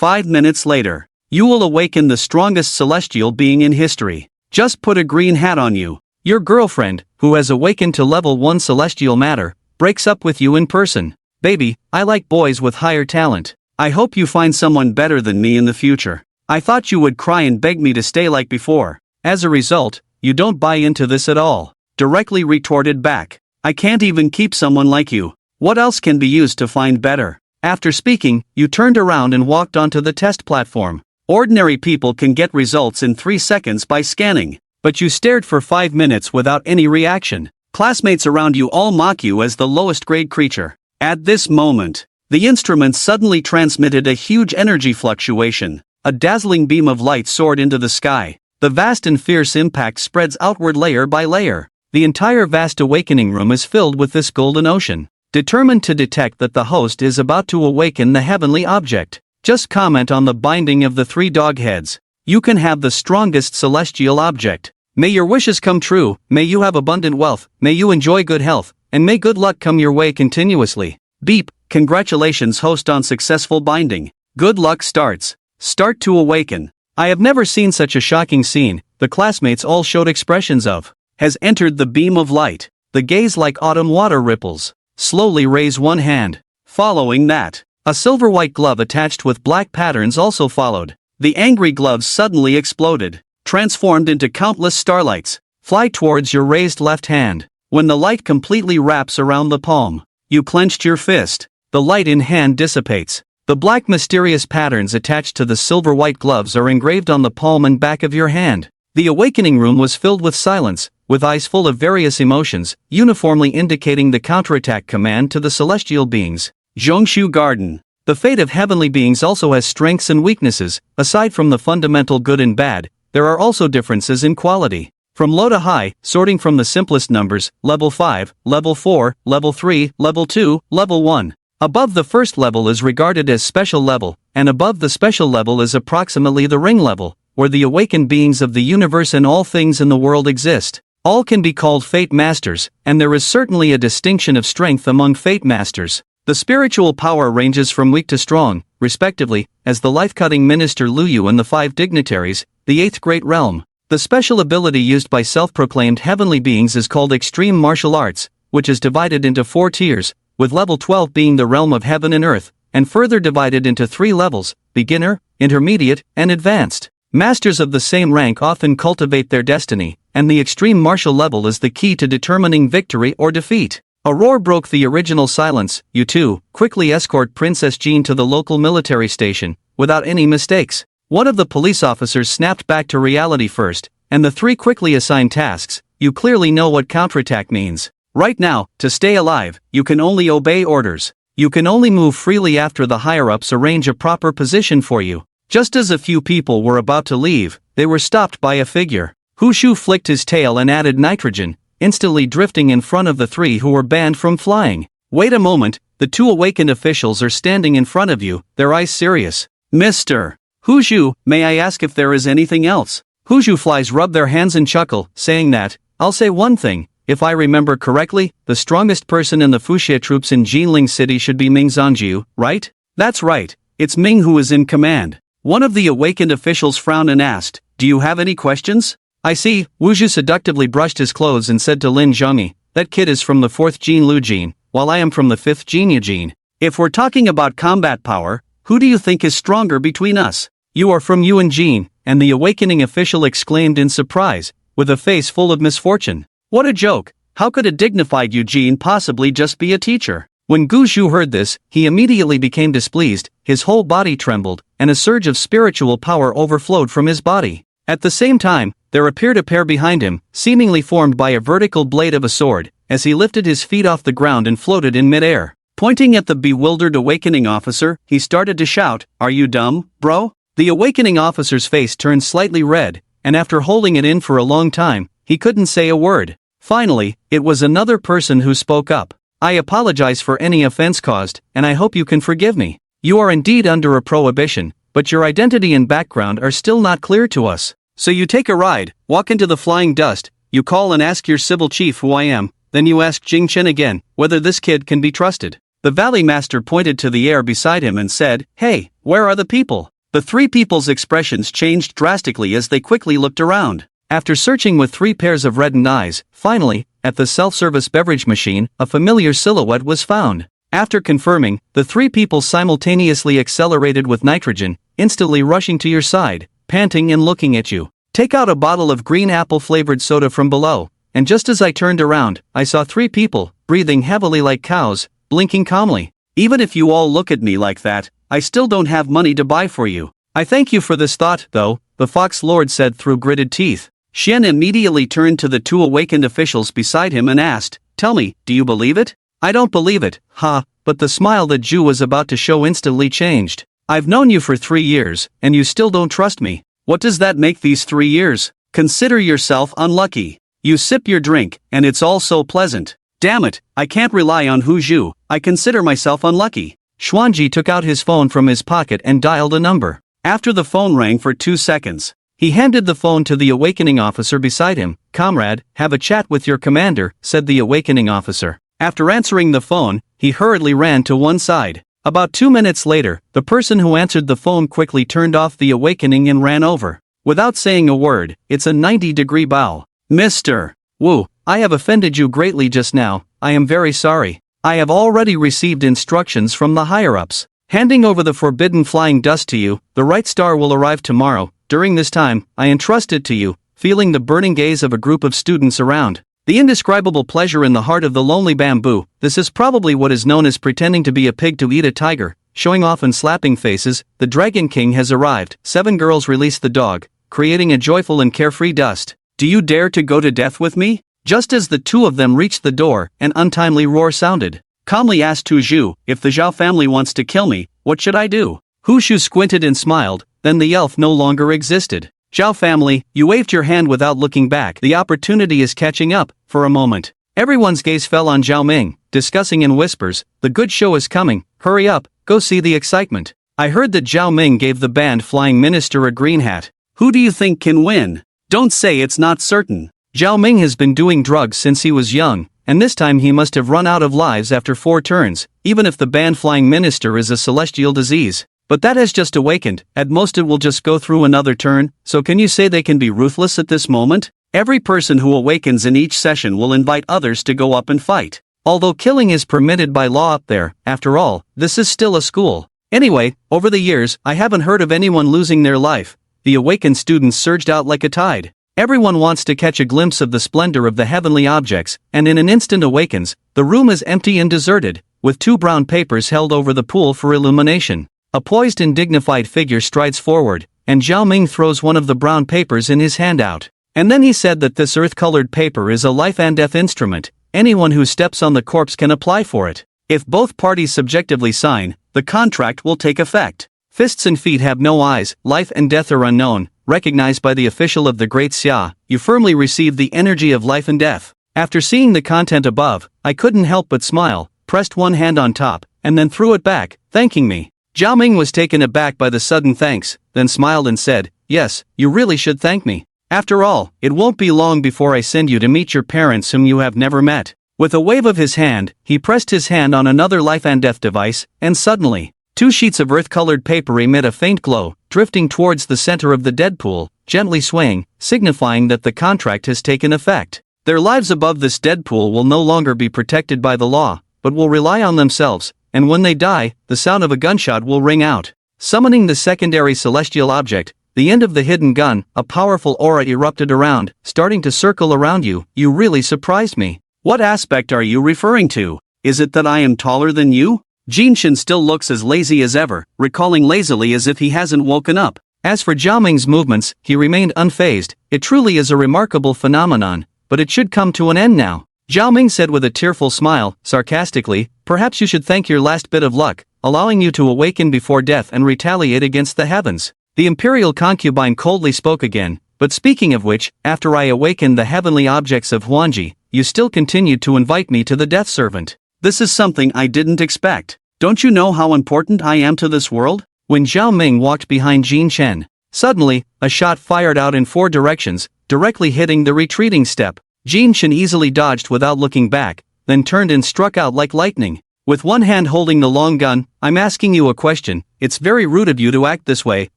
5 minutes later, you will awaken the strongest celestial being in history. Just put a green hat on you. Your girlfriend, who has awakened to level 1 celestial matter, breaks up with you in person. Baby, I like boys with higher talent. I hope you find someone better than me in the future. I thought you would cry and beg me to stay like before. As a result, you don't buy into this at all. Directly retorted back. I can't even keep someone like you. What else can be used to find better? After speaking, you turned around and walked onto the test platform. Ordinary people can get results in 3 seconds by scanning. But you stared for 5 minutes without any reaction. Classmates around you all mock you as the lowest grade creature. At this moment, the instrument suddenly transmitted a huge energy fluctuation. A dazzling beam of light soared into the sky. The vast and fierce impact spreads outward layer by layer. The entire vast awakening room is filled with this golden ocean. Determined to detect that the host is about to awaken the heavenly object, just comment on the binding of the 3 dog heads. You can have the strongest celestial object. May your wishes come true, may you have abundant wealth, may you enjoy good health, and may good luck come your way continuously. Beep, congratulations host on successful binding. Good luck starts. Start to awaken. I have never seen such a shocking scene. The classmates all showed expressions of has entered the beam of light. The gaze like autumn water ripples. Slowly raise one hand. Following that, a silver white glove attached with black patterns also followed. The angry gloves suddenly exploded, transformed into countless starlights. Fly towards your raised left hand. When the light completely wraps around the palm, you clenched your fist. The light in hand dissipates. The black mysterious patterns attached to the silver white gloves are engraved on the palm and back of your hand. The awakening room was filled with silence, with eyes full of various emotions, uniformly indicating the counterattack command to the celestial beings. Zhongshu Garden. The fate of heavenly beings also has strengths and weaknesses. Aside from the fundamental good and bad, there are also differences in quality. From low to high, sorting from the simplest numbers, level 5, level 4, level 3, level 2, level 1. Above the first level is regarded as special level, and above the special level is approximately the ring level, where the awakened beings of the universe and all things in the world exist. All can be called Fate Masters, and there is certainly a distinction of strength among Fate Masters. The spiritual power ranges from weak to strong, respectively, as the life-cutting Minister Luyu and the 5 dignitaries, the 8th Great Realm. The special ability used by self-proclaimed heavenly beings is called Extreme Martial Arts, which is divided into 4 tiers, with level 12 being the realm of heaven and earth, and further divided into 3 levels, beginner, intermediate, and advanced. Masters of the same rank often cultivate their destiny, and the extreme martial level is the key to determining victory or defeat. A roar broke the original silence. You two, quickly escort Princess Jean to the local military station, without any mistakes. One of the police officers snapped back to reality first, and the 3 quickly assigned tasks. You clearly know what counterattack means. Right now, to stay alive, you can only obey orders. You can only move freely after the higher-ups arrange a proper position for you. Just as a few people were about to leave, they were stopped by a figure. Hushu flicked his tail and added nitrogen, instantly drifting in front of the 3 who were banned from flying. Wait a moment, the 2 awakened officials are standing in front of you, their eyes serious. Mr. Hushu, may I ask if there is anything else? Hushu flies rub their hands and chuckle, saying that, I'll say one thing, if I remember correctly, the strongest person in the Fuxia troops in Jinling City should be Ming Zhangjiu, right? That's right, it's Ming who is in command. One of the awakened officials frowned and asked, do you have any questions? I see. Wuzhu seductively brushed his clothes and said to Lin Zhongyi, that kid is from the 4th Jin Lu Jin, while I am from the 5th Jinya Jin. If we're talking about combat power, who do you think is stronger between us? You are from Yuan Jin, and the awakening official exclaimed in surprise, with a face full of misfortune. What a joke! How could a dignified Eugene possibly just be a teacher? When Gu Shu heard this, he immediately became displeased, his whole body trembled, and a surge of spiritual power overflowed from his body. At the same time, there appeared a pair behind him, seemingly formed by a vertical blade of a sword, as he lifted his feet off the ground and floated in midair. Pointing at the bewildered awakening officer, he started to shout, "Are you dumb, bro?" The awakening officer's face turned slightly red, and after holding it in for a long time, he couldn't say a word. Finally, it was another person who spoke up. "I apologize for any offense caused, and I hope you can forgive me. You are indeed under a prohibition, but your identity and background are still not clear to us. So you take a ride, walk into the flying dust, you call and ask your civil chief who I am, then you ask Jing Chen again, whether this kid can be trusted. The Valley Master pointed to the air beside him and said, "Hey, where are the people?" The three people's expressions changed drastically as they quickly looked around. After searching with 3 pairs of reddened eyes, finally, at the self-service beverage machine, a familiar silhouette was found. After confirming, the 3 people simultaneously accelerated with nitrogen, instantly rushing to your side, panting and looking at you. Take out a bottle of green apple-flavored soda from below, and just as I turned around, I saw 3 people, breathing heavily like cows, blinking calmly. Even if you all look at me like that, I still don't have money to buy for you. I thank you for this thought, though, the Fox Lord said through gritted teeth. Xian immediately turned to the 2 awakened officials beside him and asked, "Tell me, do you believe it?" "I don't believe it, ha," but the smile that Zhu was about to show instantly changed. "I've known you for 3 years, and you still don't trust me. What does that make these 3 years? Consider yourself unlucky. You sip your drink, and it's all so pleasant. Damn it, I can't rely on Hu Zhu, I consider myself unlucky." Xuanji took out his phone from his pocket and dialed a number. After the phone rang for 2 seconds, he handed the phone to the awakening officer beside him. "Comrade, have a chat with your commander," said the awakening officer. After answering the phone, he hurriedly ran to one side. About 2 minutes later, the person who answered the phone quickly turned off the awakening and ran over. Without saying a word, it's a 90-degree bow. "Mr. Wu, I have offended you greatly just now, I am very sorry. I have already received instructions from the higher-ups. Handing over the forbidden flying dust to you, the right star will arrive tomorrow. During this time, I entrust it to you," feeling the burning gaze of a group of students around. The indescribable pleasure in the heart of the lonely bamboo. This is probably what is known as pretending to be a pig to eat a tiger, showing off and slapping faces. The Dragon King has arrived. 7 girls release the dog, creating a joyful and carefree dust. "Do you dare to go to death with me?" Just as the 2 of them reached the door, an untimely roar sounded. Calmly asked Hu Zhu, "If the Zhao family wants to kill me, what should I do?" Hu Zhu squinted and smiled, then the elf no longer existed. "Zhao family," you waved your hand without looking back. "The opportunity is catching up." For a moment, everyone's gaze fell on Zhao Ming, discussing in whispers, "The good show is coming, hurry up, go see the excitement." I heard that Zhao Ming gave the band flying minister a green hat. Who do you think can win? Don't say it's not certain. Zhao Ming has been doing drugs since he was young, and this time he must have run out of lives after 4 turns, even if the band flying minister is a celestial disease. But that has just awakened, at most it will just go through another turn, so can you say they can be ruthless at this moment? Every person who awakens in each session will invite others to go up and fight. Although killing is permitted by law up there, after all, this is still a school. Anyway, over the years, I haven't heard of anyone losing their life. The awakened students surged out like a tide. Everyone wants to catch a glimpse of the splendor of the heavenly objects, and in an instant awakens. The room is empty and deserted, with 2 brown papers held over the pool for illumination. A poised and dignified figure strides forward, and Zhao Ming throws one of the brown papers in his hand out. And then he said that this earth-colored paper is a life and death instrument. Anyone who steps on the corpse can apply for it. If both parties subjectively sign, the contract will take effect. Fists and feet have no eyes, life and death are unknown, recognized by the official of the Great Xia, you firmly receive the energy of life and death. After seeing the content above, I couldn't help but smile, pressed one hand on top, and then threw it back, thanking me. Zhao Ming was taken aback by the sudden thanks, then smiled and said, "Yes, you really should thank me. After all, it won't be long before I send you to meet your parents whom you have never met." With a wave of his hand, he pressed his hand on another life and death device, and suddenly, 2 sheets of earth-colored paper emit a faint glow, drifting towards the center of the dead pool, gently swaying, signifying that the contract has taken effect. Their lives above this dead pool will no longer be protected by the law, but will rely on themselves, and when they die, the sound of a gunshot will ring out. Summoning the secondary celestial object, the end of the hidden gun, a powerful aura erupted around, starting to circle around you. "You really surprised me." "What aspect are you referring to? Is it that I am taller than you?" Jinshin still looks as lazy as ever, recalling lazily as if he hasn't woken up. As for Zhao Ming's movements, he remained unfazed. It truly is a remarkable phenomenon, but it should come to an end now. Zhao Ming said with a tearful smile, sarcastically, "Perhaps you should thank your last bit of luck, allowing you to awaken before death and retaliate against the heavens." The imperial concubine coldly spoke again, "But speaking of which, after I awakened the heavenly objects of Huanji, you still continued to invite me to the death servant. This is something I didn't expect. Don't you know how important I am to this world?" When Zhao Ming walked behind Jin Chen, suddenly, a shot fired out in 4 directions, directly hitting the retreating step. Jin Chen easily dodged without looking back, then turned and struck out like lightning. with one hand holding the long gun. "I'm asking you a question. It's very rude of you to act this way.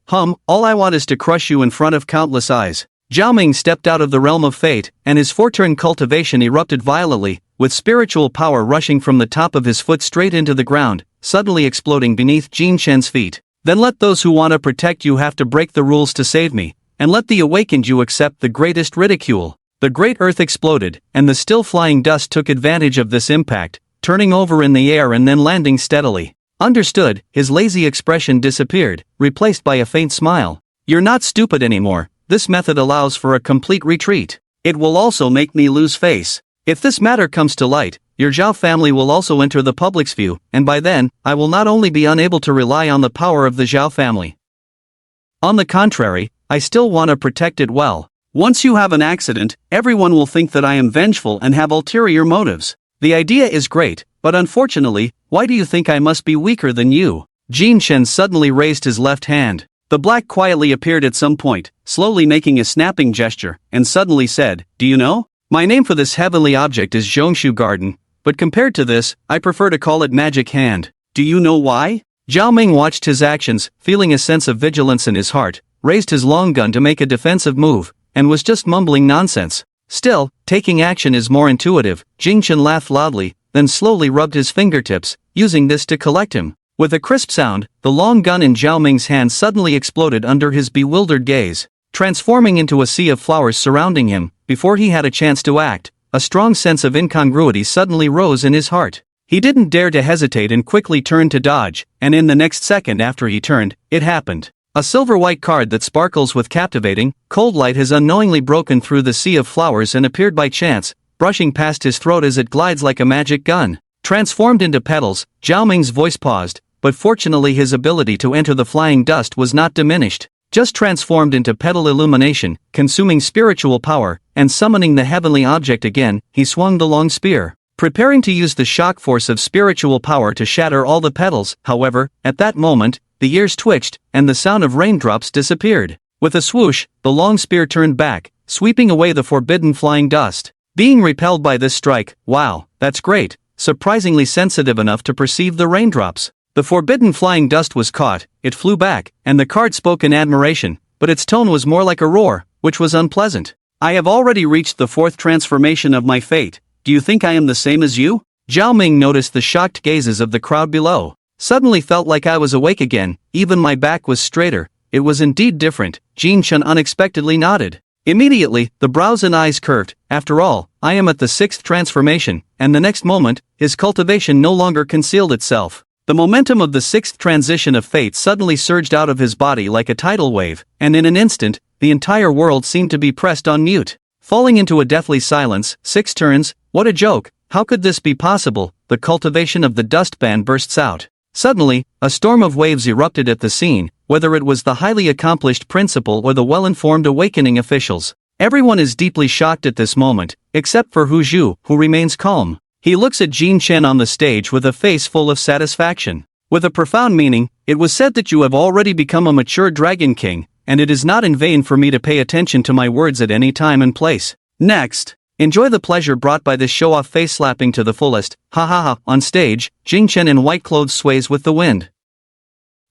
All I want is to crush you in front of countless eyes." Zhao Ming stepped out of the realm of fate, and his four-turn cultivation erupted violently, with spiritual power rushing from the top of his foot straight into the ground, suddenly exploding beneath Jin Shen's feet. "Then let those who want to protect you have to break the rules to save me, and let the awakened you accept the greatest ridicule." The great earth exploded, and the still flying dust took advantage of this impact, turning over in the air and then landing steadily. Understood, his lazy expression disappeared, replaced by a faint smile. "You're not stupid anymore. This method allows for a complete retreat. It will also make me lose face. If this matter comes to light, your Zhao family will also enter the public's view, and by then, I will not only be unable to rely on the power of the Zhao family. On the contrary, I still want to protect it well. Once you have an accident, everyone will think that I am vengeful and have ulterior motives. The idea is great, but unfortunately, why do you think I must be weaker than you?" Jin Shen suddenly raised his left hand. The black quietly appeared at some point, slowly making a snapping gesture, and suddenly said, "Do you know? My name for this heavenly object is Zhongshu Garden, but compared to this, I prefer to call it Magic Hand. Do you know why?" Zhao Ming watched his actions, feeling a sense of vigilance in his heart, raised his long gun to make a defensive move, and was just mumbling nonsense. Still, taking action is more intuitive. Jin Shen laughed loudly, then slowly rubbed his fingertips, using this to collect him. With a crisp sound, the long gun in Zhao Ming's hand suddenly exploded under his bewildered gaze, transforming into a sea of flowers surrounding him. Before he had a chance to act, a strong sense of incongruity suddenly rose in his heart. He didn't dare to hesitate and quickly turned to dodge, and in the next second after he turned, it happened. A silver-white card that sparkles with captivating, cold light has unknowingly broken through the sea of flowers and appeared by chance, brushing past his throat as it glides like a magic gun. Transformed into petals, Zhao Ming's voice paused, but fortunately his ability to enter the flying dust was not diminished. Just transformed into petal illumination, consuming spiritual power, and summoning the heavenly object again, he swung the long spear, preparing to use the shock force of spiritual power to shatter all the petals. However, at that moment, the ears twitched, and the sound of raindrops disappeared. With a swoosh, the long spear turned back, sweeping away the forbidden flying dust. Being repelled by this strike, wow, that's great, surprisingly sensitive enough to perceive the raindrops. The forbidden flying dust was caught, it flew back, and the card spoke in admiration, but its tone was more like a roar, which was unpleasant. "I have already reached the fourth transformation of my fate. Do you think I am the same as you?" Zhao Ming noticed the shocked gazes of the crowd below. "Suddenly felt like I was awake again, even my back was straighter. It was indeed different." Jin Shen unexpectedly nodded. Immediately, the brows and eyes curved. "After all, I am at the sixth transformation," and the next moment, his cultivation no longer concealed itself. The momentum of the sixth transition of fate suddenly surged out of his body like a tidal wave, and in an instant, the entire world seemed to be pressed on mute. Falling into a deathly silence. 6 turns, what a joke, how could this be possible? The cultivation of the dustpan bursts out. Suddenly, a storm of waves erupted at the scene, whether it was the highly accomplished principal or the well-informed awakening officials. Everyone is deeply shocked at this moment, except for Hu Zhu, who remains calm. He looks at Jin Shen on the stage with a face full of satisfaction. With a profound meaning, "It was said that you have already become a mature Dragon King, and it is not in vain for me to pay attention to my words at any time and place. Next, enjoy the pleasure brought by this show-off face-slapping to the fullest. Ha ha ha." On stage, Jin Shen in white clothes sways with the wind.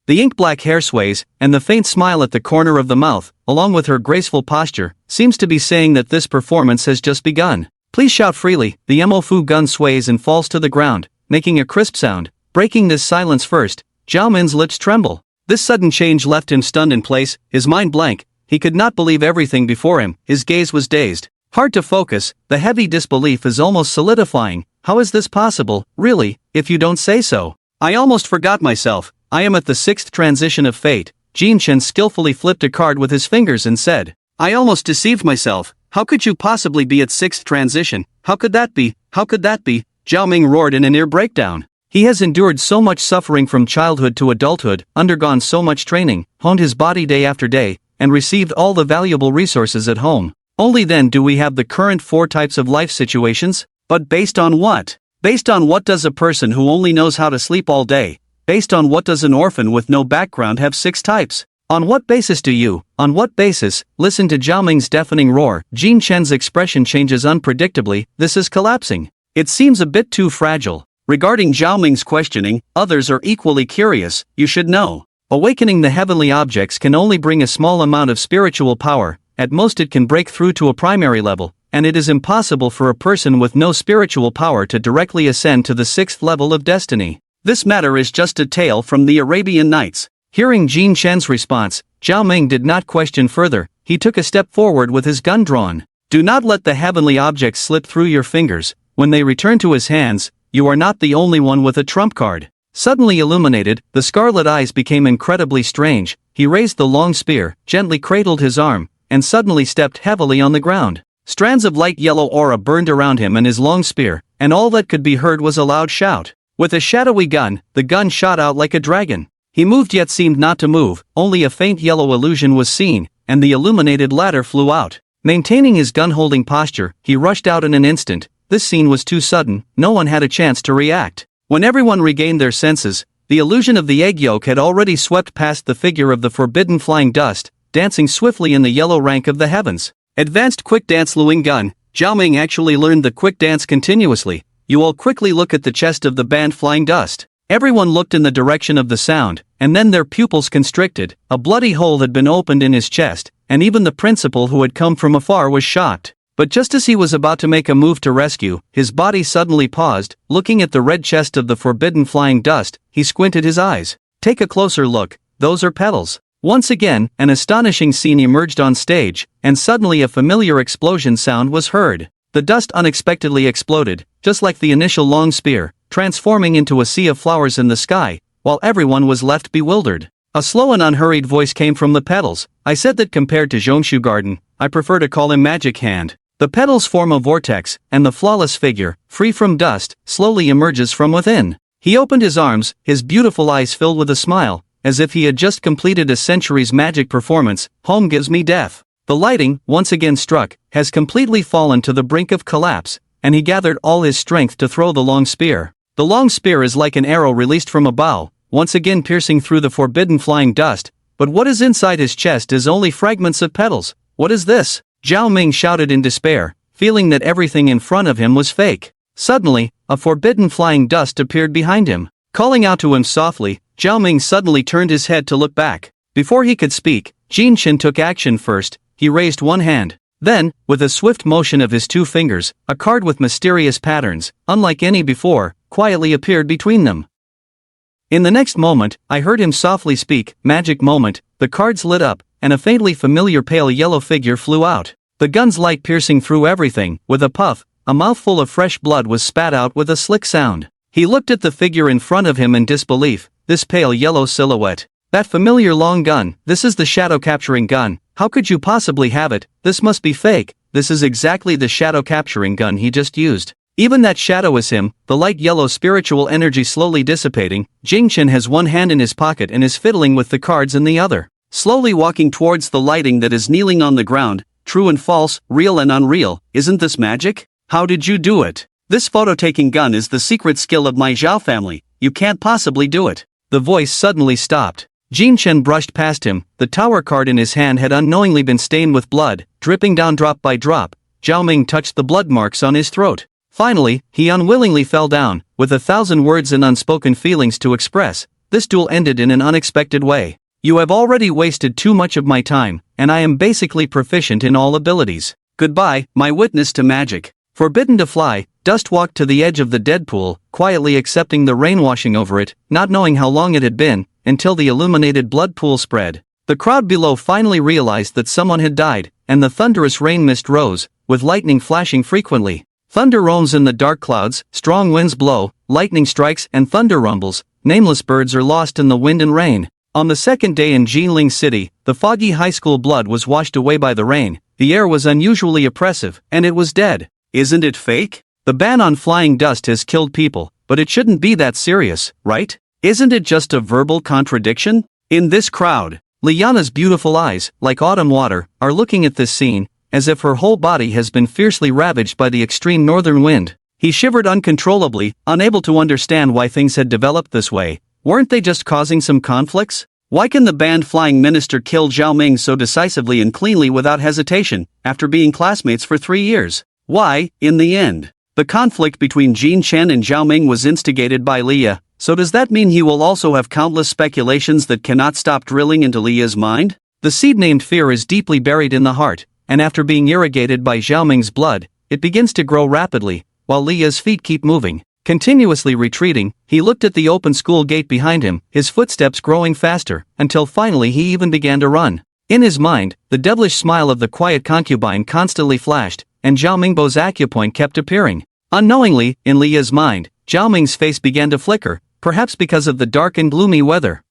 The ink-black hair sways, and the faint smile at the corner of the mouth, along with her graceful posture, seems to be saying that this performance has just begun. Please shout freely. The Mofu gun sways and falls to the ground, making a crisp sound. Breaking this silence first, Zhao Min's lips tremble. This sudden change left him stunned in place, his mind blank. He could not believe everything before him, his gaze was dazed. Hard to focus, the heavy disbelief is almost solidifying. How is this possible, really, if you don't say so? I almost forgot myself. I am at the sixth transition of fate. Jin Shen skillfully flipped a card with his fingers and said, I almost deceived myself. How could you possibly be at sixth transition? How could that be? How could that be? Zhao Ming roared in a near breakdown. He has endured so much suffering from childhood to adulthood, undergone so much training, honed his body day after day, and received all the valuable resources at home. Only then do we have the current 4 types of life situations. But based on what? Based on what does a person who only knows how to sleep all day? Based on what does an orphan with no background have 6 types? On what basis do you? On what basis? Listen to Zhao Ming's deafening roar. Jin Shen's expression changes unpredictably. This is collapsing. It seems a bit too fragile. Regarding Zhao Ming's questioning, others are equally curious, you should know. Awakening the heavenly objects can only bring a small amount of spiritual power, at most it can break through to a primary level, and it is impossible for a person with no spiritual power to directly ascend to the 6th level of destiny. This matter is just a tale from the Arabian Nights. Hearing Jin Chen's response, Zhao Ming did not question further, he took a step forward with his gun drawn. Do not let the heavenly objects slip through your fingers. When they return to his hands, you are not the only one with a trump card. Suddenly illuminated, the scarlet eyes became incredibly strange. He raised the long spear, gently cradled his arm, and suddenly stepped heavily on the ground. Strands of light yellow aura burned around him and his long spear, and all that could be heard was a loud shout. With a shadowy gun, the gun shot out like a dragon. He moved yet seemed not to move, only a faint yellow illusion was seen, and the illuminated ladder flew out. Maintaining his gun-holding posture, he rushed out in an instant. This scene was too sudden, no one had a chance to react. When everyone regained their senses, the illusion of the egg yolk had already swept past the figure of the forbidden flying dust, dancing swiftly in the yellow rank of the heavens. Advanced Quick Dance Luing Gun. Zhao Ming actually learned the quick dance continuously. You all quickly look at the chest of the band flying dust. Everyone looked in the direction of the sound, and then their pupils constricted. A bloody hole had been opened in his chest, and even the principal who had come from afar was shocked. But just as he was about to make a move to rescue, his body suddenly paused. Looking at the red chest of the forbidden flying dust, he squinted his eyes. Take a closer look, those are petals. Once again, an astonishing scene emerged on stage, and suddenly a familiar explosion sound was heard. The dust unexpectedly exploded, just like the initial long spear, transforming into a sea of flowers in the sky, while everyone was left bewildered. A slow and unhurried voice came from the petals. I said that compared to Zhongshu Garden, I prefer to call him Magic Hand. The petals form a vortex, and the flawless figure, free from dust, slowly emerges from within. He opened his arms, his beautiful eyes filled with a smile, as if he had just completed a century's magic performance. Home gives me death. The lighting, once again struck, has completely fallen to the brink of collapse, and he gathered all his strength to throw the long spear. The long spear is like an arrow released from a bow, once again piercing through the forbidden flying dust, but what is inside his chest is only fragments of petals. What is this? Zhao Ming shouted in despair, feeling that everything in front of him was fake. Suddenly, a forbidden flying dust appeared behind him. Calling out to him softly, Zhao Ming suddenly turned his head to look back. Before he could speak, Jin Chen took action first. He raised one hand. Then, with a swift motion of his two fingers, a card with mysterious patterns, unlike any before, quietly appeared between them. In the next moment, I heard him softly speak. Magic moment. The cards lit up, and a faintly familiar pale yellow figure flew out. The gun's light piercing through everything. With a puff, a mouthful of fresh blood was spat out with a slick sound. He looked at the figure in front of him in disbelief. This pale yellow silhouette. That familiar long gun. This is the shadow capturing gun. How could you possibly have it? This must be fake. This is exactly the shadow capturing gun he just used. Even that shadow is him, the light yellow spiritual energy slowly dissipating. Jing Chen has one hand in his pocket and is fiddling with the cards in the other. Slowly walking towards the lighting that is kneeling on the ground. True and false, real and unreal. Isn't this magic? How did you do it? This photo-taking gun is the secret skill of my Zhao family. You can't possibly do it. The voice suddenly stopped. Jin Chen brushed past him. The tower card in his hand had unknowingly been stained with blood, dripping down drop by drop. Zhao Ming touched the blood marks on his throat. Finally, he unwillingly fell down, with 1,000 words and unspoken feelings to express. This duel ended in an unexpected way. You have already wasted too much of my time, and I am basically proficient in all abilities. Goodbye, my witness to magic. Forbidden to fly, Dust walked to the edge of the dead pool, quietly accepting the rain washing over it, not knowing how long it had been, until the illuminated blood pool spread. The crowd below finally realized that someone had died, and the thunderous rain mist rose, with lightning flashing frequently. Thunder roams in the dark clouds, strong winds blow, lightning strikes and thunder rumbles, nameless birds are lost in the wind and rain. On the second day in Jinling City, the foggy high school blood was washed away by the rain. The air was unusually oppressive, and it was dead. Isn't it fake? The ban on flying dust has killed people, but it shouldn't be that serious, right? Isn't it just a verbal contradiction? In this crowd, Liana's beautiful eyes, like autumn water, are looking at this scene, as if her whole body has been fiercely ravaged by the extreme northern wind. He shivered uncontrollably, unable to understand why things had developed this way. Weren't they just causing some conflicts? Why can the banned flying minister kill Zhao Ming so decisively and cleanly without hesitation, after being classmates for 3 years? Why, in the end? The conflict between Jin Chen and Zhao Ming was instigated by Leah, so does that mean he will also have countless speculations that cannot stop drilling into Leah's mind? The seed named fear is deeply buried in the heart, and after being irrigated by Zhao Ming's blood, it begins to grow rapidly, while Leah's feet keep moving. Continuously retreating, he looked at the open school gate behind him, his footsteps growing faster, until finally he even began to run. In his mind, the devilish smile of the quiet concubine constantly flashed, and Zhao Mingbo's acupoint kept appearing. Unknowingly, in Leah's mind, Zhao Ming's face began to flicker, perhaps because of the dark and gloomy weather.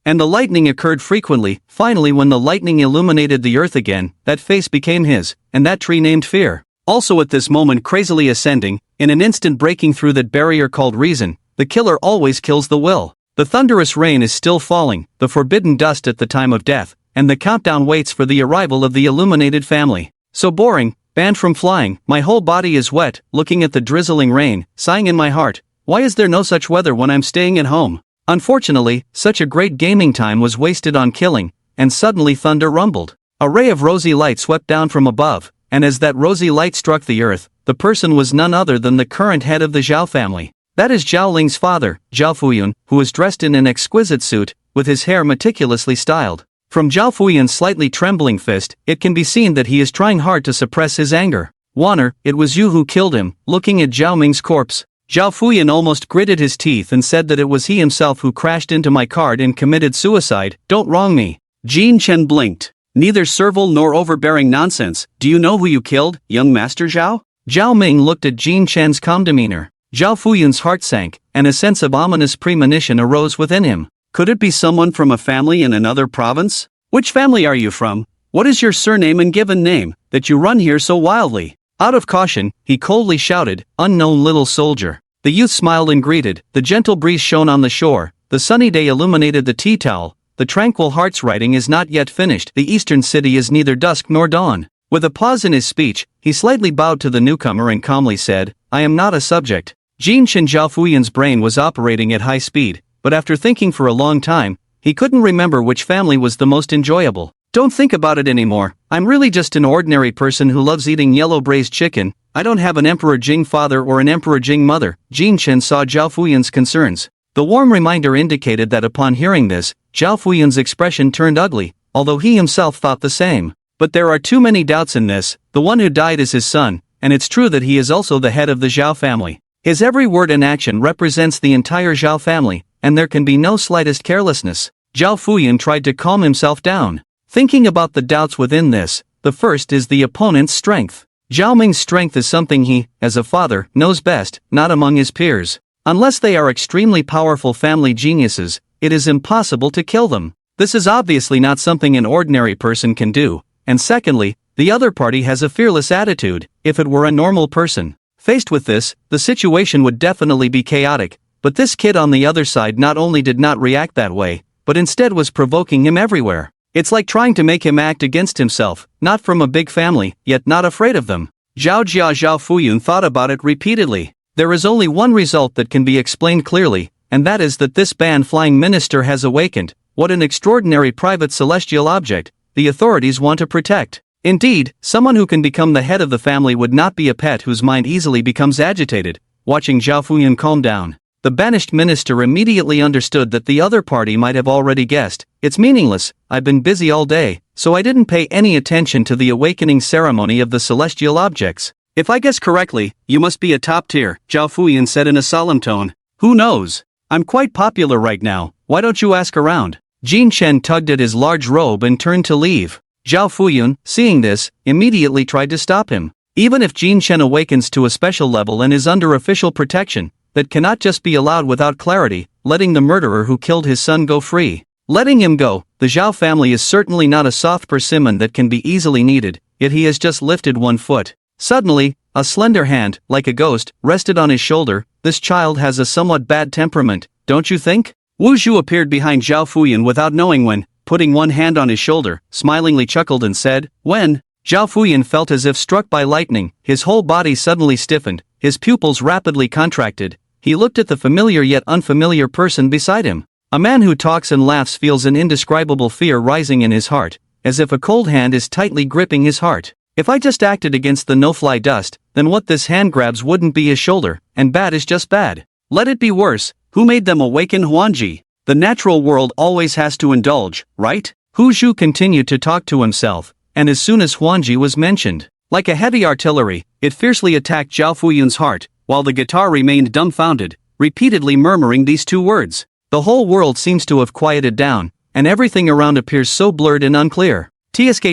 And the lightning occurred frequently. Finally, when the lightning illuminated the earth again, that face became his, and that tree named fear. Also at this moment crazily ascending, in an instant breaking through that barrier called reason, the killer always kills the will. The thunderous rain is still falling, the forbidden dust at the time of death, and the countdown waits for the arrival of the illuminated family. So boring, banned from flying, my whole body is wet, looking at the drizzling rain, sighing in my heart, why is there no such weather when I'm staying at home? Unfortunately, such a great gaming time was wasted on killing, and suddenly thunder rumbled. A ray of rosy light swept down from above, and as that rosy light struck the earth, the person was none other than the current head of the Zhao family. That is Zhao Ling's father, Zhao Fuyun, who was dressed in an exquisite suit, with his hair meticulously styled. From Zhao Fuyun's slightly trembling fist, it can be seen that he is trying hard to suppress his anger. Wanner, it was you who killed him. Looking at Zhao Ming's corpse, Zhao Fuyun almost gritted his teeth and said that it was he himself who crashed into my cart and committed suicide. Don't wrong me. Jin Chen blinked. Neither servile nor overbearing nonsense. Do you know who you killed, young Master Zhao? Zhao Ming looked at Jin Chen's calm demeanor. Zhao Fuyun's heart sank, and a sense of ominous premonition arose within him. Could it be someone from a family in another province? Which family are you from? What is your surname and given name, that you run here so wildly? Out of caution, he coldly shouted, unknown little soldier. The youth smiled and greeted. The gentle breeze shone on the shore, the sunny day illuminated the tea towel, the tranquil heart's writing is not yet finished, the eastern city is neither dusk nor dawn. With a pause in his speech, he slightly bowed to the newcomer and calmly said, I am not a subject. Jin Chen Zhao Fuyun's brain was operating at high speed, but after thinking for a long time, he couldn't remember which family was the most enjoyable. Don't think about it anymore, I'm really just an ordinary person who loves eating yellow braised chicken. I don't have an Emperor Jing father or an Emperor Jing mother. Jin Chen saw Zhao Fuyun's concerns. The warm reminder indicated that upon hearing this, Zhao Fuyun's expression turned ugly, although he himself thought the same. But there are too many doubts in this. The one who died is his son, and it's true that he is also the head of the Zhao family. His every word and action represents the entire Zhao family, and there can be no slightest carelessness. Zhao Fuyun tried to calm himself down. Thinking about the doubts within this, the first is the opponent's strength. Zhao Ming's strength is something he, as a father, knows best, not among his peers. Unless they are extremely powerful family geniuses, it is impossible to kill them. This is obviously not something an ordinary person can do, and secondly, the other party has a fearless attitude. If it were a normal person faced with this, the situation would definitely be chaotic, but this kid on the other side not only did not react that way, but instead was provoking him everywhere. It's like trying to make him act against himself, not from a big family, yet not afraid of them. Zhao Fuyun thought about it repeatedly. There is only one result that can be explained clearly, and that is that this band-flying minister has awakened. What an extraordinary private celestial object, the authorities want to protect. Indeed, someone who can become the head of the family would not be a pet whose mind easily becomes agitated. Watching Zhao Fuyun calm down, the banished minister immediately understood that the other party might have already guessed. It's meaningless, I've been busy all day, so I didn't pay any attention to the awakening ceremony of the celestial objects. If I guess correctly, you must be a top tier, Zhao Fuyun said in a solemn tone. Who knows? I'm quite popular right now, why don't you ask around? Jin Chen tugged at his large robe and turned to leave. Zhao Fuyun, seeing this, immediately tried to stop him. Even if Jin Chen awakens to a special level and is under official protection, that cannot just be allowed without clarity, letting the murderer who killed his son go free. Letting him go, the Zhao family is certainly not a soft persimmon that can be easily kneaded, yet he has just lifted one foot. Suddenly, a slender hand, like a ghost, rested on his shoulder. This child has a somewhat bad temperament, don't you think? Wu Zhu appeared behind Zhao Fuyun without knowing when, putting one hand on his shoulder, smilingly chuckled and said, when? Zhao Fuyun felt as if struck by lightning, his whole body suddenly stiffened, his pupils rapidly contracted. He looked at the familiar yet unfamiliar person beside him. A man who talks and laughs feels an indescribable fear rising in his heart, as if a cold hand is tightly gripping his heart. If I just acted against the no-fly dust, then what this hand grabs wouldn't be his shoulder, and bad is just bad. Let it be worse, who made them awaken Huanji? The natural world always has to indulge, right? Hu Zhu continued to talk to himself, and as soon as Huanji was mentioned, like a heavy artillery, it fiercely attacked Zhao Fuyun's heart, while the guitar remained dumbfounded, repeatedly murmuring these two words. The whole world seems to have quieted down, and everything around appears so blurred and unclear. TSK,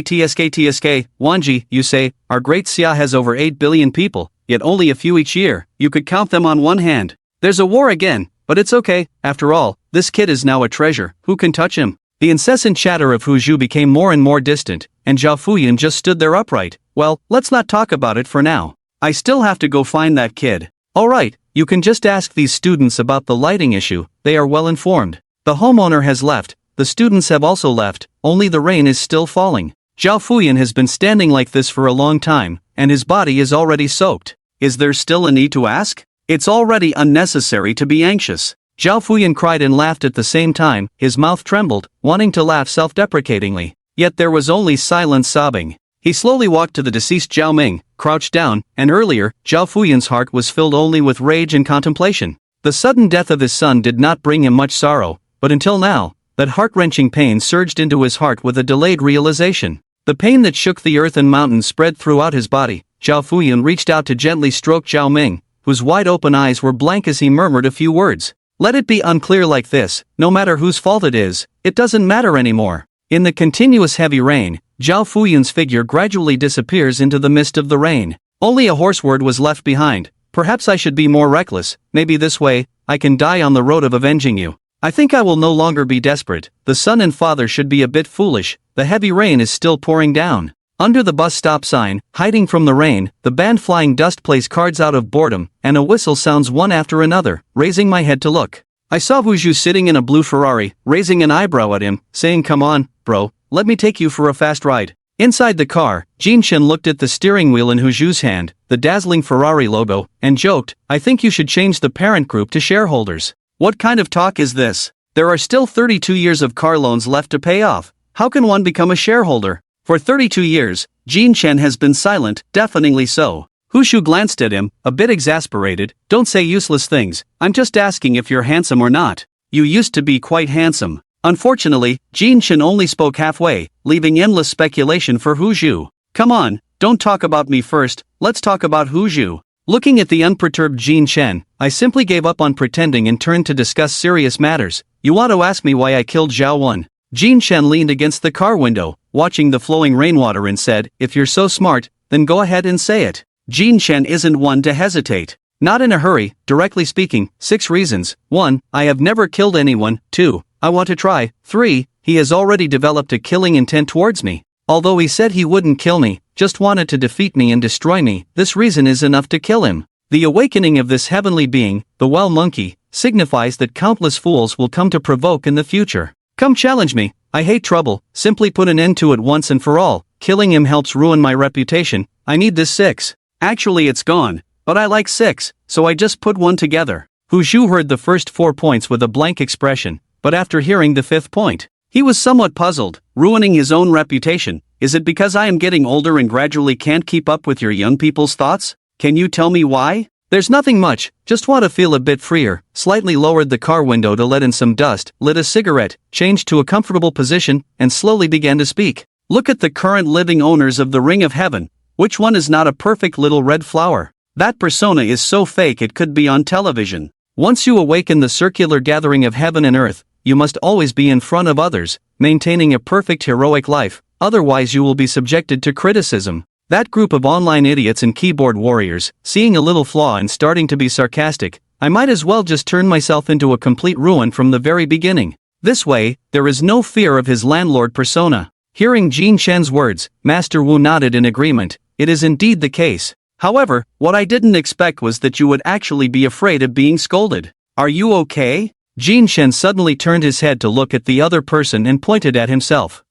Huanji, you say, our great Xia has over 8 billion people, yet only a few each year, you could count them on one hand. There's a war again, but it's okay, after all, this kid is now a treasure, who can touch him? The incessant chatter of Hu Zhu became more and more distant, and Zhao Fuyun just stood there upright. Well, let's not talk about it for now. I still have to go find that kid. Alright, you can just ask these students about the lighting issue, they are well informed. The homeowner has left, the students have also left, only the rain is still falling. Zhao Fuyun has been standing like this for a long time, and his body is already soaked. Is there still a need to ask? It's already unnecessary to be anxious. Zhao Fuyun cried and laughed at the same time, his mouth trembled, wanting to laugh self-deprecatingly. Yet there was only silent sobbing. He slowly walked to the deceased Zhao Ming, crouched down, and earlier, Zhao Fuyun's heart was filled only with rage and contemplation. The sudden death of his son did not bring him much sorrow, but until now, that heart-wrenching pain surged into his heart with a delayed realization. The pain that shook the earth and mountains spread throughout his body. Zhao Fuyun reached out to gently stroke Zhao Ming, whose wide-open eyes were blank as he murmured a few words. Let it be unclear like this, no matter whose fault it is, it doesn't matter anymore. In the continuous heavy rain, Zhao Fuyun's figure gradually disappears into the mist of the rain. Only a hoarse word was left behind. Perhaps I should be more reckless, maybe this way, I can die on the road of avenging you. I think I will no longer be desperate, the son and father should be a bit foolish, the heavy rain is still pouring down. Under the bus stop sign, hiding from the rain, the band Flying Dust plays cards out of boredom, and a whistle sounds one after another, raising my head to look. I saw Hu Zhu sitting in a blue Ferrari, raising an eyebrow at him, saying come on, bro, let me take you for a fast ride. Inside the car, Jin Shen looked at the steering wheel in Hu Zhu's hand, the dazzling Ferrari logo, and joked, I think you should change the parent group to shareholders. What kind of talk is this? There are still 32 years of car loans left to pay off. How can one become a shareholder? For 32 years, Jin Shen has been silent, deafeningly so. Hu Zhu glanced at him, a bit exasperated. Don't say useless things, I'm just asking if you're handsome or not. You used to be quite handsome. Unfortunately, Jin Shen only spoke halfway, leaving endless speculation for Hu Zhu. Come on, don't talk about me first, let's talk about Hu Zhu. Looking at the unperturbed Jin Shen, I simply gave up on pretending and turned to discuss serious matters. You want to ask me why I killed Zhao Wen? Jin Shen leaned against the car window, watching the flowing rainwater and said, if you're so smart, then go ahead and say it. Jin Shen isn't one to hesitate. Not in a hurry, directly speaking, 6 reasons. 1. I have never killed anyone. 2. I want to try. 3. He has already developed a killing intent towards me. Although he said he wouldn't kill me, just wanted to defeat me and destroy me, this reason is enough to kill him. The awakening of this heavenly being, the well monkey, signifies that countless fools will come to provoke in the future. Come challenge me, I hate trouble, simply put an end to it once and for all. Killing him helps ruin my reputation, I need this 6. Actually it's gone, but I like 6, so I just put 1 together. Hu Zhu heard the first 4 points with a blank expression, but after hearing the 5th point, he was somewhat puzzled. Ruining his own reputation, is it because I am getting older and gradually can't keep up with your young people's thoughts? Can you tell me why? There's nothing much, just want to feel a bit freer. Slightly lowered the car window to let in some dust, lit a cigarette, changed to a comfortable position, and slowly began to speak. Look at the current living owners of the Ring of Heaven. Which one is not a perfect little red flower? That persona is so fake it could be on television. Once you awaken the circular gathering of heaven and earth, you must always be in front of others, maintaining a perfect heroic life, otherwise you will be subjected to criticism. That group of online idiots and keyboard warriors, seeing a little flaw and starting to be sarcastic, I might as well just turn myself into a complete ruin from the very beginning. This way, there is no fear of his landlord persona. Hearing Jin Shen's words, Master Wu nodded in agreement. It is indeed the case. However, what I didn't expect was that you would actually be afraid of being scolded. Are you okay? Jin Shen suddenly turned his head to look at the other person and pointed at himself.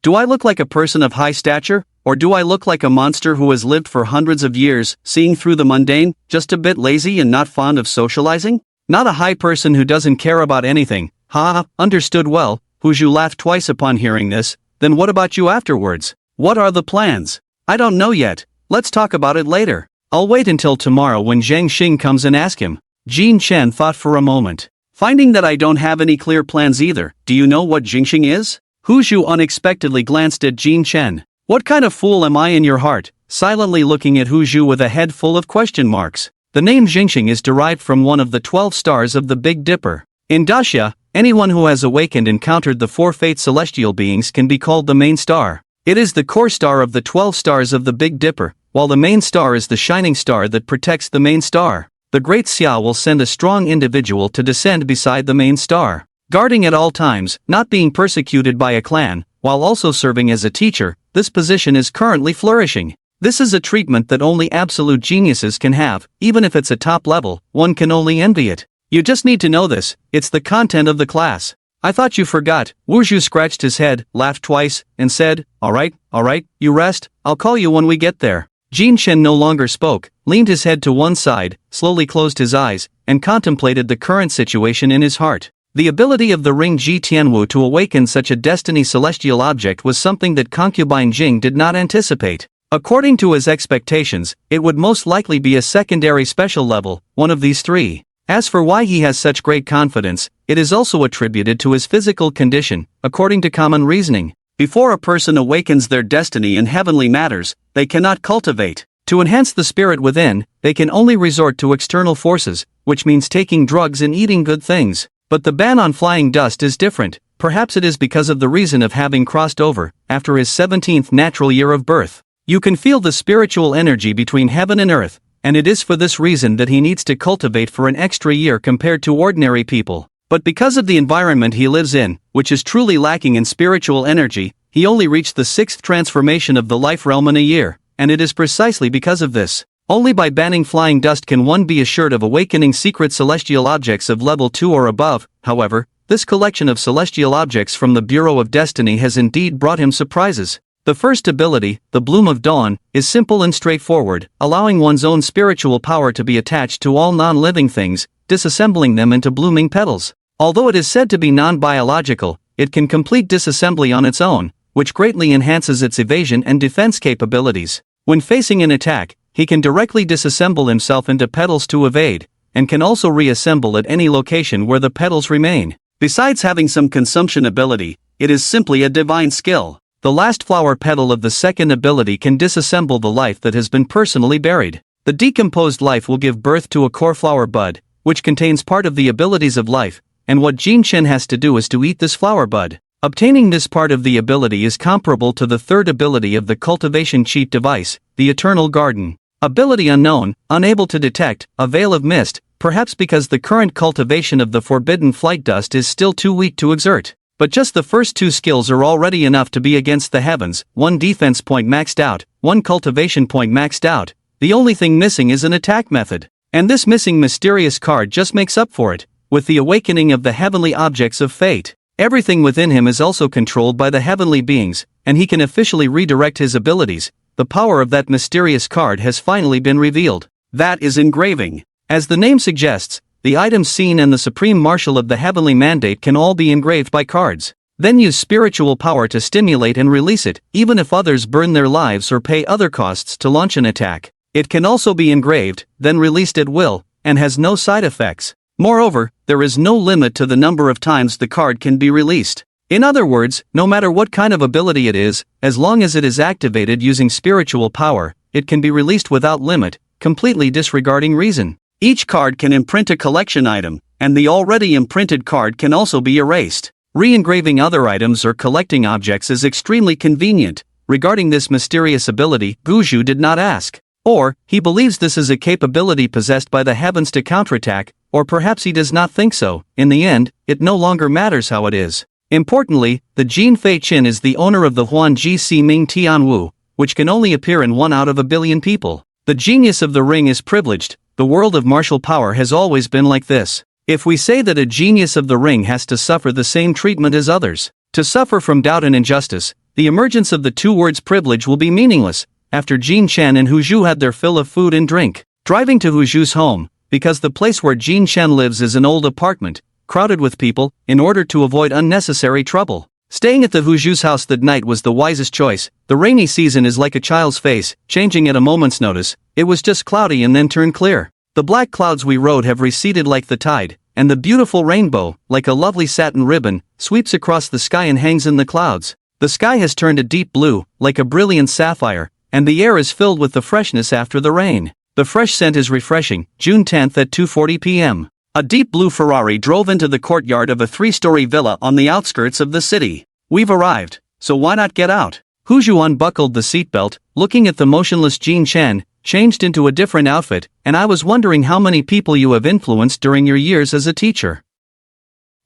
Do I look like a person of high stature, or do I look like a monster who has lived for hundreds of years, seeing through the mundane, just a bit lazy and not fond of socializing? Not a high person who doesn't care about anything. Ha, understood well. Hu Zhu laughed twice upon hearing this. Then what about you afterwards? What are the plans? I don't know yet, let's talk about it later. I'll wait until tomorrow when Zhang Xing comes and ask him. Jin Chen thought for a moment. Finding that I don't have any clear plans either, do you know what Jingxing is? Hu Zhu unexpectedly glanced at Jin Chen. What kind of fool am I in your heart? Silently looking at Hu Zhu with a head full of question marks. The name Jingxing is derived from one of the 12 stars of the Big Dipper. In Daxia, anyone who has awakened and encountered the 4 fate celestial beings can be called the main star. It is the core star of the 12 stars of the Big Dipper, while the main star is the shining star that protects the main star. The Great Xia will send a strong individual to descend beside the main star, guarding at all times, not being persecuted by a clan, while also serving as a teacher. This position is currently flourishing. This is a treatment that only absolute geniuses can have, even if it's a top level, one can only envy it. You just need to know this, it's the content of the class. I thought you forgot. Wu Zhu scratched his head, laughed twice, and said, alright, you rest, I'll call you when we get there. Jin Chen no longer spoke, leaned his head to one side, slowly closed his eyes, and contemplated the current situation in his heart. The ability of the Ring Ji Tianwu to awaken such a destiny celestial object was something that concubine Jing did not anticipate. According to his expectations, it would most likely be a secondary special level, one of these 3. As for why he has such great confidence, it is also attributed to his physical condition, according to common reasoning. Before a person awakens their destiny in heavenly matters, they cannot cultivate. To enhance the spirit within, they can only resort to external forces, which means taking drugs and eating good things. But the ban on flying dust is different. Perhaps it is because of the reason of having crossed over, after his 17th natural year of birth. You can feel the spiritual energy between heaven and earth, and it is for this reason that he needs to cultivate for an extra year compared to ordinary people. But because of the environment he lives in, which is truly lacking in spiritual energy, he only reached the 6th transformation of the life realm in a year, and it is precisely because of this. Only by banning flying dust can one be assured of awakening secret celestial objects of level 2 or above. However, this collection of celestial objects from the Bureau of Destiny has indeed brought him surprises. The first ability, the Bloom of Dawn, is simple and straightforward, allowing one's own spiritual power to be attached to all non-living things, disassembling them into blooming petals. Although it is said to be non-biological, it can complete disassembly on its own, which greatly enhances its evasion and defense capabilities. When facing an attack, he can directly disassemble himself into petals to evade, and can also reassemble at any location where the petals remain. Besides having some consumption ability, it is simply a divine skill. The last flower petal of the second ability can disassemble the life that has been personally buried. The decomposed life will give birth to a core flower bud, which contains part of the abilities of life, and what Jin Chen has to do is to eat this flower bud. Obtaining this part of the ability is comparable to the third ability of the cultivation cheat device, the Eternal Garden. Ability unknown, unable to detect, a veil of mist, perhaps because the current cultivation of the forbidden flight dust is still too weak to exert. But just the first 2 skills are already enough to be against the heavens, 1 defense point maxed out, 1 cultivation point maxed out. The only thing missing is an attack method. And this missing mysterious card just makes up for it, with the awakening of the heavenly objects of fate. Everything within him is also controlled by the heavenly beings, and he can officially redirect his abilities. The power of that mysterious card has finally been revealed. That is engraving. As the name suggests, the items seen and the supreme marshal of the heavenly mandate can all be engraved by cards. Then use spiritual power to stimulate and release it, even if others burn their lives or pay other costs to launch an attack. It can also be engraved, then released at will, and has no side effects. Moreover, there is no limit to the number of times the card can be released. In other words, no matter what kind of ability it is, as long as it is activated using spiritual power, it can be released without limit, completely disregarding reason. Each card can imprint a collection item, and the already imprinted card can also be erased. Re-engraving other items or collecting objects is extremely convenient. Regarding this mysterious ability, Wu Zhu did not ask. Or, he believes this is a capability possessed by the heavens to counterattack, or perhaps he does not think so. In the end, it no longer matters how it is. Importantly, the Jin Fei Qin is the owner of the Huan Ji Si Ming Tianwu, which can only appear in 1 out of a billion people. The genius of the ring is privileged. The world of martial power has always been like this. If we say that a genius of the ring has to suffer the same treatment as others, to suffer from doubt and injustice, the emergence of the 2 words privilege will be meaningless. After Jin Chen and Hu Zhu had their fill of food and drink, driving to Hu Zhu's home, because the place where Jin Chen lives is an old apartment, crowded with people, in order to avoid unnecessary trouble. Staying at the Huju's house that night was the wisest choice. The rainy season is like a child's face, changing at a moment's notice. It was just cloudy and then turned clear. The black clouds we rode have receded like the tide, and the beautiful rainbow, like a lovely satin ribbon, sweeps across the sky and hangs in the clouds. The sky has turned a deep blue, like a brilliant sapphire, and the air is filled with the freshness after the rain. The fresh scent is refreshing. June 10th at 2:40 p.m. A deep blue Ferrari drove into the courtyard of a 3-story villa on the outskirts of the city. We've arrived, so why not get out? Huju unbuckled the seatbelt, looking at the motionless Jean Chen, changed into a different outfit, and I was wondering how many people you have influenced during your years as a teacher.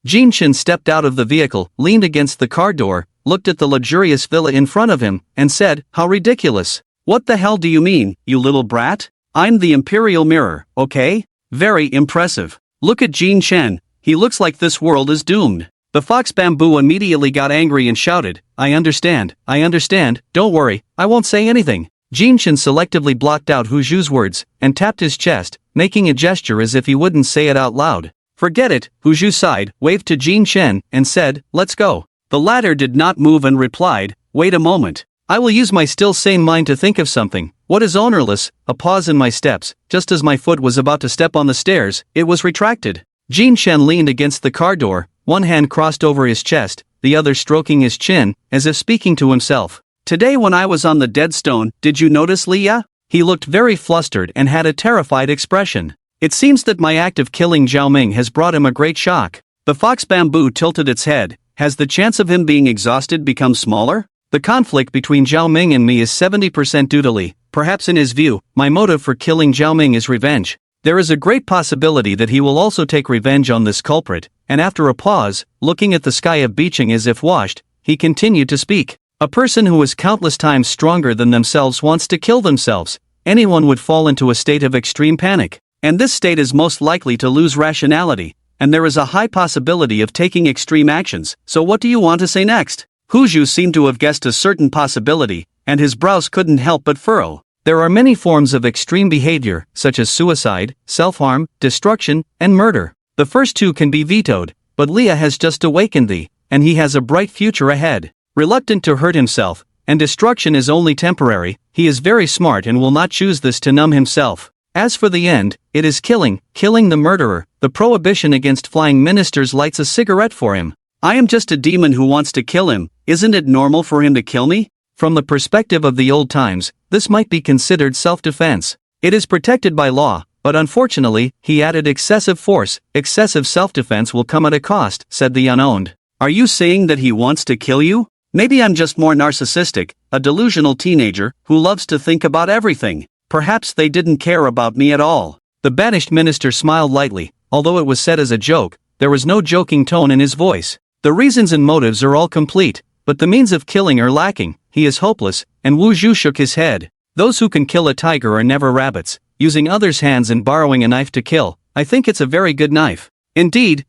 Jean Chen stepped out of the vehicle, leaned against the car door, looked at the luxurious villa in front of him, and said, "How ridiculous. What the hell do you mean, you little brat? I'm the Imperial Mirror, okay? Very impressive. Look at Jean Chen, he looks like this world is doomed." The fox bamboo immediately got angry and shouted, I understand, don't worry, I won't say anything." Jean Chen selectively blocked out Huju's words, and tapped his chest, making a gesture as if he wouldn't say it out loud. "Forget it," Huju sighed, waved to Jean Chen, and said, "Let's go." The latter did not move and replied, "Wait a moment. I will use my still sane mind to think of something. What is ownerless?" A pause in my steps. Just as my foot was about to step on the stairs, it was retracted. Jean Chen leaned against the car door, one hand crossed over his chest, the other stroking his chin, as if speaking to himself. "Today when I was on the dead stone, did you notice Leah?" He looked very flustered and had a terrified expression. "It seems that my act of killing Zhao Ming has brought him a great shock." The fox bamboo tilted its head. "Has the chance of him being exhausted become smaller? The conflict between Zhao Ming and me is 70% due to Li. Perhaps in his view, my motive for killing Zhao Ming is revenge. There is a great possibility that he will also take revenge on this culprit." And after a pause, looking at the sky of Beijing as if washed, he continued to speak. "A person who is countless times stronger than themselves wants to kill themselves. Anyone would fall into a state of extreme panic. And this state is most likely to lose rationality, and there is a high possibility of taking extreme actions. So what do you want to say next?" Huju seemed to have guessed a certain possibility, and his brows couldn't help but furrow. There are many forms of extreme behavior, such as suicide, self-harm, destruction, and murder. The first two can be vetoed, but Leah has just awakened thee, and he has a bright future ahead. Reluctant to hurt himself, and destruction is only temporary, he is very smart and will not choose this to numb himself. As for the end, it is killing the murderer. The prohibition against flying ministers lights a cigarette for him. I am just a demon who wants to kill him. Isn't it normal for him to kill me? From the perspective of the old times, this might be considered self-defense. It is protected by law, but unfortunately, he added excessive force. Excessive self-defense will come at a cost, said the unowned. Are you saying that he wants to kill you? Maybe I'm just more narcissistic, a delusional teenager, who loves to think about everything. Perhaps they didn't care about me at all. The banished minister smiled lightly, although it was said as a joke, there was no joking tone in his voice. The reasons and motives are all complete, but the means of killing are lacking. He is hopeless, and Wu Zhu shook his head. Those who can kill a tiger are never rabbits, using others' hands and borrowing a knife to kill. I think it's a very good knife. Indeed,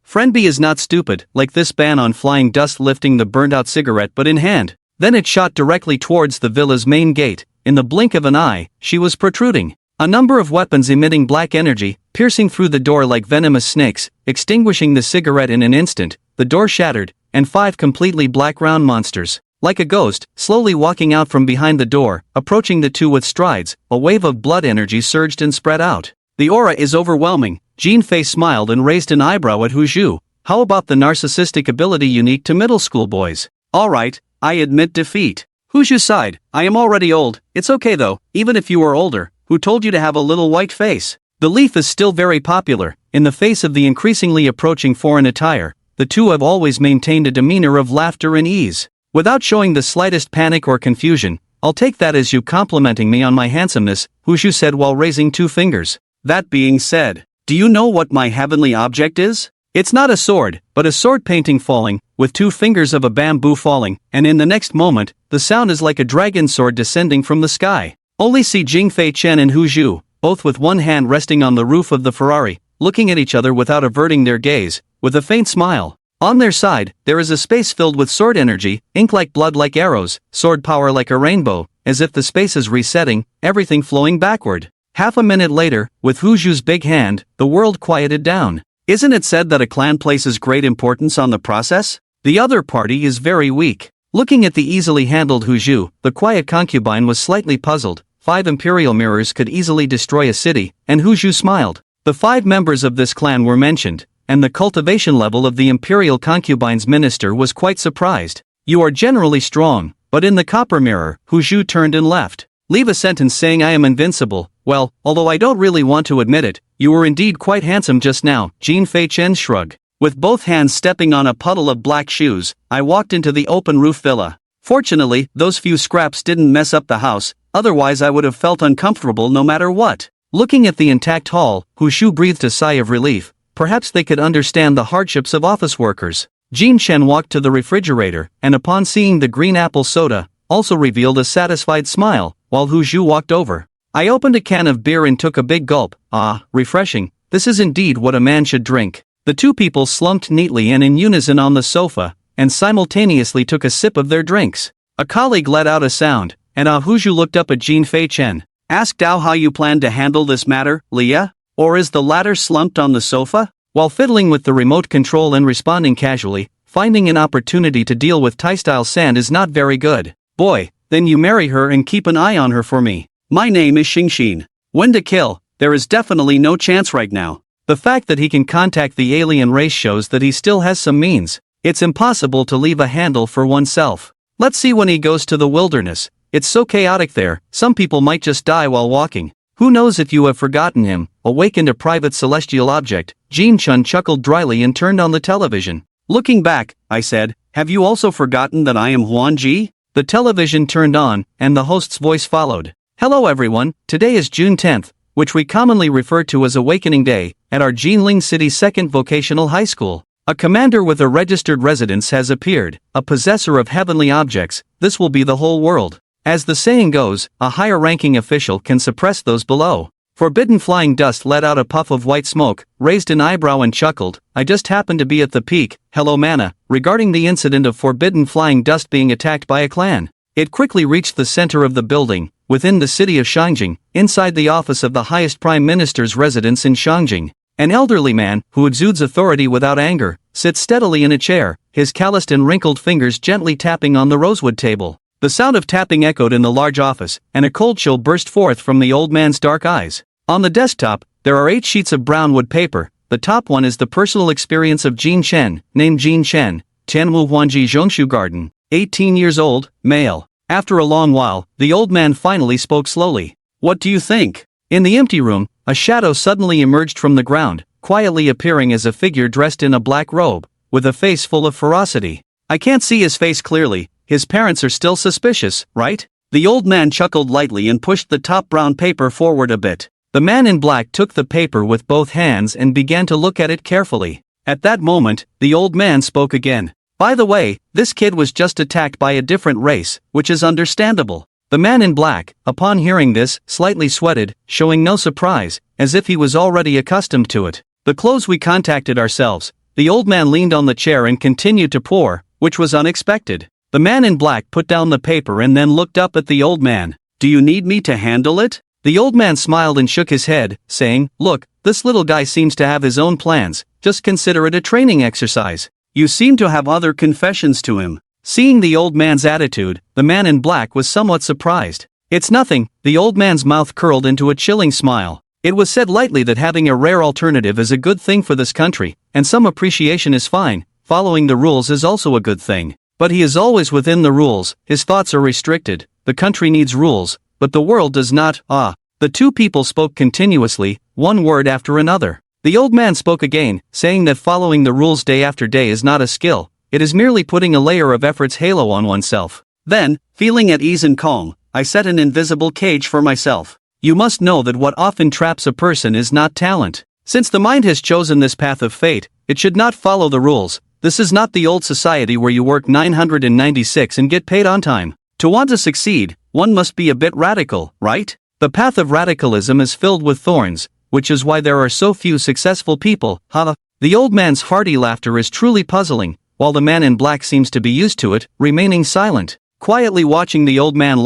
friend B is not stupid, like this ban on flying dust lifting the burned-out cigarette but in hand. Then it shot directly towards the villa's main gate. In the blink of an eye, she was protruding. A number of weapons emitting black energy, piercing through the door like venomous snakes, extinguishing the cigarette in an instant. The door shattered, and 5 completely black round monsters, like a ghost, slowly walking out from behind the door, approaching the two with strides. A wave of blood energy surged and spread out. The aura is overwhelming. Jean Fei smiled and raised an eyebrow at Hu Zhu. How about the narcissistic ability unique to middle school boys? Alright, I admit defeat. Hu Zhu sighed. I am already old. It's okay though, even if you were older. Who told you to have a little white face? The leaf is still very popular. In the face of the increasingly approaching foreign attire, the two have always maintained a demeanor of laughter and ease. Without showing the slightest panic or confusion, I'll take that as you complimenting me on my handsomeness, Hu Zhu said while raising 2 fingers. That being said, do you know what my heavenly object is? It's not a sword, but a sword painting falling, with 2 fingers of a bamboo falling, and in the next moment, the sound is like a dragon sword descending from the sky. Only see Jingfei Chen and Hu Zhu, both with one hand resting on the roof of the Ferrari, looking at each other without averting their gaze, with a faint smile. On their side, there is a space filled with sword energy, ink like blood like arrows, sword power like a rainbow, as if the space is resetting, everything flowing backward. Half a minute later, with Hu Zhu's big hand, the world quieted down. Isn't it said that a clan places great importance on the process? The other party is very weak. Looking at the easily handled Hu Zhu, the quiet concubine was slightly puzzled. 5 imperial mirrors could easily destroy a city, and Hu Zhu smiled. The 5 members of this clan were mentioned, and the cultivation level of the imperial concubine's minister was quite surprised. You are generally strong, but in the copper mirror, Hu Zhu turned and left. Leave a sentence saying I am invincible. Well, although I don't really want to admit it, you were indeed quite handsome just now. Jin Fei Chen shrugged. With both hands stepping on a puddle of black shoes, I walked into the open roof villa. Fortunately, those few scraps didn't mess up the house, otherwise I would have felt uncomfortable no matter what. Looking at the intact hall, Hu Zhu breathed a sigh of relief. Perhaps they could understand the hardships of office workers. Jin Chen walked to the refrigerator, and upon seeing the green apple soda, also revealed a satisfied smile, while Hu Zhu walked over. I opened a can of beer and took a big gulp. Ah, refreshing. This is indeed what a man should drink. The 2 people slumped neatly and in unison on the sofa, and simultaneously took a sip of their drinks. A colleague let out a sound, and Hu Zhu looked up at Jin Fei Chen. Ask Dao how you plan to handle this matter, Leah? Or is the latter slumped on the sofa? While fiddling with the remote control and responding casually, finding an opportunity to deal with Tai-style sand is not very good. Boy, then you marry her and keep an eye on her for me. My name is Xingxin. When to kill, there is definitely no chance right now. The fact that he can contact the alien race shows that he still has some means. It's impossible to leave a handle for oneself. Let's see when he goes to the wilderness. It's so chaotic there, some people might just die while walking. Who knows if you have forgotten him? Awakened a private celestial object. Jin Chun chuckled dryly and turned on the television. Looking back, I said, have you also forgotten that I am Huan Ji? The television turned on, and the host's voice followed. Hello everyone, today is June 10th, which we commonly refer to as Awakening Day, at our Jinling City 2nd Vocational High School. A commander with a registered residence has appeared, a possessor of heavenly objects. This will be the whole world. As the saying goes, a higher-ranking official can suppress those below. Forbidden Flying Dust let out a puff of white smoke, raised an eyebrow and chuckled. I just happened to be at the peak. Hello Mana, regarding the incident of Forbidden Flying Dust being attacked by a clan. It quickly reached the center of the building, within the city of Shangjing, inside the office of the highest prime minister's residence in Shangjing. An elderly man, who exudes authority without anger, sits steadily in a chair, his calloused and wrinkled fingers gently tapping on the rosewood table. The sound of tapping echoed in the large office, and a cold chill burst forth from the old man's dark eyes. On the desktop, there are 8 sheets of brown wood paper. The top one is the personal experience of Jin Chen, named Jin Chen, Tianwu Huanji Zhongshu Garden, 18 years old, male. After a long while, the old man finally spoke slowly. What do you think? In the empty room, a shadow suddenly emerged from the ground, quietly appearing as a figure dressed in a black robe, with a face full of ferocity. I can't see his face clearly. His parents are still suspicious, right? The old man chuckled lightly and pushed the top brown paper forward a bit. The man in black took the paper with both hands and began to look at it carefully. At that moment, the old man spoke again. By the way, this kid was just attacked by a different race, which is understandable. The man in black, upon hearing this, slightly sweated, showing no surprise, as if he was already accustomed to it. The clothes we contacted ourselves. The old man leaned on the chair and continued to pour, which was unexpected. The man in black put down the paper and then looked up at the old man. Do you need me to handle it? The old man smiled and shook his head, saying, Look, this little guy seems to have his own plans, just consider it a training exercise. You seem to have other confessions to him. Seeing the old man's attitude, the man in black was somewhat surprised. It's nothing. The old man's mouth curled into a chilling smile. It was said lightly that having a rare alternative is a good thing for this country, and some appreciation is fine. Following the rules is also a good thing. But he is always within the rules, his thoughts are restricted. The country needs rules, but the world does not. The 2 people spoke continuously, one word after another. The old man spoke again, saying that following the rules day after day is not a skill, it is merely putting a layer of effort's halo on oneself. Then, feeling at ease and calm, I set an invisible cage for myself. You must know that what often traps a person is not talent. Since the mind has chosen this path of fate, it should not follow the rules. This is not the old society where you work 996 and get paid on time. To want to succeed, one must be a bit radical, right? The path of radicalism is filled with thorns, which is why there are so few successful people. The old man's hearty laughter is truly puzzling, while the man in black seems to be used to it, remaining silent. Quietly watching the old man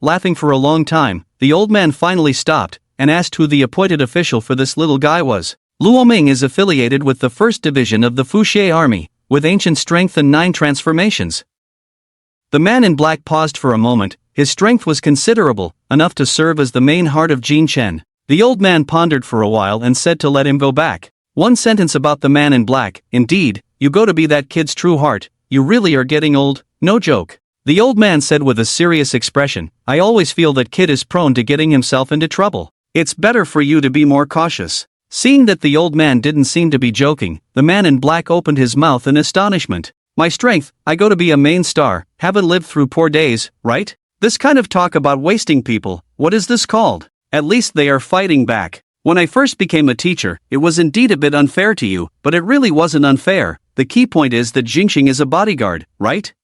laughing for a long time, the old man finally stopped, and asked who the appointed official for this little guy was. Luo Ming is affiliated with the 1st Division of the Fouché Army, with ancient strength and 9 transformations. The man in black paused for a moment. His strength was considerable, enough to serve as the main heart of Jin Chen. The old man pondered for a while and said to let him go back. One sentence about the man in black: indeed, you go to be that kid's true heart. You really are getting old, no joke. The old man said with a serious expression, I always feel that kid is prone to getting himself into trouble. It's better for you to be more cautious. Seeing that the old man didn't seem to be joking, the man in black opened his mouth in astonishment. My strength, I go to be a main star, haven't lived through poor days, right? This kind of talk about wasting people, what is this called? At least they are fighting back. When I first became a teacher, it was indeed a bit unfair to you, but it really wasn't unfair. The key point is that Jingxing is a bodyguard, right?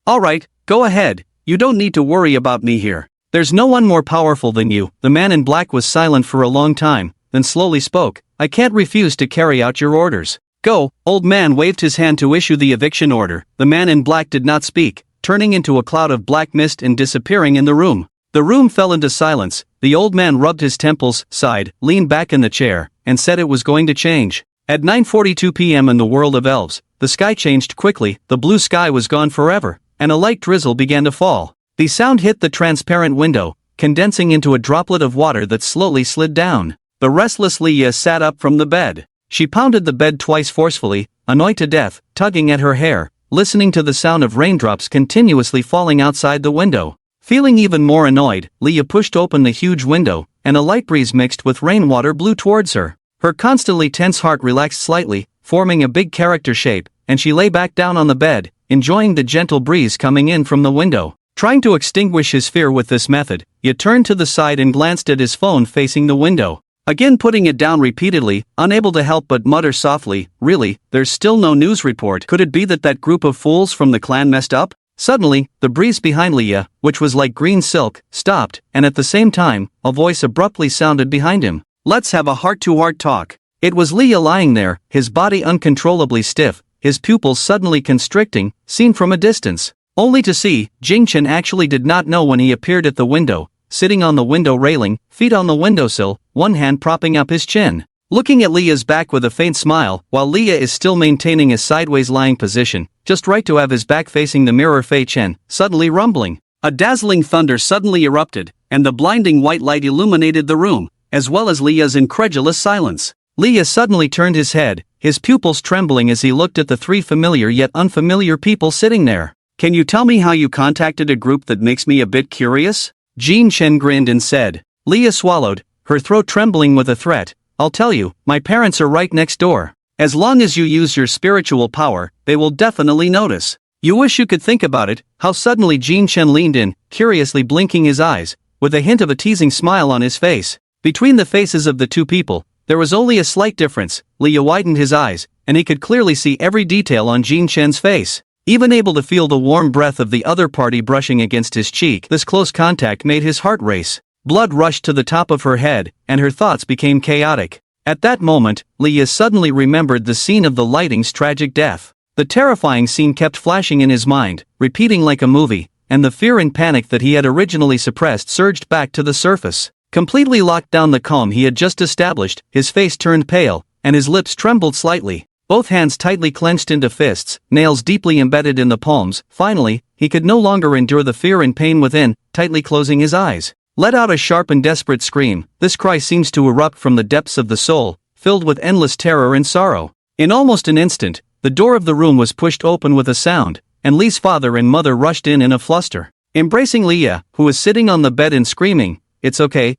Alright, go ahead, you don't need to worry about me here. There's no one more powerful than you. The man in black was silent for a long time, then slowly spoke. I can't refuse to carry out your orders. Go. Old man waved his hand to issue the eviction order. The man in black did not speak, turning into a cloud of black mist and disappearing in the room. The room fell into silence. The old man rubbed his temples, sighed, leaned back in the chair, and said it was going to change. At 9:42 p.m. in the world of elves, the sky changed quickly. The blue sky was gone forever, and a light drizzle began to fall. The sound hit the transparent window, condensing into a droplet of water that slowly slid down. The restless Leah sat up from the bed. She pounded the bed twice forcefully, annoyed to death, tugging at her hair, listening to the sound of raindrops continuously falling outside the window. Feeling even more annoyed, Leah pushed open the huge window, and a light breeze mixed with rainwater blew towards her. Her constantly tense heart relaxed slightly, forming a big character shape, and she lay back down on the bed, enjoying the gentle breeze coming in from the window. Trying to extinguish his fear with this method, he turned to the side and glanced at his phone facing the window. Again putting it down repeatedly, unable to help but mutter softly, really, there's still no news report. Could it be that that group of fools from the clan messed up? Suddenly, the breeze behind Leah, which was like green silk, stopped, and at the same time, a voice abruptly sounded behind him. Let's have a heart-to-heart talk. It was Leah lying there, his body uncontrollably stiff, his pupils suddenly constricting, seen from a distance. Only to see, Jingchen actually did not know when he appeared at the window, sitting on the window railing, feet on the windowsill, one hand propping up his chin. Looking at Leah's back with a faint smile, while Leah is still maintaining a sideways lying position, just right to have his back facing the mirror. Fei Chen, suddenly rumbling. A dazzling thunder suddenly erupted, and the blinding white light illuminated the room, as well as Leah's incredulous silence. Leah suddenly turned his head, his pupils trembling as he looked at the 3 familiar yet unfamiliar people sitting there. Can you tell me how you contacted a group that makes me a bit curious? Jin Chen grinned and said. Leah swallowed, her throat trembling with a threat. I'll tell you, my parents are right next door. As long as you use your spiritual power, they will definitely notice. You wish you could think about it. How suddenly Jin Chen leaned in, curiously blinking his eyes, with a hint of a teasing smile on his face. Between the faces of the 2 people, there was only a slight difference. Leah widened his eyes, and he could clearly see every detail on Jin Chen's face. Even able to feel the warm breath of the other party brushing against his cheek. This close contact made his heart race. Blood rushed to the top of her head, and her thoughts became chaotic. At that moment, Leah suddenly remembered the scene of the Lighting's tragic death. The terrifying scene kept flashing in his mind, repeating like a movie, and the fear and panic that he had originally suppressed surged back to the surface. Completely locked down the calm he had just established, his face turned pale, and his lips trembled slightly. Both hands tightly clenched into fists, nails deeply embedded in the palms. Finally, he could no longer endure the fear and pain within, tightly closing his eyes. Let out a sharp and desperate scream. This cry seems to erupt from the depths of the soul, filled with endless terror and sorrow. In almost an instant, the door of the room was pushed open with a sound, and Lee's father and mother rushed in a fluster. Embracing Leah, who was sitting on the bed and screaming, it's okay,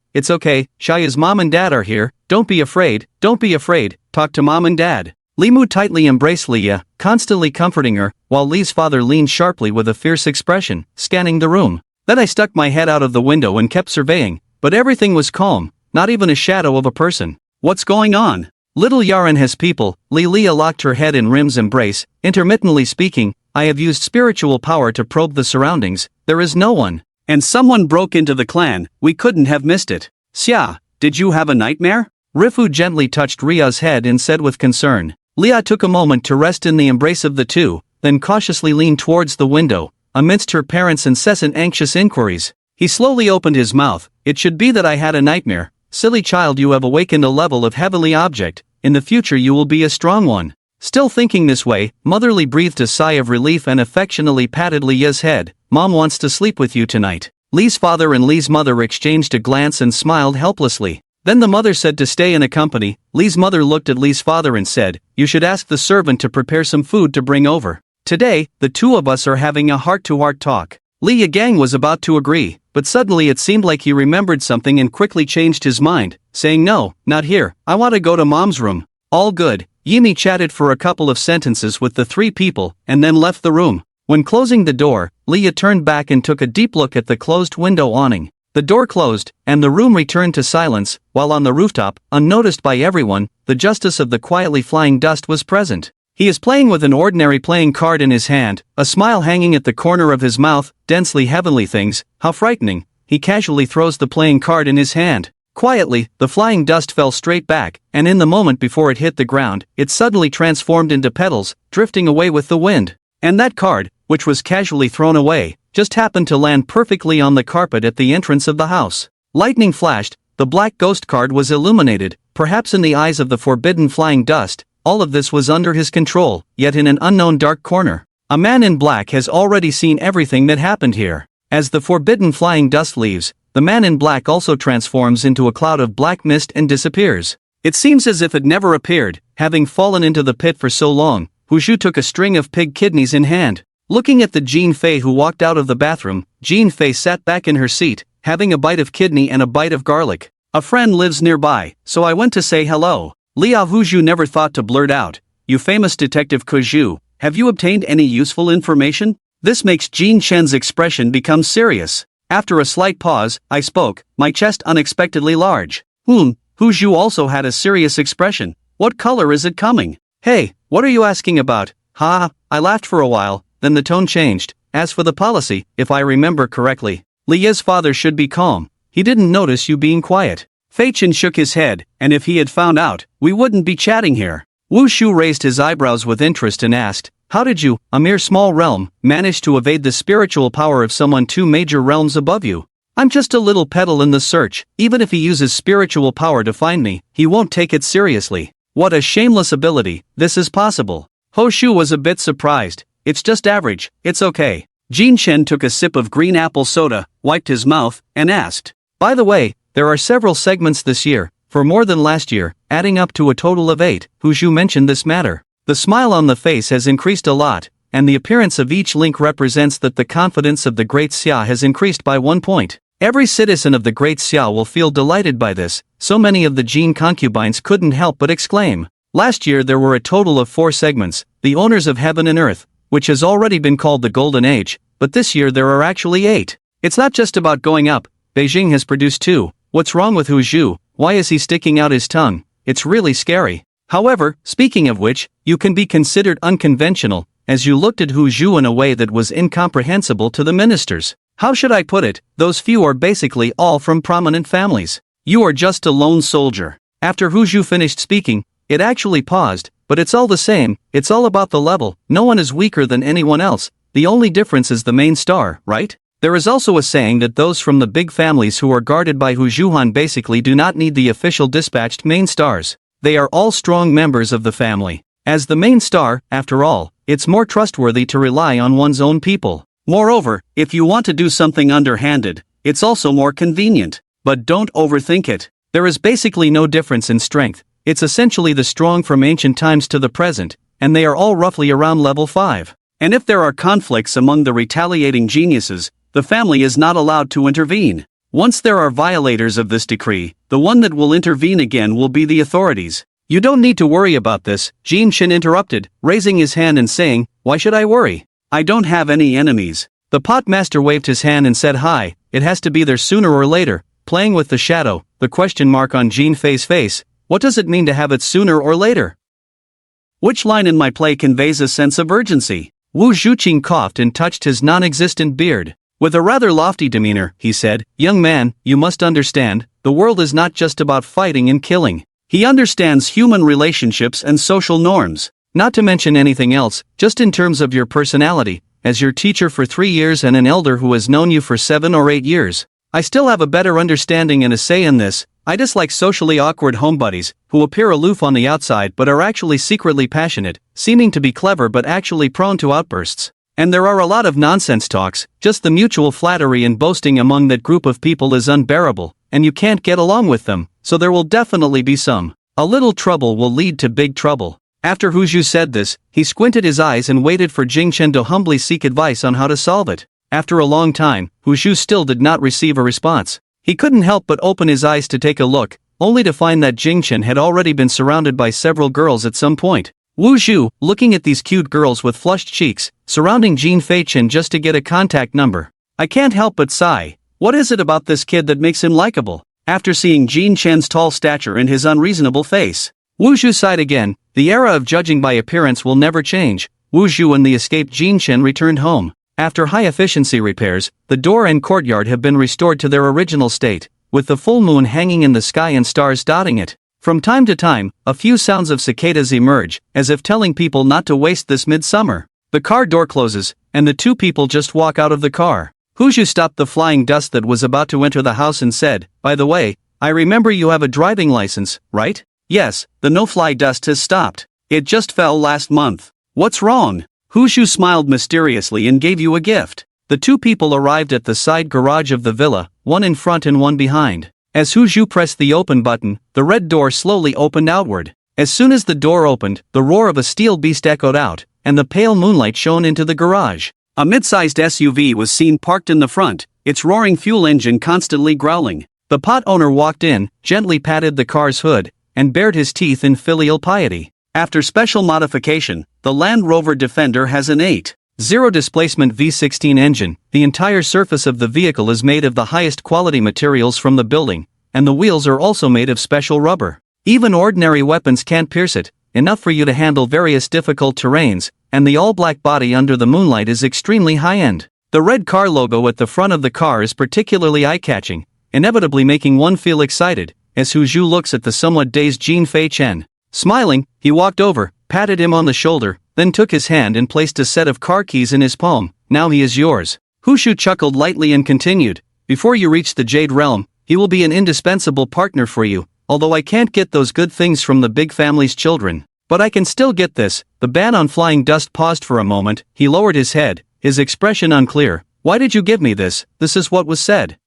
Shaya's mom and dad are here, don't be afraid, talk to mom and dad. Limu tightly embraced Leah, constantly comforting her, while Lee's father leaned sharply with a fierce expression, scanning the room. Then I stuck my head out of the window and kept surveying, but everything was calm, not even a shadow of a person. What's going on? Little Yaren has people. Leah locked her head in Rim's embrace, intermittently speaking, I have used spiritual power to probe the surroundings, there is no one. And someone broke into the clan, we couldn't have missed it. Xia, did you have a nightmare? Rifu gently touched Ria's head and said with concern. Leah took a moment to rest in the embrace of the 2, then cautiously leaned towards the window. Amidst her parents' incessant anxious inquiries, he slowly opened his mouth. It should be that I had a nightmare. Silly child, you have awakened a level of heavenly object. In the future you will be a strong one. Still thinking this way, Mother Li breathed a sigh of relief and affectionately patted Li's head. Mom wants to sleep with you tonight. Li's father and Li's mother exchanged a glance and smiled helplessly. Then the mother said to stay and accompany. Li's mother looked at Li's father and said, "You should ask the servant to prepare some food to bring over. Today, the two of us are having a heart-to-heart talk." Li Yigang was about to agree, but suddenly it seemed like he remembered something and quickly changed his mind, saying, "No, not here, I want to go to Mom's room." All good. Yimi chatted for a couple of sentences with the three people, and then left the room. When closing the door, Leah turned back and took a deep look at the closed window awning. The door closed, and the room returned to silence, while on the rooftop, unnoticed by everyone, the Justice of the Quietly Flying Dust was present. He is playing with an ordinary playing card in his hand, a smile hanging at the corner of his mouth. Densely heavenly things, how frightening. He casually throws the playing card in his hand. Quietly, the flying dust fell straight back, and in the moment before it hit the ground, it suddenly transformed into petals, drifting away with the wind. And that card, which was casually thrown away, just happened to land perfectly on the carpet at the entrance of the house. Lightning flashed, the black ghost card was illuminated, perhaps in the eyes of the forbidden flying dust. All of this was under his control, yet in an unknown dark corner. A man in black has already seen everything that happened here. As the forbidden flying dust leaves, the man in black also transforms into a cloud of black mist and disappears. It seems as if it never appeared, having fallen into the pit for so long. Hu Zhu took a string of pig kidneys in hand. Looking at the Jean Fei who walked out of the bathroom, Jean Fei sat back in her seat, having a bite of kidney and a bite of garlic. "A friend lives nearby, so I went to say hello." Liao Hu Zhu never thought to blurt out, "You famous detective Hu Zhu, have you obtained any useful information?" This makes Jean Chen's expression become serious. After a slight pause, I spoke, my chest unexpectedly large. Hu Zhu also had a serious expression. "What color is it coming?" "Hey, what are you asking about?" "Ha." I laughed for a while, then the tone changed. "As for the policy, if I remember correctly, Li's father should be calm. He didn't notice you being quiet." Fei Chen shook his head, "And if he had found out, we wouldn't be chatting here." Wu Shu raised his eyebrows with interest and asked, "How did you, a mere small realm, manage to evade the spiritual power of someone 2 major realms above you?" "I'm just a little petal in the search. Even if he uses spiritual power to find me, he won't take it seriously." "What a shameless ability, this is possible." Ho Shu was a bit surprised. "It's just average, it's okay." Jean Chen took a sip of green apple soda, wiped his mouth, and asked, "By the way, there are several segments this year, for more than last year, adding up to a total of 8. Hu Zhu mentioned this matter. The smile on the face has increased a lot, and the appearance of each link represents that the confidence of the Great Xia has increased by 1 point. Every citizen of the Great Xia will feel delighted by this. So many of the Jin concubines couldn't help but exclaim. Last year there were a total of 4 segments, the owners of heaven and earth, which has already been called the Golden Age, but this year there are actually 8. It's not just about going up. Beijing has produced 2. What's wrong with Hu Zhu? Why is he sticking out his tongue? It's really scary. However, speaking of which, you can be considered unconventional, as you looked at Hu Zhu in a way that was incomprehensible to the ministers. How should I put it? Those few are basically all from prominent families. You are just a lone soldier. After Hu Zhu finished speaking, it actually paused, but it's all the same, it's all about the level. No one is weaker than anyone else. The only difference is the main star, right? There is also a saying that those from the big families who are guarded by Hu Zhuhan basically do not need the official dispatched main stars. They are all strong members of the family. As the main star, after all, it's more trustworthy to rely on one's own people. Moreover, if you want to do something underhanded, it's also more convenient. But don't overthink it. There is basically no difference in strength. It's essentially the strong from ancient times to the present, and they are all roughly around level 5. And if there are conflicts among the retaliating geniuses, the family is not allowed to intervene. Once there are violators of this decree, the one that will intervene again will be the authorities. You don't need to worry about this, Jean Chen interrupted, raising his hand and saying, "Why should I worry? I don't have any enemies." The pot master waved his hand and said, "Hi, it has to be there sooner or later." Playing with the shadow, the question mark on Jean Fei's face, what does it mean to have it sooner or later? Which line in my play conveys a sense of urgency? Wu Zhuqing coughed and touched his non-existent beard. With a rather lofty demeanor, he said, "Young man, you must understand, the world is not just about fighting and killing. He understands human relationships and social norms. Not to mention anything else, just in terms of your personality, as your teacher for 3 years and an elder who has known you for 7 or 8 years. I still have a better understanding and a say in this, I dislike socially awkward homebuddies, who appear aloof on the outside but are actually secretly passionate, seeming to be clever but actually prone to outbursts. And there are a lot of nonsense talks, just the mutual flattery and boasting among that group of people is unbearable, and you can't get along with them, so there will definitely be some. A little trouble will lead to big trouble. After Hu Zhu said this, he squinted his eyes and waited for Jing Chen to humbly seek advice on how to solve it. After a long time, Hu Zhu still did not receive a response. He couldn't help but open his eyes to take a look, only to find that Jing Chen had already been surrounded by several girls at some point. Wu Zhu, looking at these cute girls with flushed cheeks, surrounding Jin Fei Chen just to get a contact number. I can't help but sigh. What is it about this kid that makes him likable? After seeing Jin Chen's tall stature and his unreasonable face, Wu Zhu sighed again. The era of judging by appearance will never change. Wu Zhu and the escaped Jin Chen returned home. After high-efficiency repairs, the door and courtyard have been restored to their original state, with the full moon hanging in the sky and stars dotting it. From time to time, a few sounds of cicadas emerge, as if telling people not to waste this midsummer. The car door closes, and the two people just walk out of the car. Hu Zhu stopped the flying dust that was about to enter the house and said, "By the way, I remember you have a driving license, right?" "Yes, the no-fly dust has stopped. It just fell last month." "What's wrong?" Hu Zhu smiled mysteriously and gave you a gift. The two people arrived at the side garage of the villa, one in front and one behind. As Hu Zhu pressed the open button, the red door slowly opened outward. As soon as the door opened, the roar of a steel beast echoed out, and the pale moonlight shone into the garage. A mid-sized SUV was seen parked in the front, its roaring fuel engine constantly growling. The pot owner walked in, gently patted the car's hood, and bared his teeth in filial piety. After special modification, the Land Rover Defender has an 8.0 displacement V16 engine. The entire surface of the vehicle is made of the highest quality materials from the building, and the wheels are also made of special rubber. Even ordinary weapons can't pierce it, enough for you to handle various difficult terrains, and the all-black body under the moonlight is extremely high-end. The red car logo at the front of the car is particularly eye-catching, inevitably making one feel excited, as Hu Zhu looks at the somewhat dazed Jin Fei Chen. Smiling, he walked over, patted him on the shoulder, then took his hand and placed a set of car keys in his palm. "Now he is yours." Hu Zhu chuckled lightly and continued, "Before you reach the Jade Realm, he will be an indispensable partner for you, although I can't get those good things from the big family's children. But I can still get this." The ban on flying dust paused for a moment, he lowered his head, his expression unclear. "Why did you give me this?" "This is what was said.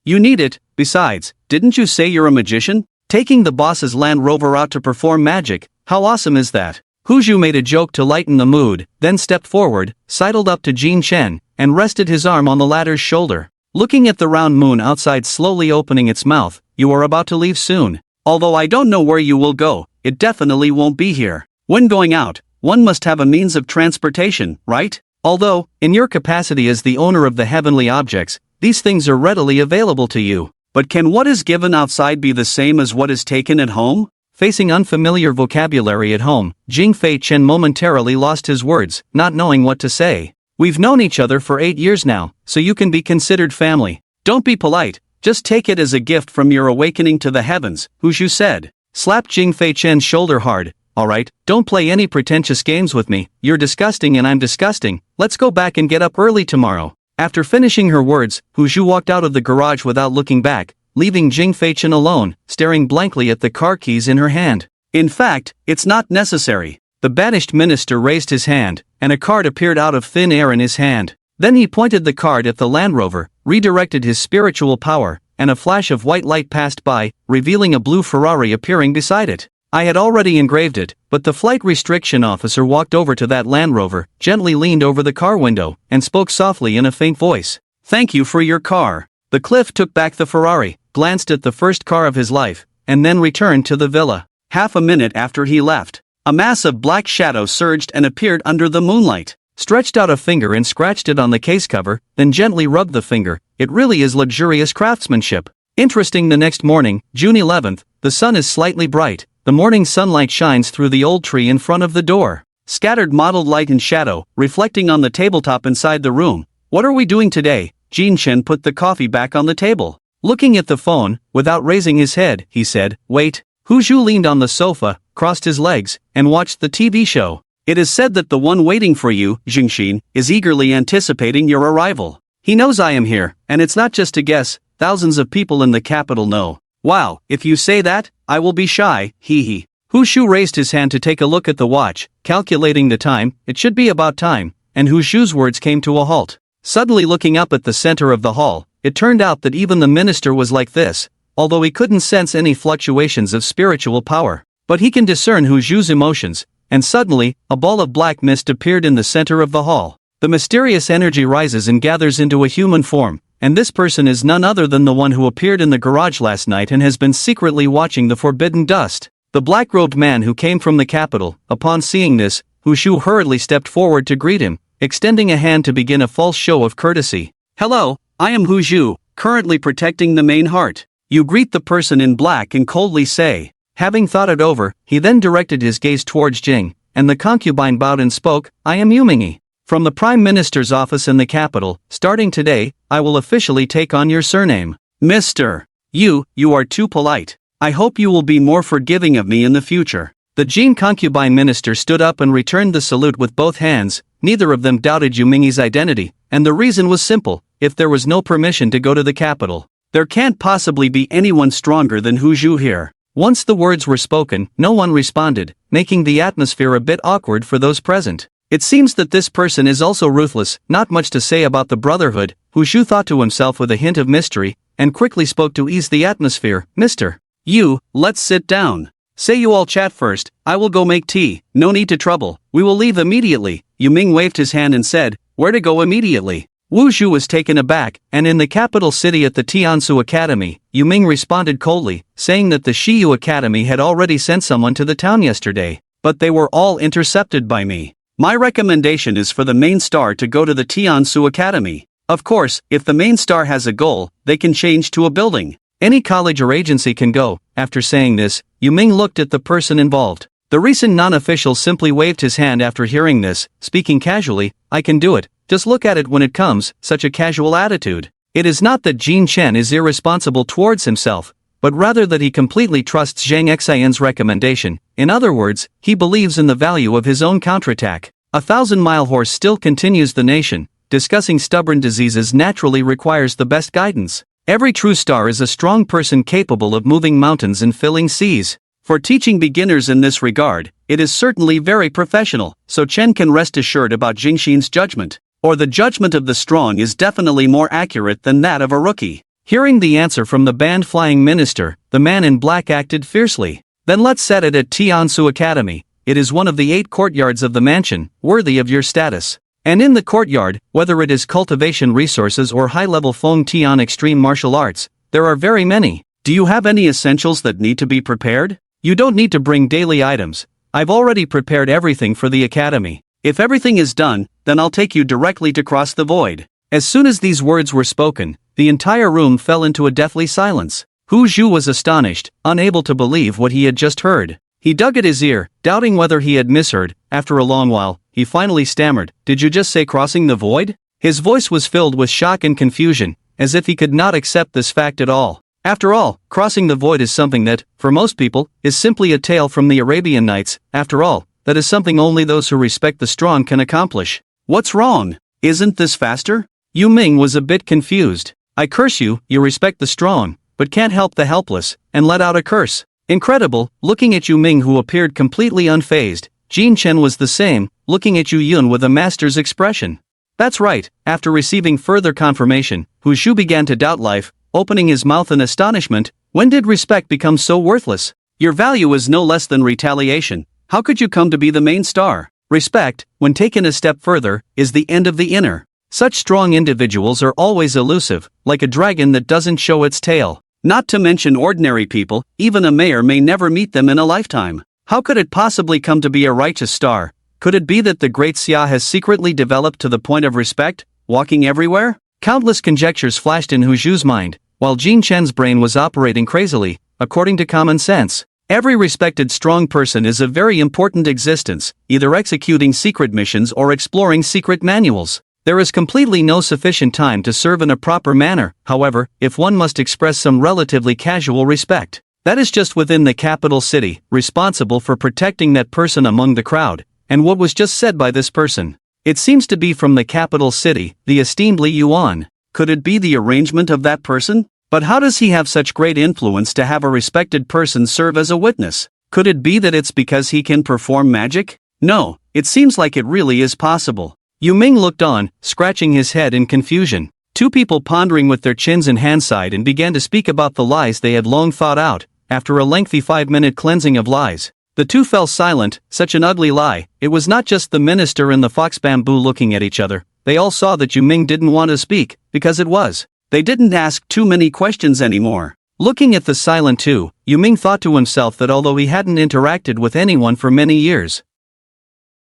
You need it. Besides, didn't you say you're a magician? Taking the boss's Land Rover out to perform magic, how awesome is that?" Hu Zhu made a joke to lighten the mood, then stepped forward, sidled up to Jin Chen, and rested his arm on the latter's shoulder. Looking at the round moon outside slowly opening its mouth, "You are about to leave soon. Although I don't know where you will go, it definitely won't be here. When going out, one must have a means of transportation, right? Although, in your capacity as the owner of the heavenly objects, these things are readily available to you. But can what is given outside be the same as what is taken at home?" Facing unfamiliar vocabulary at home, Jing Fei Chen momentarily lost his words, not knowing what to say. "We've known each other for 8 years now, so you can be considered family. Don't be polite, just take it as a gift from your awakening to the heavens," Hu Zhu said. Slapped Jing Fei Chen's shoulder hard. "Alright, don't play any pretentious games with me. You're disgusting and I'm disgusting. Let's go back and get up early tomorrow." After finishing her words, Hu Zhu walked out of the garage without looking back, leaving Jing Fei Chen alone, staring blankly at the car keys in her hand. "In fact, it's not necessary." The banished minister raised his hand, and a card appeared out of thin air in his hand. Then he pointed the card at the Land Rover, redirected his spiritual power, and a flash of white light passed by, revealing a blue Ferrari appearing beside it. I had already engraved it, but the flight restriction officer walked over to that Land Rover, gently leaned over the car window, and spoke softly in a faint voice. "Thank you for your car." The Cliff took back the Ferrari, glanced at the first car of his life, and then returned to the villa. Half a minute after he left, a mass of black shadow surged and appeared under the moonlight. Stretched out a finger and scratched it on the case cover, then gently rubbed the finger. "It really is luxurious craftsmanship." Interesting. The next morning, June 11th, the sun is slightly bright. The morning sunlight shines through the old tree in front of the door. Scattered mottled light and shadow, reflecting on the tabletop inside the room. "What are we doing today?" Jin Chen put the coffee back on the table. Looking at the phone, without raising his head, he said, "Wait." Hu Zhu leaned on the sofa, crossed his legs, and watched the TV show. "It is said that the one waiting for you, Jingxin, is eagerly anticipating your arrival. He knows I am here, and it's not just a guess, thousands of people in the capital know. Wow, if you say that, I will be shy, hee hee. Hu Shu raised his hand to take a look at the watch, calculating the time, it should be about time, and Hu Shu's words came to a halt. Suddenly looking up at the center of the hall, it turned out that even the minister was like this, although he couldn't sense any fluctuations of spiritual power. But he can discern Hu Shu's emotions, and suddenly, a ball of black mist appeared in the center of the hall. The mysterious energy rises and gathers into a human form, and this person is none other than the one who appeared in the garage last night and has been secretly watching the forbidden dust. The black-robed man who came from the capital. Upon seeing this, Hu Shu hurriedly stepped forward to greet him, extending a hand to begin a false show of courtesy. Hello, I am Hu Shu, currently protecting the main heart. You greet the person in black and coldly say. Having thought it over, he then directed his gaze towards Jing, and the concubine bowed and spoke, I am Yumingi. From the Prime Minister's office in the capital, starting today, I will officially take on your surname. Mr. You are too polite. I hope you will be more forgiving of me in the future. The Jin concubine minister stood up and returned the salute with both hands. Neither of them doubted Yumingi's identity, and the reason was simple. If there was no permission to go to the capital, there can't possibly be anyone stronger than Hu Shu here. Once the words were spoken, no one responded, making the atmosphere a bit awkward for those present. It seems that this person is also ruthless. Not much to say about the Brotherhood, Hu Shu thought to himself with a hint of mystery, and quickly spoke to ease the atmosphere. Mr. You, let's sit down. Say you all chat first, I will go make tea, no need to trouble, we will leave immediately. Yu Ming waved his hand and said, where to go immediately? Wu Shu was taken aback, and in the capital city at the Tiansu Academy, Yu Ming responded coldly, saying that the Shiyu Academy had already sent someone to the town yesterday, but they were all intercepted by me. My recommendation is for the main star to go to the Tiansu Academy. Of course, if the main star has a goal, they can change to a building. Any college or agency can go. After saying this, Yu Ming looked at the person involved. The recent non-official simply waved his hand after hearing this, speaking casually, I can do it, just look at it when it comes, such a casual attitude. It is not that Jin Chen is irresponsible towards himself, but rather that he completely trusts Zhang Xian's recommendation. In other words, he believes in the value of his own counterattack. 1,000-mile horse still continues the nation. Discussing stubborn diseases naturally requires the best guidance. Every true star is a strong person capable of moving mountains and filling seas. For teaching beginners in this regard, it is certainly very professional, so Chen can rest assured about Jingxin's judgment. Or the judgment of the strong is definitely more accurate than that of a rookie. Hearing the answer from the band-flying minister, the man in black acted fiercely. Then let's set it at Tiansu Academy. It is one of the 8 courtyards of the mansion, worthy of your status. And in the courtyard, whether it is cultivation resources or high-level Feng Tian extreme martial arts, there are very many. Do you have any essentials that need to be prepared? You don't need to bring daily items. I've already prepared everything for the academy. If everything is done, then I'll take you directly to cross the void. As soon as these words were spoken, the entire room fell into a deathly silence. Hu Zhu was astonished, unable to believe what he had just heard. He dug at his ear, doubting whether he had misheard. After a long while, he finally stammered, did you just say crossing the void? His voice was filled with shock and confusion, as if he could not accept this fact at all. After all, crossing the void is something that, for most people, is simply a tale from the Arabian Nights. After all, that is something only those who respect the strong can accomplish. What's wrong? Isn't this faster? Yu Ming was a bit confused. I curse you, you respect the strong, but can't help the helpless, and let out a curse. Incredible. Looking at Yu Ming, who appeared completely unfazed, Jin Chen was the same, looking at Yu Yun with a master's expression. That's right. After receiving further confirmation, Hu Zhu began to doubt life, opening his mouth in astonishment. When did respect become so worthless? Your value is no less than retaliation. How could you come to be the main star? Respect, when taken a step further, is the end of the inner. Such strong individuals are always elusive, like a dragon that doesn't show its tail. Not to mention ordinary people, even a mayor may never meet them in a lifetime. How could it possibly come to be a righteous star? Could it be that the great Xia has secretly developed to the point of respect, walking everywhere? Countless conjectures flashed in Hu Zhu's mind, while Jin Chen's brain was operating crazily, according to common sense. Every respected strong person is a very important existence, either executing secret missions or exploring secret manuals. There is completely no sufficient time to serve in a proper manner. However, if one must express some relatively casual respect, that is just within the capital city, responsible for protecting that person among the crowd. And what was just said by this person? It seems to be from the capital city, the esteemed Li Yuan. Could it be the arrangement of that person? But how does he have such great influence to have a respected person serve as a witness? Could it be that it's because he can perform magic? No, it seems like it really is possible. Yu Ming looked on, scratching his head in confusion. Two people pondering with their chins in hand sighed and began to speak about the lies they had long thought out. After a lengthy 5-minute cleansing of lies, the two fell silent. Such an ugly lie. It was not just the minister and the fox bamboo looking at each other. They all saw that Yu Ming didn't want to speak, because it was. They didn't ask too many questions anymore. Looking at the silent two, Yu Ming thought to himself that although he hadn't interacted with anyone for many years,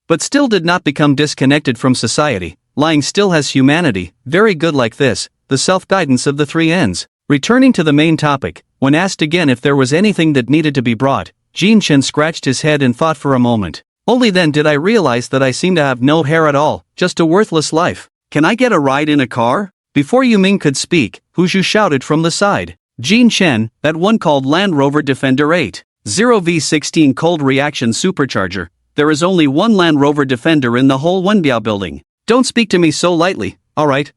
but still did not become disconnected from society, lying still has humanity. Very good like this, the self-guidance of the three ends. Returning to the main topic, when asked again if there was anything that needed to be brought, Jin Chen scratched his head and thought for a moment. Only then did I realize that I seem to have no hair at all, just a worthless life. Can I get a ride in a car? Before Yu Ming could speak, Hu Zhu shouted from the side. Jin Chen, that one called Land Rover Defender 8.0 V16 cold reaction supercharger. There is only one Land Rover Defender in the whole Wenbiao building. Don't speak to me so lightly. Alright.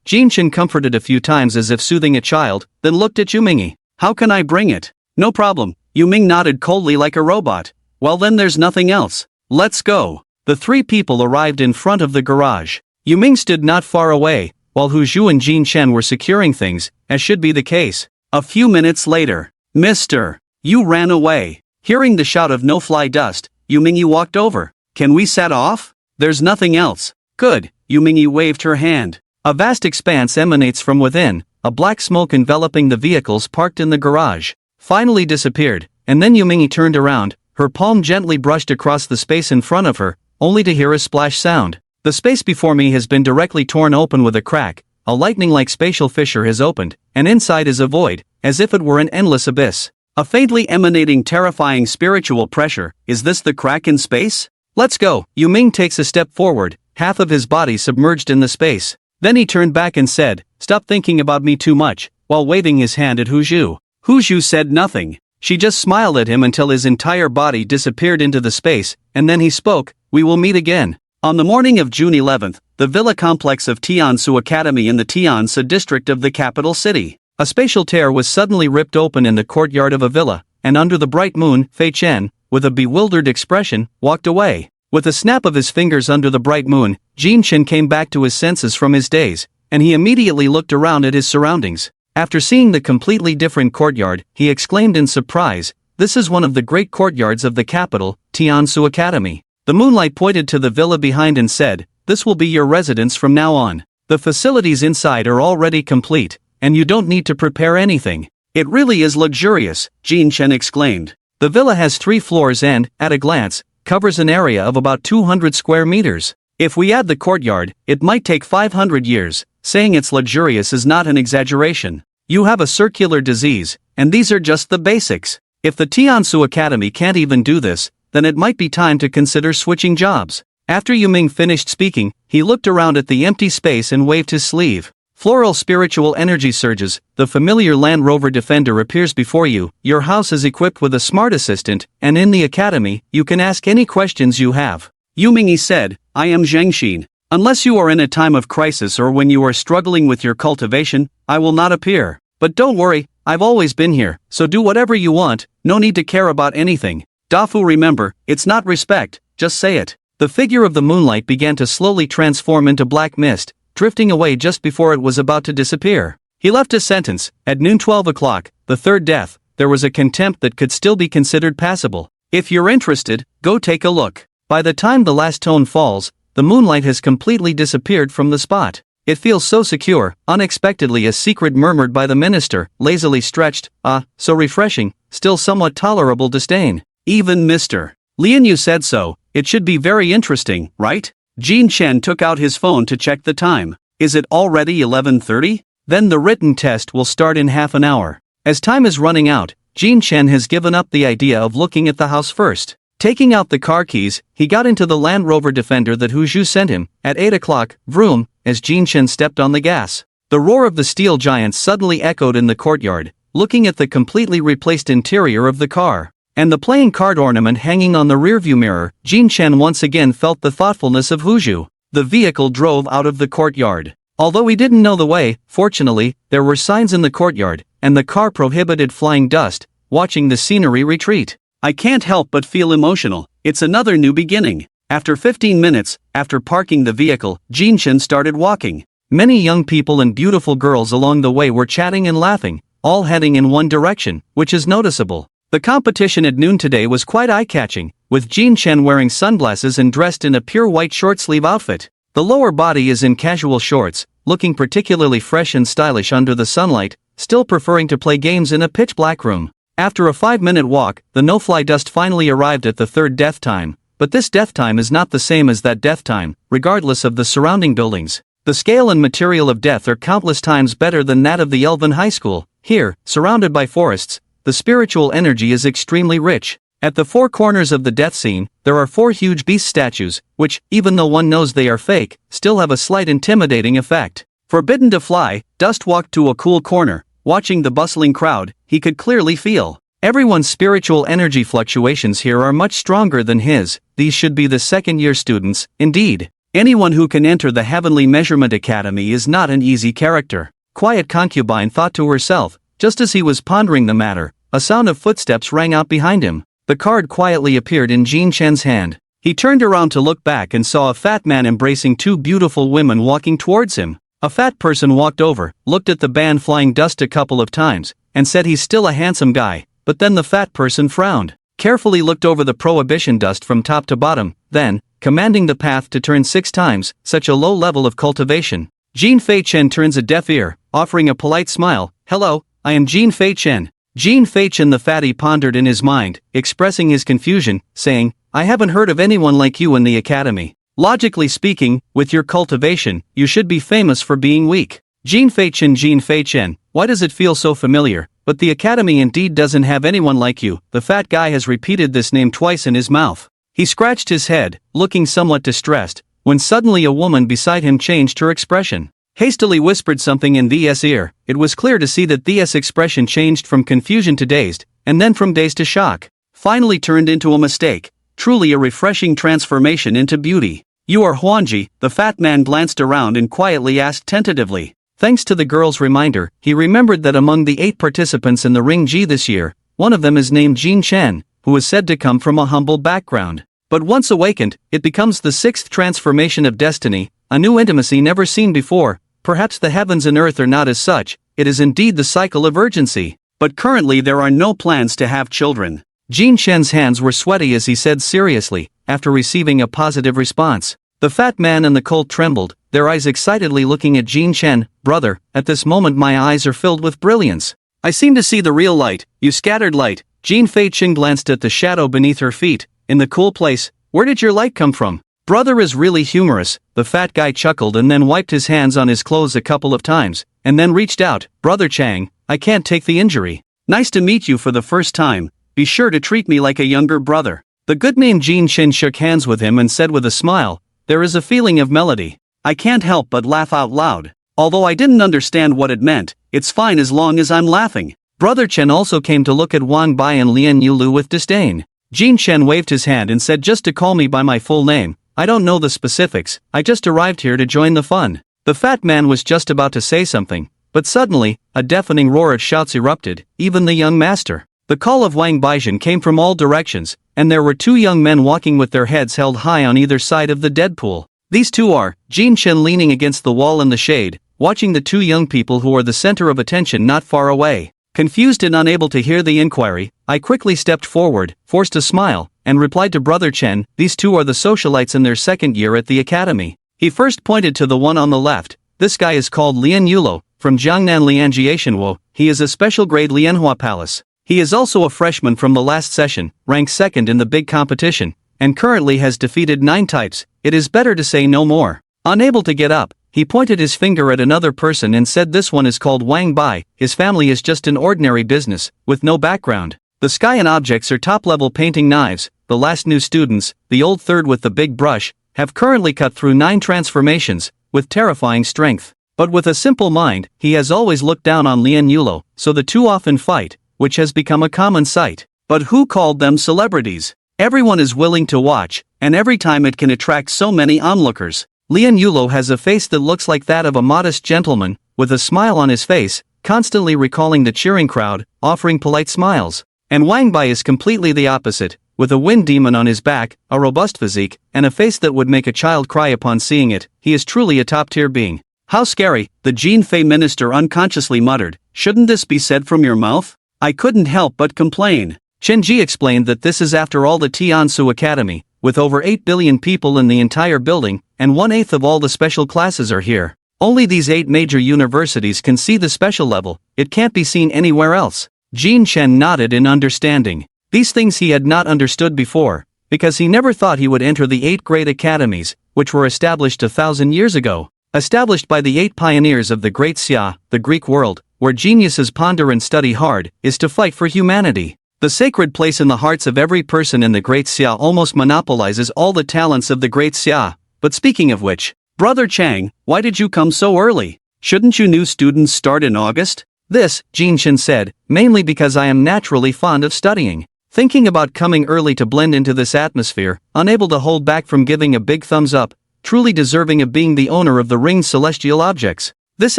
Jin Chen comforted a few times as if soothing a child, then looked at Yu Ming. How can I bring it? No problem. Yu Ming nodded coldly like a robot. Well then there's nothing else. Let's go. The three people arrived in front of the garage. Yu Ming stood not far away, while Hu Zhu and Jin Chen were securing things, as should be the case. A few minutes later, Mr. You ran away. Hearing the shout of no fly dust, Yu Ming walked over. Can we set off? There's nothing else. Good. Yu Ming waved her hand. A vast expanse emanates from within, a black smoke enveloping the vehicles parked in the garage. Finally disappeared, and then Yu Ming turned around, her palm gently brushed across the space in front of her, only to hear a splash sound. The space before me has been directly torn open with a crack, a lightning-like spatial fissure has opened, and inside is a void, as if it were an endless abyss. A faintly emanating terrifying spiritual pressure. Is this the crack in space? Let's go. Yu Ming takes a step forward, half of his body submerged in the space. Then he turned back and said, "Stop thinking about me too much," while waving his hand at Hu Zhu. Hu Zhu said nothing. She just smiled at him until his entire body disappeared into the space, and then he spoke, "We will meet again." On the morning of June 11th, the villa complex of Tiansu Academy in the Tiansa district of the capital city. A spatial tear was suddenly ripped open in the courtyard of a villa, and under the bright moon, Fei Chen, with a bewildered expression, walked away. With a snap of his fingers under the bright moon, Jin Chen came back to his senses from his daze, and he immediately looked around at his surroundings. After seeing the completely different courtyard, he exclaimed in surprise, "This is one of the great courtyards of the capital, Tiansu Academy." The moonlight pointed to the villa behind and said, "This will be your residence from now on. The facilities inside are already complete, and you don't need to prepare anything." "It really is luxurious," Jin Chen exclaimed. The villa has 3 floors and, at a glance, covers an area of about 200 square meters. If we add the courtyard, it might take 500 years. Saying it's luxurious is not an exaggeration. You have a circular disease, and these are just the basics. If the Tiansu Academy can't even do this, then it might be time to consider switching jobs. After Yu Ming finished speaking, he looked around at the empty space and waved his sleeve. Floral spiritual energy surges. The familiar Land Rover Defender appears before you. Your house is equipped with a smart assistant, and in the academy, you can ask any questions you have. Yu Ming said, "I am Zheng Xin. Unless you are in a time of crisis or when you are struggling with your cultivation, I will not appear. But don't worry, I've always been here, so do whatever you want, no need to care about anything. Dafu, remember, it's not respect, just say it." The figure of the moonlight began to slowly transform into black mist, drifting away just before it was about to disappear. He left a sentence, "At noon 12 o'clock, the third death, there was a contempt that could still be considered passable. If you're interested, go take a look." By the time the last tone falls, the moonlight has completely disappeared from the spot. "It feels so secure," unexpectedly a secret murmured by the minister, lazily stretched, "Ah, so refreshing," still somewhat tolerable disdain. "Even Mr. Lian Yu said so, it should be very interesting, right?" Jin Chen took out his phone to check the time. "Is it already 11:30? Then the written test will start in half an hour." As time is running out, Jin Chen has given up the idea of looking at the house first. Taking out the car keys, he got into the Land Rover Defender that Hu Zhu sent him. At 8 o'clock, vroom, as Jin Chen stepped on the gas. The roar of the steel giant suddenly echoed in the courtyard, looking at the completely replaced interior of the car, and the playing card ornament hanging on the rearview mirror. Jin Chen once again felt the thoughtfulness of Hu Zhu. The vehicle drove out of the courtyard. Although he didn't know the way, fortunately, there were signs in the courtyard, and the car prohibited flying dust. Watching the scenery retreat, I can't help but feel emotional. It's another new beginning. After 15 minutes, after parking the vehicle, Jin Chen started walking. Many young people and beautiful girls along the way were chatting and laughing, all heading in one direction, which is noticeable. The competition at noon today was quite eye-catching, with Jin Chen wearing sunglasses and dressed in a pure white short-sleeve outfit. The lower body is in casual shorts, looking particularly fresh and stylish under the sunlight, still preferring to play games in a pitch-black room. After a 5-minute walk, the no-fly dust finally arrived at the third death time, but this death time is not the same as that death time, regardless of the surrounding buildings. The scale and material of death are countless times better than that of the Elven High School. Here, surrounded by forests, the spiritual energy is extremely rich. At the four corners of the death scene, there are 4 huge beast statues, which, even though one knows they are fake, still have a slight intimidating effect. Forbidden to fly, Dust walked to a cool corner. Watching the bustling crowd, he could clearly feel everyone's spiritual energy fluctuations here are much stronger than his. These should be the second-year students. Indeed, anyone who can enter the Heavenly Measurement Academy is not an easy character. Quiet Concubine thought to herself. Just as he was pondering the matter, a sound of footsteps rang out behind him. The card quietly appeared in Jin Chen's hand. He turned around to look back and saw a fat man embracing 2 beautiful women walking towards him. A fat person walked over, looked at the band flying dust a couple of times, and said he's still a handsome guy, but then the fat person frowned, carefully looked over the prohibition dust from top to bottom, then, commanding the path to turn 6 times, such a low level of cultivation. Jin Fei Chen turns a deaf ear, offering a polite smile. Hello, I am Jin Fei Chen. Jin Fei Chen the fatty pondered in his mind, expressing his confusion, saying, I haven't heard of anyone like you in the academy. Logically speaking, with your cultivation, you should be famous for being weak. Jin Fei Chen, why does it feel so familiar? But the academy indeed doesn't have anyone like you. The fat guy has repeated this name twice in his mouth. He scratched his head, looking somewhat distressed, when suddenly a woman beside him changed her expression. Hastily whispered something in Thea's ear. It was clear to see that Thea's expression changed from confusion to dazed, and then from dazed to shock. Finally turned into a mistake. Truly a refreshing transformation into beauty. You are Huanji, the fat man glanced around and quietly asked tentatively. Thanks to the girl's reminder, he remembered that among the 8 participants in the Ring G this year, one of them is named Jin Chen, who is said to come from a humble background. But once awakened, it becomes the 6th transformation of destiny, a new intimacy never seen before. Perhaps the heavens and earth are not as such, it is indeed the cycle of urgency. But currently there are no plans to have children. Jin Chen's hands were sweaty as he said seriously, after receiving a positive response. The fat man and the colt trembled, their eyes excitedly looking at Jin Chen. Brother, at this moment my eyes are filled with brilliance. I seem to see the real light, you scattered light. Jin Fei Chen glanced at the shadow beneath her feet. In the cool place, where did your light come from? Brother is really humorous. The fat guy chuckled and then wiped his hands on his clothes a couple of times, and then reached out. Brother Chang, I can't take the injury. Nice to meet you for the first time. Be sure to treat me like a younger brother. The good name Jin Chen shook hands with him and said with a smile, there is a feeling of melody. I can't help but laugh out loud. Although I didn't understand what it meant, it's fine as long as I'm laughing. Brother Chen also came to look at Wang Bai and Lian Yulu with disdain. Jin Chen waved his hand and said just to call me by my full name. I don't know the specifics, I just arrived here to join the fun. The fat man was just about to say something, but suddenly, a deafening roar of shouts erupted, even the young master. The call of Wang Baizhen came from all directions, and there were 2 young men walking with their heads held high on either side of the dead pool. These 2 are, Jin Chen leaning against the wall in the shade, watching the 2 young people who are the center of attention not far away. Confused and unable to hear the inquiry, I quickly stepped forward, forced a smile, and replied to Brother Chen, these 2 are the socialites in their 2nd year at the academy. He first pointed to the one on the left. This guy is called Lian Yulo, from Jiangnan Lianjianshenwo. He is a special grade Lianhua Palace. He is also a freshman from the last session, ranked 2nd in the big competition, and currently has defeated 9 types. It is better to say no more. Unable to get up, he pointed his finger at another person and said this one is called Wang Bai. His family is just an ordinary business, with no background. The sky and objects are top-level painting knives. The last new students, the old third with the big brush, have currently cut through 9 transformations, with terrifying strength. But with a simple mind, he has always looked down on Lian Yulo, so the 2 often fight, which has become a common sight. But who called them celebrities? Everyone is willing to watch, and every time it can attract so many onlookers. Lian Yulo has a face that looks like that of a modest gentleman, with a smile on his face, constantly recalling the cheering crowd, offering polite smiles. And Wang Bai is completely the opposite, with a wind demon on his back, a robust physique, and a face that would make a child cry upon seeing it. He is truly a top-tier being. How scary, the Jin Fei minister unconsciously muttered. Shouldn't this be said from your mouth? I couldn't help but complain. Chen Ji explained that this is after all the Tiansu Academy, with over 8 billion people in the entire building, and 1/8 of all the special classes are here. Only these 8 major universities can see the special level, it can't be seen anywhere else. Jin Chen nodded in understanding. These things he had not understood before, because he never thought he would enter the 8 great academies, which were established 1,000 years ago. Established by the 8 pioneers of the Great Xia, the Greek world, where geniuses ponder and study hard, is to fight for humanity. The sacred place in the hearts of every person in the Great Xia almost monopolizes all the talents of the Great Xia. But speaking of which, Brother Chang, why did you come so early? Shouldn't you new students start in August? This, Jin Chen said, mainly because I am naturally fond of studying. Thinking about coming early to blend into this atmosphere, unable to hold back from giving a big thumbs up, truly deserving of being the owner of the ringed celestial objects. This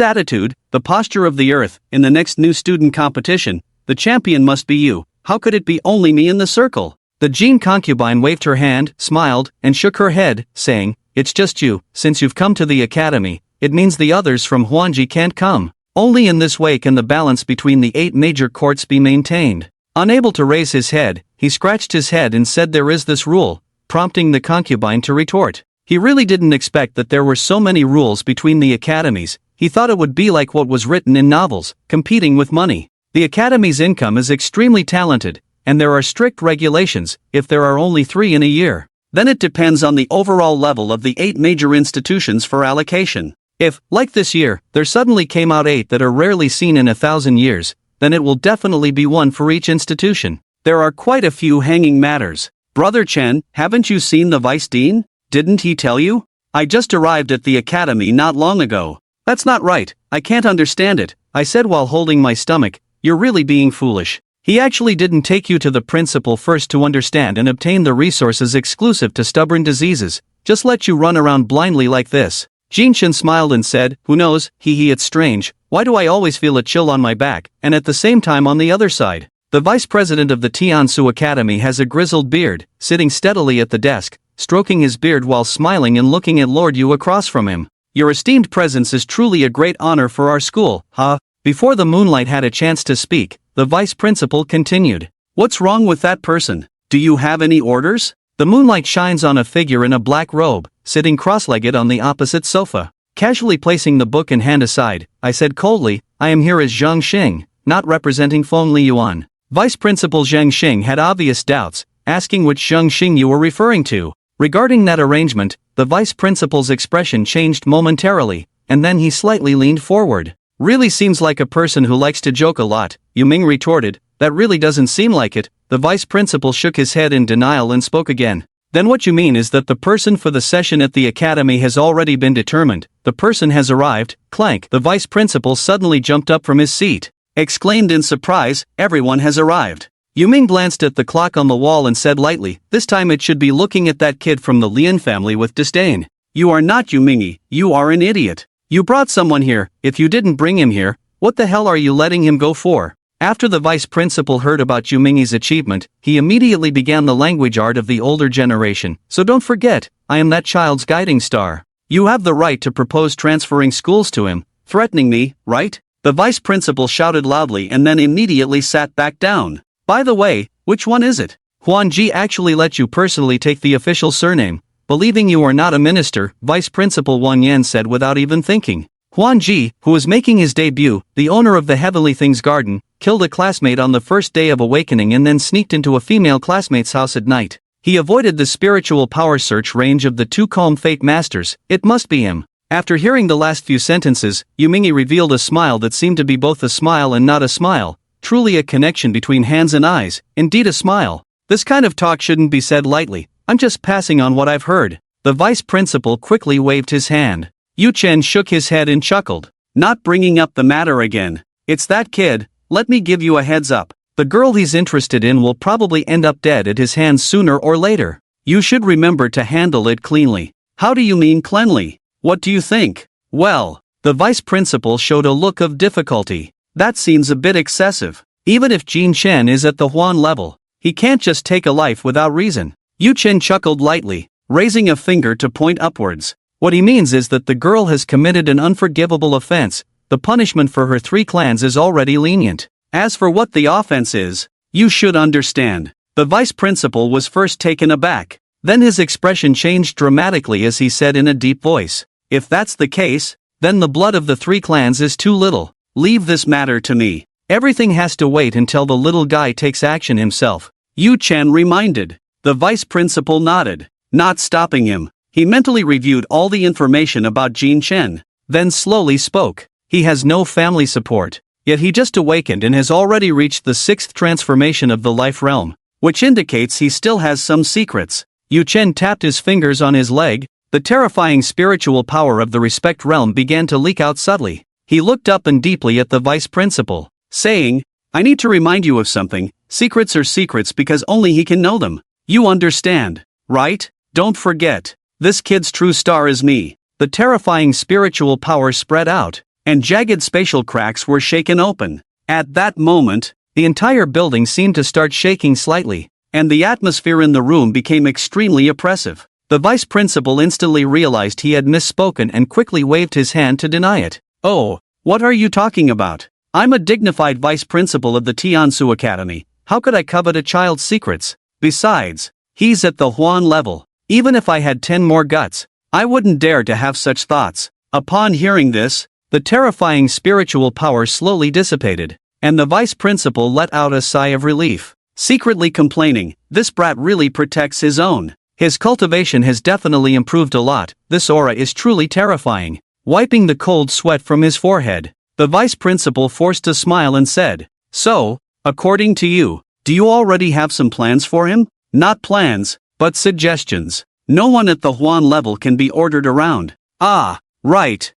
attitude, the posture of the earth, in the next new student competition, the champion must be you. How could it be only me in the circle? The Jin concubine waved her hand, smiled, and shook her head, saying, it's just you. Since you've come to the academy, it means the others from Huanji can't come. Only in this way can the balance between the 8 major courts be maintained. Unable to raise his head, he scratched his head and said there is this rule, prompting the concubine to retort. He really didn't expect that there were so many rules between the academies. He thought it would be like what was written in novels, competing with money. The academy's income is extremely talented, and there are strict regulations. If there are only 3 in a year, then it depends on the overall level of the 8 major institutions for allocation. If, like this year, there suddenly came out 8 that are rarely seen in 1,000 years, then it will definitely be 1 for each institution. There are quite a few hanging matters. Brother Chen, haven't you seen the vice dean? Didn't he tell you? I just arrived at the academy not long ago. That's not right, I can't understand it, I said while holding my stomach. You're really being foolish. He actually didn't take you to the principal first to understand and obtain the resources exclusive to stubborn diseases, just let you run around blindly like this. Jin Chen smiled and said, who knows, it's strange, why do I always feel a chill on my back, and at the same time on the other side? The vice president of the Tiansu Academy has a grizzled beard, sitting steadily at the desk, stroking his beard while smiling and looking at Lord Yu across from him. Your esteemed presence is truly a great honor for our school, huh? Before the Moonlight had a chance to speak, the vice principal continued. What's wrong with that person? Do you have any orders? The moonlight shines on a figure in a black robe, sitting cross-legged on the opposite sofa. Casually placing the book and hand aside, I said coldly, I am here as Zhang Xing, not representing Feng Liyuan. Vice Principal Zhang Xing had obvious doubts, asking which Zhang Xing you were referring to. Regarding that arrangement, the vice principal's expression changed momentarily, and then he slightly leaned forward. Really seems like a person who likes to joke a lot, Yu Ming retorted. That really doesn't seem like it. The vice principal shook his head in denial and spoke again. Then what you mean is that the person for the session at the academy has already been determined. The person has arrived. Clank. The vice principal suddenly jumped up from his seat. Exclaimed in surprise, everyone has arrived. Yu Ming glanced at the clock on the wall and said lightly, this time it should be looking at that kid from the Lian family with disdain. You are not Yu Mingy, you are an idiot. You brought someone here. If you didn't bring him here, what the hell are you letting him go for? After the vice principal heard about Yu Ming's achievement, he immediately began the language art of the older generation. So don't forget, I am that child's guiding star. You have the right to propose transferring schools to him, threatening me, right? The vice principal shouted loudly and then immediately sat back down. By the way, which one is it? Huan Ji actually let you personally take the official surname. Believing you are not a minister, Vice Principal Wang Yan said without even thinking. Huan Ji, who was making his debut, the owner of the Heavenly Things Garden, killed a classmate on the first day of awakening and then sneaked into a female classmate's house at night. He avoided the spiritual power search range of the 2 Calm Fate Masters. It must be him. After hearing the last few sentences, Yu Mingy revealed a smile that seemed to be both a smile and not a smile. Truly a connection between hands and eyes, indeed a smile. This kind of talk shouldn't be said lightly. I'm just passing on what I've heard. The vice principal quickly waved his hand. Yu Chen shook his head and chuckled. Not bringing up the matter again. It's that kid, let me give you a heads up. The girl he's interested in will probably end up dead at his hands sooner or later. You should remember to handle it cleanly. How do you mean cleanly? What do you think? Well, the vice principal showed a look of difficulty. That seems a bit excessive. Even if Jin Chen is at the Huan level, he can't just take a life without reason. Yu Chen chuckled lightly, raising a finger to point upwards. What he means is that the girl has committed an unforgivable offense. The punishment for her 3 clans is already lenient. As for what the offense is, you should understand. The vice principal was first taken aback. Then his expression changed dramatically as he said in a deep voice, "If that's the case, then the blood of the 3 clans is too little. Leave this matter to me. Everything has to wait until the little guy takes action himself," Yu Chen reminded. The vice principal nodded, not stopping him. He mentally reviewed all the information about Jin Chen, then slowly spoke. He has no family support, yet he just awakened and has already reached the 6th transformation of the life realm, which indicates he still has some secrets. Yu Chen tapped his fingers on his leg. The terrifying spiritual power of the respect realm began to leak out subtly. He looked up and deeply at the vice principal, saying, "I need to remind you of something. Secrets are secrets because only he can know them. You understand, right? Don't forget. This kid's true star is me." The terrifying spiritual power spread out, and jagged spatial cracks were shaken open. At that moment, the entire building seemed to start shaking slightly, and the atmosphere in the room became extremely oppressive. The vice principal instantly realized he had misspoken and quickly waved his hand to deny it. "Oh, what are you talking about? I'm a dignified vice principal of the Tiansu Academy. How could I covet a child's secrets? Besides, he's at the Huan level. Even if I had 10 more guts, I wouldn't dare to have such thoughts." Upon hearing this, the terrifying spiritual power slowly dissipated, and the vice principal let out a sigh of relief, secretly complaining, "This brat really protects his own. His cultivation has definitely improved a lot. This aura is truly terrifying." Wiping the cold sweat from his forehead, the vice principal forced a smile and said, "So, according to you, do you already have some plans for him?" "Not plans, but suggestions. No one at the Huan level can be ordered around." "Ah, right.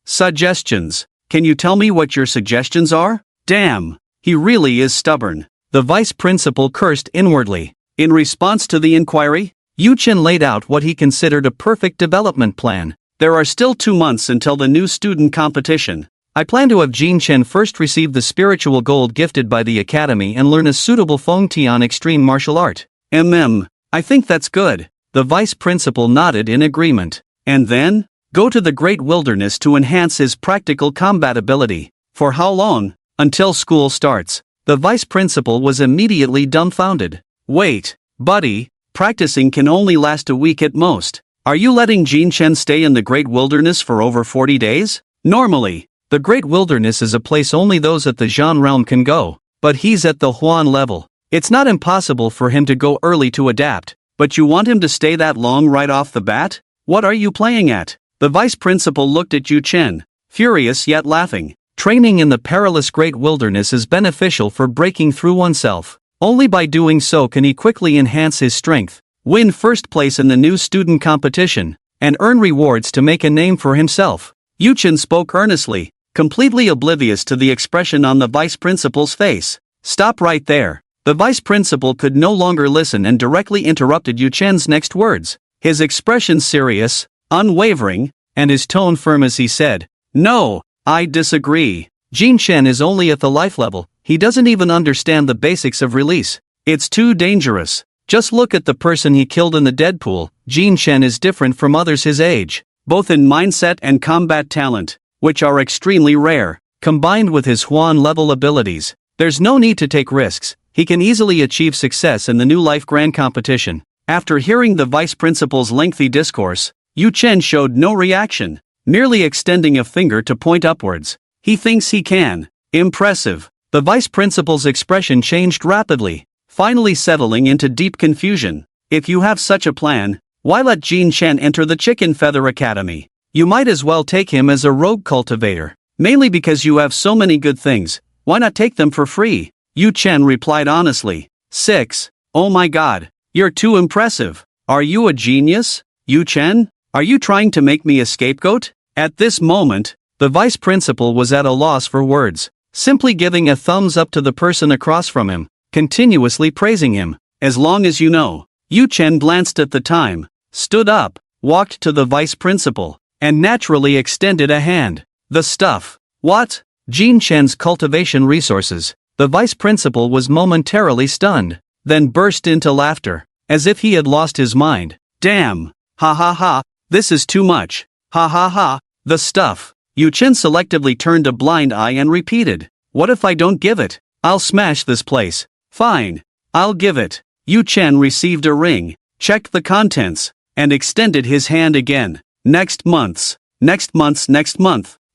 Suggestions. Can you tell me what your suggestions are?" "Damn, he really is stubborn." The vice principal cursed inwardly. In response to the inquiry, Yu Chen laid out what he considered a perfect development plan. "There are still 2 months until the new student competition. I plan to have Jin Chen first receive the spiritual gold gifted by the academy and learn a suitable Feng Tian extreme martial art." I think that's good." The vice principal nodded in agreement. "And then? Go to the Great Wilderness to enhance his practical combat ability." "For how long?" "Until school starts." The vice principal was immediately dumbfounded. "Wait, buddy, practicing can only last a week at most. Are you letting Jin Chen stay in the Great Wilderness for over 40 days? Normally, the Great Wilderness is a place only those at the Zhan realm can go, but he's at the Huan level. It's not impossible for him to go early to adapt, but you want him to stay that long right off the bat? What are you playing at?" The vice principal looked at Yu Chen, furious yet laughing. Training in the perilous Great Wilderness is beneficial for breaking through oneself. Only by doing so can he quickly enhance his strength, win first place in the new student competition, and earn rewards to make a name for himself. Yu Chen spoke earnestly, completely oblivious to the expression on the vice principal's face. "Stop right there." The vice principal could no longer listen and directly interrupted Yu Chen's next words, his expression serious, unwavering, and his tone firm as he said, "No, I disagree. Jin Chen is only at the life level. He doesn't even understand the basics of release. It's too dangerous. Just look at the person he killed in the Deadpool. Jin Chen is different from others his age, both in mindset and combat talent, which are extremely rare, combined with his Huan level abilities. There's no need to take risks. He can easily achieve success in the New Life Grand Competition." After hearing the vice principal's lengthy discourse, Yu Chen showed no reaction, merely extending a finger to point upwards. "He thinks he can. Impressive." The vice principal's expression changed rapidly, finally settling into deep confusion. "If you have such a plan, why let Jin Chen enter the Chicken Feather Academy? You might as well take him as a rogue cultivator. Mainly because you have so many good things, why not take them for free?" Yu Chen replied honestly. 6. "Oh my god, you're too impressive. Are you a genius, Yu Chen? Are you trying to make me a scapegoat?" At this moment, the vice principal was at a loss for words, simply giving a thumbs up to the person across from him, continuously praising him. "As long as you know." Yu Chen glanced at the time, stood up, walked to the vice principal, and naturally extended a hand. The stuff. What? Jean Chen's cultivation resources. The vice principal was momentarily stunned, then burst into laughter, as if he had lost his mind. Damn. Ha ha ha, this is too much. Ha ha ha, the stuff. Yu Chen selectively turned a blind eye and repeated, what if I don't give it? I'll smash this place. Fine. I'll give it. Yu Chen received a ring, checked the contents, and extended his hand again. Next month.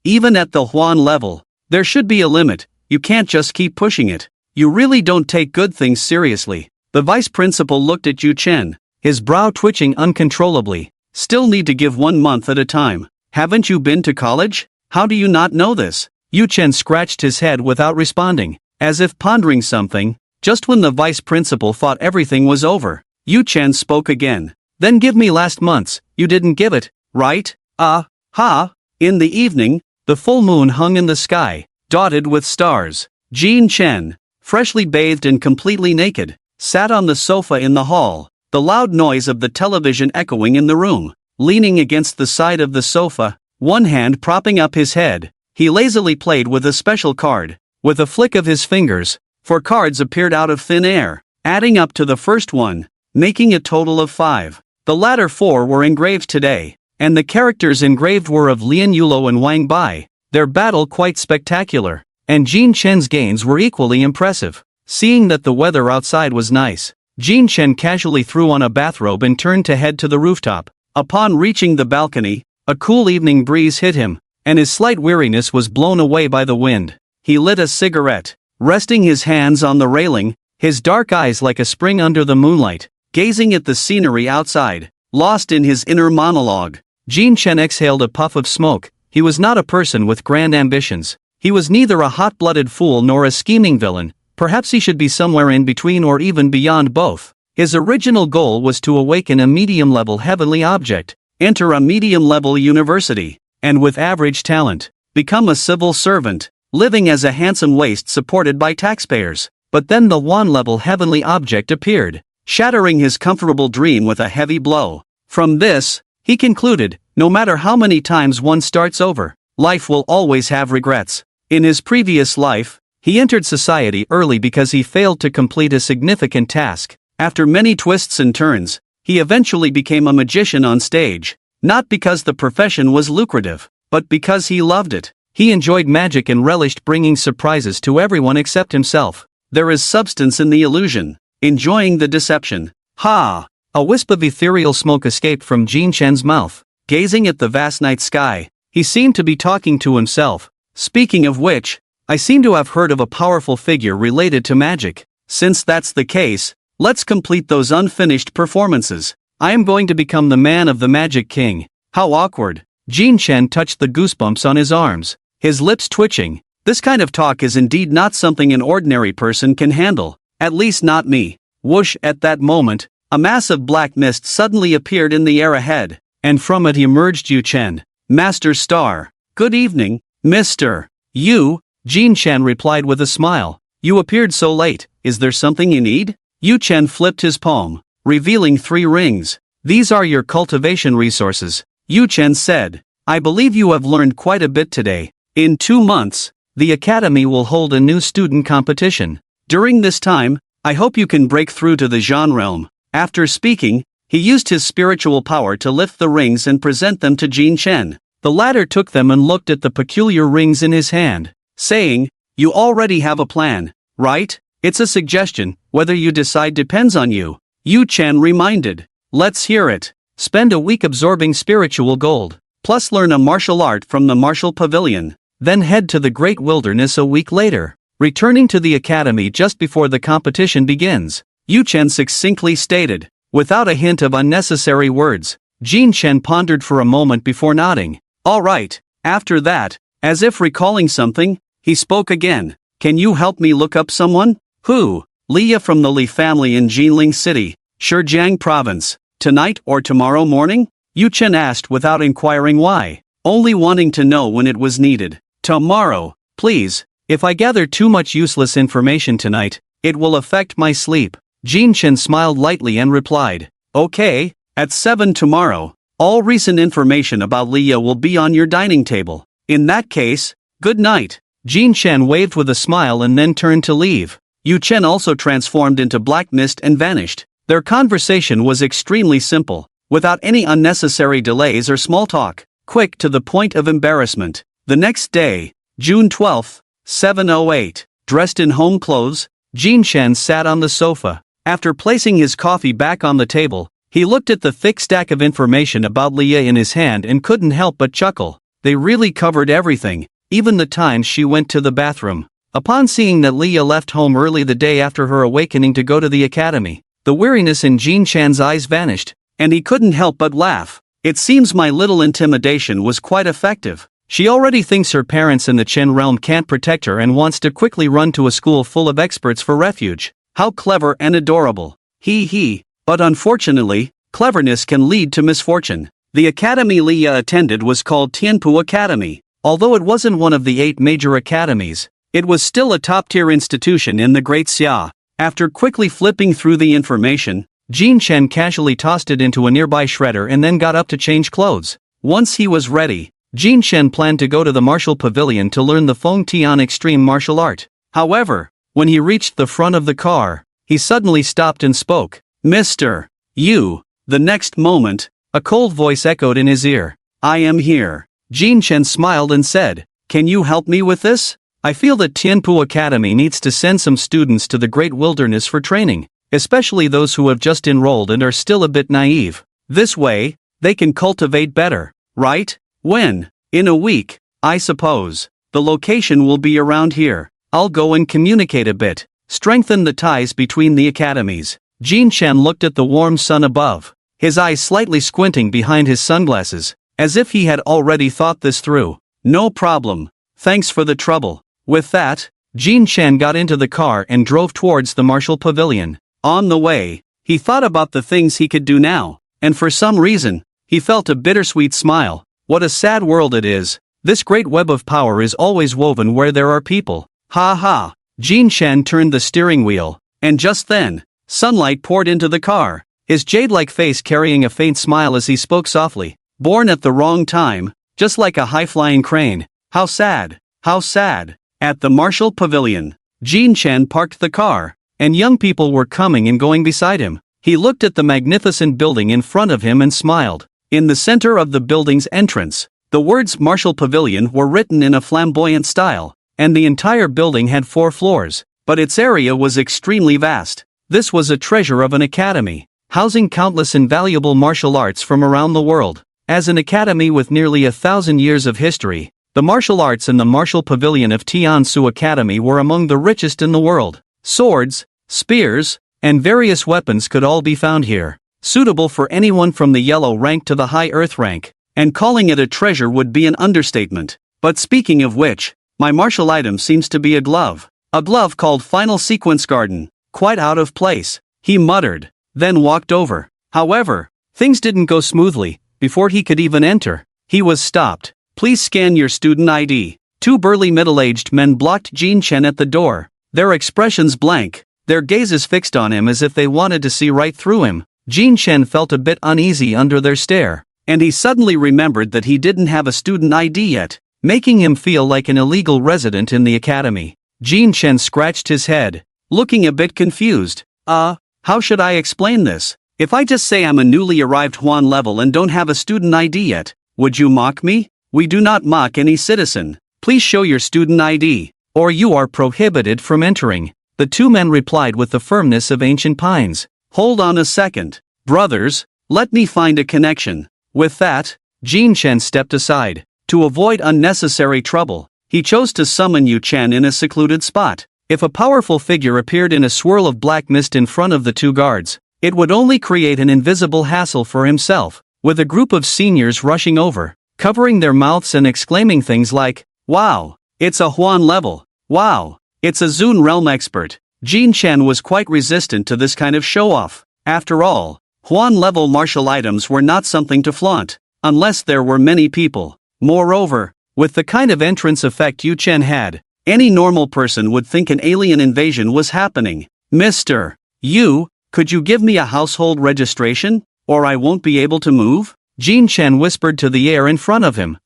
Even at the Huan level, there should be a limit. You can't just keep pushing it. You really don't take good things seriously. The vice principal looked at Yu Chen, his brow twitching uncontrollably. Still need to give 1 month at a time. Haven't you been to college? How do you not know this? Yu Chen scratched his head without responding, as if pondering something. Just when the vice principal thought everything was over, Yu Chen spoke again. Then give me last month's. You didn't give it, right? In the evening, the full moon hung in the sky, dotted with stars. Jean Chen, freshly bathed and completely naked, sat on the sofa in the hall, the loud noise of the television echoing in the room. Leaning against the side of the sofa, one hand propping up his head, he lazily played with a special card. With a flick of his fingers, 4 cards appeared out of thin air, adding up to the first one, making a total of 5. The latter 4 were engraved today, and the characters engraved were of Lian Yulo and Wang Bai, their battle quite spectacular, and Jean Chen's gains were equally impressive. Seeing that the weather outside was nice, Jean Chen casually threw on a bathrobe and turned to head to the rooftop. Upon reaching the balcony, a cool evening breeze hit him, and his slight weariness was blown away by the wind. He lit a cigarette, resting his hands on the railing, his dark eyes like a spring under the moonlight, gazing at the scenery outside, lost in his inner monologue. Jean Chen exhaled a puff of smoke. He was not a person with grand ambitions. He was neither a hot-blooded fool nor a scheming villain. Perhaps he should be somewhere in between or even beyond both. His original goal was to awaken a medium-level heavenly object, enter a medium-level university, and with average talent, become a civil servant, living as a handsome waste supported by taxpayers. But then the Huan-level heavenly object appeared, shattering his comfortable dream with a heavy blow. From this, he concluded, no matter how many times one starts over, life will always have regrets. In his previous life, he entered society early because he failed to complete a significant task. After many twists and turns, he eventually became a magician on stage, not because the profession was lucrative, but because he loved it. He enjoyed magic and relished bringing surprises to everyone except himself. There is substance in the illusion, enjoying the deception. Ha! A wisp of ethereal smoke escaped from Jean Chen's mouth. Gazing at the vast night sky, he seemed to be talking to himself. Speaking of which, I seem to have heard of a powerful figure related to magic. Since that's the case, let's complete those unfinished performances. I am going to become the man of the Magic King. How awkward. Jean Chen touched the goosebumps on his arms, his lips twitching. This kind of talk is indeed not something an ordinary person can handle. At least not me. Whoosh! At that moment, a mass of black mist suddenly appeared in the air ahead, and from it emerged Yu Chen. Master Star. Good evening, Mr. Yu, Jean Chen replied with a smile. You appeared so late. Is there something you need? Yu Chen flipped his palm, revealing 3 rings. These are your cultivation resources, Yu Chen said. I believe you have learned quite a bit today. In 2 months, the Academy will hold a new student competition. During this time, I hope you can break through to the Zhan realm. After speaking, he used his spiritual power to lift the rings and present them to Jean Chen. The latter took them and looked at the peculiar rings in his hand, saying, You already have a plan, right? It's a suggestion, whether you decide depends on you. Yu Chen reminded. Let's hear it. Spend a week absorbing spiritual gold, plus learn a martial art from the martial pavilion. Then head to the Great Wilderness a week later, returning to the academy just before the competition begins. Yu Chen succinctly stated, without a hint of unnecessary words. Jean Chen pondered for a moment before nodding. All right. After that, as if recalling something, he spoke again. Can you help me look up someone? Who? Leah from the Li family in Jinling City, Shijiang Province. Tonight or tomorrow morning? Yu Chen asked without inquiring why, only wanting to know when it was needed. Tomorrow, please. If I gather too much useless information tonight, it will affect my sleep. Jean Chen smiled lightly and replied, Okay, at 7 tomorrow. All recent information about Leah will be on your dining table. In that case, good night. Jin Chen waved with a smile and then turned to leave. Yu Chen also transformed into black mist and vanished. Their conversation was extremely simple, without any unnecessary delays or small talk, quick to the point of embarrassment. The next day, June 12, 7:08, dressed in home clothes, Jin Chen sat on the sofa. After placing his coffee back on the table, he looked at the thick stack of information about Leah in his hand and couldn't help but chuckle. They really covered everything, even the times she went to the bathroom. Upon seeing that Leah left home early the day after her awakening to go to the academy, the weariness in Jin Chan's eyes vanished, and he couldn't help but laugh. It seems my little intimidation was quite effective. She already thinks her parents in the Chen realm can't protect her and wants to quickly run to a school full of experts for refuge. How clever and adorable. He. But unfortunately, cleverness can lead to misfortune. The academy Leah attended was called Tianpu Academy. Although it wasn't one of the 8 major academies, it was still a top-tier institution in the Great Xia. After quickly flipping through the information, Jin Chen casually tossed it into a nearby shredder and then got up to change clothes. Once he was ready, Jin Chen planned to go to the martial pavilion to learn the Feng Tian extreme martial art. However, when he reached the front of the car, he suddenly stopped and spoke. "Mr. Yu." The next moment, a cold voice echoed in his ear. "I am here." Jin Chen smiled and said, "Can you help me with this? I feel that Tianpu Academy needs to send some students to the Great Wilderness for training, especially those who have just enrolled and are still a bit naive. This way, they can cultivate better, right? When? In a week, I suppose. The location will be around here. I'll go and communicate a bit, strengthen the ties between the academies." Jin Chen looked at the warm sun above, his eyes slightly squinting behind his sunglasses, as if he had already thought this through. "No problem. Thanks for the trouble." With that, Jin Chen got into the car and drove towards the martial pavilion. On the way, he thought about the things he could do now, and for some reason, he felt a bittersweet smile. What a sad world it is. This great web of power is always woven where there are people. Ha ha. Jin Chen turned the steering wheel, and just then, sunlight poured into the car, his jade-like face carrying a faint smile as he spoke softly. "Born at the wrong time, just like a high-flying crane. How sad, how sad." At the martial pavilion, Jin Chen parked the car, and young people were coming and going beside him. He looked at the magnificent building in front of him and smiled. In the center of the building's entrance, the words Martial Pavilion were written in a flamboyant style, and the entire building had 4 floors, but its area was extremely vast. This was a treasure of an academy, housing countless invaluable martial arts from around the world. As an academy with nearly 1,000 years of history, the martial arts in the Martial Pavilion of Tiansu Academy were among the richest in the world. Swords, spears, and various weapons could all be found here, suitable for anyone from the yellow rank to the high earth rank, and calling it a treasure would be an understatement. But speaking of which, my martial item seems to be a glove. A glove called Final Sequence Garden. Quite out of place, he muttered, then walked over. However, things didn't go smoothly. Before he could even enter, he was stopped. "Please scan your student ID." 2 burly middle-aged men blocked Jin Chen at the door, their expressions blank, their gazes fixed on him as if they wanted to see right through him. Jin Chen felt a bit uneasy under their stare, and he suddenly remembered that he didn't have a student ID yet, making him feel like an illegal resident in the academy. Jin Chen scratched his head, looking a bit confused. How should I explain this? If I just say I'm a newly arrived Huan level and don't have a student ID yet, would you mock me? We do not mock any citizen. Please show your student ID, or you are prohibited from entering. The 2 men replied with the firmness of ancient pines. Hold on a second. Brothers, let me find a connection. With that, Jin Chen stepped aside. To avoid unnecessary trouble, he chose to summon Yu Chen in a secluded spot. If a powerful figure appeared in a swirl of black mist in front of the 2 guards, it would only create an invisible hassle for himself. With a group of seniors rushing over, covering their mouths and exclaiming things like, "Wow, it's a Huan level. Wow, it's a Zun realm expert." Jin Chen was quite resistant to this kind of show-off. After all, Huan level martial items were not something to flaunt, unless there were many people. Moreover, with the kind of entrance effect Yu Chen had, any normal person would think an alien invasion was happening. "Mr. Yu, could you give me a household registration, or I won't be able to move?" Jin Chen whispered to the air in front of him.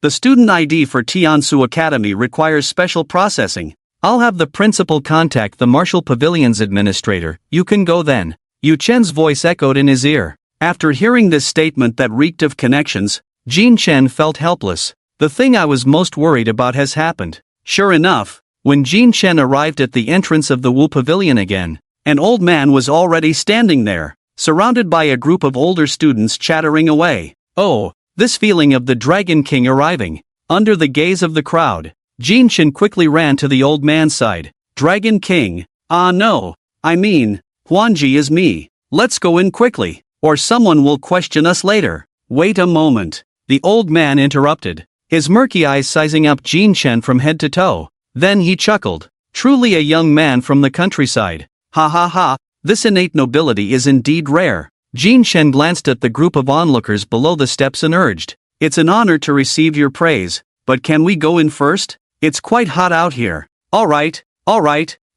The student ID for Tiansu Academy requires special processing. I'll have the principal contact the Martial Pavilion's administrator. You can go then. Yu Chen's voice echoed in his ear. After hearing this statement that reeked of connections, Jin Chen felt helpless. The thing I was most worried about has happened. Sure enough, when Jin Chen arrived at the entrance of the Wu Pavilion again, an old man was already standing there, surrounded by a group of older students chattering away. Oh, this feeling of the Dragon King arriving. Under the gaze of the crowd, Jin Chen quickly ran to the old man's side. Dragon King? Ah no, I mean, Huanji is me. Let's go in quickly, or someone will question us later. Wait a moment, the old man interrupted, his murky eyes sizing up Jin Chen from head to toe. Then he chuckled. Truly a young man from the countryside. Ha ha ha, this innate nobility is indeed rare. Jin Chen glanced at the group of onlookers below the steps and urged, it's an honor to receive your praise, but can we go in first? It's quite hot out here. Alright,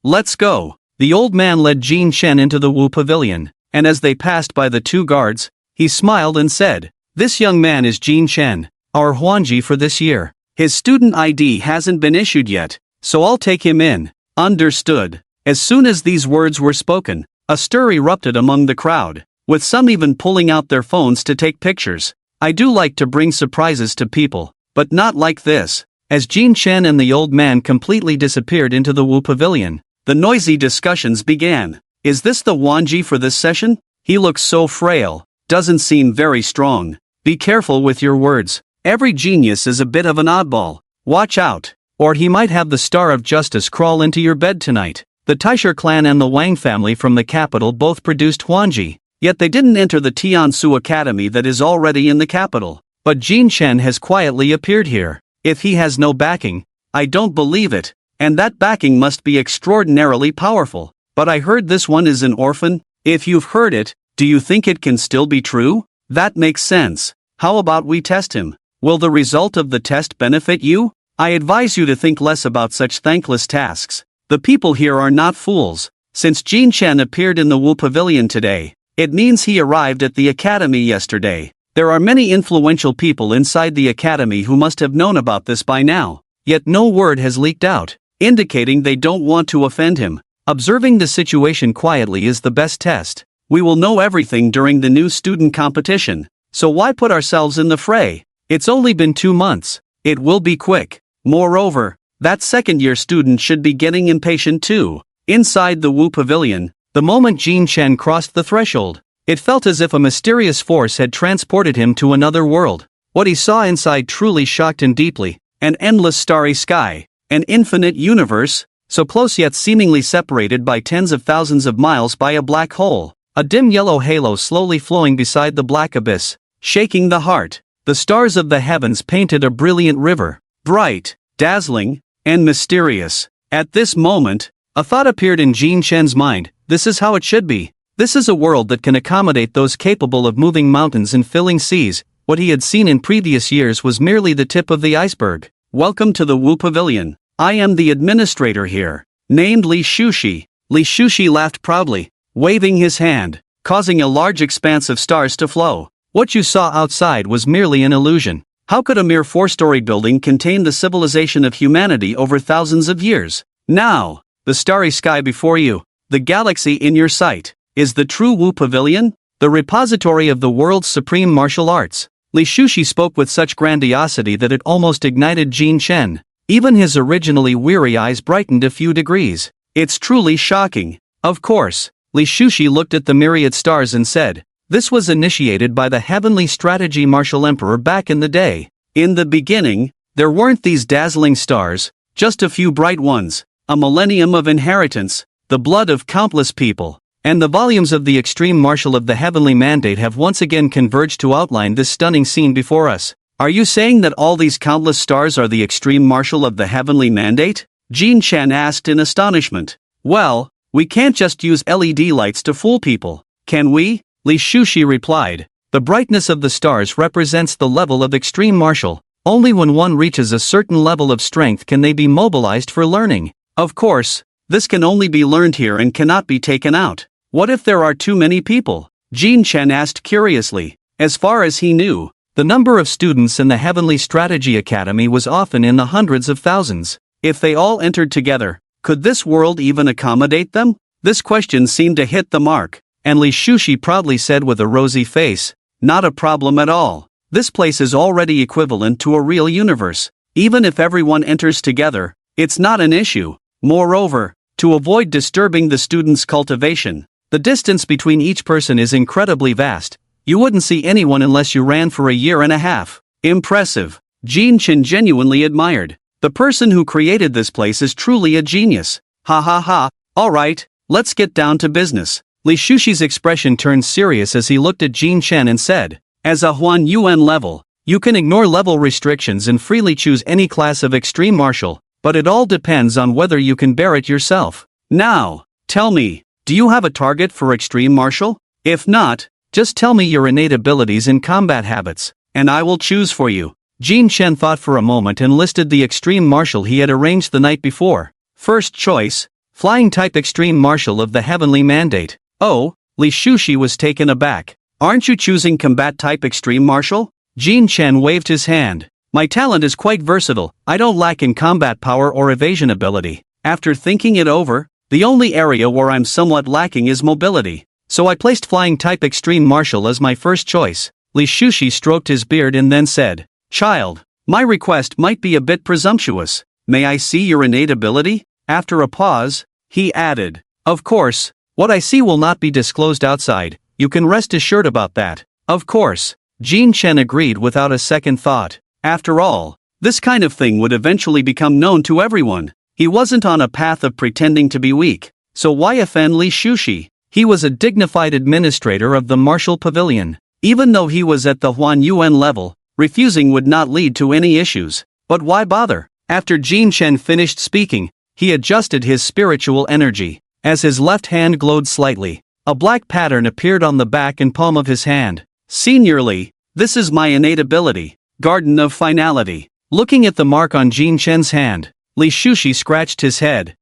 let's go. The old man led Jin Chen into the Wu Pavilion, and as they passed by the two guards, he smiled and said, this young man is Jin Chen, our Huanji for this year. His student ID hasn't been issued yet, so I'll take him in. Understood. As soon as these words were spoken, a stir erupted among the crowd, with some even pulling out their phones to take pictures. I do like to bring surprises to people, but not like this. As Jin Chen and the old man completely disappeared into the Wu Pavilion, the noisy discussions began. Is this the Huanji for this session? He looks so frail, doesn't seem very strong. Be careful with your words. Every genius is a bit of an oddball. Watch out, or he might have the Star of Justice crawl into your bed tonight. The Taisher clan and the Wang family from the capital both produced Huanji, yet they didn't enter the Tiansu Academy that is already in the capital. But Jin Chen has quietly appeared here. If he has no backing, I don't believe it, and that backing must be extraordinarily powerful. But I heard this one is an orphan. If you've heard it, do you think it can still be true? That makes sense. How about we test him? Will the result of the test benefit you? I advise you to think less about such thankless tasks. The people here are not fools. Since Jin Chen appeared in the Wu Pavilion today, it means he arrived at the academy yesterday. There are many influential people inside the academy who must have known about this by now, yet no word has leaked out, indicating they don't want to offend him. Observing the situation quietly is the best test. We will know everything during the new student competition, so why put ourselves in the fray? It's only been 2 months. It will be quick. Moreover, that second-year student should be getting impatient too. Inside the Wu Pavilion, the moment Jin Chen crossed the threshold, it felt as if a mysterious force had transported him to another world. What he saw inside truly shocked him deeply. An endless starry sky, an infinite universe, so close yet seemingly separated by tens of thousands of miles by a black hole. A dim yellow halo slowly flowing beside the black abyss, shaking the heart. The stars of the heavens painted a brilliant river, bright, dazzling, and mysterious. At this moment, a thought appeared in Jin Chen's mind. This is how it should be. This is a world that can accommodate those capable of moving mountains and filling seas. What he had seen in previous years was merely the tip of the iceberg. Welcome to the Wu Pavilion. I am the administrator here, named Li Shushi. Li Shushi laughed proudly, waving his hand, causing a large expanse of stars to flow. What you saw outside was merely an illusion. How could a mere 4-story building contain the civilization of humanity over thousands of years? Now, the starry sky before you, the galaxy in your sight, is the true Wu Pavilion, the repository of the world's supreme martial arts. Li Shushi spoke with such grandiosity that it almost ignited Jin Chen. Even his originally weary eyes brightened a few degrees. It's truly shocking. Of course, Li Shushi looked at the myriad stars and said, this was initiated by the heavenly strategy martial emperor back in the day. In the beginning, there weren't these dazzling stars, just a few bright ones, a millennium of inheritance, the blood of countless people, and the volumes of the extreme martial of the heavenly mandate have once again converged to outline this stunning scene before us. Are you saying that all these countless stars are the extreme martial of the heavenly mandate? Jin Chen asked in astonishment. Well, we can't just use LED lights to fool people, can we? Li Shushi replied. The brightness of the stars represents the level of extreme martial. Only when one reaches a certain level of strength can they be mobilized for learning. Of course, this can only be learned here and cannot be taken out. What if there are too many people? Jin Chen asked curiously. As far as he knew, the number of students in the Heavenly Strategy Academy was often in the hundreds of thousands. If they all entered together, could this world even accommodate them? This question seemed to hit the mark, and Li Shushi proudly said with a rosy face, "Not a problem at all. This place is already equivalent to a real universe. Even if everyone enters together, it's not an issue. Moreover, to avoid disturbing the students' cultivation, the distance between each person is incredibly vast. You wouldn't see anyone unless you ran for a year and a half." Impressive. Jin Chen genuinely admired. The person who created this place is truly a genius. Ha ha ha. Alright, let's get down to business. Li Shushi's expression turned serious as he looked at Jin Chen and said, "As a Huan Yuan level, you can ignore level restrictions and freely choose any class of extreme martial, but it all depends on whether you can bear it yourself. Now, tell me, do you have a target for extreme martial? If not, just tell me your innate abilities and combat habits, and I will choose for you." Jin Chen thought for a moment and listed the extreme martial he had arranged the night before. First choice, Flying type extreme martial of the Heavenly Mandate. Oh, Li Shushi was taken aback. "Aren't you choosing combat type extreme martial?" Jin Chen waved his hand. "My talent is quite versatile. I don't lack in combat power or evasion ability. After thinking it over, the only area where I'm somewhat lacking is mobility. So I placed Flying type extreme martial as my first choice." Li Shushi stroked his beard and then said, "Child, my request might be a bit presumptuous. May I see your innate ability?" After a pause, he added, "Of course, what I see will not be disclosed outside. You can rest assured about that." "Of course," Jin Chen agreed without a second thought. After all, this kind of thing would eventually become known to everyone. He wasn't on a path of pretending to be weak, so why offend Li Shushi? He was a dignified administrator of the Martial Pavilion. Even though he was at the Huan Yuan level, refusing would not lead to any issues. But why bother? After Jin Chen finished speaking, he adjusted his spiritual energy. As his left hand glowed slightly, a black pattern appeared on the back and palm of his hand. "Senior Li, this is my innate ability, Garden of Finality." Looking at the mark on Jin Chen's hand, Li Shushi scratched his head.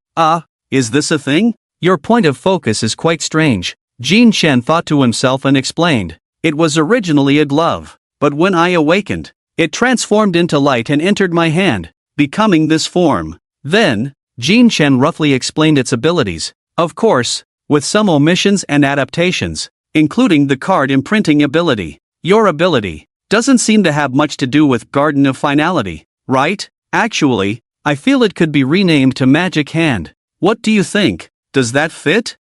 Is this a thing? Your point of focus is quite strange." Jin Chen thought to himself and explained. "It was originally a glove, but when I awakened, it transformed into light and entered my hand, becoming this form." Then, Jin Chen roughly explained its abilities, of course, with some omissions and adaptations, including the card imprinting ability. "Your ability doesn't seem to have much to do with Garden of Finality, right? Actually, I feel it could be renamed to Magic Hand. What do you think? Does that fit?"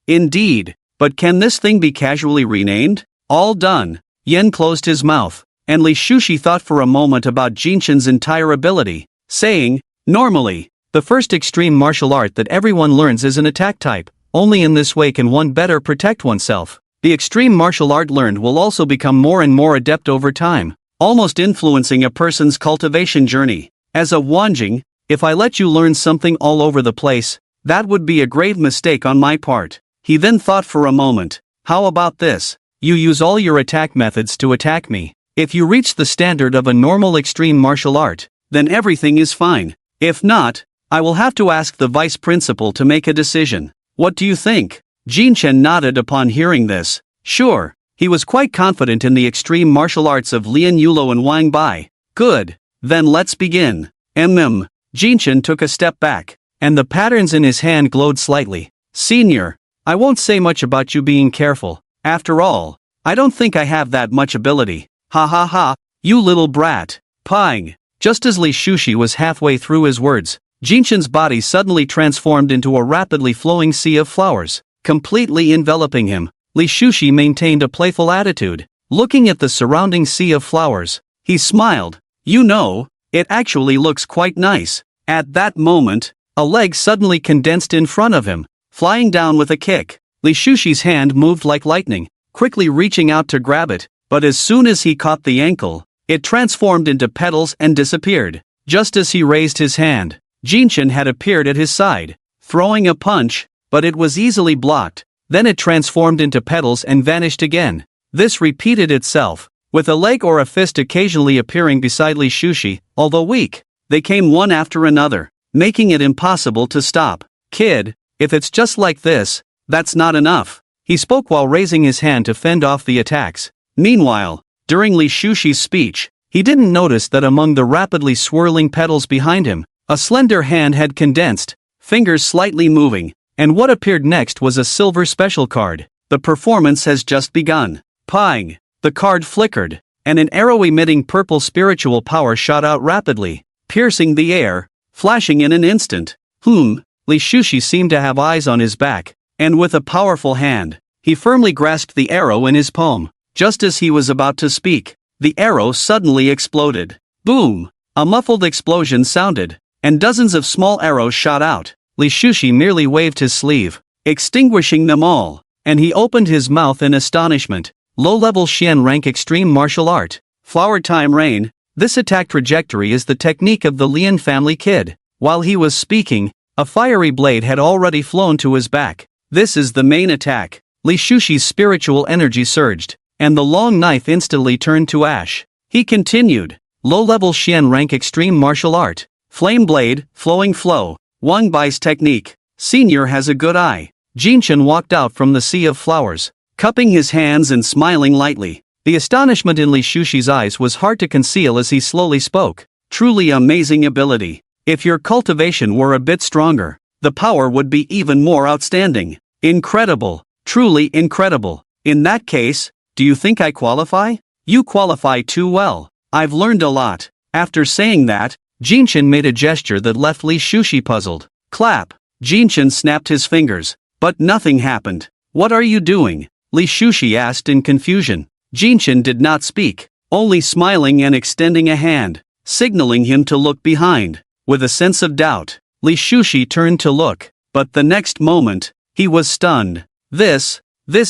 Indeed. But can this thing be casually renamed? All done. Yen closed his mouth, and Li Shushi thought for a moment about Jin Chen's entire ability, saying, "Normally, the first extreme martial art that everyone learns is an attack type. Only in this way can one better protect oneself. The extreme martial art learned will also become more and more adept over time, almost influencing a person's cultivation journey. As a Wanjing, if I let you learn something all over the place, that would be a grave mistake on my part." He then thought for a moment. "How about this? You use all your attack methods to attack me. If you reach the standard of a normal extreme martial art, then everything is fine. If not, I will have to ask the vice principal to make a decision. What do you think?" Jin Chen nodded upon hearing this. Sure, he was quite confident in the extreme martial arts of Lian Yulo and Wang Bai. "Good, then let's begin." Jin Chen took a step back, and the patterns in his hand glowed slightly. "Senior, I won't say much about you being careful. After all, I don't think I have that much ability." "Ha ha ha, you little brat." Pang. Just as Li Shushi was halfway through his words, Jin Chen's body suddenly transformed into a rapidly flowing sea of flowers, completely enveloping him. Li Shushi maintained a playful attitude. Looking at the surrounding sea of flowers, he smiled. "You know, it actually looks quite nice." At that moment, a leg suddenly condensed in front of him, flying down with a kick. Li Shushi's hand moved like lightning, quickly reaching out to grab it, but as soon as he caught the ankle, it transformed into petals and disappeared. Just as he raised his hand, Jin Chen had appeared at his side, throwing a punch, but it was easily blocked. Then it transformed into petals and vanished again. This repeated itself, with a leg or a fist occasionally appearing beside Li Shushi. Although weak, they came one after another, making it impossible to stop. "Kid, if it's just like this, that's not enough." He spoke while raising his hand to fend off the attacks. Meanwhile, during Li Shushi's speech, he didn't notice that among the rapidly swirling petals behind him, a slender hand had condensed, fingers slightly moving, and what appeared next was a silver special card. The performance has just begun. Ping! The card flickered, and an arrow-emitting purple spiritual power shot out rapidly, piercing the air, flashing in an instant. Li Shushi seemed to have eyes on his back, and with a powerful hand, he firmly grasped the arrow in his palm. Just as he was about to speak, the arrow suddenly exploded. Boom! A muffled explosion sounded, and dozens of small arrows shot out. Li Shushi merely waved his sleeve, extinguishing them all, and he opened his mouth in astonishment. Low-level Xian rank extreme martial art. Flower time rain. This attack trajectory is the technique of the Lian family kid. While he was speaking, a fiery blade had already flown to his back. This is the main attack. Li Shushi's spiritual energy surged, and the long knife instantly turned to ash. He continued. Low-level Xian rank extreme martial art. Flame blade, flowing flow. Wang Bai's technique. Senior has a good eye. Jinchen walked out from the sea of flowers, cupping his hands and smiling lightly. The astonishment in Li Shushi's eyes was hard to conceal as he slowly spoke. Truly amazing ability. If your cultivation were a bit stronger, the power would be even more outstanding. Incredible. Truly incredible. In that case, do you think I qualify? You qualify too well. I've learned a lot. After saying that, Jinchen made a gesture that left Li Shushi puzzled. Clap. Jinchen snapped his fingers, but nothing happened. What are you doing? Li Shushi asked in confusion. Jinchen did not speak, only smiling and extending a hand, signaling him to look behind. With a sense of doubt, Li Shushi turned to look, but the next moment, he was stunned. This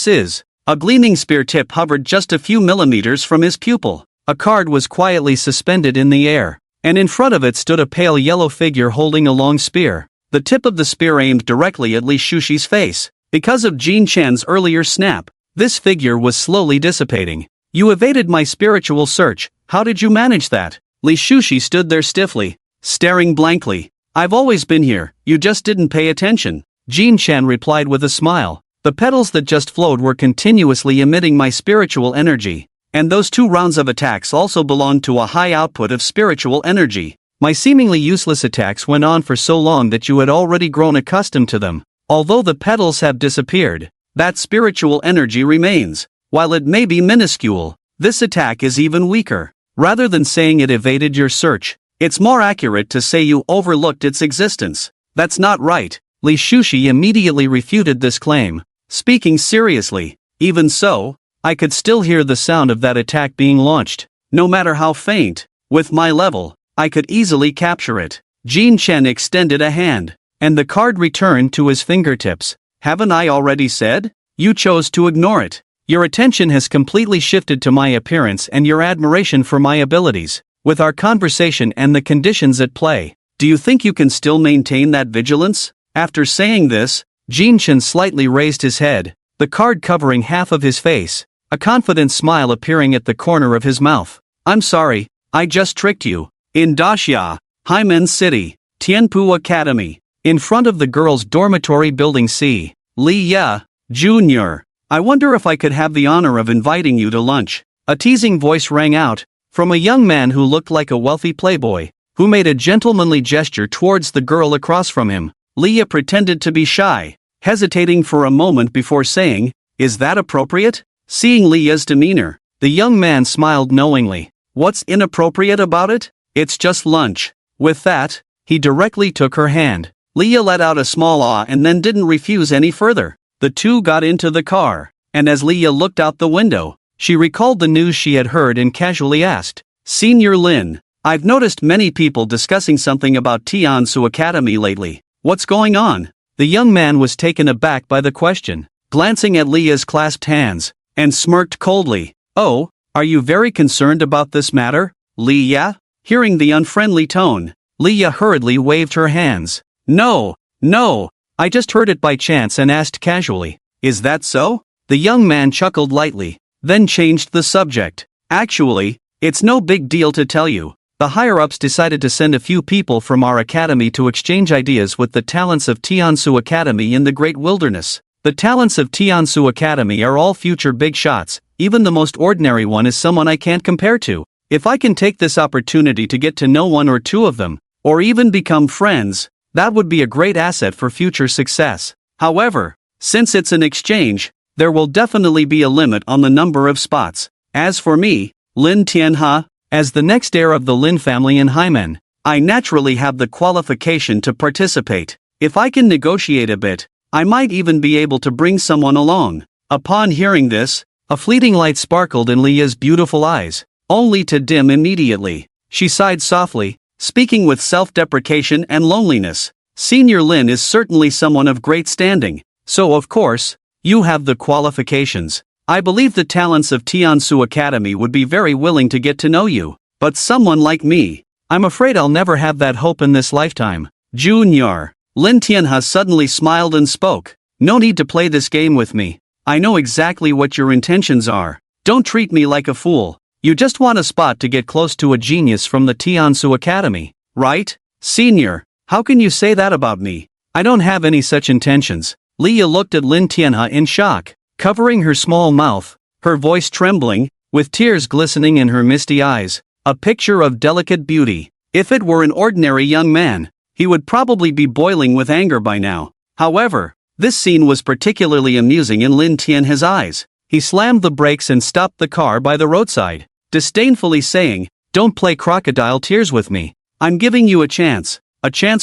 is. A gleaming spear tip hovered just a few millimeters from his pupil. A card was quietly suspended in the air, and in front of it stood a pale yellow figure holding a long spear. The tip of the spear aimed directly at Li Shushi's face. Because of Jin Chen's earlier snap, this figure was slowly dissipating. You evaded my spiritual search. How did you manage that? Li Shushi stood there stiffly, staring blankly. I've always been here, you just didn't pay attention. Jin Chen replied with a smile. The petals that just flowed were continuously emitting my spiritual energy, and those 2 rounds of attacks also belonged to a high output of spiritual energy. My seemingly useless attacks went on for so long that you had already grown accustomed to them. Although the petals have disappeared, that spiritual energy remains. While it may be minuscule, this attack is even weaker. Rather than saying it evaded your search, it's more accurate to say you overlooked its existence. That's not right. Li Shushi immediately refuted this claim, speaking seriously. Even so, I could still hear the sound of that attack being launched. No matter how faint, with my level, I could easily capture it. Jin Chen extended a hand, and the card returned to his fingertips. Haven't I already said? You chose to ignore it. Your attention has completely shifted to my appearance and your admiration for my abilities. With our conversation and the conditions at play, do you think you can still maintain that vigilance? After saying this, Jin Chen slightly raised his head, the card covering half of his face, a confident smile appearing at the corner of his mouth. I'm sorry, I just tricked you. In Daxia, Haimen City, Tianpu Academy, in front of the girls' dormitory building C. Li Ye, Jr. I wonder if I could have the honor of inviting you to lunch. A teasing voice rang out, from a young man who looked like a wealthy playboy, who made a gentlemanly gesture towards the girl across from him. Li Ye pretended to be shy, hesitating for a moment before saying, "Is that appropriate?" Seeing Li Ye's demeanor, the young man smiled knowingly. What's inappropriate about it? It's just lunch. With that, he directly took her hand. Li Ye let out a small ah and then didn't refuse any further. The two got into the car, and as Li Ye looked out the window, she recalled the news she had heard and casually asked, "Senior Lin, I've noticed many people discussing something about Tiansu Academy lately. What's going on?" The young man was taken aback by the question, glancing at Li Ye's clasped hands, and smirked coldly. "Oh, are you very concerned about this matter, Li Ye?" Hearing the unfriendly tone, Li Ye hurriedly waved her hands. No, I just heard it by chance and asked casually, "Is that so?" The young man chuckled lightly, then changed the subject. "Actually, it's no big deal to tell you. The higher-ups decided to send a few people from our academy to exchange ideas with the talents of Tiansu Academy in the Great Wilderness. The talents of Tiansu Academy are all future big shots, even the most ordinary one is someone I can't compare to. If I can take this opportunity to get to know one or two of them, or even become friends, that would be a great asset for future success. However, since it's an exchange, there will definitely be a limit on the number of spots. As for me, Lin Tianhe, as the next heir of the Lin family in Haimen, I naturally have the qualification to participate. If I can negotiate a bit, I might even be able to bring someone along. Upon hearing this, a fleeting light sparkled in Leah's beautiful eyes, only to dim immediately. She sighed softly, speaking with self-deprecation and loneliness. Senior Lin is certainly someone of great standing, so of course, you have the qualifications. I believe the talents of Tiansu Academy would be very willing to get to know you, but someone like me, I'm afraid I'll never have that hope in this lifetime. Junior. Lin Tianhe suddenly smiled and spoke. No need to play this game with me. I know exactly what your intentions are. Don't treat me like a fool. You just want a spot to get close to a genius from the Tiansu Academy, right? Senior, how can you say that about me? I don't have any such intentions. Leah looked at Lin Tianhe in shock, covering her small mouth, her voice trembling, with tears glistening in her misty eyes, a picture of delicate beauty. If it were an ordinary young man, he would probably be boiling with anger by now. However, this scene was particularly amusing in Lin Tianhe's eyes. He slammed the brakes and stopped the car by the roadside, disdainfully saying, "Don't play crocodile tears with me. I'm giving you a chance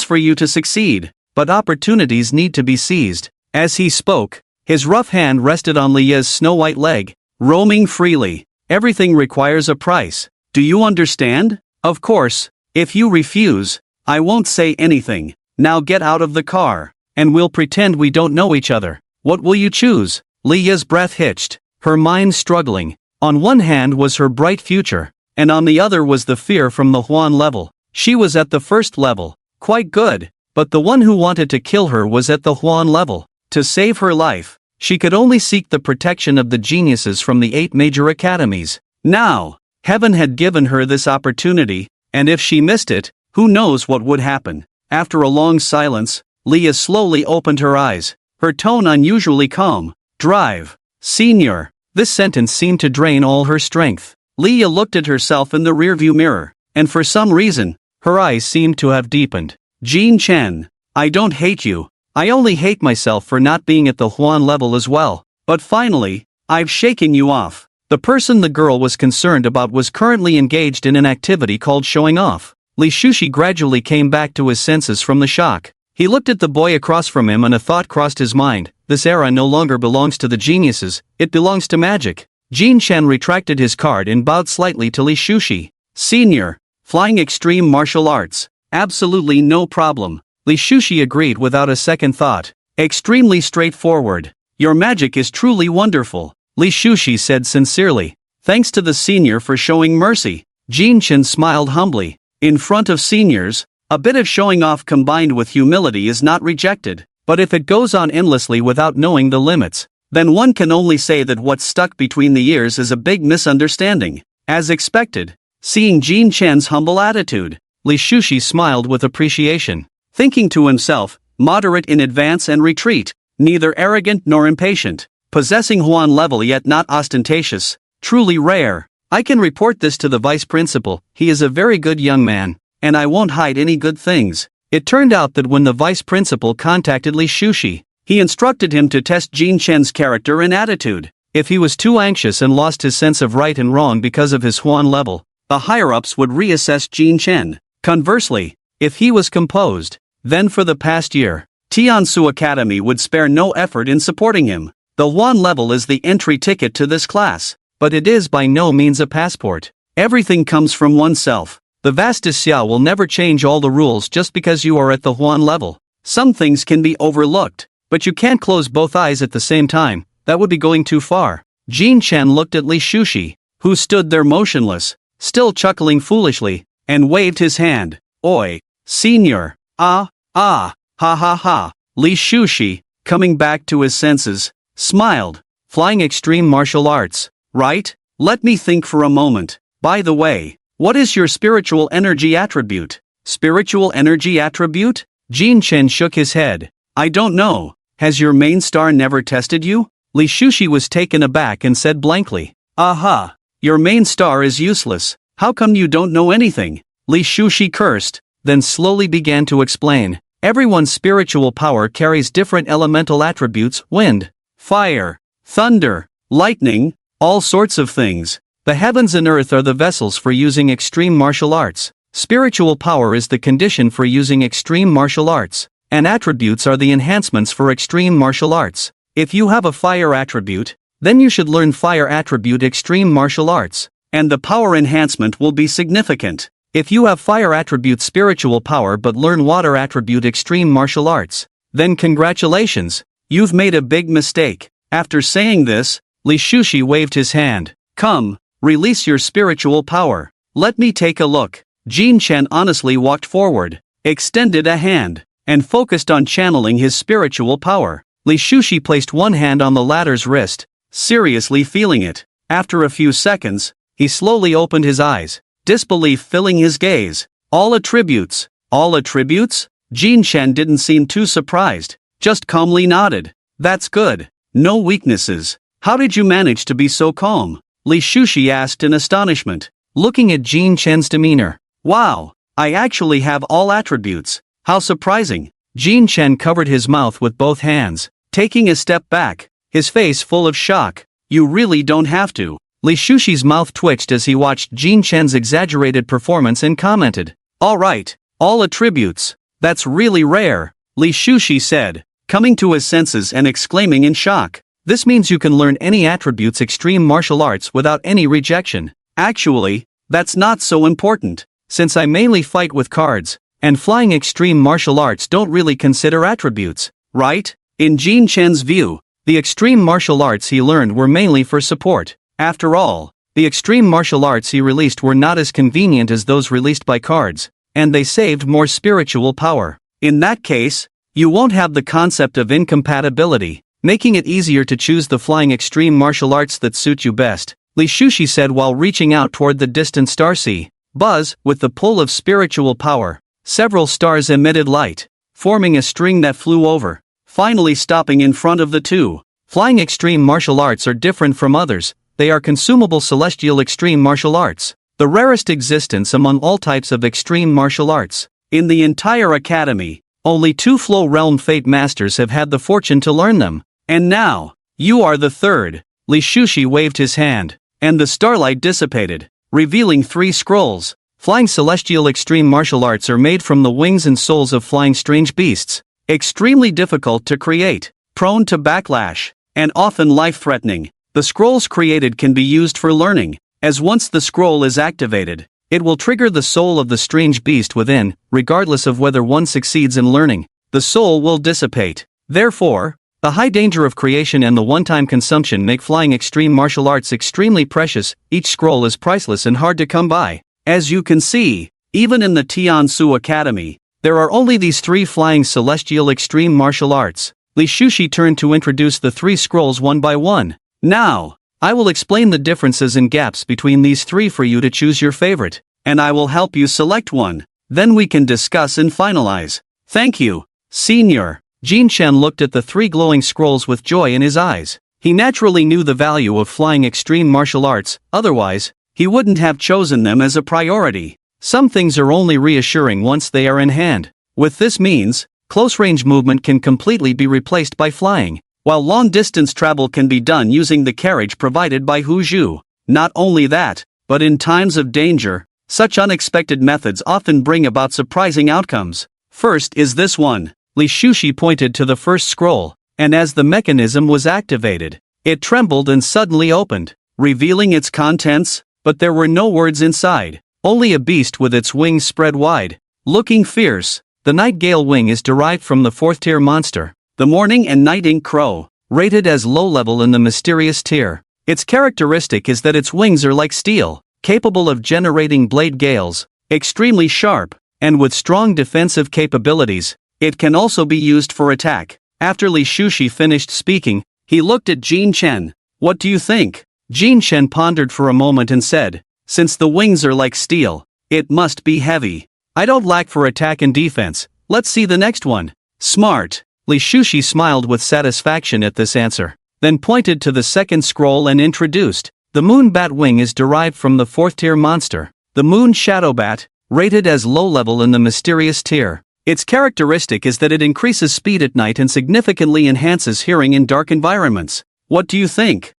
for you to succeed, but opportunities need to be seized." As he spoke, his rough hand rested on Leah's snow-white leg, roaming freely. Everything requires a price. Do you understand? Of course, if you refuse, I won't say anything. Now get out of the car, and we'll pretend we don't know each other. What will you choose? Leah's breath hitched, her mind struggling. On one hand was her bright future, and on the other was the fear from the Huan level. She was at the first level, quite good, but the one who wanted to kill her was at the Huan level. To save her life, she could only seek the protection of the geniuses from the 8 major academies. Now, heaven had given her this opportunity, and if she missed it, who knows what would happen. After a long silence, Leah slowly opened her eyes, her tone unusually calm. Drive. Senior. This sentence seemed to drain all her strength. Leah looked at herself in the rearview mirror, and for some reason, her eyes seemed to have deepened. Jean Chen. I don't hate you. I only hate myself for not being at the Huan level as well. But finally, I've shaken you off. The person the girl was concerned about was currently engaged in an activity called showing off. Li Shushi gradually came back to his senses from the shock. He looked at the boy across from him and a thought crossed his mind. This era no longer belongs to the geniuses, it belongs to magic. Jin Chen retracted his card and bowed slightly to Li Shushi. Senior. Flying extreme martial arts. Absolutely no problem. Li Shushi agreed without a second thought. Extremely straightforward. Your magic is truly wonderful. Li Shushi said sincerely. Thanks to the senior for showing mercy. Jin Chen smiled humbly. In front of seniors, a bit of showing off combined with humility is not rejected, but if it goes on endlessly without knowing the limits, then one can only say that what's stuck between the ears is a big misunderstanding. As expected, seeing Jin Chen's humble attitude, Li Shushi smiled with appreciation, thinking to himself, moderate in advance and retreat, neither arrogant nor impatient, possessing Huan level yet not ostentatious, truly rare. I can report this to the vice principal. He is a very good young man, and I won't hide any good things. It turned out that when the vice principal contacted Li Shushi, he instructed him to test Jin Chen's character and attitude. If he was too anxious and lost his sense of right and wrong because of his Huan level, the higher-ups would reassess Jin Chen. Conversely, if he was composed, then for the past year, Tiansu Academy would spare no effort in supporting him. The Huan level is the entry ticket to this class, but it is by no means a passport. Everything comes from oneself. The vastest Xiao will never change all the rules just because you are at the Huan level. Some things can be overlooked, but you can't close both eyes at the same time. That would be going too far. Jin Chen looked at Li Shushi, who stood there motionless, still chuckling foolishly, and waved his hand. Oi, senior. Ha ha. Li Shushi, coming back to his senses, smiled. Flying extreme martial arts, right? Let me think for a moment. By the way, what is your spiritual energy attribute? Spiritual energy attribute? Jin Chen shook his head. I don't know. Has your main star never tested you? Li Shushi was taken aback and said blankly. Aha! Your main star is useless. How come you don't know anything? Li Shushi cursed, then slowly began to explain. Everyone's spiritual power carries different elemental attributes: wind, fire, thunder, lightning, all sorts of things. The heavens and earth are the vessels for using extreme martial arts. Spiritual power is the condition for using extreme martial arts, and attributes are the enhancements for extreme martial arts. If you have a fire attribute, then you should learn fire attribute extreme martial arts, and the power enhancement will be significant. If you have fire attribute spiritual power but learn water attribute extreme martial arts, then congratulations, you've made a big mistake. After saying this, Li Shushi waved his hand. Come, release your spiritual power. Let me take a look. Jin Chen honestly walked forward, extended a hand, and focused on channeling his spiritual power. Li Shushi placed one hand on the latter's wrist, seriously feeling it. After a few seconds, he slowly opened his eyes, disbelief filling his gaze. All attributes? All attributes? Jin Chen didn't seem too surprised, just calmly nodded. That's good. No weaknesses. How did you manage to be so calm? Li Shushi asked in astonishment, looking at Jin Chen's demeanor. Wow, I actually have all attributes. How surprising. Jin Chen covered his mouth with both hands, taking a step back, his face full of shock. You really don't have to. Li Shushi's mouth twitched as he watched Jin Chen's exaggerated performance and commented. Alright, all attributes. That's really rare, Li Shushi said, coming to his senses and exclaiming in shock. This means you can learn any attributes extreme martial arts without any rejection. Actually, that's not so important, since I mainly fight with cards, and flying extreme martial arts don't really consider attributes, right? In Jin Chen's view, the extreme martial arts he learned were mainly for support. After all, the extreme martial arts he released were not as convenient as those released by cards, and they saved more spiritual power. In that case, you won't have the concept of incompatibility, making it easier to choose the flying extreme martial arts that suit you best, Li Shushi said while reaching out toward the distant star sea. Buzz, with the pull of spiritual power, several stars emitted light, forming a string that flew over, finally stopping in front of the two. Flying extreme martial arts are different from others, they are consumable celestial extreme martial arts, the rarest existence among all types of extreme martial arts. In the entire academy, only 2 Flow Realm Fate Masters have had the fortune to learn them, and now, you are the third. Li Shushi waved his hand, and the starlight dissipated, revealing 3 scrolls. Flying celestial extreme martial arts are made from the wings and souls of flying strange beasts, extremely difficult to create, prone to backlash, and often life-threatening. The scrolls created can be used for learning, as once the scroll is activated, it will trigger the soul of the strange beast within, regardless of whether one succeeds in learning. The soul will dissipate. Therefore, the high danger of creation and the one-time consumption make flying extreme martial arts extremely precious. Each scroll is priceless and hard to come by. As you can see, even in the Tiansu Academy, there are only these 3 flying celestial extreme martial arts. Li Shushi turned to introduce the 3 scrolls one by one. Now, I will explain the differences and gaps between these 3 for you to choose your favorite, and I will help you select one. Then we can discuss and finalize. Thank you, Senior. Jin Chen looked at the 3 glowing scrolls with joy in his eyes. He naturally knew the value of flying extreme martial arts, otherwise, he wouldn't have chosen them as a priority. Some things are only reassuring once they are in hand. With this means, close-range movement can completely be replaced by flying, while long-distance travel can be done using the carriage provided by Hu Zhu. Not only that, but in times of danger, such unexpected methods often bring about surprising outcomes. First is this one. Li Shushi pointed to the first scroll, and as the mechanism was activated, it trembled and suddenly opened, revealing its contents, but there were no words inside, only a beast with its wings spread wide, looking fierce. The Nightingale wing is derived from the 4th-tier monster, the Morning and Night Ink Crow, rated as low-level in the mysterious tier. Its characteristic is that its wings are like steel, capable of generating blade gales, extremely sharp, and with strong defensive capabilities. It can also be used for attack. After Li Shushi finished speaking, he looked at Jin Chen. What do you think? Jin Chen pondered for a moment and said, since the wings are like steel, it must be heavy. I don't lack for attack and defense. Let's see the next one. Smart. Li Shushi smiled with satisfaction at this answer, then pointed to the second scroll and introduced. The moon bat wing is derived from the 4th tier monster, the moon shadow bat, rated as low level in the mysterious tier. Its characteristic is that it increases speed at night and significantly enhances hearing in dark environments. What do you think?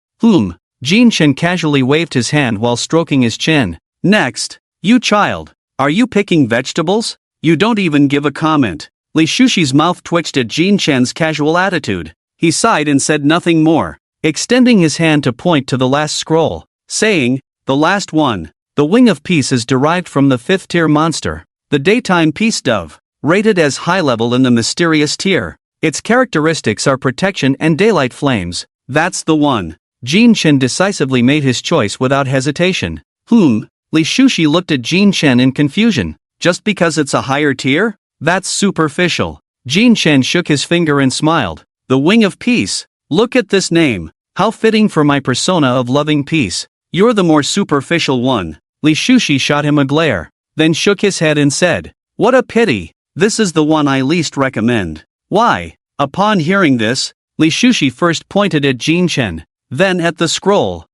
Jin Chen casually waved his hand while stroking his chin. Next, you child. Are you picking vegetables? You don't even give a comment. Li Shushi's mouth twitched at Jin Chen's casual attitude. He sighed and said nothing more, extending his hand to point to the last scroll, saying, the last one. The Wing of Peace is derived from the 5th tier monster, the Daytime Peace Dove, rated as high level in the mysterious tier. Its characteristics are protection and daylight flames. That's the one. Jin Chen decisively made his choice without hesitation. Li Shushi looked at Jin Chen in confusion. Just because it's a higher tier? That's superficial. Jin Chen shook his finger and smiled. The Wing of Peace. Look at this name. How fitting for my persona of loving peace. You're the more superficial one. Li Shushi shot him a glare, then shook his head and said, what a pity. This is the one I least recommend. Why? Upon hearing this, Li Shushi first pointed at Jin Chen, then at the scroll.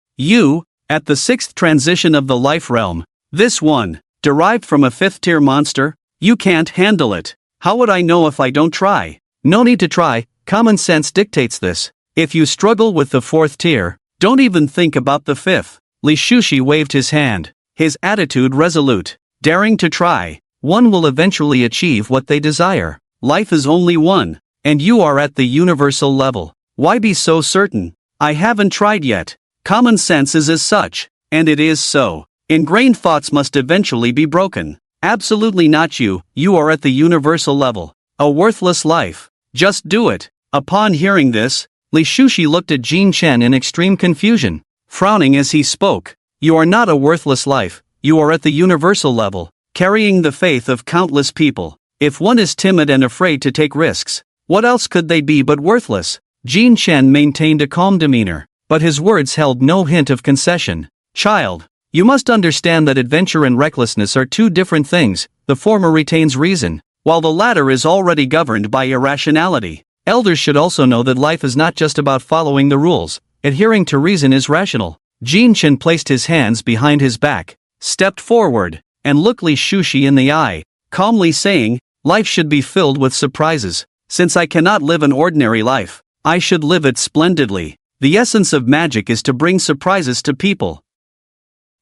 At the 6th transition of the life realm. This one, derived from a 5th tier monster? You can't handle it. How would I know if I don't try? No need to try, common sense dictates this. If you struggle with the 4th tier, don't even think about the 5th. Li Shushi waved his hand, his attitude resolute. Daring to try, one will eventually achieve what they desire. Life is only one, and you are at the universal level. Why be so certain? I haven't tried yet. Common sense is as such, and it is so. Ingrained thoughts must eventually be broken. Absolutely not you, you are at the universal level. A worthless life. Just do it. Upon hearing this, Li Shushi looked at Jin Chen in extreme confusion, frowning as he spoke. You are not a worthless life, you are at the universal level, carrying the faith of countless people. If one is timid and afraid to take risks, what else could they be but worthless? Jin Chen maintained a calm demeanor, but his words held no hint of concession. Child, you must understand that adventure and recklessness are two different things. The former retains reason, while the latter is already governed by irrationality. Elders should also know that life is not just about following the rules. Adhering to reason is rational. Jin Chen placed his hands behind his back, stepped forward, and looked Li Shushi in the eye, calmly saying, life should be filled with surprises. Since I cannot live an ordinary life, I should live it splendidly. The essence of magic is to bring surprises to people.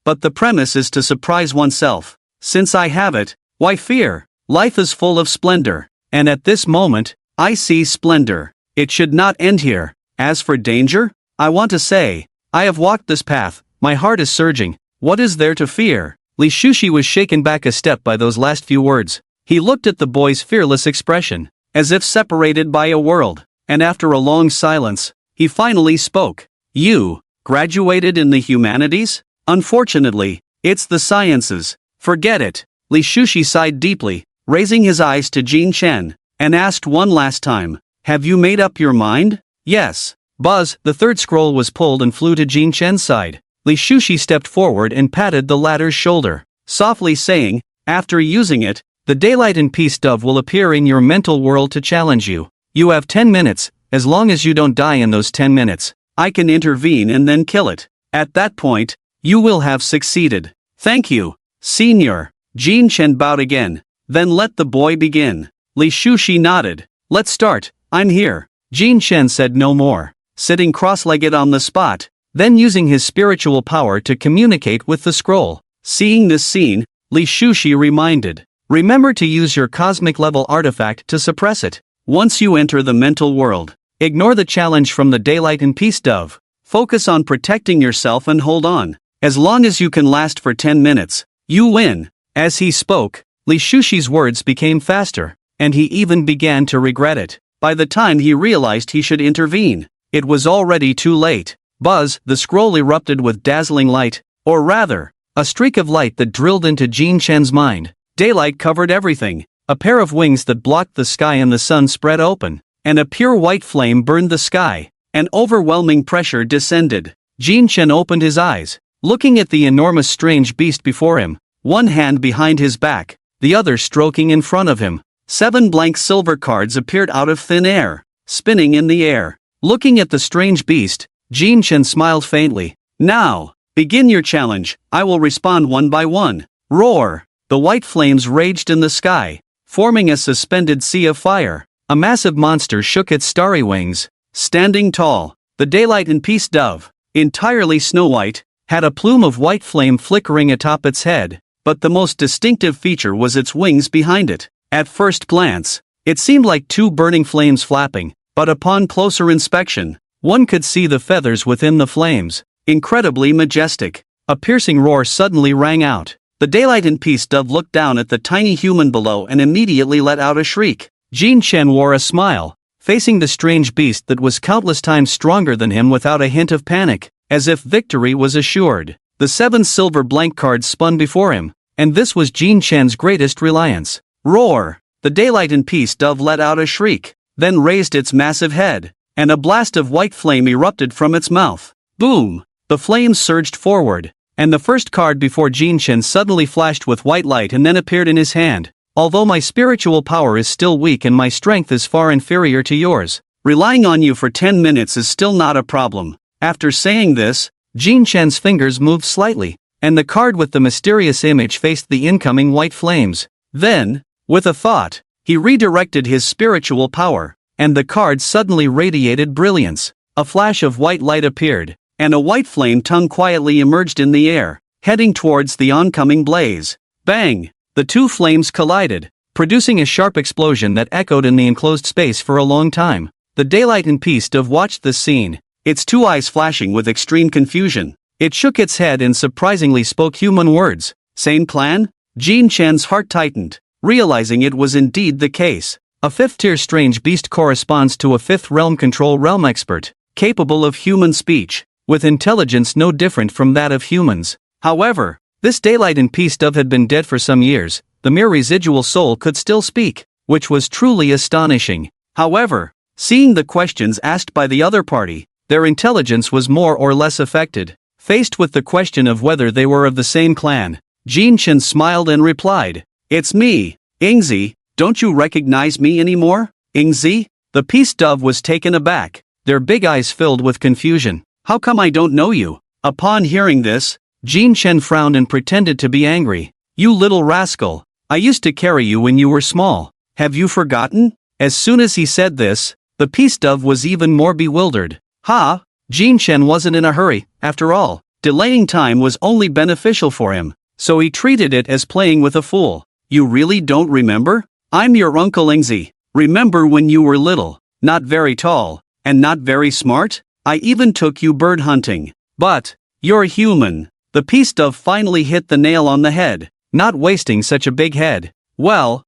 But the premise is to surprise oneself. Since I have it, why fear? Life is full of splendor, and at this moment, I see splendor. It should not end here. As for danger, I want to say, I have walked this path, my heart is surging. What is there to fear? Li Shushi was shaken back a step by those last few words. He looked at the boy's fearless expression, as if separated by a world, and after a long silence, he finally spoke. You graduated in the humanities? Unfortunately, it's the sciences. Forget it. Li Shushi sighed deeply, raising his eyes to Jin Chen, and asked one last time, have you made up your mind? Yes. Buzz, the 3rd scroll was pulled and flew to Jin Chen's side. Li Shushi stepped forward and patted the latter's shoulder, softly saying, after using it, the Daylight and Peace Dove will appear in your mental world to challenge you. You have 10 minutes, as long as you don't die in those 10 minutes, I can intervene and then kill it. At that point, you will have succeeded. Thank you, Senior. Jin Chen bowed again. Then let the boy begin. Li Shushi nodded. Let's start, I'm here. Jin Chen said no more, sitting cross-legged on the spot, then using his spiritual power to communicate with the scroll. Seeing this scene, Li Shushi reminded, remember to use your cosmic level artifact to suppress it. Once you enter the mental world, ignore the challenge from the Daylight and Peace Dove. Focus on protecting yourself and hold on. As long as you can last for 10 minutes, you win. As he spoke, Li Shushi's words became faster, and he even began to regret it. By the time he realized he should intervene, it was already too late. Buzz, the scroll erupted with dazzling light, or rather, a streak of light that drilled into Jin Chen's mind. Daylight covered everything. A pair of wings that blocked the sky and the sun spread open, and a pure white flame burned the sky. An overwhelming pressure descended. Jin Chen opened his eyes, looking at the enormous strange beast before him, one hand behind his back, the other stroking in front of him. 7 blank silver cards appeared out of thin air, spinning in the air. Looking at the strange beast, Jin Chen smiled faintly. Now, Begin your challenge, I will respond one by one. Roar! The white flames raged in the sky, forming a suspended sea of fire. A massive monster shook its starry wings. Standing tall, the Daylight and Peace dove, entirely snow-white, had a plume of white flame flickering atop its head, but the most distinctive feature was its wings behind it. At first glance, it seemed like two burning flames flapping, but upon closer inspection, one could see the feathers within the flames. Incredibly majestic. A piercing roar suddenly rang out. The Daylight and Peace dove looked down at the tiny human below and immediately let out a shriek. Jin Chen wore a smile, facing the strange beast that was countless times stronger than him without a hint of panic, as if victory was assured. The 7 silver blank cards spun before him, and this was Jin Chen's greatest reliance. Roar! The Daylight and Peace dove let out a shriek, then raised its massive head, and a blast of white flame erupted from its mouth. Boom! The flames surged forward, and the first card before Jin Chen suddenly flashed with white light and then appeared in his hand. Although my spiritual power is still weak and my strength is far inferior to yours, relying on you for 10 minutes is still not a problem. After saying this, Jin Chen's fingers moved slightly, and the card with the mysterious image faced the incoming white flames. Then, with a thought, he redirected his spiritual power, and the card suddenly radiated brilliance. A flash of white light appeared, and a white flame tongue quietly emerged in the air, heading towards the oncoming blaze. Bang! The two flames collided, producing a sharp explosion that echoed in the enclosed space for a long time. The Daylight and Peace dove watched this scene, its two eyes flashing with extreme confusion. It shook its head and surprisingly spoke human words. Same plan? Jin Chen's heart tightened, realizing it was indeed the case. A 5th-tier strange beast corresponds to a 5th realm control realm expert, capable of human speech, with intelligence no different from that of humans. However, this Daylight and Peace dove had been dead for some years. The mere residual soul could still speak, which was truly astonishing. However, seeing the questions asked by the other party, their intelligence was more or less affected. Faced with the question of whether they were of the same clan, Jin Chen smiled and replied, "It's me, Ingzi. Don't you recognize me anymore, Ingzi?" The Peace dove was taken aback, their big eyes filled with confusion. "How come I don't know you?" Upon hearing this, Jin Chen frowned and pretended to be angry. "You little rascal, I used to carry you when you were small. Have you forgotten?" As soon as he said this, the Peace dove was even more bewildered. Ha! Jin Chen wasn't in a hurry, after all. Delaying time was only beneficial for him, so he treated it as playing with a fool. "You really don't remember? I'm your Uncle Ingzi. Remember when you were little, not very tall, and not very smart? I even took you bird hunting. But, you're human." The Peace dove finally hit the nail on the head, not wasting such a big head. "Well,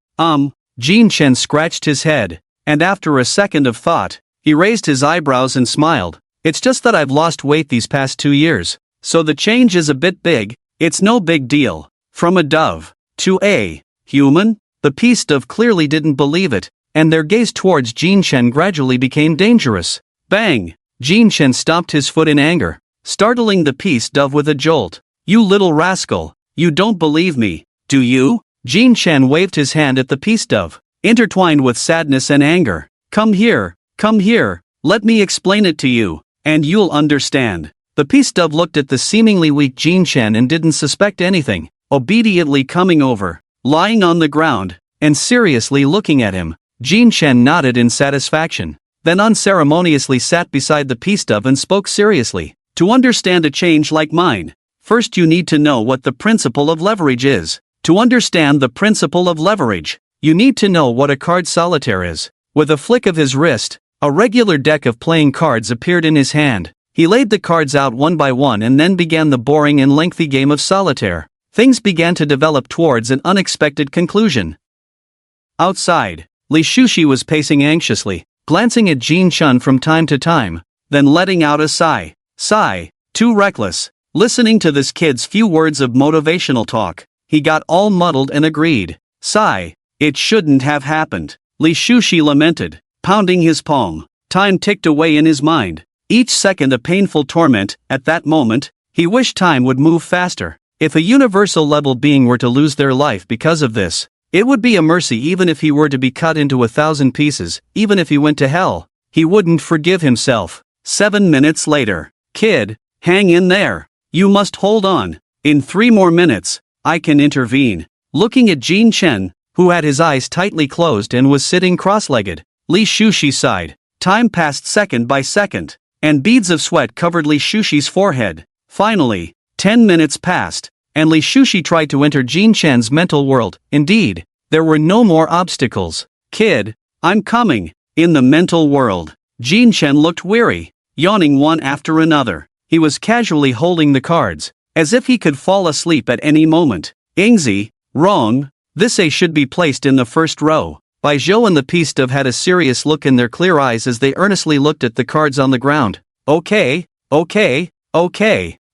Jin Chen scratched his head, and after a second of thought, he raised his eyebrows and smiled. "It's just that I've lost weight these past 2 years, so the change is a bit big. It's no big deal." From a dove to a human, the Peace dove clearly didn't believe it, and their gaze towards Jin Chen gradually became dangerous. Bang! Jin Chen stomped his foot in anger, startling the Peace dove with a jolt. "You little rascal, you don't believe me, do you?" Jin Chen waved his hand at the Peace dove, intertwined with sadness and anger. Come here, let me explain it to you, and you'll understand." The Peace dove looked at the seemingly weak Jin Chen and didn't suspect anything, obediently coming over, lying on the ground, and seriously looking at him. Jin Chen nodded in satisfaction, then unceremoniously sat beside the Peace dove and spoke seriously. "To understand a change like mine, first you need to know what the principle of leverage is. To understand the principle of leverage, you need to know what a card solitaire is." With a flick of his wrist, a regular deck of playing cards appeared in his hand. He laid the cards out one by one and then began the boring and lengthy game of solitaire. Things began to develop towards an unexpected conclusion. Outside, Li Shushi was pacing anxiously, glancing at Jin Chen from time to time, then letting out a sigh. Too reckless. Listening to this kid's few words of motivational talk, he got all muddled and agreed. It shouldn't have happened. Li Shushi lamented, pounding his palm. Time ticked away in his mind, each second a painful torment. At that moment, he wished time would move faster. If a universal level being were to lose their life because of this, it would be a mercy. Even if he were to be cut into 1,000 pieces, even if he went to hell, he wouldn't forgive himself. 7 minutes later. "Kid, hang in there. You must hold on. In 3 more minutes, I can intervene. Looking at Jin Chen, who had his eyes tightly closed and was sitting cross-legged, Li Shushi sighed. Time passed second by second, and beads of sweat covered Li Shushi's forehead. Finally, 10 minutes passed, and Li Shushi tried to enter Jin Chen's mental world. Indeed, there were no more obstacles. Kid, I'm coming. In the mental world, Jin Chen looked weary, yawning one after another. He was casually holding the cards, as if he could fall asleep at any moment. Ingzi, wrong. This A should be placed in the first row. Bai Zhou and the Pistov had a serious look in their clear eyes as they earnestly looked at the cards on the ground. Okay.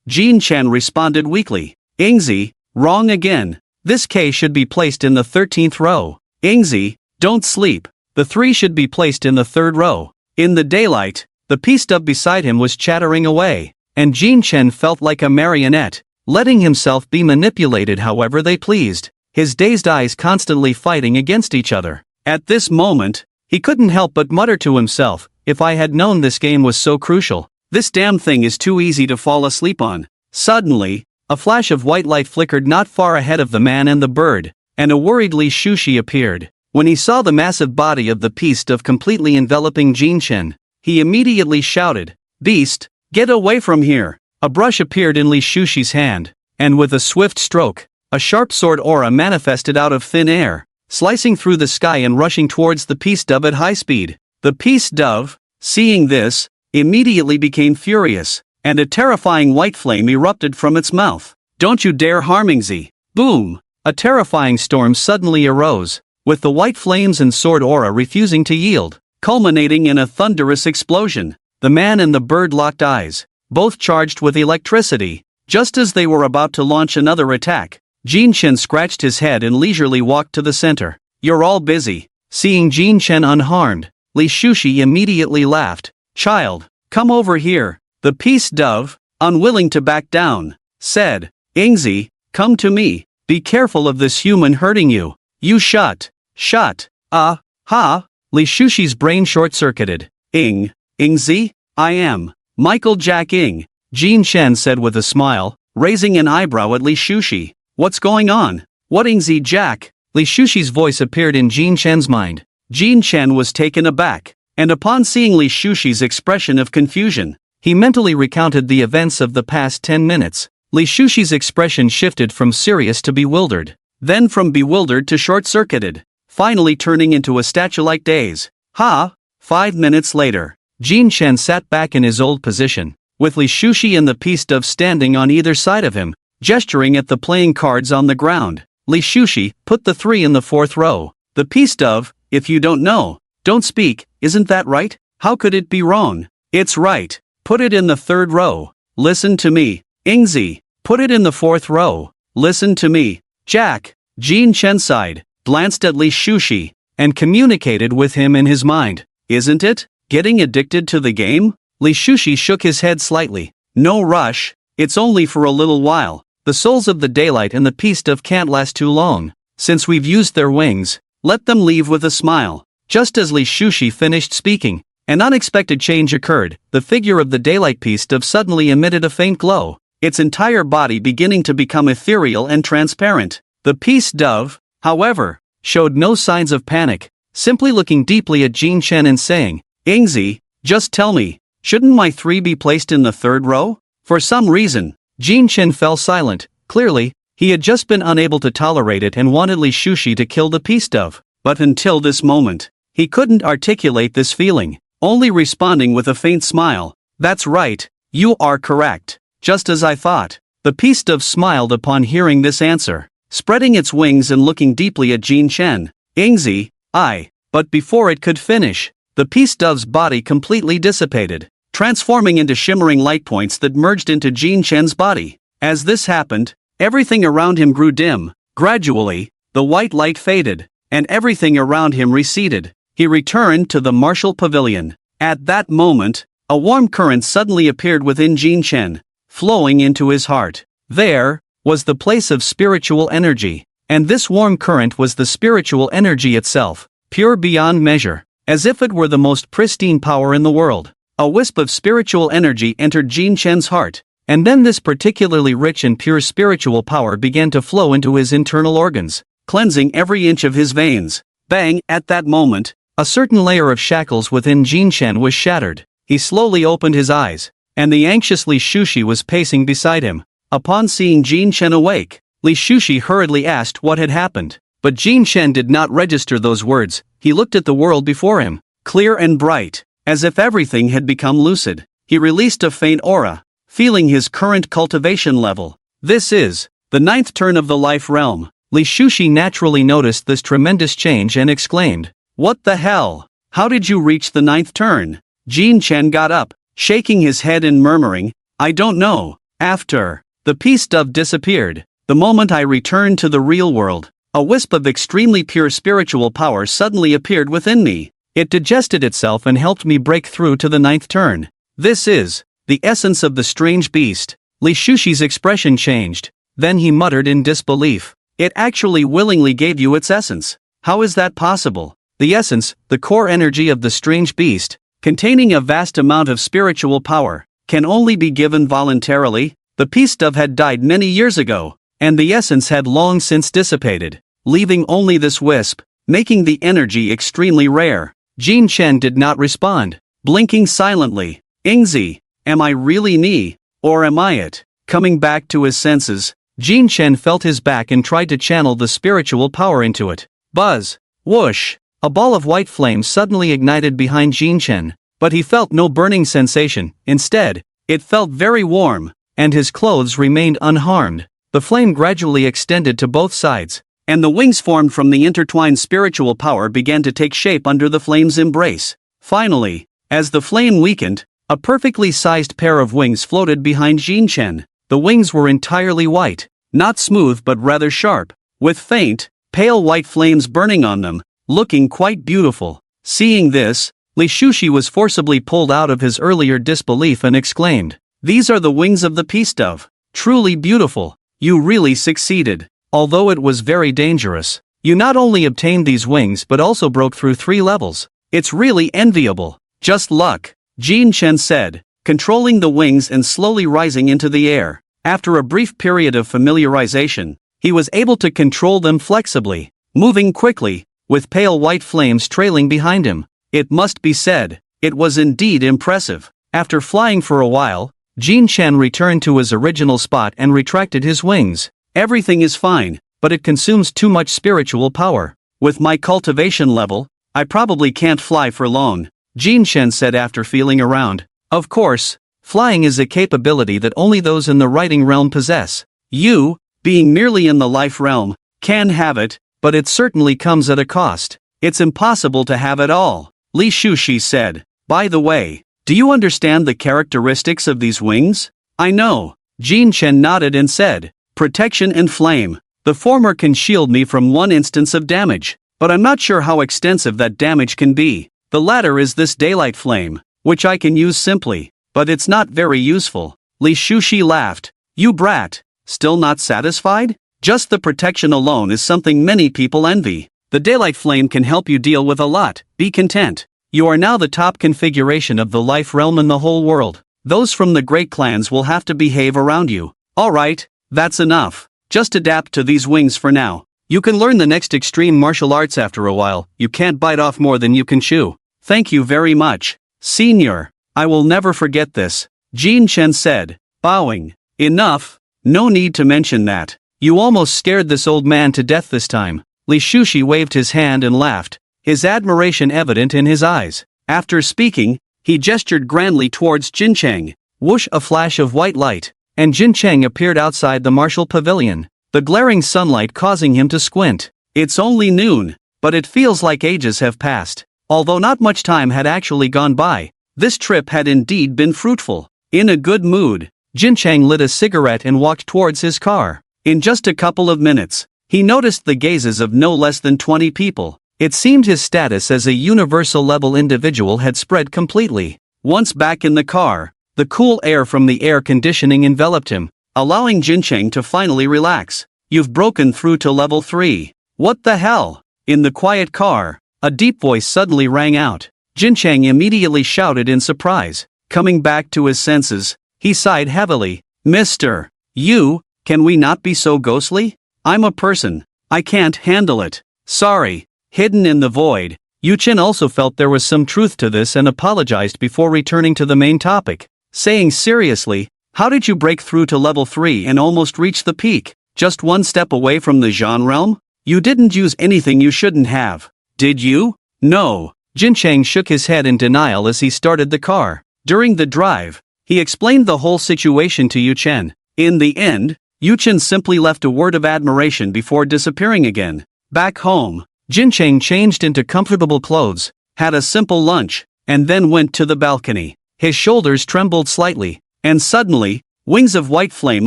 Jin Chen responded weakly. Ingzi, wrong again. This K should be placed in the 13th row. Ingzi, don't sleep. The 3 should be placed in the 3rd row. In the daylight, the Pistov beside him was chattering away, and Jin Chen felt like a marionette, letting himself be manipulated however they pleased, his dazed eyes constantly fighting against each other. At this moment, he couldn't help but mutter to himself, if I had known this game was so crucial. This damn thing is too easy to fall asleep on. Suddenly, a flash of white light flickered not far ahead of the man and the bird, and a worried Li Shushi appeared. When he saw the massive body of the Pistov completely enveloping Jin Chen, he immediately shouted, Beast, get away from here! A brush appeared in Li Shushi's hand, and with a swift stroke, a sharp sword aura manifested out of thin air, slicing through the sky and rushing towards the Pistov at high speed. The Pistov, seeing this, immediately became furious, and a terrifying white flame erupted from its mouth. Don't you dare harm Ingzi! Boom! A terrifying storm suddenly arose, with the white flames and sword aura refusing to yield, culminating in a thunderous explosion. The man and the bird locked eyes, both charged with electricity. Just as they were about to launch another attack, Jin Chen scratched his head and leisurely walked to the center. You're all busy. Seeing Jin Chen unharmed, Li Shushi immediately laughed. Child, come over here. The Pistov, unwilling to back down, said, Ingzi, come to me. Be careful of this human hurting you. You shut. Ha. Li Shushi's brain short-circuited. Ingzi? I am. Michael Jack Ing. Jin Chen said with a smile, raising an eyebrow at Li Shushi. What's going on? What Ingzi Jack? Li Shushi's voice appeared in Jin Chen's mind. Jin Chen was taken aback, and upon seeing Li Shushi's expression of confusion, he mentally recounted the events of the past 10 minutes. Li Shushi's expression shifted from serious to bewildered, then from bewildered to short-circuited, finally turning into a statue-like daze. 5 minutes later, Jin Chen sat back in his old position, with Li Shushi and the Pistov standing on either side of him, gesturing at the playing cards on the ground. Li Shushi, put the 3 in the 4th row. The Pistov, if you don't know, don't speak, isn't that right? How could it be wrong? It's right. Put it in the 3rd row. Listen to me. Ingzi, put it in the 4th row. Listen to me. Jack. Jin Chen sighed, glanced at Li Shushi, and communicated with him in his mind. Isn't it? Getting addicted to the game? Li Shushi shook his head slightly. No rush, it's only for a little while. The souls of the daylight and the Pistov can't last too long. Since we've used their wings, let them leave with a smile. Just as Li Shushi finished speaking, an unexpected change occurred. The figure of the daylight Pistov suddenly emitted a faint glow, its entire body beginning to become ethereal and transparent. The Pistov, however, showed no signs of panic, simply looking deeply at Jin Chen and saying, Ingzi, just tell me, shouldn't my 3 be placed in the 3rd row? For some reason, Jin Chen fell silent. Clearly, he had just been unable to tolerate it and wanted Li Shushi to kill the Pistov. But until this moment, he couldn't articulate this feeling, only responding with a faint smile. That's right, you are correct. Just as I thought. The Pistov smiled upon hearing this answer, spreading its wings and looking deeply at Jin Chen. Ingzi, but before it could finish, the Pistov's body completely dissipated, transforming into shimmering light points that merged into Jin Chen's body. As this happened, everything around him grew dim. Gradually, the white light faded, and everything around him receded. He returned to the martial pavilion. At that moment, a warm current suddenly appeared within Jin Chen, flowing into his heart. There was the place of spiritual energy, and this warm current was the spiritual energy itself, pure beyond measure, as if it were the most pristine power in the world. A wisp of spiritual energy entered Jin Chen's heart, And then this particularly rich and pure spiritual power began to flow into his internal organs, cleansing every inch of his veins. Bang! At that moment, a certain layer of shackles within Jin Chen was shattered. He slowly opened his eyes, and the anxious Li Shushi was pacing beside him. Upon seeing Jin Chen awake, Li Shushi hurriedly asked what had happened. But Jin Chen did not register those words. He looked at the world before him, clear and bright, as if everything had become lucid. He released a faint aura, feeling his current cultivation level. This is the 9th turn of the life realm. Li Shushi naturally noticed this tremendous change and exclaimed, "What the hell? How did you reach the 9th turn?" Jin Chen got up, shaking his head and murmuring, "I don't know." After the peace dove disappeared, the moment I returned to the real world, a wisp of extremely pure spiritual power suddenly appeared within me. It digested itself and helped me break through to the 9th turn. This is the essence of the strange beast. Li Shushi's expression changed. Then he muttered in disbelief. It actually willingly gave you its essence. How is that possible? The essence, the core energy of the strange beast, containing a vast amount of spiritual power, can only be given voluntarily. The peace dove had died many years ago, and the essence had long since dissipated, leaving only this wisp, making the energy extremely rare. Jin Chen did not respond, blinking silently. Ingzi, am I really Ni, or am I it? Coming back to his senses, Jin Chen felt his back and tried to channel the spiritual power into it. Buzz! Whoosh! A ball of white flame suddenly ignited behind Jin Chen, but he felt no burning sensation. Instead, it felt very warm, and his clothes remained unharmed. The flame gradually extended to both sides, and the wings formed from the intertwined spiritual power began to take shape under the flame's embrace. Finally, as the flame weakened, a perfectly sized pair of wings floated behind Jin Chen. The wings were entirely white, not smooth but rather sharp, with faint, pale white flames burning on them, looking quite beautiful. Seeing this, Li Shushi was forcibly pulled out of his earlier disbelief and exclaimed, "These are the wings of the peace dove. Truly beautiful. You really succeeded. Although it was very dangerous, you not only obtained these wings but also broke through 3 levels. It's really enviable. Just luck," Jin Chen said, controlling the wings and slowly rising into the air. After a brief period of familiarization, he was able to control them flexibly, moving quickly, with pale white flames trailing behind him. It must be said, it was indeed impressive. After flying for a while, Jin Chen returned to his original spot and retracted his wings. Everything is fine, but it consumes too much spiritual power. With my cultivation level, I probably can't fly for long, Jin Chen said after feeling around. Of course, flying is a capability that only those in the writing realm possess. You, being merely in the life realm, can have it, but it certainly comes at a cost. It's impossible to have it all, Li Shushi said. By the way, do you understand the characteristics of these wings? I know. Jin Chen nodded and said, protection and flame. The former can shield me from 1 instance of damage, but I'm not sure how extensive that damage can be. The latter is this daylight flame, which I can use simply, but it's not very useful. Li Shushi laughed. You brat, still not satisfied? Just the protection alone is something many people envy. The daylight flame can help you deal with a lot. Be content. You are now the top configuration of the life realm in the whole world. Those from the great clans will have to behave around you. Alright, that's enough. Just adapt to these wings for now. You can learn the next extreme martial arts after a while. You can't bite off more than you can chew. Thank you very much, Senior. I will never forget this, Jin Chen said, bowing. Enough. No need to mention that. You almost scared this old man to death this time. Li Shushi waved his hand and laughed, his admiration evident in his eyes. After speaking, he gestured grandly towards Jin Cheng. Whoosh! A flash of white light, and Jin Cheng appeared outside the martial pavilion, the glaring sunlight causing him to squint. It's only noon, but it feels like ages have passed. Although not much time had actually gone by, this trip had indeed been fruitful. In a good mood, Jin Cheng lit a cigarette and walked towards his car. In just a couple of minutes, he noticed the gazes of no less than 20 people. It seemed his status as a universal-level individual had spread completely. Once back in the car, the cool air from the air conditioning enveloped him, allowing Jin Cheng to finally relax. You've broken through to level 3. What the hell? In the quiet car, a deep voice suddenly rang out. Jin Cheng immediately shouted in surprise. Coming back to his senses, he sighed heavily. Mister, can we not be so ghostly? I'm a person. I can't handle it. Sorry. Hidden in the void, Yu-Chen also felt there was some truth to this and apologized before returning to the main topic, saying seriously, how did you break through to level 3 and almost reach the peak, just one step away from the Zhan realm? You didn't use anything you shouldn't have, did you? No. Jin Chang shook his head in denial as he started the car. During the drive, he explained the whole situation to Yu-Chen. In the end, Yu-Chen simply left a word of admiration before disappearing again. Back home, Jin Chang changed into comfortable clothes, had a simple lunch, and then went to the balcony. His shoulders trembled slightly, and suddenly, wings of white flame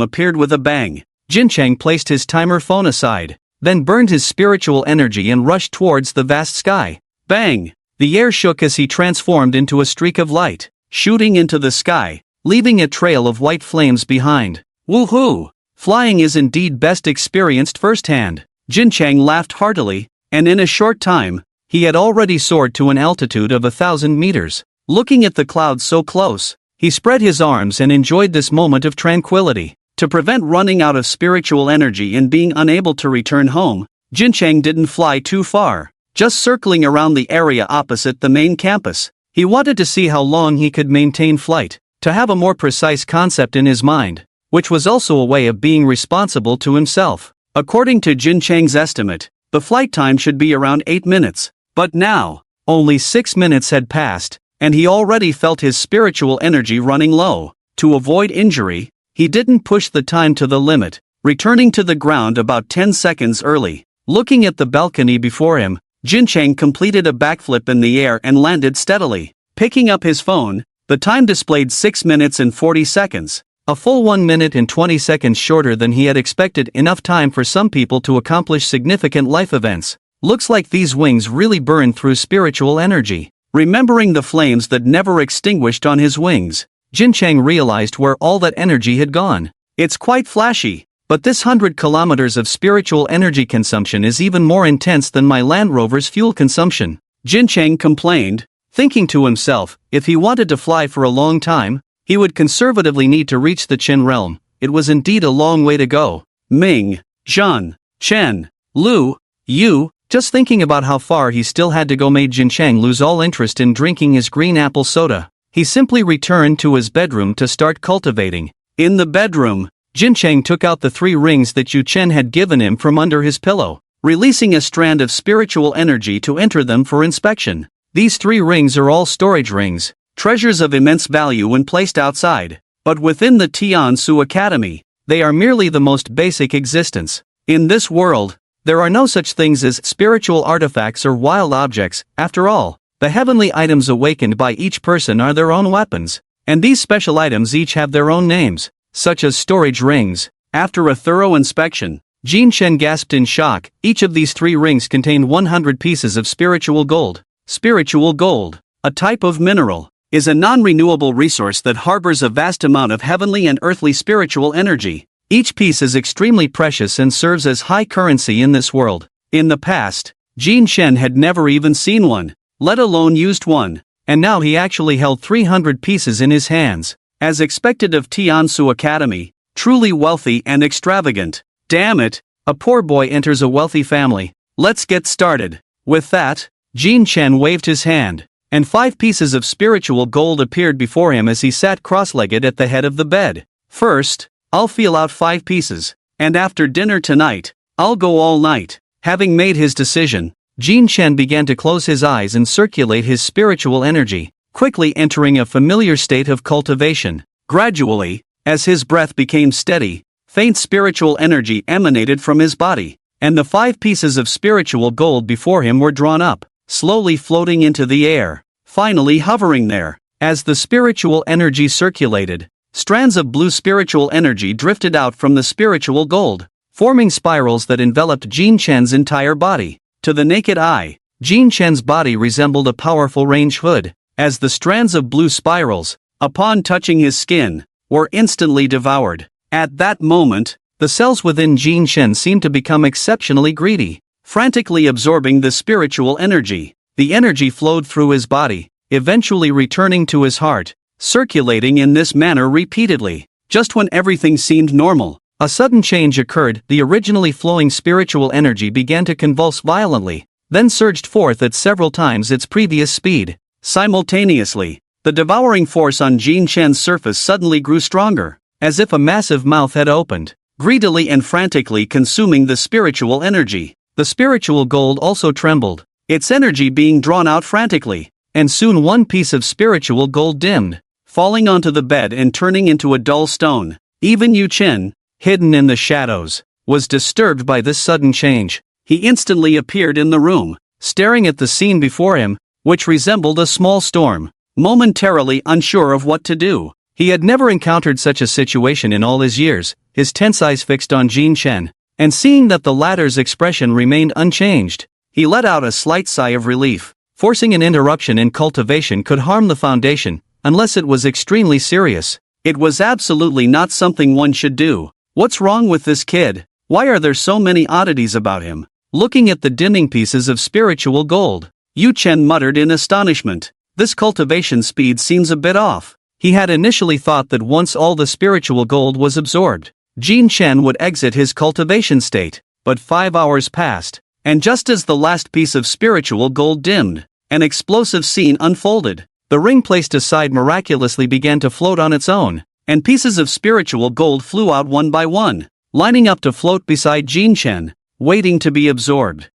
appeared with a bang. Jin Chang placed his timer phone aside, then burned his spiritual energy and rushed towards the vast sky. Bang! The air shook as he transformed into a streak of light, shooting into the sky, leaving a trail of white flames behind. Woohoo! Flying is indeed best experienced firsthand. Jin Chang laughed heartily, and in a short time, he had already soared to an altitude of 1,000 meters. Looking at the clouds so close, he spread his arms and enjoyed this moment of tranquility. To prevent running out of spiritual energy and being unable to return home, Jin Chang didn't fly too far, just circling around the area opposite the main campus. He wanted to see how long he could maintain flight, to have a more precise concept in his mind, which was also a way of being responsible to himself. According to Jin Chang's estimate, the flight time should be around 8 minutes, but now, only 6 minutes had passed, and he already felt his spiritual energy running low. To avoid injury, he didn't push the time to the limit, returning to the ground about 10 seconds early. Looking at the balcony before him, Jin Chang completed a backflip in the air and landed steadily. Picking up his phone, the time displayed 6 minutes and 40 seconds. A full 1 minute and 20 seconds shorter than he had expected, enough time for some people to accomplish significant life events. Looks like these wings really burn through spiritual energy. Remembering the flames that never extinguished on his wings, Jin Chang realized where all that energy had gone. It's quite flashy, but this 100 kilometers of spiritual energy consumption is even more intense than my Land Rover's fuel consumption. Jin Chang complained, thinking to himself, if he wanted to fly for a long time, he would conservatively need to reach the Qin realm. It was indeed a long way to go. Ming, Zhan, Chen, Lu, Yu, just thinking about how far he still had to go made Jin Chang lose all interest in drinking his green apple soda. He simply returned to his bedroom to start cultivating. In the bedroom, Jin Chang took out the 3 rings that Yu-Chen had given him from under his pillow, releasing a strand of spiritual energy to enter them for inspection. These 3 rings are all storage rings, treasures of immense value when placed outside, but within the Tiansu Academy, they are merely the most basic existence. In this world, there are no such things as spiritual artifacts or wild objects. After all, the heavenly items awakened by each person are their own weapons, and these special items each have their own names, such as storage rings. After a thorough inspection, Jin Chang gasped in shock. Each of these 3 rings contained 100 pieces of spiritual gold. Spiritual gold, a type of mineral, is a non-renewable resource that harbors a vast amount of heavenly and earthly spiritual energy. Each piece is extremely precious and serves as high currency in this world. In the past, Jin Chang had never even seen one, let alone used one, and now he actually held 300 pieces in his hands. As expected of Tiansu Academy, truly wealthy and extravagant. Damn it, a poor boy enters a wealthy family. Let's get started. With that, Jin Chang waved his hand, and 5 pieces of spiritual gold appeared before him as he sat cross-legged at the head of the bed. First, I'll feel out 5 pieces, and after dinner tonight, I'll go all night. Having made his decision, Jin Chang began to close his eyes and circulate his spiritual energy, quickly entering a familiar state of cultivation. Gradually, as his breath became steady, faint spiritual energy emanated from his body, and the 5 pieces of spiritual gold before him were drawn up, slowly floating into the air, finally hovering there. As the spiritual energy circulated, strands of blue spiritual energy drifted out from the spiritual gold, forming spirals that enveloped Jin Chang's entire body. To the naked eye, Jin Chang's body resembled a powerful range hood, as the strands of blue spirals, upon touching his skin, were instantly devoured. At that moment, the cells within Jin Chang seemed to become exceptionally greedy, frantically absorbing the spiritual energy. The energy flowed through his body, eventually returning to his heart, circulating in this manner repeatedly. Just when everything seemed normal, a sudden change occurred. The originally flowing spiritual energy began to convulse violently, then surged forth at several times its previous speed. Simultaneously, the devouring force on Jin Chen's surface suddenly grew stronger, as if a massive mouth had opened, greedily and frantically consuming the spiritual energy. The spiritual gold also trembled, its energy being drawn out frantically, and soon one piece of spiritual gold dimmed, falling onto the bed and turning into a dull stone. Even Yu Chen, hidden in the shadows, was disturbed by this sudden change. He instantly appeared in the room, staring at the scene before him, which resembled a small storm. Momentarily unsure of what to do, he had never encountered such a situation in all his years. His tense eyes fixed on Jin Chen, and seeing that the latter's expression remained unchanged, he let out a slight sigh of relief. Forcing an interruption in cultivation could harm the foundation, unless it was extremely serious. It was absolutely not something one should do. What's wrong with this kid? Why are there so many oddities about him? Looking at the dimming pieces of spiritual gold, Yu Chen muttered in astonishment. This cultivation speed seems a bit off. He had initially thought that once all the spiritual gold was absorbed, Jin Chen would exit his cultivation state, but 5 hours passed, and just as the last piece of spiritual gold dimmed, an explosive scene unfolded. The ring placed aside miraculously began to float on its own, and pieces of spiritual gold flew out one by one, lining up to float beside Jin Chen, waiting to be absorbed.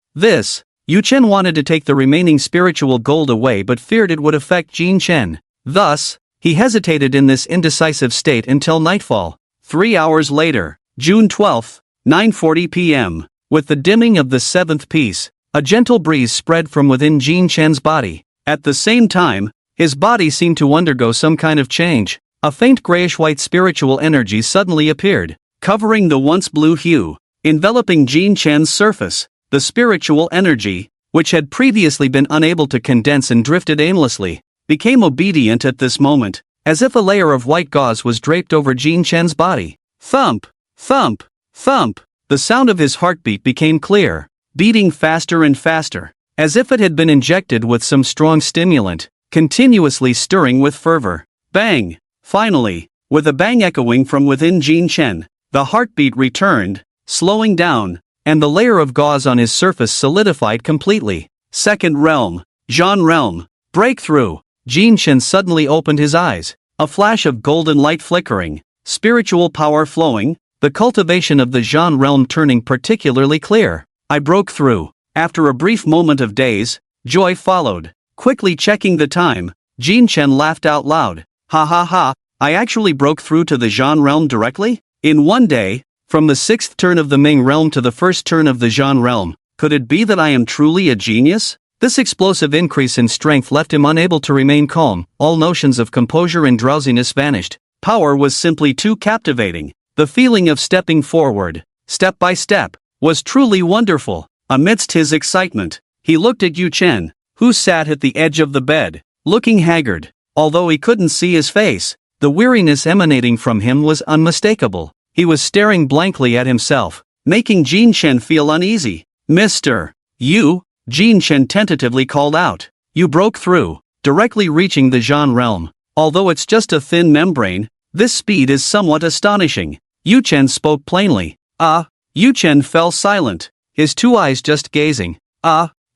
Yu Chen wanted to take the remaining spiritual gold away but feared it would affect Jin Chen. Thus, he hesitated in this indecisive state until nightfall. 3 hours later, June 12, 9:40 p.m., with the dimming of the seventh piece, a gentle breeze spread from within Jin Chen's body. At the same time, his body seemed to undergo some kind of change. A faint grayish-white spiritual energy suddenly appeared, covering the once blue hue, enveloping Jin Chen's surface. The spiritual energy, which had previously been unable to condense and drifted aimlessly, became obedient at this moment, as if a layer of white gauze was draped over Jin Chen's body. Thump, thump, thump. The sound of his heartbeat became clear, beating faster and faster, as if it had been injected with some strong stimulant, continuously stirring with fervor. Bang! Finally, with a bang echoing from within Jin Chen, the heartbeat returned, slowing down, and the layer of gauze on his surface solidified completely. Second realm, Zhan realm, breakthrough. Jin Chen suddenly opened his eyes, a flash of golden light flickering, spiritual power flowing, the cultivation of the Zhan realm turning particularly clear. I broke through. After a brief moment of daze, joy followed. Quickly checking the time, Jin Chen laughed out loud. Ha ha ha, I actually broke through to the Zhan realm directly? In one day, from the 6th turn of the Ming realm to the 1st turn of the Zhan realm. Could it be that I am truly a genius? This explosive increase in strength left him unable to remain calm. All notions of composure and drowsiness vanished. Power was simply too captivating. The feeling of stepping forward, step by step, was truly wonderful. Amidst his excitement, he looked at Yu Chen, who sat at the edge of the bed, looking haggard. Although he couldn't see his face, the weariness emanating from him was unmistakable. He was staring blankly at himself, making Jin Chen feel uneasy. Mr. Yu, Jin Chen tentatively called out. You broke through, directly reaching the Zhan realm. Although it's just a thin membrane, this speed is somewhat astonishing. Yu Chen spoke plainly. Yu Chen fell silent, his two eyes just gazing.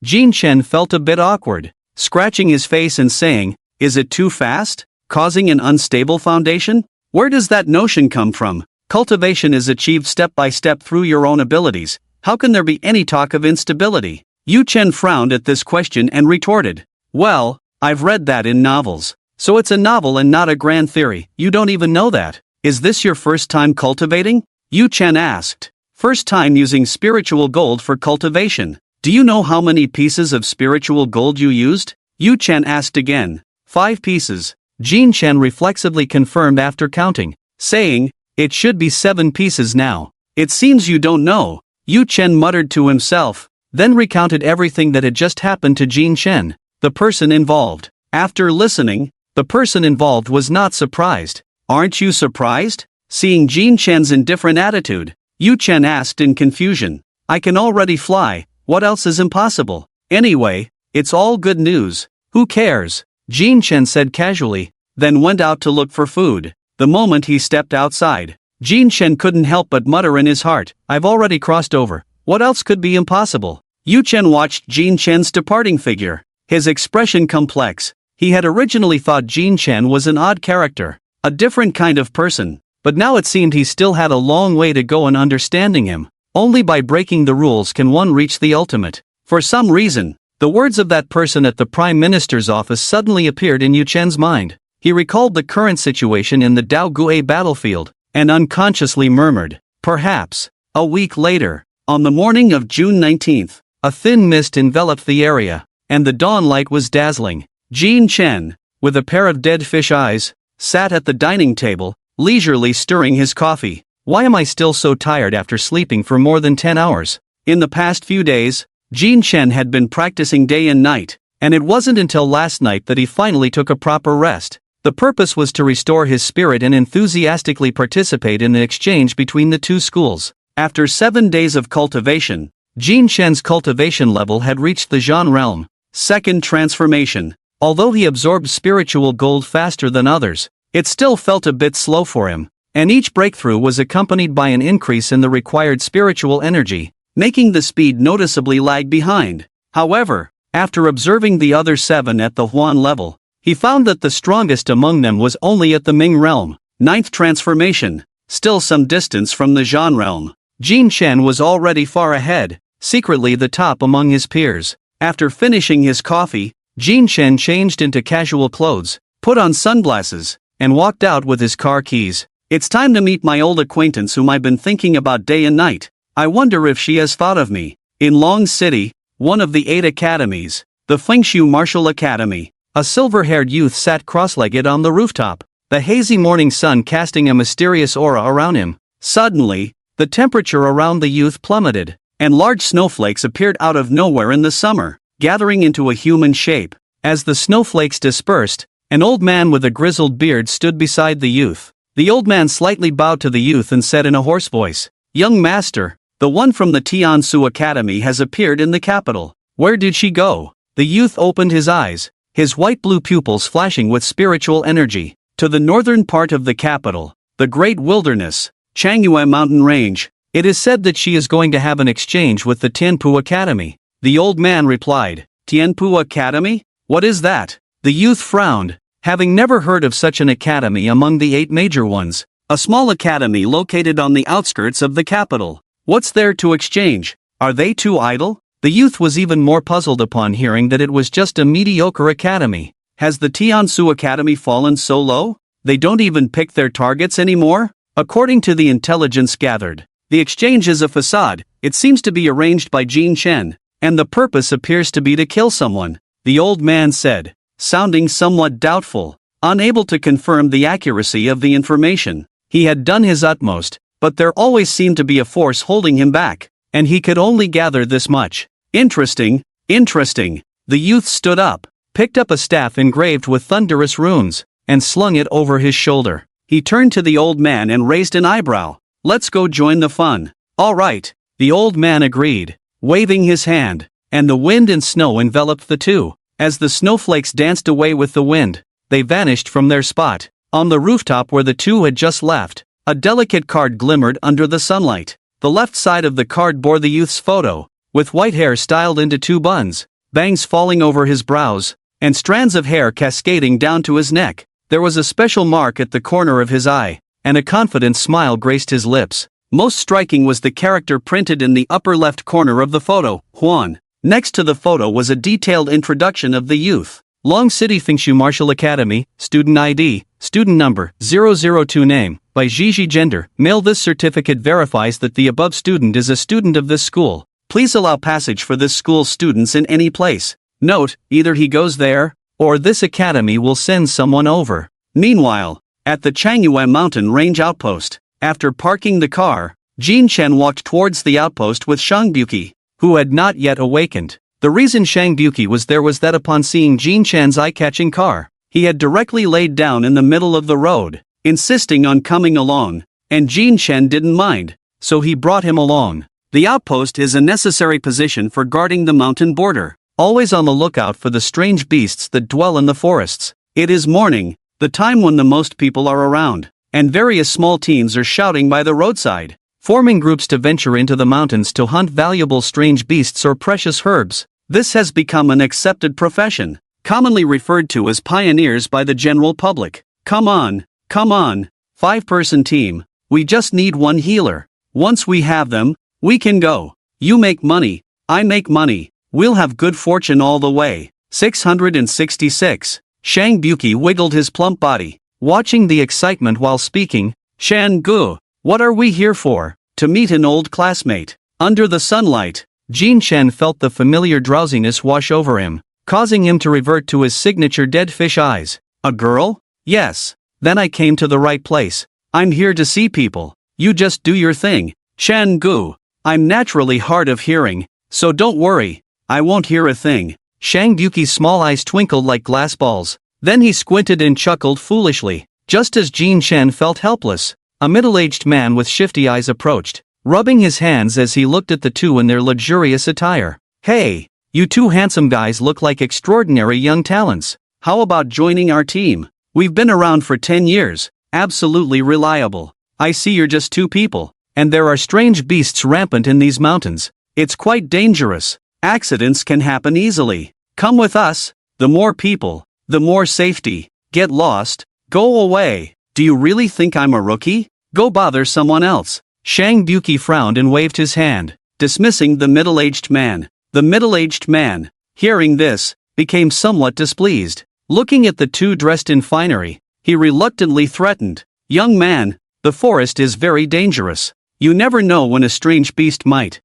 Jin Chen felt a bit awkward, scratching his face and saying, is it too fast, causing an unstable foundation? Where does that notion come from? Cultivation is achieved step by step through your own abilities. How can there be any talk of instability? Yu Chen frowned at this question and retorted. Well, I've read that in novels. So it's a novel and not a grand theory. You don't even know that. Is this your first time cultivating? Yu Chen asked. First time using spiritual gold for cultivation. Do you know how many pieces of spiritual gold you used? Yu Chen asked again. 5 pieces. Jin Chen reflexively confirmed after counting, saying, it should be 7 pieces now. It seems you don't know. Yu Chen muttered to himself, then recounted everything that had just happened to Jin Chen, the person involved. After listening, the person involved was not surprised. Aren't you surprised? Seeing Jin Chen's indifferent attitude, Yu Chen asked in confusion. I can already fly, what else is impossible? Anyway, it's all good news. Who cares? Jin Chen said casually, then went out to look for food. The moment he stepped outside, Jin Chen couldn't help but mutter in his heart, "I've already crossed over. What else could be impossible?" Yu Chen watched Jin Chen's departing figure, his expression complex. He had originally thought Jin Chen was an odd character, a different kind of person, but now it seemed he still had a long way to go in understanding him. Only by breaking the rules can one reach the ultimate. For some reason, the words of that person at the Prime Minister's office suddenly appeared in Yu Chen's mind. He recalled the current situation in the Dao Gue battlefield, and unconsciously murmured, "Perhaps." A week later, on the morning of June 19th, a thin mist enveloped the area, and the dawn light was dazzling. Jin Chen, with a pair of dead fish eyes, sat at the dining table, leisurely stirring his coffee. "Why am I still so tired after sleeping for more than 10 hours? In the past few days, Jin Chen had been practicing day and night, and it wasn't until last night that he finally took a proper rest. The purpose was to restore his spirit and enthusiastically participate in the exchange between the two schools. After 7 days of cultivation, Jin Chen's cultivation level had reached the Zhan realm. Second transformation. Although he absorbed spiritual gold faster than others, it still felt a bit slow for him, and each breakthrough was accompanied by an increase in the required spiritual energy, making the speed noticeably lag behind. However, after observing the other 7 at the Huan level, he found that the strongest among them was only at the Ming realm. Ninth transformation. Still some distance from the Zhan realm. Jin Chen was already far ahead, secretly the top among his peers. After finishing his coffee, Jin Chen changed into casual clothes, put on sunglasses, and walked out with his car keys. "It's time to meet my old acquaintance whom I've been thinking about day and night. I wonder if she has thought of me." In Long City, one of the 8 academies, the Fengshu Martial Academy, a silver-haired youth sat cross-legged on the rooftop, the hazy morning sun casting a mysterious aura around him. Suddenly, the temperature around the youth plummeted, and large snowflakes appeared out of nowhere in the summer, gathering into a human shape. As the snowflakes dispersed, an old man with a grizzled beard stood beside the youth. The old man slightly bowed to the youth and said in a hoarse voice, "Young master, the one from the Tiansu Academy has appeared in the capital. Where did she go?" The youth opened his eyes, his white-blue pupils flashing with spiritual energy. "To the northern part of the capital, the great wilderness, Changyue mountain range. It is said that she is going to have an exchange with the Tianpu Academy." The old man replied, "Tianpu Academy? What is that?" The youth frowned, having never heard of such an academy among the 8 major ones. "A small academy located on the outskirts of the capital. What's there to exchange? Are they too idle?" The youth was even more puzzled upon hearing that it was just a mediocre academy. Has the Tiansu Academy fallen so low? They don't even pick their targets anymore? According to the intelligence gathered, the exchange is a facade. It seems to be arranged by Jin Chen, and the purpose appears to be to kill someone, the old man said, sounding somewhat doubtful, unable to confirm the accuracy of the information. He had done his utmost, but there always seemed to be a force holding him back, and he could only gather this much. Interesting, interesting. The youth stood up, picked up a staff engraved with thunderous runes, and slung it over his shoulder. He turned to the old man and raised an eyebrow. "Let's go join the fun." "All right," the old man agreed, waving his hand, and the wind and snow enveloped the two. As the snowflakes danced away with the wind, they vanished from their spot. On the rooftop where the two had just left, a delicate card glimmered under the sunlight. The left side of the card bore the youth's photo, with white hair styled into 2 buns, bangs falling over his brows, and strands of hair cascading down to his neck. There was a special mark at the corner of his eye, and a confident smile graced his lips. Most striking was the character printed in the upper left corner of the photo, Huan. Next to the photo was a detailed introduction of the youth. Long City Fengshu Martial Academy, student ID, student number, 002 name, by Gigi gender, male. This certificate verifies that the above student is a student of this school. Please allow passage for this school's students in any place. Note, either he goes there, or this academy will send someone over. Meanwhile, at the Changyue mountain range outpost, after parking the car, Jin Chen walked towards the outpost with Shang Buki, who had not yet awakened. The reason Shang Buki was there was that upon seeing Jin Chen's eye-catching car, he had directly laid down in the middle of the road, insisting on coming along, and Jin Chen didn't mind, so he brought him along. The outpost is a necessary position for guarding the mountain border, always on the lookout for the strange beasts that dwell in the forests. It is morning, the time when the most people are around. and various small teams are shouting by the roadside, forming groups to venture into the mountains to hunt valuable strange beasts or precious herbs. This has become an accepted profession, commonly referred to as pioneers by the general public. Come on, 5-person team, we just need one healer. Once we have them, we can go. You make money, I make money, we'll have good fortune all the way. 666. Shang Buki wiggled his plump body, watching the excitement while speaking. Shan Gu, what are we here for? To meet an old classmate. Under the sunlight, Jin Chen felt the familiar drowsiness wash over him, causing him to revert to his signature dead fish eyes. A girl? Yes. Then I came to the right place. I'm here to see people. You just do your thing. Shan Gu, I'm naturally hard of hearing, so don't worry, I won't hear a thing. Shang Buki's small eyes twinkled like glass balls. Then he squinted and chuckled foolishly. Just as Jin Chen felt helpless, a middle-aged man with shifty eyes approached, rubbing his hands as he looked at the two in their luxurious attire. Hey, you two handsome guys look like extraordinary young talents. How about joining our team? We've been around for 10 years, absolutely reliable. I see you're just two people, and there are strange beasts rampant in these mountains. It's quite dangerous. Accidents can happen easily. Come with us. The more people, the more safety. Get lost. Go away. Do you really think I'm a rookie? Go bother someone else. Shang Buki frowned and waved his hand, dismissing the middle-aged man. The middle-aged man, hearing this, became somewhat displeased. Looking at the two dressed in finery, he reluctantly threatened. Young man, the forest is very dangerous. You never know when a strange beast might.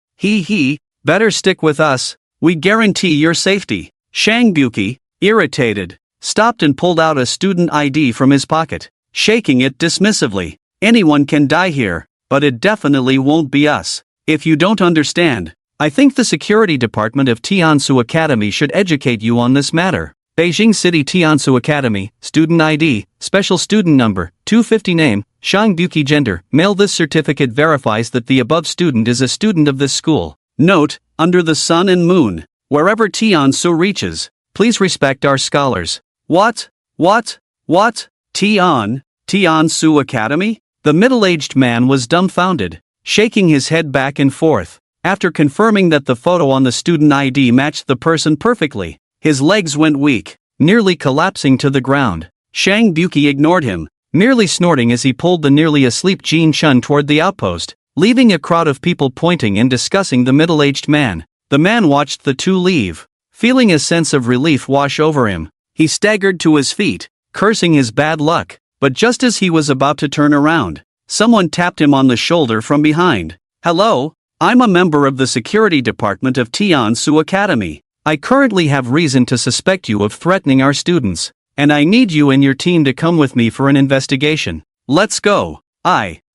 Better stick with us. We guarantee your safety. Shang Buki, irritated, stopped and pulled out a student ID from his pocket, shaking it dismissively. Anyone can die here, but it definitely won't be us. If you don't understand, I think the security department of Tiansu Academy should educate you on this matter. Beijing City Tiansu Academy, student ID, special student number, 250 name, Shang Buki gender, male. This certificate verifies that the above student is a student of this school. Note, under the sun and moon, wherever Tiansu reaches, please respect our scholars. What? Tiansu Academy? The middle-aged man was dumbfounded, shaking his head back and forth. After confirming that the photo on the student ID matched the person perfectly, his legs went weak, nearly collapsing to the ground. Shang Buki ignored him, merely snorting as he pulled the nearly asleep Jin Chen toward the outpost, leaving a crowd of people pointing and discussing the middle-aged man. The man watched the two leave, feeling a sense of relief wash over him. He staggered to his feet, cursing his bad luck, but just as he was about to turn around, someone tapped him on the shoulder from behind. Hello, I'm a member of the security department of Tiansu Academy. I currently have reason to suspect you of threatening our students, and I need you and your team to come with me for an investigation. Let's go.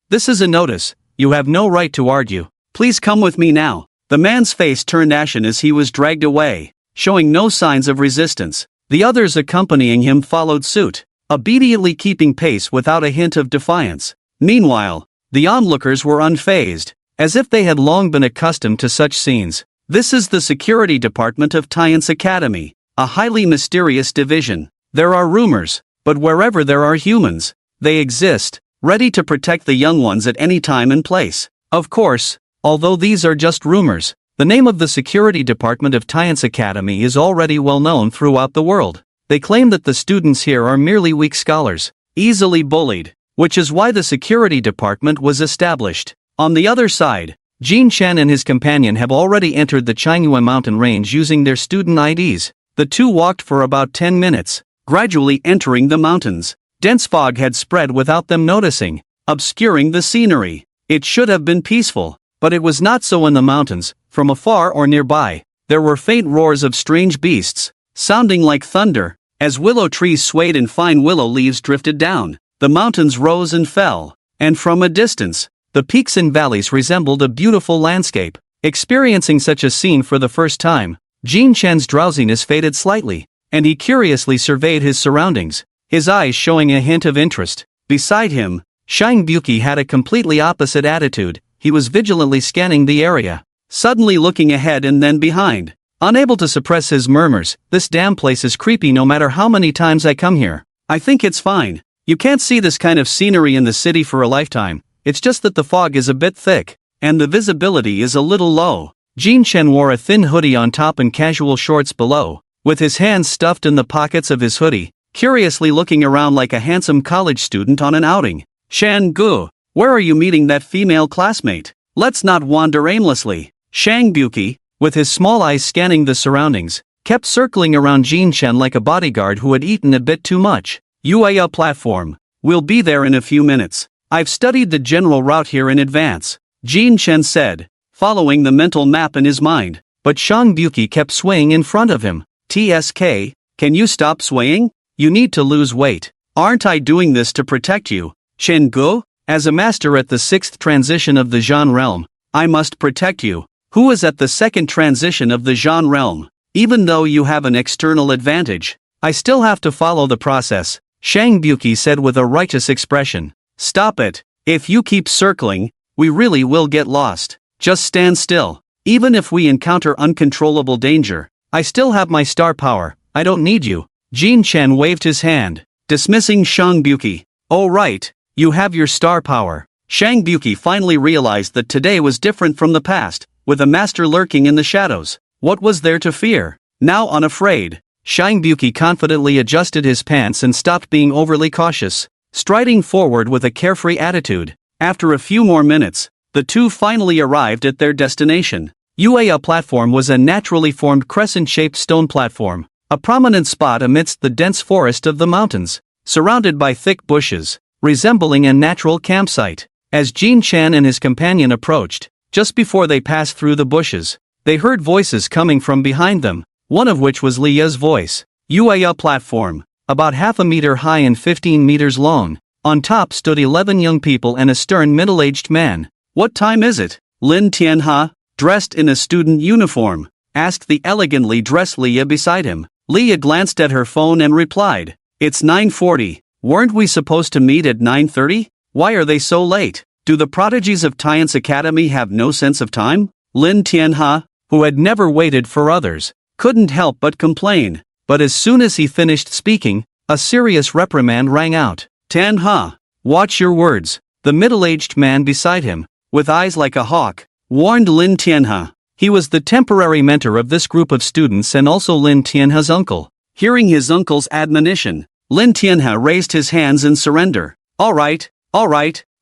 This is a notice. You have no right to argue. Please come with me now. The man's face turned ashen as he was dragged away, showing no signs of resistance. The others accompanying him followed suit, obediently keeping pace without a hint of defiance. Meanwhile, the onlookers were unfazed, as if they had long been accustomed to such scenes. This is the security department of Tiansu Academy, a highly mysterious division. There are rumors, but wherever there are humans, they exist, ready to protect the young ones at any time and place. Of course, although these are just rumors, the name of the security department of Tiansu Academy is already well known throughout the world. They claim that the students here are merely weak scholars, easily bullied, which is why the security department was established. On the other side, Jin Chen and his companion have already entered the Changyue mountain range using their student IDs. The two walked for about 10 minutes, gradually entering the mountains. Dense fog had spread without them noticing, obscuring the scenery. It should have been peaceful, but it was not so in the mountains. From afar or nearby, there were faint roars of strange beasts, sounding like thunder, as willow trees swayed and fine willow leaves drifted down. The mountains rose and fell, and from a distance, the peaks and valleys resembled a beautiful landscape. Experiencing such a scene for the first time, Jin Chen's drowsiness faded slightly, and he curiously surveyed his surroundings, his eyes showing a hint of interest. Beside him, Shang Buki had a completely opposite attitude. He was vigilantly scanning the area, suddenly looking ahead and then behind, unable to suppress his murmurs. This damn place is creepy no matter how many times I come here. I think it's fine. You can't see this kind of scenery in the city for a lifetime, it's just that the fog is a bit thick, and the visibility is a little low. Jin Chen wore a thin hoodie on top and casual shorts below, with his hands stuffed in the pockets of his hoodie, curiously looking around like a handsome college student on an outing. Shang Gu, where are you meeting that female classmate? Let's not wander aimlessly. Shang Buki, with his small eyes scanning the surroundings, kept circling around Jin Chen like a bodyguard who had eaten a bit too much. Yueya platform. We'll be there in a few minutes. I've studied the general route here in advance, Jin Chen said, following the mental map in his mind. But Shang Buki kept swaying in front of him. TSK, can you stop swaying? You need to lose weight. Aren't I doing this to protect you? Chen Gu, as a master at the 6th transition of the Zhan realm, I must protect you. Who is at the 2nd transition of the Zhan realm? Even though you have an external advantage, I still have to follow the process, Shang Buki said with a righteous expression. Stop it. If you keep circling, we really will get lost. Just stand still. Even if we encounter uncontrollable danger, I still have my star power, I don't need you. Jin Chen waved his hand, dismissing Shang Buki. Oh right, you have your star power. Shang Buki finally realized that today was different from the past, with a master lurking in the shadows. What was there to fear? Now unafraid, Shang Buki confidently adjusted his pants and stopped being overly cautious, striding forward with a carefree attitude. After a few more minutes, the two finally arrived at their destination. Yueya platform was a naturally formed crescent-shaped stone platform, a prominent spot amidst the dense forest of the mountains, surrounded by thick bushes, resembling a natural campsite. As Jin Chen and his companion approached, just before they passed through the bushes, they heard voices coming from behind them, one of which was Lia's voice. Yueya platform, about half a meter high and 15 meters long. On top stood 11 young people and a stern middle-aged man. What time is it? Lin Tianhe, dressed in a student uniform, asked the elegantly dressed Lia beside him. Lia glanced at her phone and replied, It's 9:40. Weren't we supposed to meet at 9:30? Why are they so late? Do the prodigies of Tian's Academy have no sense of time? Lin Tianhe, who had never waited for others, couldn't help but complain. But as soon as he finished speaking, a serious reprimand rang out. Tianhe, watch your words. The middle-aged man beside him, with eyes like a hawk, warned Lin Tianhe. He was the temporary mentor of this group of students and also Lin Tianhe's uncle. Hearing his uncle's admonition, Lin Tianhe raised his hands in surrender. All right,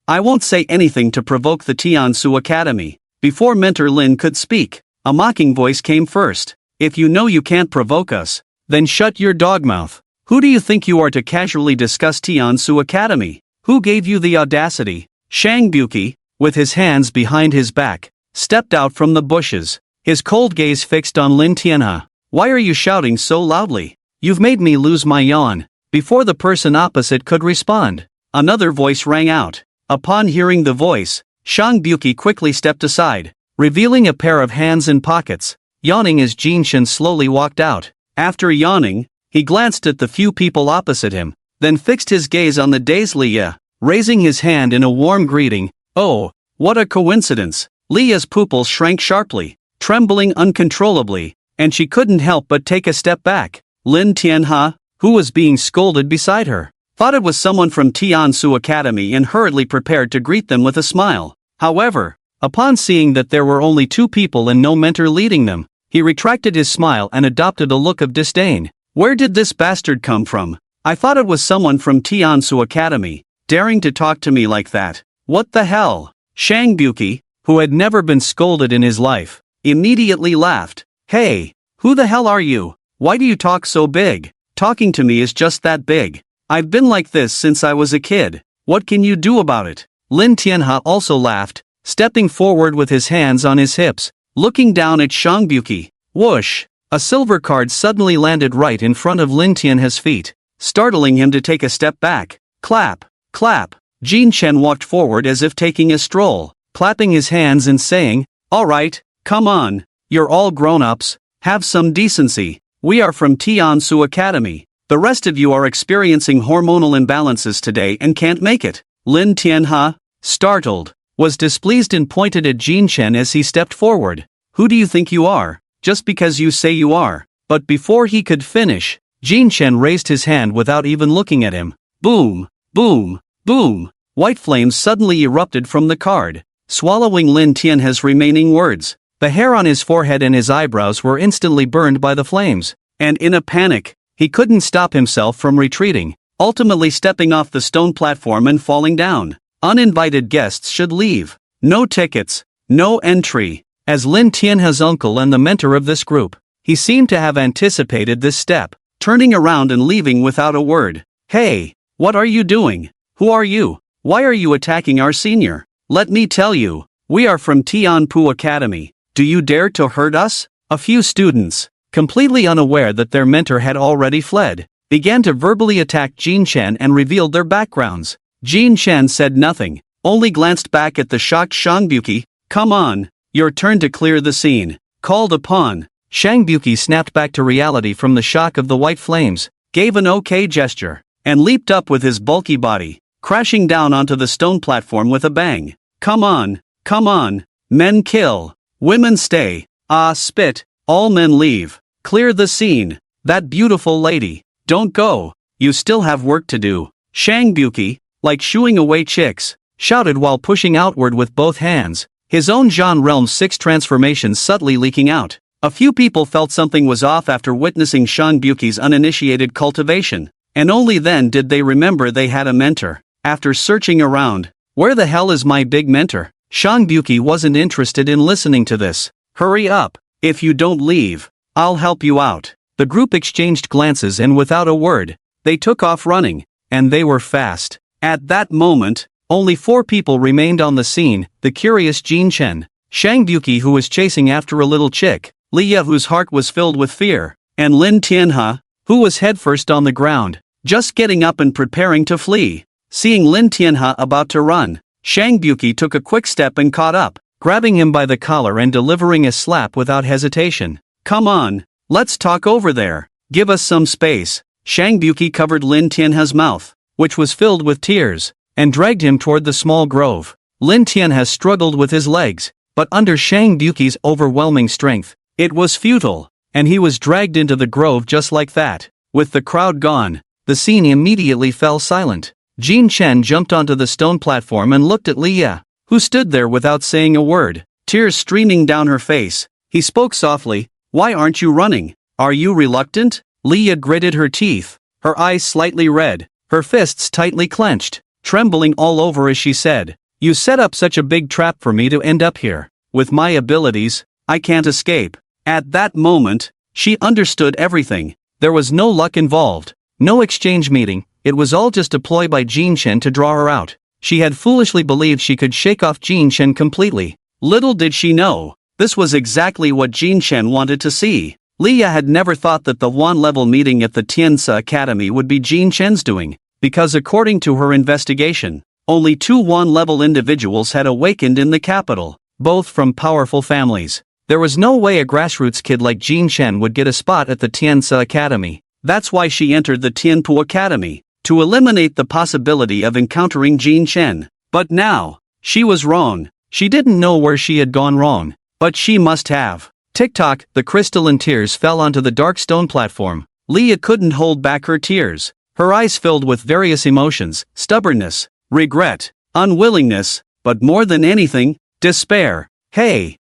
I won't say anything to provoke the Tiansu Academy. Before Mentor Lin could speak, a mocking voice came first. If you know you can't provoke us, then shut your dog mouth. Who do you think you are to casually discuss Tiansu Academy? Who gave you the audacity? Shang Buki, with his hands behind his back, stepped out from the bushes, his cold gaze fixed on Lin Tianhe. Why are you shouting so loudly? You've made me lose my yawn. Before the person opposite could respond, another voice rang out. Upon hearing the voice, Shang Buki quickly stepped aside, revealing a pair of hands in pockets, yawning as Jin Chen slowly walked out. After yawning, he glanced at the few people opposite him, then fixed his gaze on the dazed Lia, raising his hand in a warm greeting. Oh, what a coincidence! Lia's pupils shrank sharply, trembling uncontrollably, and she couldn't help but take a step back. Lin Tianhe, who was being scolded beside her, thought it was someone from Tiansu Academy and hurriedly prepared to greet them with a smile. However, upon seeing that there were only two people and no mentor leading them, he retracted his smile and adopted a look of disdain. Where did this bastard come from? I thought it was someone from Tiansu Academy, daring to talk to me like that. What the hell? Shang Buki, who had never been scolded in his life, immediately laughed. Hey, who the hell are you? Why do you talk so big? Talking to me is just that big. I've been like this since I was a kid. What can you do about it? Lin Tianhe also laughed, stepping forward with his hands on his hips, looking down at Shang Buki. Whoosh! A silver card suddenly landed right in front of Lin Tianhe's feet, startling him to take a step back. Clap, clap. Jin Chen walked forward as if taking a stroll, clapping his hands and saying, All right, come on, you're all grown-ups, have some decency. We are from Tiansu Academy. The rest of you are experiencing hormonal imbalances today and can't make it. Lin Tianhe, startled, was displeased and pointed at Jin Chen as he stepped forward. Who do you think you are? Just because you say you are. But before he could finish, Jin Chen raised his hand without even looking at him. Boom! Boom! Boom! White flames suddenly erupted from the card, swallowing Lin Tianhe's remaining words. The hair on his forehead and his eyebrows were instantly burned by the flames, and in a panic, he couldn't stop himself from retreating, ultimately stepping off the stone platform and falling down. Uninvited guests should leave. No tickets, no entry. As Lin Tianhe's uncle and the mentor of this group, he seemed to have anticipated this step, turning around and leaving without a word. Hey, what are you doing? Who are you? Why are you attacking our senior? Let me tell you, we are from Tianpu Academy. Do you dare to hurt us? A few students, completely unaware that their mentor had already fled, began to verbally attack Jin Chen and revealed their backgrounds. Jin Chen said nothing, only glanced back at the shocked Shang Buki. Come on, your turn to clear the scene. Called upon. Shang Buki snapped back to reality from the shock of the white flames, gave an okay gesture, and leaped up with his bulky body, crashing down onto the stone platform with a bang. Come on, men kill. Women stay. Ah, spit. All men leave. Clear the scene. That beautiful lady. Don't go. You still have work to do. Shang Buki, like shooing away chicks, shouted while pushing outward with both hands, his own Zhan Realm's 6 transformations subtly leaking out. A few people felt something was off after witnessing Shang Buki's uninitiated cultivation, and only then did they remember they had a mentor. After searching around, where the hell is my big mentor? Shang Buki wasn't interested in listening to this. Hurry up. If you don't leave, I'll help you out. The group exchanged glances and without a word, they took off running, and they were fast. At that moment, only 4 people remained on the scene, the curious Jin Chen, Shang Buki who was chasing after a little chick, Liya whose heart was filled with fear, and Lin Tianhe, who was headfirst on the ground, just getting up and preparing to flee. Seeing Lin Tianhe about to run, Shang Buki took a quick step and caught up, grabbing him by the collar and delivering a slap without hesitation. Come on, let's talk over there. Give us some space. Shang Buki covered Lin Tianhe's mouth, which was filled with tears, and dragged him toward the small grove. Lin Tianhe struggled with his legs, but under Shang Buki's overwhelming strength, it was futile, and he was dragged into the grove just like that. With the crowd gone, the scene immediately fell silent. Jin Chen jumped onto the stone platform and looked at Liya, who stood there without saying a word, tears streaming down her face. He spoke softly, "Why aren't you running? Are you reluctant?" Liya gritted her teeth, her eyes slightly red, her fists tightly clenched, trembling all over as she said, "You set up such a big trap for me to end up here. With my abilities, I can't escape." At that moment, she understood everything. There was no luck involved, no exchange meeting, it was all just a ploy by Jin Chen to draw her out. She had foolishly believed she could shake off Jin Chen completely. Little did she know, this was exactly what Jin Chen wanted to see. Liya had never thought that the one-level meeting at the Tiansa Academy would be Jin Chen's doing, because according to her investigation, only 2 one-level individuals had awakened in the capital, both from powerful families. There was no way a grassroots kid like Jin Chen would get a spot at the Tiansa Academy. That's why she entered the Tianpu Academy, to eliminate the possibility of encountering Jin Chen. But now, she was wrong. She didn't know where she had gone wrong, but she must have. Tick-tock, the crystalline tears fell onto the dark stone platform. Liya couldn't hold back her tears, her eyes filled with various emotions, stubbornness, regret, unwillingness, but more than anything, despair. Hey,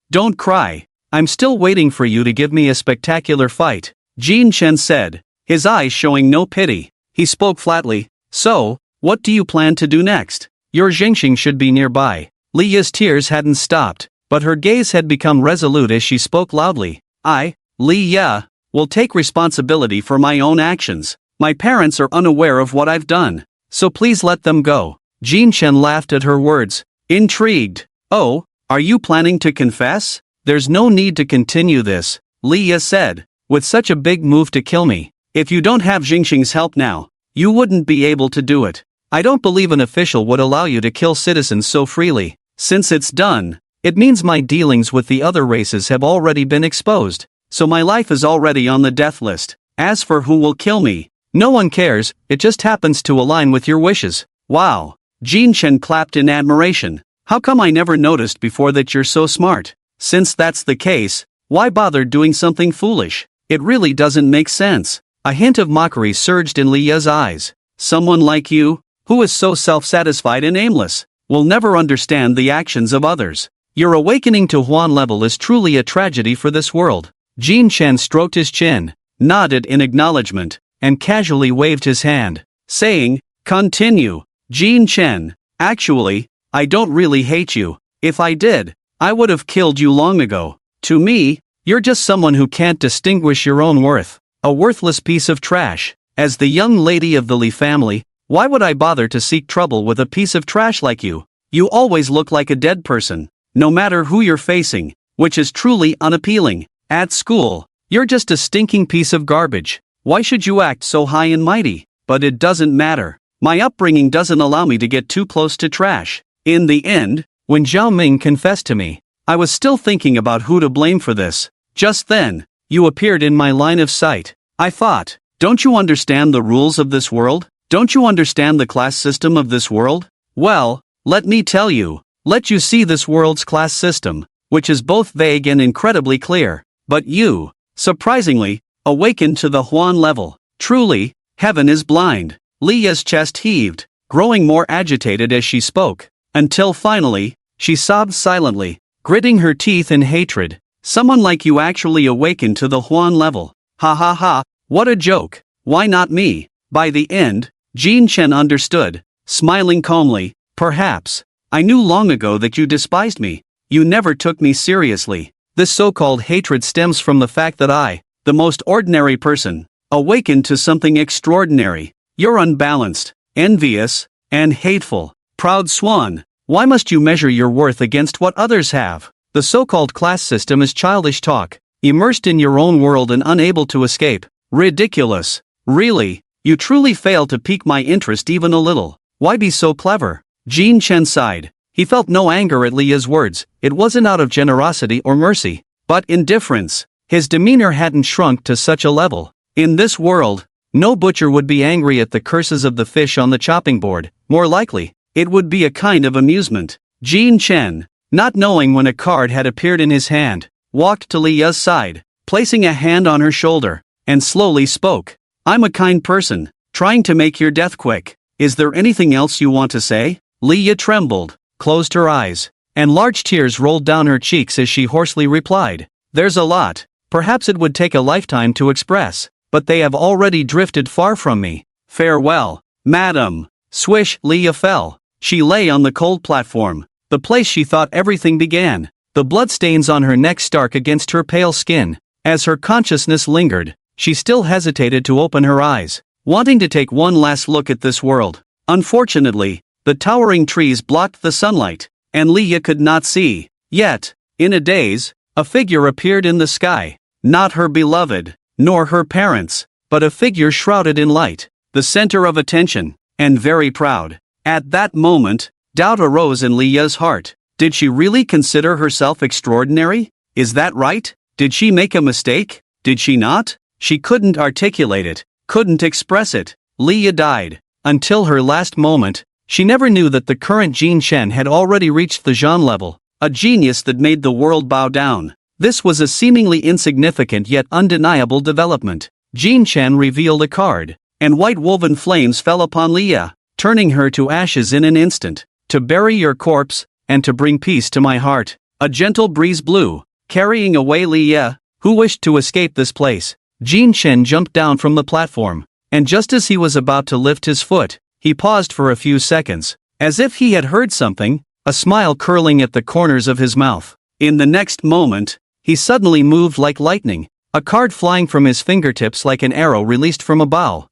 don't cry. I'm still waiting for you to give me a spectacular fight, Jin Chen said, his eyes showing no pity. He spoke flatly, "So, what do you plan to do next? Your Jingxing should be nearby." Liya's tears hadn't stopped, but her gaze had become resolute as she spoke loudly. "I, Liya, will take responsibility for my own actions. My parents are unaware of what I've done, so please let them go." Jin Chen laughed at her words, intrigued. "Oh, are you planning to confess?" "There's no need to continue this," Liya said, "with such a big move to kill me. If you don't have Jingxing's help now, you wouldn't be able to do it. I don't believe an official would allow you to kill citizens so freely. Since it's done, it means my dealings with the other races have already been exposed, so my life is already on the death list. As for who will kill me, no one cares, it just happens to align with your wishes." "Wow." Jin Chen clapped in admiration. "How come I never noticed before that you're so smart? Since that's the case, why bother doing something foolish? It really doesn't make sense." A hint of mockery surged in Liya's eyes. Someone like you, who is so self-satisfied and aimless, will never understand the actions of others. Your awakening to Huan level is truly a tragedy for this world. Jin Chen stroked his chin, nodded in acknowledgement, and casually waved his hand, saying, "Continue, Jin Chen. Actually, I don't really hate you. If I did, I would have killed you long ago. To me, you're just someone who can't distinguish your own worth. A worthless piece of trash. As the young lady of the Li family, why would I bother to seek trouble with a piece of trash like you? You always look like a dead person, no matter who you're facing, which is truly unappealing. At school, you're just a stinking piece of garbage. Why should you act so high and mighty? But it doesn't matter. My upbringing doesn't allow me to get too close to trash." In the end, when Zhao Ming confessed to me, I was still thinking about who to blame for this. Just then, you appeared in my line of sight. I thought, don't you understand the rules of this world? Don't you understand the class system of this world? Well, let me tell you, let you see this world's class system, which is both vague and incredibly clear. But you, surprisingly, awakened to the Huan level. Truly, heaven is blind. Lia's chest heaved, growing more agitated as she spoke, until finally, she sobbed silently, gritting her teeth in hatred. Someone like you actually awakened to the Huan level. Ha ha ha, what a joke. Why not me? By the end, Jin Chen understood, smiling calmly. Perhaps, I knew long ago that you despised me. You never took me seriously. This so-called hatred stems from the fact that I, the most ordinary person, awakened to something extraordinary. You're unbalanced, envious, and hateful. Proud swan, why must you measure your worth against what others have? The so-called class system is childish talk, immersed in your own world and unable to escape. Ridiculous. Really, you truly fail to pique my interest even a little. Why be so clever? Jin Chen sighed. He felt no anger at Lia's words. It wasn't out of generosity or mercy, but indifference. His demeanor hadn't shrunk to such a level. In this world, no butcher would be angry at the curses of the fish on the chopping board. More likely, it would be a kind of amusement. Jin Chen, not knowing when a card had appeared in his hand, walked to Lia's side, placing a hand on her shoulder, and slowly spoke. I'm a kind person, trying to make your death quick. Is there anything else you want to say? Lia trembled, closed her eyes, and large tears rolled down her cheeks as she hoarsely replied. There's a lot, perhaps it would take a lifetime to express, but they have already drifted far from me. Farewell, madam. Swish, Lia fell. She lay on the cold platform, the place she thought everything began. The bloodstains on her neck stark against her pale skin. As her consciousness lingered, she still hesitated to open her eyes, wanting to take one last look at this world. Unfortunately, the towering trees blocked the sunlight, and Lia could not see. Yet, in a daze, a figure appeared in the sky. Not her beloved, nor her parents, but a figure shrouded in light, the center of attention, and very proud. At that moment, doubt arose in Lia's heart. Did she really consider herself extraordinary? Is that right? Did she make a mistake? Did she not? She couldn't articulate it, couldn't express it. Lia died. Until her last moment, she never knew that the current Jin Chen had already reached the Zhan level, a genius that made the world bow down. This was a seemingly insignificant yet undeniable development. Jin Chen revealed a card, and white woven flames fell upon Lia, turning her to ashes in an instant. To bury your corpse, and to bring peace to my heart. A gentle breeze blew, carrying away Lia, who wished to escape this place. Jin Chen jumped down from the platform, and just as he was about to lift his foot, he paused for a few seconds, as if he had heard something, a smile curling at the corners of his mouth. In the next moment, he suddenly moved like lightning, a card flying from his fingertips like an arrow released from a bow,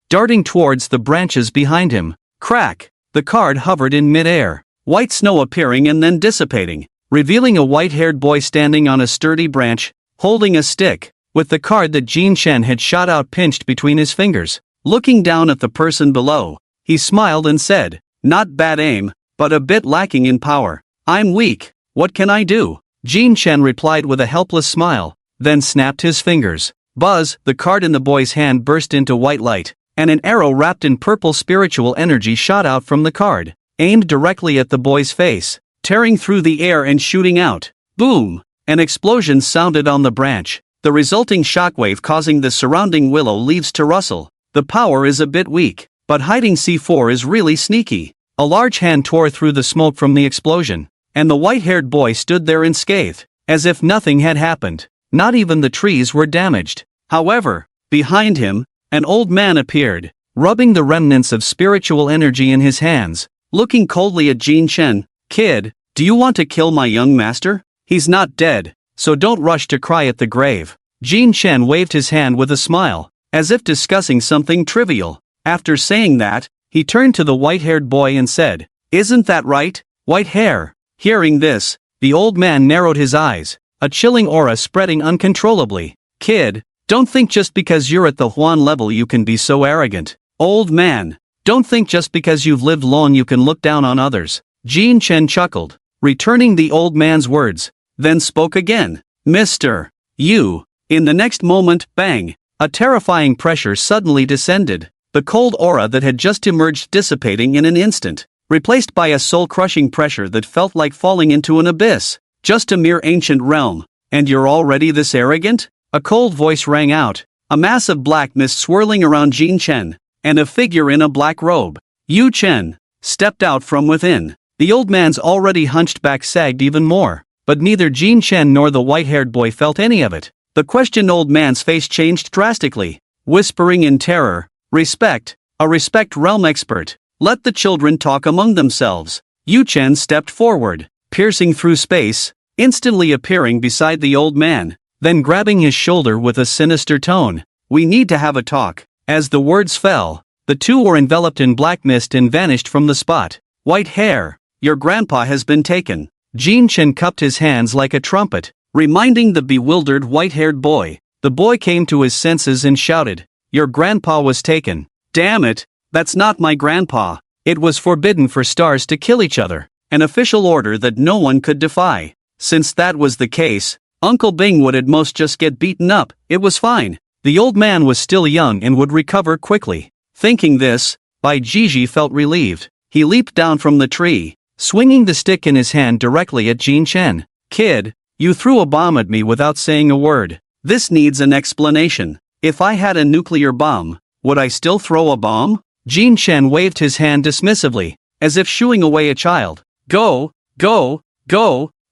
darting towards the branches behind him. Crack! The card hovered in mid-air, white snow appearing and then dissipating, revealing a white-haired boy standing on a sturdy branch, holding a stick, with the card that Jin Chen had shot out pinched between his fingers. Looking down at the person below, he smiled and said, "Not bad aim, but a bit lacking in power. I'm weak, what can I do?" Jin Chen replied with a helpless smile, then snapped his fingers. Buzz, the card in the boy's hand burst into white light, and an arrow wrapped in purple spiritual energy shot out from the card, aimed directly at the boy's face, tearing through the air and shooting out. Boom! An explosion sounded on the branch, the resulting shockwave causing the surrounding willow leaves to rustle. The power is a bit weak, but hiding C4 is really sneaky. A large hand tore through the smoke from the explosion, and the white-haired boy stood there unscathed, as if nothing had happened. Not even the trees were damaged. However, behind him, an old man appeared, rubbing the remnants of spiritual energy in his hands, looking coldly at Jin Chen. "Kid, do you want to kill my young master? He's not dead, so don't rush to cry at the grave." Jin Chen waved his hand with a smile, as if discussing something trivial. After saying that, he turned to the white-haired boy and said, "Isn't that right, white hair?" Hearing this, the old man narrowed his eyes, a chilling aura spreading uncontrollably. "Kid, don't think just because you're at the Huan level you can be so arrogant. Old man, don't think just because you've lived long you can look down on others." Jin Chen chuckled, returning the old man's words, then spoke again. "Mr. You." In the next moment, bang, a terrifying pressure suddenly descended, the cold aura that had just emerged dissipating in an instant, replaced by a soul-crushing pressure that felt like falling into an abyss. "Just a mere ancient realm, and you're already this arrogant?" A cold voice rang out, a mass of black mist swirling around Jin Chen, and a figure in a black robe. Yu Chen stepped out from within. The old man's already hunched back sagged even more, but neither Jin Chen nor the white-haired boy felt any of it. The questioned old man's face changed drastically, whispering in terror, "Respect, a respect realm expert. Let the children talk among themselves." Yu Chen stepped forward, piercing through space, instantly appearing beside the old man, then grabbing his shoulder with a sinister tone. "We need to have a talk." As the words fell, the two were enveloped in black mist and vanished from the spot. "White hair, your grandpa has been taken." Jin Chen cupped his hands like a trumpet, reminding the bewildered white-haired boy. The boy came to his senses and shouted, "Your grandpa was taken." "Damn it, that's not my grandpa." It was forbidden for stars to kill each other, an official order that no one could defy. Since that was the case, Uncle Bing would at most just get beaten up. It was fine. The old man was still young and would recover quickly. Thinking this, Bai Jiji felt relieved. He leaped down from the tree, swinging the stick in his hand directly at Jin Chen. "Kid, you threw a bomb at me without saying a word. This needs an explanation. If I had a nuclear bomb, would I still throw a bomb?" Jin Chen waved his hand dismissively, as if shooing away a child. Go,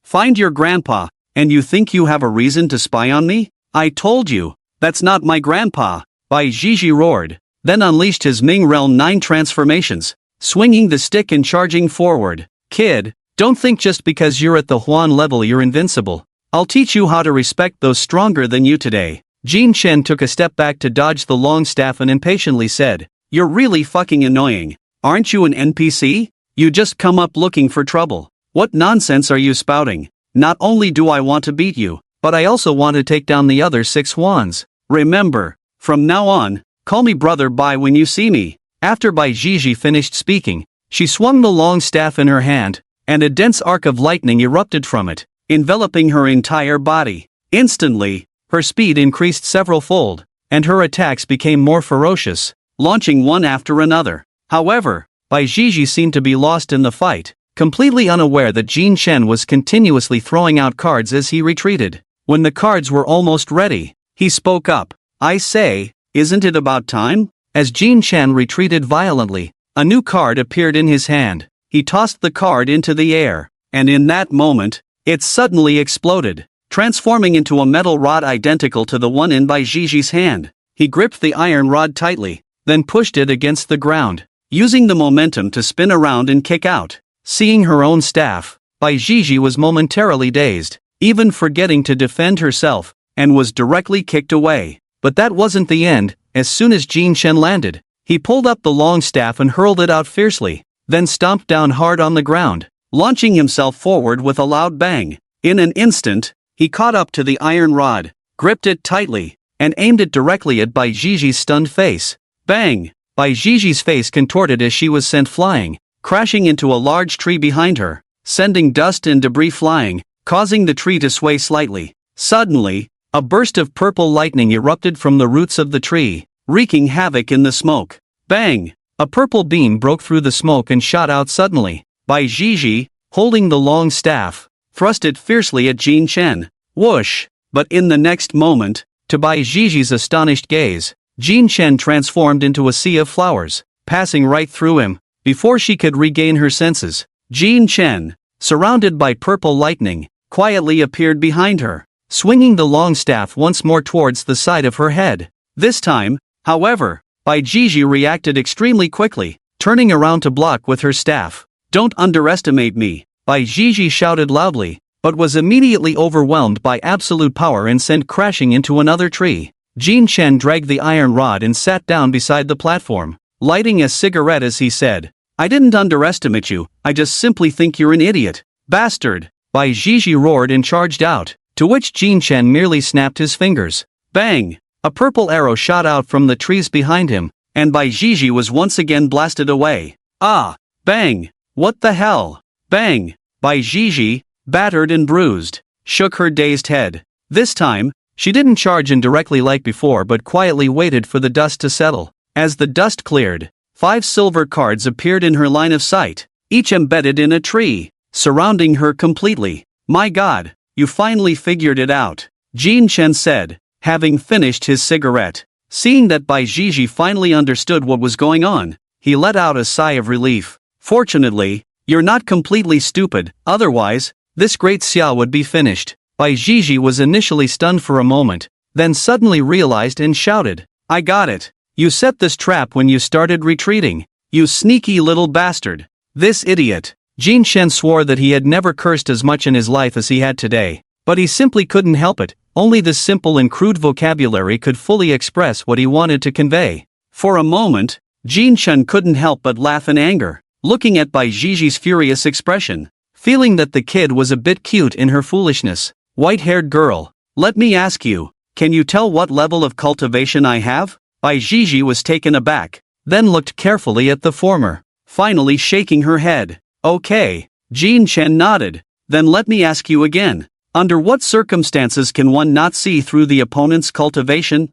find your grandpa, and you think you have a reason to spy on me? I told you, that's not my grandpa." Bai Jiji roared, then unleashed his Ming Realm 9 transformations, swinging the stick and charging forward. "Kid, don't think just because you're at the Huan level you're invincible. I'll teach you how to respect those stronger than you today." Jin Chen took a step back to dodge the long staff and impatiently said, "You're really fucking annoying. Aren't you an NPC? You just come up looking for trouble. What nonsense are you spouting? Not only do I want to beat you, but I also want to take down the other 6 Huans. Remember, from now on, call me Brother Bai when you see me." After Bai Jiji finished speaking, she swung the long staff in her hand, and a dense arc of lightning erupted from it, enveloping her entire body. Instantly, her speed increased several-fold, and her attacks became more ferocious, launching one after another. However, Bai Jiji seemed to be lost in the fight, completely unaware that Jin Chen was continuously throwing out cards as he retreated. When the cards were almost ready, he spoke up. "I say, isn't it about time?" As Jin Chen retreated violently, a new card appeared in his hand. He tossed the card into the air, and in that moment, it suddenly exploded, transforming into a metal rod identical to the one in Bai Jiji's hand. He gripped the iron rod tightly, then pushed it against the ground, using the momentum to spin around and kick out. Seeing her own staff, Bai Jiji was momentarily dazed, even forgetting to defend herself, and was directly kicked away. But that wasn't the end. As soon as Jin Chen landed, he pulled up the long staff and hurled it out fiercely, then stomped down hard on the ground, launching himself forward with a loud bang. In an instant, he caught up to the iron rod, gripped it tightly, and aimed it directly at Bai Jiji's stunned face. Bang! Bai Jiji's face contorted as she was sent flying, crashing into a large tree behind her, sending dust and debris flying, causing the tree to sway slightly. Suddenly, a burst of purple lightning erupted from the roots of the tree, wreaking havoc in the smoke. Bang! A purple beam broke through the smoke and shot out suddenly. Bai Jiji, holding the long staff, thrust it fiercely at Jin Chen. Whoosh! But in the next moment, to Bai Jiji's astonished gaze, Jin Chen transformed into a sea of flowers, passing right through him. Before she could regain her senses, Jin Chen, surrounded by purple lightning, quietly appeared behind her, swinging the long staff once more towards the side of her head. This time, however, Bai Jiji reacted extremely quickly, turning around to block with her staff. "Don't underestimate me," Bai Jiji shouted loudly, but was immediately overwhelmed by absolute power and sent crashing into another tree. Jin Chen dragged the iron rod and sat down beside the platform, lighting a cigarette as he said, "I didn't underestimate you, I just simply think you're an idiot. Bastard!" Bai Jiji roared and charged out, to which Jin Chen merely snapped his fingers. Bang! A purple arrow shot out from the trees behind him, and Bai Jiji was once again blasted away. Ah! Bang! What the hell? Bang! Bai Jiji, battered and bruised, shook her dazed head. This time, she didn't charge in directly like before but quietly waited for the dust to settle. As the dust cleared, 5 silver cards appeared in her line of sight, each embedded in a tree, surrounding her completely. "My God, you finally figured it out," Jin Chen said, having finished his cigarette. Seeing that Bai Jiji finally understood what was going on, he let out a sigh of relief. "Fortunately, you're not completely stupid, otherwise, this great Xia would be finished." Bai Jiji was initially stunned for a moment, then suddenly realized and shouted, "I got it! You set this trap when you started retreating, you sneaky little bastard! This idiot!" Jin Chen swore that he had never cursed as much in his life as he had today, but he simply couldn't help it. Only this simple and crude vocabulary could fully express what he wanted to convey. For a moment, Jin Chen couldn't help but laugh in anger, looking at Bai Jiji's furious expression, feeling that the kid was a bit cute in her foolishness. "White-haired girl, let me ask you, can you tell what level of cultivation I have?" Bai Jiji was taken aback, then looked carefully at the former, finally shaking her head. "Okay." Jin Chen nodded. "Then let me ask you again. Under what circumstances can one not see through the opponent's cultivation?"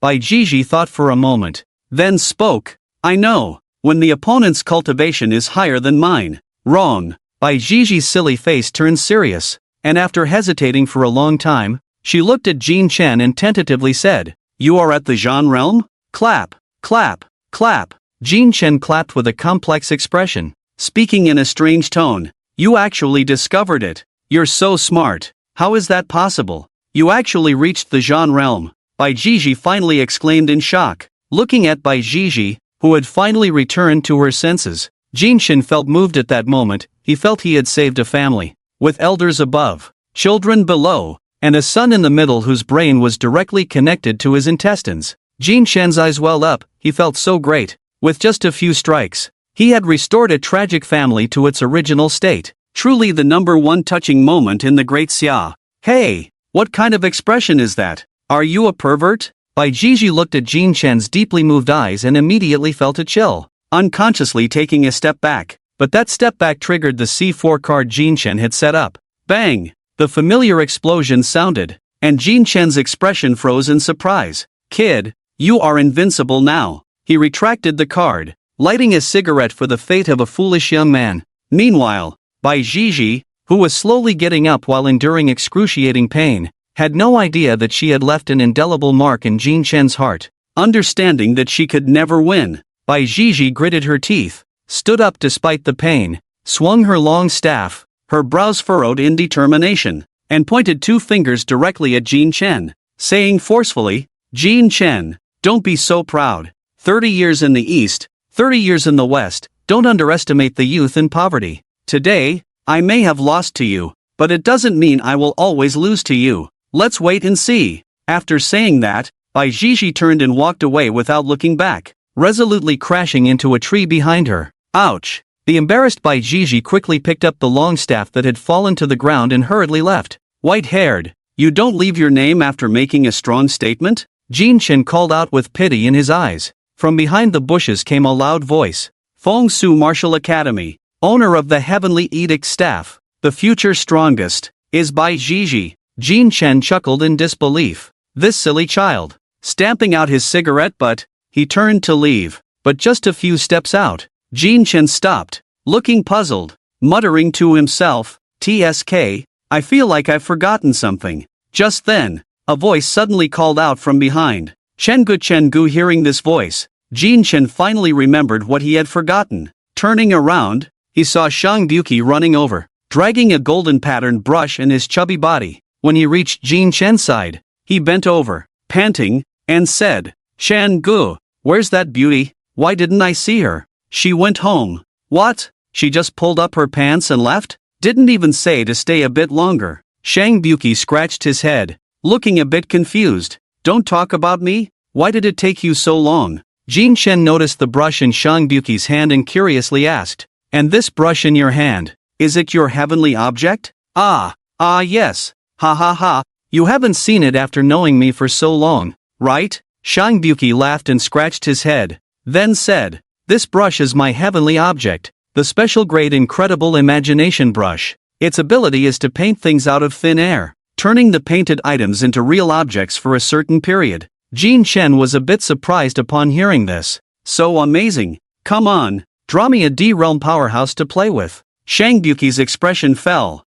Bai Jiji thought for a moment, then spoke. "I know, when the opponent's cultivation is higher than mine." "Wrong." Bai Jiji's silly face turned serious, and after hesitating for a long time, she looked at Jin Chen and tentatively said, "You are at the Zhan realm?" Clap, clap, clap. Jin Chen clapped with a complex expression, speaking in a strange tone. "You actually discovered it. You're so smart. How is that possible? You actually reached the Zhan realm." Bai Jiji finally exclaimed in shock. Looking at Bai Jiji, who had finally returned to her senses, Jin Chen felt moved at that moment. He felt he had saved a family, with elders above, children below, and a son in the middle whose brain was directly connected to his intestines. Jin Chen's eyes welled up. He felt so great. With just a few strikes, he had restored a tragic family to its original state. Truly the #1 touching moment in the Great Xia. "Hey, what kind of expression is that? Are you a pervert?" Bai Jiji looked at Jin Chen's deeply moved eyes and immediately felt a chill, unconsciously taking a step back. But that step back triggered the C4 card Jin Chen had set up. Bang! The familiar explosion sounded, and Jin Chen's expression froze in surprise. "Kid, you are invincible now." He retracted the card, lighting a cigarette for the fate of a foolish young man. Meanwhile, Bai Jiji, who was slowly getting up while enduring excruciating pain, had no idea that she had left an indelible mark in Jin Chen's heart. Understanding that she could never win, Bai Jiji gritted her teeth, stood up despite the pain, swung her long staff, her brows furrowed in determination, and pointed 2 fingers directly at Jin Chen, saying forcefully, "Jin Chen, don't be so proud. 30 years in the East, 30 years in the West, don't underestimate the youth in poverty. Today, I may have lost to you, but it doesn't mean I will always lose to you. Let's wait and see." After saying that, Bai Jiji turned and walked away without looking back, resolutely crashing into a tree behind her. Ouch! The embarrassed Bai Jiji quickly picked up the long staff that had fallen to the ground and hurriedly left. "White-haired, you don't leave your name after making a strong statement?" Jin Chen called out with pity in his eyes. From behind the bushes came a loud voice. "Feng Su Martial Academy, owner of the Heavenly Edict staff, the future strongest, is Bai Jiji." Jin Chen chuckled in disbelief. This silly child. Stamping out his cigarette butt, he turned to leave, but just a few steps out, Jin Chen stopped, looking puzzled, muttering to himself, "TSK, I feel like I've forgotten something." Just then, a voice suddenly called out from behind, Chenggu hearing this voice, Jin Chen finally remembered what he had forgotten. Turning around, he saw Shang Buki running over, dragging a golden patterned brush in his chubby body. When he reached Jin Chen's side, he bent over, panting, and said, "Shanggu, where's that beauty? Why didn't I see her? She went home." "What? She just pulled up her pants and left? Didn't even say to stay a bit longer?" Shang Buki scratched his head, looking a bit confused. "Don't talk about me? Why did it take you so long?" Jin Chen noticed the brush in Shang Buki's hand and curiously asked, "And this brush in your hand, is it your heavenly object?" Ah, yes. Ha ha ha, you haven't seen it after knowing me for so long, right?" Shang Buki laughed and scratched his head, then said, "This brush is my heavenly object, the special grade Incredible Imagination Brush. Its ability is to paint things out of thin air, turning the painted items into real objects for a certain period." Jin Chen was a bit surprised upon hearing this. "So amazing. Come on, draw me a D-Realm powerhouse to play with." Shang Buki's expression fell.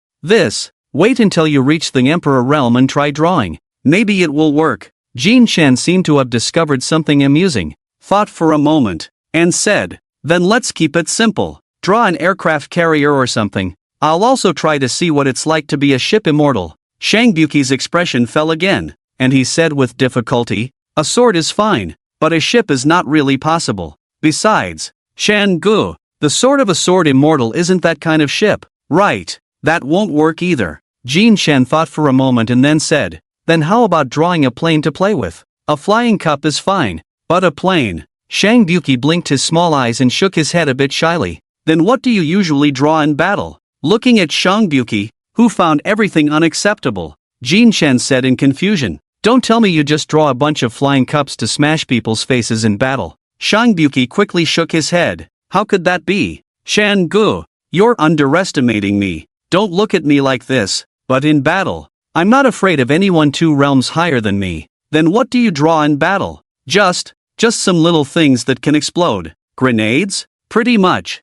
Wait until you reach the Emperor Realm and try drawing. Maybe it will work." Jin Chen seemed to have discovered something amusing, thought for a moment, and said, "Then let's keep it simple. Draw an aircraft carrier or something. I'll also try to see what it's like to be a ship immortal." Shang Buki's expression fell again, and he said with difficulty, "A sword is fine, but a ship is not really possible. Besides, Shanggu, the sort of a sword immortal isn't that kind of ship, right? That won't work either." Jin Chen thought for a moment and then said, "Then how about drawing a plane to play with? A flying cup is fine, but a plane." Shang Buki blinked his small eyes and shook his head a bit shyly. "Then what do you usually draw in battle?" Looking at Shang Buki, who found everything unacceptable, Jin Chen said in confusion, "Don't tell me you just draw a bunch of flying cups to smash people's faces in battle." Shang Buki quickly shook his head. "How could that be? Shanggu, you're underestimating me. Don't look at me like this, but in battle, I'm not afraid of anyone 2 realms higher than me." "Then what do you draw in battle?" Just some little things that can explode. Grenades? Pretty much.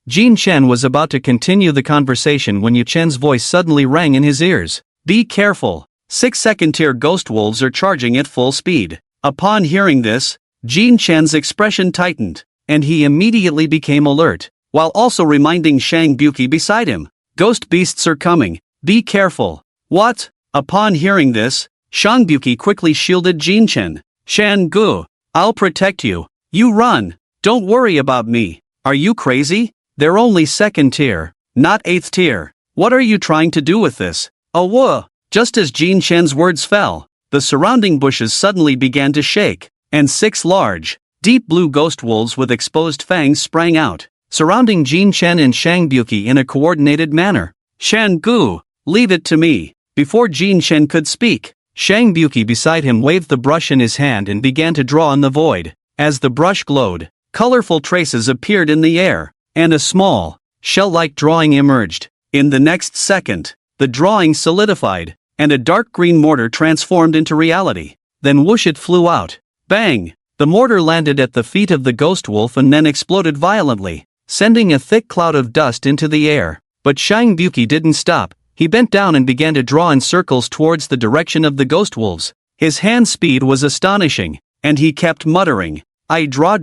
Jin Chen was about to continue the conversation when Yu Chen's voice suddenly rang in his ears. "Be careful. 6 second-tier ghost wolves are charging at full speed." Upon hearing this, Jin Chen's expression tightened, and he immediately became alert, while also reminding Shang Buki beside him, "Ghost beasts are coming. Be careful." "What?" Upon hearing this, Shang Buki quickly shielded Jin Chen. "Shanggu, I'll protect you. You run. Don't worry about me. Are you crazy? They're only 2nd tier, not 8th tier. What are you trying to do with this?" "Oh whoa." Just as Jin Chen's words fell, the surrounding bushes suddenly began to shake, and 6 large, deep blue ghost wolves with exposed fangs sprang out, surrounding Jin Chen and Shang Buki in a coordinated manner. "Shanggu, leave it to me." Before Jin Chen could speak, Shang Buki beside him waved the brush in his hand and began to draw in the void. As the brush glowed, colorful traces appeared in the air, and a small, shell-like drawing emerged. In the next second, the drawing solidified, and a dark green mortar transformed into reality. Then whoosh, it flew out. Bang! The mortar landed at the feet of the ghost wolf and then exploded violently, sending a thick cloud of dust into the air. But Shang Buki didn't stop. He bent down and began to draw in circles towards the direction of the ghost wolves. His hand speed was astonishing, and he kept muttering, "I draw.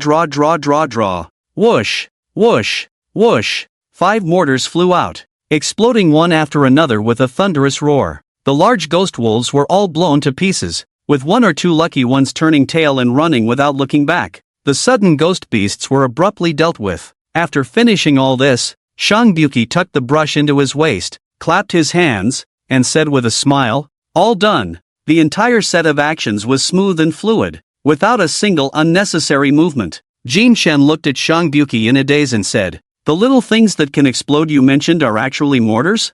Whoosh, whoosh, whoosh." 5 mortars flew out, exploding one after another with a thunderous roar. The large ghost wolves were all blown to pieces, with 1 or 2 lucky ones turning tail and running without looking back. The sudden ghost beasts were abruptly dealt with. After finishing all this, Shang Buki tucked the brush into his waist, clapped his hands, and said with a smile, "All done." The entire set of actions was smooth and fluid, without a single unnecessary movement. Jin Chen looked at Shang Buki in a daze and said, "The little things that can explode you mentioned are actually mortars?"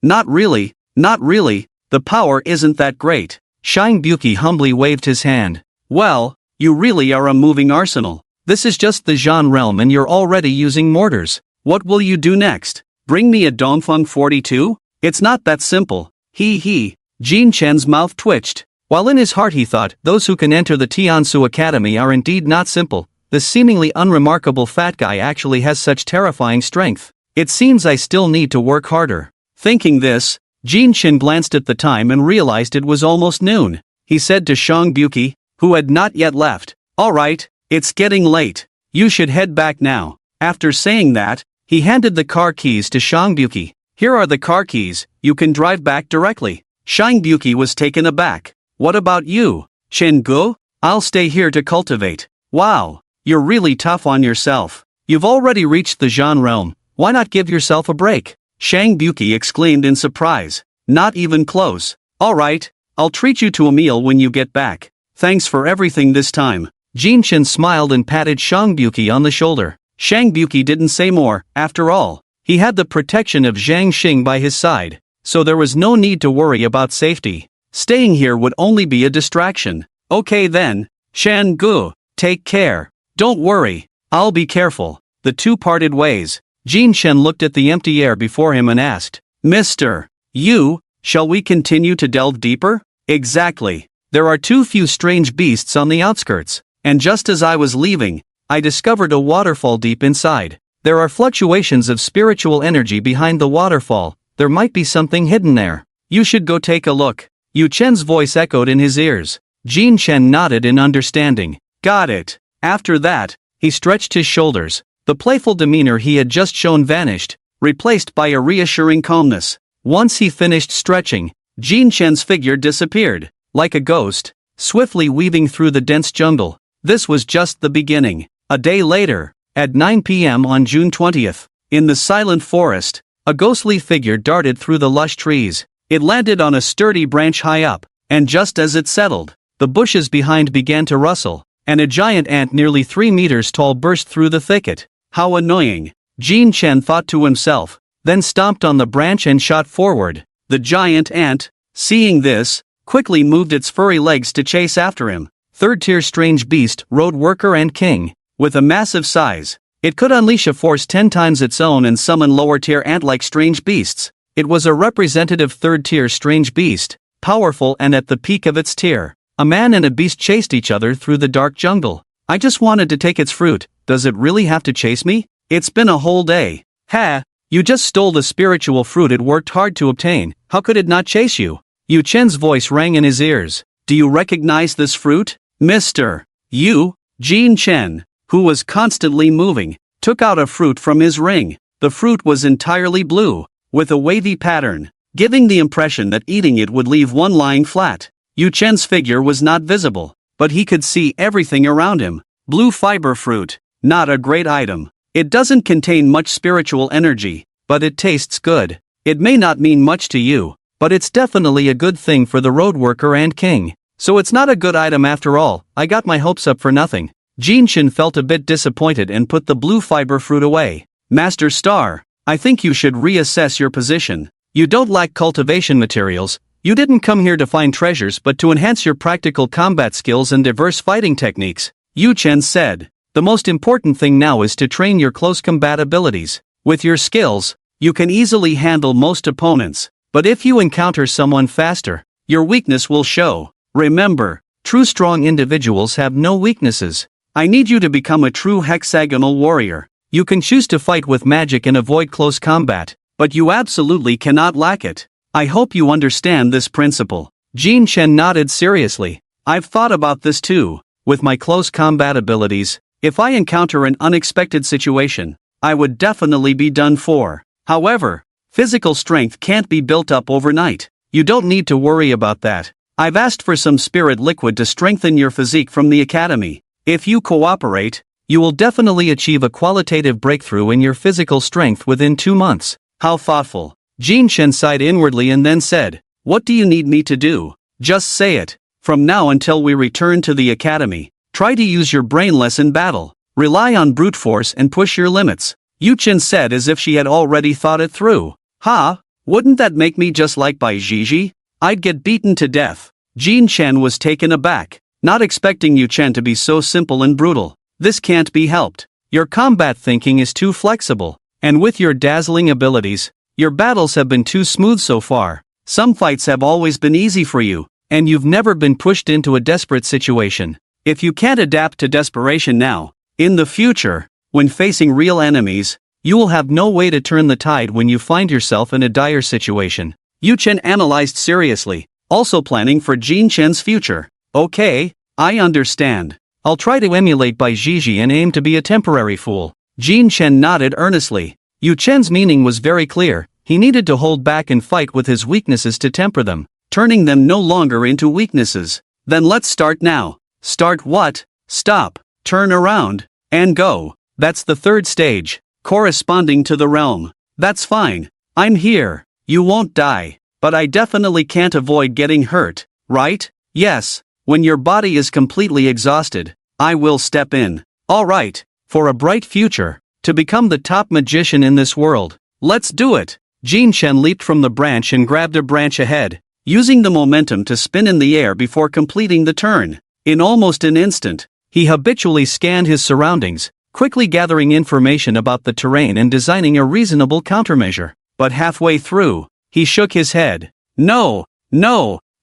Not really. The power isn't that great." Shang Buki humbly waved his hand. "Well, you really are a moving arsenal. This is just the Zhan realm and you're already using mortars. What will you do next? Bring me a Dongfeng 42? It's not that simple." Jin Chen's mouth twitched. While in his heart he thought, those who can enter the Tiansu Academy are indeed not simple. The seemingly unremarkable fat guy actually has such terrifying strength. It seems I still need to work harder. Thinking this, Jin Chen glanced at the time and realized it was almost noon. he said to Shang Buki, who had not yet left. Alright, it's getting late. You should head back now. After saying that, he handed the car keys to Shang Buki. Here are the car keys, you can drive back directly. Shang Buki was taken aback. What about you, Chen Gu? I'll stay here to cultivate. Wow, you're really tough on yourself. You've already reached the Zhan realm, why not give yourself a break? Shang Buki exclaimed in surprise. Not even close. Alright, I'll treat you to a meal when you get back. Thanks for everything this time. Jin Chen smiled and patted Shang Buki on the shoulder. Shang Buki didn't say more, after all. He had the protection of Zhang Xing by his side, so there was no need to worry about safety. Staying here would only be a distraction. Okay then, Shan Gu, take care. Don't worry, I'll be careful. The two parted ways. Jin Chen looked at the empty air before him and asked, Mr. Yu, shall we continue to delve deeper? Exactly. There are too few strange beasts on the outskirts, and just as I was leaving, I discovered a waterfall deep inside. There are fluctuations of spiritual energy behind the waterfall, there might be something hidden there. You should go take a look. Yu Chen's voice echoed in his ears. Jin Chen nodded in understanding. Got it. After that, he stretched his shoulders. The playful demeanor he had just shown vanished, replaced by a reassuring calmness. Once he finished stretching, Jin Chen's figure disappeared, like a ghost, swiftly weaving through the dense jungle. This was just the beginning. A day later, at 9 p.m. on June 20th, in the silent forest, a ghostly figure darted through the lush trees. It landed on a sturdy branch high up, and just as it settled, the bushes behind began to rustle, and a giant ant nearly 3 meters tall burst through the thicket. How annoying, Jin Chen thought to himself, then stomped on the branch and shot forward. The giant ant, seeing this, quickly moved its furry legs to chase after him. Third-tier strange beast, road worker and king. With a massive size, it could unleash a force 10 times its own and summon lower-tier ant-like strange beasts. It was a representative third-tier strange beast, powerful and at the peak of its tier. A man and a beast chased each other through the dark jungle. I just wanted to take its fruit, does it really have to chase me? It's been a whole day. Ha! You just stole the spiritual fruit it worked hard to obtain, how could it not chase you? Yu Chen's voice rang in his ears. Do you recognize this fruit? Mr. Yu, Jin Chen, who was constantly moving, took out a fruit from his ring. The fruit was entirely blue, with a wavy pattern, giving the impression that eating it would leave one lying flat. Yu Chen's figure was not visible, but he could see everything around him. Blue fiber fruit, not a great item. It doesn't contain much spiritual energy, but it tastes good. It may not mean much to you, but it's definitely a good thing for the road worker and king. So it's not a good item after all, I got my hopes up for nothing. Jin Chen felt a bit disappointed and put the blue fiber fruit away. Master Star, I think you should reassess your position. You don't lack cultivation materials, you didn't come here to find treasures but to enhance your practical combat skills and diverse fighting techniques, Yu Chen said. The most important thing now is to train your close combat abilities. With your skills, you can easily handle most opponents, but if you encounter someone faster, your weakness will show. Remember, true strong individuals have no weaknesses. I need you to become a true hexagonal warrior. You can choose to fight with magic and avoid close combat, but you absolutely cannot lack it. I hope you understand this principle. Jin Chen nodded seriously. I've thought about this too. With my close combat abilities, if I encounter an unexpected situation, I would definitely be done for. However, physical strength can't be built up overnight. You don't need to worry about that. I've asked for some spirit liquid to strengthen your physique from the academy. If you cooperate, you will definitely achieve a qualitative breakthrough in your physical strength within 2 months. How thoughtful. Jin Chen sighed inwardly and then said, What do you need me to do? Just say it. From now until we return to the academy, try to use your brain less in battle. Rely on brute force and push your limits. Yu Chen said as if she had already thought it through. Ha! Wouldn't that make me just like Bai Zhiji? I'd get beaten to death. Jin Chen was taken aback, not expecting Yu Chen to be so simple and brutal. This can't be helped. Your combat thinking is too flexible, and with your dazzling abilities, your battles have been too smooth so far. Some fights have always been easy for you, and you've never been pushed into a desperate situation. If you can't adapt to desperation now, in the future, when facing real enemies, you will have no way to turn the tide when you find yourself in a dire situation. Yu Chen analyzed seriously. also planning for Jin Chen's future. Okay, I understand. I'll try to emulate Bai Zhizhi and aim to be a temporary fool. Jin Chen nodded earnestly. Yu Chen's meaning was very clear. He needed to hold back and fight with his weaknesses to temper them, turning them no longer into weaknesses. Then let's start now. Start what? Stop, turn around, and go. That's the third stage, corresponding to the realm. That's fine. I'm here. You won't die. But I definitely can't avoid getting hurt, right? Yes. When your body is completely exhausted, I will step in. Alright, for a bright future, to become the top magician in this world. Let's do it! Jin Chen leaped from the branch and grabbed a branch ahead, using the momentum to spin in the air before completing the turn. In almost an instant, he habitually scanned his surroundings, quickly gathering information about the terrain and designing a reasonable countermeasure. But halfway through, he shook his head. No,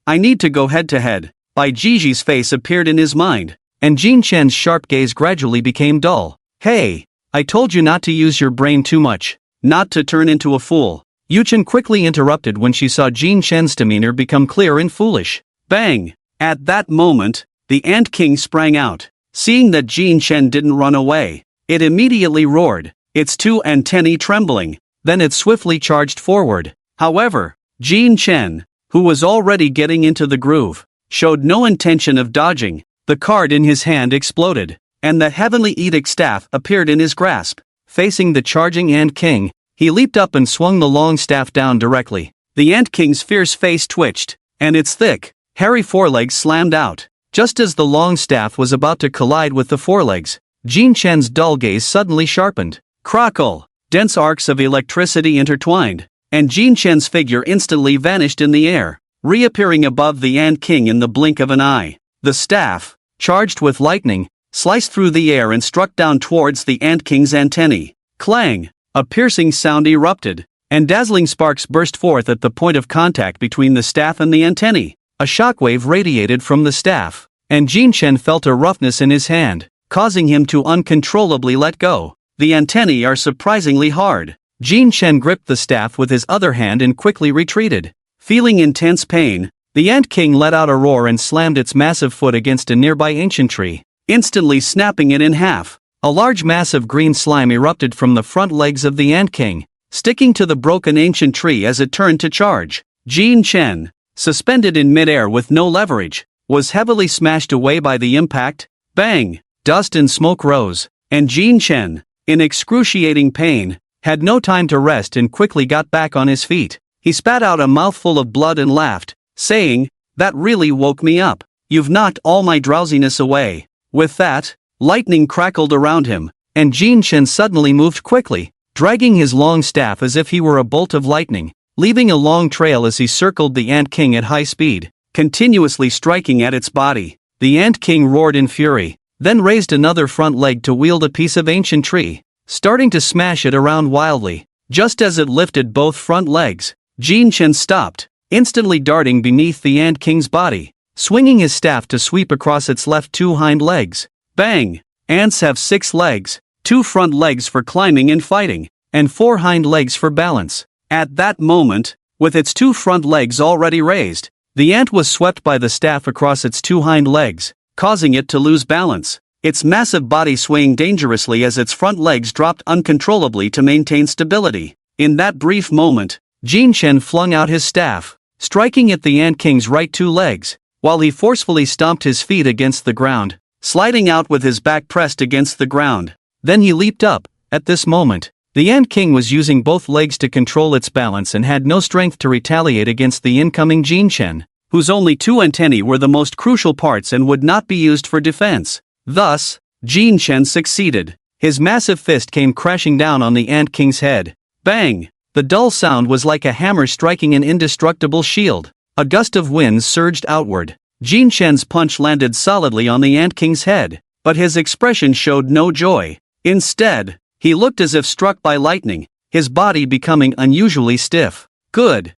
I need to go head to head. Bai Zhizhi's face appeared in his mind, and Jin Chen's sharp gaze gradually became dull. Hey, I told you not to use your brain too much, not to turn into a fool. Yu Chen quickly interrupted when she saw Jin Chen's demeanor become clear and foolish. Bang! At that moment, the Ant King sprang out. Seeing that Jin Chen didn't run away, it immediately roared, its two antennae trembling. Then it swiftly charged forward. However, Jin Chen, who was already getting into the groove, showed no intention of dodging. The card in his hand exploded, and the heavenly edict staff appeared in his grasp. Facing the charging Ant King, he leaped up and swung the long staff down directly. The Ant King's fierce face twitched, and its thick, hairy forelegs slammed out. Just as the long staff was about to collide with the forelegs, Jin Chen's dull gaze suddenly sharpened. Crackle! Dense arcs of electricity intertwined, and Jin Chen's figure instantly vanished in the air, reappearing above the Ant King in the blink of an eye. The staff, charged with lightning, sliced through the air and struck down towards the Ant King's antennae. Clang! A piercing sound erupted, and dazzling sparks burst forth at the point of contact between the staff and the antennae. A shockwave radiated from the staff, and Jin Chen felt a roughness in his hand, causing him to uncontrollably let go. The antennae are surprisingly hard. Jin Chen gripped the staff with his other hand and quickly retreated. Feeling intense pain, the Ant King let out a roar and slammed its massive foot against a nearby ancient tree, instantly snapping it in half. A large mass of green slime erupted from the front legs of the Ant King, sticking to the broken ancient tree as it turned to charge. Jin Chen, suspended in midair with no leverage, was heavily smashed away by the impact. Bang! Dust and smoke rose, and Jin Chen, in excruciating pain, had no time to rest and quickly got back on his feet. He spat out a mouthful of blood and laughed, saying, "That really woke me up. You've knocked all my drowsiness away." With that, lightning crackled around him, and Jin Chen suddenly moved quickly, dragging his long staff as if he were a bolt of lightning, leaving a long trail as he circled the Ant King at high speed, continuously striking at its body. The Ant King roared in fury, then raised another front leg to wield a piece of ancient tree, starting to smash it around wildly. Just as it lifted both front legs, Jin Chen stopped, instantly darting beneath the Ant King's body, swinging his staff to sweep across its left two hind legs. Bang! Ants have 6 legs, 2 front legs for climbing and fighting, and 4 hind legs for balance. At that moment, with its 2 front legs already raised, the ant was swept by the staff across its 2 hind legs, causing it to lose balance, its massive body swaying dangerously as its front legs dropped uncontrollably to maintain stability. In that brief moment, Jin Chen flung out his staff, striking at the Ant King's right 2 legs, while he forcefully stomped his feet against the ground, sliding out with his back pressed against the ground. Then he leaped up. At this moment, the Ant King was using both legs to control its balance and had no strength to retaliate against the incoming Jin Chen, whose only 2 antennae were the most crucial parts and would not be used for defense. Thus, Jin Chen succeeded. His massive fist came crashing down on the Ant King's head. Bang! The dull sound was like a hammer striking an indestructible shield. A gust of wind surged outward. Jin Chen's punch landed solidly on the Ant King's head, but his expression showed no joy. Instead, he looked as if struck by lightning, his body becoming unusually stiff. Good.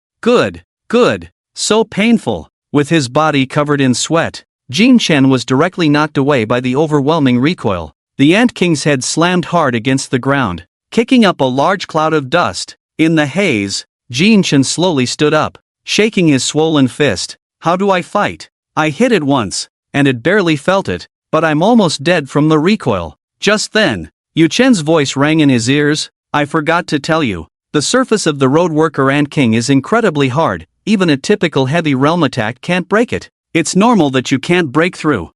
So painful. With his body covered in sweat, Jin Chen was directly knocked away by the overwhelming recoil. The Ant King's head slammed hard against the ground, kicking up a large cloud of dust. In the haze, Jin Chen slowly stood up, shaking his swollen fist. How do I fight? I hit it once, and it barely felt it, but I'm almost dead from the recoil. Just then, Yu Chen's voice rang in his ears. I forgot to tell you, the surface of the road worker Ant King is incredibly hard, even a typical heavy realm attack can't break it. It's normal that you can't break through.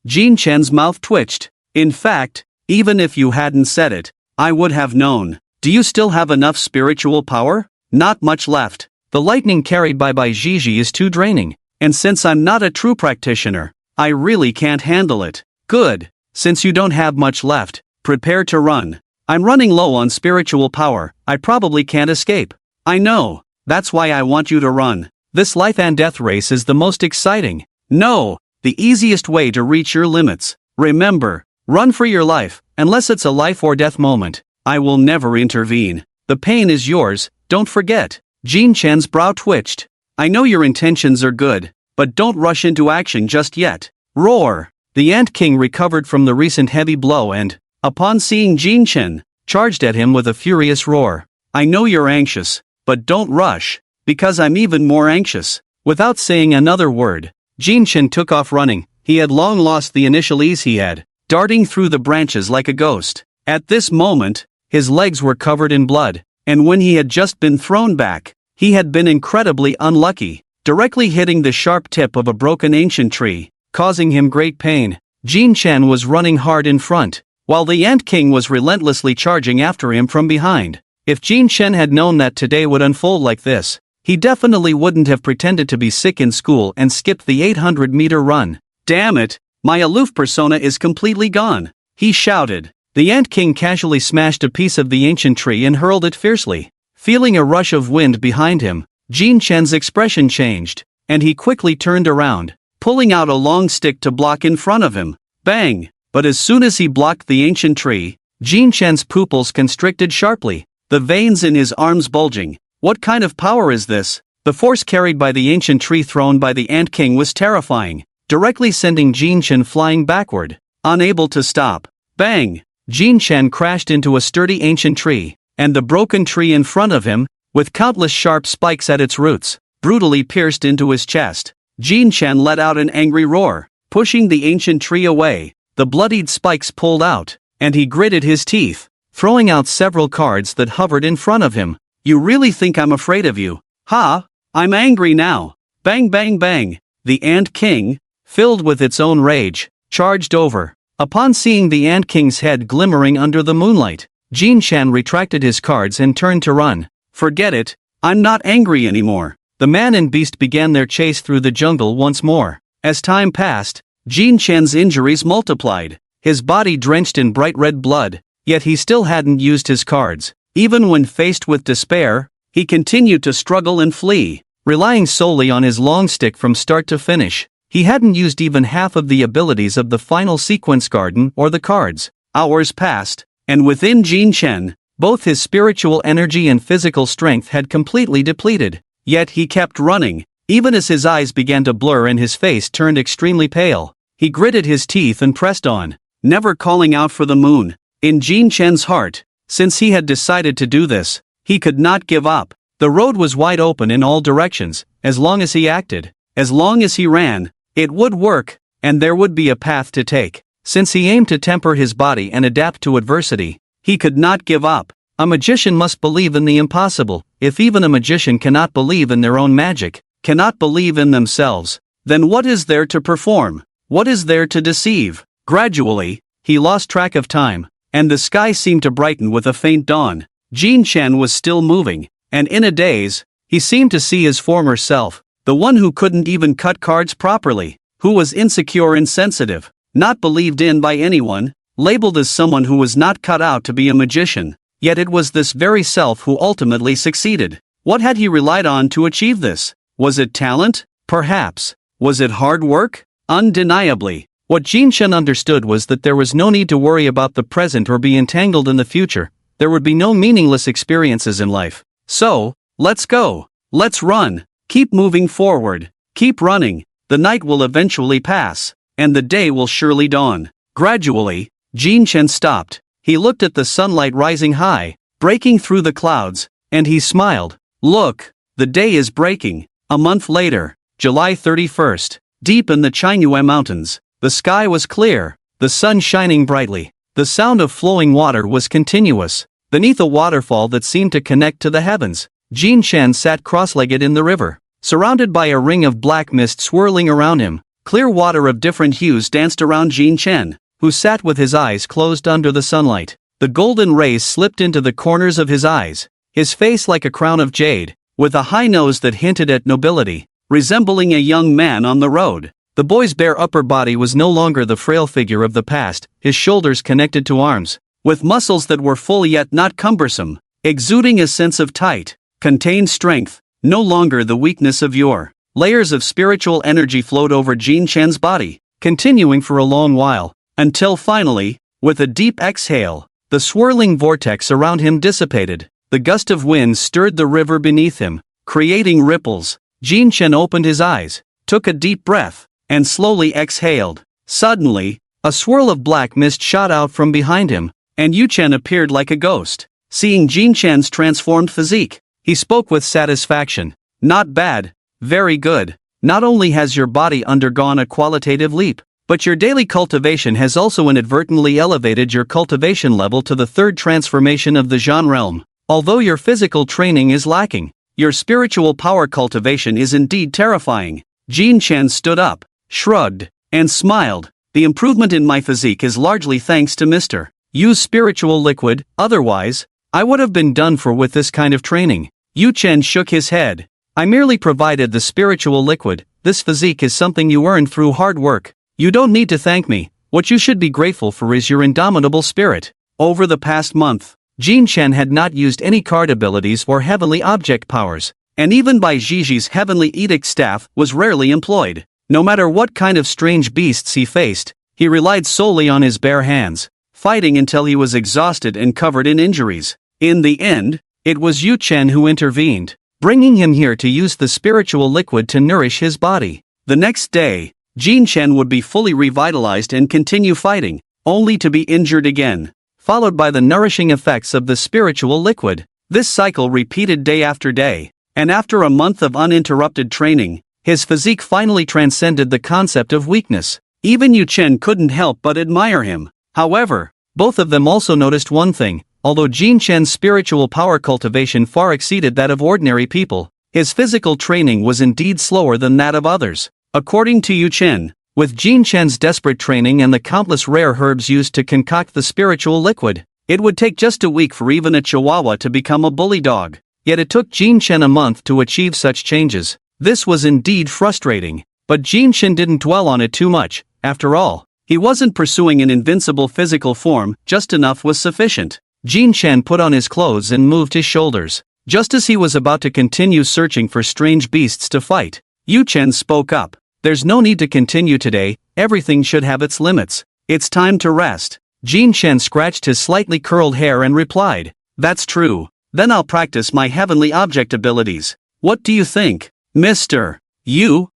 Jin Chen's mouth twitched. In fact, even if you hadn't said it, I would have known. Do you still have enough spiritual power? Not much left. The lightning carried by Jiji is too draining, and since I'm not a true practitioner, I really can't handle it. Good. Since you don't have much left, prepare to run. I'm running low on spiritual power, I probably can't escape. I know. That's why I want you to run. This life and death race is the most exciting. No, the easiest way to reach your limits. Remember, run for your life, unless it's a life or death moment. I will never intervene. The pain is yours, don't forget. Jin Chen's brow twitched. I know your intentions are good, but don't rush into action just yet. Roar! The Ant King recovered from the recent heavy blow and, upon seeing Jin Chen, charged at him with a furious roar. I know you're anxious, but don't rush, because I'm even more anxious. Without saying another word, Jin Chen took off running. He had long lost the initial ease he had, darting through the branches like a ghost. At this moment, his legs were covered in blood, and when he had just been thrown back, he had been incredibly unlucky, directly hitting the sharp tip of a broken ancient tree, causing him great pain. Jin Chen was running hard in front, while the Ant King was relentlessly charging after him from behind. If Jin Chen had known that today would unfold like this, he definitely wouldn't have pretended to be sick in school and skipped the 800-meter run. Damn it, my aloof persona is completely gone, he shouted. The Ant King casually smashed a piece of the ancient tree and hurled it fiercely. Feeling a rush of wind behind him, Jin Chen's expression changed, and he quickly turned around, pulling out a long stick to block in front of him. Bang! But as soon as he blocked the ancient tree, Jin Chen's pupils constricted sharply, the veins in his arms bulging. What kind of power is this? The force carried by the ancient tree thrown by the Ant King was terrifying, directly sending Jin Chen flying backward. Unable to stop. Bang! Jin Chen crashed into a sturdy ancient tree, and the broken tree in front of him, with countless sharp spikes at its roots, brutally pierced into his chest. Jin Chen let out an angry roar, pushing the ancient tree away. The bloodied spikes pulled out, and he gritted his teeth, throwing out several cards that hovered in front of him. You really think I'm afraid of you? Ha! I'm angry now. Bang bang bang. The Ant King, filled with its own rage, charged over. Upon seeing the Ant King's head glimmering under the moonlight, Jin Chen retracted his cards and turned to run. Forget it, I'm not angry anymore. The man and beast began their chase through the jungle once more. As time passed, Jin Chen's injuries multiplied, his body drenched in bright red blood, yet he still hadn't used his cards. Even when faced with despair, he continued to struggle and flee, relying solely on his long stick from start to finish. He hadn't used even half of the abilities of the final sequence garden or the cards. Hours passed, and within Jin Chen, both his spiritual energy and physical strength had completely depleted. Yet he kept running, even as his eyes began to blur and his face turned extremely pale. He gritted his teeth and pressed on, never calling out for the moon. In Jin Chen's heart, since he had decided to do this, he could not give up. The road was wide open in all directions. As long as he acted, as long as he ran, it would work, and there would be a path to take. Since he aimed to temper his body and adapt to adversity, he could not give up. A magician must believe in the impossible. If even a magician cannot believe in their own magic, cannot believe in themselves, then what is there to perform? What is there to deceive? Gradually, he lost track of time, and the sky seemed to brighten with a faint dawn. Jin Chen was still moving, and in a daze, he seemed to see his former self, the one who couldn't even cut cards properly, who was insecure and sensitive, not believed in by anyone, labeled as someone who was not cut out to be a magician. Yet it was this very self who ultimately succeeded. What had he relied on to achieve this? Was it talent? Perhaps. Was it hard work? Undeniably. What Jin Chen understood was that there was no need to worry about the present or be entangled in the future. There would be no meaningless experiences in life. So, let's go. Let's run. Keep moving forward. Keep running. The night will eventually pass, and the day will surely dawn. Gradually, Jin Chen stopped. He looked at the sunlight rising high, breaking through the clouds, and he smiled. Look, the day is breaking. A month later, July 31st. Deep in the Qianyue Mountains, the sky was clear, the sun shining brightly. The sound of flowing water was continuous. Beneath a waterfall that seemed to connect to the heavens, Jin Chen sat cross-legged in the river, surrounded by a ring of black mist swirling around him. Clear water of different hues danced around Jin Chen, who sat with his eyes closed under the sunlight. The golden rays slipped into the corners of his eyes, his face like a crown of jade, with a high nose that hinted at nobility, resembling a young man on the road. The boy's bare upper body was no longer the frail figure of the past, his shoulders connected to arms, with muscles that were full yet not cumbersome, exuding a sense of tight, contained strength, no longer the weakness of yore. Layers of spiritual energy flowed over Jin Chen's body, continuing for a long while, until finally, with a deep exhale, the swirling vortex around him dissipated. The gust of wind stirred the river beneath him, creating ripples. Jin Chen opened his eyes, took a deep breath, and slowly exhaled. Suddenly, a swirl of black mist shot out from behind him, and Yu Chen appeared like a ghost. Seeing Jin Chen's transformed physique, he spoke with satisfaction. Not bad, very good. Not only has your body undergone a qualitative leap, but your daily cultivation has also inadvertently elevated your cultivation level to the third transformation of the Zhan realm. Although your physical training is lacking, your spiritual power cultivation is indeed terrifying. Jin Chen stood up, shrugged, and smiled. The improvement in my physique is largely thanks to Mr. Yu's spiritual liquid, otherwise, I would have been done for with this kind of training. Yu Chen shook his head. I merely provided the spiritual liquid. This physique is something you earned through hard work. You don't need to thank me. What you should be grateful for is your indomitable spirit. Over the past month, Jin Chen had not used any card abilities or heavenly object powers, and even Bai Jiji's heavenly edict staff was rarely employed. No matter what kind of strange beasts he faced, he relied solely on his bare hands, fighting until he was exhausted and covered in injuries. In the end, it was Yu Chen who intervened, bringing him here to use the spiritual liquid to nourish his body. The next day, Jin Chen would be fully revitalized and continue fighting, only to be injured again, followed by the nourishing effects of the spiritual liquid. This cycle repeated day after day, and after a month of uninterrupted training, his physique finally transcended the concept of weakness. Even Yu Chen couldn't help but admire him. However, both of them also noticed one thing: although Jin Chen's spiritual power cultivation far exceeded that of ordinary people, his physical training was indeed slower than that of others. According to Yu Chen, with Jin Chen's desperate training and the countless rare herbs used to concoct the spiritual liquid, it would take just a week for even a chihuahua to become a bully dog. Yet it took Jin Chen a month to achieve such changes. This was indeed frustrating, but Jin Chen didn't dwell on it too much. After all, he wasn't pursuing an invincible physical form, just enough was sufficient. Jin Chen put on his clothes and moved his shoulders. Just as he was about to continue searching for strange beasts to fight, Yu Chen spoke up. There's no need to continue today, everything should have its limits. It's time to rest. Jin Chen scratched his slightly curled hair and replied, That's true. Then I'll practice my heavenly object abilities. What do you think, Mr. Yu?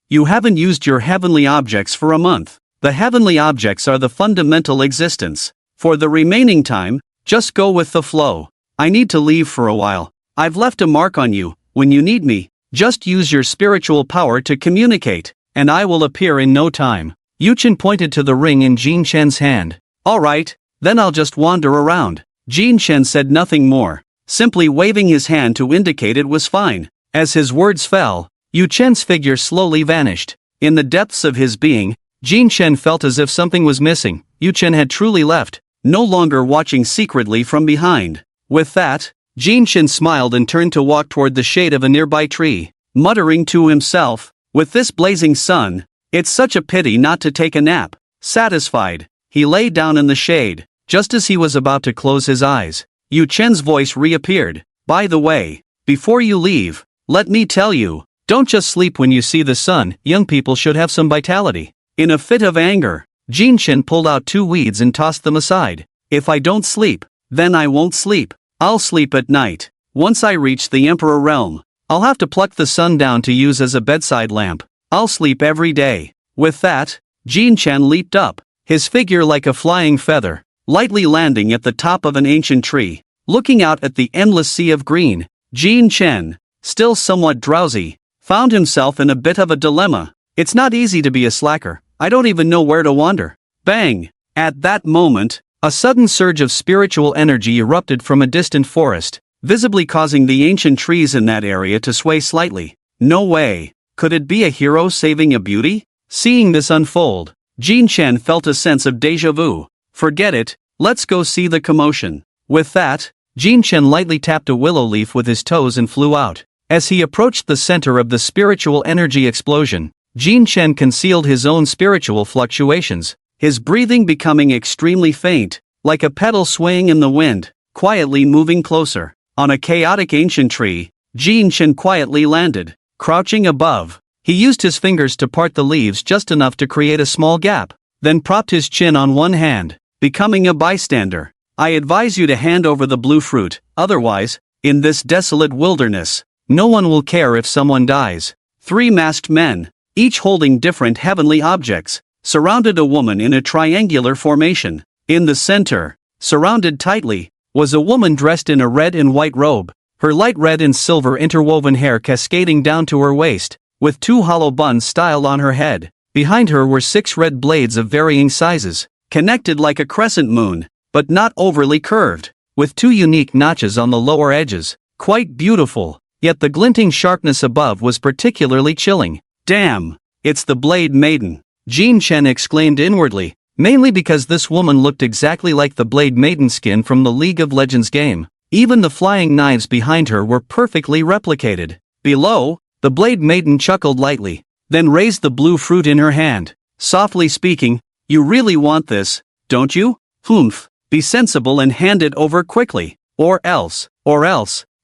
You haven't used your heavenly objects for a month. The heavenly objects are the fundamental existence. For the remaining time, just go with the flow. I need to leave for a while. I've left a mark on you. When you need me, just use your spiritual power to communicate, and I will appear in no time. Yu Chen pointed to the ring in Jin Chen's hand. Alright, then I'll just wander around. Jin Chen said nothing more, simply waving his hand to indicate it was fine. As his words fell, Yu Chen's figure slowly vanished. In the depths of his being, Jin Chen felt as if something was missing. Yu Chen had truly left, no longer watching secretly from behind. With that, Jin Chen smiled and turned to walk toward the shade of a nearby tree, muttering to himself, with this blazing sun, it's such a pity not to take a nap. Satisfied, he lay down in the shade. Just as he was about to close his eyes, Yu Chen's voice reappeared. By the way, before you leave, let me tell you, don't just sleep when you see the sun. Young people should have some vitality. In a fit of anger, Jin Chen pulled out 2 weeds and tossed them aside. If I don't sleep, then I won't sleep. I'll sleep at night. Once I reach the Emperor realm, I'll have to pluck the sun down to use as a bedside lamp. I'll sleep every day. With that, Jin Chen leaped up, his figure like a flying feather, lightly landing at the top of an ancient tree. Looking out at the endless sea of green, Jin Chen, still somewhat drowsy, found himself in a bit of a dilemma. It's not easy to be a slacker, I don't even know where to wander. Bang! At that moment, a sudden surge of spiritual energy erupted from a distant forest, visibly causing the ancient trees in that area to sway slightly. No way! Could it be a hero saving a beauty? Seeing this unfold, Jin Chen felt a sense of déjà vu. Forget it, let's go see the commotion. With that, Jin Chen lightly tapped a willow leaf with his toes and flew out. As he approached the center of the spiritual energy explosion, Jin Chen concealed his own spiritual fluctuations, his breathing becoming extremely faint, like a petal swaying in the wind, quietly moving closer. On a chaotic ancient tree, Jin Chen quietly landed. Crouching above, he used his fingers to part the leaves just enough to create a small gap, then propped his chin on one hand, becoming a bystander. I advise you to hand over the blue fruit, otherwise, in this desolate wilderness, no one will care if someone dies. 3 masked men, each holding different heavenly objects, surrounded a woman in a triangular formation. In the center, surrounded tightly, was a woman dressed in a red and white robe, her light red and silver interwoven hair cascading down to her waist, with 2 hollow buns styled on her head. Behind her were 6 red blades of varying sizes, connected like a crescent moon, but not overly curved, with 2 unique notches on the lower edges. Quite beautiful, yet the glinting sharpness above was particularly chilling. Damn, it's the Blade Maiden, Jin Chen exclaimed inwardly, mainly because this woman looked exactly like the Blade Maiden skin from the League of Legends game. Even the flying knives behind her were perfectly replicated. Below, the Blade Maiden chuckled lightly, then raised the blue fruit in her hand, softly speaking, "You really want this, don't you? Humph, be sensible and hand it over quickly, or else.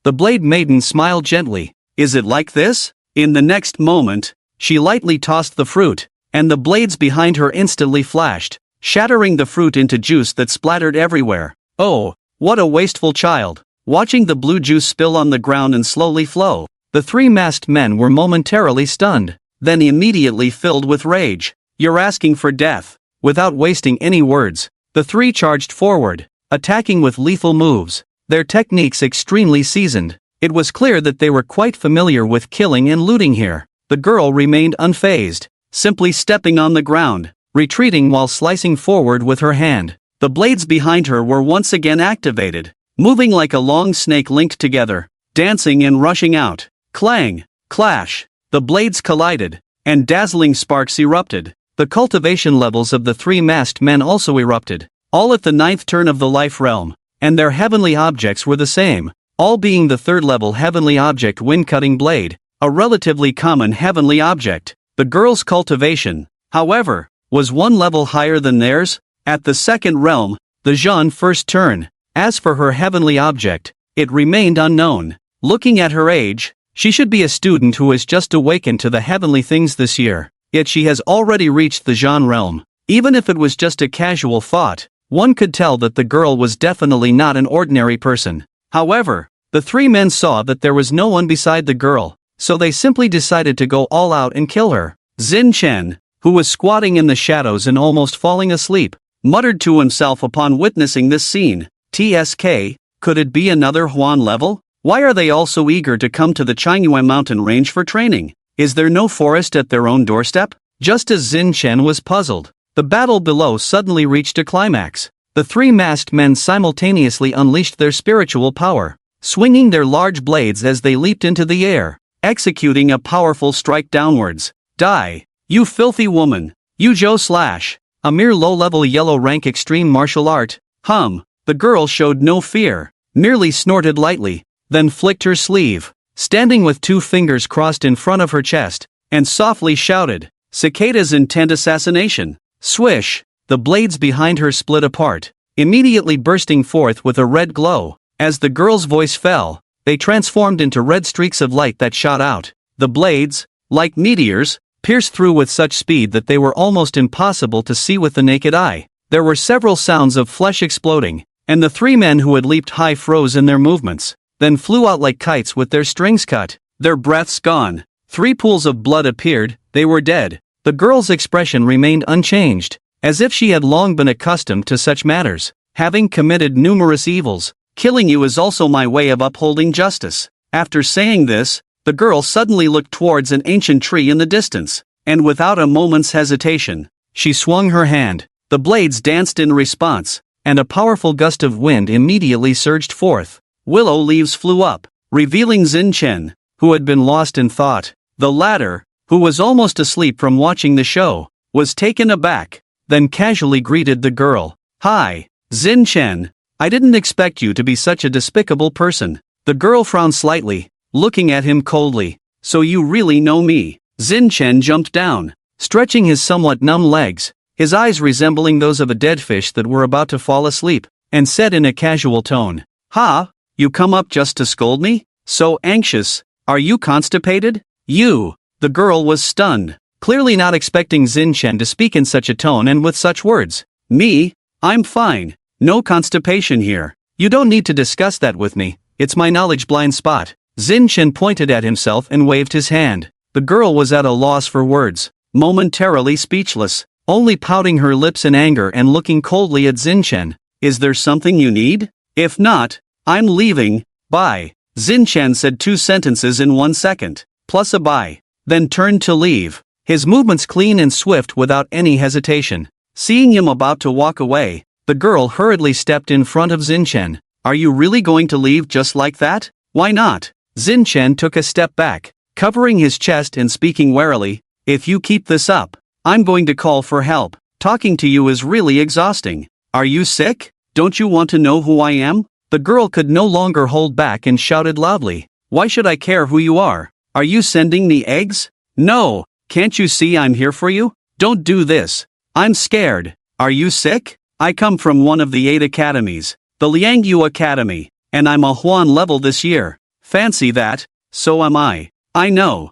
The Blade Maiden smiled gently. Is it like this? In the next moment, she lightly tossed the fruit, and the blades behind her instantly flashed, shattering the fruit into juice that splattered everywhere. Oh, what a wasteful child. Watching the blue juice spill on the ground and slowly flow, the 3 masked men were momentarily stunned, then immediately filled with rage. You're asking for death. Without wasting any words, the 3 charged forward, attacking with lethal moves, their techniques extremely seasoned. It was clear that they were quite familiar with killing and looting here. The girl remained unfazed, simply stepping on the ground, retreating while slicing forward with her hand. The blades behind her were once again activated, moving like a long snake linked together, dancing and rushing out. Clang, clash, the blades collided, and dazzling sparks erupted. The cultivation levels of the 3 masked men also erupted, all at the 9th turn of the life realm, and their heavenly objects were the same, all being the 3rd level heavenly object wind-cutting blade, a relatively common heavenly object. The girl's cultivation, however, was 1 level higher than theirs. At the 2nd realm, the Zhan 1st turn. As for her heavenly object, it remained unknown. Looking at her age, she should be a student who has just awakened to the heavenly things this year, yet she has already reached the Zhan realm. Even if it was just a casual thought, one could tell that the girl was definitely not an ordinary person. However, the 3 men saw that there was no one beside the girl, so they simply decided to go all out and kill her. Jin Chen, who was squatting in the shadows and almost falling asleep, muttered to himself upon witnessing this scene. TSK, could it be another Huan level? Why are they all so eager to come to the Qingyue mountain range for training? Is there no forest at their own doorstep? Just as Jin Chen was puzzled, the battle below suddenly reached a climax. The 3 masked men simultaneously unleashed their spiritual power, swinging their large blades as they leaped into the air, executing a powerful strike downwards. Die, you filthy woman! You Zhou Slash! A mere low-level yellow rank extreme martial art. The girl showed no fear, merely snorted lightly, then flicked her sleeve, standing with 2 fingers crossed in front of her chest, and softly shouted, "Cicada's intent assassination!" Swish! The blades behind her split apart, immediately bursting forth with a red glow. As the girl's voice fell, they transformed into red streaks of light that shot out. The blades, like meteors, pierced through with such speed that they were almost impossible to see with the naked eye. There were several sounds of flesh exploding, and the 3 men who had leaped high froze in their movements, then flew out like kites with their strings cut, their breaths gone. 3 pools of blood appeared, they were dead. The girl's expression remained unchanged, as if she had long been accustomed to such matters. Having committed numerous evils, killing you is also my way of upholding justice. After saying this, the girl suddenly looked towards an ancient tree in the distance, and without a moment's hesitation, she swung her hand. The blades danced in response, and a powerful gust of wind immediately surged forth. Willow leaves flew up, revealing Xin Chen, who had been lost in thought. The latter, who was almost asleep from watching the show, was taken aback, then casually greeted the girl. "Hi, Xin Chen. I didn't expect you to be such a despicable person." The girl frowned slightly, looking at him coldly. "So you really know me?" Xin Chen jumped down, stretching his somewhat numb legs, his eyes resembling those of a dead fish that were about to fall asleep, and said in a casual tone, "Ha, you come up just to scold me? So anxious. Are you constipated?" "You." The girl was stunned, clearly not expecting Xin Chen to speak in such a tone and with such words. "Me? I'm fine. No constipation here. You don't need to discuss that with me, it's my knowledge blind spot." Xin Chen pointed at himself and waved his hand. The girl was at a loss for words, momentarily speechless, only pouting her lips in anger and looking coldly at Xin Chen. "Is there something you need? If not, I'm leaving, bye." Xin Chen said 2 sentences in 1 second, plus a bye, then turned to leave, his movements clean and swift without any hesitation. Seeing him about to walk away, the girl hurriedly stepped in front of Xin Chen. "Are you really going to leave just like that? Why not?" Xin Chen took a step back, covering his chest and speaking warily. "If you keep this up, I'm going to call for help. Talking to you is really exhausting. Are you sick? Don't you want to know who I am?" The girl could no longer hold back and shouted loudly. "Why should I care who you are? Are you sending me eggs? No, can't you see I'm here for you? Don't do this. I'm scared. Are you sick? I come from one of the 8 academies, the Liangyu Academy, and I'm a Huan level this year. Fancy that, so am I. I know.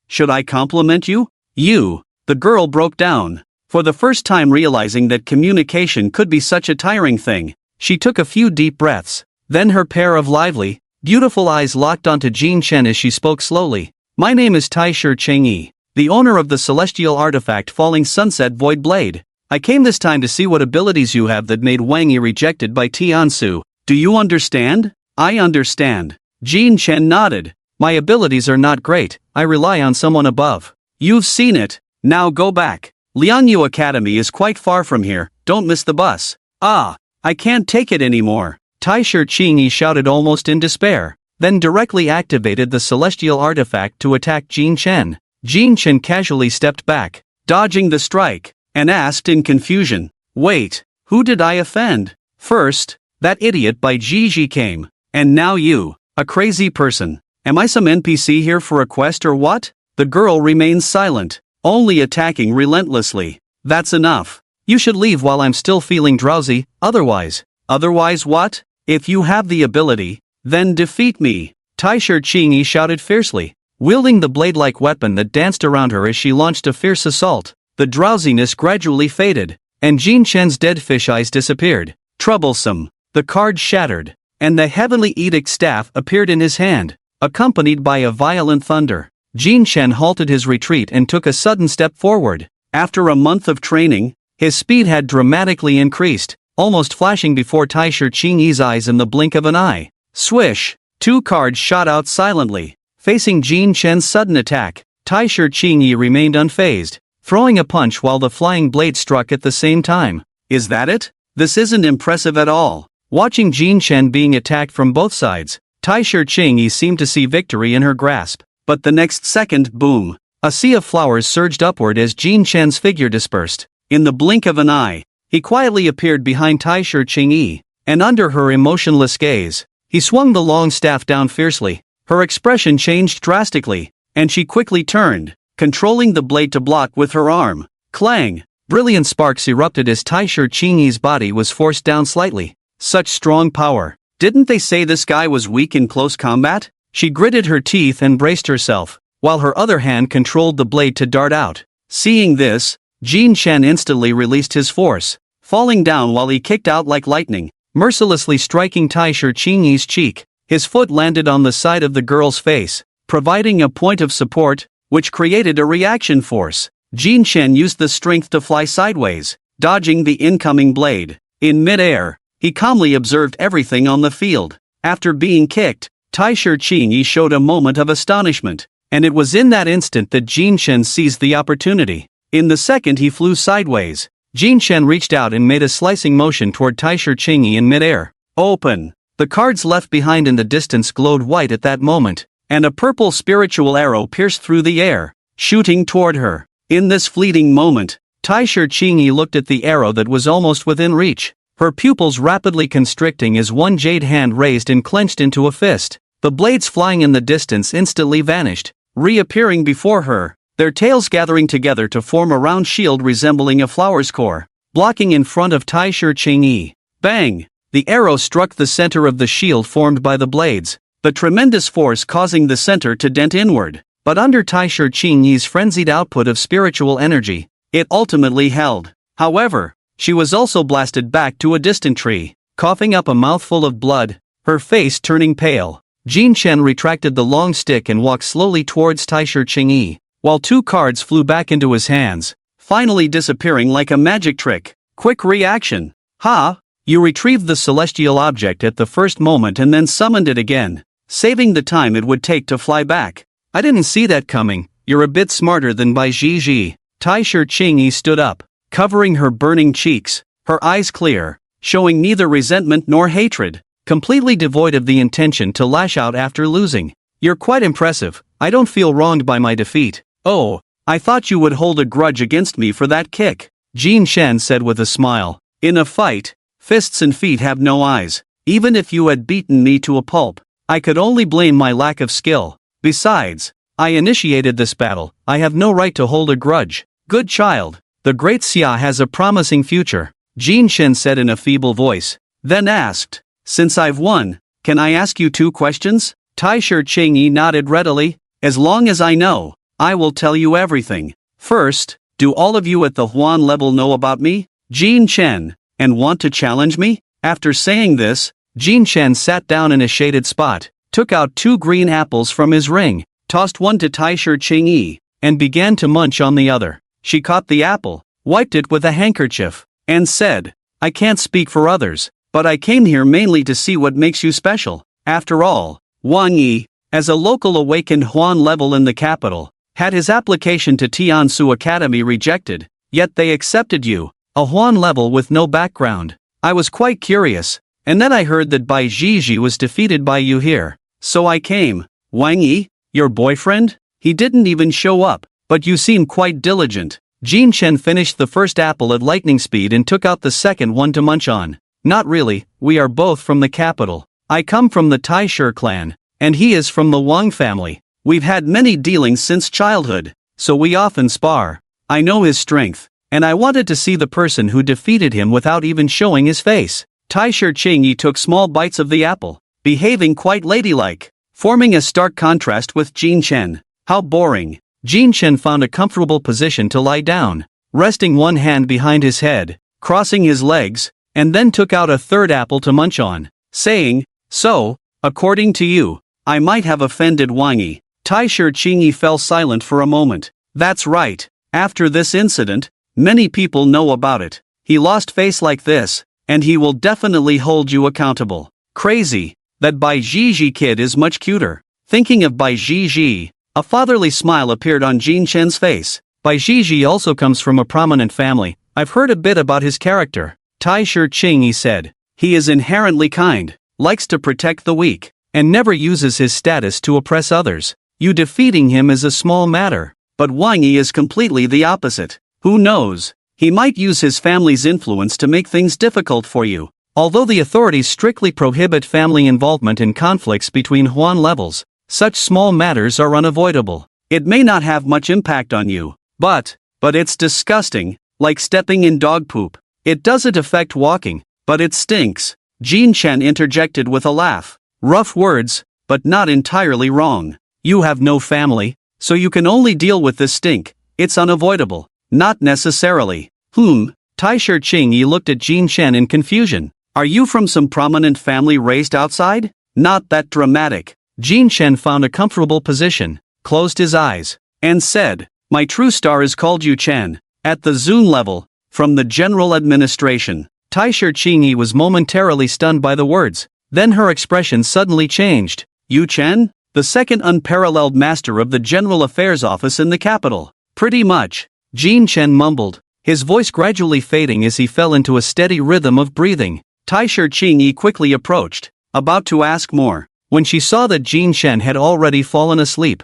Should I compliment you?" "You." The girl broke down, for the first time realizing that communication could be such a tiring thing. She took a few deep breaths, then her pair of lively, beautiful eyes locked onto Xin Chen as she spoke slowly. "My name is Taisher Chengyi, the owner of the celestial artifact Falling Sunset Void Blade. I came this time to see what abilities you have that made Wang Yi rejected by Tiansu. Do you understand?" "I understand." Xin Chen nodded. "My abilities are not great, I rely on someone above." "You've seen it. Now go back. Liangyu Academy is quite far from here, don't miss the bus." I can't take it anymore." Taisher Chengyi shouted almost in despair, then directly activated the celestial artifact to attack Xin Chen. Xin Chen casually stepped back, dodging the strike, and asked in confusion, "Wait, who did I offend? First, that idiot by Ji came, and now you, a crazy person. Am I some NPC here for a quest or what?" The girl remained silent, only attacking relentlessly. "That's enough. You should leave while I'm still feeling drowsy, otherwise." "Otherwise what? If you have the ability, then defeat me," Taisher Chengyi shouted fiercely, wielding the blade-like weapon that danced around her as she launched a fierce assault. The drowsiness gradually faded, and Xin Chen's dead fish eyes disappeared. Troublesome. The card shattered, and the heavenly edict staff appeared in his hand, accompanied by a violent thunder. Xin Chen halted his retreat and took a sudden step forward. After a month of training, his speed had dramatically increased, almost flashing before Taisher Chengyi's eyes in the blink of an eye. Swish! 2 cards shot out silently, facing Xin Chen's sudden attack. Taisher Chengyi remained unfazed, throwing a punch while the flying blade struck at the same time. "Is that it? This isn't impressive at all." Watching Xin Chen being attacked from both sides, Taisher Chengyi seemed to see victory in her grasp. But the next second, boom! A sea of flowers surged upward as Xin Chen's figure dispersed. In the blink of an eye, he quietly appeared behind Taisher Chengyi, and under her emotionless gaze, he swung the long staff down fiercely. Her expression changed drastically, and she quickly turned, controlling the blade to block with her arm. Clang! Brilliant sparks erupted as Taisher Chengyi's body was forced down slightly. Such strong power. Didn't they say this guy was weak in close combat? She gritted her teeth and braced herself, while her other hand controlled the blade to dart out. Seeing this, Xin Chen instantly released his force, falling down while he kicked out like lightning, mercilessly striking Taisher Chengyi's cheek. His foot landed on the side of the girl's face, providing a point of support, which created a reaction force. Xin Chen used the strength to fly sideways, dodging the incoming blade. In mid-air, he calmly observed everything on the field. After being kicked, Taisher Qingyi showed a moment of astonishment, and it was in that instant that Jin Shen seized the opportunity. In the second he flew sideways, Jin Shen reached out and made a slicing motion toward Taisher Qingyi in midair. Open! The cards left behind in the distance glowed white at that moment, and a purple spiritual arrow pierced through the air, shooting toward her. In this fleeting moment, Taisher Qingyi looked at the arrow that was almost within reach, her pupils rapidly constricting as one jade hand raised and clenched into a fist. The blades flying in the distance instantly vanished, reappearing before her, their tails gathering together to form a round shield resembling a flower's core, blocking in front of Taisher Qingyi. Bang! The arrow struck the center of the shield formed by the blades, the tremendous force causing the center to dent inward. But under Taisher Qingyi's frenzied output of spiritual energy, it ultimately held. However, she was also blasted back to a distant tree, coughing up a mouthful of blood, her face turning pale. Jin Shen retracted the long stick and walked slowly towards Taisher Qingyi, while two cards flew back into his hands, finally disappearing like a magic trick. Quick reaction. Ha! You retrieved the celestial object at the first moment and then summoned it again, saving the time it would take to fly back. I didn't see that coming. You're a bit smarter than Bai Zhizhi. Taisher Qingyi stood up, covering her burning cheeks, her eyes clear, showing neither resentment nor hatred, completely devoid of the intention to lash out after losing. You're quite impressive. I don't feel wronged by my defeat. Oh, I thought you would hold a grudge against me for that kick, Jin Shen said with a smile. In a fight, fists and feet have no eyes. Even if you had beaten me to a pulp, I could only blame my lack of skill. Besides, I initiated this battle. I have no right to hold a grudge. Good child. The great Xia has a promising future, Jin Shen said in a feeble voice, then asked, since I've won, can I ask you 2 questions? Taisher Qingyi nodded readily. As long as I know, I will tell you everything. First, do all of you at the Huan level know about me, Jin Shen, and want to challenge me? After saying this, Jin Shen sat down in a shaded spot, took out 2 green apples from his ring, tossed one to Taisher Qingyi, and began to munch on the other. She caught the apple, wiped it with a handkerchief, and said, I can't speak for others, but I came here mainly to see what makes you special. After all, Wang Yi, as a local awakened Huan level in the capital, had his application to Tiansu Academy rejected, yet they accepted you, a Huan level with no background. I was quite curious, and then I heard that Bai Zhizhi was defeated by you here, so I came. Wang Yi, your boyfriend? He didn't even show up, but you seem quite diligent. Jin Shen finished the first apple at lightning speed and took out the second one to munch on. Not really, we are both from the capital. I come from the Taisher clan, and he is from the Wang family. We've had many dealings since childhood, so we often spar. I know his strength, and I wanted to see the person who defeated him without even showing his face. Taisher Qingyi took small bites of the apple, behaving quite ladylike, forming a stark contrast with Jin Shen. How boring. Jin Shen found a comfortable position to lie down, resting one hand behind his head, crossing his legs, and then took out a third apple to munch on, saying, so, according to you, I might have offended Wang Yi. Taisher Qingyi fell silent for a moment. That's right. After this incident, many people know about it. He lost face like this, and he will definitely hold you accountable. Crazy. That Bai Zhizhi kid is much cuter. Thinking of Bai Zhizhi, a fatherly smile appeared on Jin Shen's face. Bai Zhizhi also comes from a prominent family. I've heard a bit about his character. Taisher Qingyi said. He is inherently kind, likes to protect the weak, and never uses his status to oppress others. You defeating him is a small matter, but Wang Yi is completely the opposite. Who knows? He might use his family's influence to make things difficult for you. Although the authorities strictly prohibit family involvement in conflicts between Huan levels, such small matters are unavoidable. It may not have much impact on you, but it's disgusting, like stepping in dog poop. It doesn't affect walking, but it stinks. Jin Shen interjected with a laugh. Rough words, but not entirely wrong. You have no family, so you can only deal with this stink. It's unavoidable. Not necessarily. Taisher Qingyi looked at Jin Shen in confusion. Are you from some prominent family raised outside? Not that dramatic. Jin Shen found a comfortable position, closed his eyes, and said, my true star is called Yu Chen, at the Zun level, from the General Administration. Taisher Qingyi was momentarily stunned by the words, then her expression suddenly changed. Yu Chen? The second unparalleled master of the General Affairs Office in the capital. Pretty much, Jin Chen mumbled, his voice gradually fading as he fell into a steady rhythm of breathing. Taisher Qingyi quickly approached, about to ask more, when she saw that Jin Chen had already fallen asleep.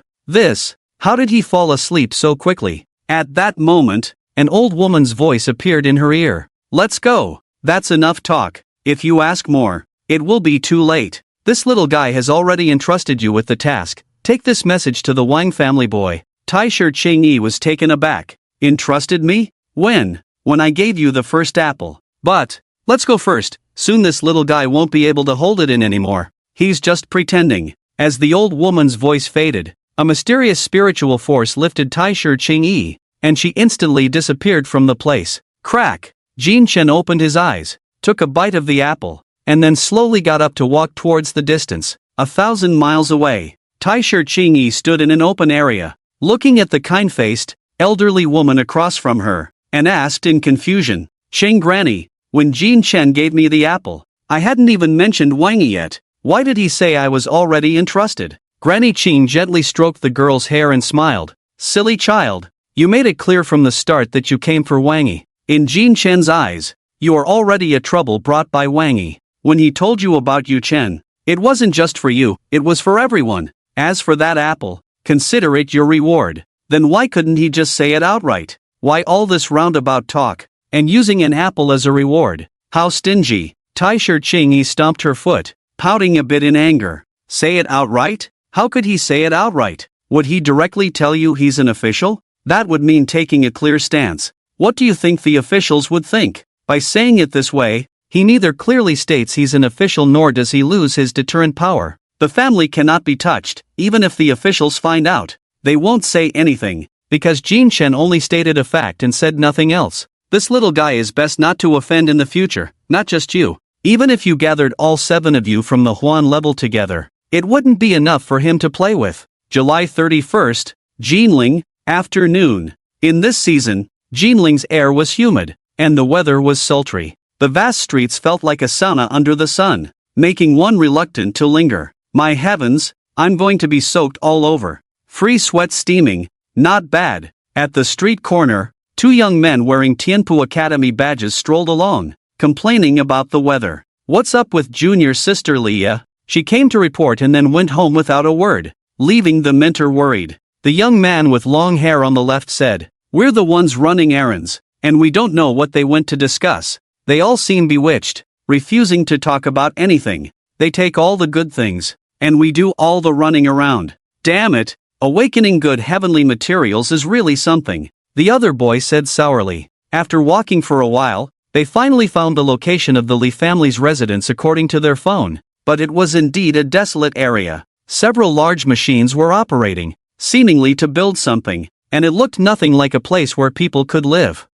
How did he fall asleep so quickly? At that moment, an old woman's voice appeared in her ear. Let's go. That's enough talk. If you ask more, it will be too late. This little guy has already entrusted you with the task. Take this message to the Wang family boy. Taisher Qingyi was taken aback. Entrusted me? When? When I gave you the first apple. But, let's go first. Soon this little guy won't be able to hold it in anymore. He's just pretending. As the old woman's voice faded, a mysterious spiritual force lifted Taisher Qingyi, and she instantly disappeared from the place. Crack! Jin Chen opened his eyes, took a bite of the apple, and then slowly got up to walk towards the distance. 1,000 miles away, Taisher Qingyi stood in an open area, looking at the kind-faced, elderly woman across from her, and asked in confusion, Cheng Granny, when Jin Chen gave me the apple, I hadn't even mentioned Wangi yet. Why did he say I was already entrusted? Granny Qing gently stroked the girl's hair and smiled. Silly child, you made it clear from the start that you came for Wangi. In Jin Chen's eyes, you are already a trouble brought by Wangi. When he told you about Yu Chen, it wasn't just for you, it was for everyone. As for that apple, consider it your reward. Then why couldn't he just say it outright? Why all this roundabout talk, and using an apple as a reward? How stingy. Taisher Qingyi stomped her foot, pouting a bit in anger. Say it outright? How could he say it outright? Would he directly tell you he's an official? That would mean taking a clear stance. What do you think the officials would think? By saying it this way, he neither clearly states he's an official nor does he lose his deterrent power. The family cannot be touched, even if the officials find out. They won't say anything, because Jin Chen only stated a fact and said nothing else. This little guy is best not to offend in the future, not just you. Even if you gathered all 7 of you from the Huan level together, it wouldn't be enough for him to play with. July 31st, Jinling, afternoon. In this season, Jinling's air was humid, and the weather was sultry. The vast streets felt like a sauna under the sun, making one reluctant to linger. My heavens, I'm going to be soaked all over. Free sweat steaming, not bad. At the street corner, 2 young men wearing Tianpu Academy badges strolled along, complaining about the weather. What's up with junior sister Leah? She came to report and then went home without a word, leaving the mentor worried. The young man with long hair on the left said, We're the ones running errands, and we don't know what they went to discuss. They all seem bewitched, refusing to talk about anything. They take all the good things, and we do all the running around. Damn it, awakening good heavenly materials is really something, the other boy said sourly. After walking for a while, they finally found the location of the Li family's residence according to their phone, but it was indeed a desolate area. Several large machines were operating, seemingly to build something, and it looked nothing like a place where people could live.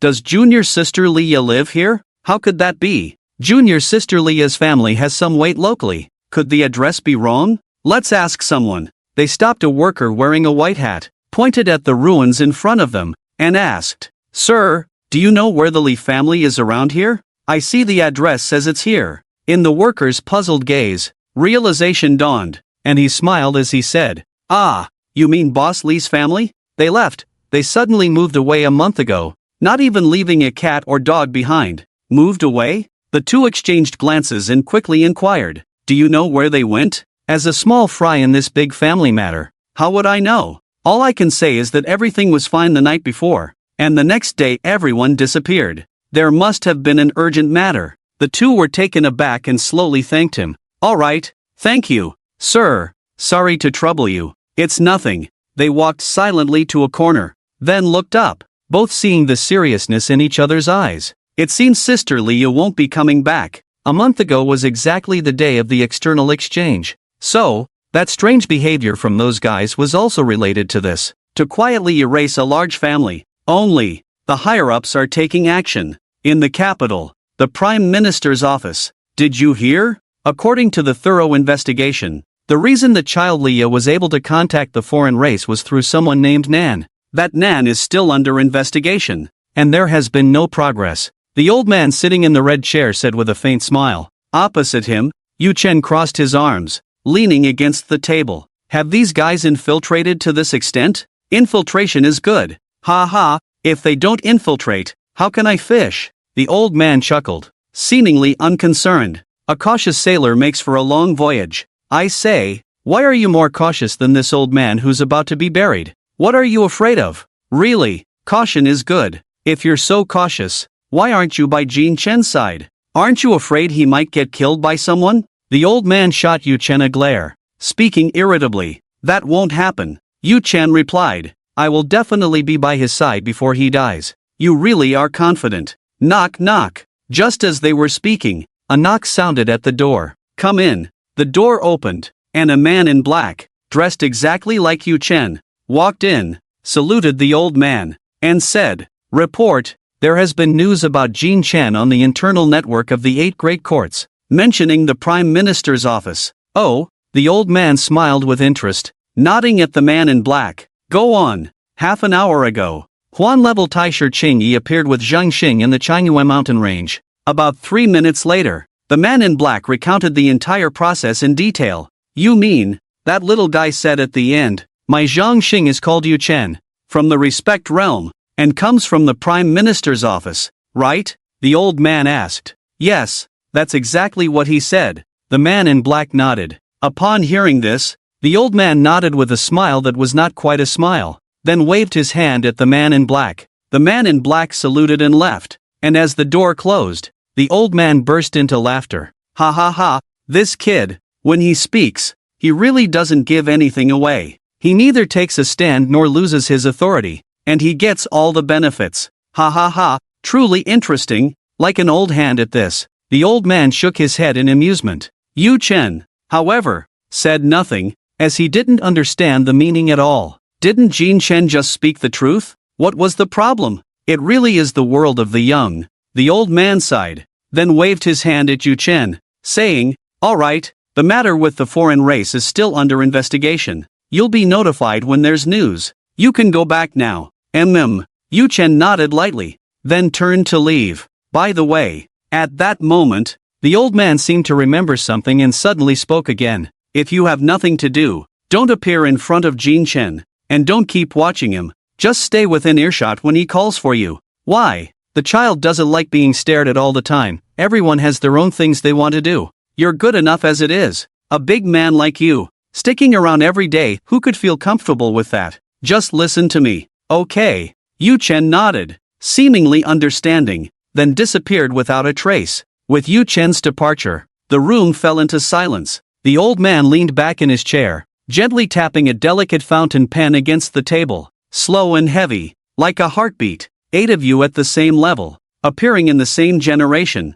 Does junior sister Leah live here? How could that be? Junior sister Leah's family has some weight locally. Could the address be wrong? Let's ask someone. They stopped a worker wearing a white hat, pointed at the ruins in front of them, and asked, Sir, do you know where the Li family is around here? I see the address says it's here. In the worker's puzzled gaze, realization dawned, and he smiled as he said, Ah, you mean Boss Li's family? They left. They suddenly moved away a month ago, not even leaving a cat or dog behind. Moved away? The two exchanged glances and quickly inquired, Do you know where they went? As a small fry in this big family matter, how would I know? All I can say is that everything was fine the night before, and the next day everyone disappeared. There must have been an urgent matter. The two were taken aback and slowly thanked him. All right, thank you, sir. Sorry to trouble you. It's nothing. They walked silently to a corner, then looked up, both seeing the seriousness in each other's eyes. It seems Sister Leah won't be coming back. A month ago was exactly the day of the external exchange. So, that strange behavior from those guys was also related to this. To quietly erase a large family. Only, the higher-ups are taking action. In the capital, the Prime Minister's office. Did you hear? According to the thorough investigation, the reason the child Leah was able to contact the foreign race was through someone named Nan. That Nan is still under investigation, and there has been no progress. The old man sitting in the red chair said with a faint smile. Opposite him, Yu Chen crossed his arms, leaning against the table. Have these guys infiltrated to this extent? Infiltration is good. Ha ha, if they don't infiltrate, how can I fish? The old man chuckled, seemingly unconcerned. A cautious sailor makes for a long voyage. I say, why are you more cautious than this old man who's about to be buried? What are you afraid of? Really, caution is good. If you're so cautious, why aren't you by Jin Chen's side? Aren't you afraid he might get killed by someone? The old man shot Yu Chen a glare, speaking irritably. That won't happen. Yu Chen replied, I will definitely be by his side before he dies. You really are confident. Knock knock. Just as they were speaking, a knock sounded at the door. Come in. The door opened, and a man in black, dressed exactly like Yu Chen, walked in, saluted the old man, and said, Report, there has been news about Jin Chen on the internal network of the 8 great courts, mentioning the Prime Minister's office. Oh, the old man smiled with interest, nodding at the man in black. Go on. Half an hour ago, Huan level Taisher Qingyi appeared with Zhang Xing in the Qingyue mountain range. About 3 minutes later, the man in black recounted the entire process in detail. You mean, that little guy said at the end, my Zhang Xing is called Yu Chen, from the Respect realm, and comes from the Prime Minister's office, right? The old man asked. Yes, that's exactly what he said. The man in black nodded. Upon hearing this, the old man nodded with a smile that was not quite a smile, then waved his hand at the man in black. The man in black saluted and left, and as the door closed, the old man burst into laughter. Ha ha ha, this kid, when he speaks, he really doesn't give anything away. He neither takes a stand nor loses his authority, and he gets all the benefits. Ha ha ha, truly interesting, like an old hand at this. The old man shook his head in amusement. Yu Chen, however, said nothing, as he didn't understand the meaning at all. Didn't Jin Chen just speak the truth? What was the problem? It really is the world of the young. The old man sighed, then waved his hand at Yu Chen, saying, All right, the matter with the foreign race is still under investigation. You'll be notified when there's news. You can go back now. Yu Chen nodded lightly, then turned to leave. By the way, at that moment, the old man seemed to remember something and suddenly spoke again. If you have nothing to do, don't appear in front of Jin Chen, and don't keep watching him. Just stay within earshot when he calls for you. Why? The child doesn't like being stared at all the time. Everyone has their own things they want to do. You're good enough as it is. A big man like you, sticking around every day, who could feel comfortable with that? Just listen to me. Okay. Yu Chen nodded, seemingly understanding, then disappeared without a trace. With Yu Chen's departure, the room fell into silence. The old man leaned back in his chair, gently tapping a delicate fountain pen against the table, slow and heavy, like a heartbeat. 8 of you at the same level, appearing in the same generation.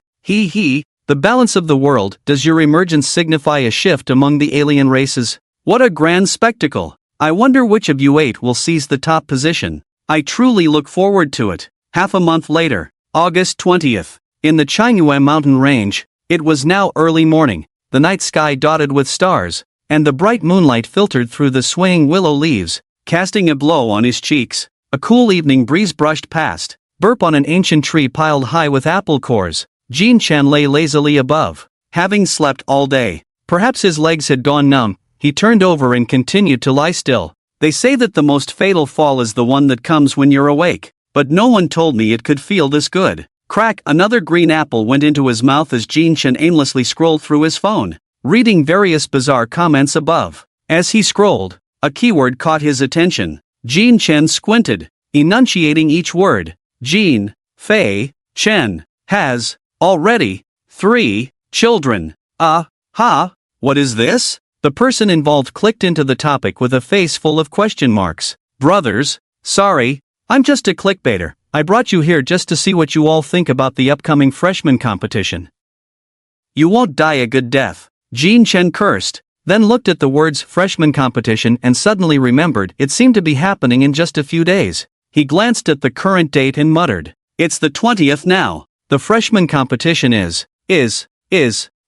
The balance of the world. Does your emergence signify a shift among the alien races? What a grand spectacle. I wonder which of you 8 will seize the top position. I truly look forward to it. Half a month later, August 20th, in the Qingyue mountain range, it was now early morning, the night sky dotted with stars, and the bright moonlight filtered through the swaying willow leaves, casting a glow on his cheeks. A cool evening breeze brushed past, burp on an ancient tree piled high with apple cores. Jin Chen lay lazily above, having slept all day. Perhaps his legs had gone numb. He turned over and continued to lie still. They say that the most fatal fall is the one that comes when you're awake, but no one told me it could feel this good. Crack! Another green apple went into his mouth as Jin Chen aimlessly scrolled through his phone, reading various bizarre comments above. As he scrolled, a keyword caught his attention. Jin Chen squinted, enunciating each word. Jin Fei Chen has already 3 children. What is this? The person involved clicked into the topic with a face full of question marks. Brothers, sorry, I'm just a clickbaiter. I brought you here just to see what you all think about the upcoming freshman competition. You won't die a good death. Jin Chen cursed, then looked at the words freshman competition and suddenly remembered it seemed to be happening in just a few days. He glanced at the current date and muttered, It's the 20th now. The freshman competition is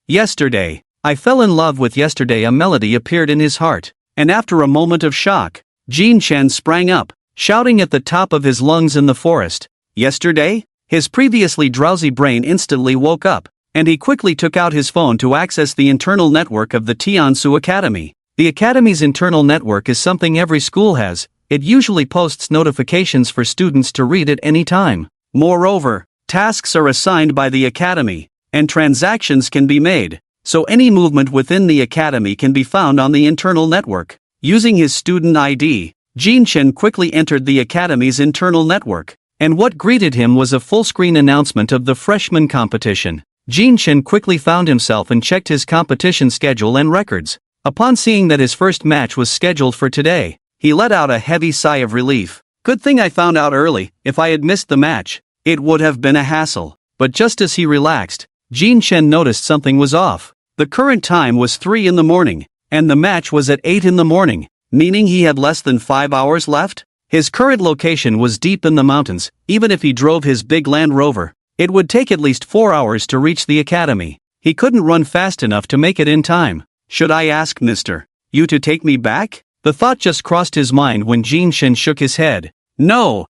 yesterday. I fell in love with yesterday. A melody appeared in his heart, and after a moment of shock, Jin Chen sprang up, shouting at the top of his lungs in the forest. Yesterday? His previously drowsy brain instantly woke up, and he quickly took out his phone to access the internal network of the Tiansu Academy. The academy's internal network is something every school has. It usually posts notifications for students to read at any time. Moreover, tasks are assigned by the academy, and transactions can be made, so any movement within the academy can be found on the internal network. Using his student ID, Jin Chen quickly entered the academy's internal network, and what greeted him was a full-screen announcement of the freshman competition. Jin Chen quickly found himself and checked his competition schedule and records. Upon seeing that his first match was scheduled for today, he let out a heavy sigh of relief. Good thing I found out early. If I had missed the match, it would have been a hassle. But just as he relaxed, Jin Chen noticed something was off. The current time was 3 in the morning, and the match was at 8 in the morning, meaning he had less than 5 hours left. His current location was deep in the mountains. Even if he drove his big Land Rover, it would take at least 4 hours to reach the academy. He couldn't run fast enough to make it in time. Should I ask Mr. Yu to take me back? The thought just crossed his mind when Jin Chen shook his head. No.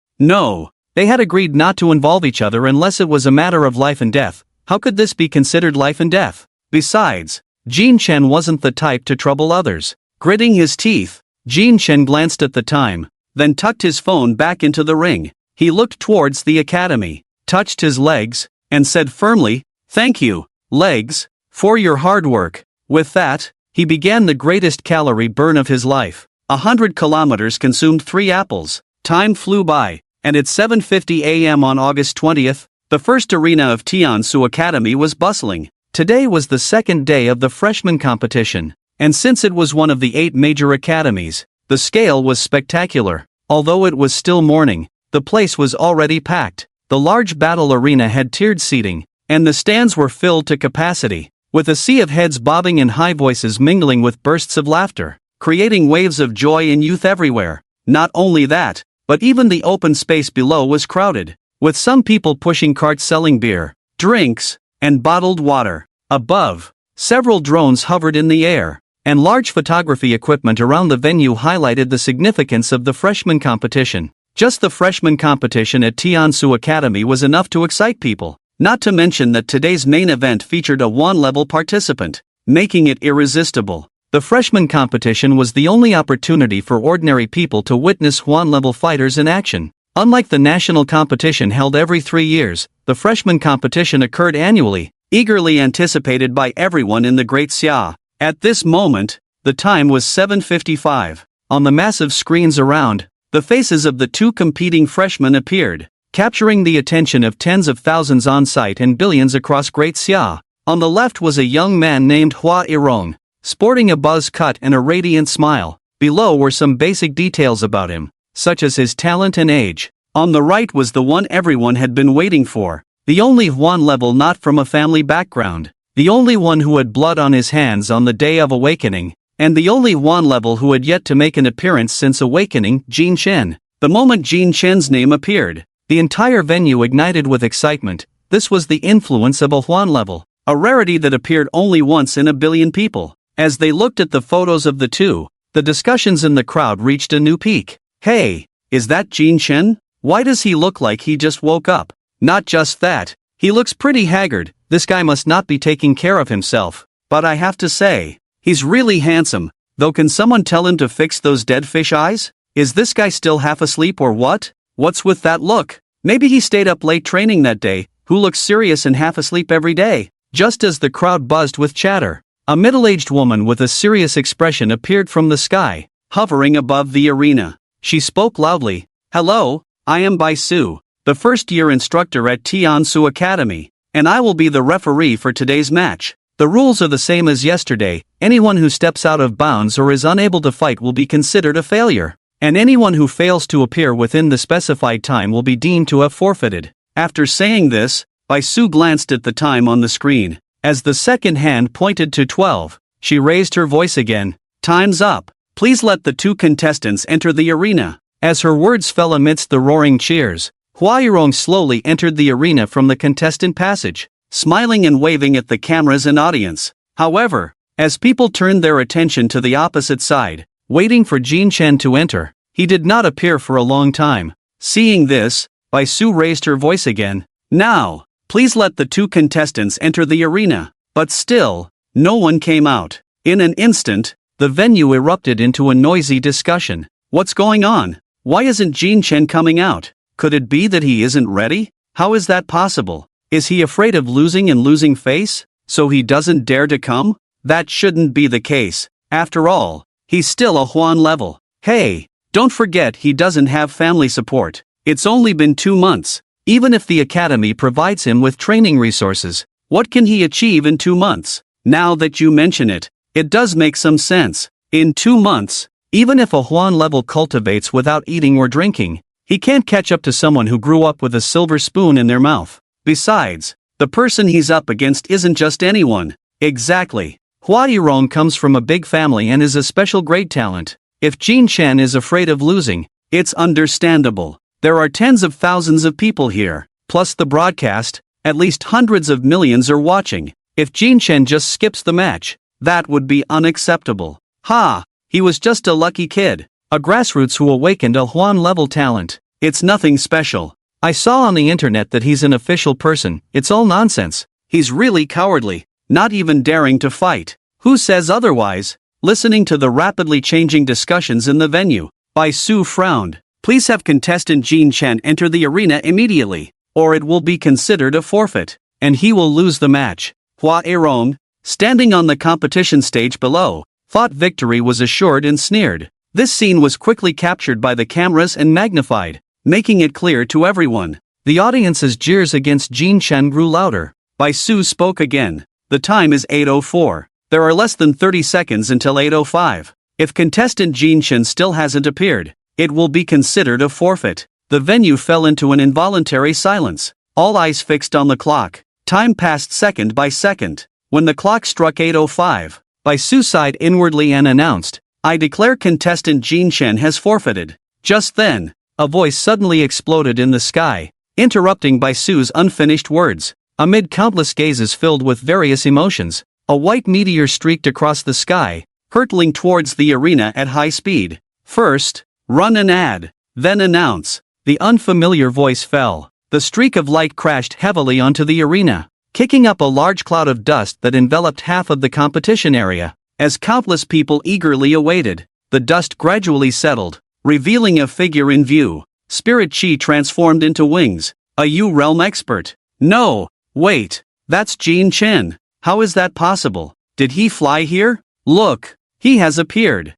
They had agreed not to involve each other unless it was a matter of life and death. How could this be considered life and death? Besides, Jin Chen wasn't the type to trouble others. Gritting his teeth, Jin Chen glanced at the time, then tucked his phone back into the ring. He looked towards the academy, touched his legs, and said firmly, "Thank you, legs, for your hard work." With that, he began the greatest calorie burn of his life. 100 kilometers consumed 3 apples. Time flew by, and at 7:50 a.m. on August 20th, the first arena of Tiansu Academy was bustling. Today was the second day of the freshman competition, and since it was one of the 8 major academies, the scale was spectacular. Although it was still morning, the place was already packed. The large battle arena had tiered seating, and the stands were filled to capacity, with a sea of heads bobbing and high voices mingling with bursts of laughter, creating waves of joy and youth everywhere. Not only that, but even the open space below was crowded, with some people pushing carts selling beer, drinks, and bottled water. Above, several drones hovered in the air, and large photography equipment around the venue highlighted the significance of the freshman competition. Just the freshman competition at Tiansu Academy was enough to excite people, not to mention that today's main event featured a Yuan-level participant, making it irresistible. The freshman competition was the only opportunity for ordinary people to witness Yuan-level fighters in action. Unlike the national competition held every 3 years, the freshman competition occurred annually, eagerly anticipated by everyone in the Great Xia. At this moment, the time was 7:55. On the massive screens around, the faces of the 2 competing freshmen appeared, capturing the attention of tens of thousands on site and billions across Great Xia. On the left was a young man named Hua Yirong, sporting a buzz cut and a radiant smile. Below were some basic details about him, such as his talent and age. On the right was the one everyone had been waiting for, the only Yuan level not from a family background, the only one who had blood on his hands on the day of awakening, and the only Yuan level who had yet to make an appearance since awakening, Jin Chen. The moment Jin Chen's name appeared, the entire venue ignited with excitement. This was the influence of a Yuan level, a rarity that appeared only once in a billion people. As they looked at the photos of the two, the discussions in the crowd reached a new peak. Hey, is that Jin Chen? Why does he look like he just woke up? Not just that, he looks pretty haggard. This guy must not be taking care of himself. But I have to say, he's really handsome, though. Can someone tell him to fix those dead fish eyes? Is this guy still half asleep or what? What's with that look? Maybe he stayed up late training that day. Who looks serious and half asleep every day? Just as the crowd buzzed with chatter, a middle-aged woman with a serious expression appeared from the sky, hovering above the arena. She spoke loudly. Hello, I am Bai Su, the first-year instructor at Tiansu Academy, and I will be the referee for today's match. The rules are the same as yesterday. Anyone who steps out of bounds or is unable to fight will be considered a failure, and anyone who fails to appear within the specified time will be deemed to have forfeited. After saying this, Bai Su glanced at the time on the screen. As the second hand pointed to 12, she raised her voice again. Time's up. Please let the two contestants enter the arena. As her words fell amidst the roaring cheers, Hua Yirong slowly entered the arena from the contestant passage, smiling and waving at the cameras and audience. However, as people turned their attention to the opposite side, waiting for Jin Chen to enter, he did not appear for a long time. Seeing this, Bai Su raised her voice again. Now, Please let the two contestants enter the arena. But still, no one came out. In an instant, the venue erupted into a noisy discussion. What's going on? Why isn't Jin Chen coming out? Could it be that he isn't ready? How is that possible? Is he afraid of losing and losing face, so he doesn't dare to come? That shouldn't be the case. After all, he's still a Huan level. Hey, don't forget he doesn't have family support. It's only been 2 months. Even if the academy provides him with training resources, what can he achieve in 2 months? Now that you mention it, it does make some sense. In 2 months, even if a Huan level cultivates without eating or drinking, he can't catch up to someone who grew up with a silver spoon in their mouth. Besides, the person he's up against isn't just anyone. Exactly. Hua Yirong comes from a big family and is a special grade talent. If Jin Chen is afraid of losing, it's understandable. There are tens of thousands of people here, plus the broadcast, at least hundreds of millions are watching. If Jin Chen just skips the match, that would be unacceptable. Ha! He was just a lucky kid, a grassroots who awakened a Huan-level talent. It's nothing special. I saw on the internet that he's an official person. It's all nonsense. He's really cowardly, not even daring to fight. Who says otherwise? Listening to the rapidly changing discussions in the venue, Bai Su frowned. Please have contestant Jin Chen enter the arena immediately, or it will be considered a forfeit, and he will lose the match. Hua Yirong, standing on the competition stage below, thought victory was assured and sneered. This scene was quickly captured by the cameras and magnified, making it clear to everyone. The audience's jeers against Jin Chen grew louder. Bai Su spoke again. The time is 8:04. There are less than 30 seconds until 8:05. If contestant Jin Chen still hasn't appeared, it will be considered a forfeit. The venue fell into an involuntary silence. All eyes fixed on the clock. Time passed second by second. When the clock struck 8:05, Bai Su sighed inwardly and announced, "I declare contestant Jin Chen has forfeited." Just then, a voice suddenly exploded in the sky, interrupting Bai Su's unfinished words. Amid countless gazes filled with various emotions, a white meteor streaked across the sky, hurtling towards the arena at high speed. First, run an ad, then announce. The unfamiliar voice fell. The streak of light crashed heavily onto the arena, kicking up a large cloud of dust that enveloped half of the competition area. As countless people eagerly awaited, the dust gradually settled, revealing a figure in view. Spirit Chi transformed into wings. A U-realm expert. No, wait, that's Jin Chen. How is that possible? Did he fly here? Look, he has appeared.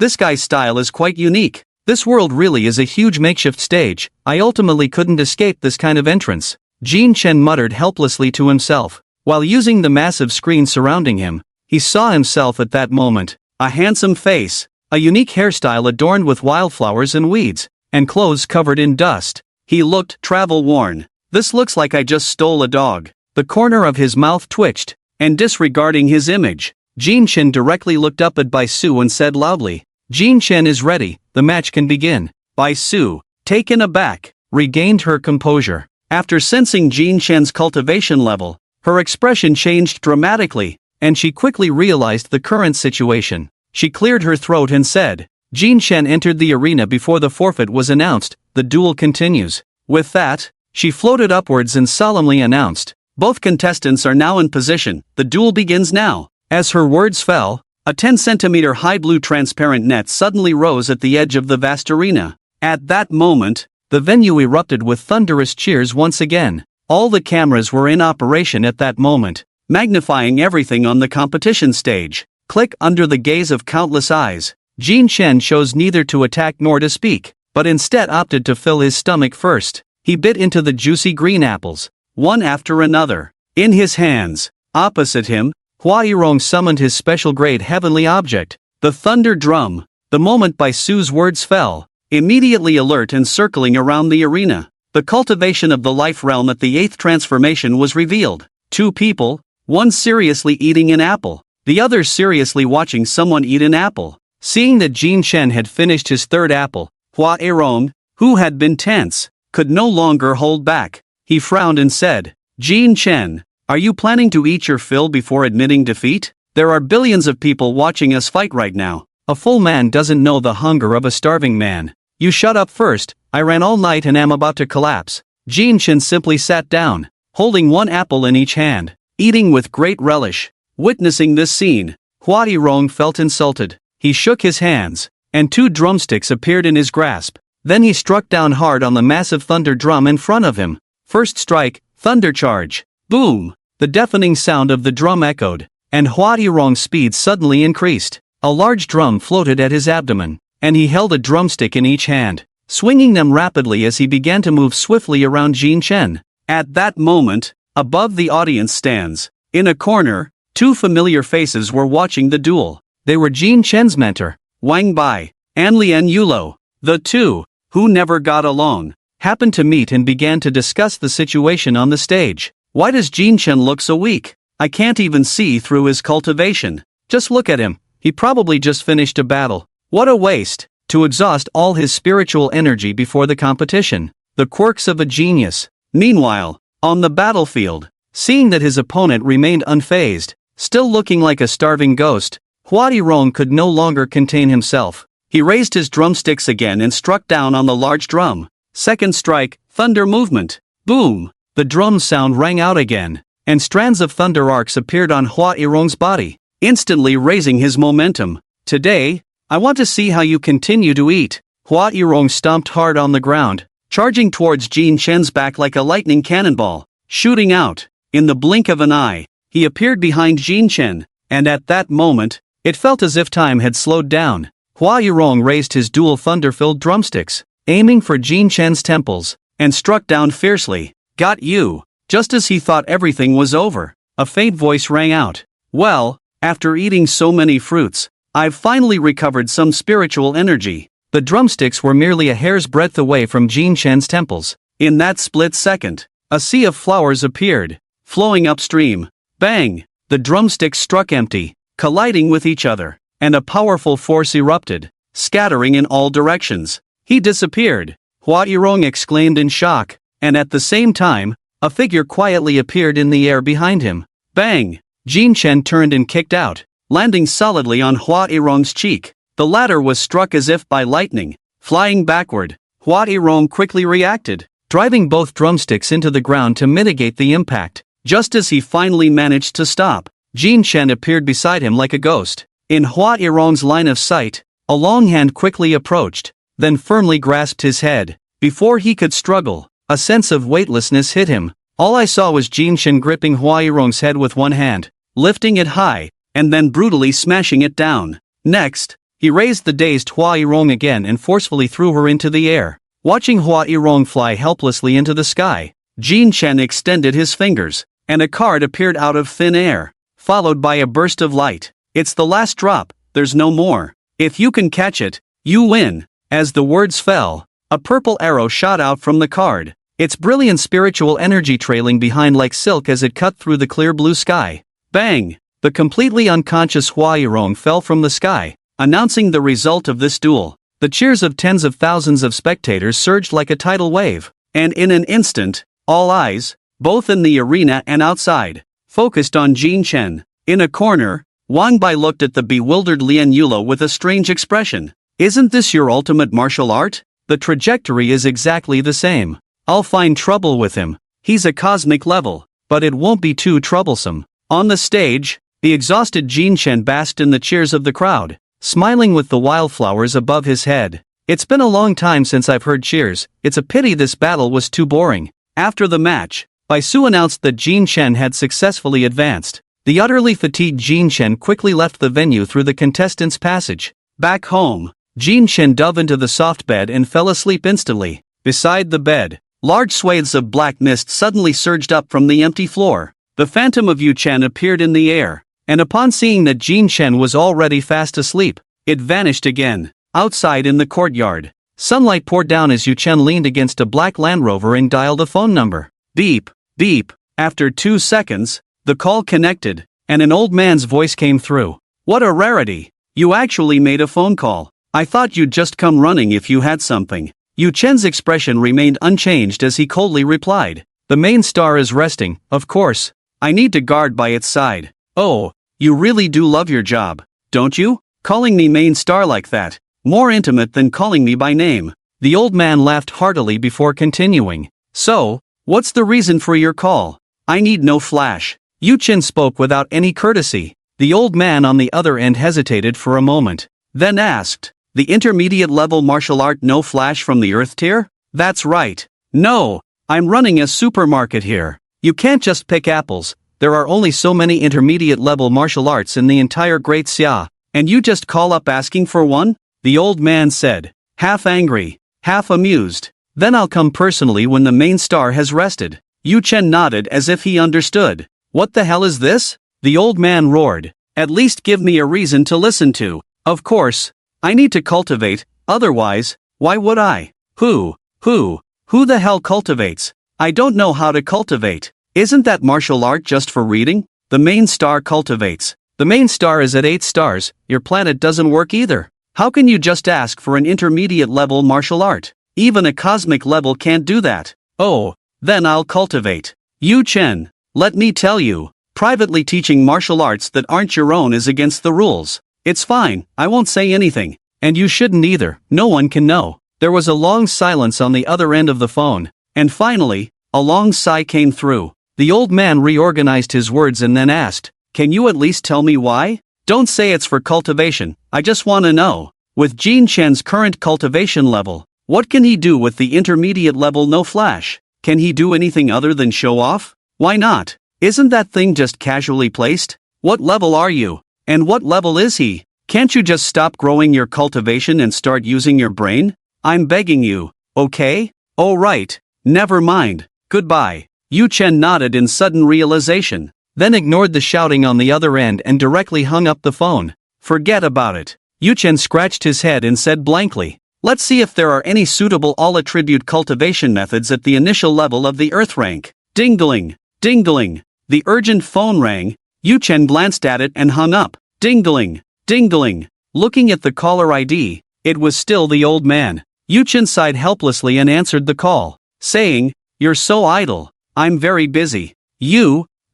This guy's style is quite unique. This world really is a huge makeshift stage. I ultimately couldn't escape this kind of entrance. Jin Chen muttered helplessly to himself. While using the massive screen surrounding him, he saw himself at that moment. A handsome face, a unique hairstyle adorned with wildflowers and weeds, and clothes covered in dust. He looked travel-worn. This looks like I just stole a dog. The corner of his mouth twitched, and disregarding his image, Jin Chen directly looked up at Bai Su and said loudly, "Jin Chen is ready, the match can begin." Bai Su, taken aback, regained her composure. After sensing Jin Chen's cultivation level, her expression changed dramatically, and she quickly realized the current situation. She cleared her throat and said, "Jin Chen entered the arena before the forfeit was announced, the duel continues." With that, she floated upwards and solemnly announced, "Both contestants are now in position, the duel begins now." As her words fell, a 10-centimeter high blue transparent net suddenly rose at the edge of the vast arena. At that moment, the venue erupted with thunderous cheers once again. All the cameras were in operation at that moment, magnifying everything on the competition stage. Click. Under the gaze of countless eyes, Jin Chen chose neither to attack nor to speak, but instead opted to fill his stomach first. He bit into the juicy green apples, one after another. In his hands, opposite him, Hua Yirong summoned his special grade heavenly object, the Thunder Drum. The moment Bai Su's words fell, immediately alert and circling around the arena, the cultivation of the life realm at the 8th transformation was revealed. 2 people, one seriously eating an apple, the other seriously watching someone eat an apple. Seeing that Jin Chen had finished his 3rd apple, Hua Yirong, who had been tense, could no longer hold back. He frowned and said, "Jin Chen, are you planning to eat your fill before admitting defeat? There are billions of people watching us fight right now. A full man doesn't know the hunger of a starving man. You shut up first, I ran all night and am about to collapse." Jin Chen simply sat down. holding one apple in each hand, eating with great relish. Witnessing this scene, Huadirong felt insulted. He shook his hands, and 2 drumsticks appeared in his grasp. Then he struck down hard on the massive thunder drum in front of him. First strike, thunder charge. Boom! The deafening sound of the drum echoed, and Huadirong's speed suddenly increased. A large drum floated at his abdomen, and he held a drumstick in each hand, swinging them rapidly as he began to move swiftly around Jin Chen. At that moment, above the audience stands, in a corner, 2 familiar faces were watching the duel. They were Jin Chen's mentor, Wang Bai, and Lian Yulo. The two, who never got along, happened to meet and began to discuss the situation on the stage. Why does Jin Chen look so weak? I can't even see through his cultivation. Just look at him, he probably just finished a battle. What a waste, to exhaust all his spiritual energy before the competition. The quirks of a genius. Meanwhile, on the battlefield, seeing that his opponent remained unfazed, still looking like a starving ghost, Huadirong could no longer contain himself. He raised his drumsticks again and struck down on the large drum. Second strike, thunder movement. Boom! The drum sound rang out again, and strands of thunder arcs appeared on Huadirong's body, instantly raising his momentum. Today, I want to see how you continue to eat. Huadirong stomped hard on the ground, charging towards Jin Chen's back like a lightning cannonball, shooting out. In the blink of an eye, he appeared behind Jin Chen, and at that moment, it felt as if time had slowed down. Huadirong raised his dual thunder-filled drumsticks, aiming for Jin Chen's temples, and struck down fiercely. Got you! Just as he thought everything was over, a faint voice rang out. Well, after eating so many fruits, I've finally recovered some spiritual energy. The drumsticks were merely a hair's breadth away from Jin Chen's temples. In that split second, a sea of flowers appeared, flowing upstream. Bang! The drumsticks struck empty, colliding with each other, and a powerful force erupted, scattering in all directions. He disappeared. Huadirong exclaimed in shock, and at the same time, a figure quietly appeared in the air behind him. Bang! Jin Chen turned and kicked out, landing solidly on Huadirong's cheek. The latter was struck as if by lightning, flying backward. Huadirong quickly reacted, driving both drumsticks into the ground to mitigate the impact. Just as he finally managed to stop, Jin Chen appeared beside him like a ghost. In Huadirong's line of sight, a long hand quickly approached, then firmly grasped his head. Before he could struggle, a sense of weightlessness hit him. All I saw was Jin Chen gripping Huadirong's head with one hand, lifting it high, and then brutally smashing it down. Next, he raised the dazed Huadirong again and forcefully threw her into the air. Watching Huadirong fly helplessly into the sky, Jin Chen extended his fingers, and a card appeared out of thin air, followed by a burst of light. It's the last drop, there's no more. If you can catch it, you win. As the words fell, a purple arrow shot out from the card, its brilliant spiritual energy trailing behind like silk as it cut through the clear blue sky. Bang! The completely unconscious Huadirong fell from the sky, announcing the result of this duel. The cheers of tens of thousands of spectators surged like a tidal wave, and in an instant, all eyes, both in the arena and outside, focused on Jin Chen. In a corner, Wang Bai looked at the bewildered Lian Yulo with a strange expression. Isn't this your ultimate martial art? The trajectory is exactly the same. I'll find trouble with him. He's a cosmic level, but it won't be too troublesome. On the stage, the exhausted Jin Chen basked in the cheers of the crowd, smiling with the wildflowers above his head. It's been a long time since I've heard cheers. It's a pity this battle was too boring. After the match, Bai Su announced that Jin Chen had successfully advanced. The utterly fatigued Jin Chen quickly left the venue through the contestants' passage. Back home, Jin Chen dove into the soft bed and fell asleep instantly. Beside the bed, large swathes of black mist suddenly surged up from the empty floor. The phantom of Yu Chen appeared in the air, and upon seeing that Jin Chen was already fast asleep, it vanished again. Outside in the courtyard, sunlight poured down as Yu Chen leaned against a black Land Rover and dialed a phone number. Beep, beep. After 2 seconds, the call connected, and an old man's voice came through. What a rarity! You actually made a phone call. I thought you'd just come running if you had something. Yu Chen's expression remained unchanged as he coldly replied. The main star is resting, of course. I need to guard by its side. Oh, you really do love your job, don't you? Calling me main star like that. More intimate than calling me by name. The old man laughed heartily before continuing. So, what's the reason for your call? I need no flash. Yu Chen spoke without any courtesy. The old man on the other end hesitated for a moment, then asked, the intermediate level martial art no flash from the earth tier? That's right. No, I'm running a supermarket here. You can't just pick apples. There are only so many intermediate level martial arts in the entire Great Xia, and you just call up asking for one? The old man said, half angry, half amused. Then I'll come personally when the main star has rested. Yu Chen nodded as if he understood. What the hell is this? The old man roared. At least give me a reason to listen to. Of course. I need to cultivate, otherwise, why would I? Who the hell cultivates? I don't know how to cultivate. Isn't that martial art just for reading? The main star cultivates. The main star is at 8 stars, your planet doesn't work either. How can you just ask for an intermediate level martial art? Even a cosmic level can't do that. Oh, then I'll cultivate. Yu Chen, let me tell you, privately teaching martial arts that aren't your own is against the rules. It's fine, I won't say anything. And you shouldn't either, no one can know. There was a long silence on the other end of the phone, and finally, a long sigh came through. The old man reorganized his words and then asked, can you at least tell me why? Don't say it's for cultivation, I just want to know. With Jin Chen's current cultivation level, what can he do with the intermediate level no flash? Can he do anything other than show off? Why not? Isn't that thing just casually placed? What level are you? And what level is he? Can't you just stop growing your cultivation and start using your brain? I'm begging you, okay? Oh right, never mind, goodbye. Yu Chen nodded in sudden realization, then ignored the shouting on the other end and directly hung up the phone. Forget about it. Yu Chen scratched his head and said blankly, let's see if there are any suitable all-attribute cultivation methods at the initial level of the Earth rank. Ding-dling, ding-dling. The urgent phone rang. Yu Chen glanced at it and hung up. Ding-dling, ding-dling. Looking at the caller ID, it was still the old man. Yu Chen sighed helplessly and answered the call, saying, you're so idle. I'm very busy.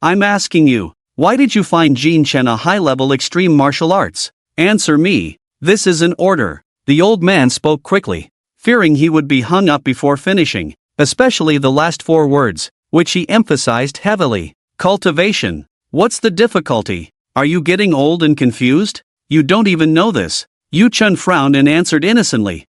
I'm asking you, why did you find Jin Chen a high-level extreme martial arts? Answer me. This is an order. The old man spoke quickly, fearing he would be hung up before finishing, especially the last 4 words, which he emphasized heavily. Cultivation. What's the difficulty? Are you getting old and confused? You don't even know this. Yu Chen frowned and answered innocently,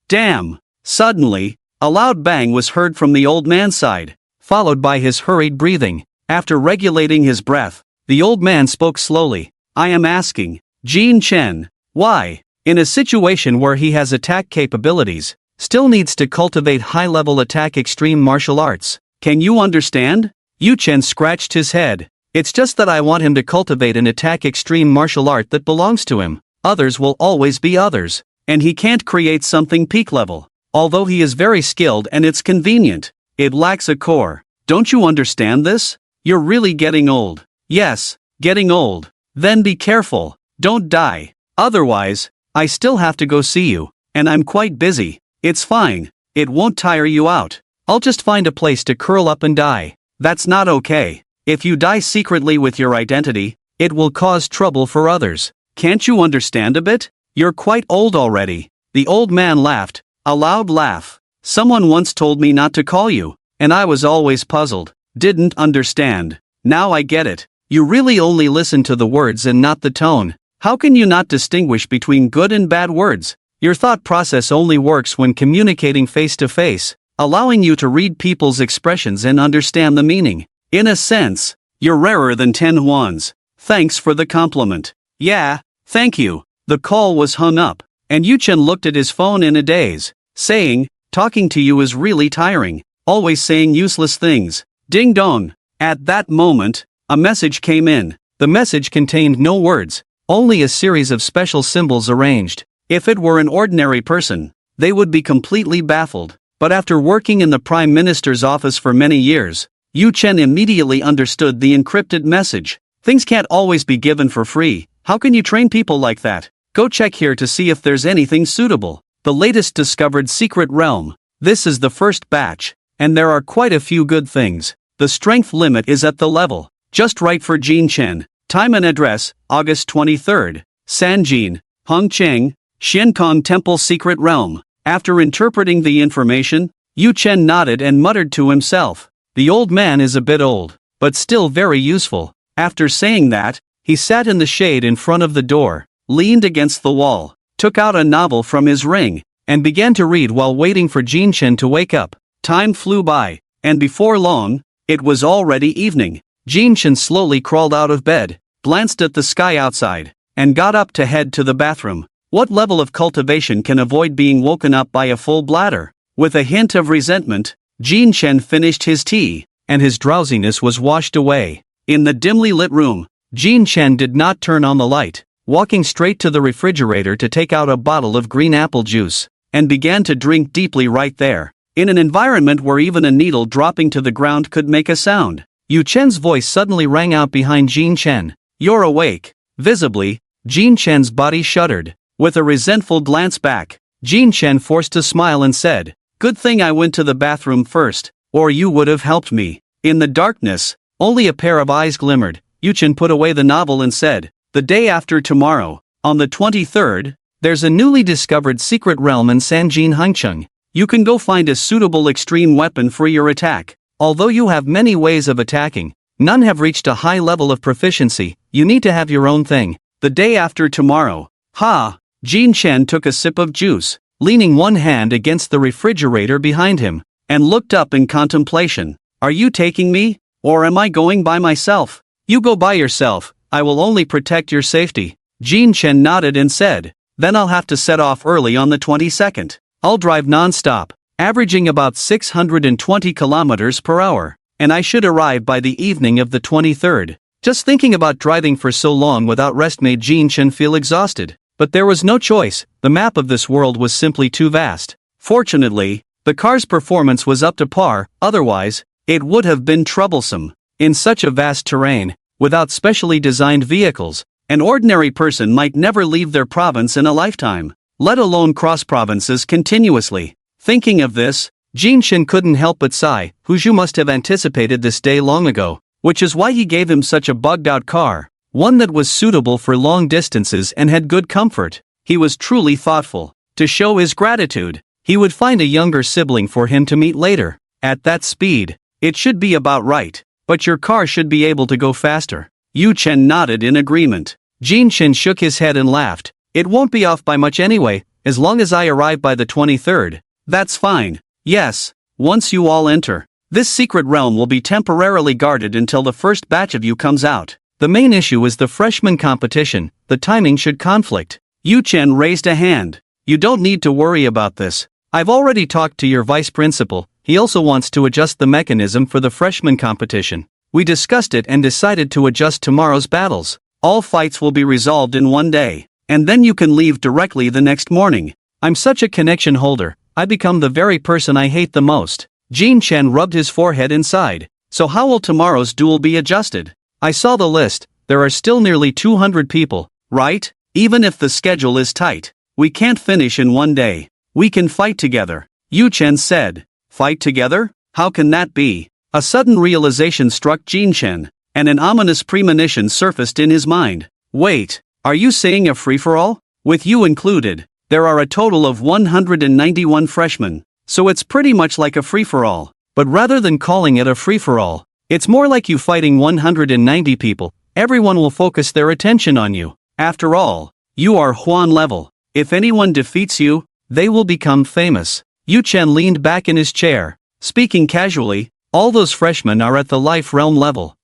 Damn. Suddenly, a loud bang was heard from the old man's side, followed by his hurried breathing. After regulating his breath, the old man spoke slowly. I am asking, Jin Chen, why, in a situation where he has attack capabilities, still needs to cultivate high-level attack extreme martial arts? Can you understand? Yu Chen scratched his head. It's just that I want him to cultivate an attack extreme martial art that belongs to him. Others will always be others. And he can't create something peak level. Although he is very skilled and it's convenient, it lacks a core. Don't you understand this? You're really getting old. Yes, getting old. Then be careful. Don't die. Otherwise, I still have to go see you. And I'm quite busy. It's fine. It won't tire you out. I'll just find a place to curl up and die. That's not okay. If you die secretly with your identity, it will cause trouble for others. Can't you understand a bit? You're quite old already. The old man laughed, a loud laugh. Someone once told me not to call you, and I was always puzzled. Didn't understand. Now I get it. You really only listen to the words and not the tone. How can you not distinguish between good and bad words? Your thought process only works when communicating face to face, allowing you to read people's expressions and understand the meaning. In a sense, you're rarer than 10 wands. Thanks for the compliment. Yeah, thank you. The call was hung up, and Yu Chen looked at his phone in a daze, saying, talking to you is really tiring, always saying useless things. Ding dong. At that moment, a message came in. The message contained no words, only a series of special symbols arranged. If it were an ordinary person, they would be completely baffled. But after working in the Prime Minister's office for many years, Yu Chen immediately understood the encrypted message. Things can't always be given for free. How can you train people like that? Go check here to see if there's anything suitable. The latest discovered secret realm. This is the first batch, and there are quite a few good things. The strength limit is at the level just right for Jin Chen. Time and address, August 23rd. Sanjin, Hongcheng, Xiankong Temple Secret Realm. After interpreting the information, Yu Chen nodded and muttered to himself, The old man is a bit old, but still very useful. After saying that, he sat in the shade in front of the door, leaned against the wall, took out a novel from his ring, and began to read while waiting for Jin Chen to wake up. Time flew by, and before long, it was already evening. Jin Chen slowly crawled out of bed, glanced at the sky outside, and got up to head to the bathroom. What level of cultivation can avoid being woken up by a full bladder? With a hint of resentment, Jin Chen finished his tea, and his drowsiness was washed away. In the dimly lit room, Jin Chen did not turn on the light, walking straight to the refrigerator to take out a bottle of green apple juice, and began to drink deeply right there, in an environment where even a needle dropping to the ground could make a sound. Yu Chen's voice suddenly rang out behind Jin Chen. "You're awake." Visibly, Jin Chen's body shuddered. With a resentful glance back, Jin Chen forced a smile and said, "Good thing I went to the bathroom first, or you would have helped me." In the darkness, only a pair of eyes glimmered. Yu Chen put away the novel and said, "The day after tomorrow, on the 23rd, there's a newly discovered secret realm in Sanjin Hangcheng. You can go find a suitable extreme weapon for your attack. Although you have many ways of attacking, none have reached a high level of proficiency. You need to have your own thing. The day after tomorrow." Ha! Jin Chen took a sip of juice, leaning one hand against the refrigerator behind him, and looked up in contemplation. "Are you taking me, or am I going by myself?" "You go by yourself, I will only protect your safety." Jin Chen nodded and said, "Then I'll have to set off early on the 22nd. I'll drive non-stop, averaging about 620 kilometers per hour, and I should arrive by the evening of the 23rd. Just thinking about driving for so long without rest made Jin Chen feel exhausted. But there was no choice, the map of this world was simply too vast. Fortunately, the car's performance was up to par, otherwise, it would have been troublesome. In such a vast terrain, without specially designed vehicles, an ordinary person might never leave their province in a lifetime, let alone cross provinces continuously. Thinking of this, Jin Chen couldn't help but sigh. Huzhu must have anticipated this day long ago, which is why he gave him such a bugged-out car. One that was suitable for long distances and had good comfort. He was truly thoughtful. To show his gratitude, he would find a younger sibling for him to meet later. At that speed, it should be about right, but your car should be able to go faster. Yu Chen nodded in agreement. Jin Chen shook his head and laughed. "It won't be off by much anyway, as long as I arrive by the 23rd. That's fine. Yes, once you all enter, this secret realm will be temporarily guarded until the first batch of you comes out. The main issue is the freshman competition. The timing should conflict." Yu Chen raised a hand. "You don't need to worry about this. I've already talked to your vice principal. He also wants to adjust the mechanism for the freshman competition. We discussed it and decided to adjust tomorrow's battles. All fights will be resolved in one day, and then you can leave directly the next morning. I'm such a connection holder, I become the very person I hate the most." Jin Chen rubbed his forehead and sighed. "So how will tomorrow's duel be adjusted?" "I saw the list, there are still nearly 200 people, right? Even if the schedule is tight, we can't finish in one day. We can fight together." Yu Chen said. "Fight together? How can that be?" A sudden realization struck Jin Chen, and an ominous premonition surfaced in his mind. "Wait, are you saying a free-for-all? With you included, there are a total of 191 freshmen, so it's pretty much like a free-for-all. But rather than calling it a free-for-all, it's more like you fighting 190 people. Everyone will focus their attention on you. After all, you are Huan level. If anyone defeats you, they will become famous." Yu Chen leaned back in his chair, speaking casually. "All those freshmen are at the life realm level.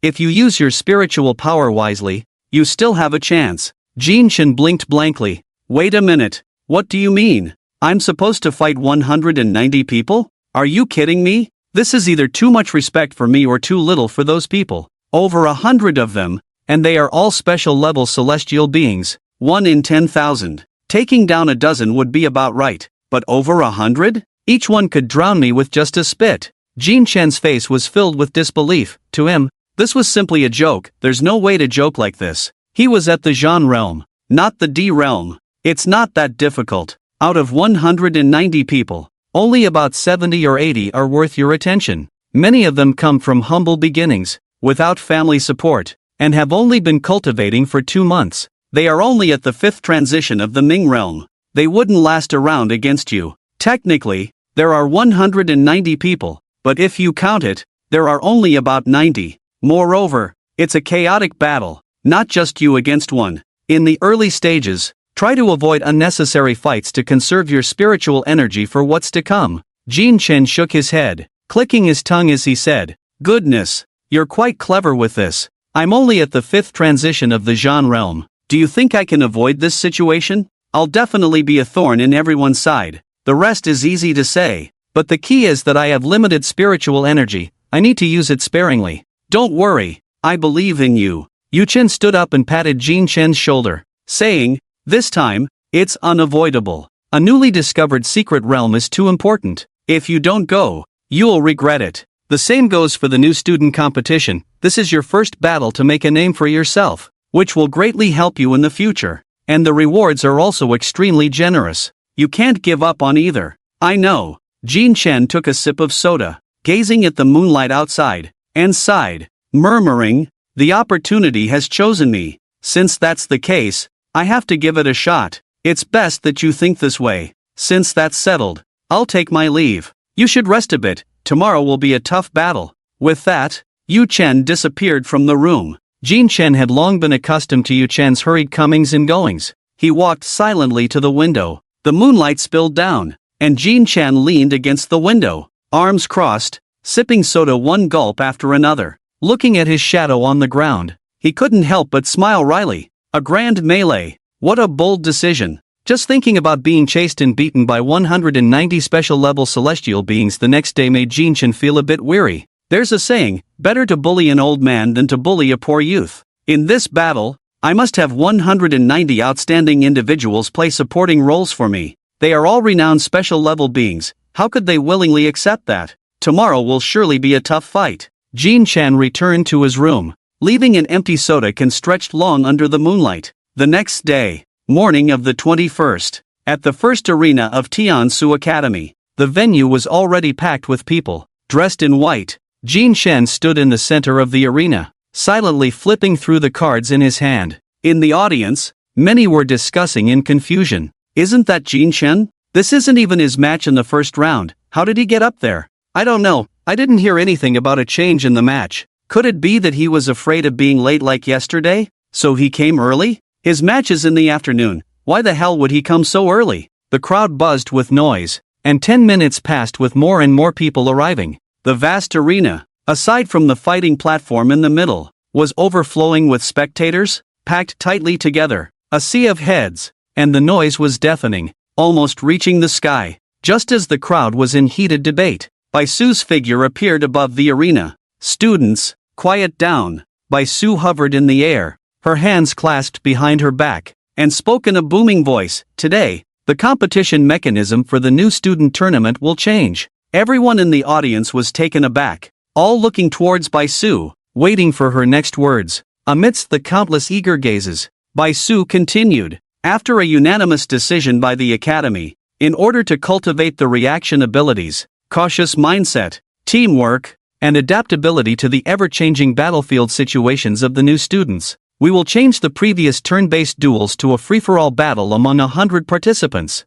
If you use your spiritual power wisely, you still have a chance." Jin Chen blinked blankly. "Wait a minute, what do you mean? I'm supposed to fight 190 people? Are you kidding me? This is either too much respect for me or too little for those people. Over 100 of them, and they are all special level celestial beings, 1 in 10,000. Taking down a dozen would be about right, but over 100? Each one could drown me with just a spit." Jin Chen's face was filled with disbelief. To him, this was simply a joke. There's no way to joke like this. He was at the Zhan realm, not the D realm. It's not that difficult. Out of 190 people, only about 70 or 80 are worth your attention. Many of them come from humble beginnings, without family support, and have only been cultivating for 2 months. They are only at the 5th transition of the Ming realm. They wouldn't last around against you. Technically, there are 190 people, but if you count it, there are only about 90. Moreover, it's a chaotic battle, not just you against one. In the early stages, try to avoid unnecessary fights to conserve your spiritual energy for what's to come. Jin Chen shook his head, clicking his tongue as he said, "Goodness, you're quite clever with this. I'm only at the 5th transition of the Zhan realm. Do you think I can avoid this situation? I'll definitely be a thorn in everyone's side. The rest is easy to say, but the key is that I have limited spiritual energy. I need to use it sparingly. Don't worry, I believe in you." Yu Chen stood up and patted Jin Chen's shoulder, saying, "This time, it's unavoidable. A newly discovered secret realm is too important. If you don't go, you'll regret it. The same goes for the new student competition. This is your first battle to make a name for yourself, which will greatly help you in the future. And the rewards are also extremely generous. You can't give up on either." "I know." Jin Chen took a sip of soda, gazing at the moonlight outside, and sighed, murmuring, "The opportunity has chosen me. Since that's the case, I have to give it a shot. It's best that you think this way. Since that's settled, I'll take my leave. You should rest a bit. Tomorrow will be a tough battle." With that, Yu Chen disappeared from the room. Jin Chen had long been accustomed to Yu Chen's hurried comings and goings. He walked silently to the window. The moonlight spilled down, and Jin Chen leaned against the window, arms crossed, sipping soda one gulp after another. Looking at his shadow on the ground, he couldn't help but smile wryly. A grand melee. What a bold decision. Just thinking about being chased and beaten by 190 special-level celestial beings the next day made Jin Chen feel a bit weary. There's a saying, better to bully an old man than to bully a poor youth. In this battle, I must have 190 outstanding individuals play supporting roles for me. They are all renowned special-level beings. How could they willingly accept that? Tomorrow will surely be a tough fight. Jin Chen returned to his room, leaving an empty soda can stretched long under the moonlight. The next day, morning of the 21st, at the first arena of Tiansu Academy, the venue was already packed with people, dressed in white. Jin Chen stood in the center of the arena, silently flipping through the cards in his hand. In the audience, many were discussing in confusion. "Isn't that Jin Chen? This isn't even his match in the first round. How did he get up there? I don't know. I didn't hear anything about a change in the match. Could it be that he was afraid of being late like yesterday, so he came early? His match is in the afternoon. Why the hell would he come so early?" The crowd buzzed with noise, and 10 minutes passed with more and more people arriving. The vast arena, aside from the fighting platform in the middle, was overflowing with spectators, packed tightly together, a sea of heads, and the noise was deafening, almost reaching the sky. Just as the crowd was in heated debate, Bai Su's figure appeared above the arena. "Students, quiet down." Bai Su hovered in the air, her hands clasped behind her back, and spoke in a booming voice. "Today, the competition mechanism for the new student tournament will change." Everyone in the audience was taken aback, all looking towards Bai Su, waiting for her next words. Amidst the countless eager gazes, Bai Su continued, "After a unanimous decision by the Academy, in order to cultivate the reaction abilities, cautious mindset, teamwork, and adaptability to the ever-changing battlefield situations of the new students, we will change the previous turn-based duels to a free-for-all battle among 100 participants."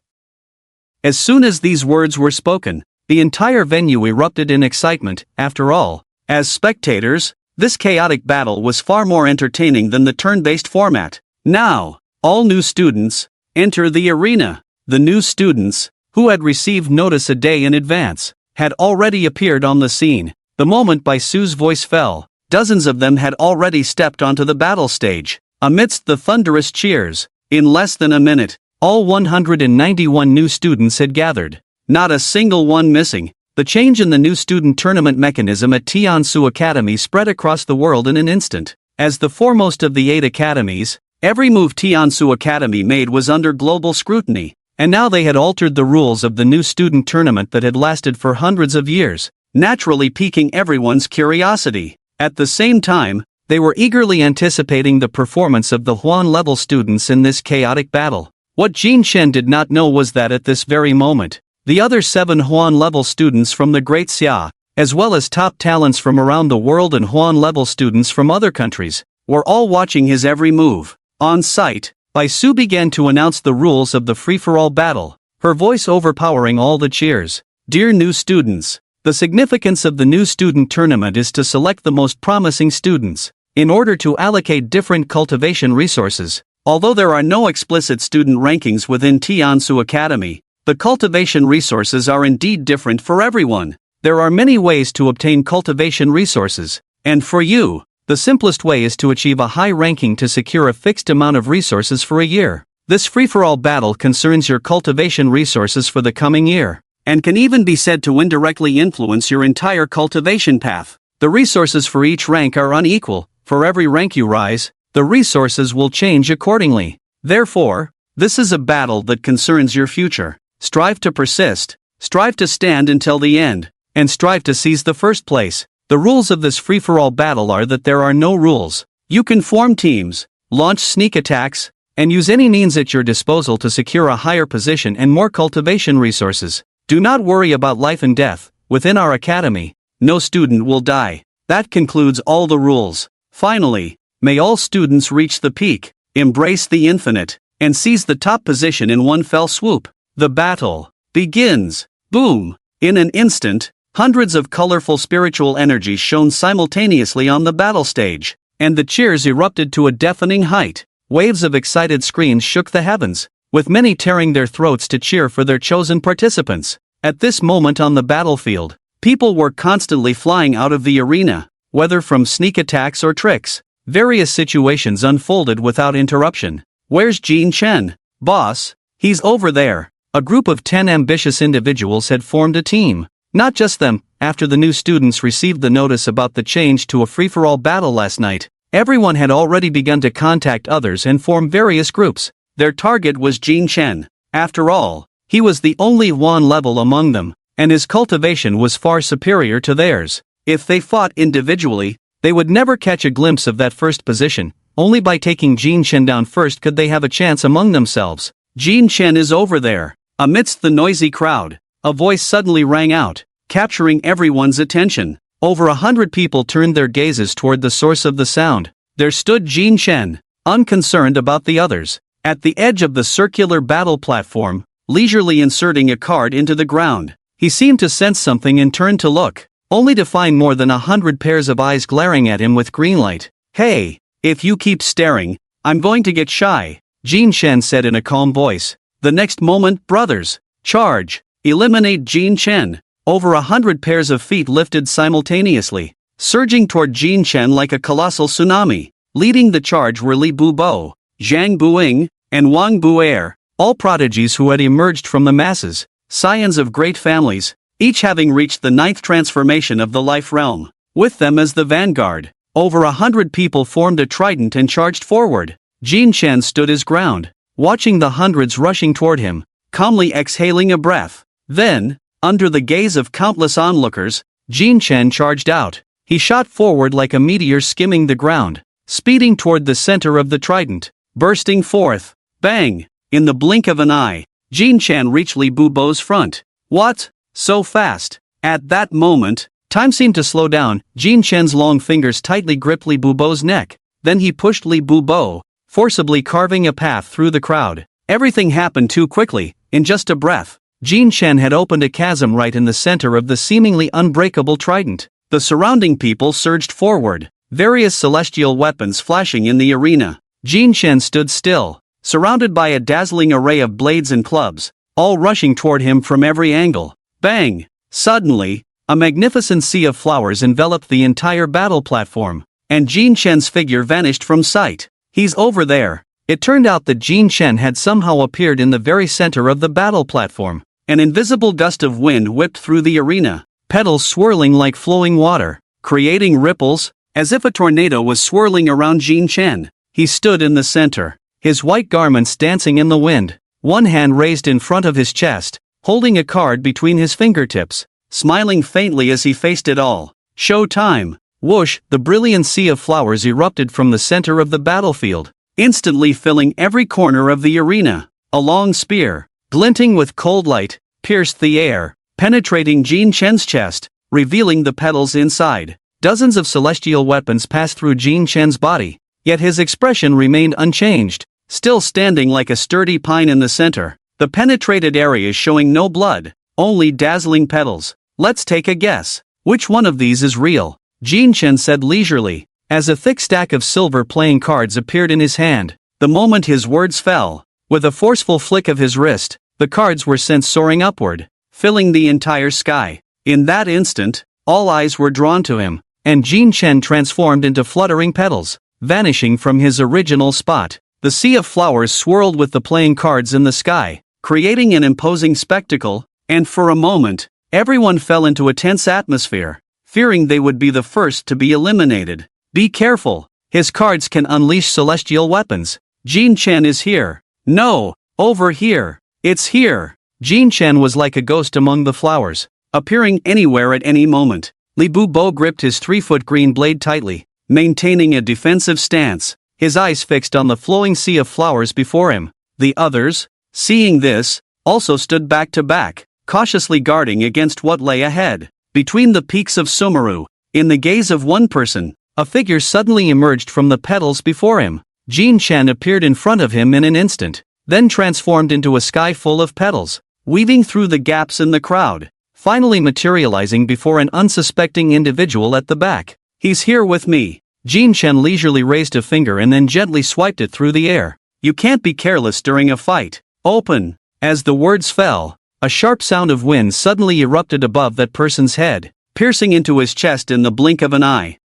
As soon as these words were spoken, the entire venue erupted in excitement. After all, as spectators, this chaotic battle was far more entertaining than the turn-based format. "Now, all new students, enter the arena." The new students, who had received notice a day in advance, had already appeared on the scene. The moment Bai Su's voice fell, dozens of them had already stepped onto the battle stage. Amidst the thunderous cheers, in less than a minute, all 191 new students had gathered. Not a single one missing. The change in the new student tournament mechanism at Tiansu Academy spread across the world in an instant. As the foremost of the 8 academies, every move Tiansu Academy made was under global scrutiny, and now they had altered the rules of the new student tournament that had lasted for hundreds of years, naturally piquing everyone's curiosity. At the same time, they were eagerly anticipating the performance of the Huan-level students in this chaotic battle. What Jin Chen did not know was that at this very moment, the other 7 Huan-level students from the Great Xia, as well as top talents from around the world and Huan-level students from other countries, were all watching his every move. On site, Bai Su began to announce the rules of the free-for-all battle, her voice overpowering all the cheers. "Dear new students, The significance of the new student tournament is to select the most promising students, in order to allocate different cultivation resources. Although there are no explicit student rankings within Tiansu Academy, the cultivation resources are indeed different for everyone. There are many ways to obtain cultivation resources, and for you, the simplest way is to achieve a high ranking to secure a fixed amount of resources for a year. This free-for-all battle concerns your cultivation resources for the coming year, and can even be said to indirectly influence your entire cultivation path. The resources for each rank are unequal. For every rank you rise, the resources will change accordingly. Therefore, this is a battle that concerns your future. Strive to persist, strive to stand until the end, and strive to seize the first place. The rules of this free-for-all battle are that there are no rules. You can form teams, launch sneak attacks, and use any means at your disposal to secure a higher position and more cultivation resources. Do not worry about life and death. Within our academy, no student will die. That concludes all the rules. Finally, may all students reach the peak, embrace the infinite, and seize the top position in one fell swoop. The battle begins. Boom! In an instant, hundreds of colorful spiritual energies shone simultaneously on the battle stage, and the cheers erupted to a deafening height. Waves of excited screams shook the heavens, with many tearing their throats to cheer for their chosen participants. At this moment on the battlefield, people were constantly flying out of the arena, whether from sneak attacks or tricks. Various situations unfolded without interruption. Where's Jin Chen? Boss, he's over there. A group of 10 ambitious individuals had formed a team. Not just them. After the new students received the notice about the change to a free-for-all battle last night, everyone had already begun to contact others and form various groups. Their target was Jin Chen. After all, he was the only one level among them, and his cultivation was far superior to theirs. If they fought individually, they would never catch a glimpse of that first position. Only by taking Jin Chen down first could they have a chance among themselves. Jin Chen is over there. Amidst the noisy crowd, a voice suddenly rang out, capturing everyone's attention. Over 100 people turned their gazes toward the source of the sound. There stood Jin Chen, unconcerned about the others, at the edge of the circular battle platform, leisurely inserting a card into the ground. He seemed to sense something and turned to look, only to find more than 100 pairs of eyes glaring at him with green light. Hey, if you keep staring, I'm going to get shy, Jin Chen said in a calm voice. The next moment, brothers, charge, eliminate Jin Chen. Over 100 pairs of feet lifted simultaneously, surging toward Jin Chen like a colossal tsunami. Leading the charge were Li Bubo, Zhang Buing, and Wang Buer, all prodigies who had emerged from the masses, scions of great families, each having reached the 9th transformation of the life realm. With them as the vanguard, over 100 people formed a trident and charged forward. Jin Chen stood his ground, watching the hundreds rushing toward him, calmly exhaling a breath. Then, under the gaze of countless onlookers, Jin Chen charged out. He shot forward like a meteor skimming the ground, speeding toward the center of the trident, bursting forth. Bang! In the blink of an eye, Jin Chen reached Li Bubo's front. What? So fast? At that moment, time seemed to slow down. Jin Chen's long fingers tightly gripped Li Bubo's neck. Then he pushed Li Bubo, forcibly carving a path through the crowd. Everything happened too quickly. In just a breath, Jin Chen had opened a chasm right in the center of the seemingly unbreakable trident. The surrounding people surged forward, various celestial weapons flashing in the arena. Jin Chen stood still, surrounded by a dazzling array of blades and clubs, all rushing toward him from every angle. Bang! Suddenly, a magnificent sea of flowers enveloped the entire battle platform, and Jin Chen's figure vanished from sight. He's over there. It turned out that Jin Chen had somehow appeared in the very center of the battle platform. An invisible gust of wind whipped through the arena, petals swirling like flowing water, creating ripples, as if a tornado was swirling around Jin Chen. He stood in the center, his white garments dancing in the wind, one hand raised in front of his chest, holding a card between his fingertips, smiling faintly as he faced it all. Show time! Whoosh! The brilliant sea of flowers erupted from the center of the battlefield, instantly filling every corner of the arena. A long spear, glinting with cold light, pierced the air, penetrating Jin Chen's chest, revealing the petals inside. Dozens of celestial weapons passed through Jin Chen's body, yet his expression remained unchanged, still standing like a sturdy pine in the center. The penetrated area showing no blood, only dazzling petals. Let's take a guess. Which one of these is real? Jin Chen said leisurely, as a thick stack of silver playing cards appeared in his hand. The moment his words fell, with a forceful flick of his wrist, the cards were sent soaring upward, filling the entire sky. In that instant, all eyes were drawn to him, and Jin Chen transformed into fluttering petals, vanishing from his original spot. The sea of flowers swirled with the playing cards in the sky, creating an imposing spectacle, and for a moment, everyone fell into a tense atmosphere, fearing they would be the first to be eliminated. Be careful, his cards can unleash celestial weapons. Jin Chen is here. No, over here. It's here. Jin Chen was like a ghost among the flowers, appearing anywhere at any moment. Li Bubo gripped his 3-foot green blade tightly, maintaining a defensive stance, his eyes fixed on the flowing sea of flowers before him. The others, seeing this, also stood back to back, cautiously guarding against what lay ahead. Between the peaks of Sumeru, in the gaze of one person, a figure suddenly emerged from the petals before him. Jin Chen appeared in front of him in an instant, then transformed into a sky full of petals, weaving through the gaps in the crowd, finally materializing before an unsuspecting individual at the back. He's here with me. Jin Chen leisurely raised a finger and then gently swiped it through the air. You can't be careless during a fight. Open. As the words fell, a sharp sound of wind suddenly erupted above that person's head, piercing into his chest in the blink of an eye.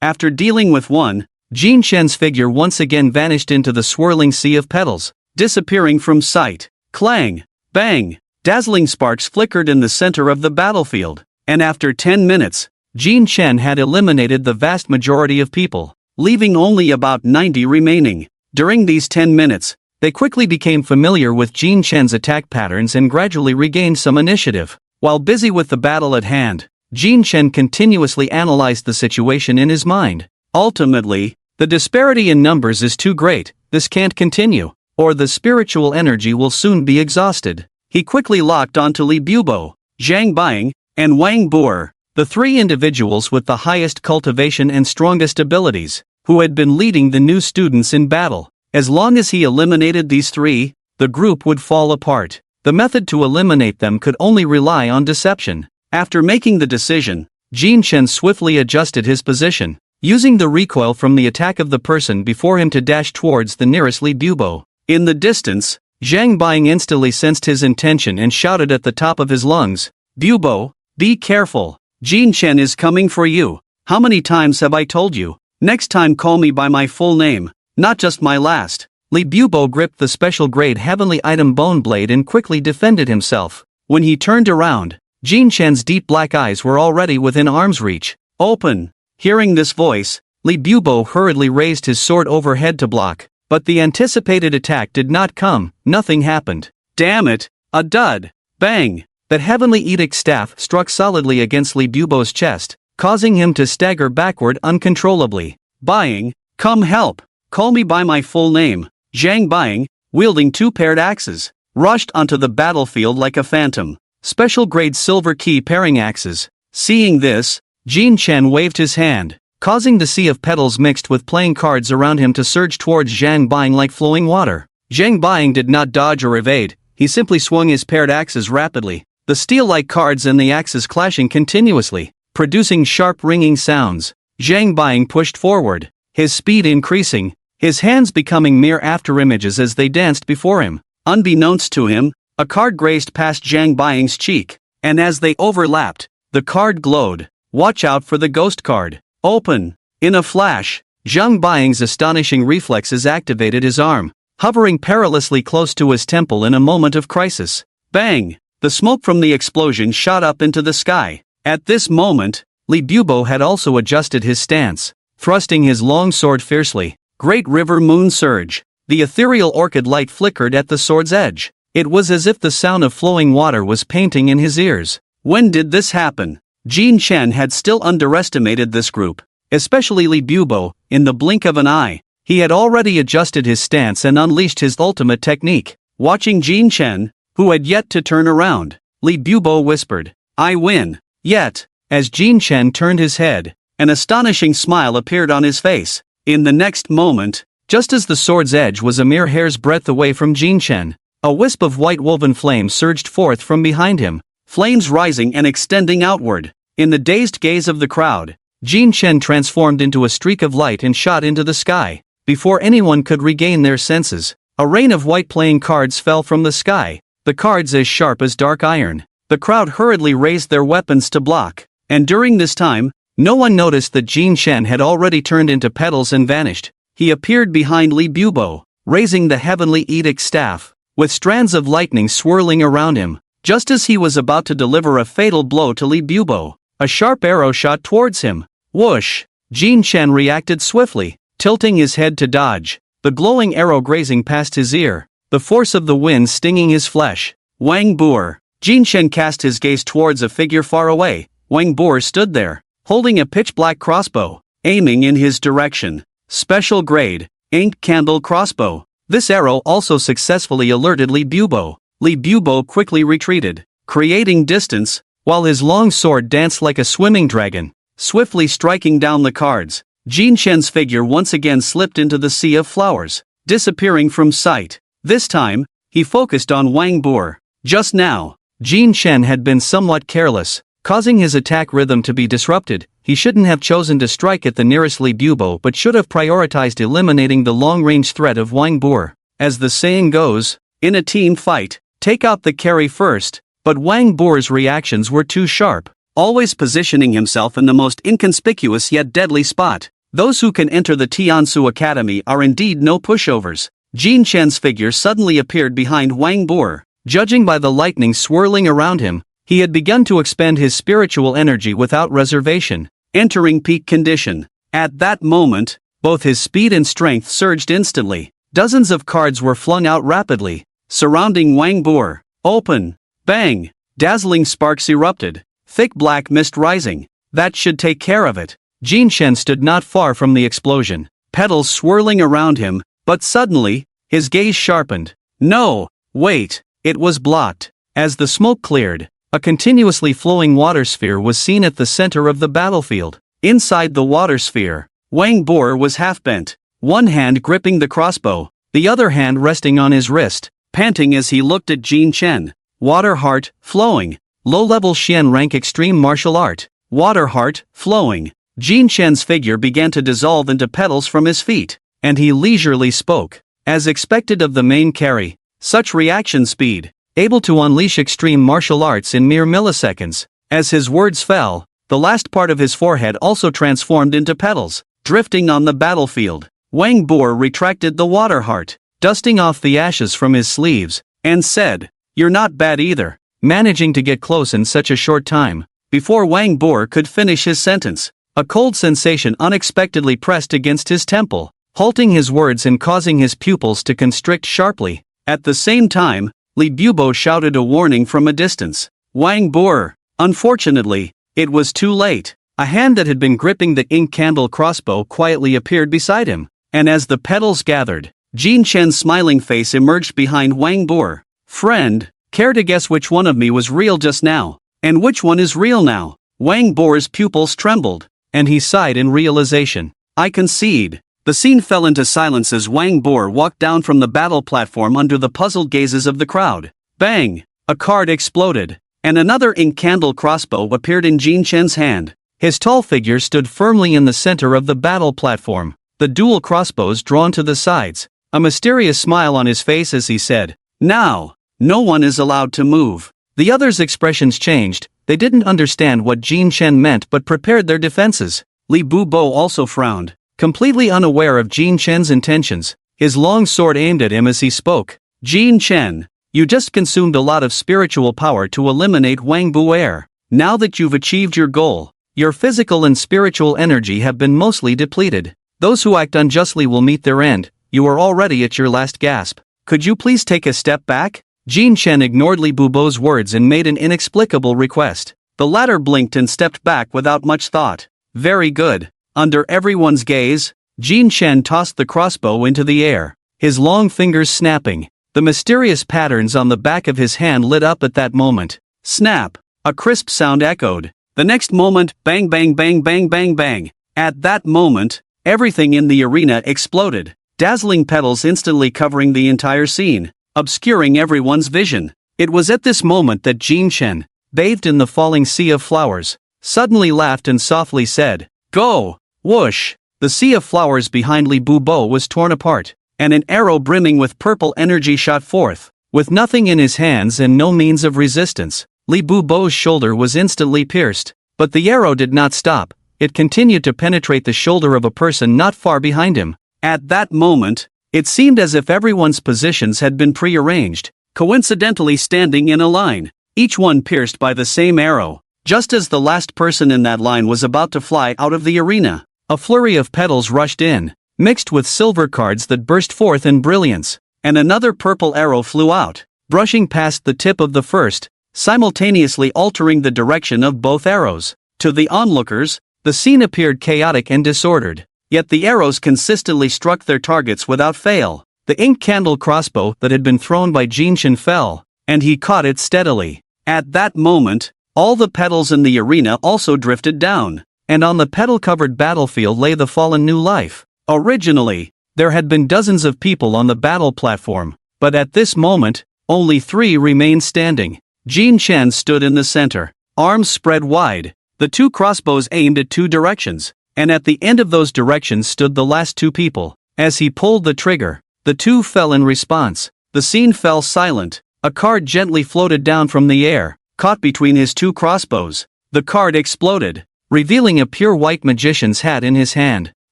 After dealing with one, Jin Chen's figure once again vanished into the swirling sea of petals, disappearing from sight. Clang! Bang! Dazzling sparks flickered in the center of the battlefield, and after 10 minutes, Jin Chen had eliminated the vast majority of people, leaving only about 90 remaining. During these 10 minutes, they quickly became familiar with Jin Chen's attack patterns and gradually regained some initiative. While busy with the battle at hand, Jin Chen continuously analyzed the situation in his mind. Ultimately, the disparity in numbers is too great. This can't continue, or the spiritual energy will soon be exhausted. He quickly locked onto Li Bubo, Zhang Buying, and Wang Boer, the 3 individuals with the highest cultivation and strongest abilities, who had been leading the new students in battle. As long as he eliminated these 3, the group would fall apart. The method to eliminate them could only rely on deception. After making the decision, Jin Chen swiftly adjusted his position, using the recoil from the attack of the person before him to dash towards the nearest Li Bubo. In the distance, Zhang Buying instantly sensed his intention and shouted at the top of his lungs, "Bubo, be careful. Jin Chen is coming for you. How many times have I told you? Next time call me by my full name, not just my last." Li Bubo gripped the special grade heavenly item bone blade and quickly defended himself. When he turned around, Jin Chen's deep black eyes were already within arm's reach. Open! Hearing this voice, Li Bubo hurriedly raised his sword overhead to block, but the anticipated attack did not come. Nothing happened. Damn it! A dud! Bang! That heavenly edict staff struck solidly against Li Bubo's chest, causing him to stagger backward uncontrollably. Buying, come help! Call me by my full name. Zhang Buying, wielding 2 paired axes, rushed onto the battlefield like a phantom. Special grade silver key pairing axes. Seeing this, Jin Chen waved his hand, causing the sea of petals mixed with playing cards around him to surge towards Zhang Buying like flowing water. Zhang Buying did not dodge or evade, he simply swung his paired axes rapidly, the steel-like cards and the axes clashing continuously, producing sharp ringing sounds. Zhang Buying pushed forward, his speed increasing, his hands becoming mere afterimages as they danced before him. Unbeknownst to him, a card grazed past Zhang Buying's cheek, and as they overlapped, the card glowed. Watch out for the ghost card. Open! In a flash, Zhang Buying's astonishing reflexes activated his arm, hovering perilously close to his temple in a moment of crisis. Bang! The smoke from the explosion shot up into the sky. At this moment, Li Bubo had also adjusted his stance, thrusting his long sword fiercely. Great River Moon Surge. The ethereal orchid light flickered at the sword's edge. It was as if the sound of flowing water was painting in his ears. When did this happen? Jin Chen had still underestimated this group, especially Li Bubo. In the blink of an eye, he had already adjusted his stance and unleashed his ultimate technique. Watching Jin Chen, who had yet to turn around, Li Bubo whispered, "I win." Yet, as Jin Chen turned his head, an astonishing smile appeared on his face. In the next moment, just as the sword's edge was a mere hair's breadth away from Jin Chen, a wisp of white woven flame surged forth from behind him, flames rising and extending outward. In the dazed gaze of the crowd, Jin Chen transformed into a streak of light and shot into the sky. Before anyone could regain their senses, a rain of white playing cards fell from the sky, the cards as sharp as dark iron. The crowd hurriedly raised their weapons to block, and during this time, no one noticed that Jin Chen had already turned into petals and vanished. He appeared behind Li Bubo, raising the heavenly edict staff, with strands of lightning swirling around him. Just as he was about to deliver a fatal blow to Li Bubo, a sharp arrow shot towards him. Whoosh! Jin Chen reacted swiftly, tilting his head to dodge, the glowing arrow grazing past his ear, the force of the wind stinging his flesh. Wang Bu'er. Jin Chen cast his gaze towards a figure far away. Wang Bu'er stood there, holding a pitch-black crossbow, aiming in his direction. Special grade, ink candle crossbow. This arrow also successfully alerted Li Bubo. Li Bubo quickly retreated, creating distance, while his long sword danced like a swimming dragon, swiftly striking down the cards. Jin Chen's figure once again slipped into the sea of flowers, disappearing from sight. This time, he focused on Wang Bu'er. Just now, Jin Chen had been somewhat careless, causing his attack rhythm to be disrupted. He shouldn't have chosen to strike at the nearest Li Bubo but should have prioritized eliminating the long-range threat of Wang Bu'er. As the saying goes, in a team fight, take out the carry first, but Wang Bu'er's reactions were too sharp, always positioning himself in the most inconspicuous yet deadly spot. Those who can enter the Tiansu Academy are indeed no pushovers. Jin Chen's figure suddenly appeared behind Wang Bu'er. Judging by the lightning swirling around him, he had begun to expend his spiritual energy without reservation, entering peak condition. At that moment, both his speed and strength surged instantly. Dozens of cards were flung out rapidly, surrounding Wang Bu'er. Open! Bang! Dazzling sparks erupted, thick black mist rising. That should take care of it. Jin Chen stood not far from the explosion, petals swirling around him, but suddenly, his gaze sharpened. No! Wait! It was blocked. As the smoke cleared, a continuously flowing water sphere was seen at the center of the battlefield. Inside the water sphere, Wang Bu'er was half-bent, one hand gripping the crossbow, the other hand resting on his wrist, panting as he looked at Jin Chen. Water heart, flowing. Low-level Xian rank extreme martial art. Water heart, flowing. Jin Chen's figure began to dissolve into petals from his feet, and he leisurely spoke. As expected of the main carry, such reaction speed, able to unleash extreme martial arts in mere milliseconds. As his words fell, the last part of his forehead also transformed into petals, drifting on the battlefield. Wang Bu'er retracted the water heart, dusting off the ashes from his sleeves, and said, "You're not bad either." Managing to get close in such a short time, before Wang Bu'er could finish his sentence, a cold sensation unexpectedly pressed against his temple, halting his words and causing his pupils to constrict sharply. At the same time, Li Bubo shouted a warning from a distance. Wang Bu'er. Unfortunately, it was too late. A hand that had been gripping the ink candle crossbow quietly appeared beside him, and as the petals gathered, Jin Chen's smiling face emerged behind Wang Bu'er. "Friend, care to guess which one of me was real just now, and which one is real now?" Wang Bu'er's pupils trembled, and he sighed in realization. "I concede." The scene fell into silence as Wang Bu'er walked down from the battle platform under the puzzled gazes of the crowd. Bang! A card exploded, and another ink candle crossbow appeared in Jin Chen's hand. His tall figure stood firmly in the center of the battle platform, the dual crossbows drawn to the sides, a mysterious smile on his face as he said, "Now, no one is allowed to move." The others' expressions changed. They didn't understand what Jin Chen meant but prepared their defenses. Li Bubo also frowned, completely unaware of Jin Chen's intentions, his long sword aimed at him as he spoke. "Jin Chen, you just consumed a lot of spiritual power to eliminate Wang Bu'er. Now that you've achieved your goal, your physical and spiritual energy have been mostly depleted. Those who act unjustly will meet their end. You are already at your last gasp. Could you please take a step back?" Jin Chen ignored Li Bubo's words and made an inexplicable request. The latter blinked and stepped back without much thought. "Very good." Under everyone's gaze, Jin Chen tossed the crossbow into the air, his long fingers snapping. The mysterious patterns on the back of his hand lit up at that moment. Snap! A crisp sound echoed. The next moment, bang bang bang bang bang bang. At that moment, everything in the arena exploded, dazzling petals instantly covering the entire scene, obscuring everyone's vision. It was at this moment that Jin Chen, bathed in the falling sea of flowers, suddenly laughed and softly said, "Go!" Whoosh! The sea of flowers behind Li Bubo was torn apart, and an arrow brimming with purple energy shot forth. With nothing in his hands and no means of resistance, Li Bubo's shoulder was instantly pierced. But the arrow did not stop, it continued to penetrate the shoulder of a person not far behind him. At that moment, it seemed as if everyone's positions had been prearranged, coincidentally standing in a line, each one pierced by the same arrow. Just as the last person in that line was about to fly out of the arena, a flurry of petals rushed in, mixed with silver cards that burst forth in brilliance, and another purple arrow flew out, brushing past the tip of the first, simultaneously altering the direction of both arrows. To the onlookers, the scene appeared chaotic and disordered, yet the arrows consistently struck their targets without fail. The ink candle crossbow that had been thrown by Jinshin fell, and he caught it steadily. At that moment, all the petals in the arena also drifted down, and on the petal-covered battlefield lay the fallen New Life. Originally, there had been dozens of people on the battle platform, but at this moment, only 3 remained standing. Jin Chen stood in the center, arms spread wide, the 2 crossbows aimed at 2 directions, and at the end of those directions stood the last 2 people. As he pulled the trigger, the 2 fell in response. The scene fell silent. A card gently floated down from the air, caught between his 2 crossbows. The card exploded, revealing a pure white magician's hat in his hand.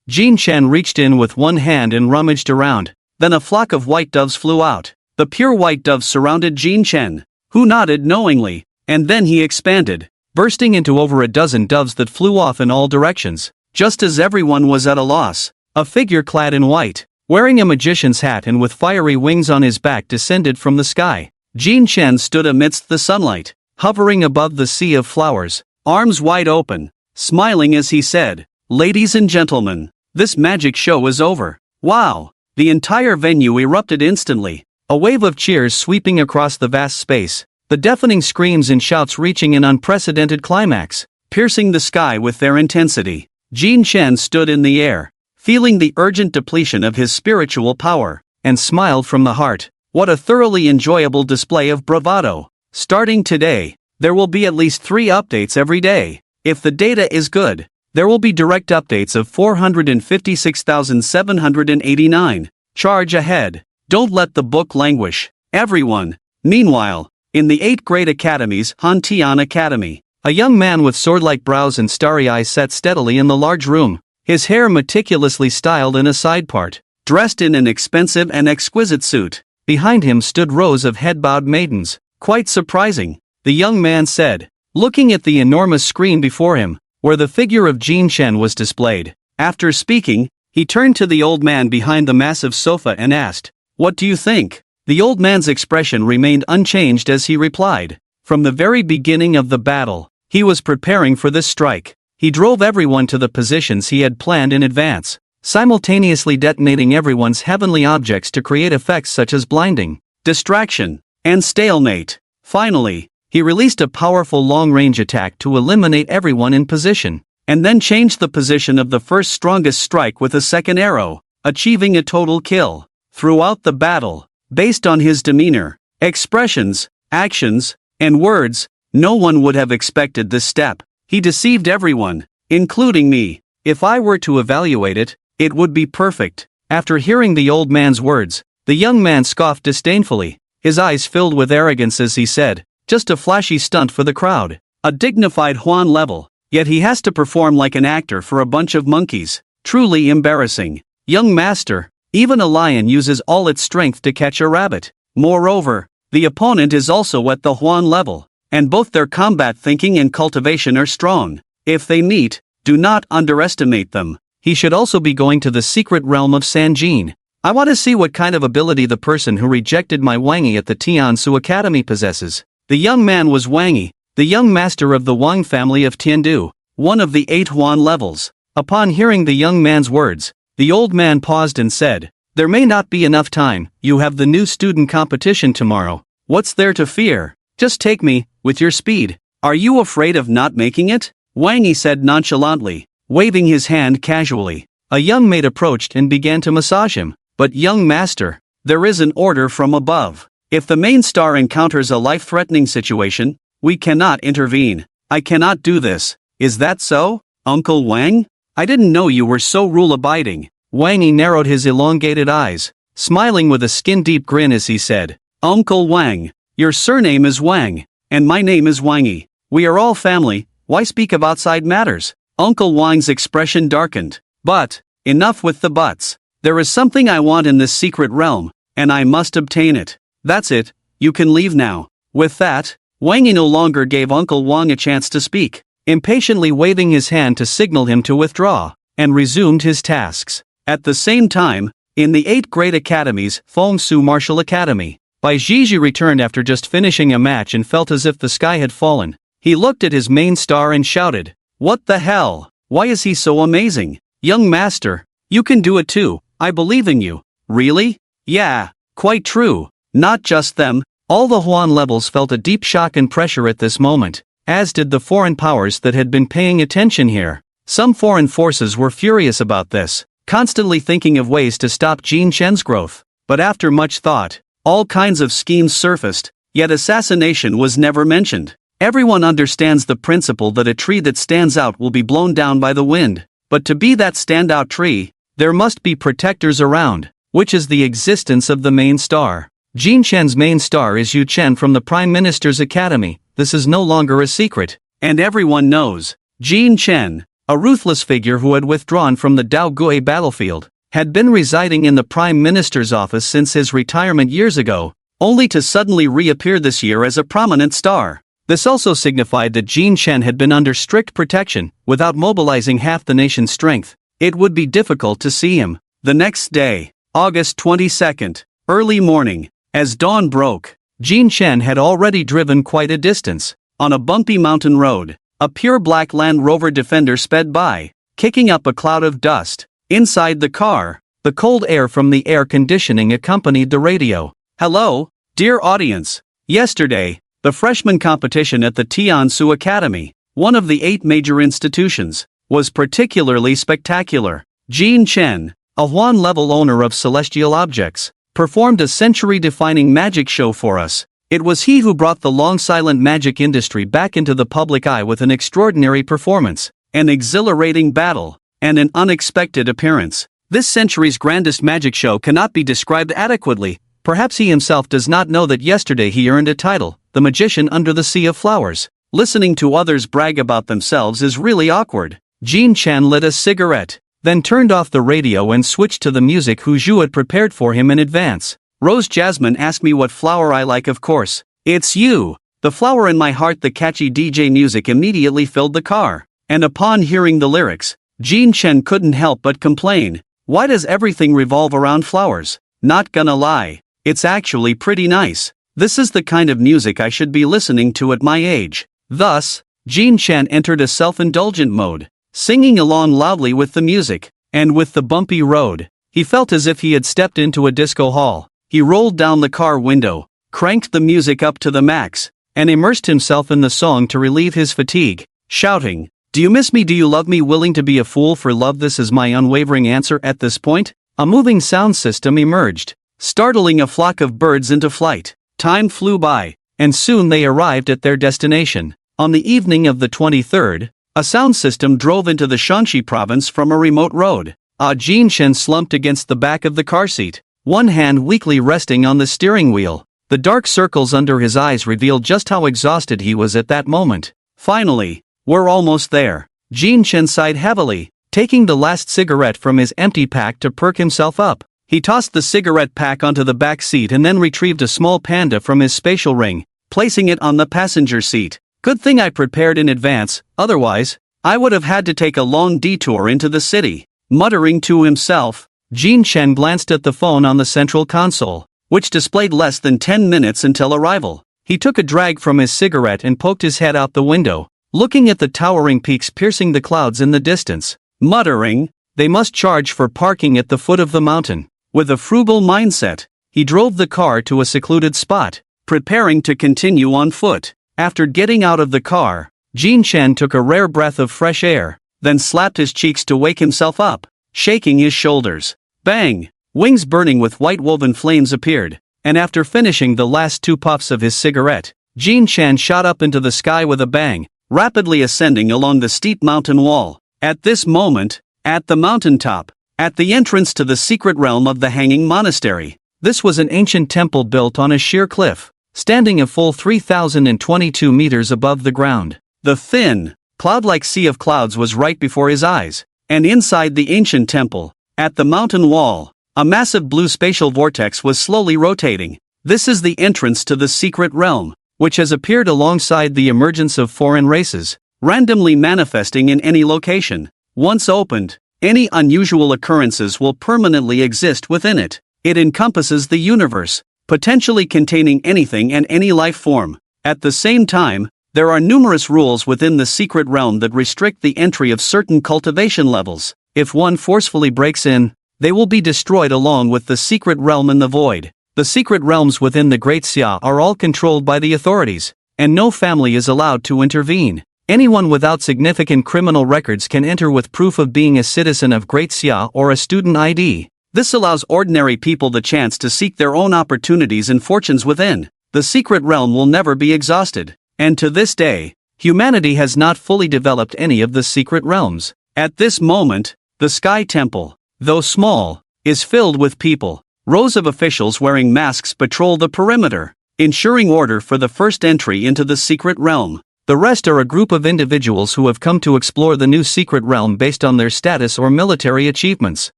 Jin Chen reached in with one hand and rummaged around. Then a flock of white doves flew out. The pure white doves surrounded Jin Chen, who nodded knowingly, and then he expanded, bursting into over a dozen doves that flew off in all directions. Just as everyone was at a loss, a figure clad in white, wearing a magician's hat and with fiery wings on his back descended from the sky. Jin Chen stood amidst the sunlight, hovering above the sea of flowers, arms wide open, smiling as he said, "Ladies and gentlemen, this magic show is over." Wow! The entire venue erupted instantly, a wave of cheers sweeping across the vast space, the deafening screams and shouts reaching an unprecedented climax, piercing the sky with their intensity. Jin Chen stood in the air, feeling the urgent depletion of his spiritual power, and smiled from the heart. What a thoroughly enjoyable display of bravado. Starting today, there will be at least 3 updates every day. If the data is good, there will be direct updates of 456,789. Charge ahead. Don't let the book languish. Everyone. Meanwhile, in the 8th grade academies, Han Tian Academy, a young man with sword-like brows and starry eyes sat steadily in the large room, his hair meticulously styled in a side part, dressed in an expensive and exquisite suit. Behind him stood rows of head-bowed maidens. Quite surprising, the young man said, looking at the enormous screen before him, where the figure of Jin Chen was displayed. After speaking, he turned to the old man behind the massive sofa and asked, "What do you think?" The old man's expression remained unchanged as he replied, "From the very beginning of the battle, he was preparing for this strike. He drove everyone to the positions he had planned in advance, simultaneously detonating everyone's heavenly objects to create effects such as blinding, distraction, and stalemate. Finally, he released a powerful long-range attack to eliminate everyone in position, and then changed the position of the first strongest strike with a second arrow, achieving a total kill. Throughout the battle, based on his demeanor, expressions, actions, and words, no one would have expected this step. He deceived everyone, including me. If I were to evaluate it, it would be perfect." After hearing the old man's words, the young man scoffed disdainfully, his eyes filled with arrogance as he said, "Just a flashy stunt for the crowd. A dignified Huan level, yet he has to perform like an actor for a bunch of monkeys. Truly embarrassing. Young master, even a lion uses all its strength to catch a rabbit. Moreover, the opponent is also at the Huan level, and both their combat thinking and cultivation are strong. If they meet, do not underestimate them. He should also be going to the secret realm of Sanjin. I want to see what kind of ability the person who rejected my Wangi at the Tiansu Academy possesses." The young man was Wangi, the young master of the Wang family of Tiandu, one of the 8 Huan levels. Upon hearing the young man's words, the old man paused and said, "There may not be enough time. You have the new student competition tomorrow. What's there to fear? Just take me, with your speed. Are you afraid of not making it?" Wangi said nonchalantly, waving his hand casually. A young maid approached and began to massage him. "But young master, there is an order from above. If the main star encounters a life-threatening situation, We cannot intervene. I cannot do this. Is that so, Uncle Wang? I didn't know you were so rule-abiding. Wang Yi narrowed his elongated eyes, smiling with a skin-deep grin as he said, Uncle Wang, your surname is Wang, and my name is Wang Yi. We are all family, why speak of outside matters? Uncle Wang's expression darkened. But, enough with the buts. There is something I want in this secret realm, and I must obtain it. That's it, you can leave now. With that, Wang Yi no longer gave Uncle Wang a chance to speak, impatiently waving his hand to signal him to withdraw, and resumed his tasks. At the same time, in the 8 Great Academies, Fengsu Martial Academy, Bai Zhizhi returned after just finishing a match and felt as if the sky had fallen. He looked at his main star and shouted, What the hell? Why is he so amazing? Young master, you can do it too, I believe in you. Really? Yeah, quite true. Not just them, all the Huan levels felt a deep shock and pressure at this moment, as did the foreign powers that had been paying attention here. Some foreign forces were furious about this, constantly thinking of ways to stop Jin Chen's growth. But after much thought, all kinds of schemes surfaced, yet assassination was never mentioned. Everyone understands the principle that a tree that stands out will be blown down by the wind, but to be that standout tree, there must be protectors around, which is the existence of the main star. Jin Chen's main star is Yu Chen from the Prime Minister's Academy. This is no longer a secret, and everyone knows. Jin Chen, a ruthless figure who had withdrawn from the Dao Gui battlefield, had been residing in the Prime Minister's office since his retirement years ago, only to suddenly reappear this year as a prominent star. This also signified that Jin Chen had been under strict protection, without mobilizing half the nation's strength. It would be difficult to see him. The next day, August 22nd, early morning, as dawn broke, Jin Chen had already driven quite a distance. On a bumpy mountain road, a pure black Land Rover Defender sped by, kicking up a cloud of dust. Inside the car, the cold air from the air conditioning accompanied the radio. Hello, dear audience. Yesterday, the freshman competition at the Tiansu Academy, one of the 8 major institutions, was particularly spectacular. Jin Chen, a Huan-level owner of celestial objects, performed a century-defining magic show for us. It was he who brought the long-silent magic industry back into the public eye with an extraordinary performance, an exhilarating battle, and an unexpected appearance. This century's grandest magic show cannot be described adequately. Perhaps he himself does not know that yesterday he earned a title, the Magician under the Sea of Flowers. Listening to others brag about themselves is really awkward. Jin Chen lit a cigarette, then turned off the radio and switched to the music Hu Zhu had prepared for him in advance. Rose Jasmine asked me what flower I like, of course. It's you. The flower in my heart. The catchy DJ music immediately filled the car. And upon hearing the lyrics, Jin Chen couldn't help but complain. Why does everything revolve around flowers? Not gonna lie, it's actually pretty nice. This is the kind of music I should be listening to at my age. Thus, Jin Chen entered a self-indulgent mode, singing along loudly with the music, and with the bumpy road, he felt as if he had stepped into a disco hall. He rolled down the car window, cranked the music up to the max, and immersed himself in the song to relieve his fatigue, shouting, "Do you miss me? Do you love me? Willing to be a fool for love? This is my unwavering answer." At this point, a moving sound system emerged, startling a flock of birds into flight. Time flew by, and soon they arrived at their destination. On the evening of the 23rd, a sound system drove into the Shanxi province from a remote road. Jin Chen slumped against the back of the car seat, one hand weakly resting on the steering wheel. The dark circles under his eyes revealed just how exhausted he was at that moment. Finally, we're almost there. Jin Chen sighed heavily, taking the last cigarette from his empty pack to perk himself up. He tossed the cigarette pack onto the back seat and then retrieved a small panda from his spatial ring, placing it on the passenger seat. Good thing I prepared in advance, otherwise, I would have had to take a long detour into the city. Muttering to himself, Jin Chen glanced at the phone on the central console, which displayed less than 10 minutes until arrival. He took a drag from his cigarette and poked his head out the window, looking at the towering peaks piercing the clouds in the distance. Muttering, they must charge for parking at the foot of the mountain. With a frugal mindset, he drove the car to a secluded spot, preparing to continue on foot. After getting out of the car, Jin Chen took a rare breath of fresh air, then slapped his cheeks to wake himself up, shaking his shoulders. Bang! Wings burning with white woven flames appeared, and after finishing the last 2 puffs of his cigarette, Jin Chen shot up into the sky with a bang, rapidly ascending along the steep mountain wall. At this moment, at the mountaintop, at the entrance to the secret realm of the Hanging Monastery, this was an ancient temple built on a sheer cliff, standing a full 3,022 meters above the ground. The thin, cloud-like sea of clouds was right before his eyes, and inside the ancient temple, at the mountain wall, a massive blue spatial vortex was slowly rotating. This is the entrance to the secret realm, which has appeared alongside the emergence of foreign races, randomly manifesting in any location. Once opened, any unusual occurrences will permanently exist within it. It encompasses the universe, potentially containing anything and any life form. At the same time, there are numerous rules within the secret realm that restrict the entry of certain cultivation levels. If one forcefully breaks in, they will be destroyed along with the secret realm in the void. The secret realms within the Great Xia are all controlled by the authorities, and no family is allowed to intervene. Anyone without significant criminal records can enter with proof of being a citizen of Great Xia or a student ID. This allows ordinary people the chance to seek their own opportunities and fortunes within. The secret realm will never be exhausted, and to this day, humanity has not fully developed any of the secret realms. At this moment, the Sky Temple, though small, is filled with people. Rows of officials wearing masks patrol the perimeter, ensuring order for the first entry into the secret realm. The rest are a group of individuals who have come to explore the new secret realm based on their status or military achievements.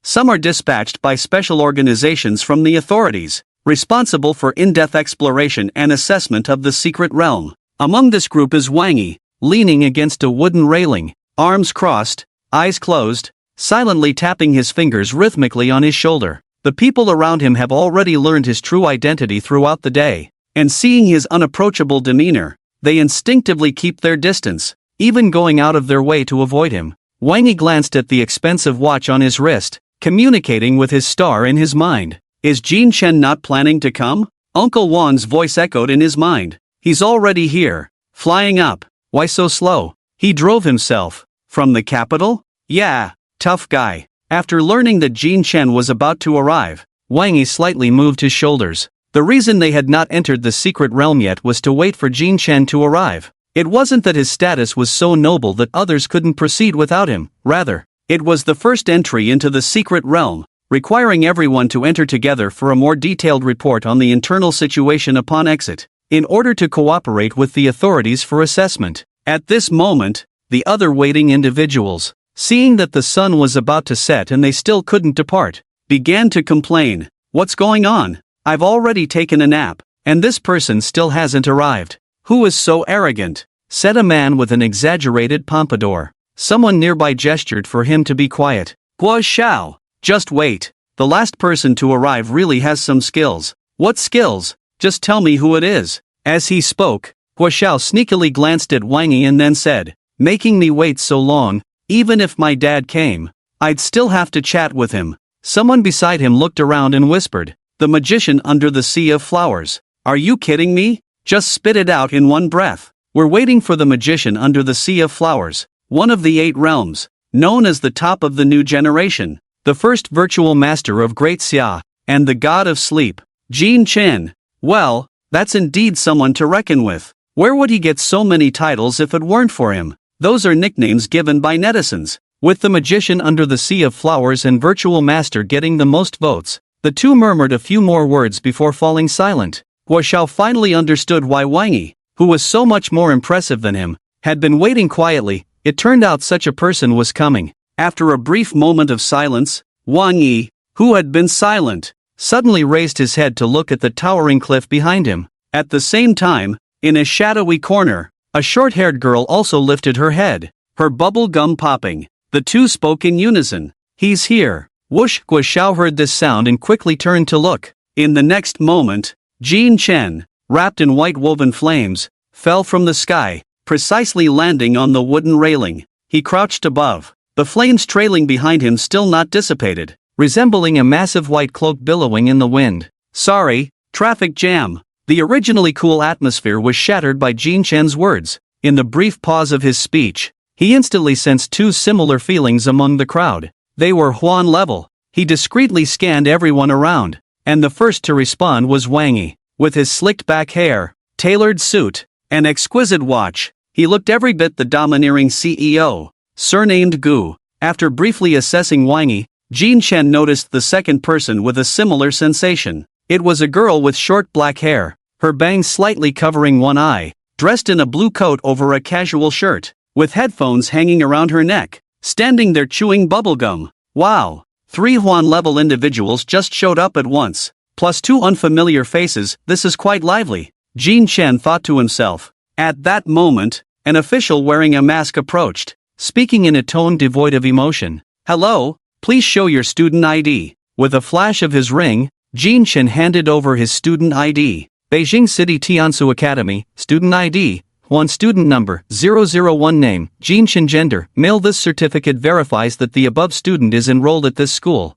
Some are dispatched by special organizations from the authorities, responsible for in-depth exploration and assessment of the secret realm. Among this group is Wang Yi, leaning against a wooden railing, arms crossed, eyes closed, silently tapping his fingers rhythmically on his shoulder. The people around him have already learned his true identity throughout the day, and seeing his unapproachable demeanor, they instinctively keep their distance, even going out of their way to avoid him. Wang Yi glanced at the expensive watch on his wrist, communicating with his star in his mind. Is Jin Chen not planning to come? Uncle Wang's voice echoed in his mind. He's already here, flying up. Why so slow? He drove himself. From the capital? Yeah, tough guy. After learning that Jin Chen was about to arrive, Wang Yi slightly moved his shoulders. The reason they had not entered the secret realm yet was to wait for Jin Chen to arrive. It wasn't that his status was so noble that others couldn't proceed without him, rather, it was the first entry into the secret realm, requiring everyone to enter together for a more detailed report on the internal situation upon exit, in order to cooperate with the authorities for assessment. At this moment, the other waiting individuals, seeing that the sun was about to set and they still couldn't depart, began to complain. What's going on? I've already taken a nap, and this person still hasn't arrived. Who is so arrogant? Said a man with an exaggerated pompadour. Someone nearby gestured for him to be quiet. Guo Xiao, just wait. The last person to arrive really has some skills. What skills? Just tell me who it is. As he spoke, Guo Xiao sneakily glanced at Wang Yi and then said, making me wait so long, even if my dad came, I'd still have to chat with him. Someone beside him looked around and whispered, the magician under the sea of flowers. Are you kidding me? Just spit it out in one breath. We're waiting for the magician under the sea of flowers, one of the 8 realms, known as the top of the new generation, the first virtual master of Great Xia, and the god of sleep, Jin Chen. Well, that's indeed someone to reckon with. Where would he get so many titles if it weren't for him? Those are nicknames given by netizens. With the magician under the sea of flowers and virtual master getting the most votes, the two murmured a few more words before falling silent. Guo Xiao finally understood why Wang Yi, who was so much more impressive than him, had been waiting quietly. It turned out such a person was coming. After a brief moment of silence, Wang Yi, who had been silent, suddenly raised his head to look at the towering cliff behind him. At the same time, in a shadowy corner, a short-haired girl also lifted her head, her bubble gum popping. The two spoke in unison. He's here. Whoosh! Guo Xiao heard this sound and quickly turned to look. In the next moment, Jin Chen, wrapped in white woven flames, fell from the sky, precisely landing on the wooden railing. He crouched above, the flames trailing behind him still not dissipated, resembling a massive white cloak billowing in the wind. Sorry, traffic jam. The originally cool atmosphere was shattered by Jin Chen's words. In the brief pause of his speech, he instantly sensed two similar feelings among the crowd. They were Huan level. He discreetly scanned everyone around, and the first to respond was Wang Yi. With his slicked back hair, tailored suit, an exquisite watch. He looked every bit the domineering CEO, surnamed Gu. After briefly assessing Wang Yi, Jin Chen noticed the second person with a similar sensation. It was a girl with short black hair, her bangs slightly covering one eye, dressed in a blue coat over a casual shirt, with headphones hanging around her neck, standing there chewing bubblegum. Wow! 3 Huan-level individuals just showed up at once, plus 2 unfamiliar faces. This is quite lively, Jin Chen thought to himself. At that moment, an official wearing a mask approached, speaking in a tone devoid of emotion. Hello, please show your student ID. With a flash of his ring, Jin Chen handed over his student ID. Beijing City Tiansu Academy, student ID, Huan student number, 001 name, Jin Chen gender, male. This certificate verifies that the above student is enrolled at this school.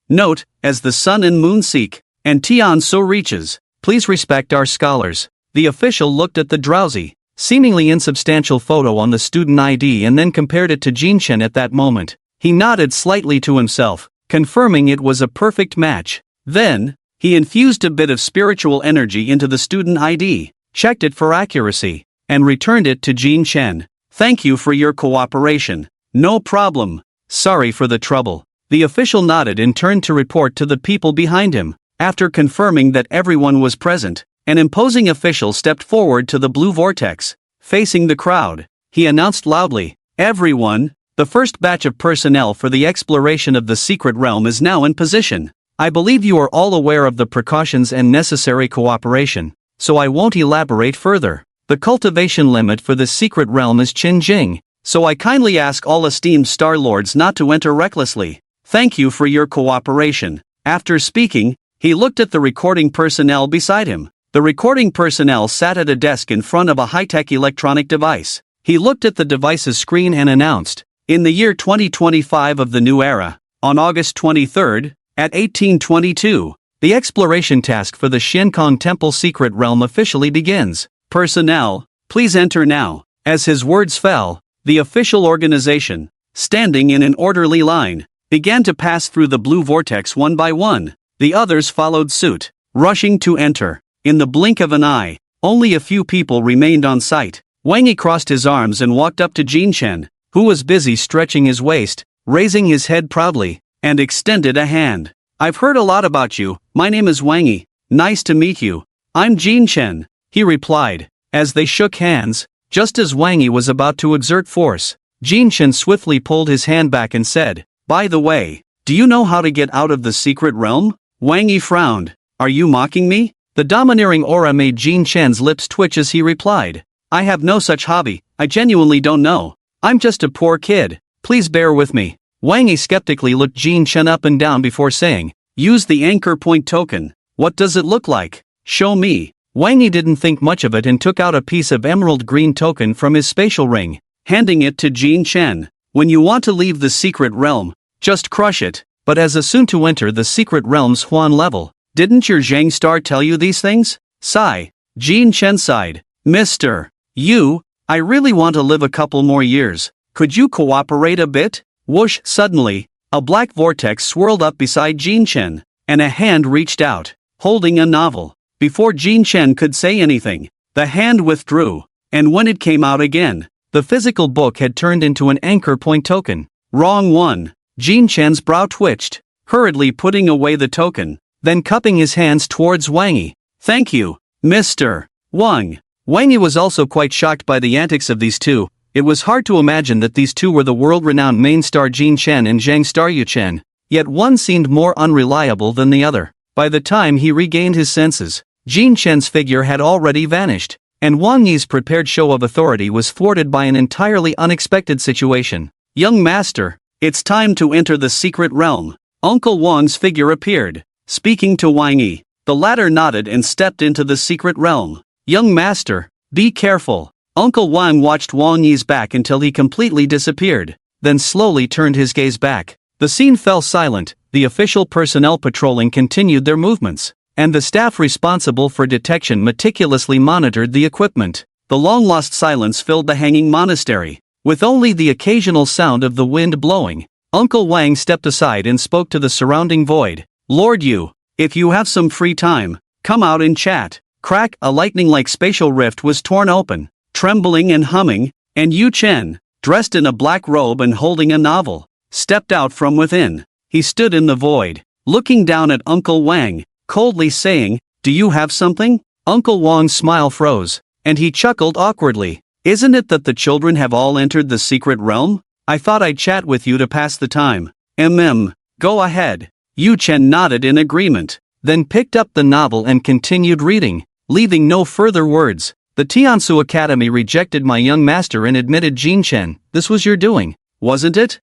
Note, as the sun and moon seek, and Tiansu reaches, please respect our scholars. The official looked at the drowsy, seemingly insubstantial photo on the student ID and then compared it to Jin Chen at that moment. He nodded slightly to himself, confirming it was a perfect match. Then, he infused a bit of spiritual energy into the student ID, checked it for accuracy, and returned it to Jin Chen. Thank you for your cooperation. No problem. Sorry for the trouble. The official nodded and turned to report to the people behind him. After confirming that everyone was present, an imposing official stepped forward to the blue vortex. Facing the crowd, he announced loudly, "Everyone, the first batch of personnel for the exploration of the secret realm is now in position. I believe you are all aware of the precautions and necessary cooperation, so I won't elaborate further. The cultivation limit for the secret realm is Qinjing, so I kindly ask all esteemed Star Lords not to enter recklessly. Thank you for your cooperation." After speaking, he looked at the recording personnel beside him. The recording personnel sat at a desk in front of a high-tech electronic device. He looked at the device's screen and announced, "In the year 2025 of the new era, on August 23rd, at 1822, the exploration task for the Xiankong Temple secret realm officially begins. Personnel, please enter now." As his words fell, the official organization, standing in an orderly line, began to pass through the blue vortex one by one. The others followed suit, rushing to enter. In the blink of an eye, only a few people remained on site. Wang Yi crossed his arms and walked up to Jin Chen, who was busy stretching his waist, raising his head proudly, and extended a hand. "I've heard a lot about you. My name is Wang Yi. Nice to meet you." "I'm Jin Chen," he replied. As they shook hands, just as Wang Yi was about to exert force, Jin Chen swiftly pulled his hand back and said, "By the way, do you know how to get out of the secret realm?" Wang Yi frowned. "Are you mocking me?" The domineering aura made Jin Chen's lips twitch as he replied, "I have no such hobby. I genuinely don't know. I'm just a poor kid. Please bear with me." Wang Yi skeptically looked Jin Chen up and down before saying, "Use the anchor point token. What does it look like? Show me." Wang Yi didn't think much of it and took out a piece of emerald green token from his spatial ring, handing it to Jin Chen. "When you want to leave the secret realm, just crush it." But as a soon-to-enter the secret realm's Huan level, "Didn't your Zhang star tell you these things?" Sigh. Jin Chen sighed. "Mr. You, I really want to live a couple more years. Could you cooperate a bit?" Whoosh! Suddenly, a black vortex swirled up beside Jin Chen, and a hand reached out, holding a novel. Before Jin Chen could say anything, the hand withdrew, and when it came out again, the physical book had turned into an anchor point token. Wrong one. Jin Chen's brow twitched, hurriedly putting away the token, then cupping his hands towards Wang Yi. "Thank you, Mr. Wang." Wang Yi was also quite shocked by the antics of these two. It was hard to imagine that these two were the world-renowned main star Jin Chen and Zhang star Yu Chen, yet one seemed more unreliable than the other. By the time he regained his senses, Jin Chen's figure had already vanished, and Wang Yi's prepared show of authority was thwarted by an entirely unexpected situation. "Young master, it's time to enter the secret realm." Uncle Wang's figure appeared, speaking to Wang Yi. The latter nodded and stepped into the secret realm. "Young master, be careful." Uncle Wang watched Wang Yi's back until he completely disappeared, then slowly turned his gaze back. The scene fell silent, the official personnel patrolling continued their movements, and the staff responsible for detection meticulously monitored the equipment. The long-lost silence filled the hanging monastery, with only the occasional sound of the wind blowing. Uncle Wang stepped aside and spoke to the surrounding void. "Lord Yu, if you have some free time, come out and chat." Crack, a lightning-like spatial rift was torn open, trembling and humming, and Yu Chen, dressed in a black robe and holding a novel, stepped out from within. He stood in the void, looking down at Uncle Wang, coldly saying, "Do you have something?" Uncle Wang's smile froze, and he chuckled awkwardly. "Isn't it that the children have all entered the secret realm? I thought I'd chat with you to pass the time." Go ahead." Yu Chen nodded in agreement, then picked up the novel and continued reading, leaving no further words. "The Tiansu Academy rejected my young master and admitted Jin Chen. This was your doing, wasn't it?"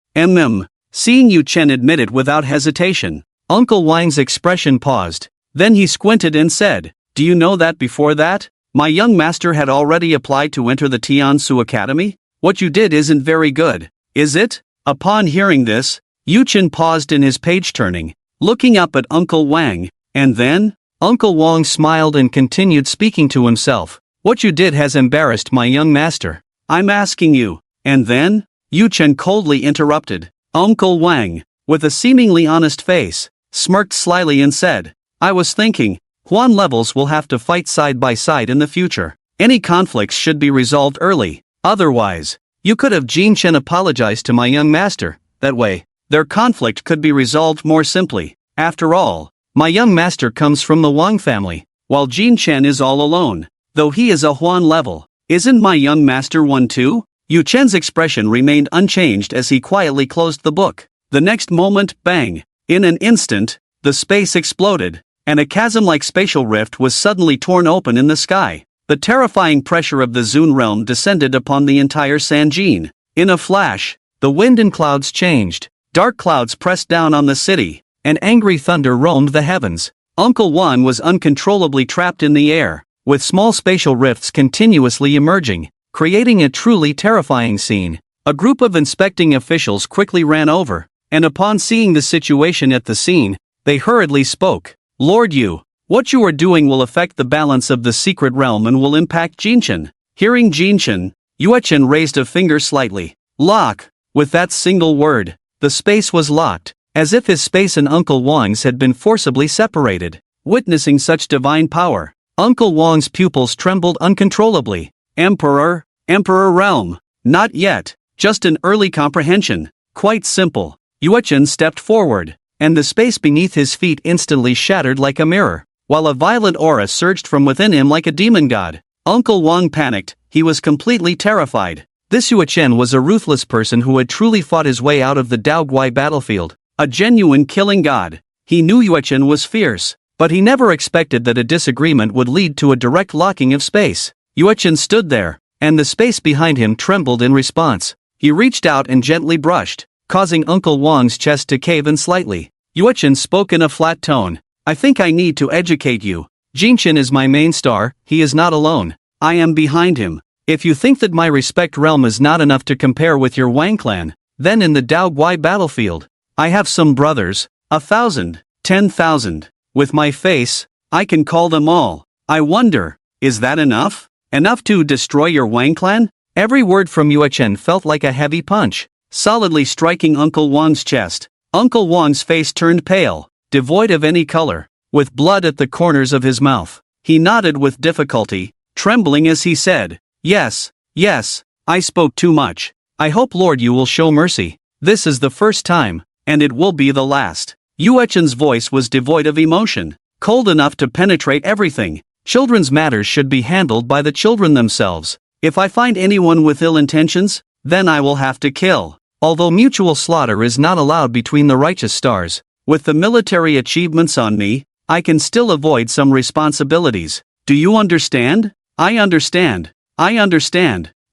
Seeing Yu Chen admit it without hesitation, Uncle Wang's expression paused. Then he squinted and said, "Do you know that before that, my young master had already applied to enter the Tiansu Academy? What you did isn't very good, is it?" Upon hearing this, Yu Chen paused in his page-turning, looking up at Uncle Wang, and then, Uncle Wang smiled and continued speaking to himself. "What you did has embarrassed my young master. I'm asking you." And then, Yu Chen coldly interrupted. Uncle Wang, with a seemingly honest face, smirked slyly and said, "I was thinking, Huan levels will have to fight side by side in the future. Any conflicts should be resolved early. Otherwise, you could have Jin Chen apologize to my young master. That way, their conflict could be resolved more simply. After all, my young master comes from the Wang family, while Jin Chen is all alone. Though he is a Huan level, isn't my young master one too?" Yu Chen's expression remained unchanged as he quietly closed the book. The next moment, bang! In an instant, the space exploded, and a chasm-like spatial rift was suddenly torn open in the sky. The terrifying pressure of the Zun realm descended upon the entire Sanjin. In a flash, the wind and clouds changed. Dark clouds pressed down on the city, and angry thunder roamed the heavens. Uncle Wan was uncontrollably trapped in the air, with small spatial rifts continuously emerging, creating a truly terrifying scene. A group of inspecting officials quickly ran over, and upon seeing the situation at the scene, they hurriedly spoke. "Lord Yu, what you are doing will affect the balance of the secret realm and will impact Jinchen." Hearing Jinchen, Yuechen raised a finger slightly. "Lock." With that single word, the space was locked, as if his space and Uncle Wang's had been forcibly separated. Witnessing such divine power, Uncle Wang's pupils trembled uncontrollably. Emperor realm. Not yet, just an early comprehension. Quite simple. Yuechen stepped forward, and the space beneath his feet instantly shattered like a mirror, while a violent aura surged from within him like a demon god. Uncle Wang panicked. He was completely terrified. This Yuechen was a ruthless person who had truly fought his way out of the Daoguai battlefield, a genuine killing god. He knew Yuechen was fierce, but he never expected that a disagreement would lead to a direct locking of space. Yuechen stood there, and the space behind him trembled in response. He reached out and gently brushed, causing Uncle Wang's chest to cave in slightly. Yuechen spoke in a flat tone. "I think I need to educate you. Jinchen is my main star. He is not alone. I am behind him. If you think that my respect realm is not enough to compare with your Wang clan, then in the Daoguai battlefield, I have some brothers, 1,000, 10,000. With my face, I can call them all. I wonder, is that enough? Enough to destroy your Wang clan?" Every word from Yuechen felt like a heavy punch, solidly striking Uncle Wang's chest. Uncle Wang's face turned pale, devoid of any color, with blood at the corners of his mouth. He nodded with difficulty, trembling as he said, Yes, I spoke too much. I hope Lord Yu will show mercy. This is the first time, and it will be the last." Yuechen's voice was devoid of emotion, cold enough to penetrate everything. Children's matters should be handled by the children themselves. If I find anyone with ill intentions, then I will have to kill. Although mutual slaughter is not allowed between the righteous stars, with the military achievements on me, I can still avoid some responsibilities. Do you understand? I understand.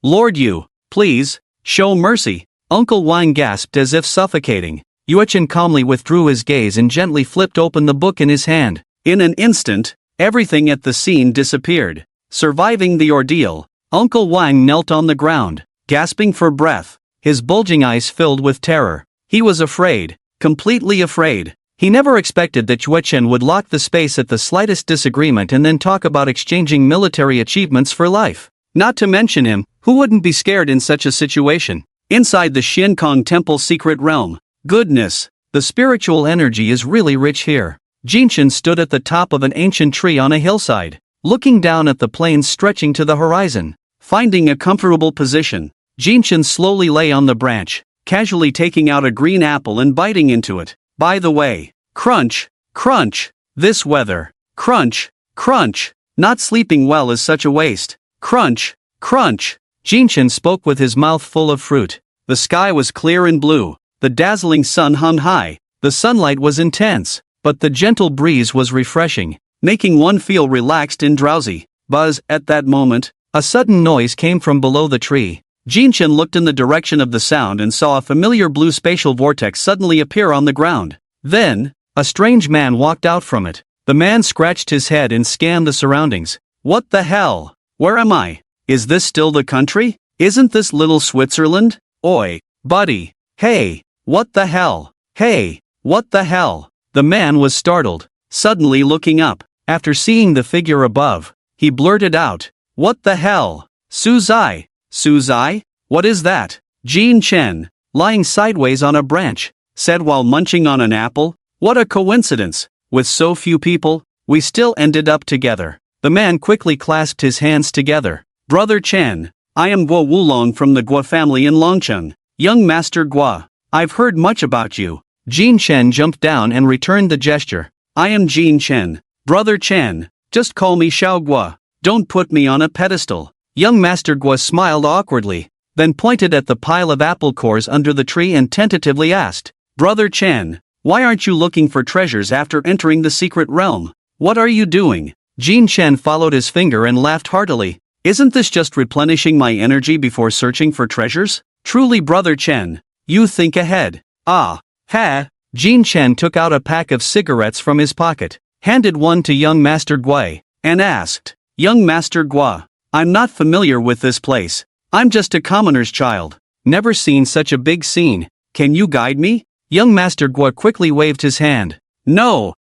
Lord Yu, please, show mercy. Uncle Wang gasped as if suffocating. Yuechen calmly withdrew his gaze and gently flipped open the book in his hand. In an instant, everything at the scene disappeared. Surviving the ordeal, Uncle Wang knelt on the ground, gasping for breath, his bulging eyes filled with terror. He was afraid, completely afraid. He never expected that Yuechen would lock the space at the slightest disagreement and then talk about exchanging military achievements for life. Not to mention him, who wouldn't be scared in such a situation? Inside the Xinkong Temple secret realm. Goodness, the spiritual energy is really rich here. Jinchen stood at the top of an ancient tree on a hillside, looking down at the plains stretching to the horizon. Finding a comfortable position, Jinchen slowly lay on the branch, casually taking out a green apple and biting into it. By the way, crunch, crunch, this weather, crunch, crunch, not sleeping well is such a waste, crunch, crunch. Jinchen spoke with his mouth full of fruit. The sky was clear and blue, the dazzling sun hung high, the sunlight was intense, but the gentle breeze was refreshing, making one feel relaxed and drowsy. Buzz, at that moment, a sudden noise came from below the tree. Jinchen looked in the direction of the sound and saw a familiar blue spatial vortex suddenly appear on the ground. Then, a strange man walked out from it. The man scratched his head and scanned the surroundings. What the hell? Where am I? Is this still the country? Isn't this little Switzerland? Oi, buddy. Hey, what the hell? Hey, what the hell? The man was startled, suddenly looking up. After seeing the figure above, he blurted out, "What the hell? Suzai? Suzai? What is that?" Jinchen, lying sideways on a branch, said while munching on an apple, "What a coincidence. With so few people, we still ended up together." The man quickly clasped his hands together. "Brother Chen, I am Guo Wulong from the Guo family in Longcheng. Young Master Guo, I've heard much about you." Jinchen jumped down and returned the gesture. "I am Jinchen. Brother Chen, just call me Xiao Guo. Don't put me on a pedestal." Young Master Guo smiled awkwardly, then pointed at the pile of apple cores under the tree and tentatively asked, "Brother Chen, why aren't you looking for treasures after entering the secret realm? What are you doing?" Jinchen followed his finger and laughed heartily. "Isn't this just replenishing my energy before searching for treasures? Truly, Brother Chen, you think ahead." "Ah, ha." Jinchen took out a pack of cigarettes from his pocket, handed one to young Master Guo, and asked, "Young Master Guo, I'm not familiar with this place. I'm just a commoner's child. Never seen such a big scene. Can you guide me?" Young Master Guo quickly waved his hand. No,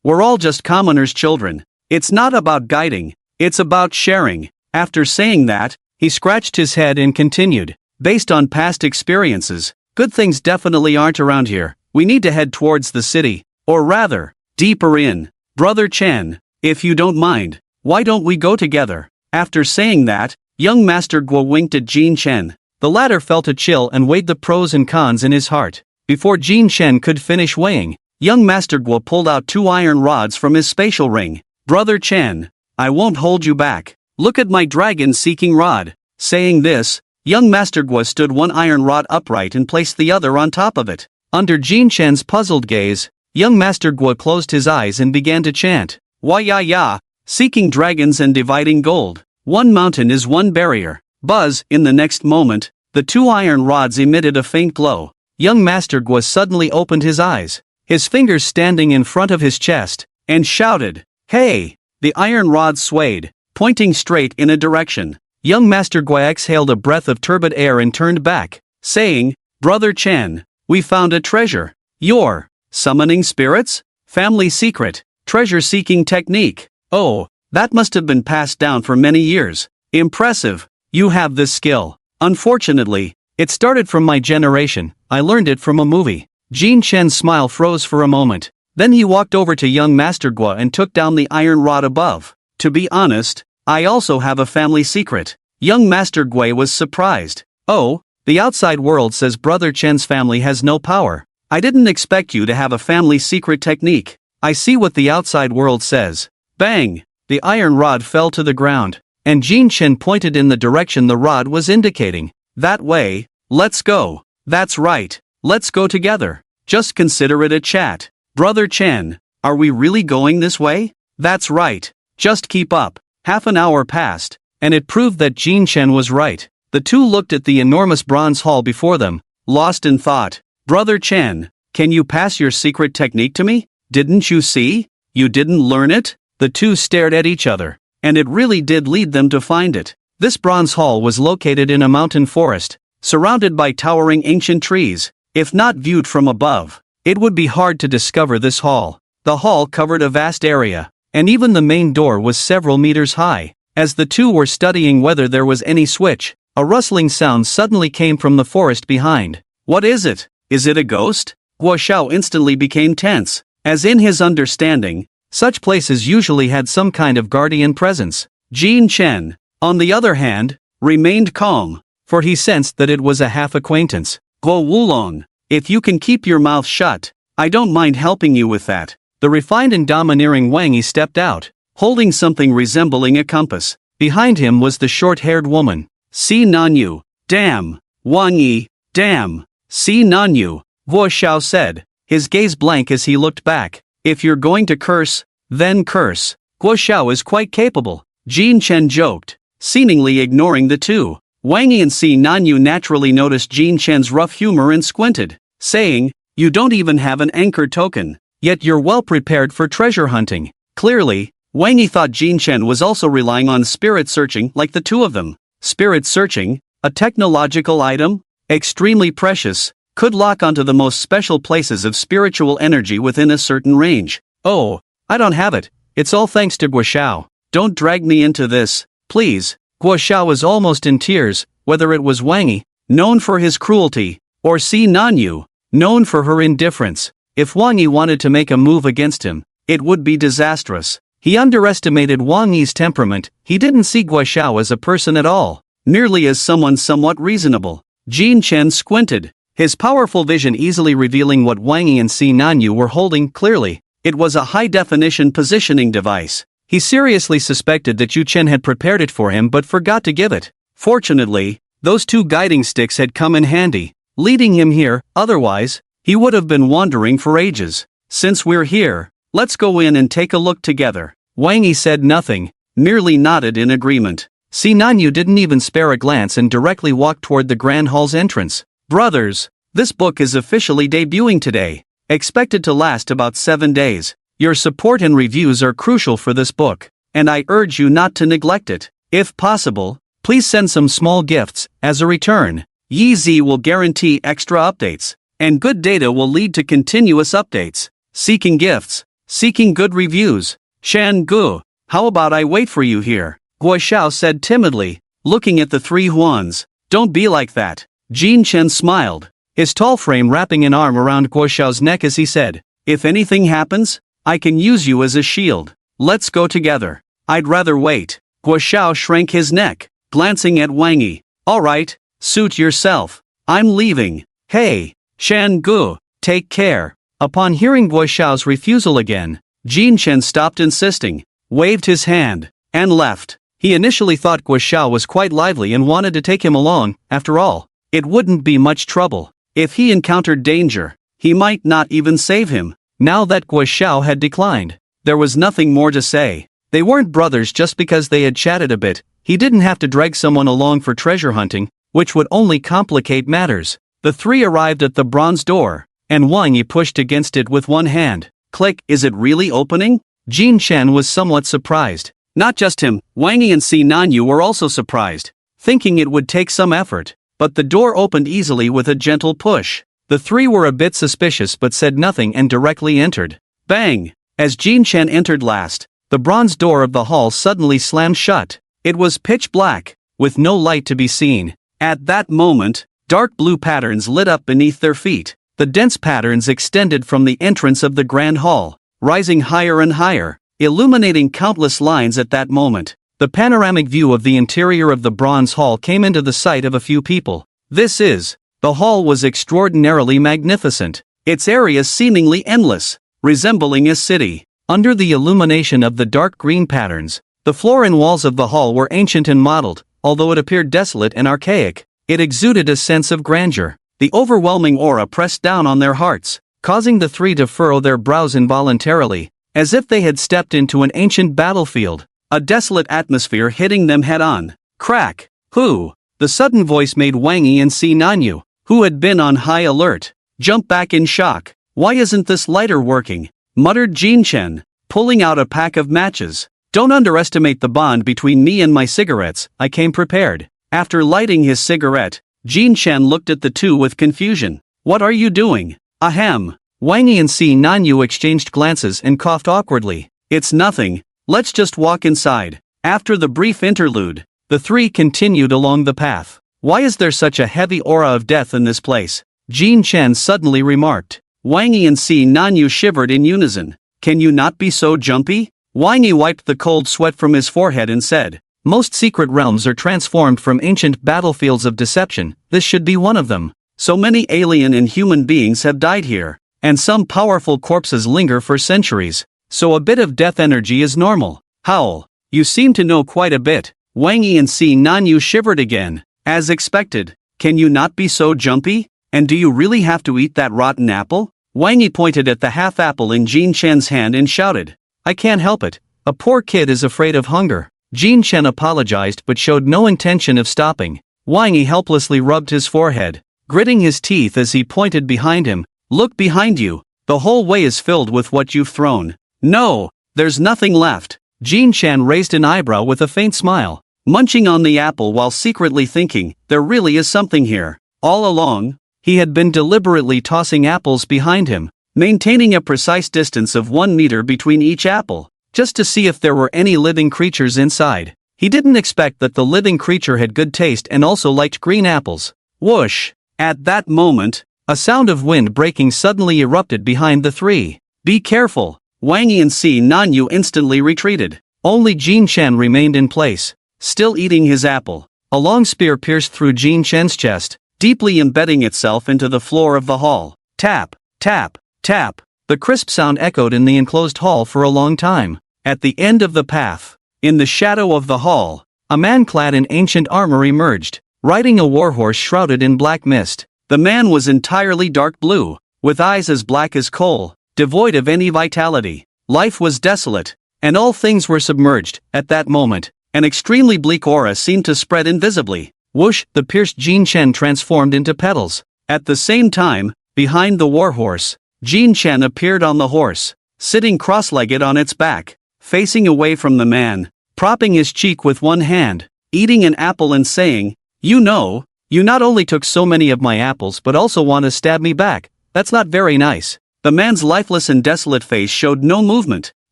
we're all just commoners' children. It's not about guiding, it's about sharing." After saying that, he scratched his head and continued, "Based on past experiences, good things definitely aren't around here. We need to head towards the city, or rather, deeper in. Brother Chen, if you don't mind, why don't we go together?" After saying that, young Master Guo winked at Jinchen. The latter felt a chill and weighed the pros and cons in his heart. Before Jinchen could finish weighing, young Master Guo pulled out 2 iron rods from his spatial ring. "Brother Chen, I won't hold you back. Look at my dragon-seeking rod." Saying this, young Master Guo stood one iron rod upright and placed the other on top of it. Under Jinchen's puzzled gaze, young Master Guo closed his eyes and began to chant, "Wa ya ya, seeking dragons and dividing gold. One mountain is one barrier." Buzz, in the next moment, the 2 iron rods emitted a faint glow. Young Master Guo suddenly opened his eyes, his fingers standing in front of his chest, and shouted, "Hey!" The iron rods swayed, pointing straight in a direction. Young Master Guo exhaled a breath of turbid air and turned back, saying, "Brother Chen, we found a treasure. Your summoning spirits? Family secret, treasure-seeking technique. Oh, that must have been passed down for many years. Impressive. You have this skill." "Unfortunately, it started from my generation. I learned it from a movie." Jinchen's smile froze for a moment. Then he walked over to young Master Guo and took down the iron rod above. "To be honest, I also have a family secret." Young Master Guo was surprised. "Oh, the outside world says Brother Chen's family has no power. I didn't expect you to have a family secret technique. I see what the outside world says." Bang! The iron rod fell to the ground, and Jinchen pointed in the direction the rod was indicating. "That way, let's go." "That's right, let's go together. Just consider it a chat." "Brother Chen, are we really going this way?" "That's right. Just keep up." Half an hour passed, and it proved that Jinchen was right. The two looked at the enormous bronze hall before them, lost in thought. "Brother Chen, can you pass your secret technique to me? Didn't you see? You didn't learn it?" The two stared at each other, and it really did lead them to find it. This bronze hall was located in a mountain forest, surrounded by towering ancient trees. If not viewed from above, it would be hard to discover this hall. The hall covered a vast area, and even the main door was several meters high. As the two were studying whether there was any switch, a rustling sound suddenly came from the forest behind. "What is it? Is it a ghost?" Guo Xiao instantly became tense, as in his understanding, Such places usually had some kind of guardian presence. Jin Chen, on the other hand, remained calm, for he sensed that it was a half-acquaintance. Guo Wulong, if you can keep your mouth shut, I don't mind helping you with that. The refined and domineering Wang Yi stepped out, holding something resembling a compass. Behind him was the short-haired woman. Si Nanyu, damn. Wang Yi, damn. Si Nanyu, Guo Xiao said, his gaze blank as he looked back. If you're going to curse, then curse. Guo Xiao is quite capable, Jin Chen joked, seemingly ignoring the two. Wang Yi and Si Nanyu naturally noticed Jin Chen's rough humor and squinted, saying, you don't even have an anchor token, yet you're well prepared for treasure hunting. Clearly, Wang Yi thought Jin Chen was also relying on spirit searching like the two of them. Spirit searching, a technological item, extremely precious, could lock onto the most special places of spiritual energy within a certain range. Oh, I don't have it, it's all thanks to Guo Xiao. Don't drag me into this, please. Guo Xiao was almost in tears, whether it was Wang Yi, known for his cruelty, or Si Nanyu, known for her indifference. If Wang Yi wanted to make a move against him, it would be disastrous. He underestimated Wang Yi's temperament. He didn't see Guo Xiao as a person at all, merely as someone somewhat reasonable. Jin Chen squinted, his powerful vision easily revealing what Wang Yi and Si Nanyu were holding clearly. It was a high-definition positioning device. He seriously suspected that Yu Chen had prepared it for him but forgot to give it. Fortunately, those two guiding sticks had come in handy, leading him here. Otherwise, he would have been wandering for ages. Since we're here, let's go in and take a look together. Wang Yi said nothing, merely nodded in agreement. Si Nanyu didn't even spare a glance and directly walked toward the Grand Hall's entrance. Brothers, this book is officially debuting today, expected to last about 7 days. Your support and reviews are crucial for this book, and I urge you not to neglect it. If possible, please send some small gifts. As a return, Yi will guarantee extra updates, and good data will lead to continuous updates. Seeking gifts, seeking good reviews. Shan Gu, how about I wait for you here? Guo Xiao said timidly, looking at the three Huans. Don't be like that. Jin Chen smiled, his tall frame wrapping an arm around Guo Xiao's neck as he said, if anything happens, I can use you as a shield. Let's go together. I'd rather wait. Guo Xiao shrank his neck, glancing at Wang Yi. Alright, suit yourself. I'm leaving. Hey, Shan Gu, take care. Upon hearing Guo Xiao's refusal again, Jin Chen stopped insisting, waved his hand, and left. He initially thought Guo Xiao was quite lively and wanted to take him along. After all, it wouldn't be much trouble. If he encountered danger, he might not even save him. Now that Guo Xiao had declined, there was nothing more to say. They weren't brothers just because they had chatted a bit. He didn't have to drag someone along for treasure hunting, which would only complicate matters. The three arrived at the bronze door, and Wang Yi pushed against it with one hand. Click, is it really opening? Jin Chen was somewhat surprised. Not just him, Wang Yi and Si Nanyu were also surprised, thinking it would take some effort. But the door opened easily with a gentle push. The three were a bit suspicious but said nothing and directly entered. Bang! As Jin Chen entered last, the bronze door of the hall suddenly slammed shut. It was pitch black, with no light to be seen. At that moment, dark blue patterns lit up beneath their feet. The dense patterns extended from the entrance of the Grand Hall, rising higher and higher, illuminating countless lines at that moment. The panoramic view of the interior of the bronze hall came into the sight of a few people. The hall was extraordinarily magnificent, its area seemingly endless, resembling a city. Under the illumination of the dark green patterns, the floor and walls of the hall were ancient and mottled. Although it appeared desolate and archaic, it exuded a sense of grandeur. The overwhelming aura pressed down on their hearts, causing the three to furrow their brows involuntarily, as if they had stepped into an ancient battlefield. A desolate atmosphere hitting them head-on. Crack! Who? The sudden voice made Wang Yi and Si Nanyu, who had been on high alert, jump back in shock. Why isn't this lighter working? Muttered Jin Chen, pulling out a pack of matches. Don't underestimate the bond between me and my cigarettes. I came prepared. After lighting his cigarette, Jin Chen looked at the two with confusion. What are you doing? Ahem. Wang Yi and Si Nanyu exchanged glances and coughed awkwardly. It's nothing. Let's just walk inside. After the brief interlude, the three continued along the path. Why is there such a heavy aura of death in this place? Jin Chen suddenly remarked. Wang Yi and Si Nanyu shivered in unison. Can you not be so jumpy? Wang Yi wiped the cold sweat from his forehead and said, most secret realms are transformed from ancient battlefields of deception, this should be one of them. So many alien and human beings have died here, and some powerful corpses linger for centuries, so a bit of death energy is normal. Howl, you seem to know quite a bit. Wang Yi and Si Nanyu shivered again. As expected, can you not be so jumpy? And do you really have to eat that rotten apple? Wang Yi pointed at the half apple in Jin Chen's hand and shouted, I can't help it, a poor kid is afraid of hunger. Jin Chen apologized but showed no intention of stopping. Wang Yi helplessly rubbed his forehead, gritting his teeth as he pointed behind him. Look behind you, the whole way is filled with what you've thrown. No, there's nothing left. Jin Chen raised an eyebrow with a faint smile, munching on the apple while secretly thinking, there really is something here. All along, he had been deliberately tossing apples behind him, maintaining a precise distance of 1 meter between each apple, just to see if there were any living creatures inside. He didn't expect that the living creature had good taste and also liked green apples. Whoosh! At that moment, a sound of wind breaking suddenly erupted behind the three. Be careful! Wang Yi and Si Nanyu instantly retreated. Only Jin Chen remained in place, still eating his apple. A long spear pierced through Jin Chen's chest, deeply embedding itself into the floor of the hall. Tap, tap, tap. The crisp sound echoed in the enclosed hall for a long time. At the end of the path, in the shadow of the hall, a man clad in ancient armor emerged, riding a warhorse shrouded in black mist. The man was entirely dark blue, with eyes as black as coal, devoid of any vitality. Life was desolate, and all things were submerged. At that moment, an extremely bleak aura seemed to spread invisibly. Whoosh! The pierced Jin Chen transformed into petals. At the same time, behind the warhorse, Jin Chen appeared on the horse, sitting cross-legged on its back, facing away from the man, propping his cheek with one hand, eating an apple and saying, you know, you not only took so many of my apples but also want to stab me back. That's not very nice. The man's lifeless and desolate face showed no movement,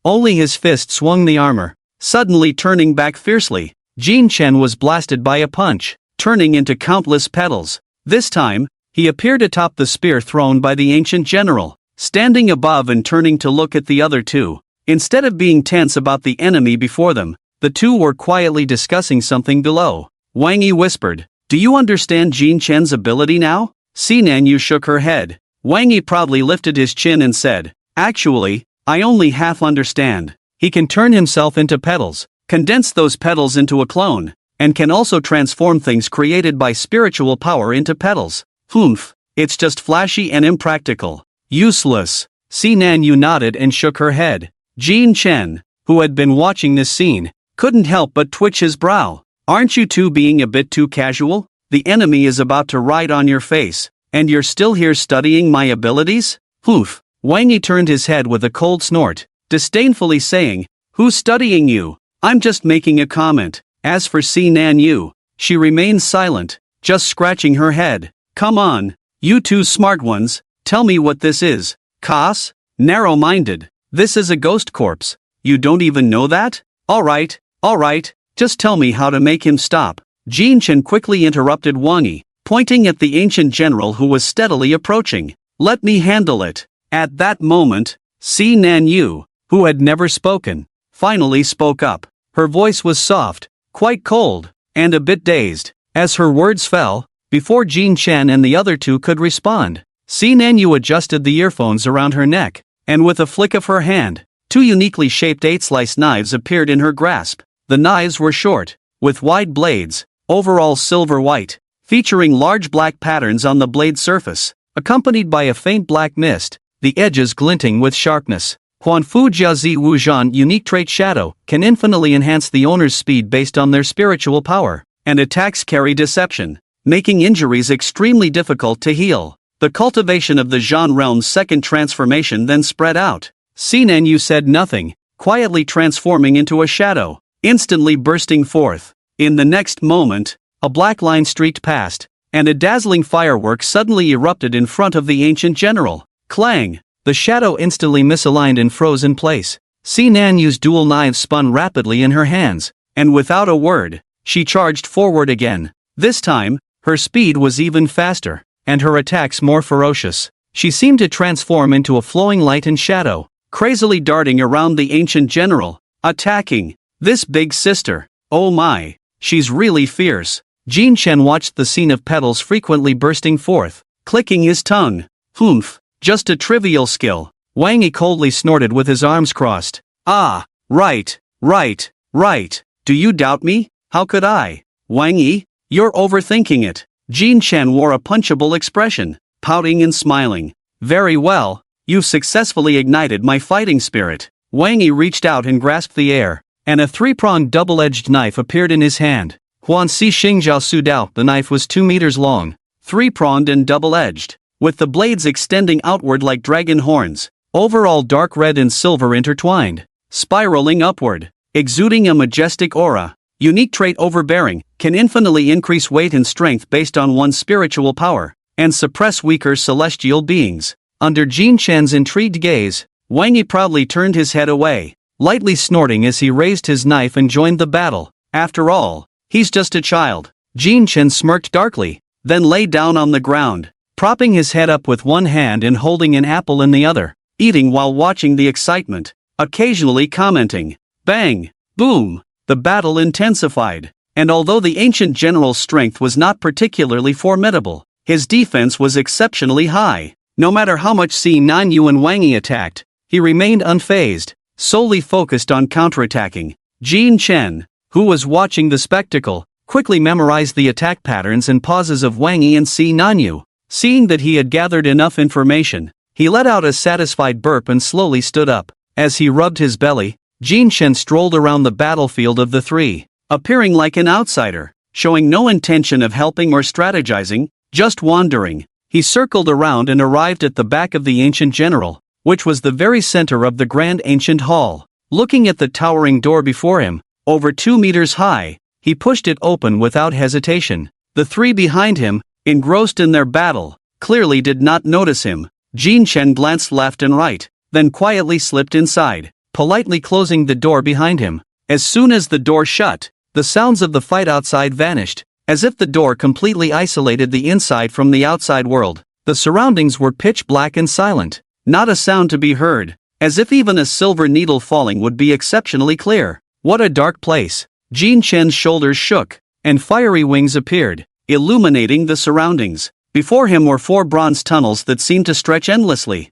only his fist swung the armor, suddenly turning back fiercely. Jin Chen was blasted by a punch, turning into countless petals. This time, he appeared atop the spear thrown by the ancient general, standing above and turning to look at the other two. Instead of being tense about the enemy before them, the two were quietly discussing something below. Wang Yi whispered, do you understand Jin Chen's ability now? Si Nanyu shook her head. Wang Yi proudly lifted his chin and said, actually, I only half understand. He can turn himself into petals, condense those petals into a clone, and can also transform things created by spiritual power into petals. Humph, it's just flashy and impractical. Useless. Si Nanyu nodded and shook her head. Jin Chen, who had been watching this scene, couldn't help but twitch his brow. Aren't you two being a bit too casual? The enemy is about to ride on your face, and you're still here studying my abilities? Hoof. Wang Yi turned his head with a cold snort, disdainfully saying, who's studying you? I'm just making a comment. As for Si Nanyu, she remained silent, just scratching her head. Come on, you two smart ones, tell me what this is. Kas? Narrow-minded. This is a ghost corpse. You don't even know that? Alright, just tell me how to make him stop. Jin Chen quickly interrupted Wang Yi, pointing at the ancient general who was steadily approaching. Let me handle it. At that moment, Si Nanyu, who had never spoken, finally spoke up. Her voice was soft, quite cold, and a bit dazed. As her words fell, before Jin Chen and the other two could respond, Si Nanyu adjusted the earphones around her neck, and with a flick of her hand, two uniquely shaped 8-slice knives appeared in her grasp. The knives were short, with wide blades, overall silver white, featuring large black patterns on the blade surface, accompanied by a faint black mist, the edges glinting with sharpness. Huanfu Jiazi Wuzhan unique trait Shadow can infinitely enhance the owner's speed based on their spiritual power, and attacks carry deception, making injuries extremely difficult to heal. The cultivation of the Zhan realm's second transformation then spread out. Si Nanyu said nothing, quietly transforming into a shadow, instantly bursting forth. In the next moment, a black line streaked past, and a dazzling firework suddenly erupted in front of the ancient general. Clang! The shadow instantly misaligned and froze in place. Si Nanyu's dual knives spun rapidly in her hands, and without a word, she charged forward again. This time, her speed was even faster, and her attacks more ferocious. She seemed to transform into a flowing light and shadow, crazily darting around the ancient general, attacking. This big sister, oh my, she's really fierce. Jin Chen watched the scene of petals frequently bursting forth, clicking his tongue. Humph, just a trivial skill. Wang Yi coldly snorted with his arms crossed. Ah, right. Do you doubt me? How could I? Wang Yi, you're overthinking it. Jin Chen wore a punchable expression, pouting and smiling. Very well, you've successfully ignited my fighting spirit. Wang Yi reached out and grasped the air, and a three-pronged double-edged knife appeared in his hand. Huan Si Xingjiao Su Dao. The knife was 2 meters long, three-pronged and double-edged, with the blades extending outward like dragon horns, overall dark red and silver intertwined, spiraling upward, exuding a majestic aura. Unique trait overbearing, can infinitely increase weight and strength based on one's spiritual power, and suppress weaker celestial beings. Under Jin Chen's intrigued gaze, Wang Yi proudly turned his head away, lightly snorting as he raised his knife and joined the battle. After all, he's just a child. Jin Chen smirked darkly, then lay down on the ground, propping his head up with one hand and holding an apple in the other, eating while watching the excitement, occasionally commenting. Bang! Boom! The battle intensified, and although the ancient general's strength was not particularly formidable, his defense was exceptionally high. No matter how much Si Nanyu and Wang Yi attacked, he remained unfazed, solely focused on counterattacking. Jin Chen, who was watching the spectacle, quickly memorized the attack patterns and pauses of Wang Yi and Si Nanyu. Seeing that he had gathered enough information, he let out a satisfied burp and slowly stood up. As he rubbed his belly, Jin Chen strolled around the battlefield of the three, appearing like an outsider, showing no intention of helping or strategizing, just wandering. He circled around and arrived at the back of the ancient general, which was the very center of the grand ancient hall. Looking at the towering door before him, over 2 meters high, he pushed it open without hesitation. The three behind him, engrossed in their battle, clearly did not notice him. Jin Chen glanced left and right, then quietly slipped inside, politely closing the door behind him. As soon as the door shut, the sounds of the fight outside vanished, as if the door completely isolated the inside from the outside world. The surroundings were pitch black and silent, not a sound to be heard, as if even a silver needle falling would be exceptionally clear. What a dark place! Jin Chen's shoulders shook, and fiery wings appeared, illuminating the surroundings. Before him were 4 bronze tunnels that seemed to stretch endlessly.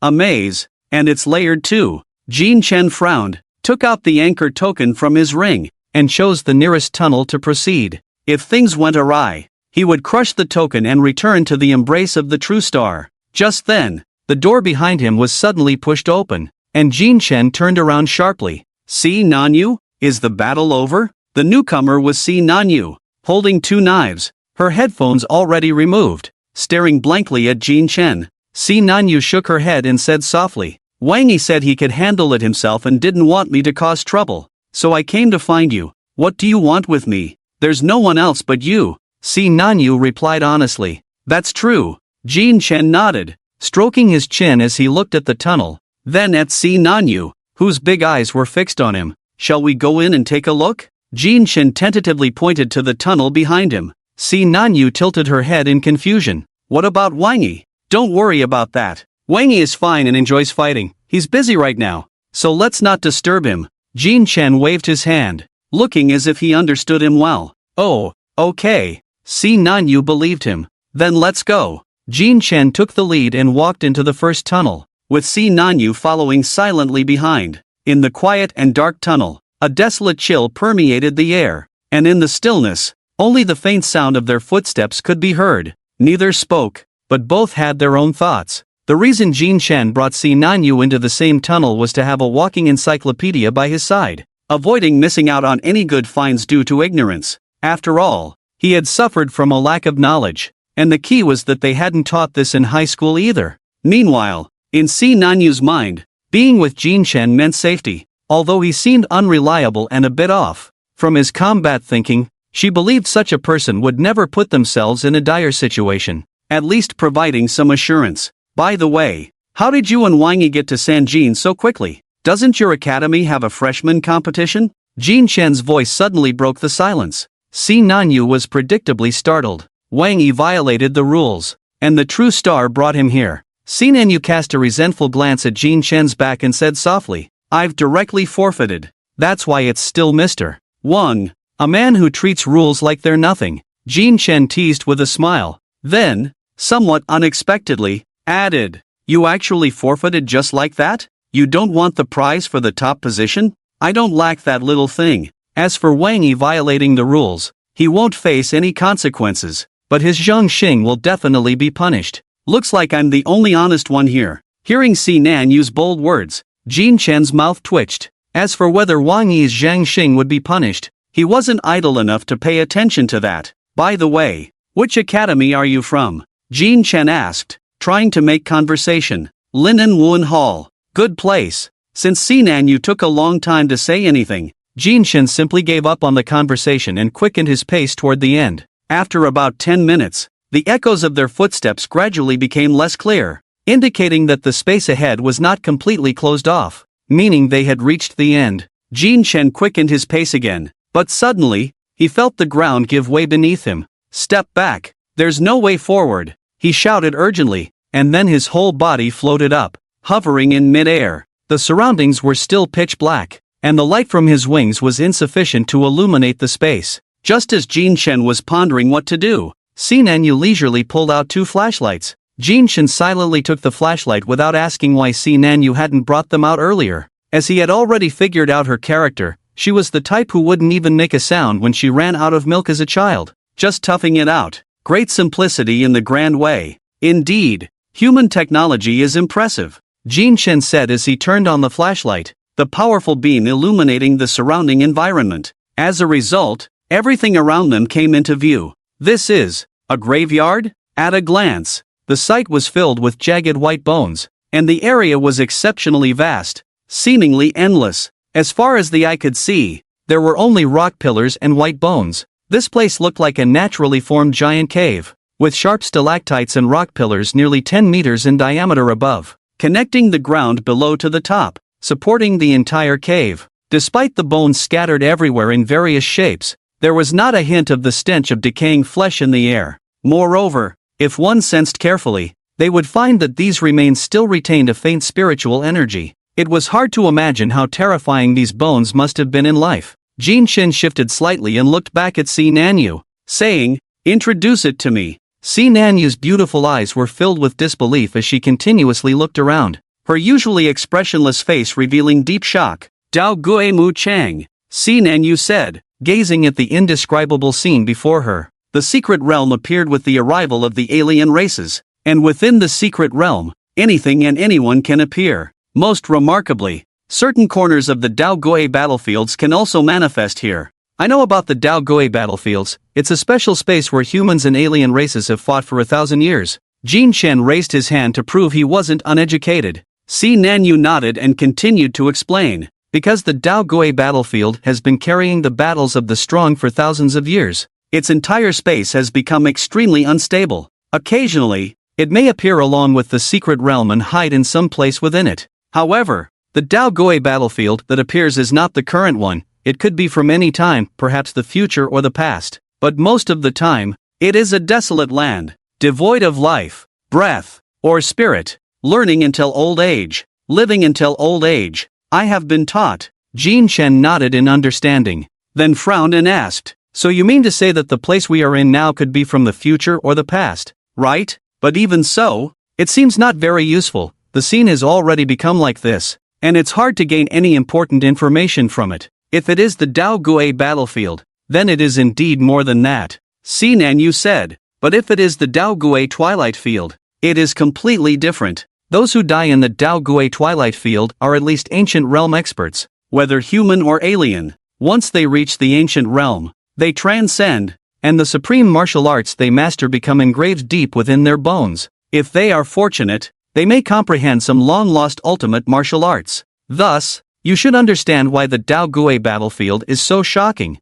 A maze, and it's layered too. Jin Chen frowned, took out the anchor token from his ring, and chose the nearest tunnel to proceed. If things went awry, he would crush the token and return to the embrace of the true star. Just then, the door behind him was suddenly pushed open, and Jin Chen turned around sharply. Si Nanyu, is the battle over? The newcomer was Si Nanyu, holding 2 knives, her headphones already removed, staring blankly at Jin Chen. Si Nanyu shook her head and said softly, Wang Yi said he could handle it himself and didn't want me to cause trouble, so I came to find you. What do you want with me? There's no one else but you. Si Nanyu replied honestly. That's true. Jin Chen nodded, stroking his chin as he looked at the tunnel, then at Si Nanyu, whose big eyes were fixed on him. Shall we go in and take a look? Jin Chen tentatively pointed to the tunnel behind him. Si Nanyu tilted her head in confusion. What about Wang Yi? Don't worry about that. Wang Yi is fine and enjoys fighting. He's busy right now, so let's not disturb him. Jin Chen waved his hand, looking as if he understood him well. Oh, okay. Si Nanyu believed him. Then let's go. Jin Chen took the lead and walked into the first tunnel, with Si Nanyu following silently behind. In the quiet and dark tunnel, a desolate chill permeated the air, and in the stillness, only the faint sound of their footsteps could be heard. Neither spoke, but both had their own thoughts. The reason Jin Chen brought Si Nanyu into the same tunnel was to have a walking encyclopedia by his side, avoiding missing out on any good finds due to ignorance. After all, he had suffered from a lack of knowledge, and the key was that they hadn't taught this in high school either. Meanwhile, in Si Nanyu's mind, being with Jin Chen meant safety, although he seemed unreliable and a bit off from his combat thinking. She believed such a person would never put themselves in a dire situation, at least providing some assurance. By the way, how did you and Wang Yi get to Sanjin so quickly? Doesn't your academy have a freshman competition? Jin Chen's voice suddenly broke the silence. Si Nanyu was predictably startled. Wang Yi violated the rules, and the true star brought him here. Sinan Yu cast a resentful glance at Jin Chen's back and said softly, "I've directly forfeited. That's why it's still Mr. Wang. A man who treats rules like they're nothing," Jin Chen teased with a smile. Then, somewhat unexpectedly, added, "You actually forfeited just like that? You don't want the prize for the top position? I don't lack that little thing." As for Wang Yi violating the rules, he won't face any consequences, but his Zhongxing will definitely be punished. Looks like I'm the only honest one here. Hearing Sinan use bold words, Jin Chen's mouth twitched. As for whether Wang Yi's Zhongxing would be punished, he wasn't idle enough to pay attention to that. "By the way, which academy are you from?" Jin Chen asked, trying to make conversation. "Linen Wuan Hall. Good place." Since Sinan Yu took a long time to say anything, Jin Chen simply gave up on the conversation and quickened his pace toward the end. After about 10 minutes, the echoes of their footsteps gradually became less clear, indicating that the space ahead was not completely closed off, meaning they had reached the end. Jin Chen quickened his pace again, but suddenly, he felt the ground give way beneath him. "Step back, there's no way forward," he shouted urgently, and then his whole body floated up, hovering in mid-air. The surroundings were still pitch black, and the light from his wings was insufficient to illuminate the space. Just as Jin Chen was pondering what to do, Sinan Yu leisurely pulled out 2 flashlights. Jin Chen silently took the flashlight without asking why Sinan Yu hadn't brought them out earlier. As he had already figured out her character, she was the type who wouldn't even make a sound when she ran out of milk as a child, just toughing it out. Great simplicity in the grand way. Indeed, human technology is impressive, Jin Chen said as he turned on the flashlight, the powerful beam illuminating the surrounding environment. As a result, everything around them came into view. "This is a graveyard?" At a glance, the site was filled with jagged white bones, and the area was exceptionally vast, seemingly endless. As far as the eye could see, there were only rock pillars and white bones. This place looked like a naturally formed giant cave, with sharp stalactites and rock pillars nearly 10 meters in diameter above, connecting the ground below to the top, supporting the entire cave. Despite the bones scattered everywhere in various shapes, there was not a hint of the stench of decaying flesh in the air. Moreover, if one sensed carefully, they would find that these remains still retained a faint spiritual energy. It was hard to imagine how terrifying these bones must have been in life. Jin Chen shifted slightly and looked back at Sinan Yu, saying, "Introduce it to me." Sinan Yu's beautiful eyes were filled with disbelief as she continuously looked around, her usually expressionless face revealing deep shock. "Dao Gui Mu Chang," Sinan Yu said, gazing at the indescribable scene before her. The secret realm appeared with the arrival of the alien races, and within the secret realm, anything and anyone can appear. Most remarkably, certain corners of the Dao Gui battlefields can also manifest here. "I know about the Dao Gui battlefields. It's a special space where humans and alien races have fought for 1,000 years. Jin Chen raised his hand to prove he wasn't uneducated. Sinan Yu nodded and continued to explain. "Because the Dao Gui battlefield has been carrying the battles of the strong for thousands of years, its entire space has become extremely unstable. Occasionally, it may appear along with the secret realm and hide in some place within it. However, the Dao Gui battlefield that appears is not the current one. It could be from any time, perhaps the future or the past, but most of the time, it is a desolate land, devoid of life, breath, or spirit, learning until old age, living until old age. I have been taught." Jin Chen nodded in understanding, then frowned and asked, "So you mean to say that the place we are in now could be from the future or the past, right? But even so, it seems not very useful. The scene has already become like this, and it's hard to gain any important information from it. If it is the Dao Gui battlefield, then it is indeed more than that," Sinan Yu said. "But if it is the Dao Gui Twilight Field, it is completely different. Those who die in the Dao Gui Twilight Field are at least ancient realm experts, whether human or alien. Once they reach the ancient realm, they transcend, and the supreme martial arts they master become engraved deep within their bones. If they are fortunate, they may comprehend some long-lost ultimate martial arts. Thus, you should understand why the Dao Gui battlefield is so shocking."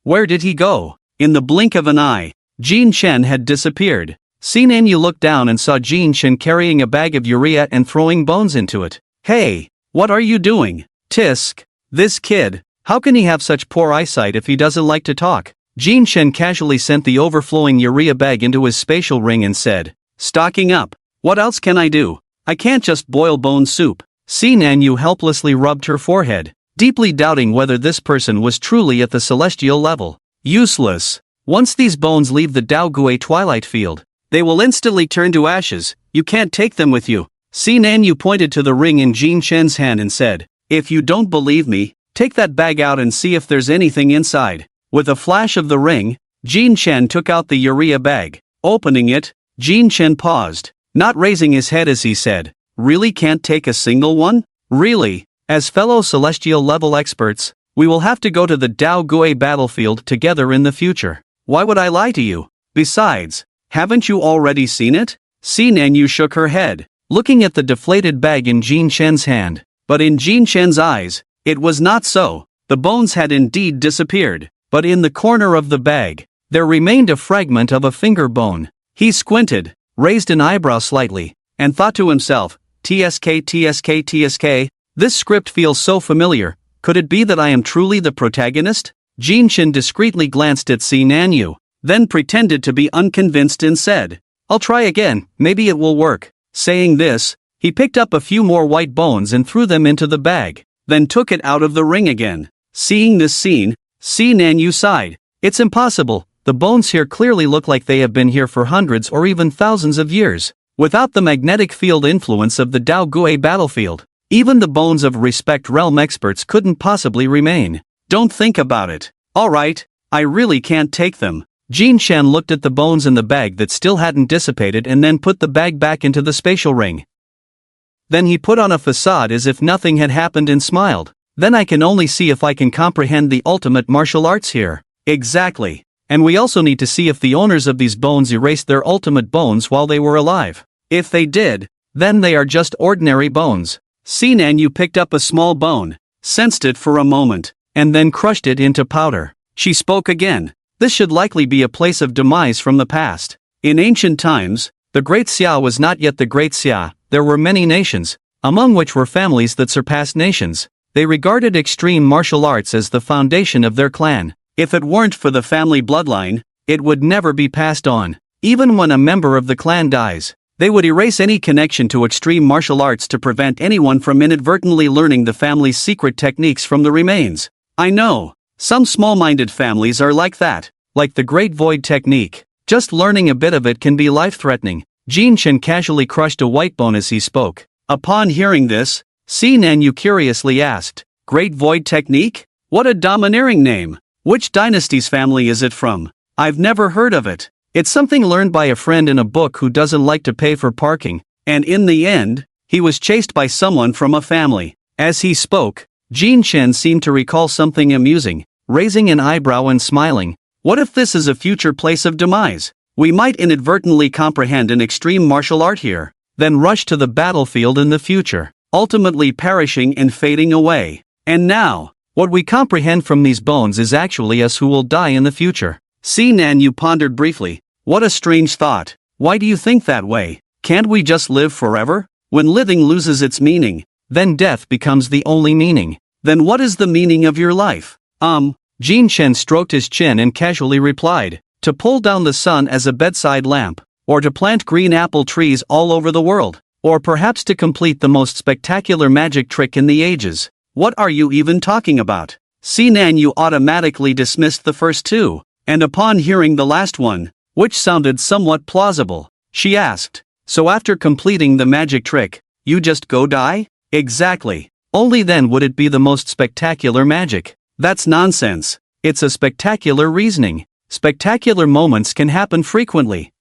Where did he go? In the blink of an eye, Jin Chen had disappeared. Sinan Yu looked down and saw Jin Chen carrying a bag of urea and throwing bones into it. "Hey, what are you doing?" "Tisk. This kid, how can he have such poor eyesight if he doesn't like to talk?" Jin Chen casually sent the overflowing urea bag into his spatial ring and said, "Stocking up. What else can I do? I can't just boil bone soup. Sinan Yu helplessly rubbed her forehead, deeply doubting whether this person was truly at the celestial level. Useless. Once these bones leave the Dao Gui twilight field, they will instantly turn to ashes. You can't take them with you. Sinan Yu pointed to the ring in Jin Shen's hand and said, "If you don't believe me, take that bag out and see if there's anything inside." With a flash of the ring, Jin Shen took out the urea bag. Opening it, Jin Shen paused, not raising his head as he said, "Really can't take a single one? Really? As fellow celestial level experts, we will have to go to the Dao Gui battlefield together in the future. Why would I lie to you? Besides, haven't you already seen it?" Sinan Yu shook her head, looking at the deflated bag in Jin Shen's hand. But in Jin Shen's eyes, it was not so. The bones had indeed disappeared, but in the corner of the bag, there remained a fragment of a finger bone. He squinted, raised an eyebrow slightly, and thought to himself, "TSK TSK TSK, this script feels so familiar. Could it be that I am truly the protagonist?" Jin Shen discreetly glanced at Sinan Yu, then pretended to be unconvinced and said, "I'll try again, maybe it will work." Saying this, he picked up a few more white bones and threw them into the bag, then took it out of the ring again. Seeing this scene, Sinan Yu sighed. "It's impossible, the bones here clearly look like they have been here for hundreds or even thousands of years. Without the magnetic field influence of the Dao Gui battlefield, even the bones of Respect Realm experts couldn't possibly remain. Don't think about it. Alright, I really can't take them." Jin Shen looked at the bones in the bag that still hadn't dissipated and then put the bag back into the spatial ring. Then he put on a facade as if nothing had happened and smiled. "Then I can only see if I can comprehend the ultimate martial arts here." Exactly. And we also need to see if the owners of these bones erased their ultimate bones while they were alive. If they did, then they are just ordinary bones. Sinan Yu picked up a small bone, sensed it for a moment, and then crushed it into powder. She spoke again. "This should likely be a place of demise from the past. In ancient times, the Great Xia was not yet the Great Xia. There were many nations, among which were families that surpassed nations. They regarded extreme martial arts as the foundation of their clan. If it weren't for the family bloodline, it would never be passed on. Even when a member of the clan dies, they would erase any connection to extreme martial arts to prevent anyone from inadvertently learning the family's secret techniques from the remains. I know, some small-minded families are like that, like the Great Void technique. Just learning a bit of it can be life-threatening." Jin Shen casually crushed a white bone as he spoke. Upon hearing this, Sinan Yu curiously asked, "Great Void technique? What a domineering name. Which dynasty's family is it from? I've never heard of it." "It's something learned by a friend in a book who doesn't like to pay for parking, and in the end, he was chased by someone from a family." As he spoke, Jin Shen seemed to recall something amusing, raising an eyebrow and smiling. "What if this is a future place of demise? We might inadvertently comprehend an extreme martial art here, then rush to the battlefield in the future, ultimately perishing and fading away. And now, what we comprehend from these bones is actually us who will die in the future." Sinan Yu pondered briefly. "What a strange thought. Why do you think that way? Can't we just live forever? When living loses its meaning, then death becomes the only meaning. Then what is the meaning of your life?" Jin Shen stroked his chin and casually replied, "To pull down the sun as a bedside lamp, or to plant green apple trees all over the world, or perhaps to complete the most spectacular magic trick in the ages. What are you even talking about?" Sinan Yu automatically dismissed the first two, and upon hearing the last one, which sounded somewhat plausible, she asked, "So after completing the magic trick, you just go die?" "Exactly. Only then would it be the most spectacular magic." "That's nonsense. It's a spectacular reasoning. Spectacular moments can happen frequently,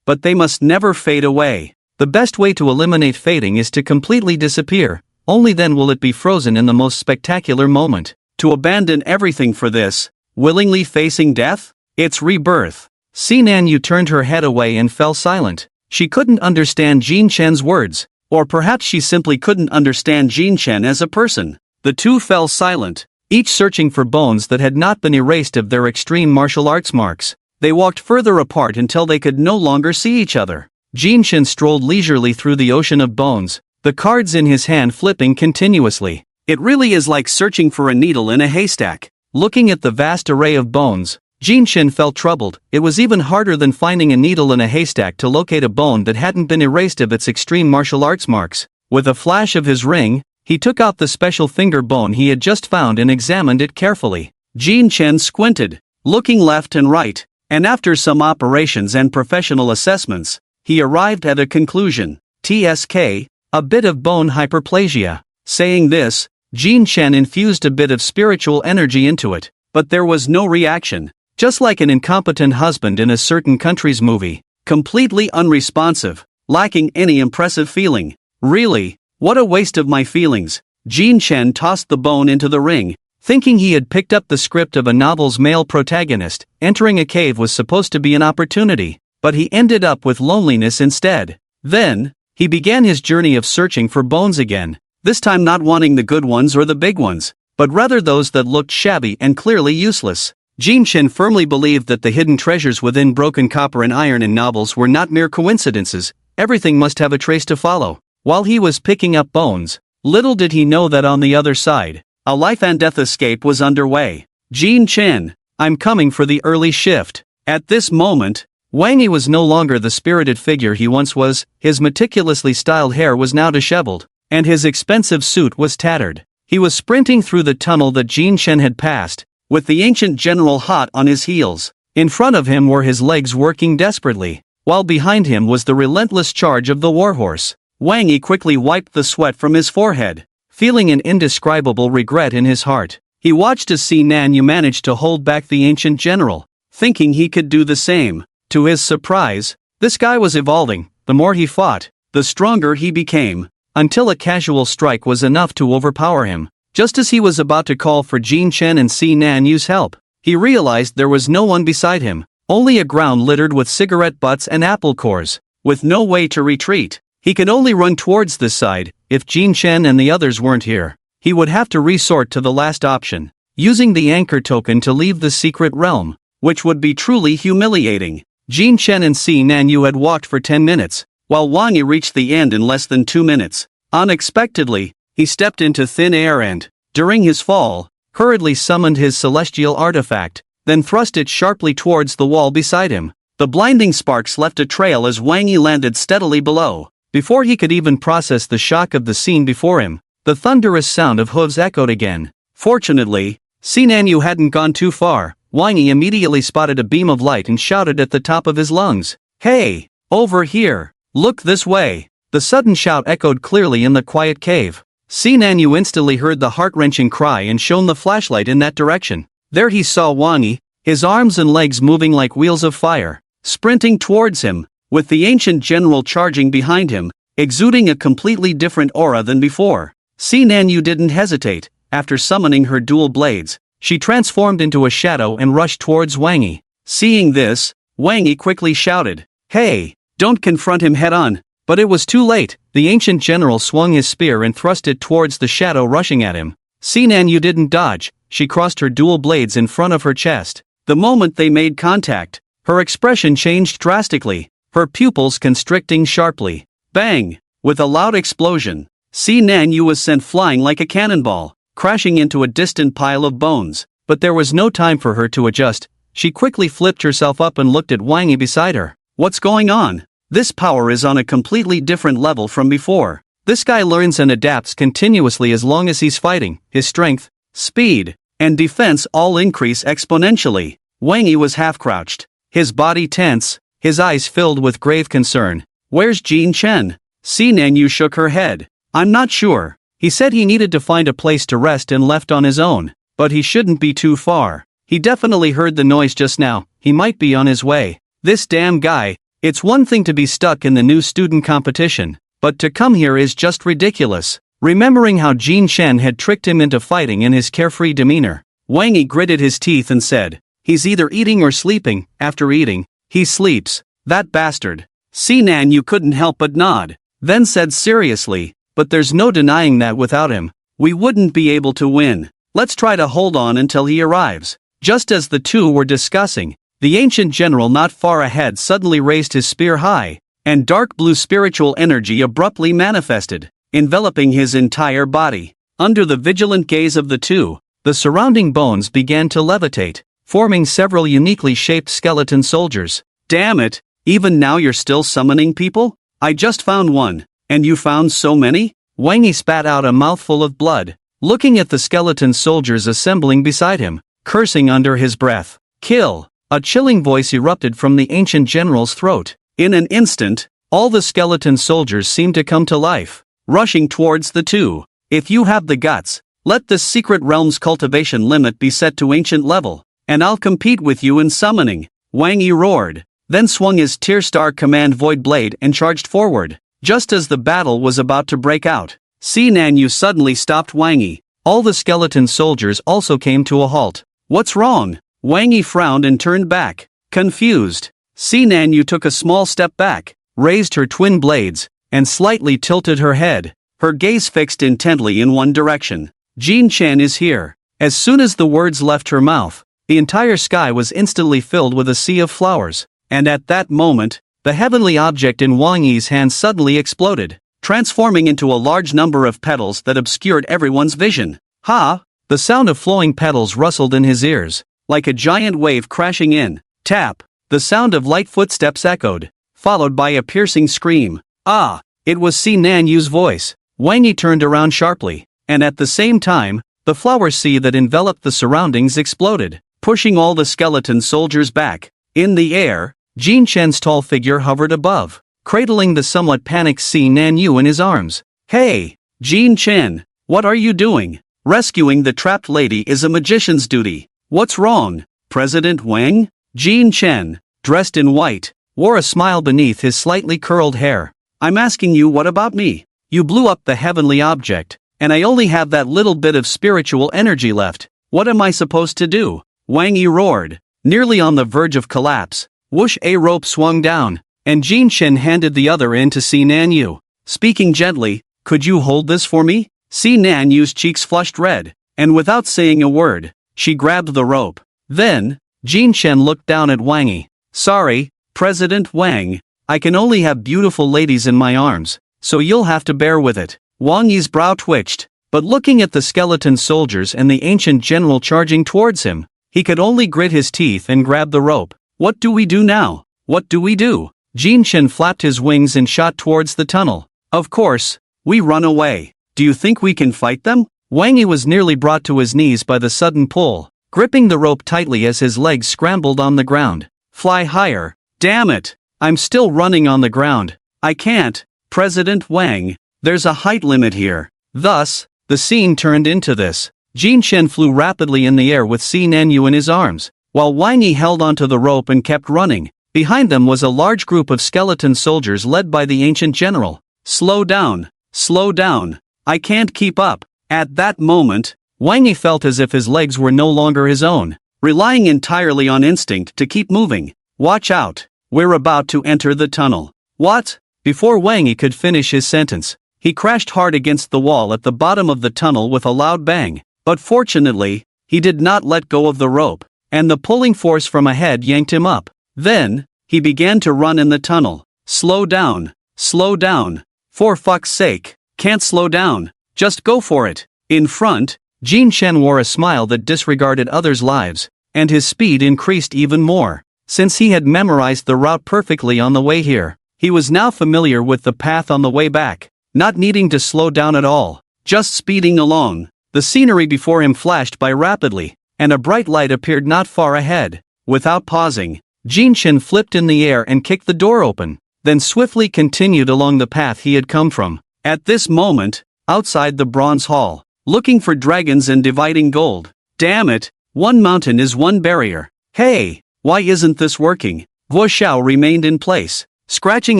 but they must never fade away. The best way to eliminate fading is to completely disappear. Only then will it be frozen in the most spectacular moment. To abandon everything for this, willingly facing death? It's rebirth." Sinan Yu turned her head away and fell silent. She couldn't understand Jin Shen's words, or perhaps she simply couldn't understand Jin Shen as a person. The two fell silent, each searching for bones that had not been erased of their extreme martial arts marks. They walked further apart until they could no longer see each other. Jin Shen strolled leisurely through the ocean of bones, the cards in his hand flipping continuously. It really is like searching for a needle in a haystack. Looking at the vast array of bones, Jin Chen felt troubled. It was even harder than finding a needle in a haystack to locate a bone that hadn't been erased of its extreme martial arts marks. With a flash of his ring, he took out the special finger bone he had just found and examined it carefully. Jin Chen squinted, looking left and right, and after some operations and professional assessments, he arrived at a conclusion. TSK, a bit of bone hyperplasia. Saying this, Jin Chen infused a bit of spiritual energy into it, but there was no reaction, just like an incompetent husband in a certain country's movie, completely unresponsive, lacking any impressive feeling. Really, what a waste of my feelings. Jin Chen tossed the bone into the ring, thinking he had picked up the script of a novel's male protagonist. Entering a cave was supposed to be an opportunity, but he ended up with loneliness instead. Then, he began his journey of searching for bones again, this time not wanting the good ones or the big ones, but rather those that looked shabby and clearly useless. Jin Chen firmly believed that the hidden treasures within broken copper and iron in novels were not mere coincidences. Everything must have a trace to follow. While he was picking up bones, little did he know that on the other side, a life and death escape was underway. Jin Chen, I'm coming for the early shift. At this moment, Wang Yi was no longer the spirited figure he once was. His meticulously styled hair was now disheveled, and his expensive suit was tattered. He was sprinting through the tunnel that Jin Chen had passed, with the ancient general hot on his heels. In front of him were his legs working desperately, while behind him was the relentless charge of the warhorse. Wang Yi quickly wiped the sweat from his forehead, feeling an indescribable regret in his heart. He watched as Si Nan Yu managed to hold back the ancient general, thinking he could do the same. To his surprise, this guy was evolving. The more he fought, the stronger he became, until a casual strike was enough to overpower him. Just as he was about to call for Jin Chen and Si Nan Yu's help, he realized there was no one beside him, only a ground littered with cigarette butts and apple cores. With no way to retreat, he could only run towards this side. If Jin Chen and the others weren't here, he would have to resort to the last option, using the anchor token to leave the secret realm, which would be truly humiliating. Jin Chen and Si Nan Yu had walked for 10 minutes, while Wang Yi reached the end in less than 2 minutes. Unexpectedly, he stepped into thin air and, during his fall, hurriedly summoned his celestial artifact, then thrust it sharply towards the wall beside him. The blinding sparks left a trail as Wang Yi landed steadily below. Before he could even process the shock of the scene before him, the thunderous sound of hooves echoed again. Fortunately, Si Nan Yu hadn't gone too far. Wang Yi immediately spotted a beam of light and shouted at the top of his lungs, "Hey, over here! Look this way!" The sudden shout echoed clearly in the quiet cave. Si Nan Yu instantly heard the heart-wrenching cry and shone the flashlight in that direction. There he saw Wang Yi, his arms and legs moving like wheels of fire, sprinting towards him, with the ancient general charging behind him, exuding a completely different aura than before. Si Nan Yu didn't hesitate. After summoning her dual blades, she transformed into a shadow and rushed towards Wang Yi. Seeing this, Wang Yi quickly shouted, "Hey, don't confront him head-on." But it was too late. The ancient general swung his spear and thrust it towards the shadow rushing at him. Si Nan Yu didn't dodge. She crossed her dual blades in front of her chest. The moment they made contact, her expression changed drastically, her pupils constricting sharply. Bang! With a loud explosion, Si Nan Yu was sent flying like a cannonball, crashing into a distant pile of bones. But there was no time for her to adjust. She quickly flipped herself up and looked at Wang Yi beside her. What's going on? This power is on a completely different level from before. This guy learns and adapts continuously as long as he's fighting. His strength, speed, and defense all increase exponentially. Wang Yi was half-crouched, his body tense, his eyes filled with grave concern. "Where's Jin Chen?" Si Nan Yu shook her head. "I'm not sure. He said he needed to find a place to rest and left on his own, but he shouldn't be too far. He definitely heard the noise just now. He might be on his way. This damn guy. It's one thing to be stuck in the new student competition, but to come here is just ridiculous." Remembering how Jin Chen had tricked him into fighting in his carefree demeanor, Wang Yi gritted his teeth and said, "He's either eating or sleeping. After eating, he sleeps. That bastard." Si Nan Yu couldn't help but nod, then said seriously, "But there's no denying that without him, we wouldn't be able to win. Let's try to hold on until he arrives." Just as the two were discussing, the ancient general not far ahead suddenly raised his spear high, and dark blue spiritual energy abruptly manifested, enveloping his entire body. Under the vigilant gaze of the two, the surrounding bones began to levitate, forming several uniquely shaped skeleton soldiers. Damn it, even now you're still summoning people? I just found one, and you found so many? Wang Yi spat out a mouthful of blood, looking at the skeleton soldiers assembling beside him, cursing under his breath. Kill! A chilling voice erupted from the ancient general's throat. In an instant, all the skeleton soldiers seemed to come to life, rushing towards the two. If you have the guts, let this secret realm's cultivation limit be set to ancient level, and I'll compete with you in summoning. Wang Yi roared, then swung his Tear Star Command Void Blade and charged forward. Just as the battle was about to break out, Si Nanyu suddenly stopped Wang Yi. All the skeleton soldiers also came to a halt. What's wrong? Wang Yi frowned and turned back, confused. Si Nanyu took a small step back, raised her twin blades, and slightly tilted her head, her gaze fixed intently in one direction. Jin Chen is here. As soon as the words left her mouth, the entire sky was instantly filled with a sea of flowers, and at that moment, the heavenly object in Wang Yi's hand suddenly exploded, transforming into a large number of petals that obscured everyone's vision. Ha! The sound of flowing petals rustled in his ears, like a giant wave crashing in. Tap! The sound of light footsteps echoed, followed by a piercing scream. Ah! It was Si Nanyu's voice. Wang Yi turned around sharply, and at the same time, the flower sea that enveloped the surroundings exploded, pushing all the skeleton soldiers back. In the air, Jin Chen's tall figure hovered above, cradling the somewhat panicked Si Nanyu in his arms. Hey! Jin Chen! What are you doing? Rescuing the trapped lady is a magician's duty. What's wrong, President Wang? Jin Chen, dressed in white, wore a smile beneath his slightly curled hair. I'm asking you, what about me? You blew up the heavenly object, and I only have that little bit of spiritual energy left. What am I supposed to do? Wang Yi roared, nearly on the verge of collapse. Whoosh! A rope swung down, and Jin Chen handed the other end to Si Nanyu. Speaking gently, could you hold this for me? Si Nanyu's cheeks flushed red, and without saying a word, she grabbed the rope. Then, Jin Chen looked down at Wang Yi. Sorry, President Wang, I can only have beautiful ladies in my arms, so you'll have to bear with it. Wang Yi's brow twitched, but looking at the skeleton soldiers and the ancient general charging towards him, he could only grit his teeth and grab the rope. What do we do now? What do we do? Jin Chen flapped his wings and shot towards the tunnel. Of course, we run away. Do you think we can fight them? Wang Yi was nearly brought to his knees by the sudden pull, gripping the rope tightly as his legs scrambled on the ground. Fly higher. Damn it! I'm still running on the ground. I can't. President Wang, there's a height limit here. Thus, the scene turned into this. Jin Chen flew rapidly in the air with Si Nanyu in his arms, while Wang Yi held onto the rope and kept running. Behind them was a large group of skeleton soldiers led by the ancient general. Slow down. Slow down. I can't keep up. At that moment, Wang Yi felt as if his legs were no longer his own, relying entirely on instinct to keep moving. Watch out. We're about to enter the tunnel. What? Before Wang Yi could finish his sentence, he crashed hard against the wall at the bottom of the tunnel with a loud bang. But fortunately, he did not let go of the rope, and the pulling force from ahead yanked him up. Then, he began to run in the tunnel. Slow down. Slow down. For fuck's sake, can't slow down. Just go for it. In front, Jin Chen wore a smile that disregarded others' lives, and his speed increased even more. Since he had memorized the route perfectly on the way here, he was now familiar with the path on the way back, not needing to slow down at all, just speeding along. The scenery before him flashed by rapidly, and a bright light appeared not far ahead. Without pausing, Jin Chen flipped in the air and kicked the door open, then swiftly continued along the path he had come from. At this moment, outside the bronze hall, looking for dragons and dividing gold. Damn it, one mountain is one barrier. Hey, why isn't this working? Guo Xiao remained in place, scratching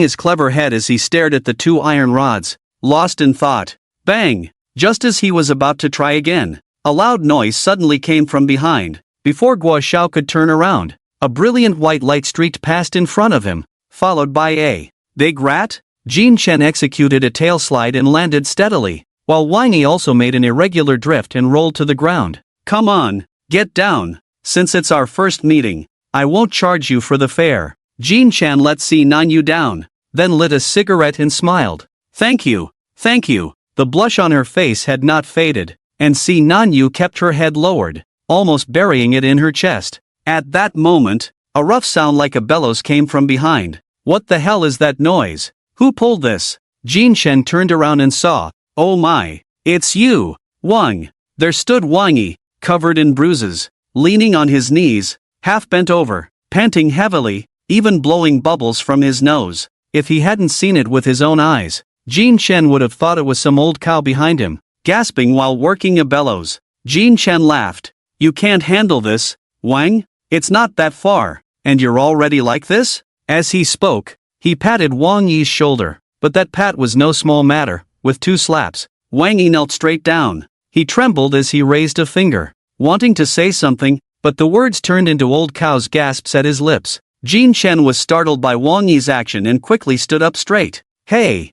his clever head as he stared at the two iron rods, lost in thought. Bang! Just as he was about to try again, a loud noise suddenly came from behind. Before Guo Xiao could turn around, a brilliant white light streaked past in front of him, followed by a big rat. Jin Chen executed a tail slide and landed steadily, while Wang Yi also made an irregular drift and rolled to the ground. Come on, get down. Since it's our first meeting, I won't charge you for the fare. Jin Chen let Si Nanyu down, then lit a cigarette and smiled. Thank you, thank you. The blush on her face had not faded, and Si Nanyu kept her head lowered, almost burying it in her chest. At that moment, a rough sound like a bellows came from behind. What the hell is that noise? Who pulled this? Jin Chen turned around and saw, oh my, it's you, Wang. There stood Wang Yi, covered in bruises, leaning on his knees, half bent over, panting heavily, even blowing bubbles from his nose. If he hadn't seen it with his own eyes, Jin Chen would have thought it was some old cow behind him, gasping while working a bellows. Jin Chen laughed. You can't handle this, Wang? It's not that far, and you're already like this? As he spoke, he patted Wang Yi's shoulder, but that pat was no small matter. With 2 slaps, Wang Yi knelt straight down. He trembled as he raised a finger, wanting to say something, but the words turned into old cow's gasps at his lips. Jin Chen was startled by Wang Yi's action and quickly stood up straight. Hey,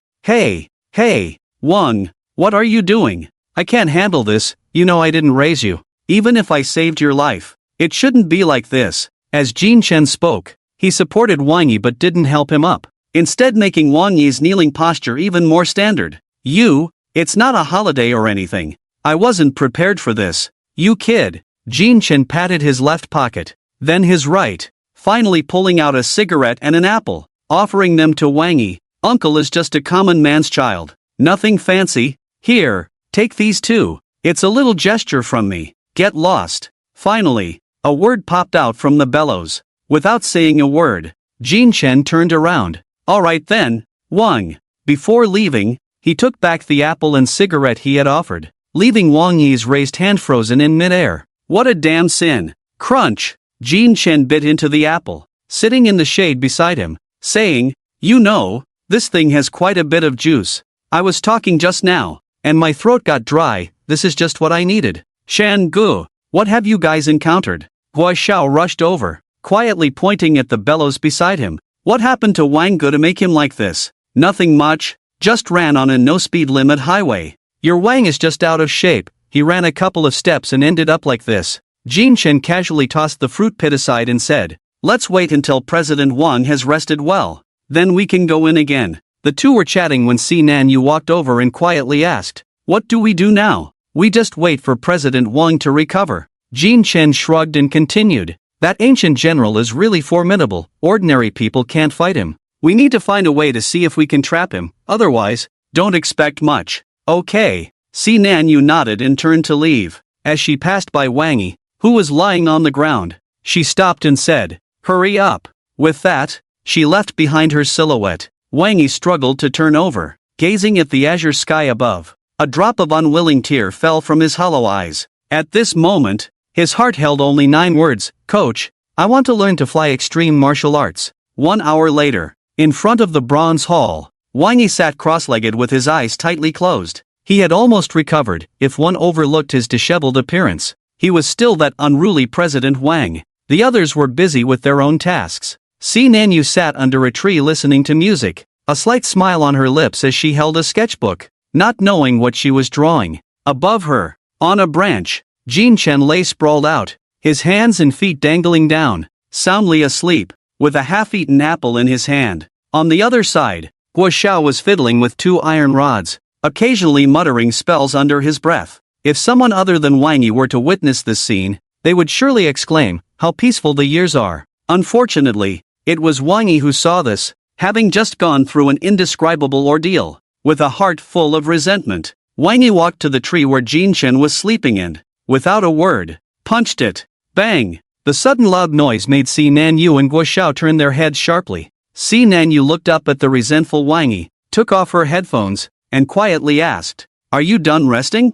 Wang, what are you doing? I can't handle this, you know I didn't raise you. Even if I saved your life, it shouldn't be like this. As Jin Chen spoke, he supported Wang Yi but didn't help him up, instead making Wang Yi's kneeling posture even more standard. It's not a holiday or anything. I wasn't prepared for this. You kid. Jin Chen patted his left pocket, then his right, finally pulling out a cigarette and an apple, offering them to Wang Yi. Uncle is just a common man's child. Nothing fancy. Here, take these too. It's a little gesture from me. Get lost. Finally, a word popped out from the bellows. Without saying a word, Jin Chen turned around. Alright then, Wang. Before leaving, he took back the apple and cigarette he had offered, leaving Wang Yi's raised hand frozen in midair. What a damn sin. Crunch. Jin Chen bit into the apple, sitting in the shade beside him, saying, you know, this thing has quite a bit of juice. I was talking just now, and my throat got dry. This is just what I needed. Shan Gu, what have you guys encountered? Hua Xiao rushed over, quietly pointing at the bellows beside him. What happened to Wang Gu to make him like this? Nothing much, just ran on a no-speed limit highway. Your Wang is just out of shape. He ran a couple of steps and ended up like this. Jin Chen casually tossed the fruit pit aside and said, let's wait until President Wang has rested well. Then we can go in again. The two were chatting when Si Nan Yu walked over and quietly asked, what do we do now? We just wait for President Wang to recover. Jin Chen shrugged and continued, that ancient general is really formidable. Ordinary people can't fight him. We need to find a way to see if we can trap him, otherwise, don't expect much. Okay. Si Nan Yu nodded and turned to leave. As she passed by Wang Yi, who was lying on the ground, she stopped and said, hurry up. With that, she left behind her silhouette. Wang Yi struggled to turn over, gazing at the azure sky above. A drop of unwilling tear fell from his hollow eyes. At this moment, his heart held only 9 words, Coach, I want to learn to fly extreme martial arts. 1 hour later, in front of the bronze hall, Wang Yi sat cross-legged with his eyes tightly closed. He had almost recovered, if one overlooked his disheveled appearance. He was still that unruly President Wang. The others were busy with their own tasks. Si Nan Yu sat under a tree listening to music, a slight smile on her lips as she held a sketchbook, not knowing what she was drawing. Above her, on a branch, Jin Chen lay sprawled out, his hands and feet dangling down, soundly asleep, with a half-eaten apple in his hand. On the other side, Hua Xiao was fiddling with 2 iron rods, occasionally muttering spells under his breath. If someone other than Wang Yi were to witness this scene, they would surely exclaim, how peaceful the years are. Unfortunately, it was Wang Yi who saw this, having just gone through an indescribable ordeal. With a heart full of resentment, Wang Yi walked to the tree where Jin Chen was sleeping and, without a word, punched it. Bang! The sudden loud noise made Si Nan Yu and Guo Xiao turn their heads sharply. Si Nan Yu looked up at the resentful Wang Yi, took off her headphones, and quietly asked, are you done resting?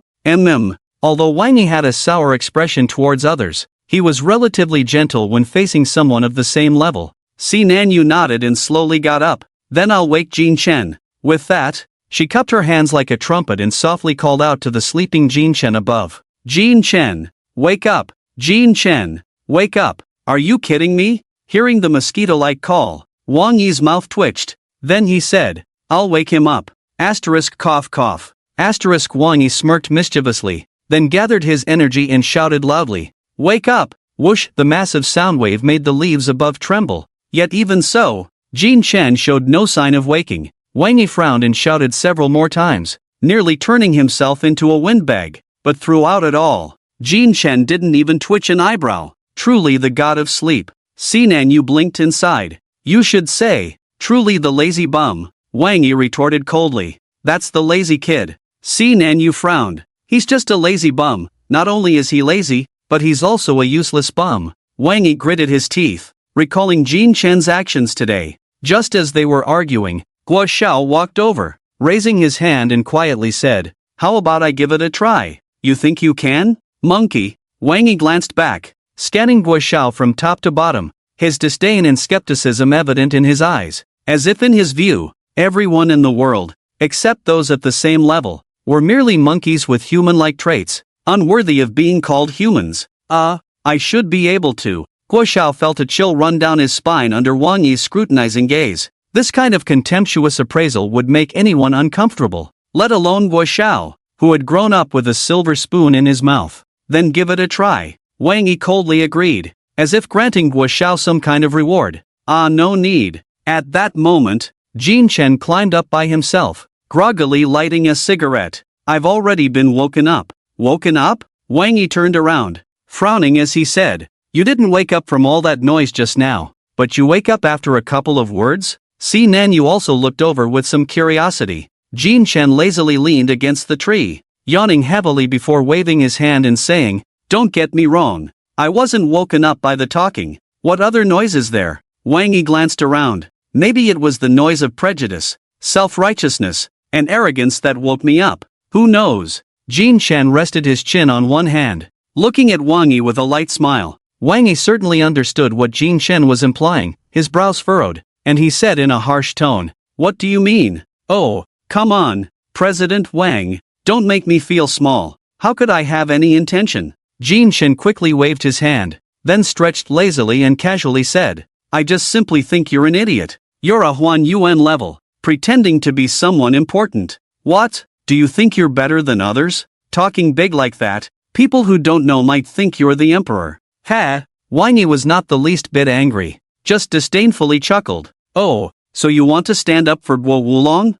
Although Wang Yi had a sour expression towards others, he was relatively gentle when facing someone of the same level. Si Nan Yu nodded and slowly got up. Then I'll wake Jin Chen. With that, she cupped her hands like a trumpet and softly called out to the sleeping Jin Chen above. Jin Chen, wake up! Jin Chen, wake up! Are you kidding me? Hearing the mosquito-like call, Wang Yi's mouth twitched. Then he said, I'll wake him up. Asterisk cough cough. Asterisk Wang Yi smirked mischievously, then gathered his energy and shouted loudly, wake up! Whoosh! The massive sound wave made the leaves above tremble. Yet even so, Jin Chen showed no sign of waking. Wang Yi frowned and shouted several more times, nearly turning himself into a windbag. But throughout it all, Jin Chen didn't even twitch an eyebrow. truly the god of sleep. Sinan Yu blinked inside. You should say, truly the lazy bum, Wang Yi retorted coldly. That's the lazy kid. Sinan Yu frowned. He's just a lazy bum. Not only is he lazy, but he's also a useless bum. Wang Yi gritted his teeth, recalling Jin Chen's actions today. Just as they were arguing, Guo Xiao walked over, raising his hand and quietly said, how about I give it a try? You think you can? Monkey. Wang Yi glanced back, scanning Guo Xiao from top to bottom, his disdain and skepticism evident in his eyes, as if in his view, everyone in the world, except those at the same level, were merely monkeys with human-like traits, unworthy of being called humans. I should be able to. Guo Xiao felt a chill run down his spine under Wang Yi's scrutinizing gaze. This kind of contemptuous appraisal would make anyone uncomfortable, let alone Guo Xiao, who had grown up with a silver spoon in his mouth. Then give it a try. Wang Yi coldly agreed, as if granting Guo Xiao some kind of reward. No need. At that moment, Jin Chen climbed up by himself, groggily lighting a cigarette. I've already been woken up. Woken up? Wang Yi turned around, frowning as he said, you didn't wake up from all that noise just now, but you wake up after a couple of words? Sinan Yu also looked over with some curiosity. Jin Chen lazily leaned against the tree, yawning heavily before waving his hand and saying, don't get me wrong. I wasn't woken up by the talking. What other noise is there? Wang Yi glanced around. Maybe it was the noise of prejudice, self-righteousness, and arrogance that woke me up. Who knows? Jin Chen rested his chin on one hand, looking at Wang Yi with a light smile. Wang Yi certainly understood what Jin Chen was implying. His brows furrowed, and he said in a harsh tone, what do you mean? Oh, come on, President Wang, don't make me feel small. How could I have any intention? Jin Chen quickly waved his hand, then stretched lazily and casually said, I just simply think you're an idiot. You're a Huan Yuan level, pretending to be someone important. What? Do you think you're better than others? Talking big like that, people who don't know might think you're the emperor. Ha! Wang Yi was not the least bit angry, just disdainfully chuckled. Oh, so you want to stand up for Guo Wulong?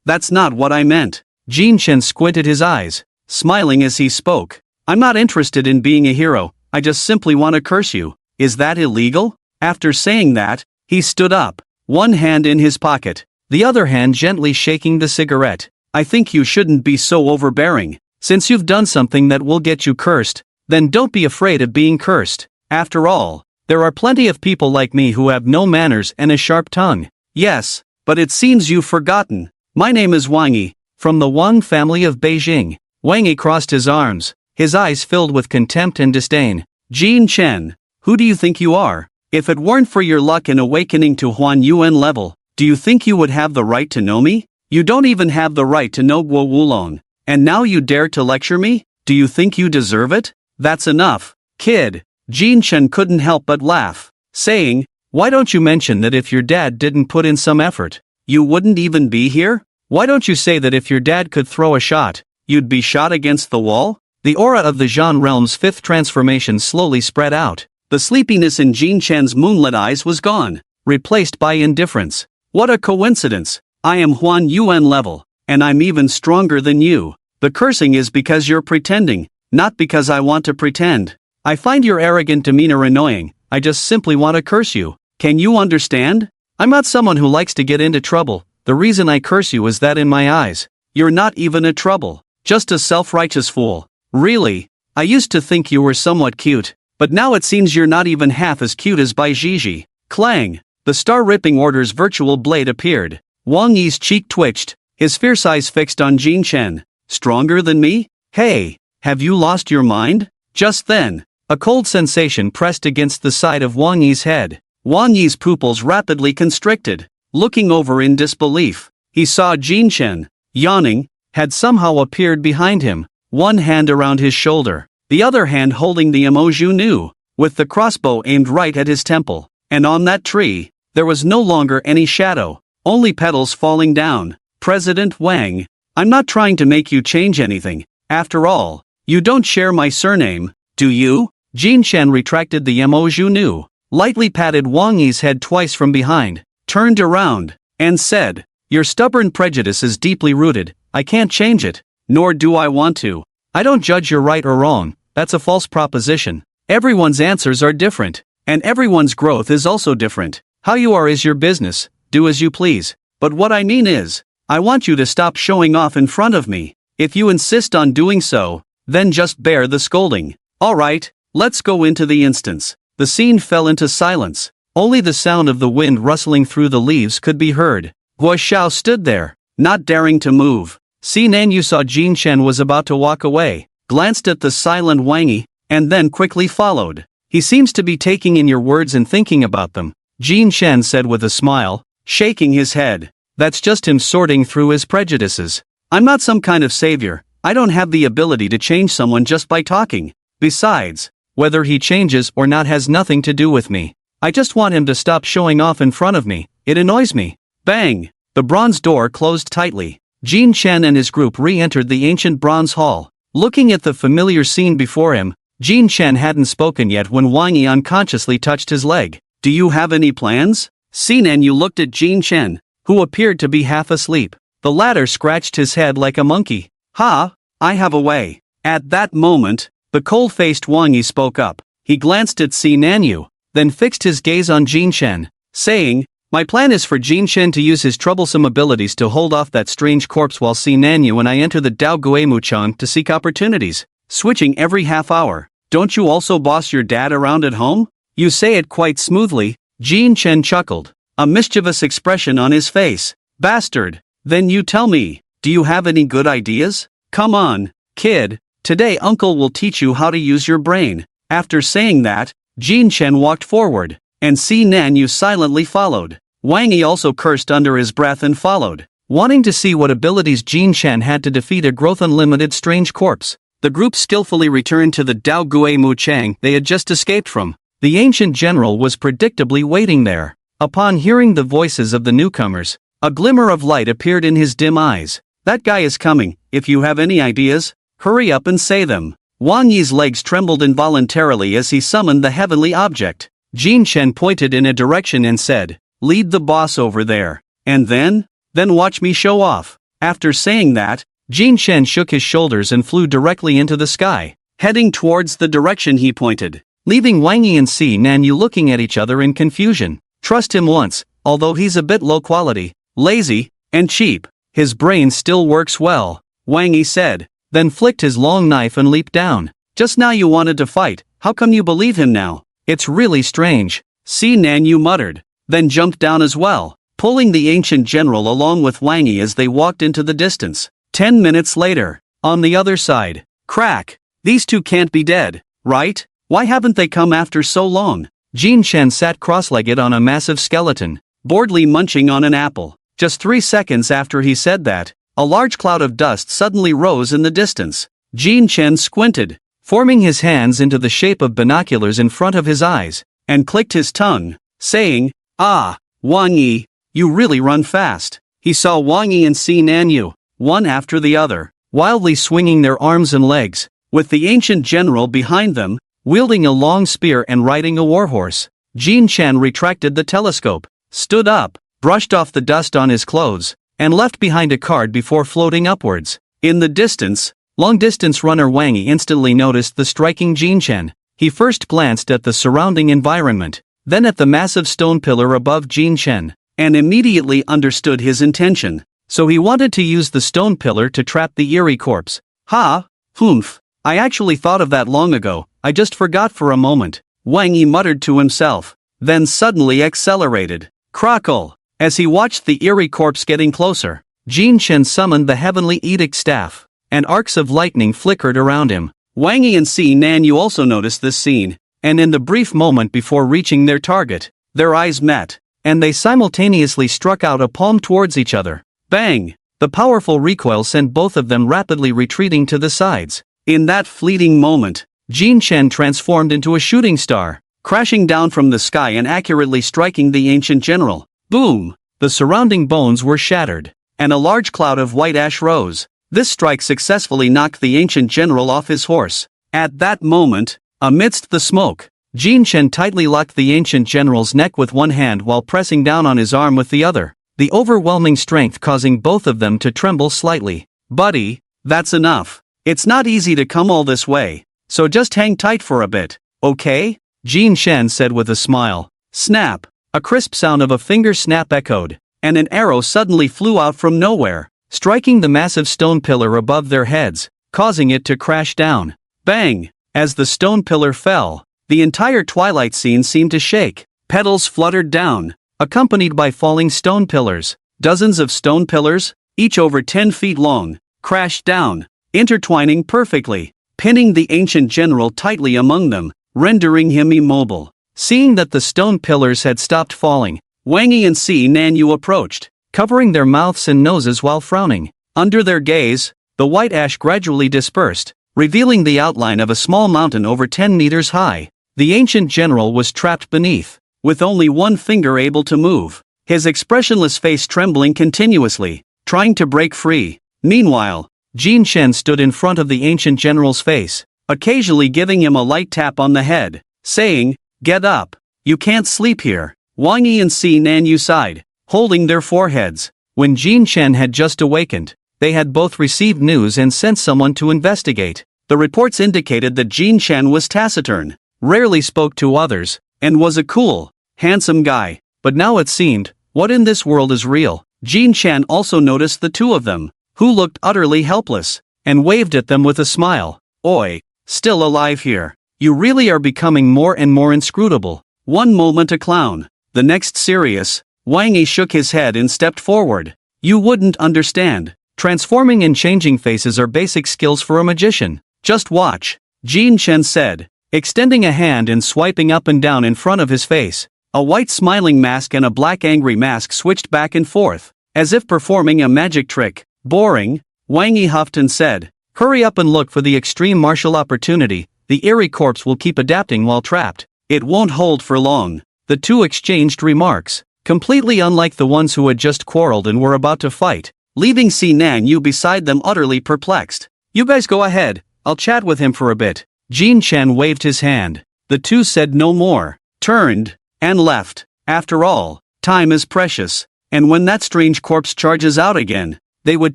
That's not what I meant. Jin Chen squinted his eyes, smiling as he spoke. I'm not interested in being a hero, I just simply want to curse you. Is that illegal? After saying that, he stood up, one hand in his pocket, the other hand gently shaking the cigarette. I think you shouldn't be so overbearing. Since you've done something that will get you cursed, then don't be afraid of being cursed. After all, there are plenty of people like me who have no manners and a sharp tongue. Yes, but it seems you've forgotten. My name is Wang Yi, from the Wang family of Beijing. Wang Yi crossed his arms, his eyes filled with contempt and disdain. Jin Chen, who do you think you are? If it weren't for your luck in awakening to Huan Yuan level, do you think you would have the right to know me? You don't even have the right to know Guo Wulong. And now you dare to lecture me? Do you think you deserve it? That's enough, kid. Jin Chen couldn't help but laugh, saying, why don't you mention that if your dad didn't put in some effort, you wouldn't even be here? Why don't you say that if your dad could throw a shot, you'd be shot against the wall? The aura of the Zhan realm's fifth transformation slowly spread out. The sleepiness in Jin Chen's moonlit eyes was gone, replaced by indifference. What a coincidence. I am Huan Yuan level, and I'm even stronger than you. The cursing is because you're pretending, not because I want to pretend. I find your arrogant demeanor annoying, I just simply want to curse you. Can you understand? I'm not someone who likes to get into trouble. The reason I curse you is that in my eyes, you're not even a trouble, just a self-righteous fool. Really? I used to think you were somewhat cute, but now it seems you're not even half as cute as Bai Zhizhi. Clang! The star-ripping order's virtual blade appeared. Wang Yi's cheek twitched, his fierce eyes fixed on Jin Chen. Stronger than me? Hey, have you lost your mind? Just then, a cold sensation pressed against the side of Wang Yi's head. Wang Yi's pupils rapidly constricted. Looking over in disbelief, he saw Jin Chen, yawning, had somehow appeared behind him, one hand around his shoulder, the other hand holding the Emoju Nu, with the crossbow aimed right at his temple. And on that tree, there was no longer any shadow, only petals falling down. President Wang, I'm not trying to make you change anything. After all, you don't share my surname, do you? Jin Chen retracted the Emoju Nu, lightly patted Wang Yi's head twice from behind, turned around, and said, your stubborn prejudice is deeply rooted, I can't change it, nor do I want to. I don't judge you're right or wrong, that's a false proposition. Everyone's answers are different. And everyone's growth is also different. How you are is your business, do as you please. But what I mean is, I want you to stop showing off in front of me. If you insist on doing so, then just bear the scolding. Alright, let's go into the instance. The scene fell into silence. Only the sound of the wind rustling through the leaves could be heard. Guo Xiao stood there, not daring to move. Si Nanyu saw Jin Chen was about to walk away, glanced at the silent Wang Yi, and then quickly followed. He seems to be taking in your words and thinking about them, Jin Chen said with a smile, shaking his head. That's just him sorting through his prejudices. I'm not some kind of savior. I don't have the ability to change someone just by talking. Besides, whether he changes or not has nothing to do with me. I just want him to stop showing off in front of me. It annoys me. Bang! The bronze door closed tightly. Jin Chen and his group re-entered the ancient bronze hall. Looking at the familiar scene before him, Jin Chen hadn't spoken yet when Wang Yi unconsciously touched his leg. Do you have any plans? Si Nanyu looked at Jin Chen, who appeared to be half asleep. The latter scratched his head like a monkey. Ha! I have a way. At that moment, the cold-faced Wang Yi spoke up. He glanced at Si Nanyu, then fixed his gaze on Jin Chen, saying, my plan is for Jin Chen to use his troublesome abilities to hold off that strange corpse while Si Nanyu and I enter the Dao Guimuchang to seek opportunities, switching every half hour. Don't you also boss your dad around at home? You say it quite smoothly, Jin Chen chuckled, a mischievous expression on his face. Bastard! Then you tell me, do you have any good ideas? Come on, kid, today uncle will teach you how to use your brain. After saying that, Jin Chen walked forward, and Si Nanyu silently followed. Wang Yi also cursed under his breath and followed, wanting to see what abilities Jin Chen had to defeat a growth unlimited strange corpse. The group skillfully returned to the Dao Guimuchang they had just escaped from. The ancient general was predictably waiting there. Upon hearing the voices of the newcomers, a glimmer of light appeared in his dim eyes. That guy is coming. If you have any ideas, hurry up and say them. Wang Yi's legs trembled involuntarily as he summoned the heavenly object. Jin Chen pointed in a direction and said, lead the boss over there. And then watch me show off. After saying that, Jin Chen shook his shoulders and flew directly into the sky, heading towards the direction he pointed, leaving Wang Yi and Si Nanyu looking at each other in confusion. Trust him once, although he's a bit low quality, lazy, and cheap, his brain still works well, Wang Yi said, then flicked his long knife and leaped down. Just now you wanted to fight, how come you believe him now? It's really strange, Si Nanyu muttered, then jumped down as well, pulling the ancient general along with Wang Yi as they walked into the distance. 10 minutes later, on the other side, crack, these two can't be dead, right? Why haven't they come after so long? Jin Chen sat cross-legged on a massive skeleton, boredly munching on an apple. Just 3 seconds after he said that, a large cloud of dust suddenly rose in the distance. Jin Chen squinted, forming his hands into the shape of binoculars in front of his eyes, and clicked his tongue, saying, ah, Wang Yi, you really run fast. He saw Wang Yi and Si Nanyu, one after the other, wildly swinging their arms and legs, with the ancient general behind them, wielding a long spear and riding a warhorse. Jin Chen retracted the telescope, stood up, brushed off the dust on his clothes, and left behind a card before floating upwards. In the distance, long-distance runner Wang Yi instantly noticed the striking Jin Chen. He first glanced at the surrounding environment, then at the massive stone pillar above Jin Chen, and immediately understood his intention. So he wanted to use the stone pillar to trap the eerie corpse. Ha! Humph! I actually thought of that long ago, I just forgot for a moment, Wang Yi muttered to himself, then suddenly accelerated. Crackle! As he watched the eerie corpse getting closer, Jin Chen summoned the heavenly edict staff, and arcs of lightning flickered around him. Wang Yi and Si Nanyu also noticed this scene, and in the brief moment before reaching their target, their eyes met, and they simultaneously struck out a palm towards each other. Bang! The powerful recoil sent both of them rapidly retreating to the sides. In that fleeting moment, Jin Chen transformed into a shooting star, crashing down from the sky and accurately striking the ancient general. Boom! The surrounding bones were shattered, and a large cloud of white ash rose. This strike successfully knocked the ancient general off his horse. At that moment, amidst the smoke, Jin Chen tightly locked the ancient general's neck with one hand while pressing down on his arm with the other, the overwhelming strength causing both of them to tremble slightly. Buddy, that's enough. It's not easy to come all this way, so just hang tight for a bit. okay? Jin Shen said with a smile. Snap! A crisp sound of a finger snap echoed, and an arrow suddenly flew out from nowhere, striking the massive stone pillar above their heads, causing it to crash down. Bang! As the stone pillar fell, the entire twilight scene seemed to shake. Petals fluttered down, accompanied by falling stone pillars. Dozens of stone pillars, each over 10 feet long, crashed down, intertwining perfectly, pinning the ancient general tightly among them, rendering him immobile. Seeing that the stone pillars had stopped falling, Wang Yi and Si Nanyu approached, covering their mouths and noses while frowning. Under their gaze, the white ash gradually dispersed, revealing the outline of a small mountain over 10 meters high. The ancient general was trapped beneath, with only one finger able to move, his expressionless face trembling continuously, trying to break free. Meanwhile, Jin Shen stood in front of the ancient general's face, occasionally giving him a light tap on the head, saying, "Get up. You can't sleep here." Wang Yi and Si Nanyu sighed, holding their foreheads. When Jin Shen had just awakened, they had both received news and sent someone to investigate. The reports indicated that Jin Shen was taciturn, rarely spoke to others, and was a cool, handsome guy. But now it seemed, what in this world is real? Jin Shen also noticed the two of them, who looked utterly helpless, and waved at them with a smile. Oi, still alive here. You really are becoming more and more inscrutable. One moment a clown, the next serious. Wang Yi shook his head and stepped forward. You wouldn't understand. Transforming and changing faces are basic skills for a magician. Just watch, Jin Shen said, extending a hand and swiping up and down in front of his face. A white smiling mask and a black angry mask switched back and forth, as if performing a magic trick. Boring, Wang Yi huffed and said. Hurry up and look for the extreme martial opportunity. The eerie corpse will keep adapting while trapped. It won't hold for long. The two exchanged remarks, completely unlike the ones who had just quarreled and were about to fight, leaving Si Nanyu beside them utterly perplexed. You guys go ahead, I'll chat with him for a bit. Jin Shen waved his hand. The two said no more, turned, and left. After all, time is precious, and when that strange corpse charges out again, they would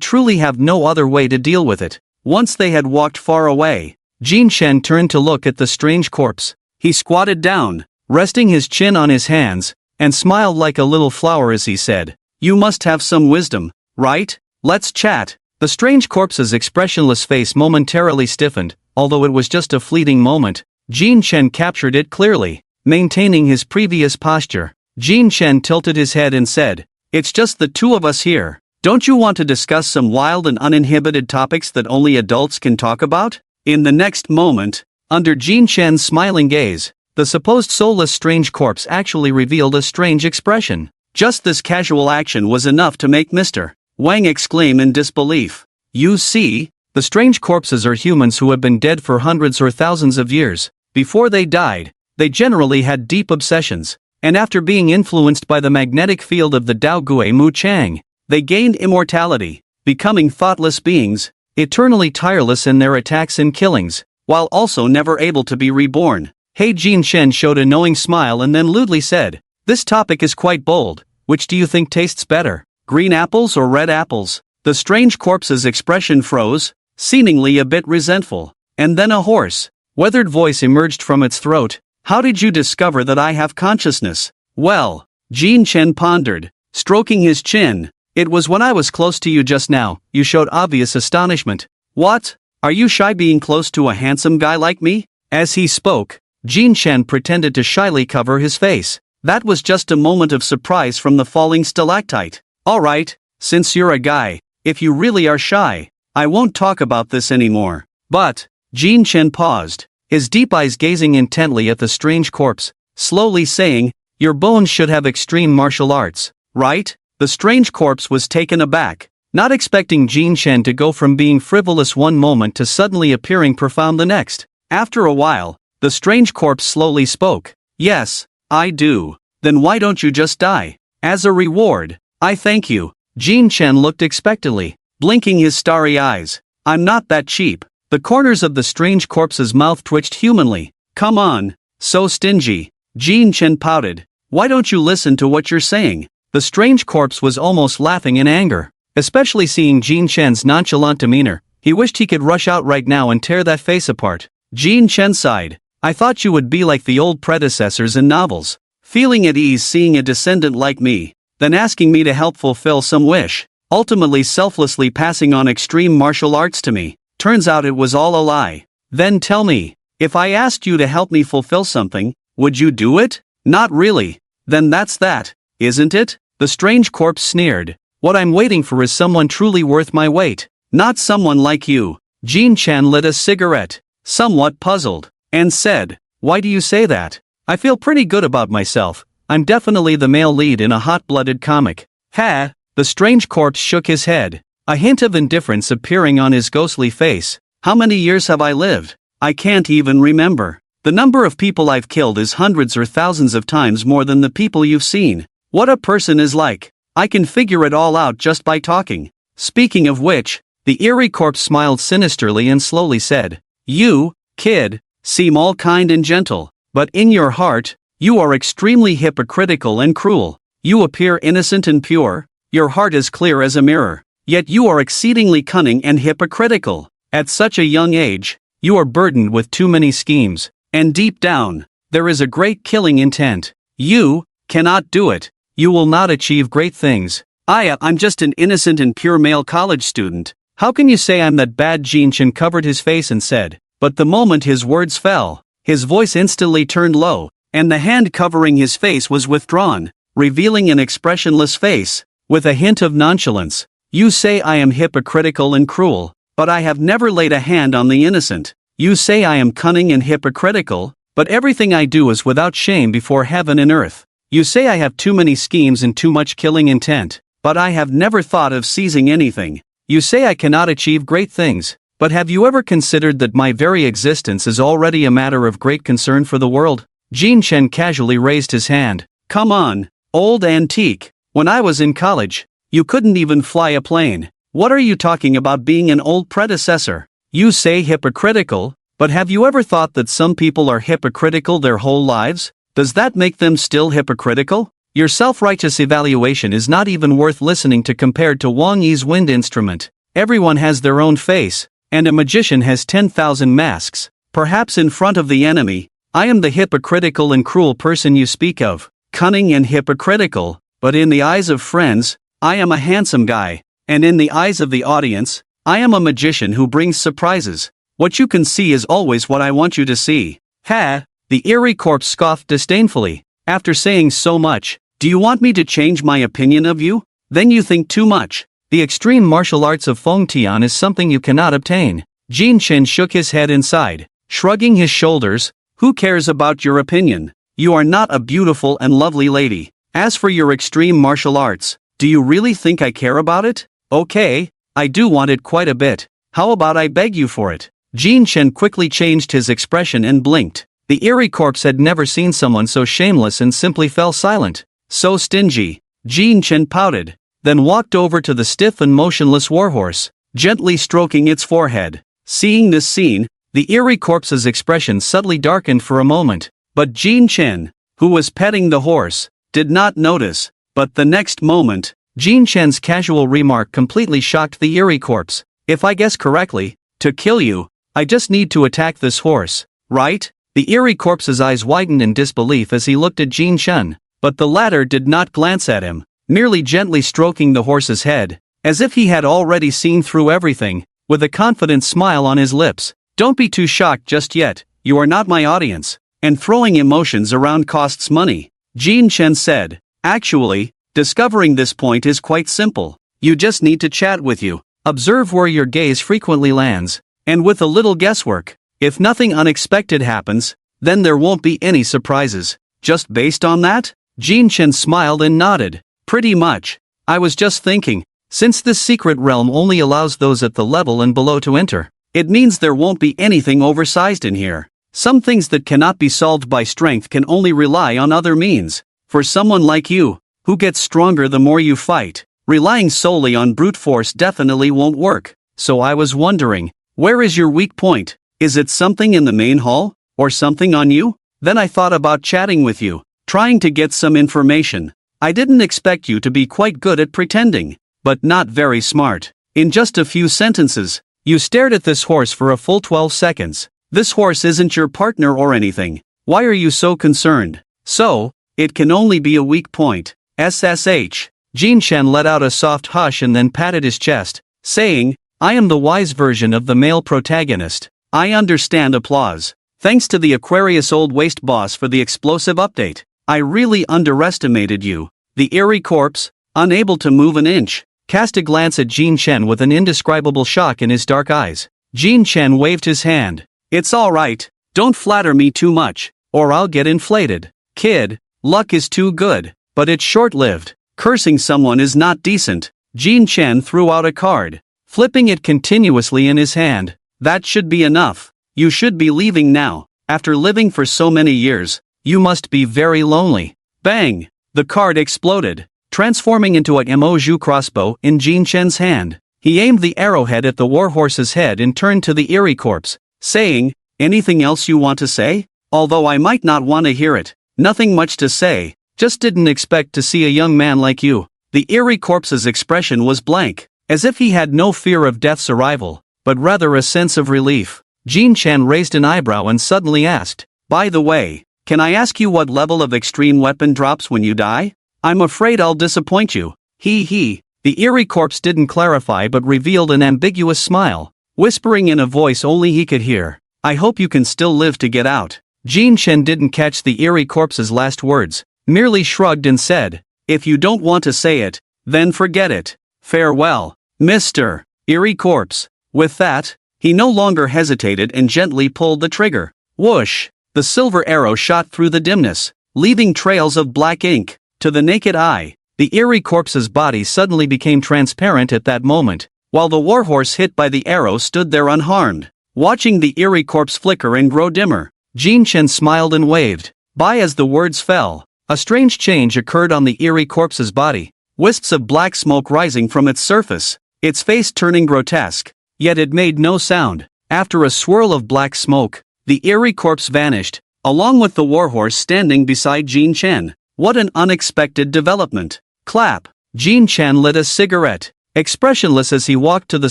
truly have no other way to deal with it. Once they had walked far away, Jin Shen turned to look at the strange corpse. He squatted down, resting his chin on his hands, and smiled like a little flower as he said, You must have some wisdom, right? Let's chat. The strange corpse's expressionless face momentarily stiffened, although it was just a fleeting moment. Jin Shen captured it clearly, maintaining his previous posture. Jin Shen tilted his head and said, It's just the two of us here. Don't you want to discuss some wild and uninhibited topics that only adults can talk about? In the next moment, under Jin Shen's smiling gaze, the supposed soulless strange corpse actually revealed a strange expression. Just this casual action was enough to make Mr. Wang exclaim in disbelief. You see, the strange corpses are humans who have been dead for hundreds or thousands of years. Before they died, they generally had deep obsessions, and after being influenced by the magnetic field of the Dao Gui Mu Chang, they gained immortality, becoming thoughtless beings, eternally tireless in their attacks and killings, while also never able to be reborn. Hey, Jin Shen showed a knowing smile and then lewdly said, This topic is quite bold. Which do you think tastes better, green apples or red apples? The strange corpse's expression froze, seemingly a bit resentful, and then a hoarse, weathered voice emerged from its throat. How did you discover that I have consciousness? Well, Jin Shen pondered, stroking his chin. It was when I was close to you just now. You showed obvious astonishment. What? Are you shy being close to a handsome guy like me? As he spoke, Jin Shen pretended to shyly cover his face. That was just a moment of surprise from the falling stalactite. Alright, since you're a guy, if you really are shy, I won't talk about this anymore. But, Jin Shen paused, his deep eyes gazing intently at the strange corpse, slowly saying, Your bones should have extreme martial arts, right? The strange corpse was taken aback, not expecting Jin Shen to go from being frivolous one moment to suddenly appearing profound the next. After a while, the strange corpse slowly spoke. Yes, I do. Then why don't you just die? As a reward, I thank you. Jin Shen looked expectantly, blinking his starry eyes. I'm not that cheap. The corners of the strange corpse's mouth twitched humanly. Come on, so stingy. Jin Shen pouted. Why don't you listen to what you're saying? The strange corpse was almost laughing in anger, especially seeing Jin Shen's nonchalant demeanor. He wished he could rush out right now and tear that face apart. Jin Shen sighed. I thought you would be like the old predecessors in novels, feeling at ease seeing a descendant like me, then asking me to help fulfill some wish, ultimately selflessly passing on extreme martial arts to me. Turns out it was all a lie. Then tell me, if I asked you to help me fulfill something, would you do it? Not really. Then that's that, isn't it? The strange corpse sneered. What I'm waiting for is someone truly worth my weight. Not someone like you. Jean Chen lit a cigarette, somewhat puzzled, and said, why do you say that? I feel pretty good about myself. I'm definitely the male lead in a hot-blooded comic. Ha! The strange corpse shook his head, a hint of indifference appearing on his ghostly face. How many years have I lived? I can't even remember. The number of people I've killed is hundreds or thousands of times more than the people you've seen. What a person is like. I can figure it all out just by talking. Speaking of which, the eerie corpse smiled sinisterly and slowly said, you, kid, seem all kind and gentle, but in your heart, you are extremely hypocritical and cruel. You appear innocent and pure, your heart is clear as a mirror, yet you are exceedingly cunning and hypocritical. At such a young age, you are burdened with too many schemes, and deep down, there is a great killing intent. You cannot do it. You will not achieve great things. I'm just an innocent and pure male college student. How can you say I'm that bad? Jean Chen covered his face and said, but the moment his words fell, his voice instantly turned low, and the hand covering his face was withdrawn, revealing an expressionless face, with a hint of nonchalance. You say I am hypocritical and cruel, but I have never laid a hand on the innocent. You say I am cunning and hypocritical, but everything I do is without shame before heaven and earth. You say I have too many schemes and too much killing intent, but I have never thought of seizing anything. You say I cannot achieve great things, but have you ever considered that my very existence is already a matter of great concern for the world? Jean Chen casually raised his hand. Come on, old antique. When I was in college, you couldn't even fly a plane. What are you talking about being an old predecessor? You say hypocritical, but have you ever thought that some people are hypocritical their whole lives? Does that make them still hypocritical? Your self-righteous evaluation is not even worth listening to compared to Wang Yi's wind instrument. Everyone has their own face, and a magician has 10,000 masks. Perhaps in front of the enemy, I am the hypocritical and cruel person you speak of, cunning and hypocritical, but in the eyes of friends, I am a handsome guy, and in the eyes of the audience, I am a magician who brings surprises. What you can see is always what I want you to see. Ha! The eerie corpse scoffed disdainfully. After saying so much, do you want me to change my opinion of you? Then you think too much. The extreme martial arts of Feng Tian is something you cannot obtain. Jean Chen shook his head inside, shrugging his shoulders. Who cares about your opinion? You are not a beautiful and lovely lady. As for your extreme martial arts, do you really think I care about it? Okay, I do want it quite a bit. How about I beg you for it? Jean Chen quickly changed his expression and blinked. The eerie corpse had never seen someone so shameless and simply fell silent. So stingy. Jean Chen pouted, then walked over to the stiff and motionless warhorse, gently stroking its forehead. Seeing this scene, the eerie corpse's expression subtly darkened for a moment, but Jean Chen, who was petting the horse, did not notice. But the next moment, Jean Chen's casual remark completely shocked the eerie corpse. If I guess correctly, to kill you, I just need to attack this horse, right? The eerie corpse's eyes widened in disbelief as he looked at Jean Chen, but the latter did not glance at him, merely gently stroking the horse's head, as if he had already seen through everything, with a confident smile on his lips. Don't be too shocked just yet, you are not my audience, and throwing emotions around costs money. Jean Chen said, actually, discovering this point is quite simple. You just need to chat with you, observe where your gaze frequently lands, and with a little guesswork, if nothing unexpected happens, then there won't be any surprises. Just based on that? Jean Chen smiled and nodded. Pretty much. I was just thinking, since this secret realm only allows those at the level and below to enter, it means there won't be anything oversized in here. Some things that cannot be solved by strength can only rely on other means. For someone like you, who gets stronger the more you fight, relying solely on brute force definitely won't work. So I was wondering, where is your weak point? Is it something in the main hall, or something on you? Then I thought about chatting with you, trying to get some information. I didn't expect you to be quite good at pretending, but not very smart. In just a few sentences, you stared at this horse for a full 12 seconds, This horse isn't your partner or anything. Why are you so concerned? So, it can only be a weak point. SSH. Jin Chen let out a soft hush and then patted his chest, saying, I am the wise version of the male protagonist. I understand applause. Thanks to the Aquarius Old Waste boss for the explosive update. I really underestimated you. The eerie corpse, unable to move an inch, cast a glance at Jin Chen with an indescribable shock in his dark eyes. Jin Chen waved his hand. It's alright, don't flatter me too much, or I'll get inflated. Kid, luck is too good, but it's short-lived. Cursing someone is not decent. Jin Chen threw out a card, flipping it continuously in his hand. That should be enough. You should be leaving now. After living for so many years, you must be very lonely. Bang! The card exploded, transforming into a Emoju crossbow in Jin Chen's hand. He aimed the arrowhead at the warhorse's head and turned to the eerie corpse, saying, anything else you want to say? Although I might not want to hear it. Nothing much to say, just didn't expect to see a young man like you. The eerie corpse's expression was blank, as if he had no fear of death's arrival, but rather a sense of relief. Jin Chen raised an eyebrow and suddenly asked, by the way, can I ask you what level of extreme weapon drops when you die? I'm afraid I'll disappoint you. He. The eerie corpse didn't clarify but revealed an ambiguous smile, whispering in a voice only he could hear. I hope you can still live to get out. Jin Chen didn't catch the eerie corpse's last words, merely shrugged and said, if you don't want to say it, then forget it. Farewell, Mr. Eerie Corpse. With that, he no longer hesitated and gently pulled the trigger. Whoosh! The silver arrow shot through the dimness, leaving trails of black ink. To the naked eye, the eerie corpse's body suddenly became transparent at that moment, while the warhorse hit by the arrow stood there unharmed. Watching the eerie corpse flicker and grow dimmer, Jin Chen smiled and waved. By as the words fell, a strange change occurred on the eerie corpse's body, wisps of black smoke rising from its surface, its face turning grotesque, yet it made no sound. After a swirl of black smoke, the eerie corpse vanished, along with the warhorse standing beside Jin Chen. What an unexpected development. Clap. Jin Chen lit a cigarette, expressionless as he walked to the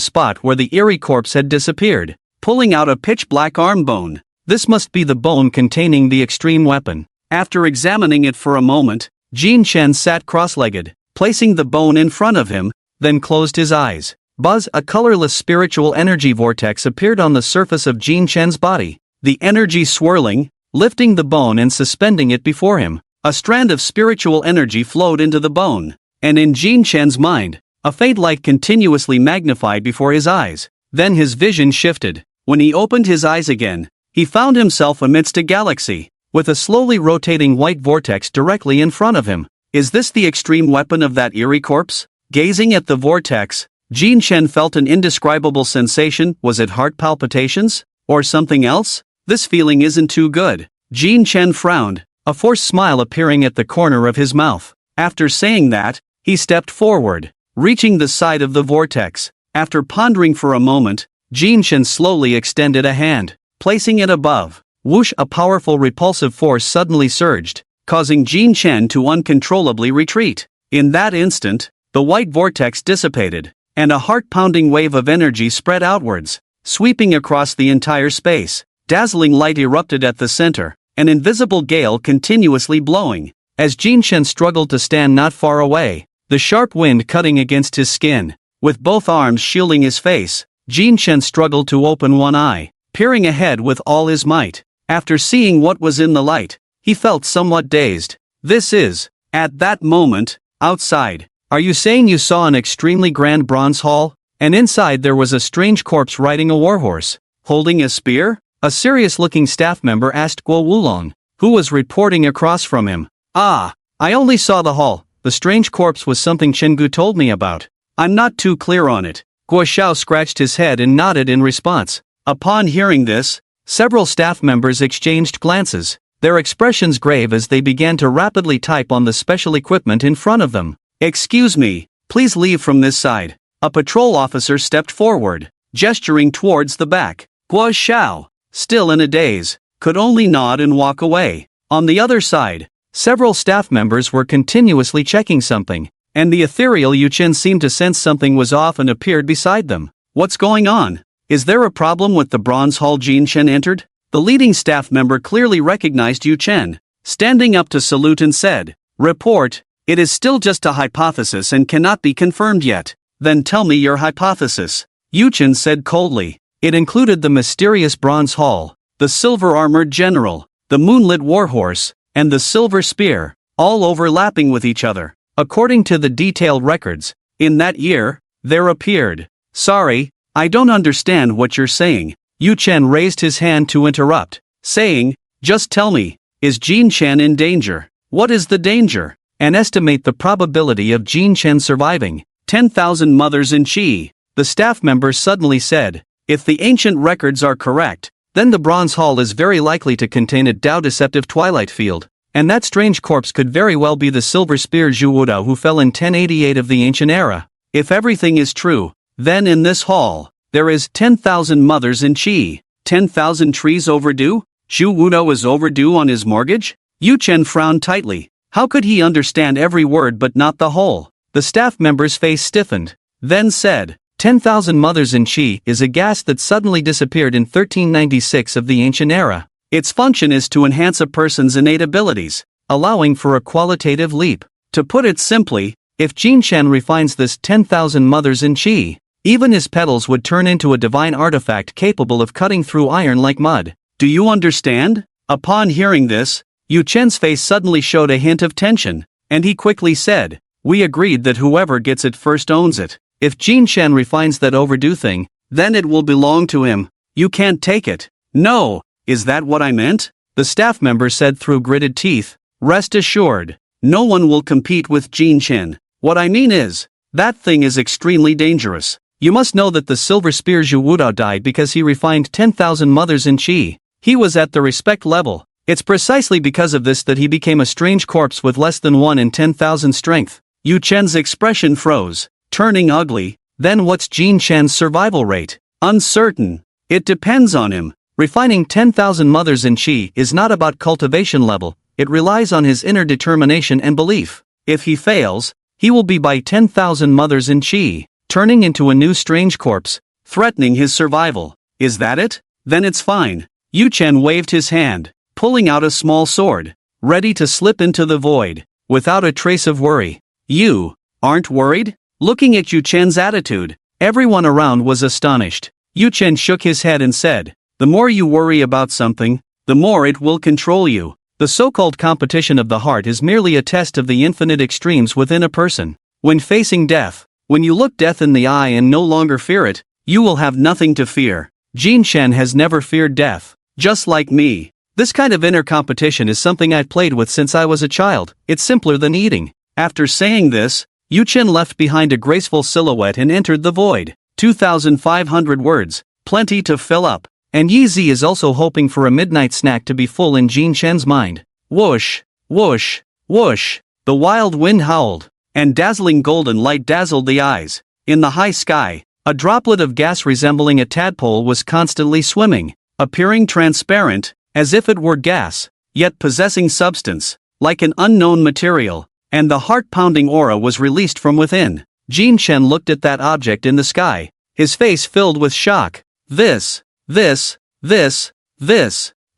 spot where the eerie corpse had disappeared, pulling out a pitch-black arm bone. This must be the bone containing the extreme weapon. After examining it for a moment, Jin Chen sat cross-legged, placing the bone in front of him, then closed his eyes. Buzz, a colorless spiritual energy vortex appeared on the surface of Jin Chen's body, the energy swirling, lifting the bone and suspending it before him. A strand of spiritual energy flowed into the bone, and in Jin Chen's mind, a faint light continuously magnified before his eyes. Then his vision shifted. When he opened his eyes again, he found himself amidst a galaxy, with a slowly rotating white vortex directly in front of him. Is this the extreme weapon of that eerie corpse? Gazing at the vortex, Jin Chen felt an indescribable sensation. Was it heart palpitations? Or something else? This feeling isn't too good. Jin Chen frowned, a forced smile appearing at the corner of his mouth. After saying that, he stepped forward, reaching the side of the vortex. After pondering for a moment, Jin Chen slowly extended a hand, placing it above. Whoosh! A powerful repulsive force suddenly surged, causing Jin Chen to uncontrollably retreat. In that instant, the white vortex dissipated, and a heart-pounding wave of energy spread outwards, sweeping across the entire space. Dazzling light erupted at the center, an invisible gale continuously blowing. As Jin Chen struggled to stand not far away, the sharp wind cutting against his skin, with both arms shielding his face, Jin Chen struggled to open one eye, peering ahead with all his might. After seeing what was in the light, he felt somewhat dazed. This is, at that moment, outside. Are you saying you saw an extremely grand bronze hall? And inside there was a strange corpse riding a warhorse, holding a spear? A serious-looking staff member asked Guo Wulong, who was reporting across from him. I only saw the hall. The strange corpse was something Chenggu told me about. I'm not too clear on it. Guo Xiao scratched his head and nodded in response. Upon hearing this, several staff members exchanged glances, their expressions grave as they began to rapidly type on the special equipment in front of them. Excuse me, please leave from this side. A patrol officer stepped forward, gesturing towards the back. Guo Xiao, still in a daze, could only nod and walk away. On the other side, several staff members were continuously checking something, and the ethereal Yu Chen seemed to sense something was off and appeared beside them. What's going on? is there a problem with the bronze hall? Jin Chen entered. The leading staff member clearly recognized Yu Chen, standing up to salute and said, "Report, it is still just a hypothesis and cannot be confirmed yet." "Then tell me your hypothesis," Yu Chen said coldly. It included the mysterious bronze hall, the silver-armored general, the moonlit warhorse, and the silver spear, all overlapping with each other. According to the detailed records, in that year, there appeared. "Sorry, I don't understand what you're saying." Yu Chen raised his hand to interrupt, saying, "Just tell me, is Jin Chen in danger?" "What is the danger?" "And estimate the probability of Jin Chen surviving." 10,000 mothers in Qi, the staff member suddenly said. If the ancient records are correct, then the bronze hall is very likely to contain a Dao deceptive twilight field, and that strange corpse could very well be the silver spear Zhu Wudao who fell in 1088 of the ancient era. If everything is true, then in this hall, there is 10,000 mothers in Qi. 10,000 trees overdue? Zhu Wudao is overdue on his mortgage? Yu Chen frowned tightly. How could he understand every word but not the whole? The staff member's face stiffened, then said, 10,000 mothers in Qi is a gas that suddenly disappeared in 1396 of the ancient era. Its function is to enhance a person's innate abilities, allowing for a qualitative leap. To put it simply, if Jin Chen refines this 10,000 mothers in Qi, even his petals would turn into a divine artifact capable of cutting through iron like mud. Do you understand? Upon hearing this, Yu Chen's face suddenly showed a hint of tension, and he quickly said, "We agreed that whoever gets it first owns it. If Jin Chen refines that overdue thing, then it will belong to him. You can't take it." "No, is that what I meant?" the staff member said through gritted teeth. "Rest assured, no one will compete with Jin Chen. What I mean is, that thing is extremely dangerous. You must know that the silver spear Zhu Wudao died because he refined 10,000 mothers in Qi. He was at the respect level. It's precisely because of this that he became a strange corpse with less than 1 in 10,000 strength." Yu Chen's expression froze, turning ugly. "Then what's Jin Chen's survival rate?" "Uncertain. It depends on him. Refining 10,000 mothers in Qi is not about cultivation level, it relies on his inner determination and belief. If he fails, he will be by 10,000 mothers in Qi, turning into a new strange corpse, threatening his survival. Is that it? Then it's fine." Yu Chen waved his hand, pulling out a small sword, ready to slip into the void, without a trace of worry. "You aren't worried?" Looking at Yu Chen's attitude, everyone around was astonished. Yu Chen shook his head and said, "The more you worry about something, the more it will control you. The so-called competition of the heart is merely a test of the infinite extremes within a person. When facing death, when you look death in the eye and no longer fear it, you will have nothing to fear. Jin Chen has never feared death, just like me. This kind of inner competition is something I've played with since I was a child. It's simpler than eating." After saying this, Yu Chen left behind a graceful silhouette and entered the void. 2,500 words, plenty to fill up. And Yi Zi is also hoping for a midnight snack to be full in Jin Chen's mind. Whoosh, whoosh, whoosh. The wild wind howled, and dazzling golden light dazzled the eyes. In the high sky, a droplet of gas resembling a tadpole was constantly swimming, appearing transparent, as if it were gas, yet possessing substance, like an unknown material. And the heart-pounding aura was released from within. Jin Chen looked at that object in the sky, his face filled with shock. This.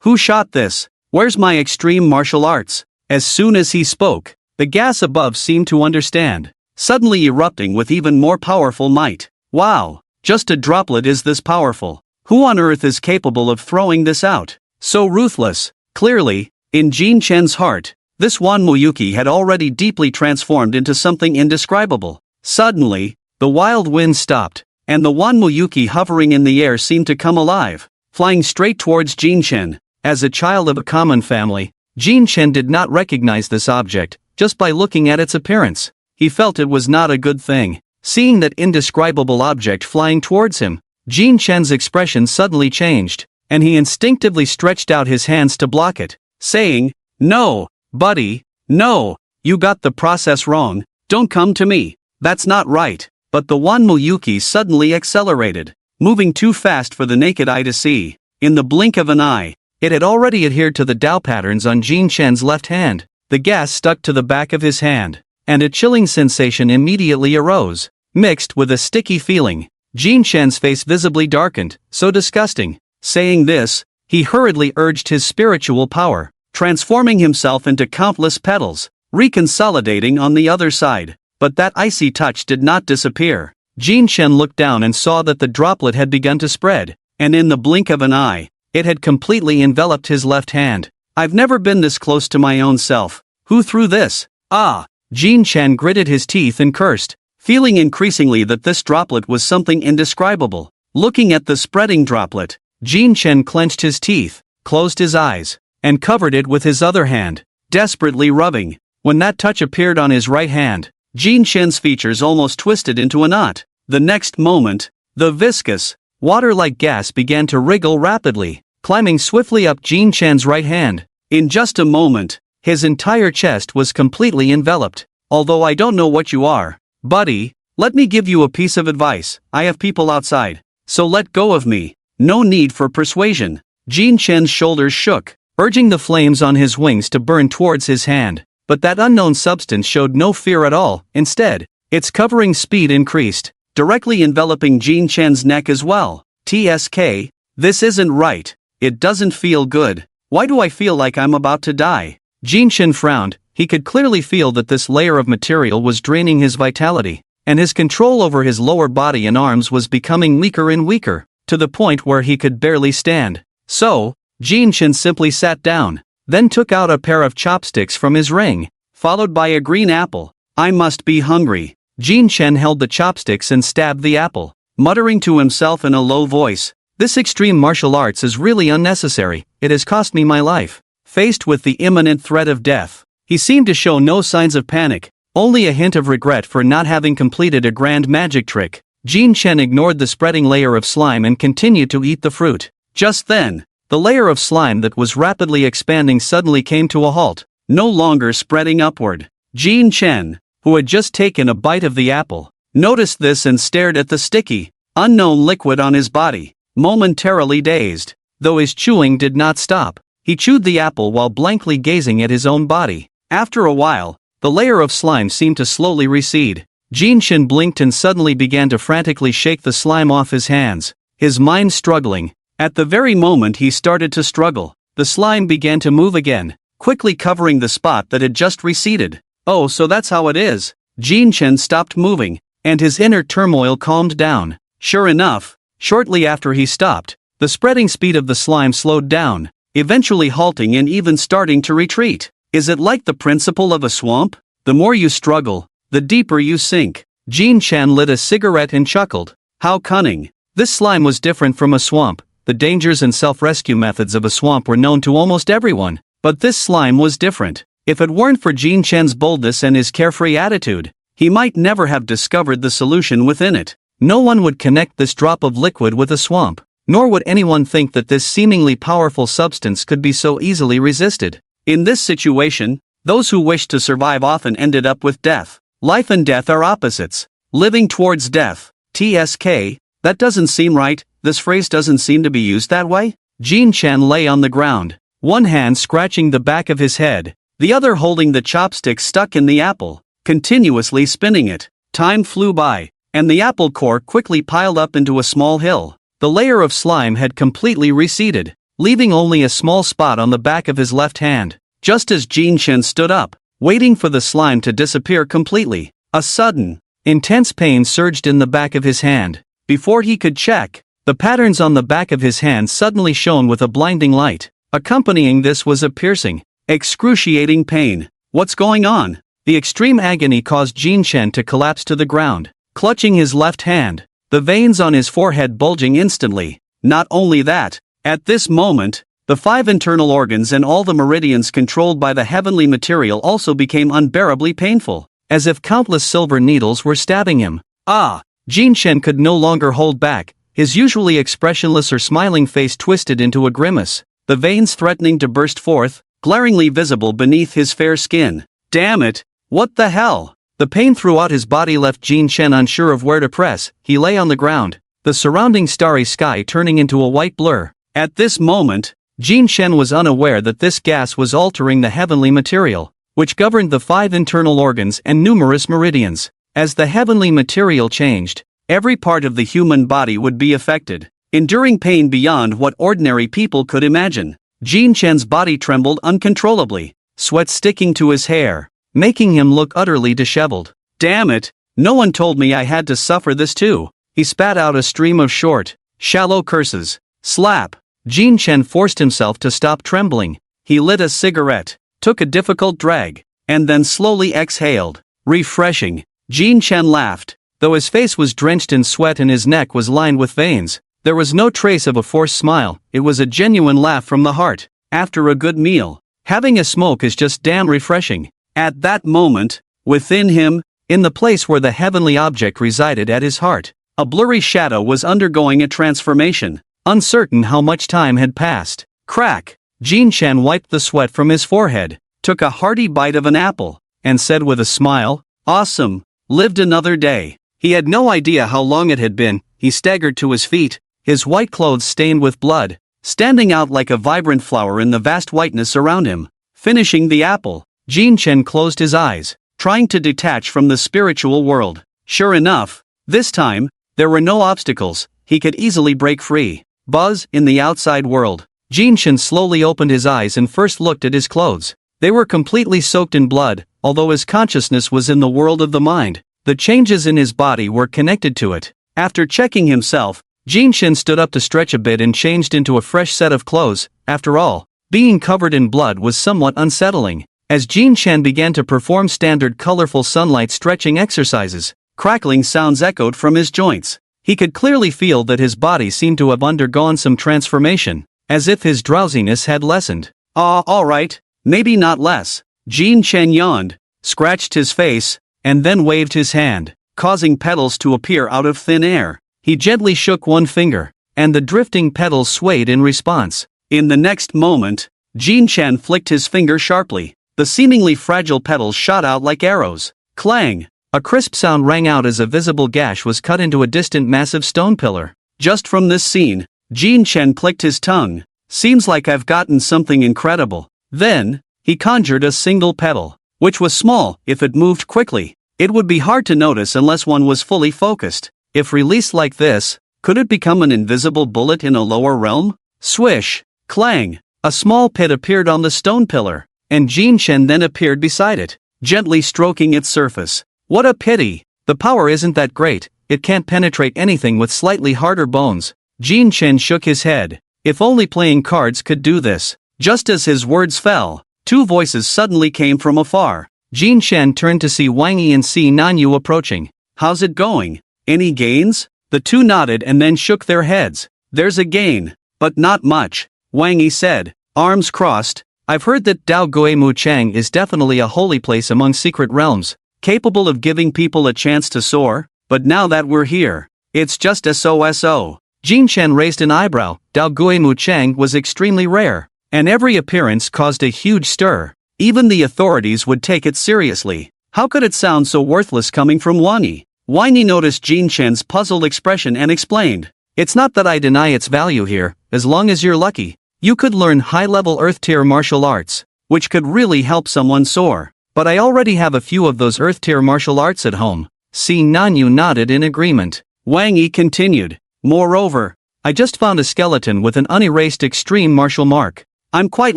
Who shot this? Where's my extreme martial arts? As soon as he spoke, the gas above seemed to understand, suddenly erupting with even more powerful might. Wow, just a droplet is this powerful. Who on earth is capable of throwing this out? So ruthless. Clearly, in Jin Chen's heart, this Wan Muyuki had already deeply transformed into something indescribable. Suddenly, the wild wind stopped, and the Wan Muyuki hovering in the air seemed to come alive, flying straight towards Jin Chen. As a child of a common family, Jin Chen did not recognize this object, just by looking at its appearance. He felt it was not a good thing. Seeing that indescribable object flying towards him, Jin Chen's expression suddenly changed, and he instinctively stretched out his hands to block it, saying, "No, buddy, no, you got the process wrong, don't come to me, that's not right." But the Wan Muyuki suddenly accelerated, moving too fast for the naked eye to see. In the blink of an eye, it had already adhered to the Dao patterns on Jin Chen's left hand. The gas stuck to the back of his hand, and a chilling sensation immediately arose, mixed with a sticky feeling. Jin Shen's face visibly darkened. So disgusting. Saying this, he hurriedly urged his spiritual power, transforming himself into countless petals, reconsolidating on the other side. But that icy touch did not disappear. Jin Shen looked down and saw that the droplet had begun to spread, and in the blink of an eye, it had completely enveloped his left hand. I've never been this close to my own self. Who threw this? Ah! Jin Shen gritted his teeth and cursed, feeling increasingly that this droplet was something indescribable. Looking at the spreading droplet, Jin Shen clenched his teeth, closed his eyes, and covered it with his other hand, desperately rubbing. When that touch appeared on his right hand, Jin Shen's features almost twisted into a knot. The next moment, the viscous, water-like gas began to wriggle rapidly, climbing swiftly up Jin Shen's right hand. In just a moment, his entire chest was completely enveloped. Although I don't know what you are, buddy, let me give you a piece of advice. I have people outside, so let go of me. No need for persuasion. Jin Shen's shoulders shook, urging the flames on his wings to burn towards his hand. But that unknown substance showed no fear at all. Instead, its covering speed increased, directly enveloping Jin Shen's neck as well. TSK, this isn't right. It doesn't feel good. Why do I feel like I'm about to die? Jin Shen frowned. He could clearly feel that this layer of material was draining his vitality, and his control over his lower body and arms was becoming weaker and weaker, to the point where he could barely stand. So, Jin Shen simply sat down, then took out a pair of chopsticks from his ring, followed by a green apple. I must be hungry. Jin Shen held the chopsticks and stabbed the apple, muttering to himself in a low voice, this extreme martial arts is really unnecessary, it has cost me my life. Faced with the imminent threat of death, he seemed to show no signs of panic, only a hint of regret for not having completed a grand magic trick. Jin Shen ignored the spreading layer of slime and continued to eat the fruit. Just then, the layer of slime that was rapidly expanding suddenly came to a halt, no longer spreading upward. Jin Shen, who had just taken a bite of the apple, noticed this and stared at the sticky, unknown liquid on his body, momentarily dazed. Though his chewing did not stop, he chewed the apple while blankly gazing at his own body. After a while, the layer of slime seemed to slowly recede. Jin Shen blinked and suddenly began to frantically shake the slime off his hands, his mind struggling. At the very moment he started to struggle, the slime began to move again, quickly covering the spot that had just receded. Oh, so that's how it is. Jin Shen stopped moving, and his inner turmoil calmed down. Sure enough, shortly after he stopped, the spreading speed of the slime slowed down, eventually halting and even starting to retreat. Is it like the principle of a swamp? The more you struggle, the deeper you sink. Jin Shen lit a cigarette and chuckled. How cunning. This slime was different from a swamp. The dangers and self-rescue methods of a swamp were known to almost everyone, but this slime was different. If it weren't for Jin Shen's boldness and his carefree attitude, he might never have discovered the solution within it. No one would connect this drop of liquid with a swamp, nor would anyone think that this seemingly powerful substance could be so easily resisted. In this situation, those who wished to survive often ended up with death. Life and death are opposites. Living towards death. TSK, that doesn't seem right. This phrase doesn't seem to be used that way. Jin Shen lay on the ground, one hand scratching the back of his head, the other holding the chopstick stuck in the apple, continuously spinning it. Time flew by, and the apple core quickly piled up into a small hill. The layer of slime had completely receded, leaving only a small spot on the back of his left hand. Just as Jin Shen stood up, waiting for the slime to disappear completely, a sudden, intense pain surged in the back of his hand. Before he could check, the patterns on the back of his hand suddenly shone with a blinding light. Accompanying this was a piercing, excruciating pain. What's going on? The extreme agony caused Jin Shen to collapse to the ground, clutching his left hand, the veins on his forehead bulging instantly. Not only that, at this moment, the 5 internal organs and all the meridians controlled by the heavenly material also became unbearably painful, as if countless silver needles were stabbing him. Ah! Jin Shen could no longer hold back, his usually expressionless or smiling face twisted into a grimace, the veins threatening to burst forth, glaringly visible beneath his fair skin. Damn it! What the hell? The pain throughout his body left Jin Shen unsure of where to press. He lay on the ground, the surrounding starry sky turning into a white blur. At this moment, Jin Shen was unaware that this gas was altering the heavenly material, which governed the 5 internal organs and numerous meridians. As the heavenly material changed, every part of the human body would be affected, enduring pain beyond what ordinary people could imagine. Jin Chen's body trembled uncontrollably, sweat sticking to his hair, making him look utterly disheveled. Damn it, no one told me I had to suffer this too. He spat out a stream of short, shallow curses. Slap. Jin Chen forced himself to stop trembling. He lit a cigarette, took a difficult drag, and then slowly exhaled. Refreshing. Jin Chen laughed. Though his face was drenched in sweat and his neck was lined with veins, there was no trace of a forced smile. It was a genuine laugh from the heart. After a good meal, having a smoke is just damn refreshing. At that moment, within him, in the place where the heavenly object resided at his heart, a blurry shadow was undergoing a transformation, uncertain how much time had passed. Crack! Jin Chen wiped the sweat from his forehead, took a hearty bite of an apple, and said with a smile, "Awesome, lived another day." He had no idea how long it had been. He staggered to his feet, his white clothes stained with blood, standing out like a vibrant flower in the vast whiteness around him. Finishing the apple, Jin Chen closed his eyes, trying to detach from the spiritual world. Sure enough, this time, there were no obstacles. He could easily break free. Buzz, in the outside world. Jin Chen slowly opened his eyes and first looked at his clothes. They were completely soaked in blood, although his consciousness was in the world of the mind. The changes in his body were connected to it. After checking himself, Jin Chen stood up to stretch a bit and changed into a fresh set of clothes. After all, being covered in blood was somewhat unsettling. As Jin Chen began to perform standard colorful sunlight stretching exercises, crackling sounds echoed from his joints. He could clearly feel that his body seemed to have undergone some transformation, as if his drowsiness had lessened. Alright, maybe not less. Jin Chen yawned, scratched his face, and then waved his hand, causing petals to appear out of thin air. He gently shook one finger, and the drifting petals swayed in response. In the next moment, Jin Chen flicked his finger sharply. The seemingly fragile petals shot out like arrows. Clang! A crisp sound rang out as a visible gash was cut into a distant massive stone pillar. Just from this scene, Jin Chen clicked his tongue. Seems like I've gotten something incredible. Then, he conjured a single petal, which was small. If it moved quickly, it would be hard to notice unless one was fully focused. If released like this, could it become an invisible bullet in a lower realm? Swish! Clang! A small pit appeared on the stone pillar, and Jin Chen then appeared beside it, gently stroking its surface. What a pity! The power isn't that great, it can't penetrate anything with slightly harder bones. Jin Chen shook his head. If only playing cards could do this. Just as his words fell, two voices suddenly came from afar. Jin Chen turned to see Wang Yi and Si Nanyu approaching. How's it going? Any gains? The two nodded and then shook their heads. There's a gain, but not much, Wang Yi said, arms crossed. I've heard that Dao Gui Mu Chang is definitely a holy place among secret realms, capable of giving people a chance to soar, but now that we're here, it's just so. Jin Chen raised an eyebrow. Dao Gui Mu Chang was extremely rare, and every appearance caused a huge stir. Even the authorities would take it seriously. How could it sound so worthless coming from Wang Yi? Wang Yi noticed Jin Chen's puzzled expression and explained, it's not that I deny its value here. As long as you're lucky, you could learn high-level Earth-tier martial arts, which could really help someone soar. But I already have a few of those Earth-tier martial arts at home. Si Nanyu nodded in agreement. Wang Yi continued, moreover, I just found a skeleton with an unerased extreme martial mark. I'm quite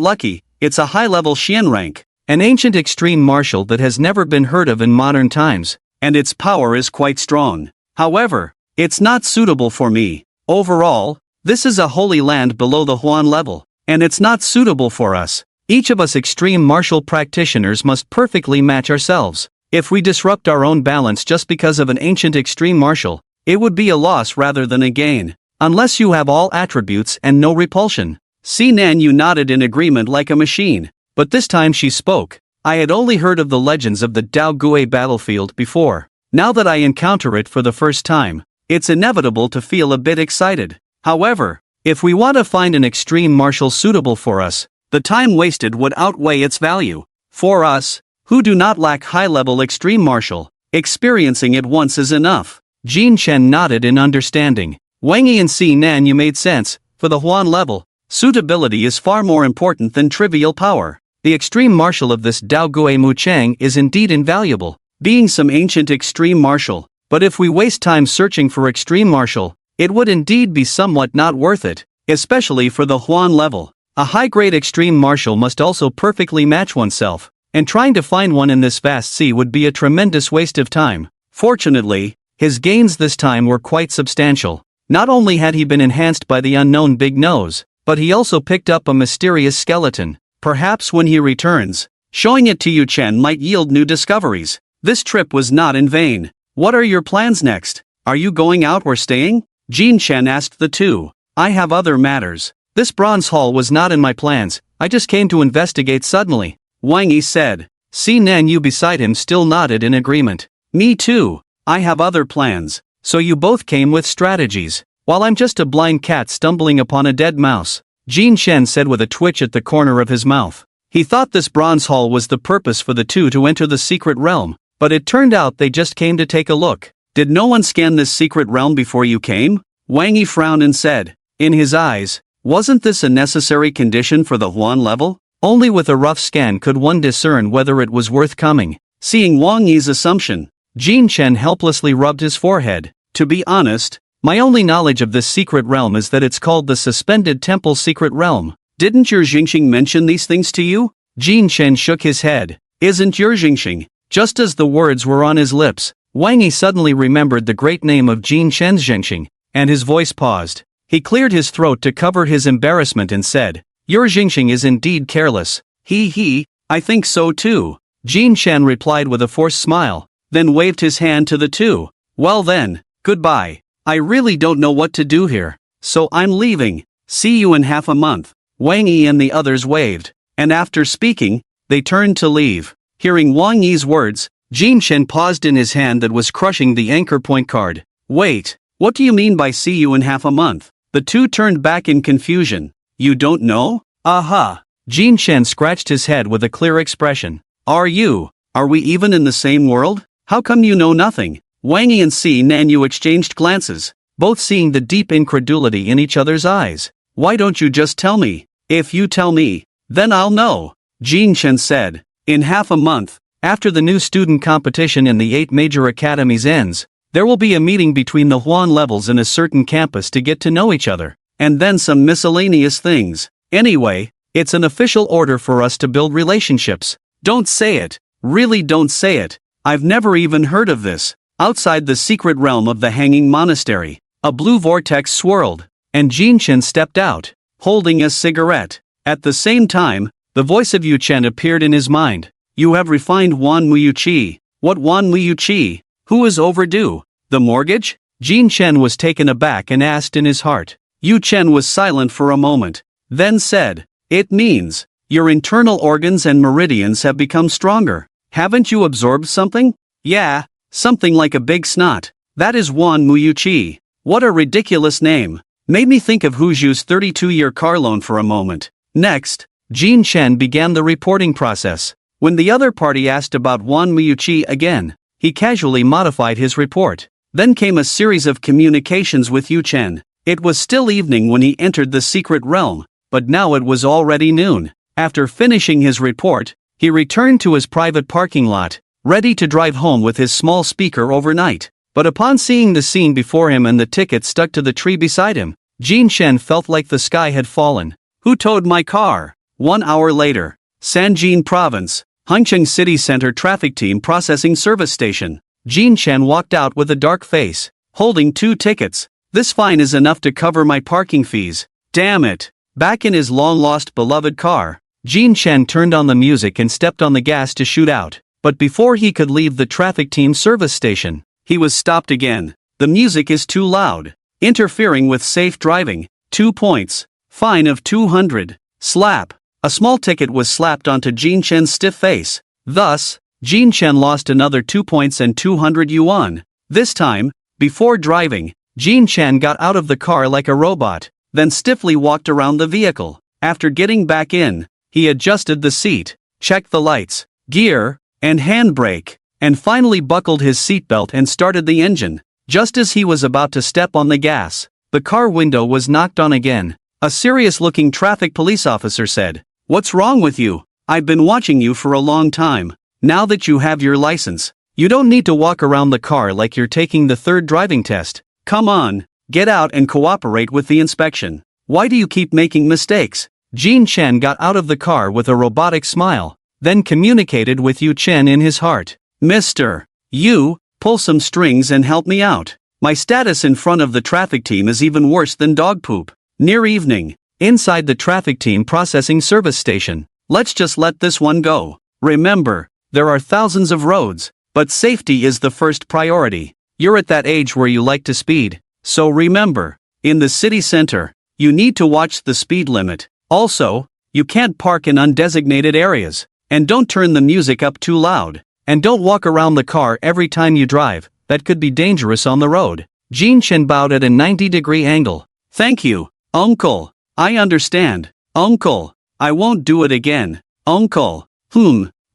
lucky, it's a high-level Xian rank, an ancient extreme martial that has never been heard of in modern times, and its power is quite strong. However, it's not suitable for me. Overall, this is a holy land below the Huan level, and it's not suitable for us. Each of us extreme martial practitioners must perfectly match ourselves. If we disrupt our own balance just because of an ancient extreme martial, it would be a loss rather than a gain. Unless you have all attributes and no repulsion. Si Nanyu nodded in agreement like a machine, but this time she spoke. I had only heard of the legends of the Dao Gui battlefield before. Now that I encounter it for the first time, it's inevitable to feel a bit excited. However, if we want to find an extreme martial suitable for us, the time wasted would outweigh its value. For us, who do not lack high-level extreme martial, experiencing it once is enough. Jin Chen nodded in understanding. Wang Yi and Si Nanyu made sense. For the Huan level, suitability is far more important than trivial power. The extreme martial of this Dao Gui Mu Chang is indeed invaluable. Being some ancient extreme martial, But if we waste time searching for Extreme Marshal, it would indeed be somewhat not worth it, especially for the Huan level. A high-grade Extreme Marshal must also perfectly match oneself, and trying to find one in this vast sea would be a tremendous waste of time. Fortunately, his gains this time were quite substantial. Not only had he been enhanced by the unknown Big Nose, but he also picked up a mysterious skeleton. Perhaps when he returns, showing it to Yu Chen might yield new discoveries. This trip was not in vain. What are your plans next? Are you going out or staying? Jin Chen asked the two. I have other matters. This bronze hall was not in my plans, I just came to investigate suddenly, Wang Yi said. Si Nan Yu beside him still nodded in agreement. Me too. I have other plans. So you both came with strategies. While I'm just a blind cat stumbling upon a dead mouse, Jin Chen said with a twitch at the corner of his mouth. He thought this bronze hall was the purpose for the two to enter the secret realm, but it turned out they just came to take a look. Did no one scan this secret realm before you came? Wang Yi frowned and said. In his eyes, wasn't this a necessary condition for the Huan level? Only with a rough scan could one discern whether it was worth coming. Seeing Wang Yi's assumption, Jin Chen helplessly rubbed his forehead. To be honest, my only knowledge of this secret realm is that it's called the Suspended Temple Secret Realm. Didn't your Jingxing mention these things to you? Jin Chen shook his head. Isn't your Jingxing? Just as the words were on his lips, Wang Yi suddenly remembered the great name of Jin Chen's Jingxing, and his voice paused. He cleared his throat to cover his embarrassment and said, Your Jingxing is indeed careless. I think so too. Jin Chen replied with a forced smile, then waved his hand to the two. Well then, goodbye. I really don't know what to do here, so I'm leaving. See you in half a month. Wang Yi and the others waved, and after speaking, they turned to leave. Hearing Wang Yi's words, Jin Chen paused in his hand that was crushing the anchor point card. Wait, what do you mean by see you in half a month? The two turned back in confusion. You don't know? Aha! Jin Chen scratched his head with a clear expression. Are we even in the same world? How come you know nothing? Wang Yi and Si Nan Yu exchanged glances, both seeing the deep incredulity in each other's eyes. Why don't you just tell me? If you tell me, then I'll know, Jin Chen said. In half a month, after the new student competition in the 8 major academies ends, there will be a meeting between the Huan levels in a certain campus to get to know each other, and then some miscellaneous things. Anyway, it's an official order for us to build relationships. Don't say it. Really don't say it. I've never even heard of this. Outside the secret realm of the Hanging Monastery, a blue vortex swirled, and Jin Chen stepped out, holding a cigarette. At the same time, the voice of Yu Chen appeared in his mind. You have refined Wan Muyu Qi. What Wan Muyu Qi? Who is overdue? The mortgage? Jin Chen was taken aback and asked in his heart. Yu Chen was silent for a moment, then said, It means, your internal organs and meridians have become stronger. Haven't you absorbed something? Yeah, something like a big snot. That is Wan Muyu Qi. What a ridiculous name. Made me think of Hu Zhu's 32-year car loan for a moment. Next, Jin Chen began the reporting process. When the other party asked about Wan Muyu Qi again, he casually modified his report. Then came a series of communications with Yu Chen. It was still evening when he entered the secret realm, but now it was already noon. After finishing his report, he returned to his private parking lot, ready to drive home with his small speaker overnight. But upon seeing the scene before him and the ticket stuck to the tree beside him, Jin Chen felt like the sky had fallen. Who towed my car? 1 hour later, Sanjin Province, Hangcheng City Center Traffic Team Processing Service Station. Jin Chen walked out with a dark face, holding 2 tickets. This fine is enough to cover my parking fees. Damn it. Back in his long-lost beloved car, Jin Chen turned on the music and stepped on the gas to shoot out. But before he could leave the traffic team service station, he was stopped again. The music is too loud, interfering with safe driving. 2 points. Fine of 200. Slap. A small ticket was slapped onto Jin Chen's stiff face. Thus, Jin Chen lost another 2 points and 200 yuan. This time, before driving, Jin Chen got out of the car like a robot, then stiffly walked around the vehicle. After getting back in, he adjusted the seat, checked the lights, gear, and handbrake, and finally buckled his seatbelt and started the engine. Just as he was about to step on the gas, the car window was knocked on again. A serious-looking traffic police officer said, "What's wrong with you? I've been watching you for a long time. Now that you have your license, You don't need to walk around the car like you're taking the third driving test. Come on, get out and cooperate with the inspection. Why do you keep making mistakes? Jean Chen got out of the car with a robotic smile, then communicated with Yu Chen in his heart. Mr. Yu, pull some strings and help me out. My status in front of the traffic team is even worse than dog poop. Near evening, inside the traffic team processing service station. Let's just let this one go. Remember, there are thousands of roads, but safety is the first priority. You're at that age where you like to speed. So remember, in the city center, you need to watch the speed limit. Also, you can't park in undesignated areas. And don't turn the music up too loud. And don't walk around the car every time you drive. That could be dangerous on the road. Jean Chen bowed at a 90-degree angle. Thank you, Uncle. I understand. Uncle, I won't do it again. Uncle,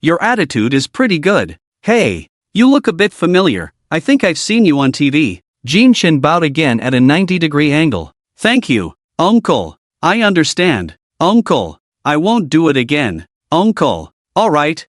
your attitude is pretty good. Hey, you look a bit familiar. I think I've seen you on TV. Jean Chen bowed again at a 90-degree angle. Thank you, Uncle. I understand. Uncle, I won't do it again. Uncle, alright,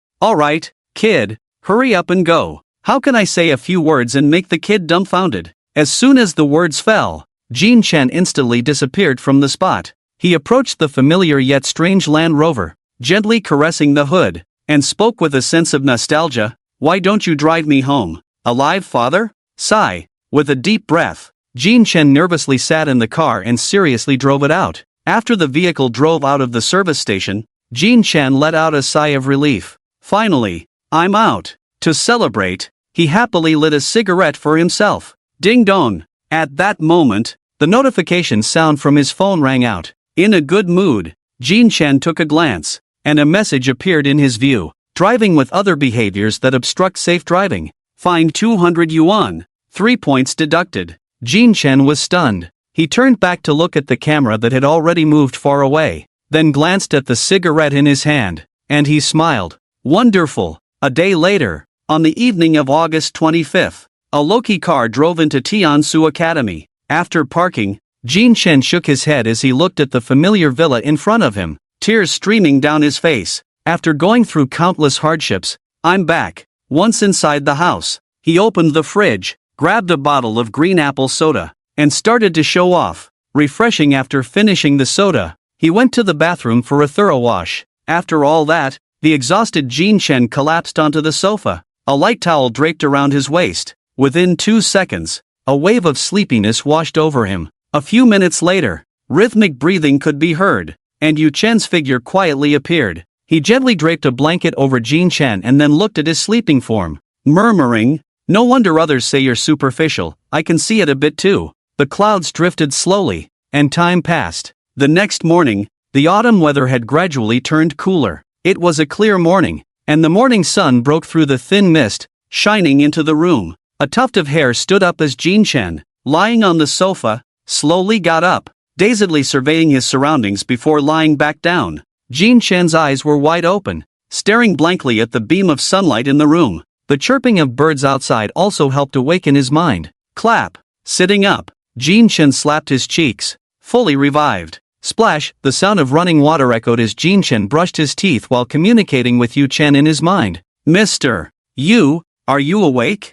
kid, hurry up and go. How can I say a few words and make the kid dumbfounded? As soon as the words fell, Jean Chen instantly disappeared from the spot. He approached the familiar yet strange Land Rover, gently caressing the hood, and spoke with a sense of nostalgia. Why don't you drive me home? Alive, father? Sigh. With a deep breath, Jean Chen nervously sat in the car and seriously drove it out. After the vehicle drove out of the service station, Jean Chen let out a sigh of relief. Finally, I'm out. To celebrate, he happily lit a cigarette for himself. Ding dong. At that moment, the notification sound from his phone rang out. In a good mood, Jean Chen took a glance, and a message appeared in his view. Driving with other behaviors that obstruct safe driving. Fine 200 yuan. 3 points deducted. Jean Chen was stunned. He turned back to look at the camera that had already moved far away, then glanced at the cigarette in his hand, and he smiled. Wonderful. A day later, on the evening of August 25th, a Loki car drove into Tiansu Academy. After parking, Jean Chen shook his head as he looked at the familiar villa in front of him, tears streaming down his face. After going through countless hardships, I'm back. Once inside the house, he opened the fridge, grabbed a bottle of green apple soda, and started to show off. Refreshing after finishing the soda, he went to the bathroom for a thorough wash. After all that, the exhausted Jean Chen collapsed onto the sofa, a light towel draped around his waist. Within 2 seconds, a wave of sleepiness washed over him. A few minutes later, rhythmic breathing could be heard, and Yu Chen's figure quietly appeared. He gently draped a blanket over Jean Chen and then looked at his sleeping form, murmuring, "No wonder others say you're superficial, I can see it a bit too." The clouds drifted slowly, and time passed. The next morning, the autumn weather had gradually turned cooler. It was a clear morning, and the morning sun broke through the thin mist, shining into the room. A tuft of hair stood up as Jean Chen, lying on the sofa, slowly got up, dazedly surveying his surroundings before lying back down. Jean Chen's eyes were wide open, staring blankly at the beam of sunlight in the room. The chirping of birds outside also helped awaken his mind. Clap. Sitting up, Jean Chen slapped his cheeks, fully revived. Splash, the sound of running water echoed as Jean Chen brushed his teeth while communicating with Yu Chen in his mind. Mr. Yu, are you awake?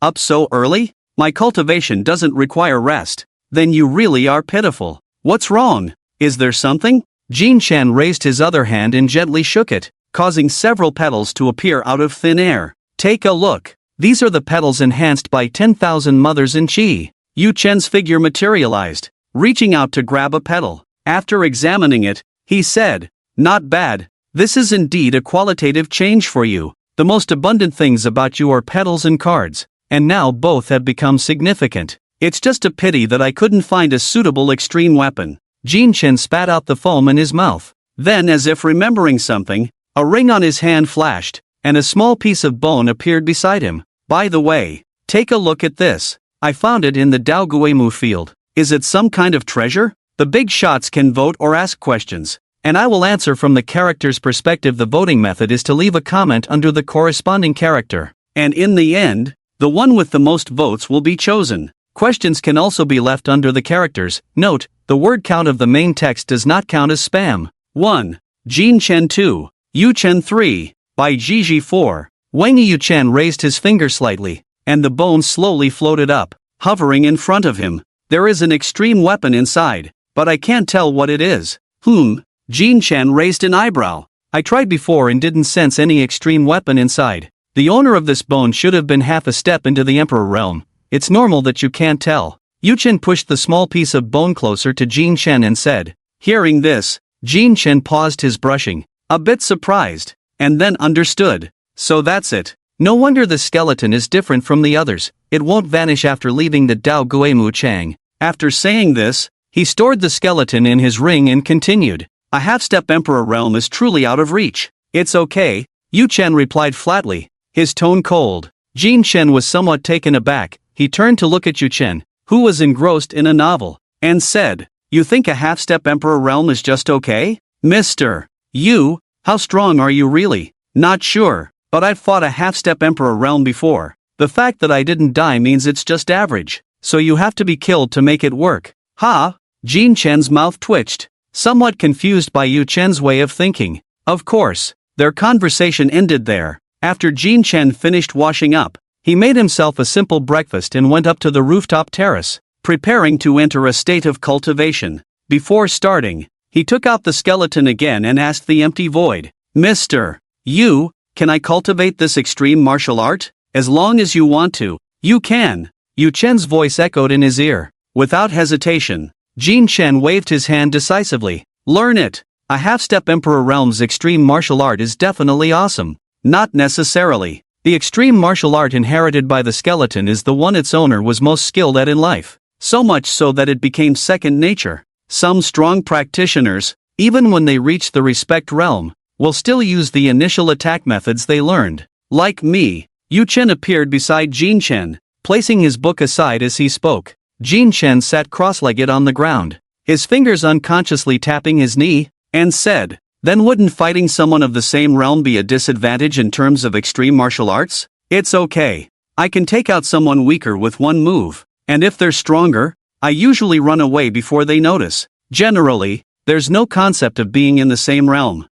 Up so early? My cultivation doesn't require rest. Then you really are pitiful. What's wrong? Is there something? Jean Chen raised his other hand and gently shook it, causing several petals to appear out of thin air. Take a look. These are the petals enhanced by 10,000 mothers in Qi. Yu Chen's figure materialized, reaching out to grab a petal. After examining it, he said, "Not bad. This is indeed a qualitative change for you. The most abundant things about you are petals and cards, and now both have become significant. It's just a pity that I couldn't find a suitable extreme weapon." Jean Chen spat out the foam in his mouth. Then, as if remembering something, a ring on his hand flashed, and a small piece of bone appeared beside him. By the way, take a look at this. I found it in the Dao Guimu field. Is it some kind of treasure? The big shots can vote or ask questions, and I will answer from the character's perspective. The voting method is to leave a comment under the corresponding character, and in the end, the one with the most votes will be chosen. Questions can also be left under the characters. Note, the word count of the main text does not count as spam. 1. Jean Chen 2. Yu Chen 3. By Gigi 4. Wang Yuchen raised his finger slightly, and the bone slowly floated up, hovering in front of him. There is an extreme weapon inside, but I can't tell what it is. Jin Chen raised an eyebrow. I tried before and didn't sense any extreme weapon inside. The owner of this bone should have been half a step into the Emperor realm. It's normal that you can't tell. Yu Chen pushed the small piece of bone closer to Jin Chen and said. Hearing this, Jin Chen paused his brushing, a bit surprised, and then understood. So that's it. No wonder the skeleton is different from the others. It won't vanish after leaving the Dao Guimu Chang. After saying this, he stored the skeleton in his ring and continued. A half-step Emperor realm is truly out of reach. It's okay, Yu Chen replied flatly, his tone cold. Jin Chen was somewhat taken aback. He turned to look at Yu Chen, who was engrossed in a novel, and said, You think a half-step Emperor realm is just okay? Mr. Yu, how strong are you really? Not sure, but I've fought a half-step Emperor realm before. The fact that I didn't die means it's just average, so you have to be killed to make it work. Ha! Jin Chen's mouth twitched, somewhat confused by Yu Chen's way of thinking. Of course, their conversation ended there. After Jin Chen finished washing up, he made himself a simple breakfast and went up to the rooftop terrace, preparing to enter a state of cultivation. Before starting, he took out the skeleton again and asked the empty void, Mr. Yu, can I cultivate this extreme martial art? As long as you want to, you can. Yu Chen's voice echoed in his ear. Without hesitation, Jin Chen waved his hand decisively. Learn it. A half-step Emperor Realm's extreme martial art is definitely awesome. Not necessarily. The extreme martial art inherited by the skeleton is the one its owner was most skilled at in life. So much so that it became second nature. Some strong practitioners, even when they reach the respect realm, will still use the initial attack methods they learned. Like me, Yu Chen appeared beside Jin Chen, placing his book aside as he spoke. Jin Chen sat cross-legged on the ground, his fingers unconsciously tapping his knee, and said, Then wouldn't fighting someone of the same realm be a disadvantage in terms of extreme martial arts? It's okay. I can take out someone weaker with one move, and if they're stronger, I usually run away before they notice. Generally, there's no concept of being in the same realm.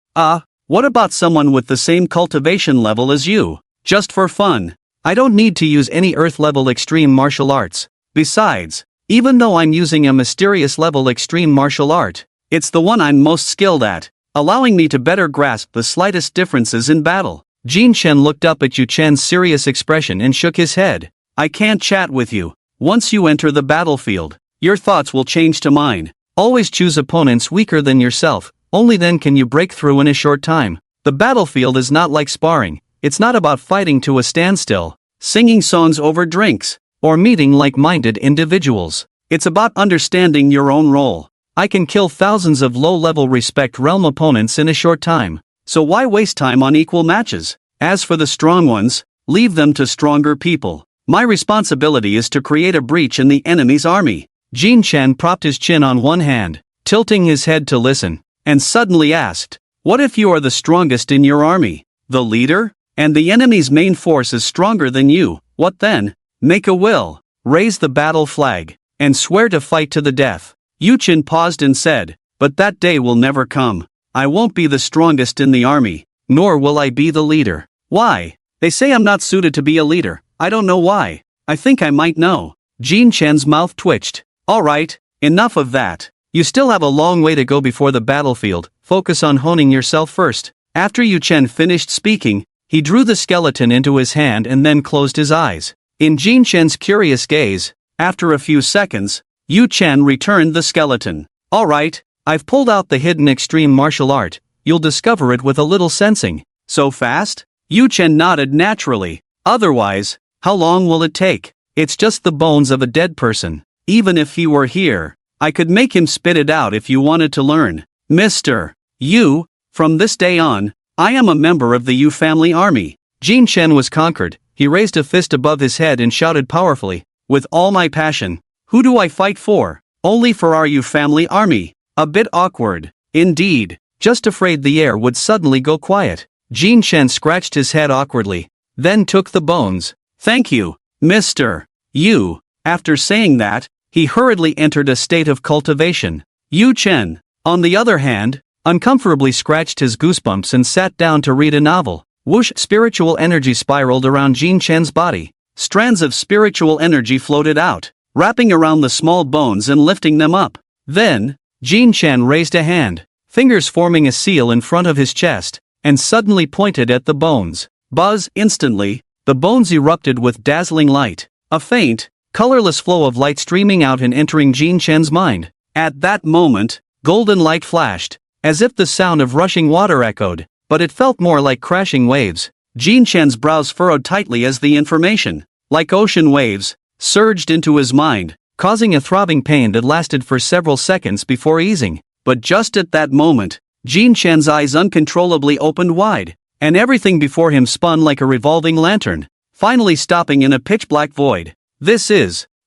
What about someone with the same cultivation level as you? Just for fun. I don't need to use any earth-level extreme martial arts. Besides, even though I'm using a mysterious level extreme martial art, it's the one I'm most skilled at, allowing me to better grasp the slightest differences in battle. Jin Chen looked up at Yu Chen's serious expression and shook his head. I can't chat with you. Once you enter the battlefield, your thoughts will change to mine. Always choose opponents weaker than yourself, only then can you break through in a short time. The battlefield is not like sparring. It's not about fighting to a standstill, singing songs over drinks, or meeting like-minded individuals. It's about understanding your own role. I can kill thousands of low-level respect realm opponents in a short time, so why waste time on equal matches? As for the strong ones, leave them to stronger people. My responsibility is to create a breach in the enemy's army. Jin Chen propped his chin on one hand, tilting his head to listen, and suddenly asked, What if you are the strongest in your army? The leader? And the enemy's main force is stronger than you, what then? Make a will, raise the battle flag, and swear to fight to the death. Yu Chen paused and said, But that day will never come. I won't be the strongest in the army, nor will I be the leader. Why? They say I'm not suited to be a leader. I don't know why. I think I might know. Jin Chen's mouth twitched. Alright, enough of that. You still have a long way to go before the battlefield. Focus on honing yourself first. After Yu Chen finished speaking, he drew the skeleton into his hand and then closed his eyes. In Jin Chen's curious gaze, after a few seconds, Yu Chen returned the skeleton. Alright, I've pulled out the hidden extreme martial art. You'll discover it with a little sensing. So fast? Yu Chen nodded naturally. Otherwise, how long will it take? It's just the bones of a dead person. Even if he were here, I could make him spit it out if you wanted to learn. Mr. Yu, from this day on, I am a member of the Yu family army. Jin Chen was conquered. He raised a fist above his head and shouted powerfully, With all my passion. Who do I fight for? Only for our Yu family army. A bit awkward. Indeed. Just afraid the air would suddenly go quiet. Jin Chen scratched his head awkwardly, then took the bones. Thank you, Mr. Yu. After saying that, he hurriedly entered a state of cultivation. Yu Chen, on the other hand, uncomfortably scratched his goosebumps and sat down to read a novel. Whoosh! Spiritual energy spiraled around Jin Chen's body. Strands of spiritual energy floated out, wrapping around the small bones and lifting them up. Then, Jin Chen raised a hand, fingers forming a seal in front of his chest, and suddenly pointed at the bones. Buzz! Instantly, the bones erupted with dazzling light, a faint, colorless flow of light streaming out and entering Jin Chen's mind. At that moment, golden light flashed, as if the sound of rushing water echoed, but it felt more like crashing waves. Jin Chen's brows furrowed tightly as the information, like ocean waves, surged into his mind, causing a throbbing pain that lasted for several seconds before easing. But just at that moment, Jin Chen's eyes uncontrollably opened wide, and everything before him spun like a revolving lantern, finally stopping in a pitch-black void.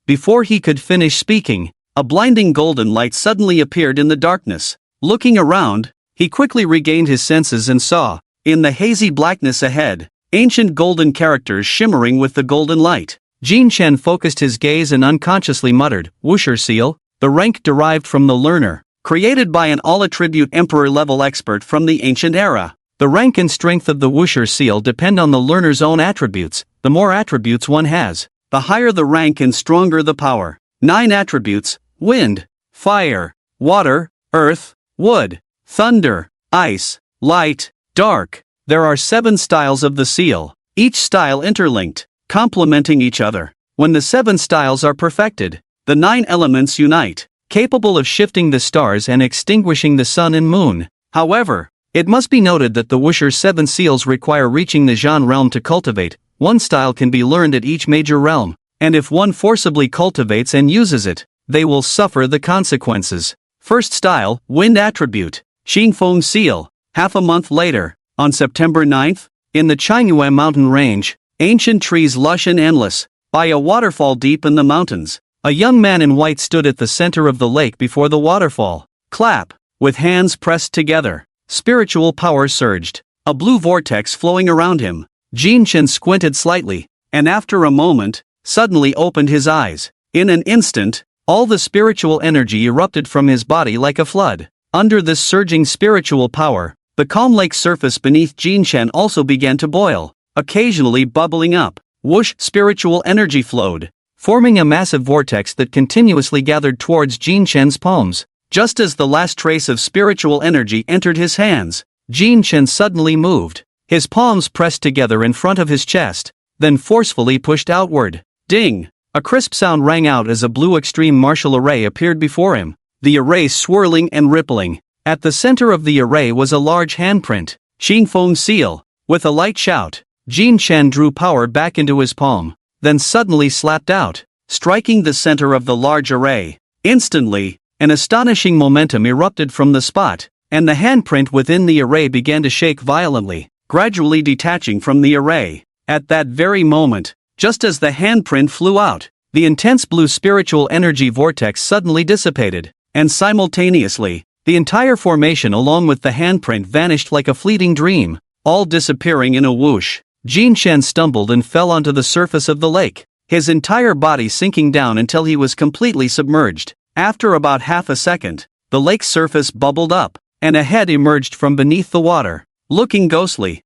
Before he could finish speaking, a blinding golden light suddenly appeared in the darkness. Looking around, he quickly regained his senses and saw, in the hazy blackness ahead, ancient golden characters shimmering with the golden light. Jin Chen focused his gaze and unconsciously muttered, Wusher seal, the rank derived from the learner, created by an all-attribute emperor-level expert from the ancient era. The rank and strength of the Wusher seal depend on the learner's own attributes. The more attributes one has, the higher the rank and stronger the power. 9 attributes: wind, fire, water, earth, wood, thunder, ice, light, dark. There are 7 styles of the seal, each style interlinked, complementing each other. When the 7 styles are perfected, the 9 elements unite, capable of shifting the stars and extinguishing the sun and moon. However, it must be noted that the Wusher's 7 seals require reaching the Zhan realm to cultivate. One style can be learned at each major realm, and if one forcibly cultivates and uses it, they will suffer the consequences. First style, wind attribute, Xingfeng seal. Half a month later, on September 9th, in the Qingyue mountain range, ancient trees lush and endless, by a waterfall deep in the mountains, a young man in white stood at the center of the lake before the waterfall. Clap! With hands pressed together, spiritual power surged, a blue vortex flowing around him. Jin Chen squinted slightly, and after a moment, suddenly opened his eyes. In an instant, all the spiritual energy erupted from his body like a flood. Under this surging spiritual power, the calm lake surface beneath Jin Chen also began to boil, occasionally bubbling up. Whoosh! Spiritual energy flowed, forming a massive vortex that continuously gathered towards Jin Chen's palms. Just as the last trace of spiritual energy entered his hands, Jin Chen suddenly moved. His palms pressed together in front of his chest, then forcefully pushed outward. Ding! A crisp sound rang out as a blue extreme martial array appeared before him, the array swirling and rippling. At the center of the array was a large handprint, Xingfeng seal. With a light shout, Jin Chen drew power back into his palm, then suddenly slapped out, striking the center of the large array. Instantly, an astonishing momentum erupted from the spot, and the handprint within the array began to shake violently, gradually detaching from the array. At that very moment, just as the handprint flew out, the intense blue spiritual energy vortex suddenly dissipated, and simultaneously, the entire formation along with the handprint vanished like a fleeting dream, all disappearing in a whoosh. Jin Chen stumbled and fell onto the surface of the lake, his entire body sinking down until he was completely submerged. After about half a second, the lake's surface bubbled up, and a head emerged from beneath the water, looking ghostly.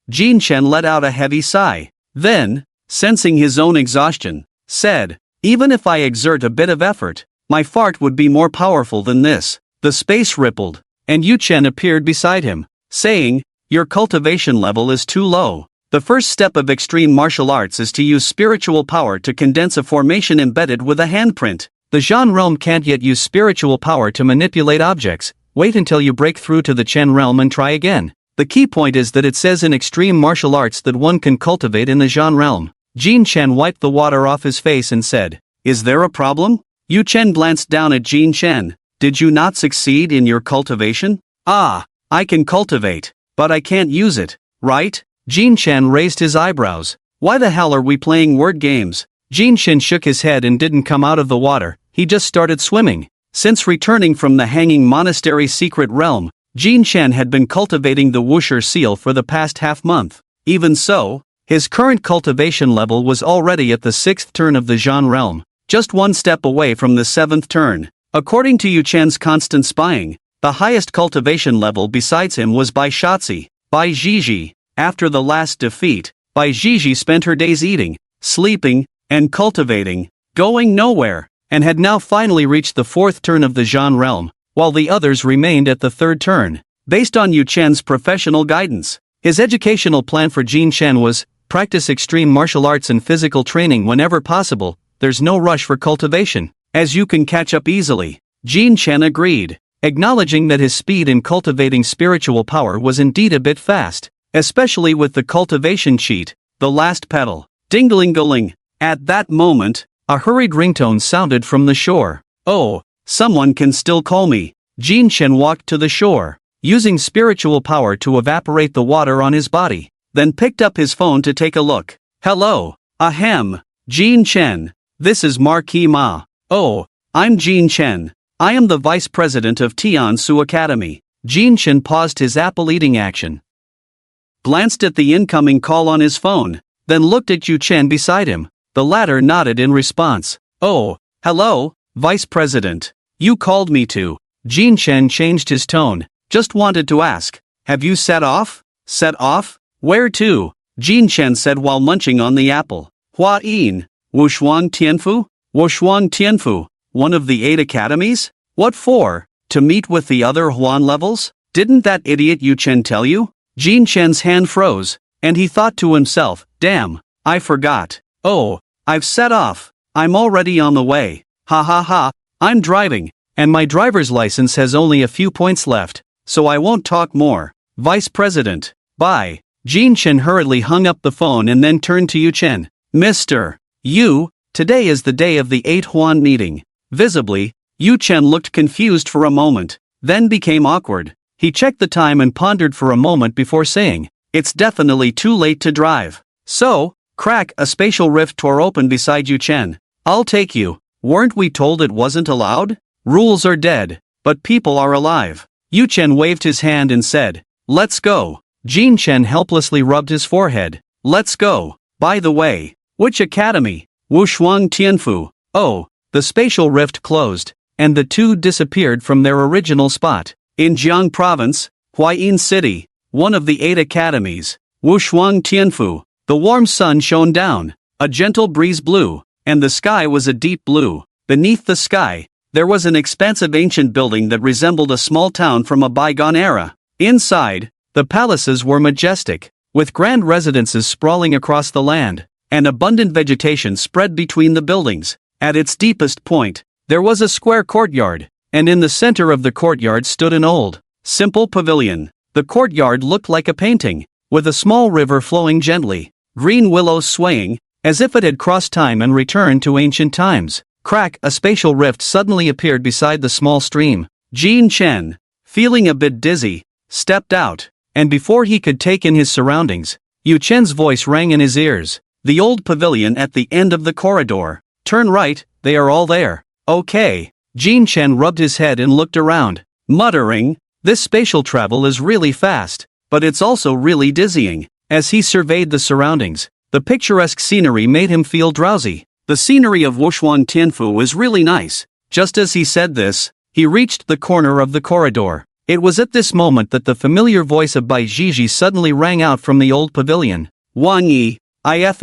Jin Chen let out a heavy sigh. Then, sensing his own exhaustion, said, even if I exert a bit of effort, my fart would be more powerful than this. The space rippled, and Yu Chen appeared beside him, saying, your cultivation level is too low. The first step of extreme martial arts is to use spiritual power to condense a formation embedded with a handprint. The Zhan realm can't yet use spiritual power to manipulate objects. Wait until you break through to the Chen realm and try again. The key point is that it says in extreme martial arts that one can cultivate in the Zhan realm. Jin Chen wiped the water off his face and said, is there a problem? Yu Chen glanced down at Jin Chen. Did you not succeed in your cultivation? I can cultivate, but I can't use it, right? Jin Chen raised his eyebrows. Why the hell are we playing word games? Jin Chen shook his head and didn't come out of the water, he just started swimming. Since returning from the Hanging Monastery secret realm, Jin Chen had been cultivating the Wusher seal for the past half-month. Even so, his current cultivation level was already at the 6th turn of the Zhan realm, just one step away from the 7th turn. According to Yu Chen's constant spying, the highest cultivation level besides him was by Shotzi, by Zhizhi. After the last defeat, Bai Zhizhi spent her days eating, sleeping, and cultivating, going nowhere, and had now finally reached the 4th turn of the Zhan realm, while the others remained at the 3rd turn. Based on Yu Chen's professional guidance, his educational plan for Jin Chen was, practice extreme martial arts and physical training whenever possible, there's no rush for cultivation, as you can catch up easily. Jin Chen agreed, acknowledging that his speed in cultivating spiritual power was indeed a bit fast, especially with the cultivation cheat, the last petal. Ding-a-ling-a-ling. At that moment, a hurried ringtone sounded from the shore. Oh, someone can still call me. Jin Chen walked to the shore, using spiritual power to evaporate the water on his body, then picked up his phone to take a look. Hello. Ahem. Jin Chen. This is Marquis Ma. Oh, I'm Jin Chen. I am the vice president of Tiansu Academy. Jin Chen paused his apple-eating action, glanced at the incoming call on his phone, then looked at Yu Chen beside him. The latter nodded in response. Oh, hello, Vice President. You called me to. Jin Chen changed his tone. Just wanted to ask, have you set off? Set off? Where to? Jin Chen said while munching on the apple. Hua Yin. Wushuang Tianfu? Wushuang Tianfu. One of the 8 academies? What for? To meet with the other Huan levels? Didn't that idiot Yu Chen tell you? Jin Chen's hand froze, and he thought to himself, damn, I forgot. Oh, I've set off. I'm already on the way. Ha ha ha, I'm driving, and my driver's license has only a few points left, so I won't talk more. Vice President. Bye. Jin Chen hurriedly hung up the phone and then turned to Yu Chen. Mr. Yu, today is the day of the 8 Huan meeting. Visibly, Yu Chen looked confused for a moment, then became awkward. He checked the time and pondered for a moment before saying, it's definitely too late to drive. So, crack, a spatial rift tore open beside Yu Chen. I'll take you. Weren't we told it wasn't allowed? Rules are dead, but people are alive. Yu Chen waved his hand and said, let's go. Jin Chen helplessly rubbed his forehead. Let's go. By the way, which academy? Wushuang Tianfu. Oh, the spatial rift closed, and the two disappeared from their original spot. In Jiang Province, Huayin City, one of the 8 academies, Wushuang Tianfu, the warm sun shone down, a gentle breeze blew, and the sky was a deep blue. Beneath the sky, there was an expansive ancient building that resembled a small town from a bygone era. Inside, the palaces were majestic, with grand residences sprawling across the land, and abundant vegetation spread between the buildings. At its deepest point, there was a square courtyard, and in the center of the courtyard stood an old, simple pavilion. The courtyard looked like a painting, with a small river flowing gently, green willows swaying, as if it had crossed time and returned to ancient times. Crack, a spatial rift suddenly appeared beside the small stream. Jin Chen, feeling a bit dizzy, stepped out, and before he could take in his surroundings, Yu Chen's voice rang in his ears. The old pavilion at the end of the corridor. Turn right, they are all there. Okay. Jin Chen rubbed his head and looked around, muttering, this spatial travel is really fast, but it's also really dizzying. As he surveyed the surroundings, the picturesque scenery made him feel drowsy. The scenery of Wushuang Tianfu was really nice. Just as he said this, he reached the corner of the corridor. It was at this moment that the familiar voice of Bai Zhizhi suddenly rang out from the old pavilion. Wang Yi, if****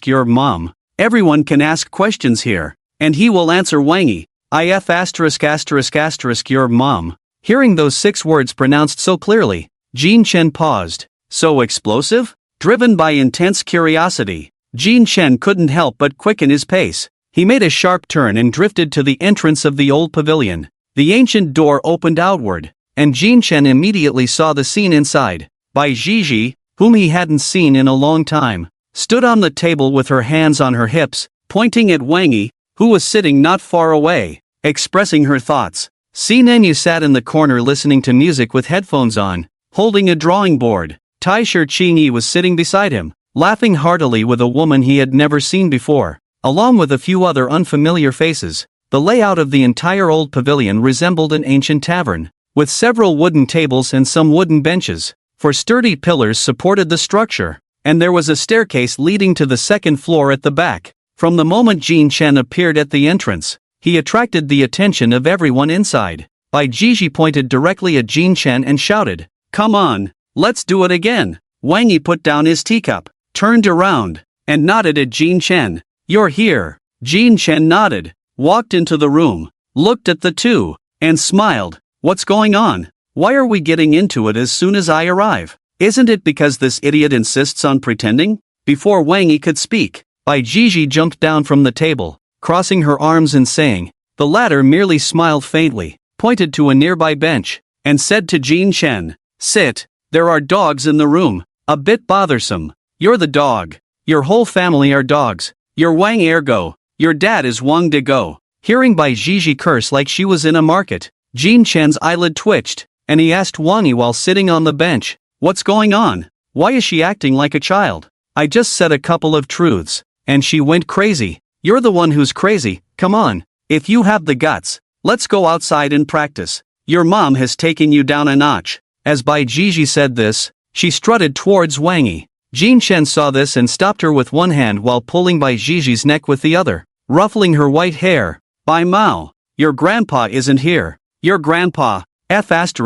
your mom. Everyone can ask questions here, and he will answer Wang Yi, if**** your mom. Hearing those 6 words pronounced so clearly, Jin Chen paused. So explosive? Driven by intense curiosity, Jin Chen couldn't help but quicken his pace. He made a sharp turn and drifted to the entrance of the old pavilion. The ancient door opened outward, and Jin Chen immediately saw the scene inside. Bai Zhizhi, whom he hadn't seen in a long time, stood on the table with her hands on her hips, pointing at Wang Yi, who was sitting not far away, expressing her thoughts. Xinenyu sat in the corner listening to music with headphones on, holding a drawing board. Taisher Qingyi was sitting beside him, laughing heartily with a woman he had never seen before, along with a few other unfamiliar faces. The layout of the entire old pavilion resembled an ancient tavern, with several wooden tables and some wooden benches, for sturdy pillars supported the structure, and there was a staircase leading to the second floor at the back. From the moment Jin Chen appeared at the entrance, he attracted the attention of everyone inside. Bai Zhizhi pointed directly at Jin Chen and shouted, "Come on, Let's do it again. Wang Yi put down his teacup, turned around, and nodded at Jin Chen. You're here. Jin Chen nodded, walked into the room, looked at the two, and smiled. What's going on? Why are we getting into it as soon as I arrive? Isn't it because this idiot insists on pretending? Before Wang Yi could speak, Bai Jiji jumped down from the table, crossing her arms and saying. The latter merely smiled faintly, pointed to a nearby bench, and said to Jin Chen, sit. There are dogs in the room. A bit bothersome. You're the dog. Your whole family are dogs. You're Wang ergo. Your dad is Wang de Go. Hearing Bai Jiji curse like she was in a market, Jin Chen's eyelid twitched, and he asked Wang Yi while sitting on the bench, what's going on? Why is she acting like a child? I just said a couple of truths, and she went crazy. You're the one who's crazy, come on. If you have the guts, let's go outside and practice. Your mom has taken you down a notch. As Bai Jiji said this, she strutted towards Wang Yi. Jin Chen saw this and stopped her with one hand while pulling Bai Jiji's neck with the other, ruffling her white hair. Bai Mao, your grandpa isn't here. Your grandpa, F*******.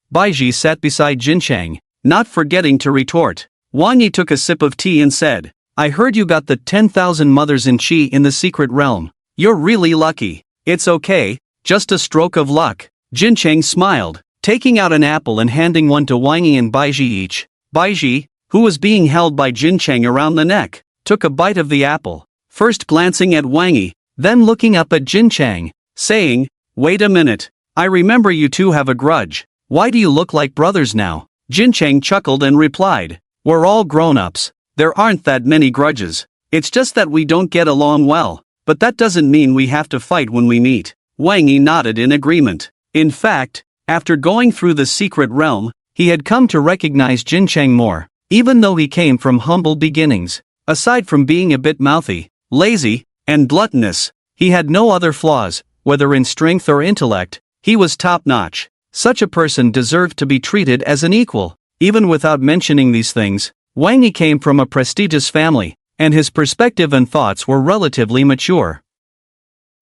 Bai Ji sat beside Jin Cheng, not forgetting to retort. Wang Yi took a sip of tea and said, I heard you got the 10,000 mothers in Qi in the secret realm. You're really lucky. It's okay, just a stroke of luck. Jin Cheng smiled, taking out an apple and handing one to Wang Yi and Bai Ji each. Bai Ji, who was being held by Jin Cheng around the neck, took a bite of the apple, first glancing at Wang Yi, then looking up at Jin Cheng, saying, wait a minute, I remember you two have a grudge. Why do you look like brothers now? Jin Cheng chuckled and replied, we're all grown-ups. There aren't that many grudges. It's just that we don't get along well, but that doesn't mean we have to fight when we meet. Wang Yi nodded in agreement. In fact, after going through the secret realm, he had come to recognize Jin Cheng more, even though he came from humble beginnings. Aside from being a bit mouthy, lazy, and gluttonous, he had no other flaws, whether in strength or intellect. He was top-notch. Such a person deserved to be treated as an equal. Even without mentioning these things, Wang Yi came from a prestigious family, and his perspective and thoughts were relatively mature.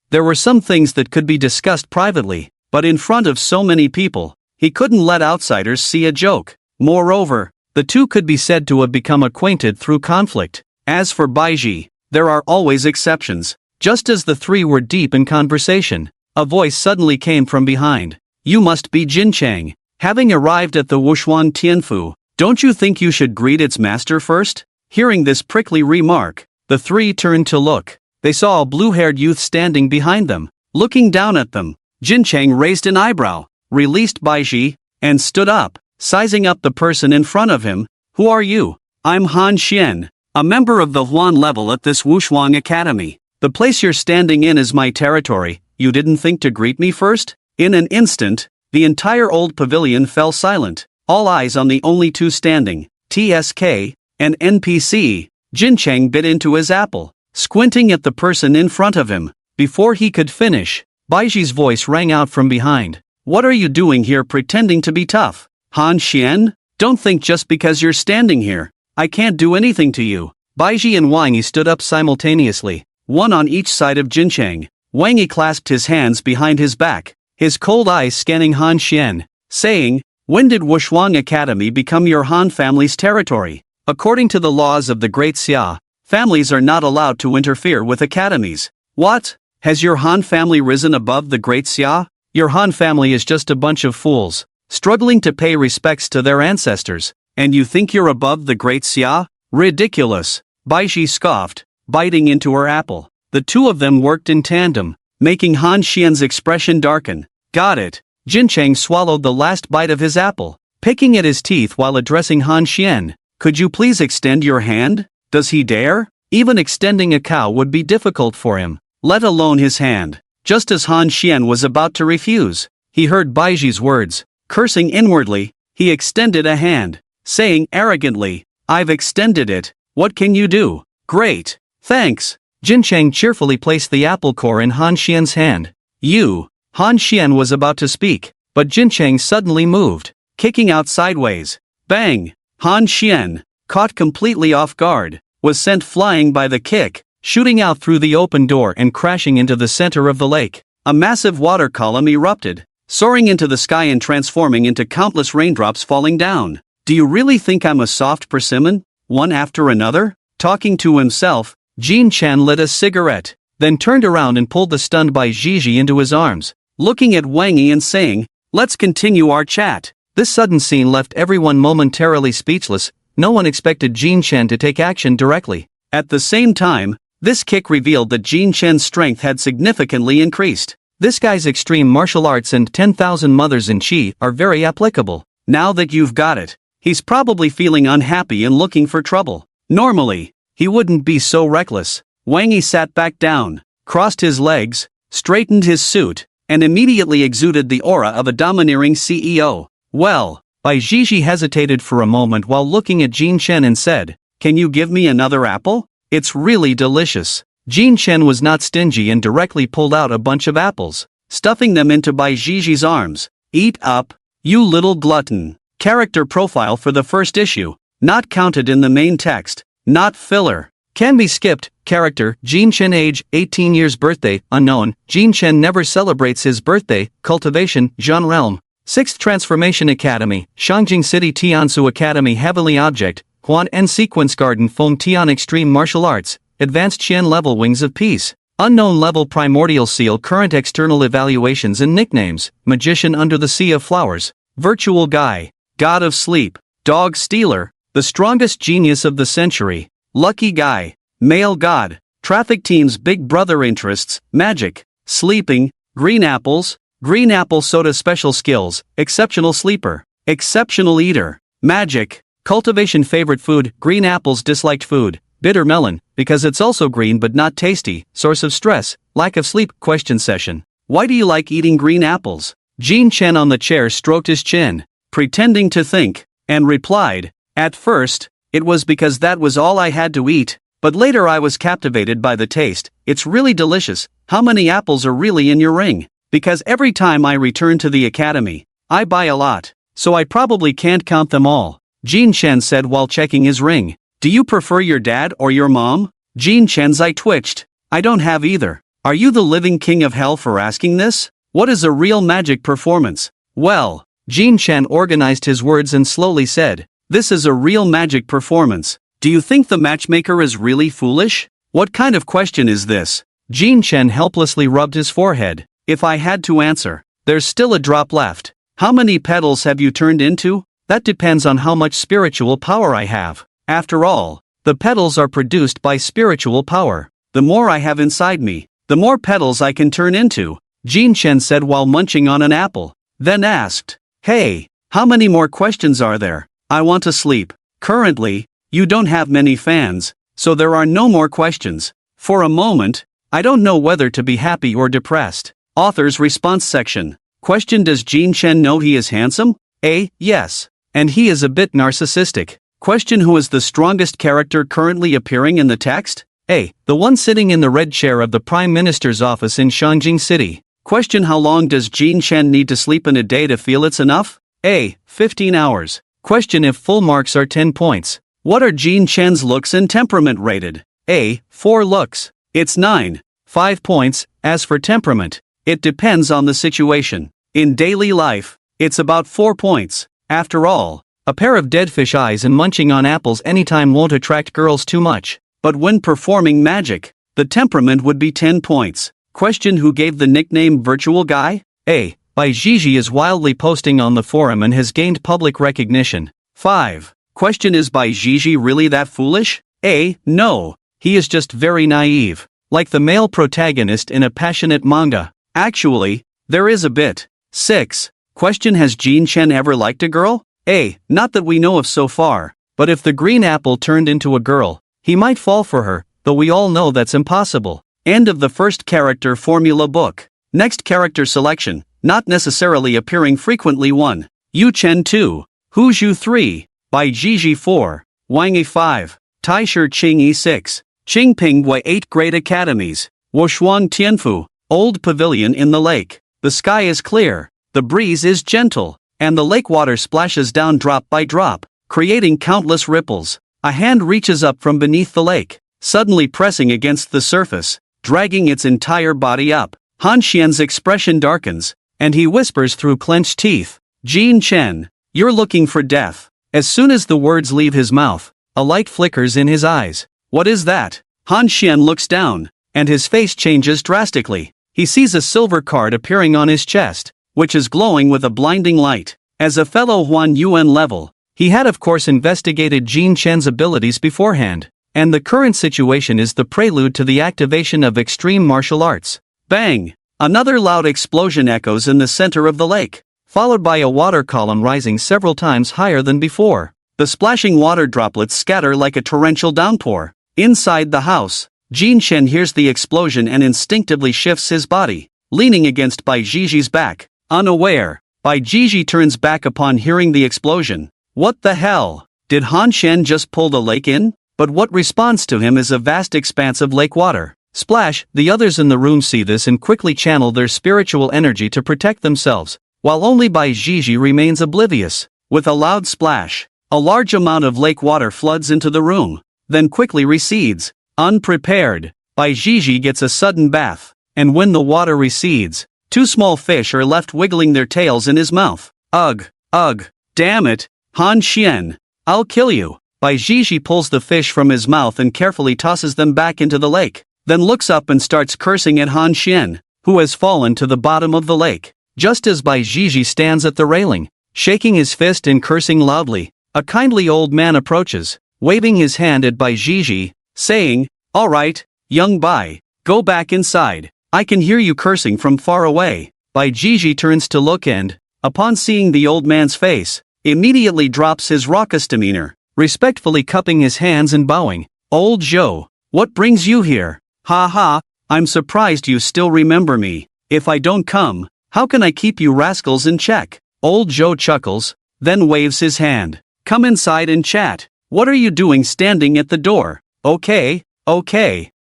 There were some things that could be discussed privately, but in front of so many people, he couldn't let outsiders see a joke. Moreover, the two could be said to have become acquainted through conflict. As for Bai Ji, there are always exceptions. Just as the three were deep in conversation, a voice suddenly came from behind. You must be Jin Cheng. Having arrived at the Wushuan Tianfu, don't you think you should greet its master first? Hearing this prickly remark, the three turned to look. They saw a blue-haired youth standing behind them, looking down at them. Jin Cheng raised an eyebrow, released Bai Ji, and stood up, sizing up the person in front of him. Who are you? I'm Han Xian, a member of the Huan level at this Wushuang Academy. The place you're standing in is my territory. You didn't think to greet me first? In an instant, the entire old pavilion fell silent, all eyes on the only two standing, TSK and NPC. Jin Cheng bit into his apple, squinting at the person in front of him. Before he could finish, Bai Ji's voice rang out from behind. What are you doing here pretending to be tough? Han Xian? Don't think just because you're standing here, I can't do anything to you. Bai Ji and Wang Yi stood up simultaneously, one on each side of Jin Cheng. Wang Yi clasped his hands behind his back, his cold eyes scanning Han Xian, saying, when did Wushuang Academy become your Han family's territory? According to the laws of the Great Xia, families are not allowed to interfere with academies. What? Has your Han family risen above the Great Xia? Your Han family is just a bunch of fools, struggling to pay respects to their ancestors, and you think you're above the Great Xia? Ridiculous. Bai Ji scoffed, biting into her apple. The two of them worked in tandem, making Han Xian's expression darken. Got it. Jin Cheng swallowed the last bite of his apple, picking at his teeth while addressing Han Xian. Could you please extend your hand? Does he dare? Even extending a cow would be difficult for him, let alone his hand. Just as Han Xian was about to refuse, he heard Bai Ji's words. Cursing inwardly, he extended a hand, saying arrogantly, I've extended it. What can you do? Great. Thanks. Jin Cheng cheerfully placed the apple core in Han Xian's hand. You. Han Xian was about to speak, but Jin Cheng suddenly moved, kicking out sideways. Bang! Han Xian, caught completely off guard, was sent flying by the kick, shooting out through the open door and crashing into the center of the lake. A massive water column erupted, soaring into the sky and transforming into countless raindrops falling down. Do you really think I'm a soft persimmon? One after another? Talking to himself, Jin Chen lit a cigarette, then turned around and pulled the stunned Bai Zhizhi into his arms, looking at Wang Yi and saying, "Let's continue our chat." This sudden scene left everyone momentarily speechless. No one expected Jin Chen to take action directly. At the same time, this kick revealed that Jin Chen's strength had significantly increased. This guy's extreme martial arts and 10,000 mothers in Qi are very applicable. Now that you've got it, he's probably feeling unhappy and looking for trouble. Normally, he wouldn't be so reckless. Wang Yi sat back down, crossed his legs, straightened his suit, and immediately exuded the aura of a domineering CEO. Well, Bai Zhizhi hesitated for a moment while looking at Jin Chen and said, "Can you give me another apple? It's really delicious." Jin Chen was not stingy and directly pulled out a bunch of apples, stuffing them into Bai Zhizhi's arms. "Eat up, you little glutton." Character profile for the first issue, not counted in the main text, not filler. Can be skipped. Character, Jin Chen. Age, 18 years. Birthday, unknown. Jin Chen never celebrates his birthday. Cultivation, Zhan Realm. 6th Transformation Academy, Shangjing City. Tiansu Academy. Heavenly Object, Huan En Sequence Garden. Feng Tian. Extreme Martial Arts, Advanced Qian Level. Wings of Peace. Unknown Level. Primordial Seal. Current external evaluations and nicknames: Magician under the Sea of Flowers, Virtual Guy, God of Sleep, Dog Stealer, the Strongest Genius of the Century, Lucky Guy, Male God, Traffic Team's Big Brother. Interests: Magic, Sleeping, Green Apples, Green Apple Soda. Special Skills: Exceptional Sleeper, Exceptional Eater, Magic, Cultivation. Favorite Food: Green apples. Disliked food: bitter melon, because it's also green but not tasty. Source of stress: lack of sleep. Question session: why do you like eating green apples? Jin Chen on the chair stroked his chin, pretending to think, and replied, "At first, it was because that was all I had to eat, but later I was captivated by the taste. It's really delicious." How many apples are really in your ring? Because every time I return to the academy, I buy a lot, so I probably can't count them all, Jin Chen said while checking his ring. Do you prefer your dad or your mom? Jin Chen's eye twitched. I don't have either. Are you the living king of hell for asking this? What is a real magic performance? Well, Jin Chen organized his words and slowly said, "This is a real magic performance. Do you think the matchmaker is really foolish? What kind of question is this?" Jin Chen helplessly rubbed his forehead. "If I had to answer, there's still a drop left. How many petals have you turned into? That depends on how much spiritual power I have. After all, the petals are produced by spiritual power. The more I have inside me, the more petals I can turn into," Jin Chen said while munching on an apple, then asked, "Hey, how many more questions are there? I want to sleep." Currently, you don't have many fans, so there are no more questions. For a moment, I don't know whether to be happy or depressed. Author's response section. Question: does Jin Chen know he is handsome? A. Yes. And he is a bit narcissistic. Question: who is the strongest character currently appearing in the text? A. The one sitting in the red chair of the Prime Minister's office in Shangjing City. Question: how long does Jin Chen need to sleep in a day to feel it's enough? A. 15 hours. Question: if full marks are 10 points, what are Jin Chen's looks and temperament rated? A. 4 looks. It's 9. 5 points. As for temperament, it depends on the situation. In daily life, it's about 4 points. After all, a pair of dead fish eyes and munching on apples anytime won't attract girls too much. But when performing magic, the temperament would be 10 points. Question: who gave the nickname Virtual Guy? A. Bai Zhizhi is wildly posting on the forum and has gained public recognition. 5. Question: is Bai Zhizhi really that foolish? A. No, he is just very naive, like the male protagonist in a passionate manga. Actually, there is a bit. 6. Question: has Jin Chen ever liked a girl? A. Not that we know of so far, but if the green apple turned into a girl, he might fall for her, though we all know that's impossible. End of the first character formula book. Next character selection, not necessarily appearing frequently. 1. Yu Chen 2. Hu Zhu 3. Bai Zhizhi 4. Wang Yi 5. Tai Shi Qing Yi 6. Qingping Wei 8. Great Academies. Wushuang Tianfu. Old Pavilion in the Lake. The sky is clear, the breeze is gentle, and the lake water splashes down drop by drop, creating countless ripples. A hand reaches up from beneath the lake, suddenly pressing against the surface, dragging its entire body up. Han Xian's expression darkens, and he whispers through clenched teeth, "Jin Chen, you're looking for death." As soon as the words leave his mouth, a light flickers in his eyes. What is that? Han Xian looks down, and his face changes drastically. He sees a silver card appearing on his chest, which is glowing with a blinding light. As a fellow Huan Yuan level, he had of course investigated Jin Chen's abilities beforehand, and the current situation is the prelude to the activation of extreme martial arts. Bang! Another loud explosion echoes in the center of the lake, followed by a water column rising several times higher than before. The splashing water droplets scatter like a torrential downpour. Inside the house, Jin Chen hears the explosion and instinctively shifts his body, leaning against Bai Jiji's back. Unaware, Bai Jiji turns back upon hearing the explosion. What the hell? Did Han Xian just pull the lake in? But what responds to him is a vast expanse of lake water. Splash! The others in the room see this and quickly channel their spiritual energy to protect themselves, while only Bai Jiji remains oblivious. With a loud splash, a large amount of lake water floods into the room, then quickly recedes. Unprepared, Bai Jiji gets a sudden bath, and when the water recedes, two small fish are left wiggling their tails in his mouth. Ugh, ugh, damn it, Han Xian, I'll kill you. Bai Jiji pulls the fish from his mouth and carefully tosses them back into the lake, then looks up and starts cursing at Han Xian, who has fallen to the bottom of the lake. Just as Bai Jiji stands at the railing, shaking his fist and cursing loudly, a kindly old man approaches, waving his hand at Bai Jiji, saying, "All right, young Bai, go back inside. I can hear you cursing from far away." Bai Jiji turns to look and, upon seeing the old man's face, immediately drops his raucous demeanor, respectfully cupping his hands and bowing. "Old Zhou, what brings you here? Ha ha, I'm surprised you still remember me. If I don't come, how can I keep you rascals in check?" Old Zhou chuckles, then waves his hand. "Come inside and chat. What are you doing standing at the door?" Okay.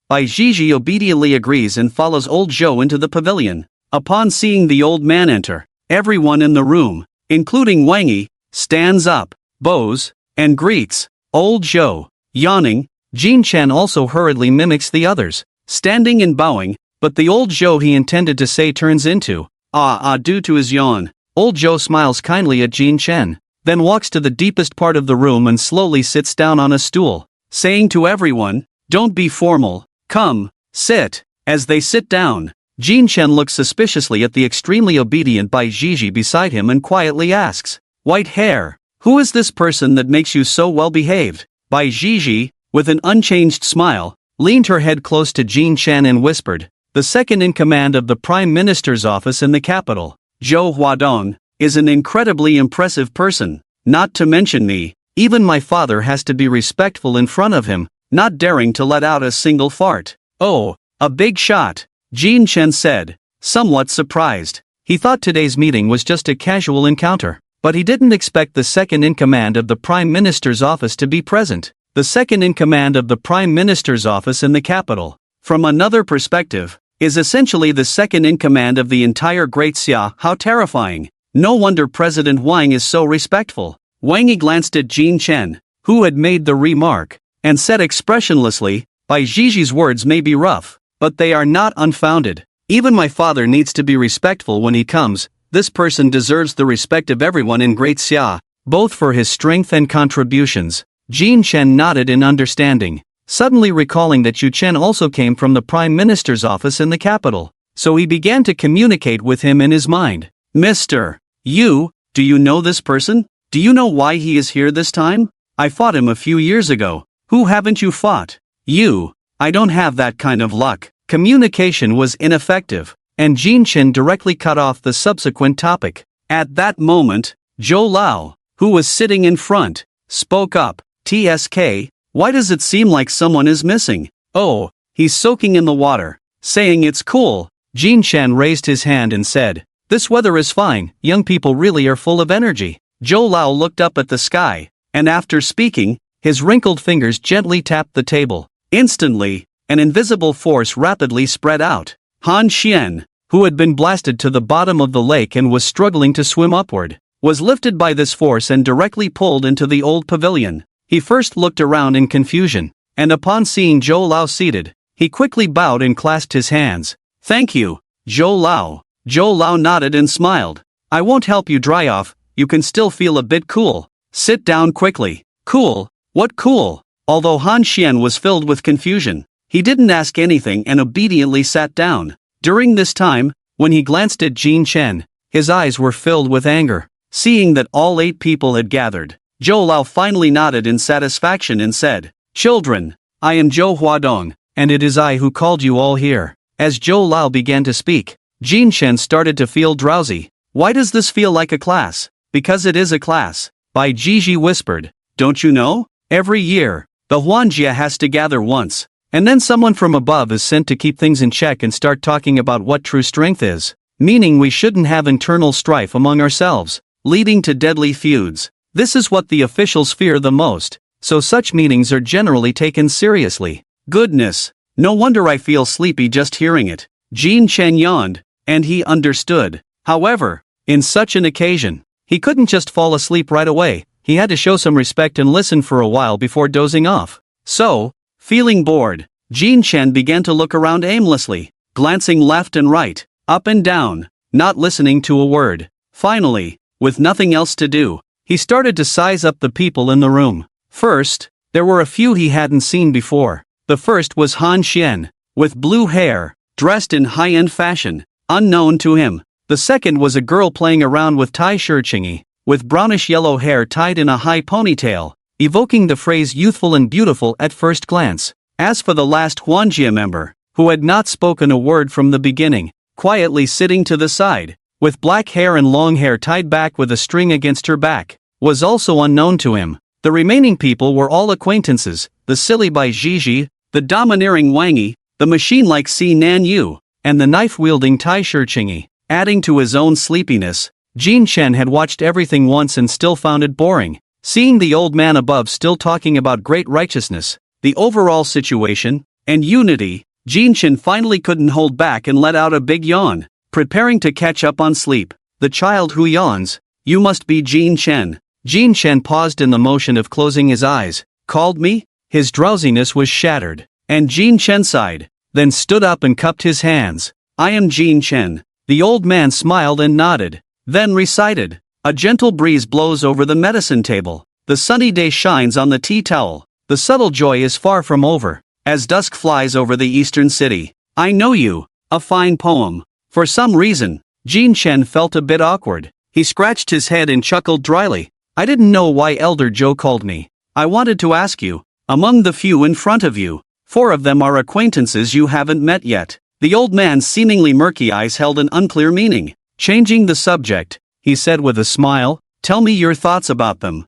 Bai Jiji obediently agrees and follows old Zhou into the pavilion. Upon seeing the old man enter, everyone in the room, including Wang Yi, stands up, bows, and greets old Zhou. Yawning, Jin Chen also hurriedly mimics the others, standing and bowing, but the old Zhou he intended to say turns into due to his yawn. Old Zhou smiles kindly at Jin Chen, then walks to the deepest part of the room and slowly sits down on a stool, saying to everyone, "Don't be formal, come, sit." As they sit down, Jin Chen looks suspiciously at the extremely obedient Bai Jiji beside him and quietly asks, "White hair, who is this person that makes you so well behaved?" Bai Jiji, with an unchanged smile, leaned her head close to Jin Chen and whispered, "The second in command of the Prime Minister's office in the capital, Zhou Huadong, is an incredibly impressive person. Not to mention me, even my father has to be respectful in front of him, not daring to let out a single fart." "Oh, a big shot," Jin Chen said, somewhat surprised. He thought today's meeting was just a casual encounter, but he didn't expect the second in command of the Prime Minister's office to be present. The second in command of the Prime Minister's office in the capital, from another perspective, is essentially the second in command of the entire Great Xia. How terrifying. No wonder President Wang is so respectful. Wang Yi glanced at Jin Chen, who had made the remark, and said expressionlessly, "Bai Jiji's words may be rough, but they are not unfounded. Even my father needs to be respectful when he comes. This person deserves the respect of everyone in Great Xia, both for his strength and contributions." Jin Chen nodded in understanding, suddenly recalling that Yu Chen also came from the Prime Minister's office in the capital, so he began to communicate with him in his mind. "Mr. Yu, do you know this person? Do you know why he is here this time? I fought him a few years ago. Who haven't you fought?" "You, I don't have that kind of luck." Communication was ineffective, and Jin Chen directly cut off the subsequent topic. At that moment, Zhou Lao, who was sitting in front, spoke up. "TSK, why does it seem like someone is missing?" "Oh, he's soaking in the water, saying it's cool." Jin Chen raised his hand and said, "This weather is fine, young people really are full of energy." Zhou Lao looked up at the sky, and after speaking, his wrinkled fingers gently tapped the table. Instantly, an invisible force rapidly spread out. Han Xian, who had been blasted to the bottom of the lake and was struggling to swim upward, was lifted by this force and directly pulled into the old pavilion. He first looked around in confusion, and upon seeing Zhou Lao seated, he quickly bowed and clasped his hands. "Thank you, Zhou Lao." Zhou Lao nodded and smiled. I won't help you dry off, you can still feel a bit cool. Sit down quickly. Cool? What cool? Although Han Xian was filled with confusion, he didn't ask anything and obediently sat down. During this time, when he glanced at Jin Chen, his eyes were filled with anger. Seeing that all 8 people had gathered, Zhou Lao finally nodded in satisfaction and said, Children, I am Zhou Huadong, and it is I who called you all here. As Zhou Lao began to speak, Jin Chen started to feel drowsy. Why does this feel like a class? Because it is a class. Bai Jiji whispered, don't you know? Every year, the Huanjia has to gather once, and then someone from above is sent to keep things in check and start talking about what true strength is, meaning we shouldn't have internal strife among ourselves, leading to deadly feuds. This is what the officials fear the most, so such meetings are generally taken seriously. Goodness, no wonder I feel sleepy just hearing it. Jin Chen yawned, and he understood. However, in such an occasion, he couldn't just fall asleep right away, he had to show some respect and listen for a while before dozing off. So, feeling bored, Jin Chen began to look around aimlessly, glancing left and right, up and down, not listening to a word. Finally, with nothing else to do, he started to size up the people in the room. First, there were a few he hadn't seen before. The first was Han Xian, with blue hair, dressed in high-end fashion, unknown to him. The second was a girl playing around with Tai Shichingi, with brownish-yellow hair tied in a high ponytail, evoking the phrase youthful and beautiful at first glance. As for the last Huanjia member, who had not spoken a word from the beginning, quietly sitting to the side, with black hair and long hair tied back with a string against her back, was also unknown to him. The remaining people were all acquaintances, the silly Bai Jiji, the domineering Wang Yi, the machine-like Si Nan Yu, and the knife-wielding Tai Shichingi. Adding to his own sleepiness, Jin Chen had watched everything once and still found it boring. Seeing the old man above still talking about great righteousness, the overall situation, and unity, Jin Chen finally couldn't hold back and let out a big yawn, preparing to catch up on sleep. The child who yawns, you must be Jin Chen. Jin Chen paused in the motion of closing his eyes. Called me? His drowsiness was shattered, and Jin Chen sighed, then stood up and cupped his hands. I am Jin Chen. The old man smiled and nodded, then recited. A gentle breeze blows over the medicine table. The sunny day shines on the tea towel. The subtle joy is far from over, as dusk flies over the eastern city. I know you. A fine poem. For some reason, Jin Chen felt a bit awkward. He scratched his head and chuckled dryly. I didn't know why Elder Zhou called me. I wanted to ask you, among the few in front of you, 4 of them are acquaintances you haven't met yet. The old man's seemingly murky eyes held an unclear meaning. Changing the subject, he said with a smile, tell me your thoughts about them.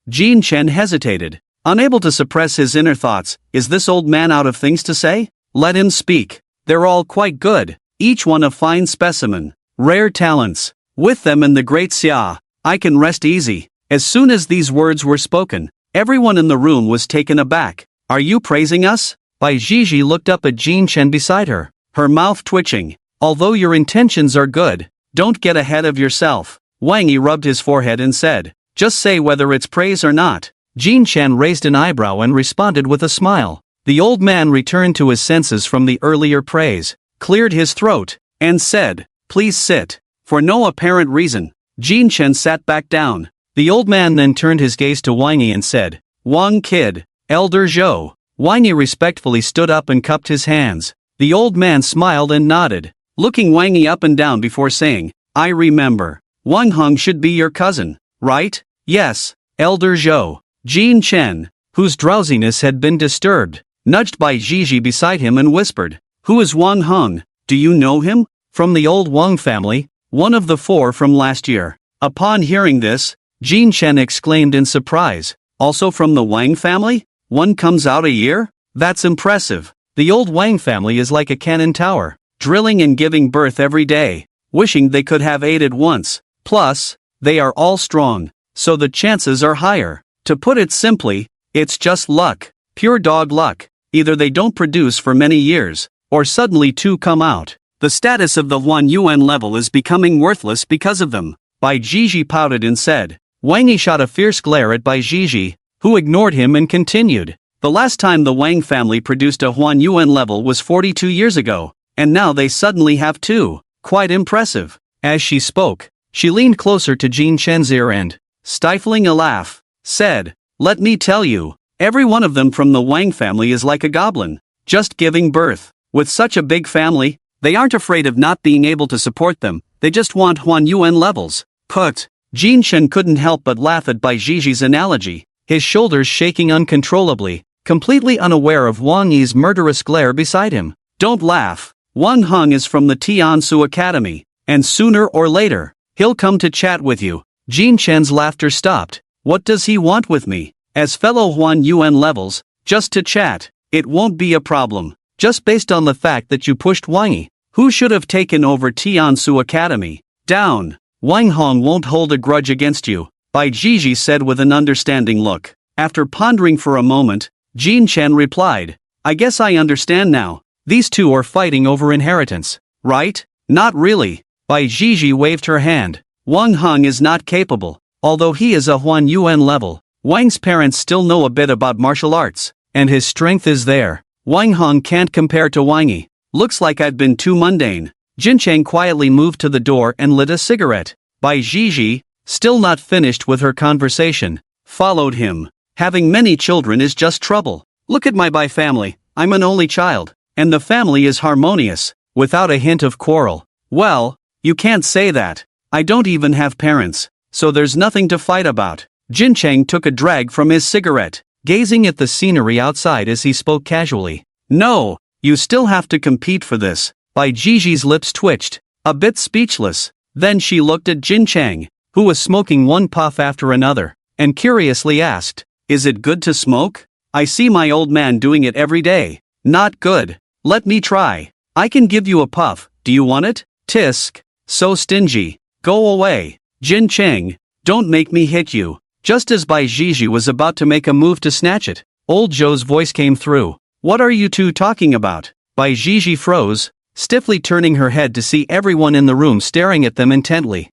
Jin Chen hesitated, unable to suppress his inner thoughts. Is this old man out of things to say? Let him speak. They're all quite good, each one a fine specimen, rare talents. With them and the great Xia, I can rest easy. As soon as these words were spoken, everyone in the room was taken aback. Are you praising us? Bai Jiji looked up at Jin Chen beside her, her mouth twitching. Although your intentions are good, don't get ahead of yourself. Wang Yi rubbed his forehead and said, just say whether it's praise or not. Jin Chen raised an eyebrow and responded with a smile. The old man returned to his senses from the earlier praise, cleared his throat, and said, please sit. For no apparent reason, Jin Chen sat back down. The old man then turned his gaze to Wang Yi and said, Wang kid, Elder Zhou. Wang Yi respectfully stood up and cupped his hands. The old man smiled and nodded, looking Wang Yi up and down before saying, I remember. Wang Heng should be your cousin, right? Yes, Elder Zhou. Jin Chen, whose drowsiness had been disturbed, nudged Bai Jiji beside him and whispered, who is Wang Heng? Do you know him? From the old Wang family, one of the 4 from last year. Upon hearing this, Jin Chen exclaimed in surprise, also from the Wang family? One comes out a year? That's impressive. The old Wang family is like a cannon tower, drilling and giving birth every day, wishing they could have 8 at once. Plus, they are all strong, so the chances are higher. To put it simply, it's just luck, pure dog luck. Either they don't produce for many years, or suddenly 2 come out. The status of the Huan Yuan level is becoming worthless because of them. Bai Jiji pouted and said. Wang Yi shot a fierce glare at Bai Jiji, who ignored him and continued. The last time the Wang family produced a Huan Yuan level was 42 years ago, and now they suddenly have 2. Quite impressive. As she spoke, she leaned closer to Jin Chen's ear and, stifling a laugh, said, "Let me tell you, every one of them from the Wang family is like a goblin, just giving birth. With such a big family, they aren't afraid of not being able to support them, they just want Huan Yuan levels." Put. Jin Chen couldn't help but laugh at Bai Jiji's analogy, his shoulders shaking uncontrollably, completely unaware of Wang Yi's murderous glare beside him. "Don't laugh. Wang Heng is from the Tiansu Academy, and sooner or later, he'll come to chat with you." Jin Chen's laughter stopped. "What does he want with me? As fellow Huan Yuan levels, just to chat. It won't be a problem. Just based on the fact that you pushed Wang Yi, who should have taken over Tiansu Academy, down. Wang Hong won't hold a grudge against you," Bai Jiji said with an understanding look. After pondering for a moment, Jin Chen replied, "I guess I understand now. These two are fighting over inheritance, right?" "Not really." Bai Jiji waved her hand. "Wang Heng is not capable. Although he is a Huan Yuan level, Wang's parents still know a bit about martial arts, and his strength is there. Wang Heng can't compare to Wang Yi. Looks like I've been too mundane." Jin Cheng quietly moved to the door and lit a cigarette. Bai Jiji, still not finished with her conversation, followed him. "Having many children is just trouble. Look at my Bai family. I'm an only child, and the family is harmonious, without a hint of quarrel." "Well, you can't say that. I don't even have parents, so there's nothing to fight about." Jin Cheng took a drag from his cigarette, gazing at the scenery outside as he spoke casually. "No, you still have to compete for this." Bai Jiji's lips twitched, a bit speechless. Then she looked at Jin Cheng, who was smoking one puff after another, and curiously asked, "Is it good to smoke? I see my old man doing it every day." "Not good. Let me try. I can give you a puff, do you want it?" "Tisk. So stingy. Go away. Jin Cheng, don't make me hit you." Just as Bai Jiji was about to make a move to snatch it, old Zhou's voice came through. "What are you two talking about?" Bai Jiji froze, stiffly turning her head to see everyone in the room staring at them intently.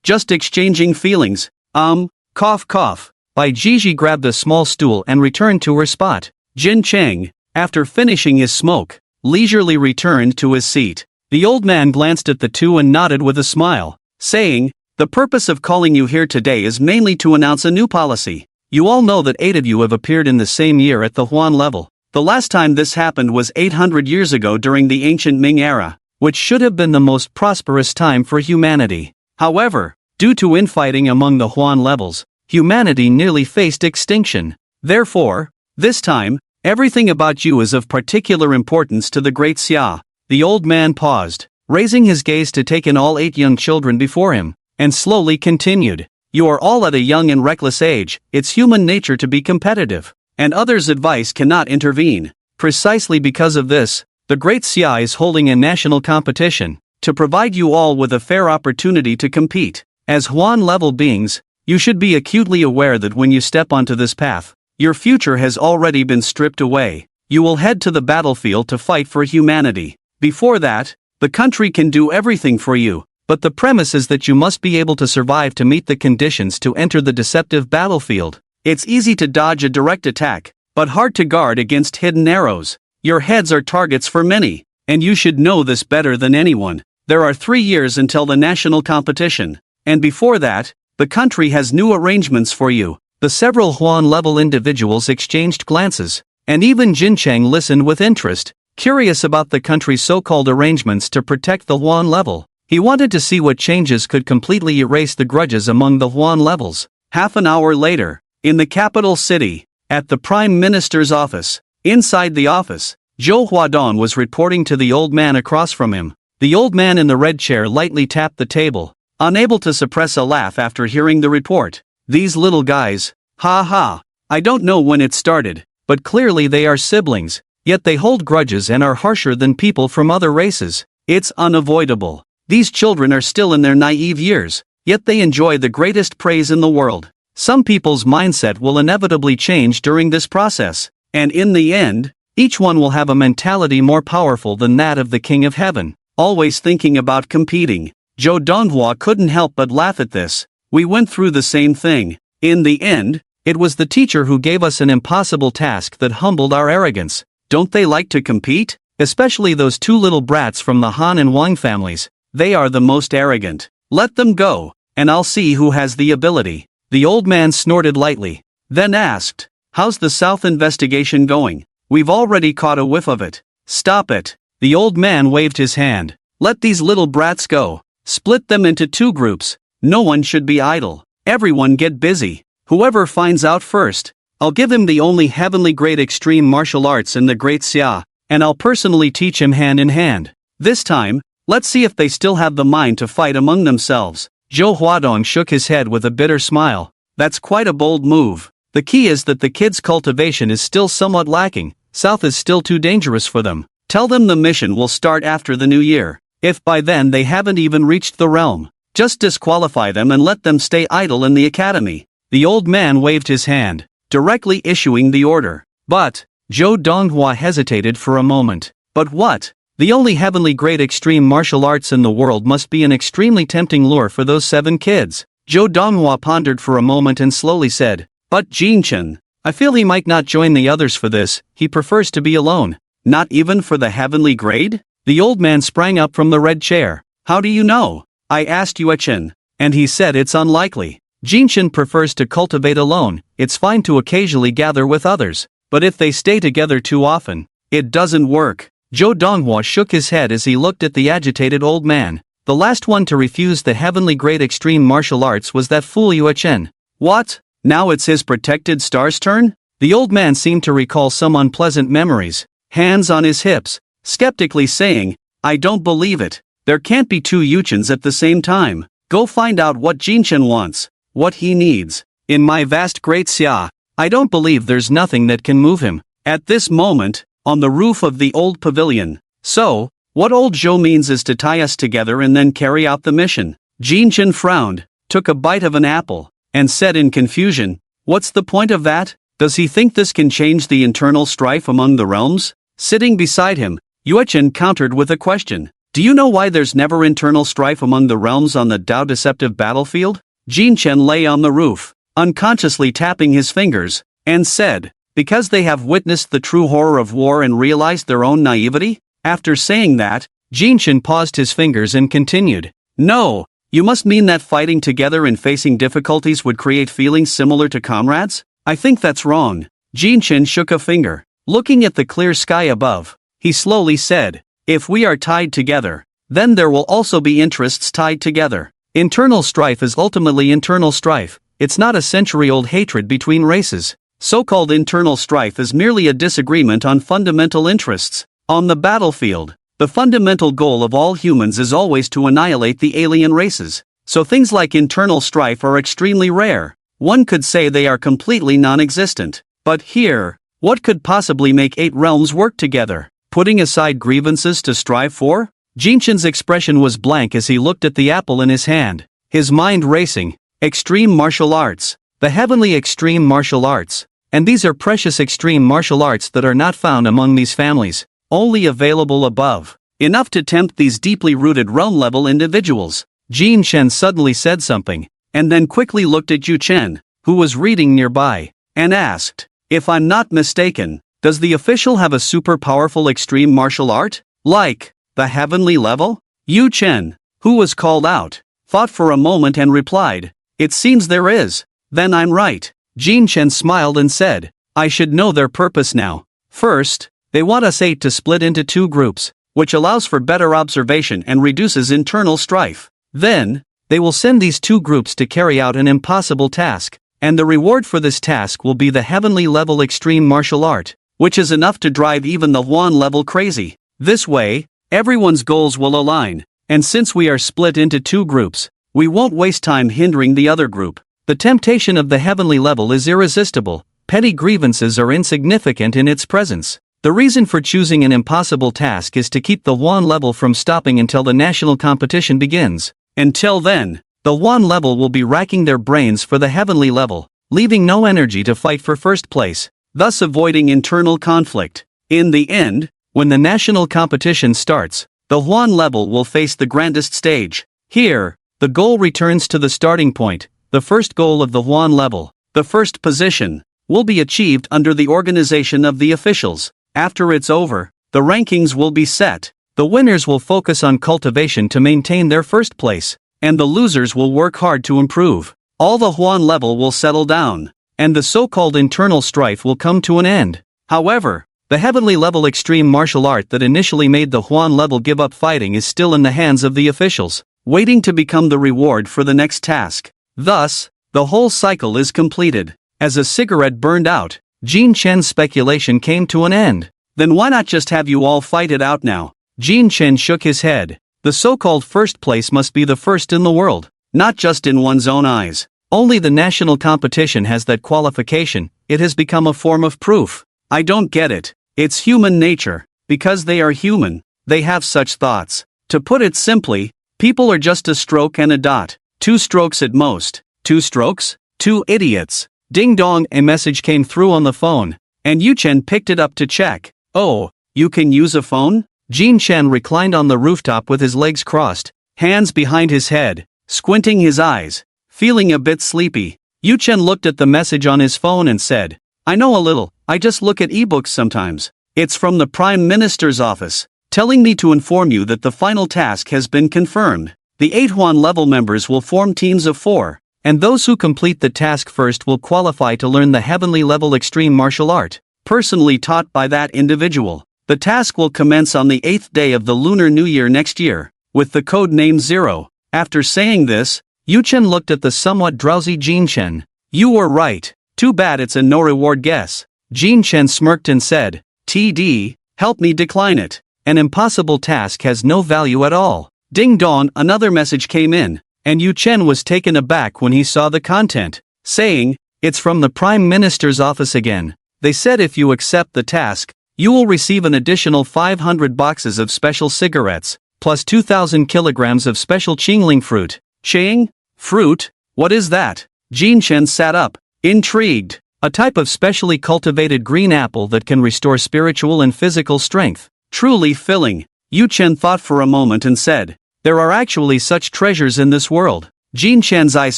Just exchanging feelings. Cough cough." Bai Jiji grabbed a small stool and returned to her spot. Jin Cheng, after finishing his smoke, leisurely returned to his seat. The old man glanced at the two and nodded with a smile, saying, "The purpose of calling you here today is mainly to announce a new policy. You all know that 8 of you have appeared in the same year at the Huan level. The last time this happened was 800 years ago during the ancient Ming era, which should have been the most prosperous time for humanity. However, due to infighting among the Huan levels, humanity nearly faced extinction. Therefore, this time, everything about you is of particular importance to the Great Xia." The old man paused, raising his gaze to take in all 8 young children before him, and slowly continued. "You are all at a young and reckless age. It's human nature to be competitive, and others' advice cannot intervene. Precisely because of this, the Great Xia is holding a national competition, to provide you all with a fair opportunity to compete. As Huan-level beings, you should be acutely aware that when you step onto this path, your future has already been stripped away. You will head to the battlefield to fight for humanity. Before that, the country can do everything for you, but the premise is that you must be able to survive to meet the conditions to enter the deceptive battlefield. It's easy to dodge a direct attack, but hard to guard against hidden arrows. Your heads are targets for many, and you should know this better than anyone. There are 3 years until the national competition, and before that, the country has new arrangements for you." The several Huan-level individuals exchanged glances, and even Jin Cheng listened with interest, curious about the country's so-called arrangements to protect the Huan level. He wanted to see what changes could completely erase the grudges among the Huan levels. Half an hour later, in the capital city, at the Prime Minister's office. Inside the office, Zhou Huadong was reporting to the old man across from him. The old man in the red chair lightly tapped the table, unable to suppress a laugh after hearing the report. "These little guys, ha ha. I don't know when it started, but clearly they are siblings, yet they hold grudges and are harsher than people from other races. It's unavoidable. These children are still in their naive years, yet they enjoy the greatest praise in the world. Some people's mindset will inevitably change during this process, and in the end, each one will have a mentality more powerful than that of the King of Heaven, always thinking about competing." Zhou Donghua couldn't help but laugh at this. "We went through the same thing. In the end, it was the teacher who gave us an impossible task that humbled our arrogance. Don't they like to compete? Especially those 2 little brats from the Han and Wang families. They are the most arrogant. Let them go, and I'll see who has the ability. The old man snorted lightly, then asked, "How's the South investigation going? We've already caught a whiff of it." "Stop it." The old man waved his hand. "Let these little brats go. Split them into 2 groups. No one should be idle. Everyone get busy. Whoever finds out first, I'll give him the only heavenly grade extreme martial arts in the Great Xia, and I'll personally teach him hand in hand. This time, let's see if they still have the mind to fight among themselves." Zhou Huadong shook his head with a bitter smile. "That's quite a bold move. The key is that the kids' cultivation is still somewhat lacking. South is still too dangerous for them. Tell them the mission will start after the new year. If by then they haven't even reached the realm, just disqualify them and let them stay idle in the academy." The old man waved his hand, directly issuing the order. But Zhou Donghua hesitated for a moment. But what? The only heavenly grade extreme martial arts in the world must be an extremely tempting lure for those 7 kids. Zhou Donghua pondered for a moment and slowly said, "But Jin Chen, I feel he might not join the others for this. He prefers to be alone." "Not even for the heavenly grade?" The old man sprang up from the red chair. "How do you know?" "I asked Yue Chen, and he said it's unlikely. Jin Chen prefers to cultivate alone. It's fine to occasionally gather with others, but if they stay together too often, it doesn't work." Zhou Donghua shook his head as he looked at the agitated old man. The last one to refuse the heavenly grade extreme martial arts was that fool Yue Chen. What? Now it's his protected star's turn? The old man seemed to recall some unpleasant memories, hands on his hips, skeptically saying, "I don't believe it. There can't be 2 Yuchens at the same time. Go find out what Jin Chen wants, what he needs. In my vast Great Xia, I don't believe there's nothing that can move him." At this moment, on the roof of the old pavilion. "So, what old Zhou means is to tie us together and then carry out the mission." Jin Chen frowned, took a bite of an apple, and said in confusion, "What's the point of that? Does he think this can change the internal strife among the realms?" Sitting beside him, Yue Chen countered with a question. "Do you know why there's never internal strife among the realms on the Dao Deceptive battlefield?" Jin Chen lay on the roof, unconsciously tapping his fingers, and said, "Because they have witnessed the true horror of war and realized their own naivety?" After saying that, Jin Chen paused his fingers and continued, "No, you must mean that fighting together and facing difficulties would create feelings similar to comrades? I think that's wrong." Jin Chen shook a finger. Looking at the clear sky above, he slowly said, "If we are tied together, then there will also be interests tied together. Internal strife is ultimately internal strife. It's not a century-old hatred between races. So-called internal strife is merely a disagreement on fundamental interests. On the battlefield, the fundamental goal of all humans is always to annihilate the alien races. So things like internal strife are extremely rare. One could say they are completely non-existent. But here, what could possibly make 8 realms work together? Putting aside grievances to strive for?" Jin Chen's expression was blank as he looked at the apple in his hand, his mind racing. Extreme martial arts. The heavenly extreme martial arts. And these are precious extreme martial arts that are not found among these families, only available above. Enough to tempt these deeply rooted realm-level individuals. Jin Chen suddenly said something, and then quickly looked at Yu Chen, who was reading nearby, and asked, "If I'm not mistaken, does the official have a super powerful extreme martial art? Like the heavenly level?" Yu Chen, who was called out, thought for a moment and replied, "It seems there is." "Then I'm right." Jin Chen smiled and said, "I should know their purpose now. First, they want us 8 to split into 2 groups, which allows for better observation and reduces internal strife. Then, they will send these 2 groups to carry out an impossible task, and the reward for this task will be the heavenly level extreme martial art, which is enough to drive even the Huan level crazy. This way, everyone's goals will align, and since we are split into 2 groups, we won't waste time hindering the other group. The temptation of the heavenly level is irresistible. Petty grievances are insignificant in its presence. The reason for choosing an impossible task is to keep the Huan level from stopping until the national competition begins. Until then, the Huan level will be racking their brains for the heavenly level, leaving no energy to fight for first place, thus avoiding internal conflict. In the end, when the national competition starts, the Huan level will face the grandest stage. Here, the goal returns to the starting point. The first goal of the Huan level, the first position, will be achieved under the organization of the officials. After it's over, the rankings will be set. The winners will focus on cultivation to maintain their first place, and the losers will work hard to improve. All the Huan level will settle down, and the so-called internal strife will come to an end. However, the heavenly level extreme martial art that initially made the Huan level give up fighting is still in the hands of the officials, waiting to become the reward for the next task. Thus, the whole cycle is completed. As a cigarette burned out, Jin Chen's speculation came to an end. Then why not just have you all fight it out now? Jin Chen shook his head. The so-called first place must be the first in the world, not just in one's own eyes. Only the national competition has that qualification. It has become a form of proof. I don't get it. It's human nature. Because they are human, they have such thoughts. To put it simply, people are just a stroke and a dot. 2 strokes at most. 2 strokes? 2 idiots. Ding dong, a message came through on the phone, and Yu Chen picked it up to check. Oh, you can use a phone? Jin Chen reclined on the rooftop with his legs crossed, hands behind his head, squinting his eyes, feeling a bit sleepy. Yu Chen looked at the message on his phone and said, I know a little, I just look at ebooks sometimes. It's from the Prime Minister's office, telling me to inform you that the final task has been confirmed. The 8 Huan level members will form teams of 4, and those who complete the task first will qualify to learn the heavenly level extreme martial art, personally taught by that individual. The task will commence on the 8th day of the Lunar New Year next year, with the code name 0. After saying this, Yu Chen looked at the somewhat drowsy Jin Chen. You were right. Too bad it's a no-reward guess. Jin Chen smirked and said, TD, help me decline it. An impossible task has no value at all. Ding dong, another message came in, and Yu Chen was taken aback when he saw the content, saying, it's from the Prime Minister's office again. They said if you accept the task, you will receive an additional 500 boxes of special cigarettes, plus 2,000 kilograms of special Qingling fruit. Qing? Fruit? What is that? Jin Chen sat up, intrigued. A type of specially cultivated green apple that can restore spiritual and physical strength. Truly filling. Yu Chen thought for a moment and said, there are actually such treasures in this world. Jin Chen's eyes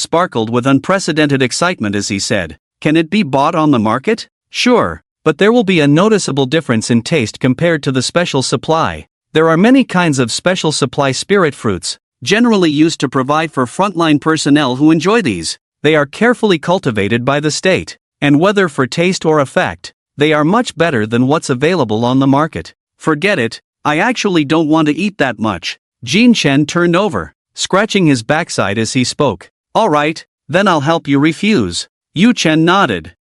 sparkled with unprecedented excitement as he said, can it be bought on the market? Sure. But there will be a noticeable difference in taste compared to the special supply. There are many kinds of special supply spirit fruits, generally used to provide for frontline personnel who enjoy these. They are carefully cultivated by the state, and whether for taste or effect, they are much better than what's available on the market. Forget it, I actually don't want to eat that much. Jin Chen turned over, scratching his backside as he spoke. Alright, then I'll help you refuse. Yu Chen nodded.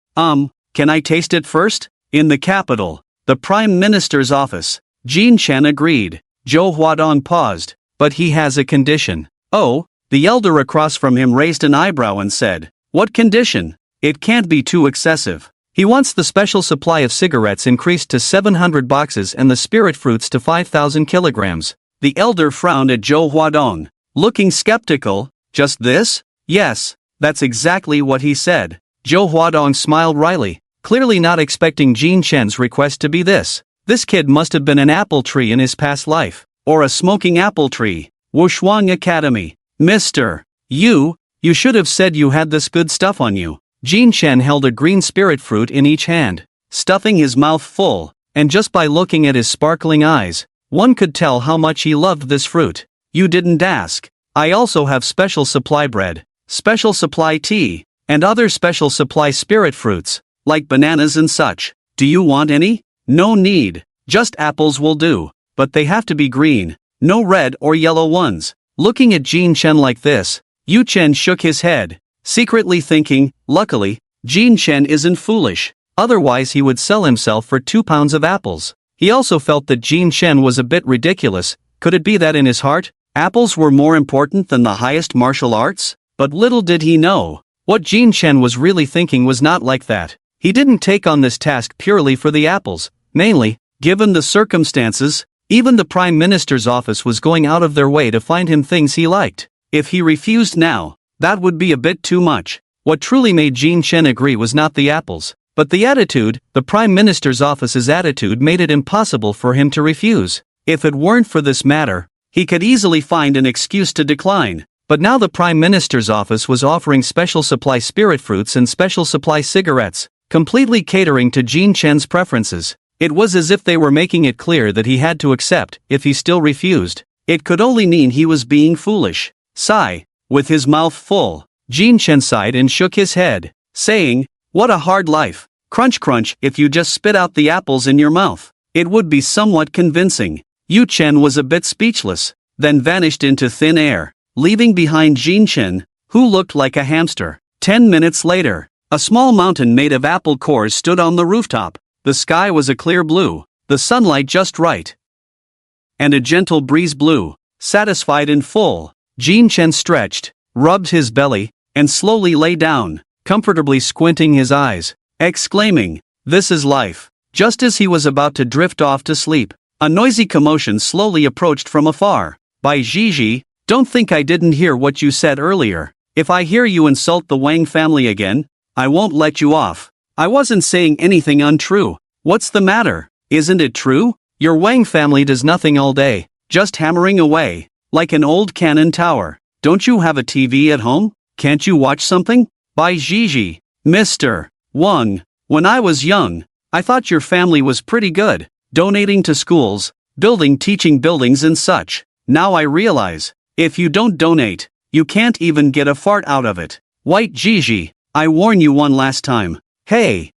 Can I taste it first? In the capital, the Prime Minister's office. Jin Chen agreed. Zhou Huadong paused, but he has a condition. Oh, the elder across from him raised an eyebrow and said, what condition? It can't be too excessive. He wants the special supply of cigarettes increased to 700 boxes and the spirit fruits to 5,000 kilograms. The elder frowned at Zhou Huadong, looking skeptical. Just this? Yes, that's exactly what he said. Zhou Huadong smiled wryly, clearly not expecting Jin Chen's request to be this. This kid must have been an apple tree in his past life, or a smoking apple tree. Wushuang Academy. Mister, you should have said you had this good stuff on you. Jin Chen held a green spirit fruit in each hand, stuffing his mouth full, and just by looking at his sparkling eyes, one could tell how much he loved this fruit. You didn't ask. I also have special supply bread, special supply tea, and other special supply spirit fruits, like bananas and such. Do you want any? No need. Just apples will do, but they have to be green, no red or yellow ones. Looking at Jin Chen like this, Yu Chen shook his head, secretly thinking, luckily, Jin Chen isn't foolish, otherwise he would sell himself for 2 pounds of apples. He also felt that Jin Chen was a bit ridiculous. Could it be that in his heart, apples were more important than the highest martial arts? But little did he know, what Jin Chen was really thinking was not like that. He didn't take on this task purely for the apples, mainly, given the circumstances, even the Prime Minister's office was going out of their way to find him things he liked. If he refused now, that would be a bit too much. What truly made Jin Chen agree was not the apples, but the attitude. The Prime Minister's office's attitude made it impossible for him to refuse. If it weren't for this matter, he could easily find an excuse to decline. But now the Prime Minister's office was offering special supply spirit fruits and special supply cigarettes, completely catering to Jin Chen's preferences. It was as if they were making it clear that he had to accept. If he still refused, it could only mean he was being foolish. Sigh. With his mouth full, Jin Chen sighed and shook his head, saying, "What a hard life. Crunch crunch. If you just spit out the apples in your mouth, it would be somewhat convincing." Yu Chen was a bit speechless, then vanished into thin air, leaving behind Jin Chen, who looked like a hamster. 10 minutes later, a small mountain made of apple cores stood on the rooftop. The sky was a clear blue, the sunlight just right, and a gentle breeze blew. Satisfied and full, Jin Chen stretched, rubbed his belly, and slowly lay down, comfortably squinting his eyes, exclaiming, "This is life." Just as he was about to drift off to sleep, a noisy commotion slowly approached from afar. "By Gigi, don't think I didn't hear what you said earlier. If I hear you insult the Wang family again, I won't let you off. I wasn't saying anything untrue. What's the matter? Isn't it true? Your Wang family does nothing all day, just hammering away, like an old cannon tower. Don't you have a TV at home? Can't you watch something? By Gigi, Mr. Wang, when I was young, I thought your family was pretty good, donating to schools, building teaching buildings and such. Now I realize, if you don't donate, you can't even get a fart out of it. White Gigi, I warn you one last time. Hey,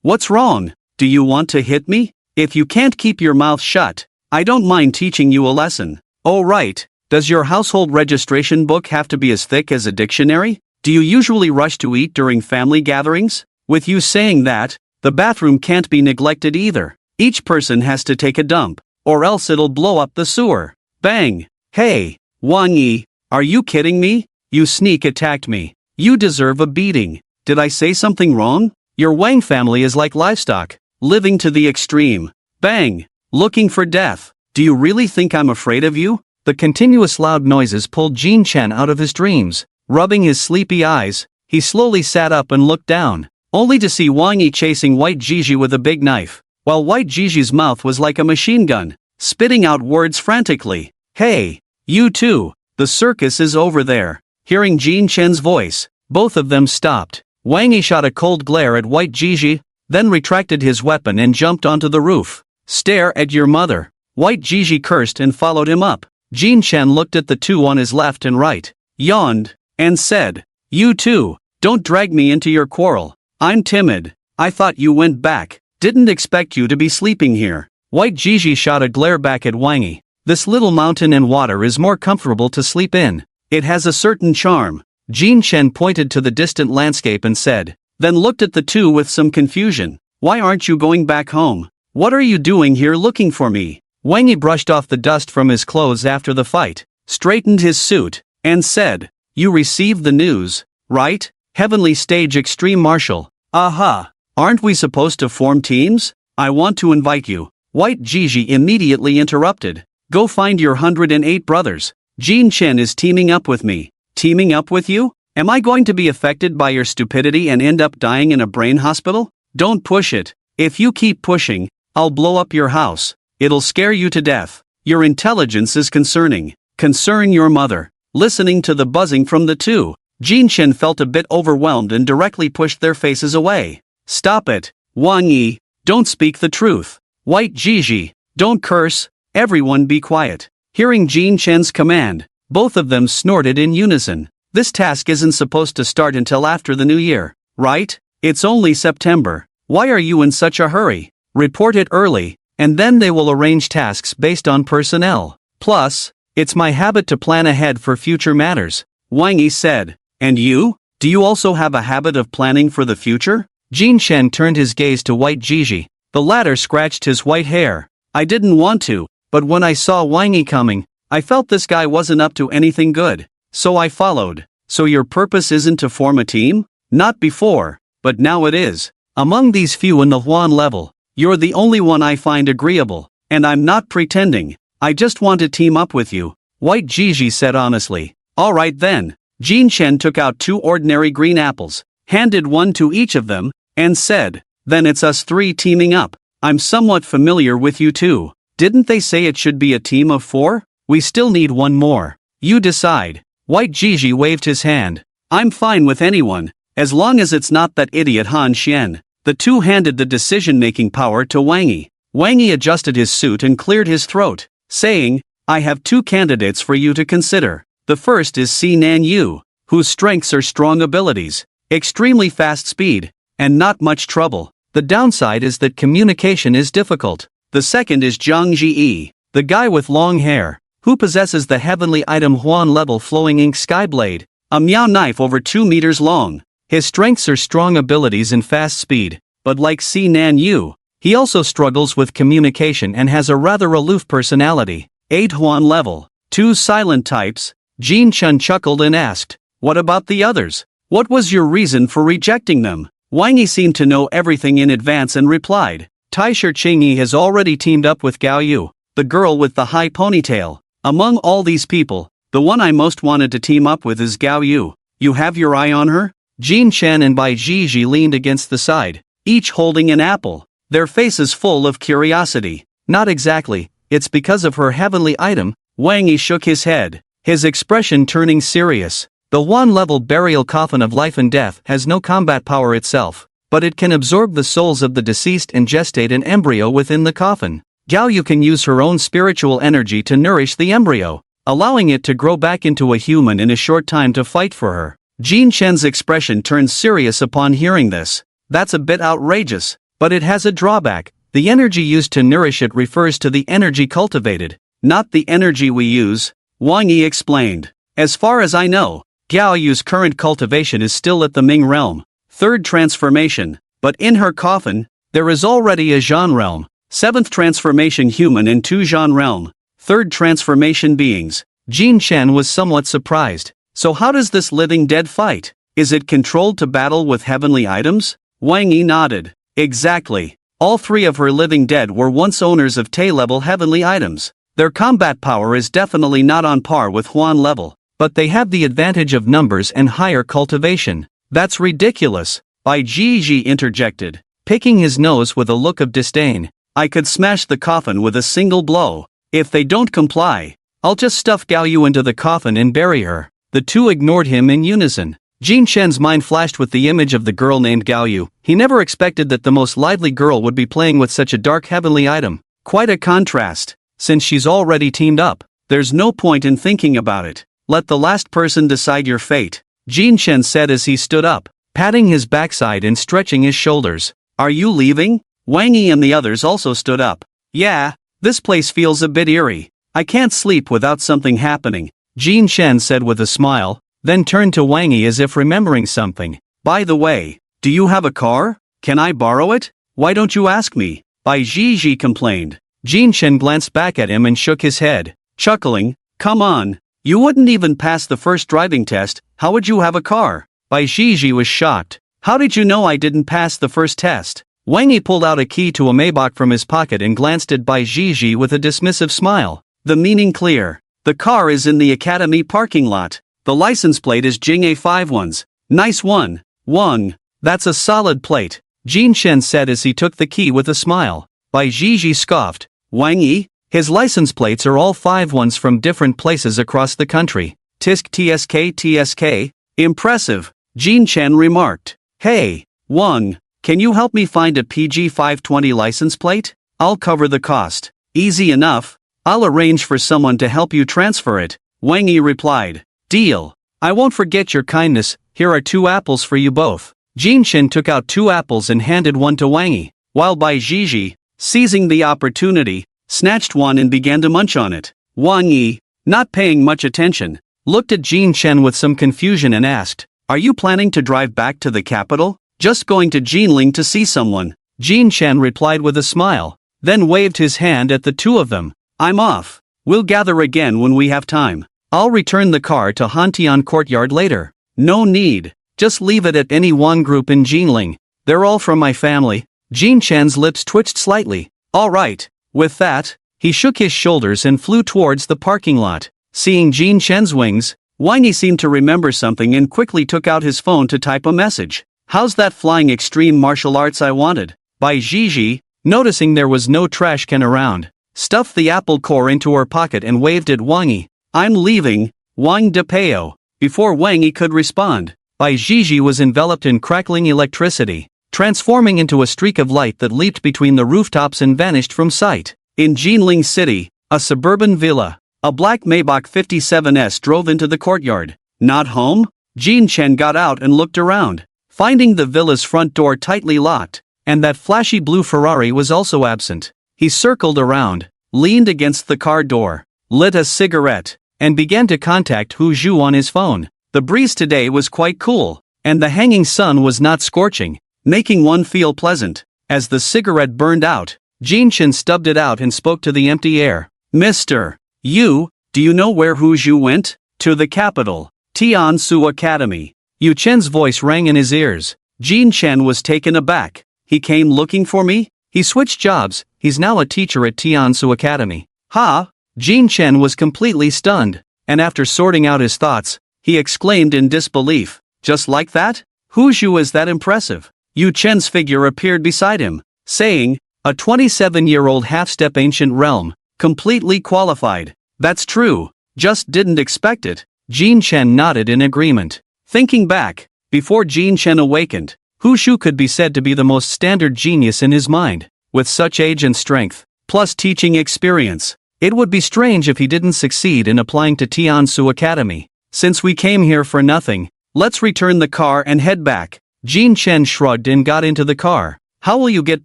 what's wrong? Do you want to hit me? If you can't keep your mouth shut, I don't mind teaching you a lesson. Oh right, does your household registration book have to be as thick as a dictionary? Do you usually rush to eat during family gatherings? With you saying that, the bathroom can't be neglected either. Each person has to take a dump, or else it'll blow up the sewer. Bang! Hey, Wang Yi, are you kidding me? You sneak attacked me. You deserve a beating. Did I say something wrong? Your Wang family is like livestock, living to the extreme. Bang! Looking for death. Do you really think I'm afraid of you? The continuous loud noises pulled Jin Chen out of his dreams. Rubbing his sleepy eyes, he slowly sat up and looked down, only to see Wang Yi chasing White Gigi with a big knife, while White Gigi's mouth was like a machine gun, spitting out words frantically. Hey, you two, the circus is over there. Hearing Jin Chen's voice, both of them stopped. Wang Yi shot a cold glare at White Gigi, then retracted his weapon and jumped onto the roof. Stare at your mother. White Gigi cursed and followed him up. Jin Chen looked at the two on his left and right, yawned, and said, "You two, don't drag me into your quarrel. I'm timid. I thought you went back. Didn't expect you to be sleeping here." White Gigi shot a glare back at Wang Yi. This little mountain and water is more comfortable to sleep in. It has a certain charm. Jin Chen pointed to the distant landscape and said, then looked at the two with some confusion. Why aren't you going back home? What are you doing here looking for me? Wang Yi brushed off the dust from his clothes after the fight, straightened his suit, and said, you received the news, right? Heavenly Stage Extreme Marshal. Aha! Aren't we supposed to form teams? I want to invite you. White Gigi immediately interrupted. Go find your 108 brothers. Jin Chen is teaming up with me. Teaming up with you? Am I going to be affected by your stupidity and end up dying in a brain hospital? Don't push it. If you keep pushing, I'll blow up your house. It'll scare you to death. Your intelligence is concerning. Concern your mother. Listening to the buzzing from the two, Jin Chen felt a bit overwhelmed and directly pushed their faces away. Stop it. Wang Yi, don't speak the truth. White Gigi, don't curse. Everyone be quiet. Hearing Jin Chen's command, both of them snorted in unison. This task isn't supposed to start until after the new year, right? It's only September. Why are you in such a hurry? Report it early, and then they will arrange tasks based on personnel. Plus, it's my habit to plan ahead for future matters, Wang Yi said. And you? Do you also have a habit of planning for the future? Jin Chen turned his gaze to White Gigi. The latter scratched his white hair. I didn't want to, but when I saw Wang Yi coming, I felt this guy wasn't up to anything good. So I followed. So your purpose isn't to form a team? Not before, but now it is. Among these few in the Huan level, you're the only one I find agreeable, and I'm not pretending. I just want to team up with you, White Gigi said honestly. Alright then. Jin Chen took out 2 ordinary green apples, handed one to each of them, and said, then it's us 3 teaming up. I'm somewhat familiar with you too. Didn't they say it should be a team of 4? We still need one more. You decide. White Gigi waved his hand. I'm fine with anyone, as long as it's not that idiot Han Xian. The two handed the decision-making power to Wang Yi. Wang Yi adjusted his suit and cleared his throat, saying, I have two candidates for you to consider. The first is Sinan Yu, whose strengths are strong abilities, extremely fast speed, and not much trouble. The downside is that communication is difficult. The second is Zhang Ji, the guy with long hair, who possesses the heavenly item Huan level flowing ink Skyblade, a Miao knife over 2 meters long. His strengths are strong abilities and fast speed, but like Sinan Yu, he also struggles with communication and has a rather aloof personality. 8 Huan level, 2 silent types. Jin Chen chuckled and asked, what about the others? What was your reason for rejecting them? Wang Yi seemed to know everything in advance and replied, Taisher Qingyi has already teamed up with Gao Yu, the girl with the high ponytail. Among all these people, the one I most wanted to team up with is Gao Yu. You have your eye on her? Jin Chen and Bai Jiji leaned against the side, each holding an apple, their faces full of curiosity. Not exactly, it's because of her heavenly item. Wang Yi shook his head, his expression turning serious. The Huan-level burial coffin of life and death has no combat power itself, but it can absorb the souls of the deceased and gestate an embryo within the coffin. Gao Yu can use her own spiritual energy to nourish the embryo, allowing it to grow back into a human in a short time to fight for her. Jin Chen's expression turned serious upon hearing this. That's a bit outrageous, but it has a drawback. The energy used to nourish it refers to the energy cultivated, not the energy we use, Wang Yi explained. As far as I know, Gao Yu's current cultivation is still at the Ming realm, 3rd transformation, but in her coffin, there is already a Zhan realm, 7th transformation human and 2 Zhan realm, 3rd transformation beings. Jin Chen was somewhat surprised. So how does this living dead fight? Is it controlled to battle with heavenly items? Wang Yi nodded. Exactly. All 3 of her living dead were once owners of Tay-level heavenly items. Their combat power is definitely not on par with Huan level, but they have the advantage of numbers and higher cultivation. That's ridiculous, Bai Jiji interjected, picking his nose with a look of disdain. I could smash the coffin with a single blow. If they don't comply, I'll just stuff Gao Yu into the coffin and bury her. The two ignored him in unison. Jin Chen's mind flashed with the image of the girl named Gao Yu. He never expected that the most lively girl would be playing with such a dark heavenly item. Quite a contrast. Since she's already teamed up, there's no point in thinking about it. Let the last person decide your fate, Jin Chen said as he stood up, patting his backside and stretching his shoulders. Are you leaving? Wang Yi and the others also stood up. Yeah, this place feels a bit eerie. I can't sleep without something happening, Jin Chen said with a smile, then turned to Wang Yi as if remembering something. By the way, do you have a car? Can I borrow it? Why don't you ask me? Bai Jiji complained. Jin Chen glanced back at him and shook his head, chuckling. Come on, you wouldn't even pass the first driving test, how would you have a car? Bai Jiji was shocked. How did you know I didn't pass the first test? Wang Yi pulled out a key to a Maybach from his pocket and glanced at Bai Jiji with a dismissive smile. The meaning clear. The car is in the academy parking lot. The license plate is Jing'e 51's. Nice one, Wang. That's a solid plate, Jin Chen said as he took the key with a smile. Bai Jiji scoffed. Wang Yi? His license plates are all 51's from different places across the country. Tisk TSK. Impressive, Jin Chen remarked. Hey, Wang, can you help me find a PG 520 license plate? I'll cover the cost. Easy enough. I'll arrange for someone to help you transfer it, Wang Yi replied. Deal. I won't forget your kindness. Here are 2 apples for you both. Jin Chen took out 2 apples and handed one to Wang Yi, while Bai Jiji, seizing the opportunity, snatched one and began to munch on it. Wang Yi, not paying much attention, looked at Jin Chen with some confusion and asked, Are you planning to drive back to the capital? Just going to Jinling to see someone, Jin Chen replied with a smile, then waved his hand at the 2 of them. I'm off. We'll gather again when we have time. I'll return the car to Hantian Courtyard later. No need. Just leave it at any one group in Jinling. They're all from my family. Jin Chen's lips twitched slightly. All right. With that, he shook his shoulders and flew towards the parking lot. Seeing Jin Chen's wings, Wang Yi seemed to remember something and quickly took out his phone to type a message. How's that flying extreme martial arts I wanted? Bai Jiji, noticing there was no trash can around, stuffed the apple core into her pocket and waved at Wang Yi. I'm leaving, Wang Depeo. Before Wang Yi could respond, Bai Jiji was enveloped in crackling electricity. transforming into a streak of light that leaped between the rooftops and vanished from sight. In Jinling City, a suburban villa, a black Maybach 57S drove into the courtyard. Not home? Jin Chen got out and looked around, finding the villa's front door tightly locked, and that flashy blue Ferrari was also absent. He circled around, leaned against the car door, lit a cigarette, and began to contact Hu Zhu on his phone. The breeze today was quite cool, and the hanging sun was not scorching, making one feel pleasant. As the cigarette burned out, Jin Chen stubbed it out and spoke to the empty air. Mr. Yu, do you know where Hu Zhu went? To the capital, Tiansu Academy. Yu Chen's voice rang in his ears. Jin Chen was taken aback. He came looking for me? He switched jobs, he's now a teacher at Tiansu Academy. Ha! Jin Chen was completely stunned, and after sorting out his thoughts, he exclaimed in disbelief. Just like that? Hu Zhu is that impressive? Yu Chen's figure appeared beside him, saying, a 27-year-old half-step ancient realm, completely qualified. That's true, just didn't expect it. Jin Chen nodded in agreement. Thinking back, before Jin Chen awakened, Hu Zhu could be said to be the most standard genius in his mind. With such age and strength, plus teaching experience, it would be strange if he didn't succeed in applying to Tiansu Academy. Since we came here for nothing, let's return the car and head back. Jin Chen shrugged and got into the car. How will you get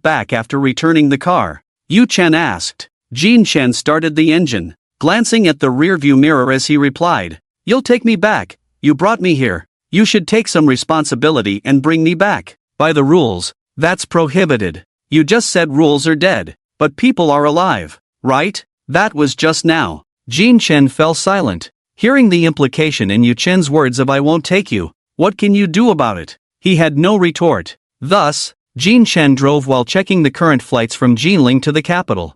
back after returning the car? Yu Chen asked. Jin Chen started the engine, glancing at the rearview mirror as he replied. You'll take me back. You brought me here. You should take some responsibility and bring me back. By the rules, that's prohibited. You just said rules are dead, but people are alive, right? That was just now. Jin Chen fell silent, hearing the implication in Yu Chen's words of I won't take you. What can you do about it? He had no retort. Thus, Jin Chen drove while checking the current flights from Jinling to the capital.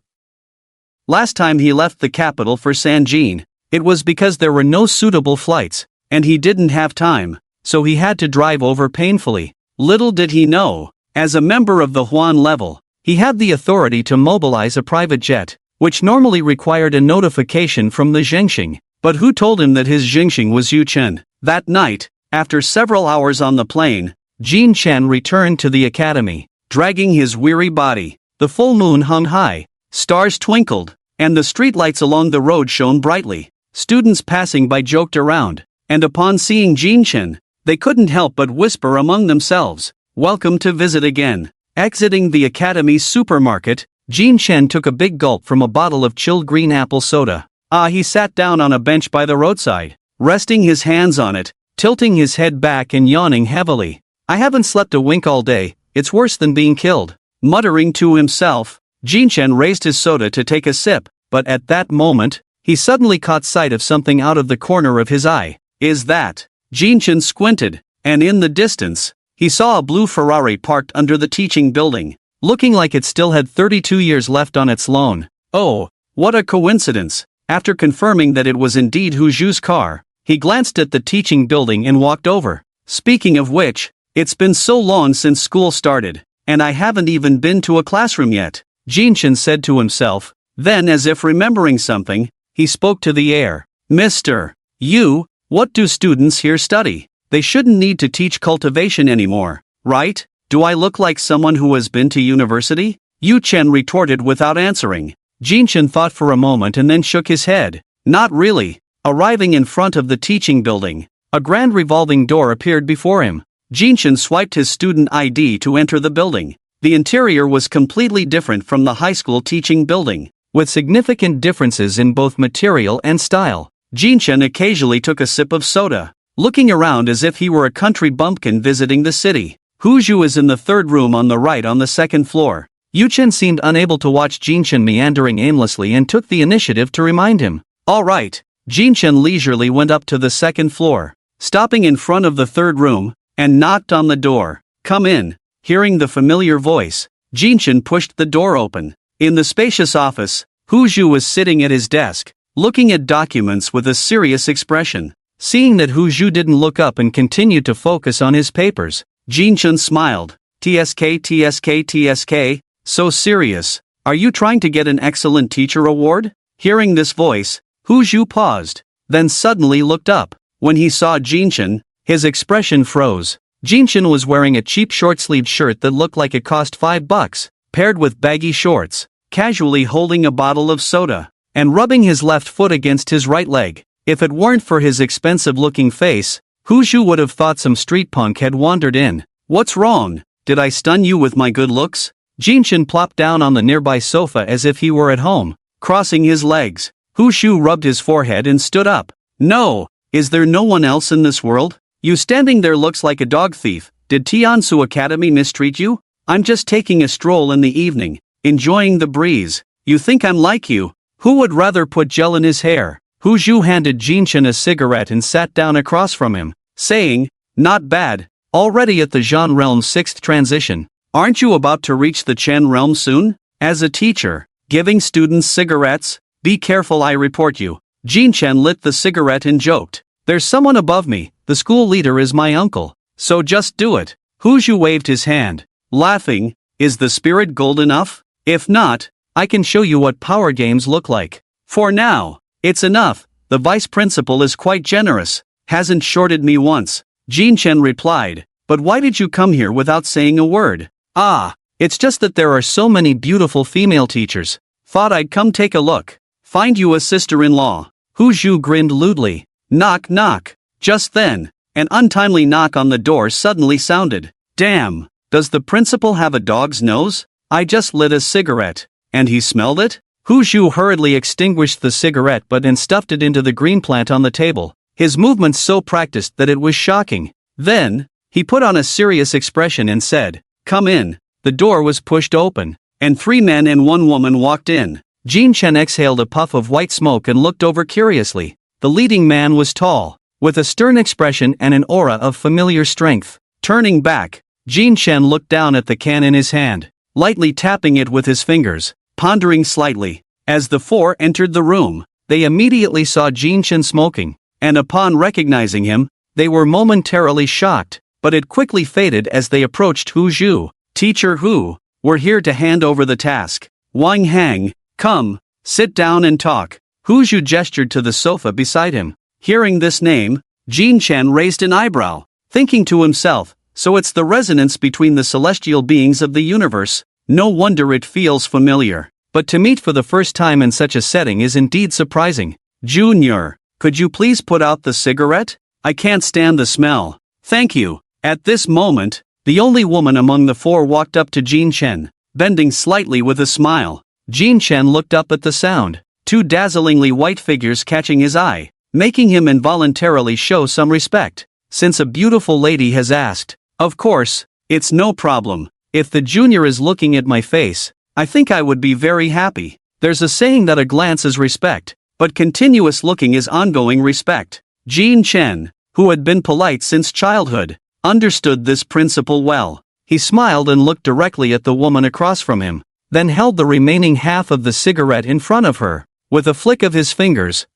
Last time he left the capital for Sanjin, it was because there were no suitable flights, and he didn't have time, so he had to drive over painfully. Little did he know, as a member of the Huan level, he had the authority to mobilize a private jet, which normally required a notification from the Zhengxing. But who told him that his Zhengxing was Yu Chen? That night, after several hours on the plane, Jin Chen returned to the academy, dragging his weary body. The full moon hung high, stars twinkled, and the streetlights along the road shone brightly. Students passing by joked around, and upon seeing Jin Chen, they couldn't help but whisper among themselves, "Welcome to visit again." Exiting the academy's supermarket, Jin Chen took a big gulp from a bottle of chilled green apple soda. He sat down on a bench by the roadside, resting his hands on it, tilting his head back and yawning heavily. I haven't slept a wink all day, it's worse than being killed. Muttering to himself, Jin Chen raised his soda to take a sip, but at that moment, he suddenly caught sight of something out of the corner of his eye. Is that? Jin Chen squinted, and in the distance, he saw a blue Ferrari parked under the teaching building, looking like it still had 32 years left on its loan. Oh, what a coincidence! After confirming that it was indeed Hu Zhu's car, he glanced at the teaching building and walked over. Speaking of which, it's been so long since school started, and I haven't even been to a classroom yet, Jin Chen said to himself. Then, as if remembering something, he spoke to the air. Mr. Yu, what do students here study? They shouldn't need to teach cultivation anymore, right? Do I look like someone who has been to university? Yu Chen retorted without answering. Jin Chen thought for a moment and then shook his head. Not really. Arriving in front of the teaching building, a grand revolving door appeared before him. Jin Chen swiped his student ID to enter the building. The interior was completely different from the high school teaching building, with significant differences in both material and style. Jin Chen occasionally took a sip of soda, looking around as if he were a country bumpkin visiting the city. Hu Zhu is in the third room on the right on the second floor. Yu Chen seemed unable to watch Jin Chen meandering aimlessly and took the initiative to remind him. All right. Jin Chen leisurely went up to the second floor, stopping in front of the third room, and knocked on the door. Come in. Hearing the familiar voice, Jin Chen pushed the door open. In the spacious office, Hu Zhu was sitting at his desk, looking at documents with a serious expression. Seeing that Hu Zhu didn't look up and continued to focus on his papers, Jin Chen smiled. TSK, so serious. Are you trying to get an excellent teacher award? Hearing this voice, Hu Zhu paused, then suddenly looked up. When he saw Jin Chen, his expression froze. Jinshin was wearing a cheap short-sleeved shirt that looked like it cost $5, paired with baggy shorts, casually holding a bottle of soda, and rubbing his left foot against his right leg. If it weren't for his expensive-looking face, Huzhu would have thought some street punk had wandered in. What's wrong? Did I stun you with my good looks? Jinshin plopped down on the nearby sofa as if he were at home, crossing his legs. Huzhu rubbed his forehead and stood up. No, is there no one else in this world? You standing there looks like a dog thief. Did Tiansu Academy mistreat you? I'm just taking a stroll in the evening, enjoying the breeze. You think I'm like you? Who would rather put gel in his hair? Huzhu handed Jinshin a cigarette and sat down across from him, saying, not bad, already at the Zhan realm's 6th transition. Aren't you about to reach the Chen realm soon? As a teacher, giving students cigarettes? Be careful, I report you. Jinshin lit the cigarette and joked. There's someone above me, the school leader is my uncle, so just do it. Huzhu waved his hand, laughing. Is the spirit gold enough? If not, I can show you what power games look like. For now, it's enough. The vice principal is quite generous, hasn't shorted me once. Jinshin replied, but why did you come here without saying a word? Ah, it's just that there are so many beautiful female teachers. Thought I'd come take a look. Find you a sister-in-law. Huzhu grinned lewdly. Knock knock. Just then, an untimely knock on the door suddenly sounded. Damn, does the principal have a dog's nose? I just lit a cigarette. And he smelled it? Huzhu hurriedly extinguished the cigarette butt and stuffed it into the green plant on the table, his movements so practiced that it was shocking. Then, he put on a serious expression and said, come in. The door was pushed open, and 3 men and 1 woman walked in. Jinshin exhaled a puff of white smoke and looked over curiously. The leading man was tall, with a stern expression and an aura of familiar strength. Turning back, Jinshin looked down at the can in his hand, lightly tapping it with his fingers, pondering slightly. As the 4 entered the room, they immediately saw Jinshin smoking, and upon recognizing him, they were momentarily shocked, but it quickly faded as they approached Huzhu. Teacher Hu, we're here to hand over the task. Wang Hang, come, sit down and talk. Huzhu gestured to the sofa beside him. Hearing this name, Jinshin raised an eyebrow, thinking to himself, so it's the resonance between the celestial beings of the universe. No wonder it feels familiar. But to meet for the first time in such a setting is indeed surprising. Junior, could you please put out the cigarette? I can't stand the smell. Thank you. At this moment, the only woman among the 4 walked up to Jinshin, bending slightly with a smile. Jinshin looked up at the sound, 2 dazzlingly white figures catching his eye, making him involuntarily show some respect. Since a beautiful lady has asked, of course, it's no problem. If the junior is looking at my face, I think I would be very happy. There's a saying that a glance is respect, but continuous looking is ongoing respect. Jinshin, who had been polite since childhood, understood this principle well. He smiled and looked directly at the woman across from him, then held the remaining half of the cigarette in front of her. With a flick of his fingers,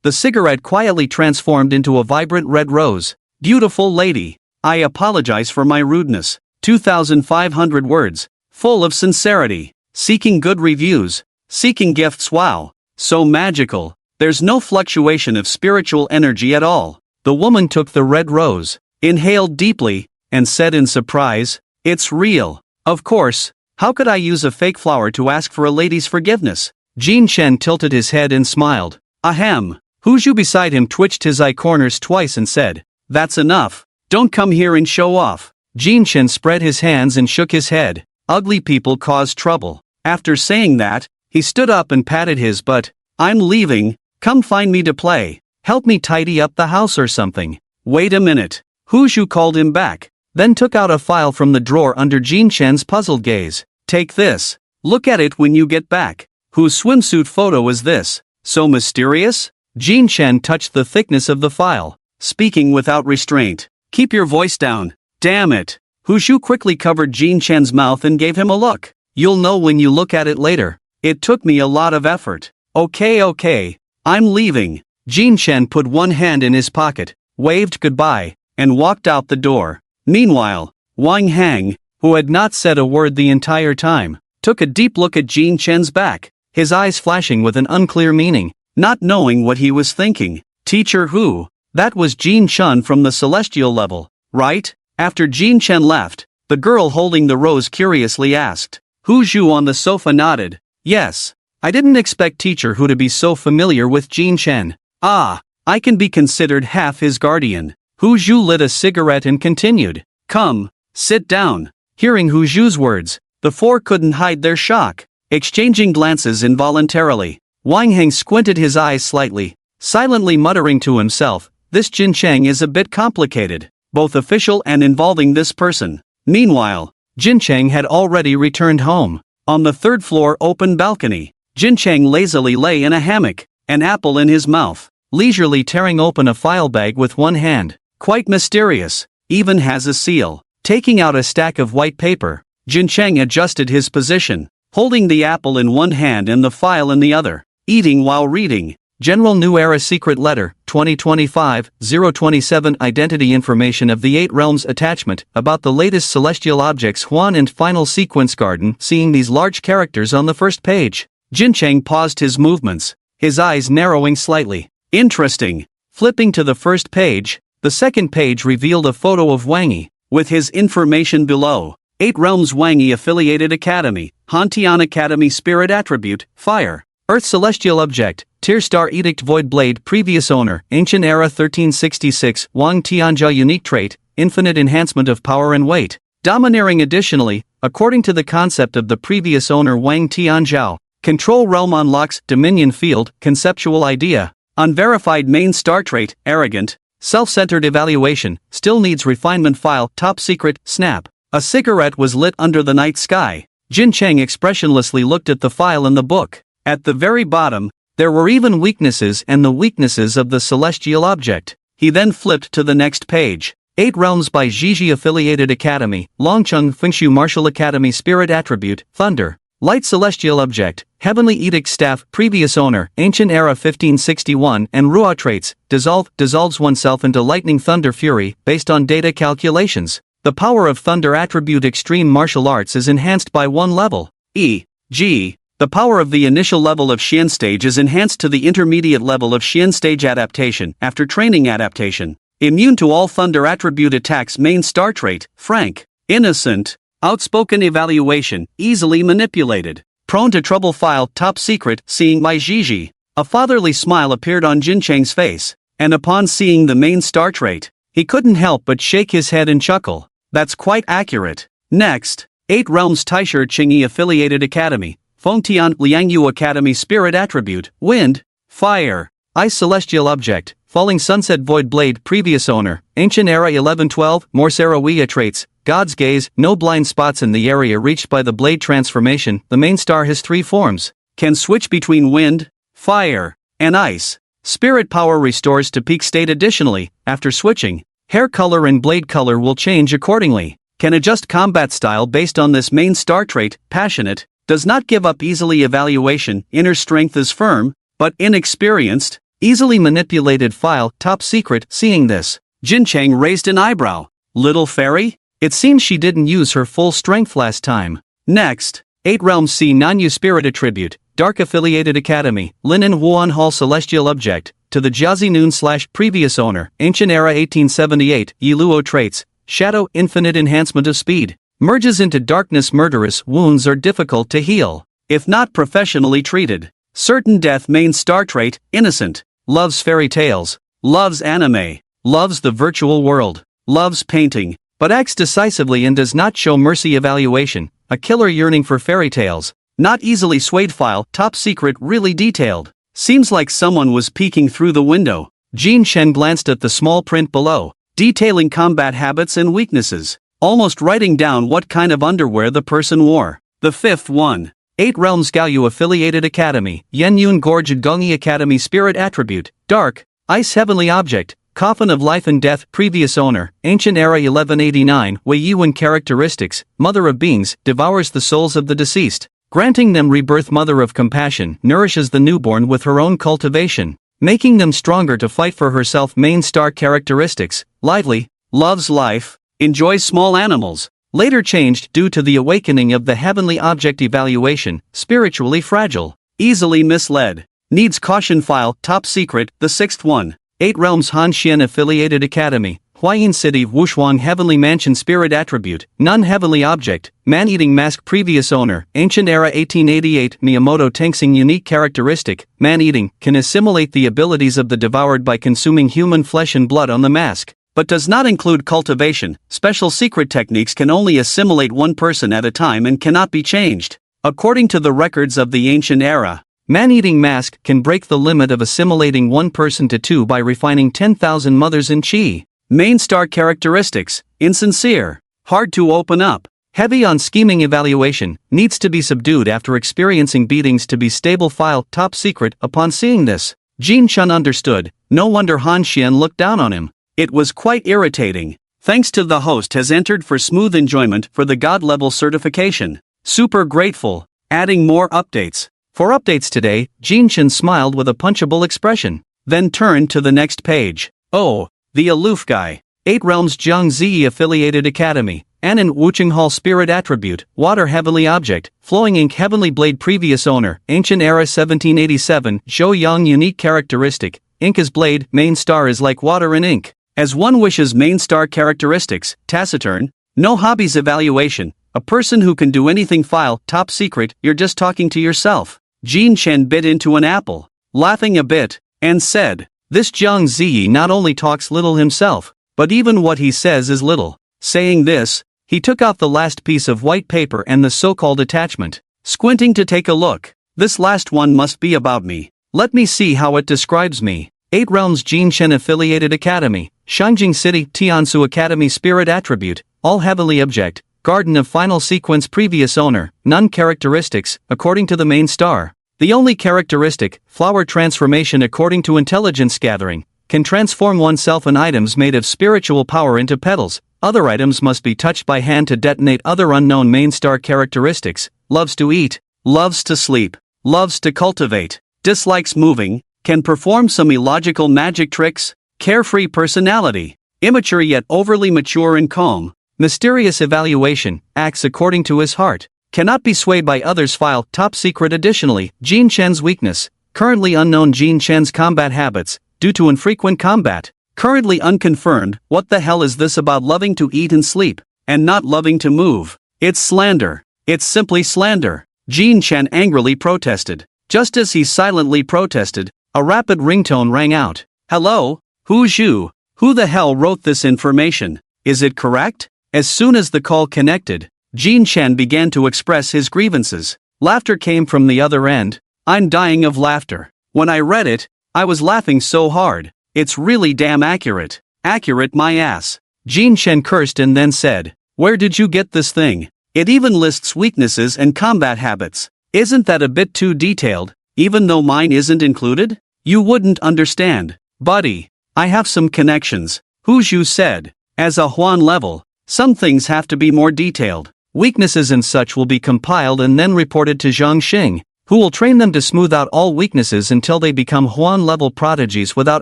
the cigarette quietly transformed into a vibrant red rose. Beautiful lady, I apologize for my rudeness. 2,500 words, full of sincerity, seeking good reviews, seeking gifts. Wow, so magical. There's no fluctuation of spiritual energy at all. The woman took the red rose, inhaled deeply, and said in surprise, it's real. Of course, how could I use a fake flower to ask for a lady's forgiveness? Jinshin tilted his head and smiled. Ahem. Huzhu beside him twitched his eye corners twice and said, that's enough. Don't come here and show off. Jinshin spread his hands and shook his head. Ugly people cause trouble. After saying that, he stood up and patted his butt. I'm leaving. Come find me to play. Help me tidy up the house or something. Wait a minute. Huzhu called him back, then took out a file from the drawer under Jinshin's puzzled gaze. Take this. Look at it when you get back. Whose swimsuit photo is this? So mysterious? Jinshin touched the thickness of the file, speaking without restraint. Keep your voice down. Damn it. Huzhu quickly covered Jinshin's mouth and gave him a look. You'll know when you look at it later. It took me a lot of effort. Okay, I'm leaving. Jinshin put one hand in his pocket, waved goodbye, and walked out the door. Meanwhile, Wang Hang, who had not said a word the entire time, took a deep look at Jinshin's back, his eyes flashing with an unclear meaning, not knowing what he was thinking. Teacher Hu, that was Jinshin from the celestial level, right? After Jin Chen left, the girl holding the rose curiously asked. Hu Zhu on the sofa nodded. Yes. I didn't expect Teacher Hu to be so familiar with Jin Chen. Ah, I can be considered half his guardian. Hu Zhu lit a cigarette and continued. Come, sit down. Hearing Hu Zhu's words, the four couldn't hide their shock, exchanging glances involuntarily. Wang Heng squinted his eyes slightly, silently muttering to himself, this Jin Cheng is a bit complicated, both official and involving this person. Meanwhile, Jin Cheng had already returned home. On the third floor open balcony, Jin Cheng lazily lay in a hammock, an apple in his mouth, leisurely tearing open a file bag with one hand. Quite mysterious, even has a seal. Taking out a stack of white paper, Jin Cheng adjusted his position, holding the apple in one hand and the file in the other, eating while reading. General New Era Secret Letter, 2025-027 Identity Information of the Eight Realms Attachment, about the latest celestial objects Huan and Final Sequence Garden. Seeing these large characters on the first page, Jin Cheng paused his movements, his eyes narrowing slightly. Interesting. Flipping to the first page, the second page revealed a photo of Wang Yi, with his information below. 8 Realms Wang Yi Affiliated Academy, Hantian Academy Spirit Attribute, Fire. Earth Celestial Object, Tear Star Edict Void Blade. Previous owner, Ancient Era 1366, Wang Tianzhao. Unique trait, Infinite Enhancement of Power and Weight. Domineering. Additionally, according to the concept of the previous owner Wang Tianzhao, Control Realm unlocks Dominion Field. Conceptual idea. Unverified main star trait, Arrogant. Self-centered evaluation, still needs refinement. File, Top Secret, Snap. A cigarette was lit under the night sky. Jin Cheng expressionlessly looked at the file in the book. At the very bottom, there were even weaknesses and the weaknesses of the celestial object. He then flipped to the next page. 8 Realms by Zhiji Affiliated Academy, Longcheng Fengshu Martial Academy Spirit Attribute, Thunder. Light Celestial Object, Heavenly Edict Staff. Previous owner, Ancient Era 1561 and Ruo traits, dissolves oneself into lightning. Thunder Fury, based on data calculations. The power of Thunder attribute Extreme Martial Arts is enhanced by 1 level. E.g., the power of the initial level of Xian stage is enhanced to the intermediate level of Xian stage adaptation after training adaptation. Immune to all Thunder attribute attacks. Main star trait, Frank. Innocent. Outspoken evaluation, easily manipulated. Prone to trouble. File, Top Secret, Seeing by Zhiji. A fatherly smile appeared on Jin Cheng's face, and upon seeing the main star trait, he couldn't help but shake his head and chuckle. That's quite accurate. Next, 8 Realms Taisher Qingyi Affiliated Academy, Fengtian Liangyu Academy Spirit Attribute, Wind, Fire. Ice Celestial Object, Falling Sunset Void Blade. Previous owner, Ancient Era 1112, Morserawia traits, God's Gaze. No blind spots in the area reached by the blade transformation. The main star has 3 forms. Can switch between wind, fire, and ice. Spirit power restores to peak state. Additionally, after switching, hair color and blade color will change accordingly. Can adjust combat style based on this main star trait. Passionate. Does not give up easily. Evaluation, inner strength is firm, but inexperienced. Easily manipulated. File, Top Secret. Seeing this, Jin Cheng raised an eyebrow. Little fairy? It seems she didn't use her full strength last time. Next, 8 Realms C Nanyu Spirit Attribute, Dark Affiliated Academy, Linen Huan Hall Celestial Object, to the Jiazi Noon / previous owner, Ancient Era 1878, Yiluo traits, Shadow. Infinite Enhancement of Speed. Merges into darkness. Murderous wounds are difficult to heal, if not professionally treated. Certain death. Main star trait, Innocent. Loves fairy tales. Loves anime. Loves the virtual world. Loves painting, but acts decisively and does not show mercy. Evaluation, a killer yearning for fairy tales. Not easily swayed. File, Top Secret. Really detailed. Seems like someone was peeking through the window. Jin Chen glanced at the small print below, detailing combat habits and weaknesses, almost writing down what kind of underwear the person wore. The fifth one. 8 Realms Gaoyu Affiliated Academy, Yenyun Gorge Gongi Academy Spirit Attribute, Dark, Ice Heavenly Object, Coffin of Life and Death. Previous owner, Ancient Era 1189, Wei Yuan characteristics, Mother of Beings, devours the souls of the deceased, granting them rebirth. Mother of Compassion, nourishes the newborn with her own cultivation, making them stronger to fight for herself. Main star characteristics, lively, loves life, enjoys small animals. Later changed due to the awakening of the heavenly object. Evaluation, spiritually fragile, easily misled, needs caution. File, Top Secret. The sixth one. 8 Realms Han Xian Affiliated Academy, Huayin City Wushuang Heavenly Mansion Spirit Attribute, None Heavenly Object, Man-Eating Mask Previous Owner, Ancient Era 1888 Miyamoto Tengxing Unique Characteristic, Man-Eating, can assimilate the abilities of the devoured by consuming human flesh and blood on the mask, but does not include cultivation. Special secret techniques can only assimilate one person at a time and cannot be changed. According to the records of the Ancient Era, Man-Eating Mask can break the limit of assimilating one person to two by refining 10,000 mothers in chi. Main star characteristics: insincere, hard to open up, heavy on scheming evaluation, needs to be subdued after experiencing beatings to be stable file, top secret. Upon seeing this, Jin Chun understood, no wonder Han Xian looked down on him. It was quite irritating. Thanks to the host has entered for smooth enjoyment for the God level certification. Super grateful. Adding more updates. For updates today, Jin Chun smiled with a punchable expression, then turned to the next page. Oh, the aloof guy. 8 Realms Zhang Ziyi Affiliated Academy. Anan Wucheng Hall Spirit Attribute, Water Heavenly Object, Flowing Ink Heavenly Blade Previous Owner, Ancient Era 1787, Zhou Yang Unique Characteristic, Ink as Blade, Main Star is like water and ink. As one wishes. Main star characteristics: taciturn, no hobbies evaluation, a person who can do anything file, top secret, you're just talking to yourself. Jin Chen bit into an apple, laughing a bit, and said, this Zhang Ziyi not only talks little himself, but even what he says is little. Saying this, he took out the last piece of white paper and the so-called attachment, squinting to take a look. This last one must be about me. Let me see how it describes me. 8 Realms Jin Chen Affiliated Academy, Shangjing City Tiansu Academy Spirit Attribute, All Heavenly Object, Garden of Final Sequence Previous Owner, None Characteristics, according to the main star. The only characteristic, flower transformation according to intelligence gathering, can transform oneself and items made of spiritual power into petals. Other items must be touched by hand to detonate other unknown main star characteristics. Loves to eat, loves to sleep, loves to cultivate, dislikes moving, can perform some illogical magic tricks, carefree personality, immature yet overly mature and calm, mysterious evaluation, acts according to his heart. Cannot be swayed by others. File, top secret. Additionally, Jin Chen's weakness, currently unknown. Jin Chen's combat habits, due to infrequent combat, currently unconfirmed. What the hell is this about loving to eat and sleep, and not loving to move? It's slander. It's simply slander. Jin Chen angrily protested. Just as he silently protested, a rapid ringtone rang out. Hello? Who's you? Who the hell wrote this information? Is it correct? As soon as the call connected, Jin Chen began to express his grievances. Laughter came from the other end. I'm dying of laughter. When I read it, I was laughing so hard. It's really damn accurate. Accurate my ass. Jin Chen cursed and then said, where did you get this thing? It even lists weaknesses and combat habits. Isn't that a bit too detailed, even though mine isn't included? You wouldn't understand, buddy. I have some connections. Who's you said? As a Huan level, some things have to be more detailed. Weaknesses and such will be compiled and then reported to Zhang Xing, who will train them to smooth out all weaknesses until they become Huan-level prodigies without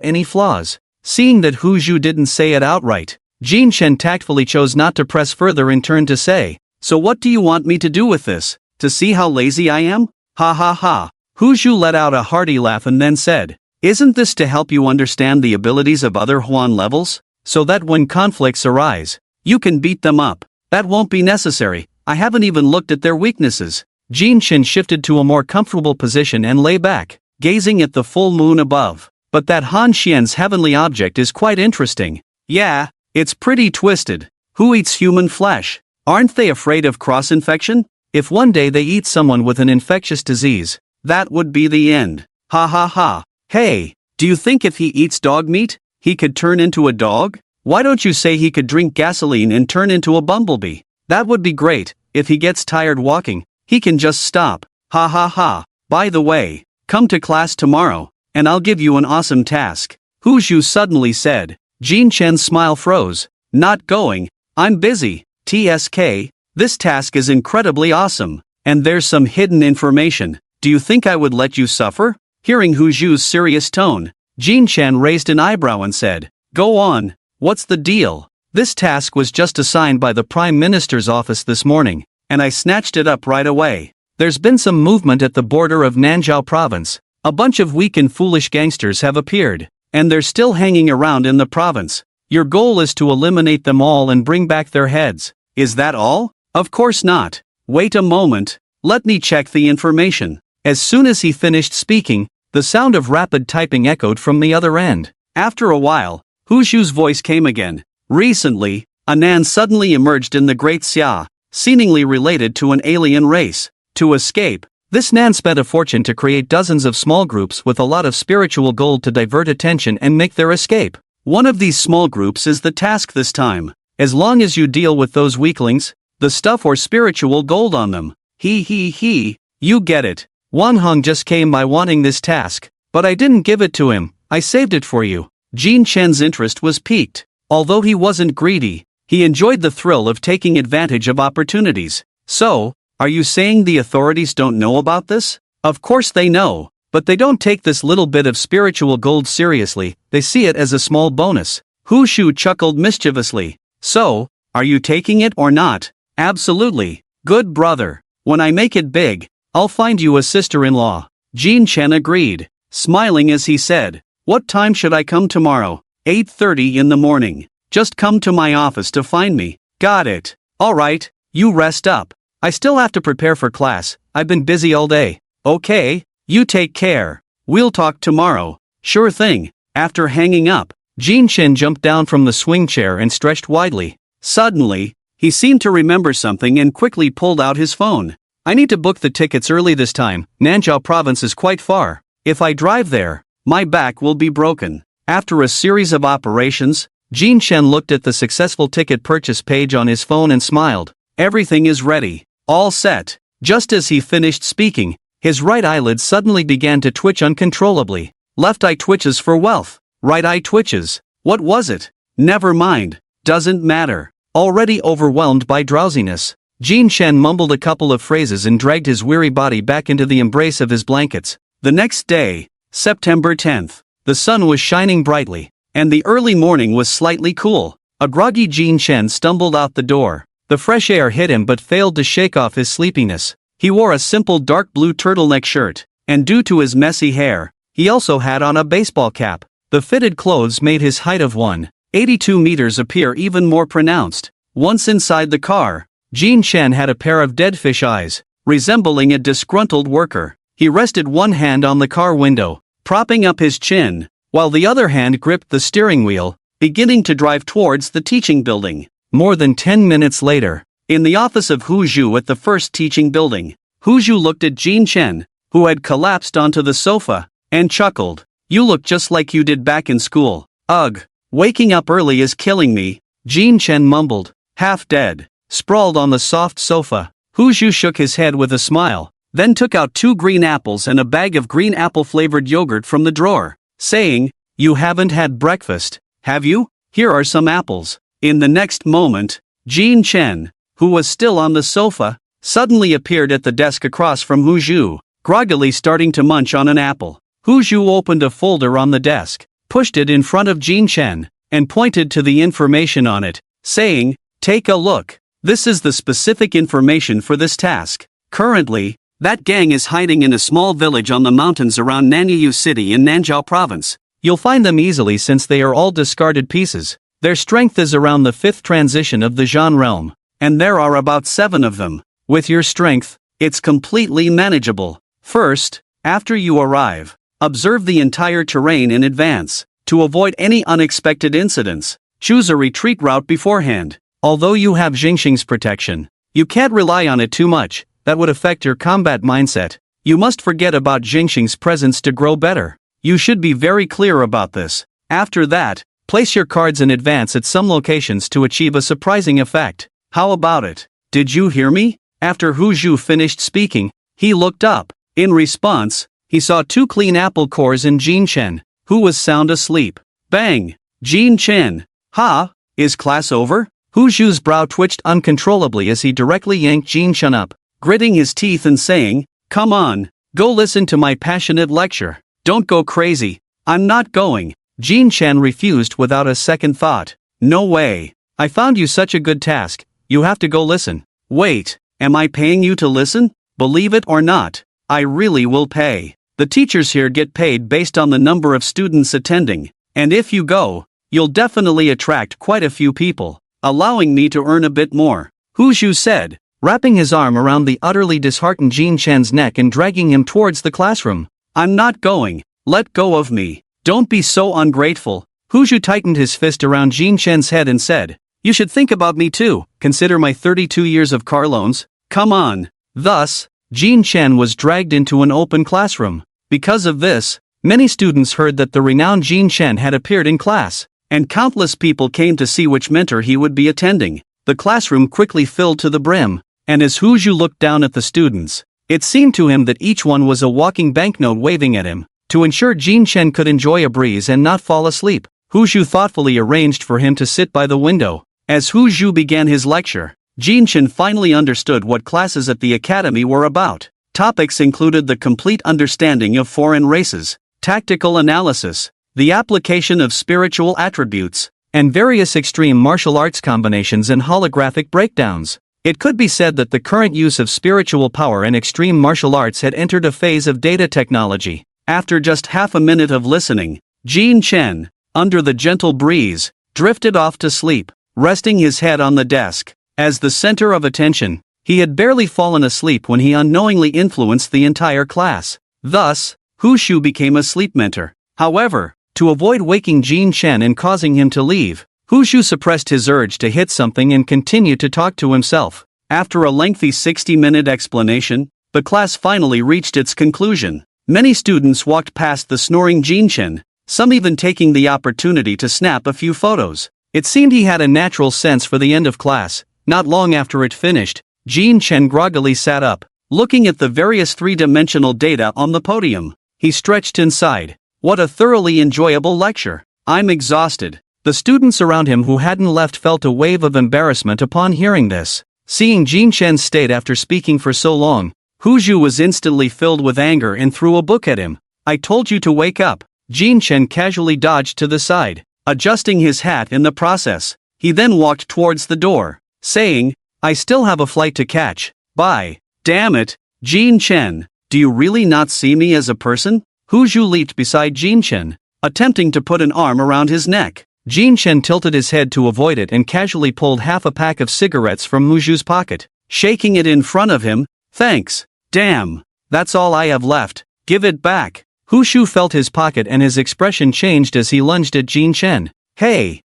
any flaws. Seeing that Hu Zhu didn't say it outright, Jin Chen tactfully chose not to press further and turned to say, so what do you want me to do with this? To see how lazy I am? Ha ha ha. Hu Zhu let out a hearty laugh and then said, isn't this to help you understand the abilities of other Huan levels? So that when conflicts arise, you can beat them up. That won't be necessary. I haven't even looked at their weaknesses. Jin Chen shifted to a more comfortable position and lay back, gazing at the full moon above. But that Han Xian's heavenly object is quite interesting. Yeah, it's pretty twisted. Who eats human flesh? Aren't they afraid of cross-infection? If one day they eat someone with an infectious disease, that would be the end. Ha ha ha. Hey, do you think if he eats dog meat, he could turn into a dog? Why don't you say he could drink gasoline and turn into a bumblebee? That would be great. If he gets tired walking, he can just stop. Ha ha ha. By the way, come to class tomorrow, and I'll give you an awesome task. Hu Zhu suddenly said. Jin Chen's smile froze. Not going. I'm busy. TSK, this task is incredibly awesome, and there's some hidden information. Do you think I would let you suffer? Hearing Hu Zhu's serious tone, Jin Chen raised an eyebrow and said, go on. What's the deal? This task was just assigned by the Prime Minister's office this morning, and I snatched it up right away. There's been some movement at the border of Nanzhao province. A bunch of weak and foolish gangsters have appeared, and they're still hanging around in the province. Your goal is to eliminate them all and bring back their heads. Is that all? Of course not. Wait a moment. Let me check the information. As soon as he finished speaking, the sound of rapid typing echoed from the other end. After a while, Hu Zhu's voice came again. Recently, a Nan suddenly emerged in the Great Xia, seemingly related to an alien race. To escape, this Nan spent a fortune to create dozens of small groups with a lot of spiritual gold to divert attention and make their escape. One of these small groups is the task this time. As long as you deal with those weaklings, the stuff or spiritual gold on them. You get it. Wang Hong just came by wanting this task, but I didn't give it to him, I saved it for you. Jin Chen's interest was piqued. Although he wasn't greedy, he enjoyed the thrill of taking advantage of opportunities. So, are you saying the authorities don't know about this? Of course they know, but they don't take this little bit of spiritual gold seriously, they see it as a small bonus. Hu Zhu chuckled mischievously. So, are you taking it or not? Absolutely. Good brother. When I make it big, I'll find you a sister-in-law. Jin Chen agreed, smiling as he said, "What time should I come tomorrow?" 8:30 in the morning. Just come to my office to find me. Got it. Alright, you rest up. I still have to prepare for class, I've been busy all day. Okay, you take care. We'll talk tomorrow. Sure thing. After hanging up, Jin Chen jumped down from the swing chair and stretched widely. Suddenly, he seemed to remember something and quickly pulled out his phone. I need to book the tickets early this time. Nanzhou province is quite far. If I drive there, my back will be broken. After a series of operations, Jin Chen looked at the successful ticket purchase page on his phone and smiled. Everything is ready. All set. Just as he finished speaking, his right eyelid suddenly began to twitch uncontrollably. Left eye twitches for wealth. Right eye twitches. What was it? Never mind. Doesn't matter. Already overwhelmed by drowsiness, Jin Chen mumbled a couple of phrases and dragged his weary body back into the embrace of his blankets. The next day, September 10th, the sun was shining brightly, and the early morning was slightly cool. A groggy Jin Chen stumbled out the door. The fresh air hit him but failed to shake off his sleepiness. He wore a simple dark blue turtleneck shirt, and due to his messy hair, he also had on a baseball cap. The fitted clothes made his height of 1.82 meters appear even more pronounced. Once inside the car, Jin Chen had a pair of dead fish eyes, resembling a disgruntled worker. He rested one hand on the car window, propping up his chin, while the other hand gripped the steering wheel, beginning to drive towards the teaching building. More than 10 minutes later, in the office of Hu Zhu at the first teaching building, Hu Zhu looked at Jin Chen, who had collapsed onto the sofa, and chuckled. You look just like you did back in school. Ugh, waking up early is killing me, Jin Chen mumbled, half dead, sprawled on the soft sofa. Hu Zhu shook his head with a smile, then took out 2 green apples and a bag of green apple-flavored yogurt from the drawer, saying, "You haven't had breakfast, have you? Here are some apples." In the next moment, Jin Chen, who was still on the sofa, suddenly appeared at the desk across from Hu Zhu, groggily starting to munch on an apple. Hu Zhu opened a folder on the desk, pushed it in front of Jin Chen, and pointed to the information on it, saying, "Take a look. This is the specific information for this task. Currently, that gang is hiding in a small village on the mountains around Nanyu City in Nanzhou Province. You'll find them easily since they are all discarded pieces. Their strength is around the 5th transition of the Zhan realm, and there are about 7 of them. With your strength, it's completely manageable. First, after you arrive, observe the entire terrain in advance. To avoid any unexpected incidents, choose a retreat route beforehand. Although you have Jingxing's protection, you can't rely on it too much, that would affect your combat mindset. You must forget about Jingxing's presence to grow better. You should be very clear about this. After that, place your cards in advance at some locations to achieve a surprising effect. How about it? Did you hear me? After Hu Zhu finished speaking, he looked up. In response, he saw 2 clean apple cores in Jin Chen, who was sound asleep. Bang! Jin Chen. Ha! Is class over? Hu Zhu's brow twitched uncontrollably as he directly yanked Jin Chen up, gritting his teeth and saying, "Come on, go listen to my passionate lecture. Don't go crazy." "I'm not going." Jin Chen refused without a second thought. "No way. I found you such a good task, you have to go listen." "Wait, am I paying you to listen? Believe it or not, I really will pay. The teachers here get paid based on the number of students attending, and if you go, you'll definitely attract quite a few people, allowing me to earn a bit more," Hu Zhu said, wrapping his arm around the utterly disheartened Jin Chen's neck and dragging him towards the classroom. "I'm not going, let go of me, don't be so ungrateful." Hu Zhu tightened his fist around Jin Chen's head and said, "You should think about me too, consider my 32 years of car loans, come on." Thus, Jin Chen was dragged into an open classroom. Because of this, many students heard that the renowned Jin Chen had appeared in class, and countless people came to see which mentor he would be attending. The classroom quickly filled to the brim, and as Hu Zhu looked down at the students, it seemed to him that each one was a walking banknote waving at him. To ensure Jin Chen could enjoy a breeze and not fall asleep, Hu Zhu thoughtfully arranged for him to sit by the window. As Hu Zhu began his lecture, Jin Chen finally understood what classes at the academy were about. Topics included the complete understanding of foreign races, tactical analysis, the application of spiritual attributes, and various extreme martial arts combinations and holographic breakdowns. It could be said that the current use of spiritual power and extreme martial arts had entered a phase of data technology. After just half a minute of listening, Jin Chen, under the gentle breeze, drifted off to sleep, resting his head on the desk. As the center of attention, he had barely fallen asleep when he unknowingly influenced the entire class. Thus, Hu Zhu became a sleep mentor. However, to avoid waking Jin Chen and causing him to leave, Hu Zhu suppressed his urge to hit something and continued to talk to himself. After a lengthy 60-minute explanation, the class finally reached its conclusion. Many students walked past the snoring Jin Chen, some even taking the opportunity to snap a few photos. It seemed he had a natural sense for the end of class. Not long after it finished, Jin Chen groggily sat up, looking at the various three-dimensional data on the podium. He stretched inside. What a thoroughly enjoyable lecture. I'm exhausted. The students around him who hadn't left felt a wave of embarrassment upon hearing this. Seeing Jin Chen's state after speaking for so long, Hu Zhu was instantly filled with anger and threw a book at him. "I told you to wake up." Jin Chen casually dodged to the side, adjusting his hat in the process. He then walked towards the door, saying, "I still have a flight to catch. Bye." "Damn it, Jin Chen, do you really not see me as a person?" Hu Zhu leaped beside Jin Chen, attempting to put an arm around his neck. Jin Chen tilted his head to avoid it and casually pulled half a pack of cigarettes from Hu Zhu's pocket, shaking it in front of him. "Thanks. Damn, that's all I have left. Give it back." Hu Zhu felt his pocket and his expression changed as he lunged at Jin Chen. Hey,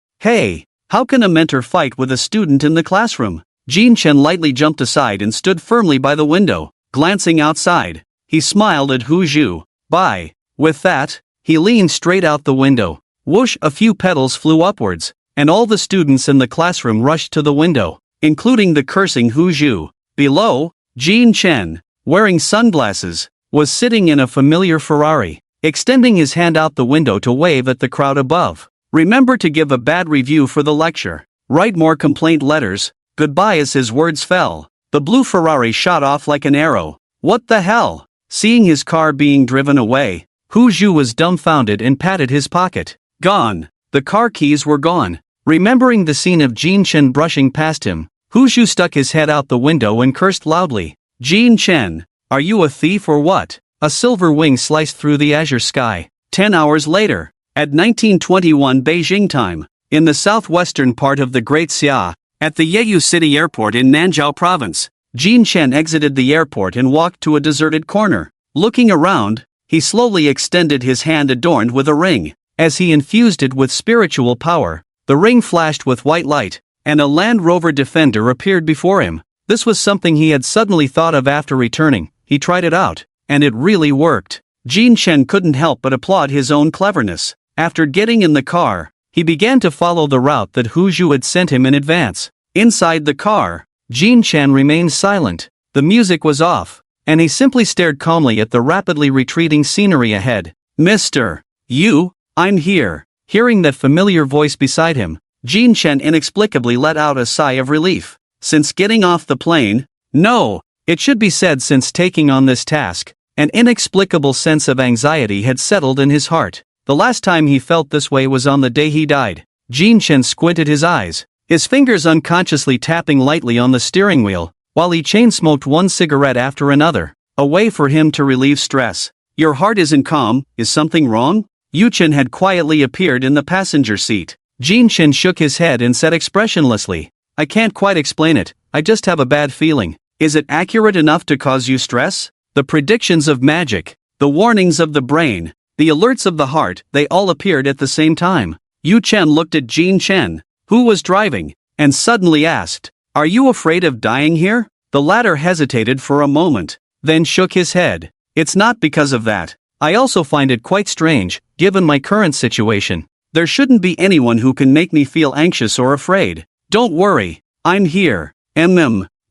how can a mentor fight with a student in the classroom?" Jin Chen lightly jumped aside and stood firmly by the window, glancing outside. He smiled at Hu Zhu. "Bye." With that, he leaned straight out the window. Whoosh, a few petals flew upwards, and all the students in the classroom rushed to the window, including the cursing Hu Zhu. Below, Jin Chen, wearing sunglasses, was sitting in a familiar Ferrari, extending his hand out the window to wave at the crowd above. "Remember to give a bad review for the lecture. Write more complaint letters. Goodbye." As his words fell, the blue Ferrari shot off like an arrow. "What the hell?" Seeing his car being driven away, Hu Zhu was dumbfounded and patted his pocket. Gone. The car keys were gone. Remembering the scene of Jin Chen brushing past him, Hu Zhu stuck his head out the window and cursed loudly. "Jin Chen, are you a thief or what?" A silver wing sliced through the azure sky. 10 hours later, at 1921 Beijing time, in the southwestern part of the Great Xia, at the Yeyu City Airport in Nanzhou Province, Jin Chen exited the airport and walked to a deserted corner. Looking around, he slowly extended his hand adorned with a ring. As he infused it with spiritual power, the ring flashed with white light, and a Land Rover Defender appeared before him. This was something he had suddenly thought of after returning. He tried it out, and it really worked. Jin Chen couldn't help but applaud his own cleverness. After getting in the car, he began to follow the route that Hu Zhu had sent him in advance. Inside the car, Jin Chen remained silent. The music was off, and he simply stared calmly at the rapidly retreating scenery ahead. "Mr. You? I'm here." Hearing that familiar voice beside him, Jin Chen inexplicably let out a sigh of relief. Since getting off the plane? No, it should be said since taking on this task, an inexplicable sense of anxiety had settled in his heart. The last time he felt this way was on the day he died. Jin Chen squinted his eyes, his fingers unconsciously tapping lightly on the steering wheel, while he chain-smoked one cigarette after another, a way for him to relieve stress. "Your heart isn't calm, is something wrong?" Yu Chen had quietly appeared in the passenger seat. Jin Chen shook his head and said expressionlessly, I can't quite explain it, I just have a bad feeling. Is it accurate enough to cause you stress? The predictions of magic, the warnings of the brain, the alerts of the heart, they all appeared at the same time. Yu Chen looked at Jin Chen, who was driving, and suddenly asked, Are you afraid of dying here? The latter hesitated for a moment, then shook his head. It's not because of that. I also find it quite strange, given my current situation. There shouldn't be anyone who can make me feel anxious or afraid. Don't worry, I'm here.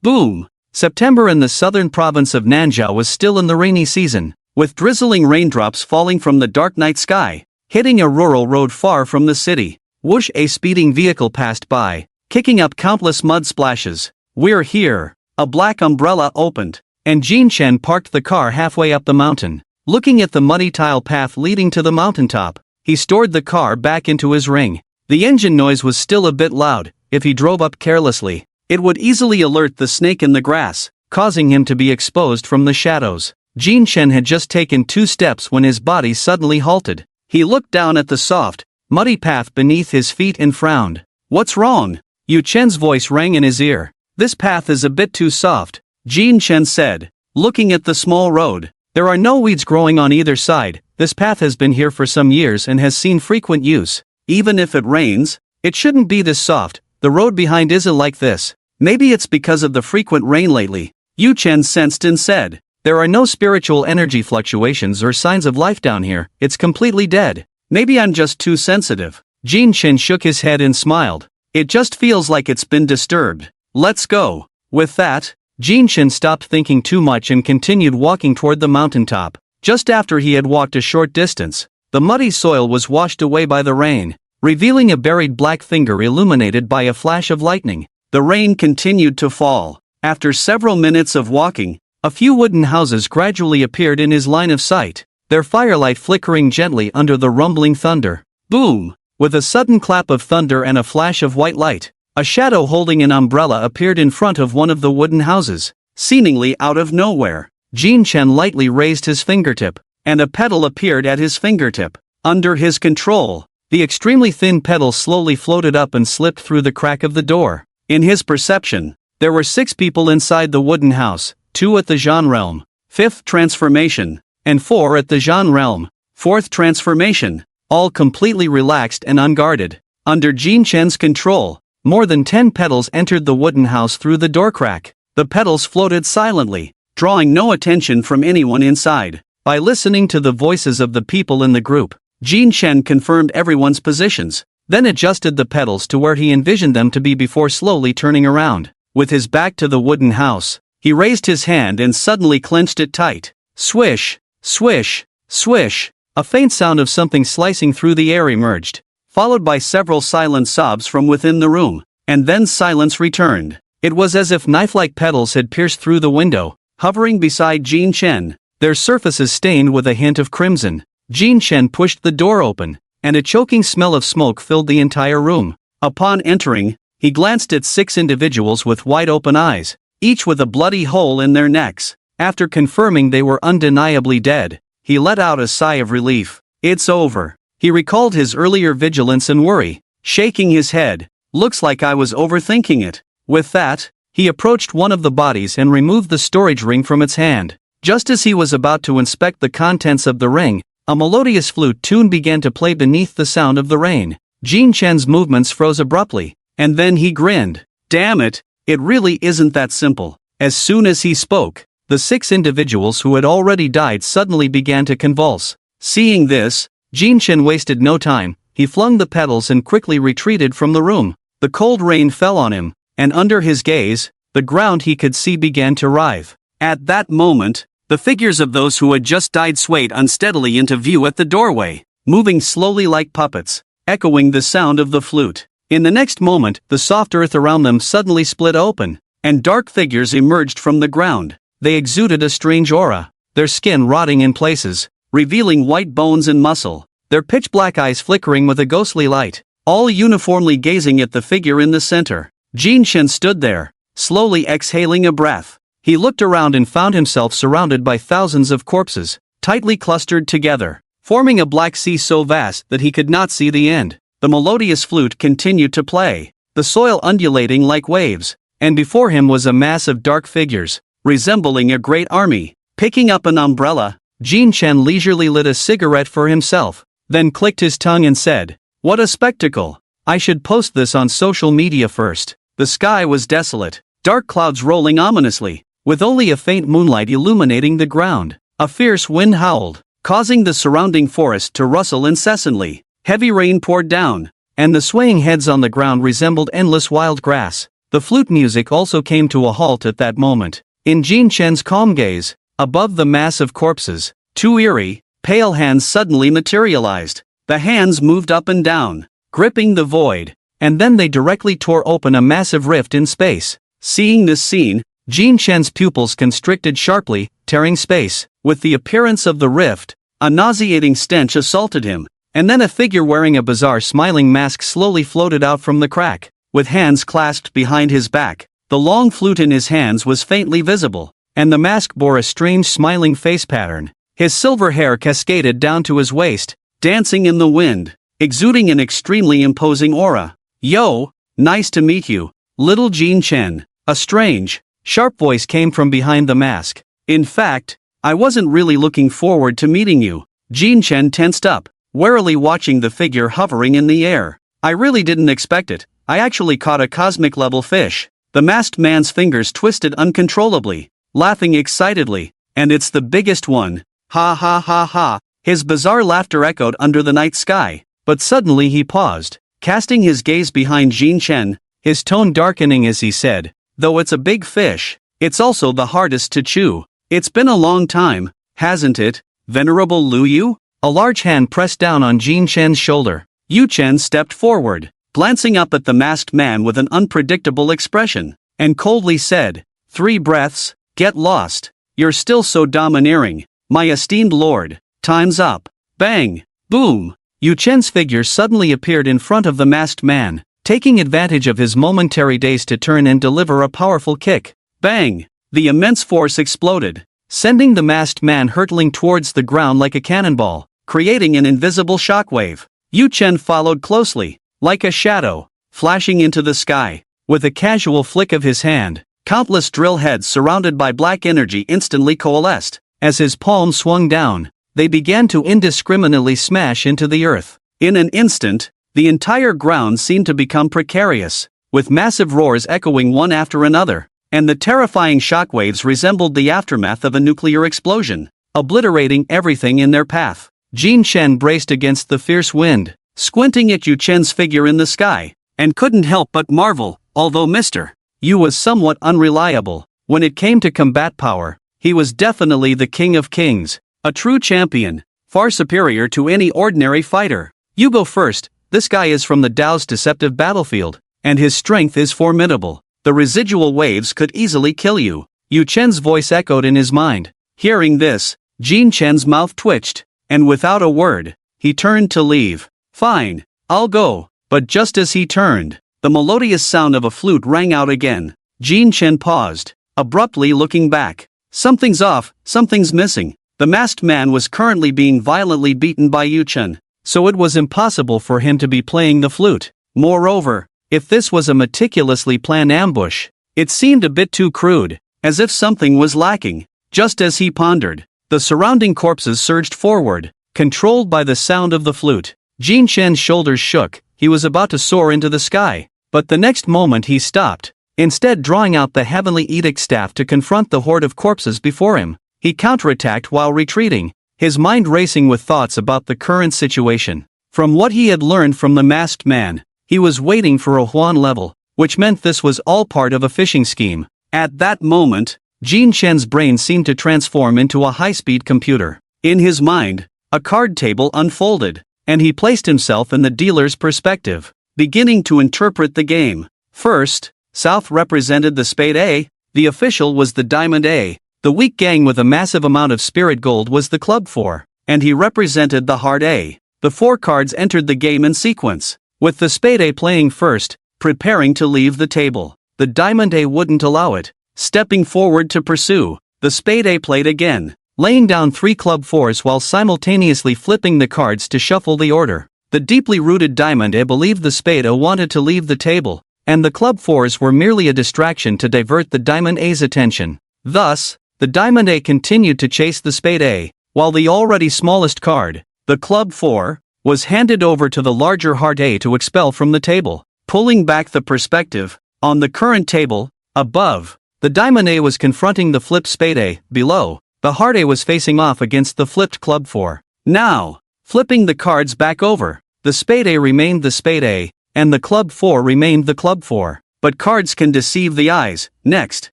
Boom. September in the southern province of Nanzhou was still in the rainy season, with drizzling raindrops falling from the dark night sky, hitting a rural road far from the city. Whoosh, a speeding vehicle passed by, kicking up countless mud splashes. We're here. A black umbrella opened, and Jin Chen parked the car halfway up the mountain. Looking at the muddy tile path leading to the mountaintop, he stored the car back into his ring. The engine noise was still a bit loud. If he drove up carelessly, it would easily alert the snake in the grass, causing him to be exposed from the shadows. Jin Chen had just taken 2 steps when his body suddenly halted. He looked down at the soft, muddy path beneath his feet and frowned. What's wrong? Yu Chen's voice rang in his ear. This path is a bit too soft, Jin Chen said, looking at the small road. There are no weeds growing on either side. This path has been here for some years and has seen frequent use. Even if it rains, it shouldn't be this soft. The road behind isn't like this. Maybe it's because of the frequent rain lately. Yu Chen sensed and said, There are no spiritual energy fluctuations or signs of life down here. It's completely dead. Maybe I'm just too sensitive. Jin Chen shook his head and smiled. It just feels like it's been disturbed. Let's go. With that, Jin Chen stopped thinking too much and continued walking toward the mountaintop. Just after he had walked a short distance, the muddy soil was washed away by the rain, revealing a buried black finger illuminated by a flash of lightning. The rain continued to fall. After several minutes of walking, a few wooden houses gradually appeared in his line of sight, their firelight flickering gently under the rumbling thunder. Boom! With a sudden clap of thunder and a flash of white light, a shadow holding an umbrella appeared in front of one of the wooden houses, seemingly out of nowhere. Jin Chen lightly raised his fingertip, and a petal appeared at his fingertip. Under his control, the extremely thin petal slowly floated up and slipped through the crack of the door. In his perception, there were 6 people inside the wooden house, 2 at the Zhan realm, 5th transformation, and 4 at the Zhan realm, 4th transformation, all completely relaxed and unguarded. Under Jin Chen's control, more than 10 petals entered the wooden house through the door crack. The petals floated silently, drawing no attention from anyone inside. By listening to the voices of the people in the group, Jin Chen confirmed everyone's positions, then adjusted the petals to where he envisioned them to be before slowly turning around. With his back to the wooden house, he raised his hand and suddenly clenched it tight. Swish, swish, swish. A faint sound of something slicing through the air emerged, followed by several silent sobs from within the room, and then silence returned. It was as if knife-like petals had pierced through the window, hovering beside Jin Chen, their surfaces stained with a hint of crimson. Jin Chen pushed the door open, and a choking smell of smoke filled the entire room. Upon entering, he glanced at 6 individuals with wide-open eyes, each with a bloody hole in their necks. After confirming they were undeniably dead, he let out a sigh of relief. It's over. He recalled his earlier vigilance and worry, shaking his head. Looks like I was overthinking it. With that, he approached one of the bodies and removed the storage ring from its hand. Just as he was about to inspect the contents of the ring, a melodious flute tune began to play beneath the sound of the rain. Jin Chen's movements froze abruptly, and then he grinned. Damn it, it really isn't that simple. As soon as he spoke, the 6 individuals who had already died suddenly began to convulse. Seeing this, Jin Chen wasted no time. He flung the petals and quickly retreated from the room. The cold rain fell on him, and under his gaze, the ground he could see began to writhe. At that moment, the figures of those who had just died swayed unsteadily into view at the doorway, moving slowly like puppets, echoing the sound of the flute. In the next moment, the soft earth around them suddenly split open, and dark figures emerged from the ground. They exuded a strange aura, their skin rotting in places, revealing white bones and muscle, their pitch-black eyes flickering with a ghostly light, all uniformly gazing at the figure in the center. Jin Chen stood there, slowly exhaling a breath. He looked around and found himself surrounded by thousands of corpses, tightly clustered together, forming a black sea so vast that he could not see the end. The melodious flute continued to play, the soil undulating like waves, and before him was a mass of dark figures, resembling a great army. Picking up an umbrella, Jin Chen leisurely lit a cigarette for himself, then clicked his tongue and said, "What a spectacle! I should post this on social media first." The sky was desolate, dark clouds rolling ominously, with only a faint moonlight illuminating the ground. A fierce wind howled, causing the surrounding forest to rustle incessantly. Heavy rain poured down, and the swaying heads on the ground resembled endless wild grass. The flute music also came to a halt at that moment. In Jin Chen's calm gaze, above the mass of corpses, two eerie, pale hands suddenly materialized. The hands moved up and down, gripping the void, and then they directly tore open a massive rift in space. Seeing this scene, Jin Chen's pupils constricted sharply, tearing space. With the appearance of the rift, a nauseating stench assaulted him, and then a figure wearing a bizarre smiling mask slowly floated out from the crack. With hands clasped behind his back, the long flute in his hands was faintly visible, and the mask bore a strange smiling face pattern. His silver hair cascaded down to his waist, dancing in the wind, exuding an extremely imposing aura. "Yo, nice to meet you, little Jin Chen." A strange, sharp voice came from behind the mask. "In fact, I wasn't really looking forward to meeting you." Jin Chen tensed up, warily watching the figure hovering in the air. "I really didn't expect it. I actually caught a cosmic-level fish." The masked man's fingers twisted uncontrollably, laughing excitedly. "And it's the biggest one. Ha ha ha ha." His bizarre laughter echoed under the night sky, but suddenly he paused, casting his gaze behind Jin Chen, his tone darkening as he said, "Though it's a big fish, it's also the hardest to chew. It's been a long time, hasn't it, Venerable Lu Yu?" A large hand pressed down on Jin Chen's shoulder. Yu Chen stepped forward, glancing up at the masked man with an unpredictable expression, and coldly said, "3 breaths, get lost. You're still so domineering, my esteemed lord. Time's up." Bang! Boom! Yu Chen's figure suddenly appeared in front of the masked man, taking advantage of his momentary daze to turn and deliver a powerful kick. Bang! The immense force exploded, sending the masked man hurtling towards the ground like a cannonball, creating an invisible shockwave. Yu Chen followed closely, like a shadow, flashing into the sky. With a casual flick of his hand, countless drill heads surrounded by black energy instantly coalesced. As his palm swung down, they began to indiscriminately smash into the earth. In an instant, the entire ground seemed to become precarious, with massive roars echoing one after another, and the terrifying shockwaves resembled the aftermath of a nuclear explosion, obliterating everything in their path. Jin Chen braced against the fierce wind, squinting at Yu Chen's figure in the sky, and couldn't help but marvel. Although Mr. Yu was somewhat unreliable, when it came to combat power, he was definitely the king of kings, a true champion, far superior to any ordinary fighter. "You go first. This guy is from the Dao's deceptive battlefield, and his strength is formidable. The residual waves could easily kill you." Yu Chen's voice echoed in his mind. Hearing this, Jin Chen's mouth twitched, and without a word, he turned to leave. "Fine, I'll go." But just as he turned, the melodious sound of a flute rang out again. Jin Chen paused, abruptly looking back. Something's off, something's missing. The masked man was currently being violently beaten by Yu Chen, so it was impossible for him to be playing the flute. Moreover, if this was a meticulously planned ambush, it seemed a bit too crude, as if something was lacking. Just as he pondered, the surrounding corpses surged forward, controlled by the sound of the flute. Jin Chen's shoulders shook. He was about to soar into the sky, but the next moment he stopped, instead drawing out the heavenly edict staff to confront the horde of corpses before him. He counterattacked while retreating, his mind racing with thoughts about the current situation. From what he had learned from the masked man, he was waiting for a Huan level, which meant this was all part of a phishing scheme. At that moment, Jin Chen's brain seemed to transform into a high-speed computer. In his mind, a card table unfolded, and he placed himself in the dealer's perspective, beginning to interpret the game. First, South represented the spade A, the official was the diamond A, the weak gang with a massive amount of spirit gold was the club 4, and he represented the heart A. The 4 cards entered the game in sequence, with the spade A playing first, preparing to leave the table. The diamond A wouldn't allow it, stepping forward to pursue. The spade A played again, laying down 3 club 4s while simultaneously flipping the cards to shuffle the order. The deeply rooted Diamond A believed the Spade A wanted to leave the table, and the Club 4s were merely a distraction to divert the Diamond A's attention. Thus, the Diamond A continued to chase the Spade A, while the already smallest card, the Club 4, was handed over to the larger Heart A to expel from the table. Pulling back the perspective, on the current table, above, the Diamond A was confronting the flipped Spade A. Below, the Heart A was facing off against the flipped Club 4. Now, flipping the cards back over, the Spade A remained the Spade A, and the Club 4 remained the Club 4. But cards can deceive the eyes. Next,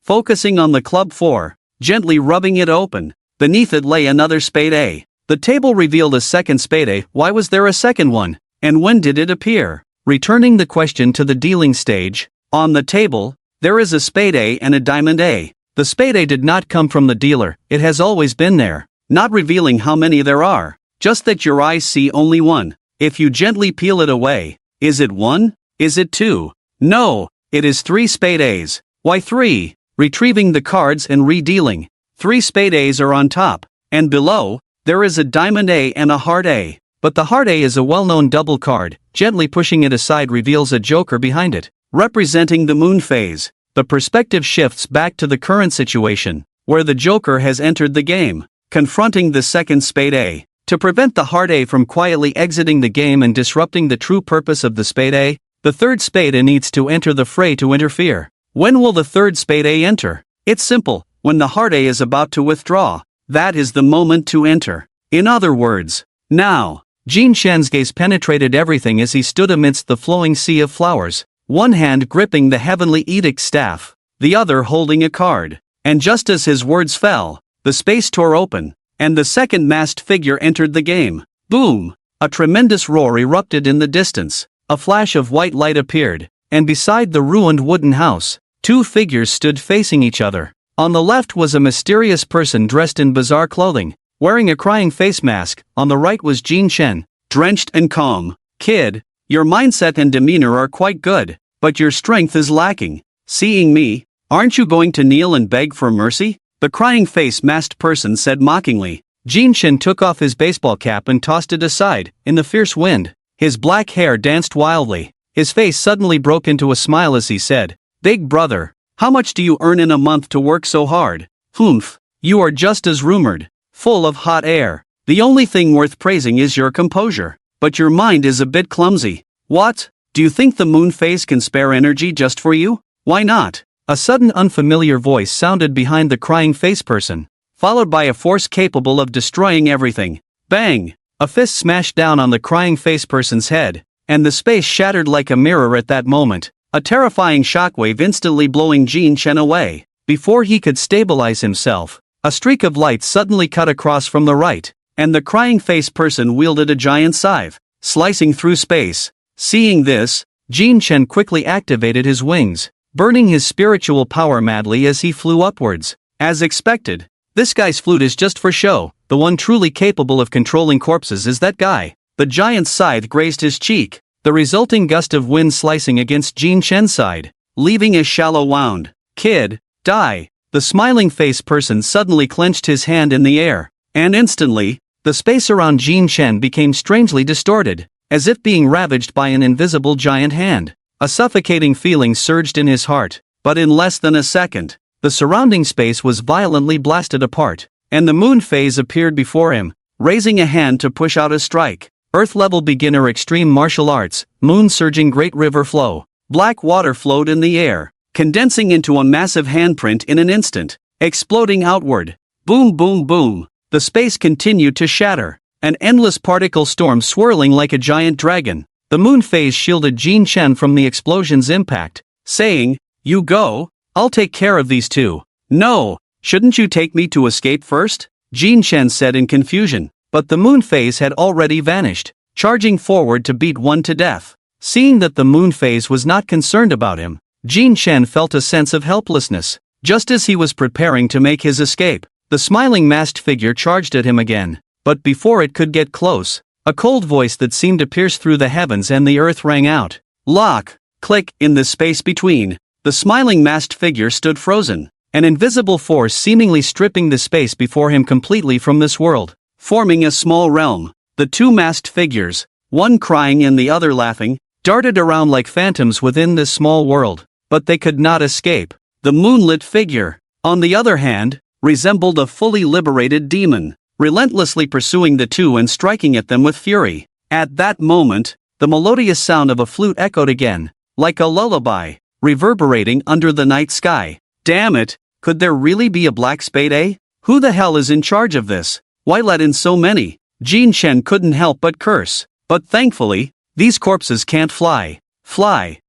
focusing on the Club 4, gently rubbing it open, beneath it lay another Spade A. The table revealed a second Spade A. Why was there a second one? And when did it appear? Returning the question to the dealing stage, on the table, there is a Spade A and a Diamond A. The Spade A did not come from the dealer, it has always been there. Not revealing how many there are, just that your eyes see only one. If you gently peel it away, is it one? Is it two? No, it is 3 Spade A's. Why 3? Retrieving the cards and redealing. 3 Spade A's are on top, and below, there is a Diamond A and a Heart A. But the Heart A is a well-known double card. Gently pushing it aside reveals a Joker behind it, representing the moon phase. The perspective shifts back to the current situation, where the Joker has entered the game, confronting the second Spade A. To prevent the Heart A from quietly exiting the game and disrupting the true purpose of the Spade A, the third Spade A needs to enter the fray to interfere. When will the third Spade A enter? It's simple, when the Heart A is about to withdraw. That is the moment to enter. In other words, now. Jin Shen's gaze penetrated everything as he stood amidst the flowing sea of flowers, one hand gripping the heavenly edict staff, the other holding a card. And just as his words fell, the space tore open, and the second masked figure entered the game. Boom! A tremendous roar erupted in the distance. A flash of white light appeared, and beside the ruined wooden house, 2 figures stood facing each other. On the left was a mysterious person dressed in bizarre clothing, wearing a crying face mask. On the right was Jin Shen, drenched and calm. Kid, your mindset and demeanor are quite good, but your strength is lacking. Seeing me, aren't you going to kneel and beg for mercy? The crying face masked person said mockingly. Jin Shen took off his baseball cap and tossed it aside. In the fierce wind, his black hair danced wildly. His face suddenly broke into a smile as he said, "Big brother, how much do you earn in a month to work so hard?" "Humph, you are just as rumored, full of hot air. The only thing worth praising is your composure, but your mind is a bit clumsy." "What? Do you think the moon phase can spare energy just for you?" "Why not?" A sudden unfamiliar voice sounded behind the crying face person, followed by a force capable of destroying everything. Bang! A fist smashed down on the crying face person's head, and the space shattered like a mirror at that moment, a terrifying shockwave instantly blowing Jin Shen away. Before he could stabilize himself, a streak of light suddenly cut across from the right, and the crying face person wielded a giant scythe, slicing through space. Seeing this, Jin Shen quickly activated his wings, burning his spiritual power madly as he flew upwards. As expected, this guy's flute is just for show. The one truly capable of controlling corpses is that guy. The giant scythe grazed his cheek, the resulting gust of wind slicing against Jin Shen's side, leaving a shallow wound. "Kid, die." The smiling face person suddenly clenched his hand in the air, and instantly, the space around Jin Shen became strangely distorted, as if being ravaged by an invisible giant hand. A suffocating feeling surged in his heart, but in less than a second, the surrounding space was violently blasted apart, and the moon phase appeared before him, raising a hand to push out a strike. Earth-level beginner extreme martial arts, moon surging great river flow. Black water flowed in the air, condensing into a massive handprint in an instant, exploding outward. Boom boom boom. The space continued to shatter, an endless particle storm swirling like a giant dragon. The moon phase shielded Jin Shen from the explosion's impact, saying, "You go, I'll take care of these 2. "No, shouldn't you take me to escape first?" Jin Shen said in confusion, but the moon phase had already vanished, charging forward to beat one to death. Seeing that the moon phase was not concerned about him, Jin Shen felt a sense of helplessness. Just as he was preparing to make his escape, the smiling masked figure charged at him again, but before it could get close, a cold voice that seemed to pierce through the heavens and the earth rang out. "Lock!" Click. In the space between, the smiling masked figure stood frozen, an invisible force seemingly stripping the space before him completely from this world, forming a small realm. The 2 masked figures, one crying and the other laughing, darted around like phantoms within this small world, but they could not escape. The moonlit figure, on the other hand, resembled a fully liberated demon, relentlessly pursuing the two and striking at them with fury. At that moment, the melodious sound of a flute echoed again, like a lullaby, reverberating under the night sky. Damn it, could there really be a black spade, eh? Who the hell is in charge of this? Why let in so many? Jin Chen couldn't help but curse. But thankfully, these corpses can't fly. Fly.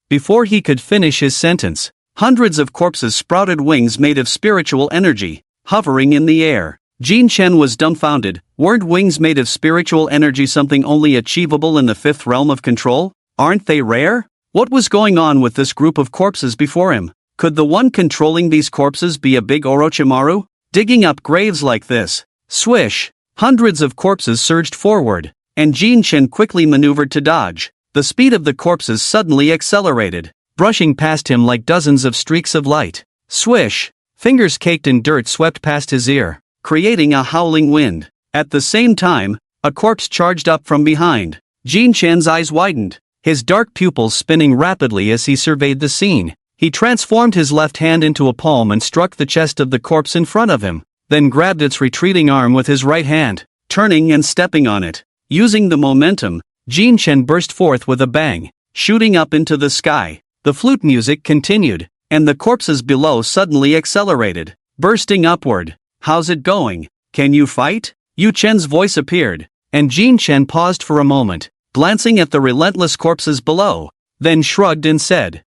Before he could finish his sentence, hundreds of corpses sprouted wings made of spiritual energy, hovering in the air. Jin Chen was dumbfounded. Weren't wings made of spiritual energy something only achievable in the fifth realm of control? Aren't they rare? What was going on with this group of corpses before him? Could the one controlling these corpses be a big Orochimaru? Digging up graves like this. Swish! Hundreds of corpses surged forward, and Jin Chen quickly maneuvered to dodge. The speed of the corpses suddenly accelerated, brushing past him like dozens of streaks of light. Swish! Fingers caked in dirt swept past his ear, creating a howling wind. At the same time, a corpse charged up from behind. Jin Chen's eyes widened, his dark pupils spinning rapidly as he surveyed the scene. He transformed his left hand into a palm and struck the chest of the corpse in front of him, then grabbed its retreating arm with his right hand, turning and stepping on it. Using the momentum, Jin Chen burst forth with a bang, shooting up into the sky. The flute music continued, and the corpses below suddenly accelerated, bursting upward. How's it going? Can you fight? Yu Chen's voice appeared, and Jin Chen paused for a moment, glancing at the relentless corpses below, then shrugged and said,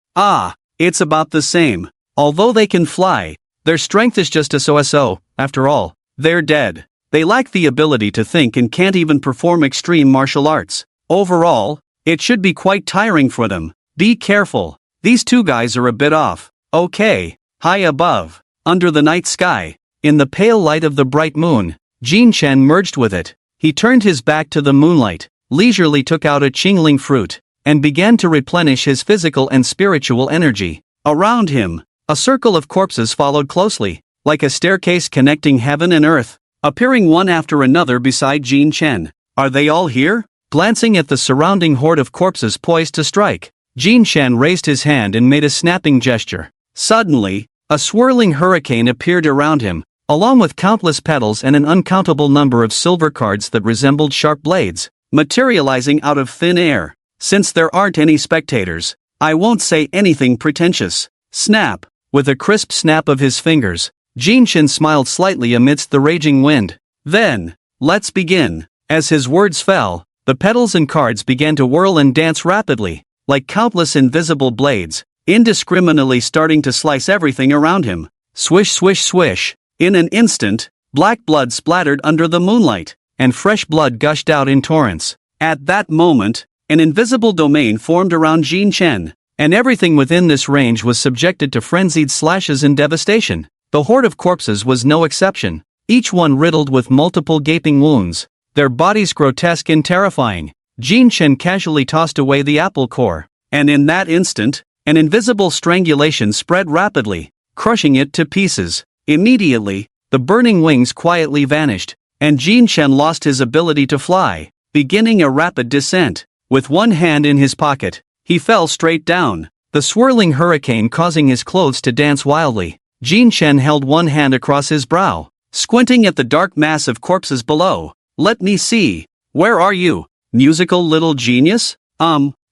It's about the same. Although they can fly, their strength is just a so-so. After all, they're dead. They lack the ability to think and can't even perform extreme martial arts. Overall, it should be quite tiring for them. Be careful. These two guys are a bit off. Okay. High above, under the night sky, in the pale light of the bright moon, Jin Chen merged with it. He turned his back to the moonlight, leisurely took out a Qingling fruit, and began to replenish his physical and spiritual energy. Around him, a circle of corpses followed closely, like a staircase connecting heaven and earth, appearing one after another beside Jin Chen. Are they all here? Glancing at the surrounding horde of corpses poised to strike, Jin Chen raised his hand and made a snapping gesture. Suddenly, a swirling hurricane appeared around him, along with countless petals and an uncountable number of silver cards that resembled sharp blades, materializing out of thin air. Since there aren't any spectators, I won't say anything pretentious. Snap! With a crisp snap of his fingers, Jin Chen smiled slightly amidst the raging wind. Then, let's begin. As his words fell, the petals and cards began to whirl and dance rapidly, like countless invisible blades, indiscriminately starting to slice everything around him. Swish, swish, swish. In an instant, black blood splattered under the moonlight, and fresh blood gushed out in torrents. At that moment, an invisible domain formed around Jin Chen, and everything within this range was subjected to frenzied slashes and devastation. The horde of corpses was no exception, each one riddled with multiple gaping wounds, their bodies grotesque and terrifying. Jin Chen casually tossed away the apple core, and in that instant, an invisible strangulation spread rapidly, crushing it to pieces. Immediately, the burning wings quietly vanished, and Jin Chen lost his ability to fly, beginning a rapid descent. With one hand in his pocket, he fell straight down, the swirling hurricane causing his clothes to dance wildly. Jin Chen held one hand across his brow, squinting at the dark mass of corpses below. Let me see. Where are you, musical little genius?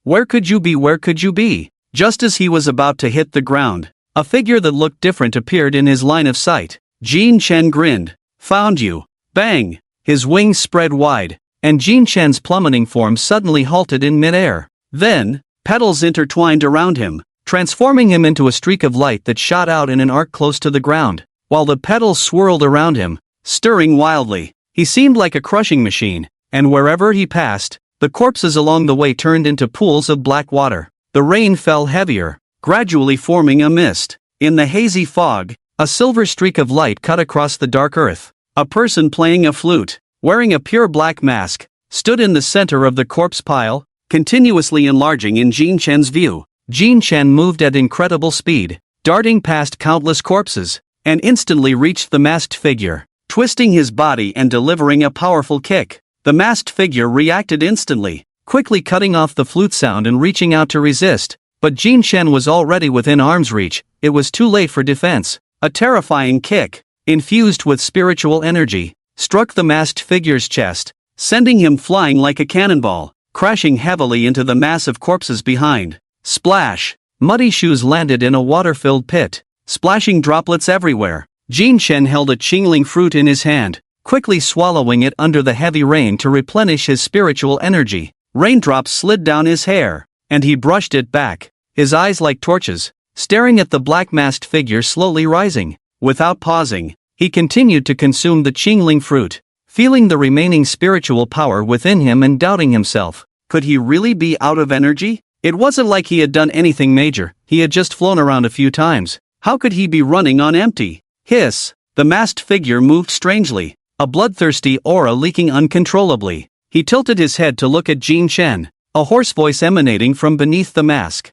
Where could you be? Where could you be? Just as he was about to hit the ground, a figure that looked different appeared in his line of sight. Jin Chen grinned. Found you. Bang! His wings spread wide, and Jin Chen's plummeting form suddenly halted in midair. Then, petals intertwined around him, transforming him into a streak of light that shot out in an arc close to the ground. While the petals swirled around him, stirring wildly, he seemed like a crushing machine, and wherever he passed, the corpses along the way turned into pools of black water. The rain fell heavier, gradually forming a mist. In the hazy fog, a silver streak of light cut across the dark earth. A person playing a flute, wearing a pure black mask, stood in the center of the corpse pile, continuously enlarging in Jin Chen's view. Jin Chen moved at incredible speed, darting past countless corpses, and instantly reached the masked figure, twisting his body and delivering a powerful kick. The masked figure reacted instantly, quickly cutting off the flute sound and reaching out to resist. But Jin Chen was already within arm's reach. It was too late for defense. A terrifying kick, infused with spiritual energy, struck the masked figure's chest, sending him flying like a cannonball, crashing heavily into the mass of corpses behind. Splash! Muddy shoes landed in a water-filled pit, splashing droplets everywhere. Jin Chen held a Qingling fruit in his hand, quickly swallowing it under the heavy rain to replenish his spiritual energy. Raindrops slid down his hair, and he brushed it back, his eyes like torches, staring at the black masked figure slowly rising. Without pausing, he continued to consume the Qingling fruit, feeling the remaining spiritual power within him and doubting himself. Could he really be out of energy? It wasn't like he had done anything major, he had just flown around a few times. How could he be running on empty? Hiss! The masked figure moved strangely, a bloodthirsty aura leaking uncontrollably. He tilted his head to look at Jin Chen, a hoarse voice emanating from beneath the mask.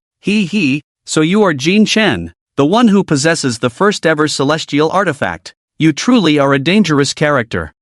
So you are Jin Chen, the one who possesses the first ever celestial artifact. You truly are a dangerous character.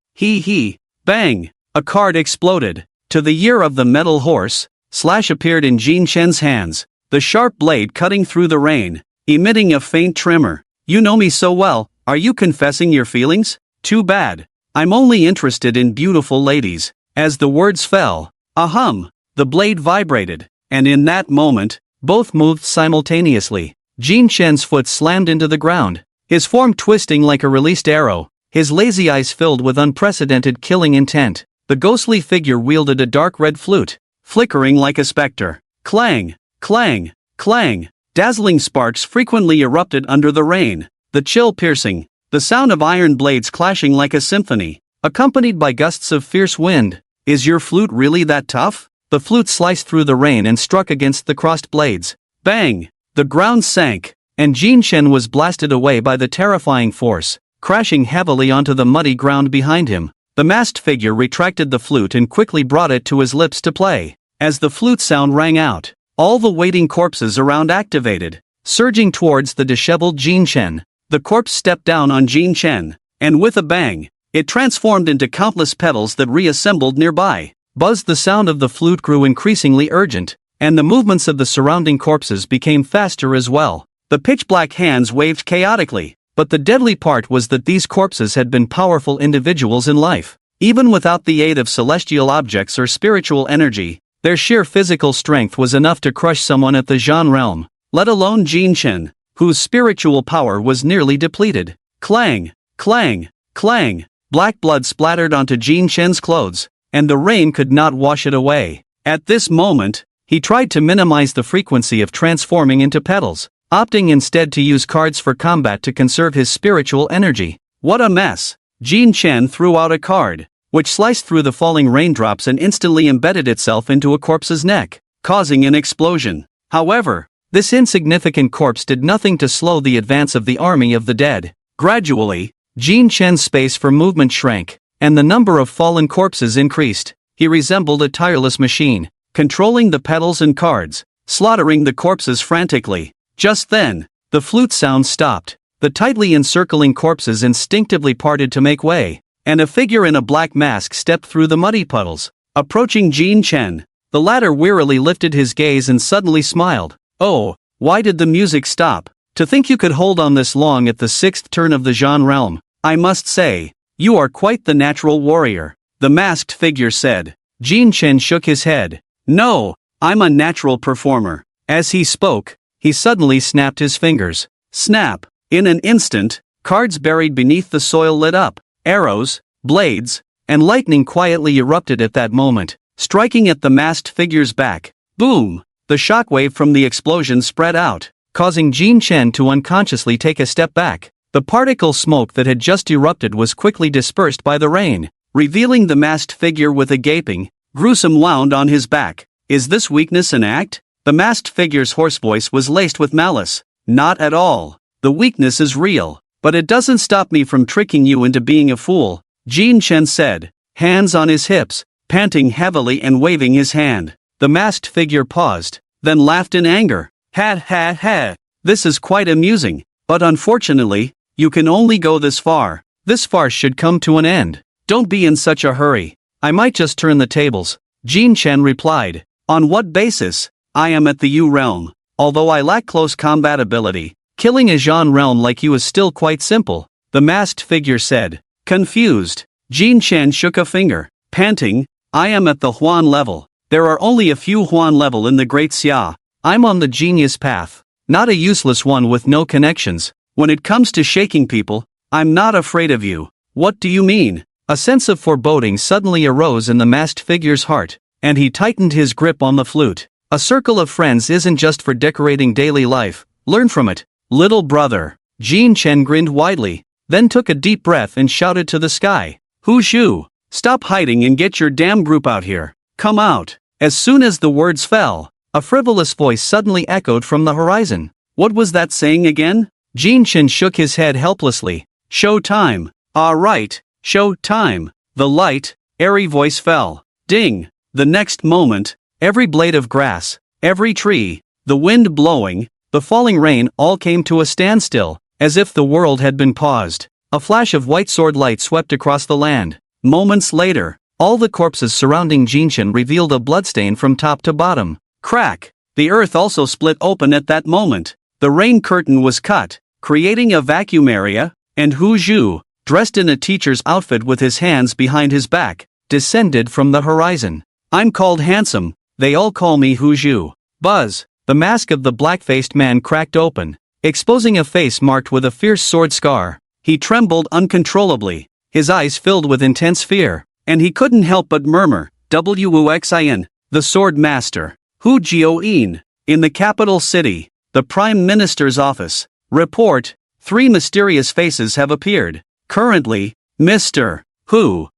Bang! A card exploded. To the year of the metal horse, slash appeared in Jin Chen's hands, the sharp blade cutting through the rain, emitting a faint tremor. You know me so well, are you confessing your feelings? Too bad. I'm only interested in beautiful ladies. As the words fell, the blade vibrated, and in that moment, both moved simultaneously. Jin Chen's foot slammed into the ground, his form twisting like a released arrow, his lazy eyes filled with unprecedented killing intent. The ghostly figure wielded a dark red flute, flickering like a specter. Clang, clang, clang. Dazzling sparks frequently erupted under the rain, the chill piercing, the sound of iron blades clashing like a symphony, accompanied by gusts of fierce wind. Is your flute really that tough? The flute sliced through the rain and struck against the crossed blades. Bang! The ground sank, and Jin Chen was blasted away by the terrifying force, crashing heavily onto the muddy ground behind him. The masked figure retracted the flute and quickly brought it to his lips to play. As the flute sound rang out, all the waiting corpses around activated, surging towards the disheveled Jin Chen. The corpse stepped down on Jin Chen, and with a bang, it transformed into countless petals that reassembled nearby. Buzz! The sound of the flute grew increasingly urgent, and the movements of the surrounding corpses became faster as well. The pitch-black hands waved chaotically, but the deadly part was that these corpses had been powerful individuals in life. Even without the aid of celestial objects or spiritual energy, their sheer physical strength was enough to crush someone at the Zhan realm, let alone Jin Chen, whose spiritual power was nearly depleted. Clang, clang, clang. Black blood splattered onto Jin Chen's clothes, and the rain could not wash it away. At this moment, he tried to minimize the frequency of transforming into petals, opting instead to use cards for combat to conserve his spiritual energy. What a mess! Jin Chen threw out a card, which sliced through the falling raindrops and instantly embedded itself into a corpse's neck, causing an explosion. However, this insignificant corpse did nothing to slow the advance of the army of the dead. Gradually, Jin Chen's space for movement shrank, and the number of fallen corpses increased. He resembled a tireless machine, controlling the petals and cards, slaughtering the corpses frantically. Just then, the flute sound stopped. The tightly encircling corpses instinctively parted to make way, and a figure in a black mask stepped through the muddy puddles, approaching Jin Chen. The latter wearily lifted his gaze and suddenly smiled. Oh, why did the music stop? To think you could hold on this long at the 6th turn of the Zhan realm. I must say, you are quite the natural warrior, the masked figure said. Jin Chen shook his head. No, I'm a natural performer. As he spoke, he suddenly snapped his fingers. Snap! In an instant, cards buried beneath the soil lit up. Arrows, blades, and lightning quietly erupted at that moment, striking at the masked figure's back. Boom! The shockwave from the explosion spread out, causing Jin Chen to unconsciously take a step back. The particle smoke that had just erupted was quickly dispersed by the rain, revealing the masked figure with a gaping, gruesome wound on his back. Is this weakness an act? The masked figure's hoarse voice was laced with malice. Not at all. The weakness is real, but it doesn't stop me from tricking you into being a fool, Jin Chen said, hands on his hips, panting heavily and waving his hand. The masked figure paused, then laughed in anger. Ha! This is quite amusing, but unfortunately, you can only go this far. This farce should come to an end. Don't be in such a hurry. I might just turn the tables. Jin Chen replied. On what basis? I am at the Yu realm. Although I lack close combat ability, killing a Zhan realm like you is still quite simple, the masked figure said. Confused, Jin Chen shook a finger, panting, I am at the Huan level. There are only a few Huan level in the Great Xia. I'm on the genius path, not a useless one with no connections. When it comes to shaking people, I'm not afraid of you. What do you mean? A sense of foreboding suddenly arose in the masked figure's heart, and he tightened his grip on the flute. A circle of friends isn't just for decorating daily life, learn from it, little brother. Jin Chen grinned widely, then took a deep breath and shouted to the sky. Hu Zhu, stop hiding and get your damn group out here. Come out. As soon as the words fell, a frivolous voice suddenly echoed from the horizon. What was that saying again? Jin Chen shook his head helplessly. Show time. Ah right, show time. The light, airy voice fell. Ding. The next moment, every blade of grass, every tree, the wind blowing, the falling rain all came to a standstill, as if the world had been paused. A flash of white sword light swept across the land. Moments later, all the corpses surrounding Jin Chen revealed a bloodstain from top to bottom. Crack! The earth also split open at that moment. The rain curtain was cut, creating a vacuum area, and Hu Zhu, dressed in a teacher's outfit with his hands behind his back, descended from the horizon. I'm called handsome, they all call me Hu Zhu. Buzz! The mask of the black-faced man cracked open, exposing a face marked with a fierce sword scar. He trembled uncontrollably, his eyes filled with intense fear, and he couldn't help but murmur, Wuxin, the sword master, Hu Jiaoyin. In the capital city, the Prime Minister's office. Report, 3 mysterious faces have appeared. Currently, Mr. Hu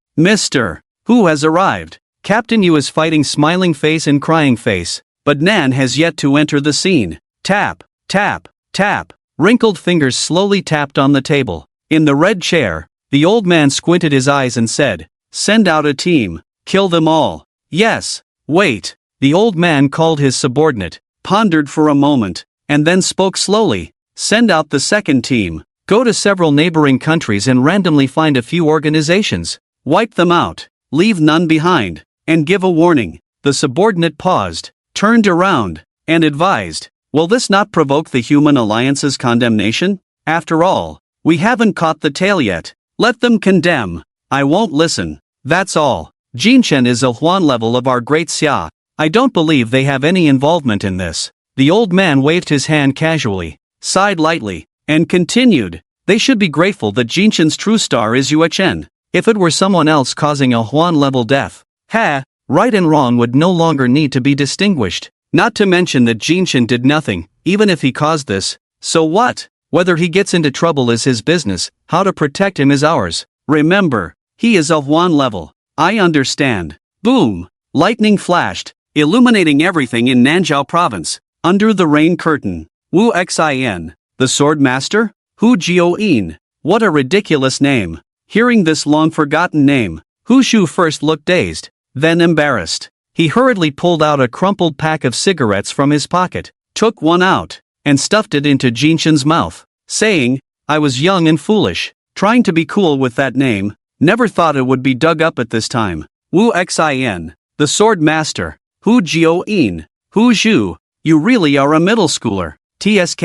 has arrived. Captain Yu is fighting Smiling Face and Crying Face, but Nan has yet to enter the scene. Tap, tap, tap. Wrinkled fingers slowly tapped on the table. In the red chair, the old man squinted his eyes and said, Send out a team, kill them all. Yes, wait. The old man called his subordinate, pondered for a moment, and then spoke slowly. Send out the second team. Go to several neighboring countries and randomly find a few organizations. Wipe them out, leave none behind, and give a warning. The subordinate paused, turned around, and advised, Will this not provoke the Human Alliance's condemnation? After all, we haven't caught the tail yet. Let them condemn. I won't listen. That's all. Jin Chen is a Huan level of our Great Xia. I don't believe they have any involvement in this. The old man waved his hand casually, sighed lightly, and continued. They should be grateful that Jin Chen's true star is Yue Chen. If it were someone else causing a Huan level death, right and wrong would no longer need to be distinguished. Not to mention that Jin Chen did nothing, even if he caused this. So what? Whether he gets into trouble is his business, how to protect him is ours. Remember, he is a Huan level. I understand. Boom! Lightning flashed, illuminating everything in Nanzhao province. Under the rain curtain, Wuxin, the sword master? Hu Jiaoyin. What a ridiculous name. Hearing this long-forgotten name, Hu Zhu first looked dazed, then embarrassed. He hurriedly pulled out a crumpled pack of cigarettes from his pocket, took one out, and stuffed it into Jin Chen's mouth, saying, I was young and foolish, trying to be cool with that name, never thought it would be dug up at this time. Wuxin, the sword master, Hu Jiaoyin. Hu Zhu, you really are a middle schooler. TSK.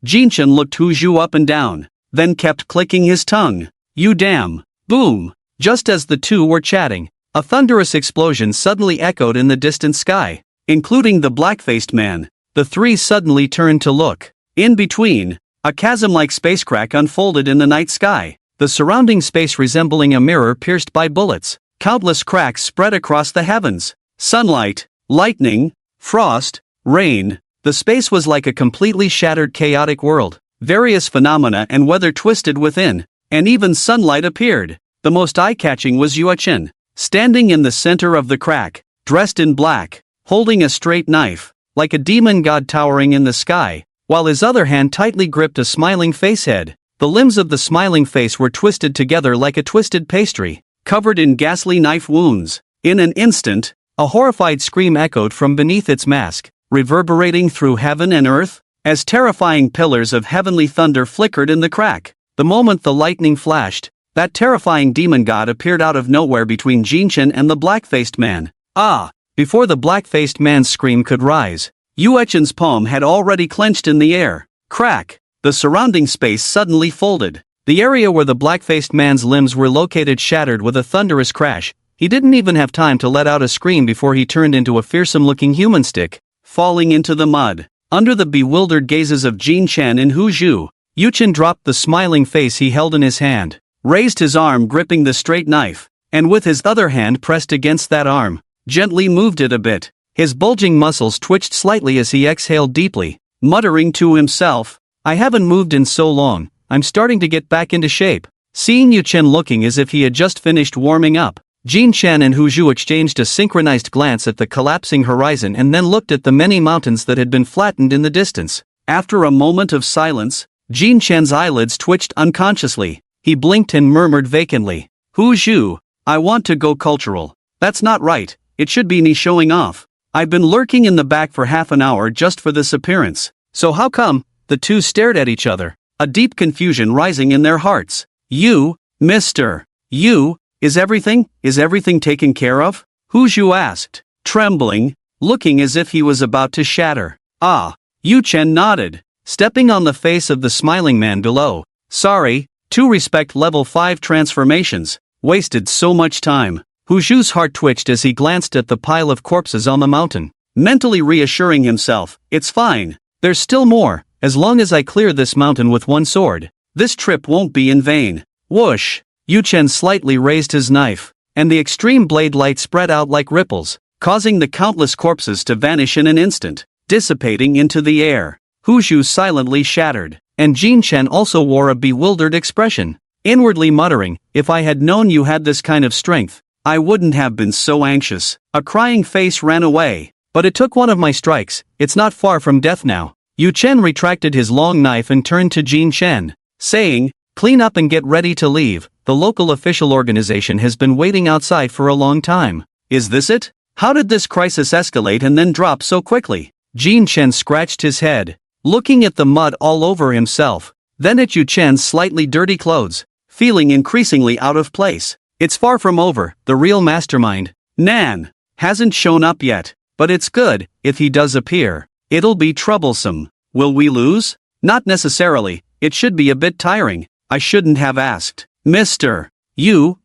Jin Chen looked Hu Zhu up and down, then kept clicking his tongue. You damn. Boom. Just as the two were chatting, a thunderous explosion suddenly echoed in the distant sky, including the black-faced man. The three suddenly turned to look. In between, a chasm-like space crack unfolded in the night sky, the surrounding space resembling a mirror pierced by bullets. Countless cracks spread across the heavens. Sunlight, lightning, frost, rain. The space was like a completely shattered chaotic world. Various phenomena and weather twisted within, and even sunlight appeared. The most eye-catching was Yue Chen, standing in the center of the crack, dressed in black, holding a straight knife, like a demon god towering in the sky, while his other hand tightly gripped a smiling face head. The limbs of the smiling face were twisted together like a twisted pastry, covered in ghastly knife wounds. In an instant, a horrified scream echoed from beneath its mask, reverberating through heaven and earth, as terrifying pillars of heavenly thunder flickered in the crack. The moment the lightning flashed, That terrifying demon god appeared out of nowhere between Jin Chen and the black-faced man. Ah! Before the black-faced man's scream could rise, Yue Chen's palm had already clenched in the air. Crack! The surrounding space suddenly folded. The area where the black-faced man's limbs were located shattered with a thunderous crash. He didn't even have time to let out a scream before he turned into a fearsome-looking human stick, falling into the mud. Under the bewildered gazes of Jin Chen and Hu Zhu, Yue Chen dropped the smiling face he held in his hand, raised his arm gripping the straight knife, and with his other hand pressed against that arm, gently moved it a bit. His bulging muscles twitched slightly as he exhaled deeply, muttering to himself, "I haven't moved in so long, I'm starting to get back into shape." Seeing Yue Chen looking as if he had just finished warming up, Jin Chen and Hu Zhu exchanged a synchronized glance at the collapsing horizon and then looked at the many mountains that had been flattened in the distance. After a moment of silence, Jin Chen's eyelids twitched unconsciously. He blinked and murmured vacantly, "Hu Zhu, I want to go cultural." "That's not right, it should be me showing off. I've been lurking in the back for half an hour just for this appearance." "So how come?" The two stared at each other, a deep confusion rising in their hearts. "You, Mr. You, is everything taken care of?" Hu Zhu asked, trembling, looking as if he was about to shatter. "Ah." Yue Chen nodded, stepping on the face of the smiling man below. "Sorry, 2 respect level 5 transformations, wasted so much time." Hu Zhu's heart twitched as he glanced at the pile of corpses on the mountain, mentally reassuring himself, "It's fine, there's still more, as long as I clear this mountain with one sword. This trip won't be in vain." Whoosh! Yue Chen slightly raised his knife, and the extreme blade light spread out like ripples, causing the countless corpses to vanish in an instant, dissipating into the air. Hu Zhu silently shattered, and Jin Chen also wore a bewildered expression, inwardly muttering, "If I had known you had this kind of strength, I wouldn't have been so anxious." A crying face ran away. "But it took one of my strikes, it's not far from death now." Yue Chen retracted his long knife and turned to Jin Chen, saying, "Clean up and get ready to leave. The local official organization has been waiting outside for a long time." "Is this it? How did this crisis escalate and then drop so quickly?" Jin Chen scratched his head, looking at the mud all over himself, then at Yue Chen's slightly dirty clothes, feeling increasingly out of place. "It's far from over. The real mastermind, Nan, hasn't shown up yet, but it's good. If he does appear, it'll be troublesome." "Will we lose?" "Not necessarily. It should be a bit tiring." "I shouldn't have asked." "Mr. You,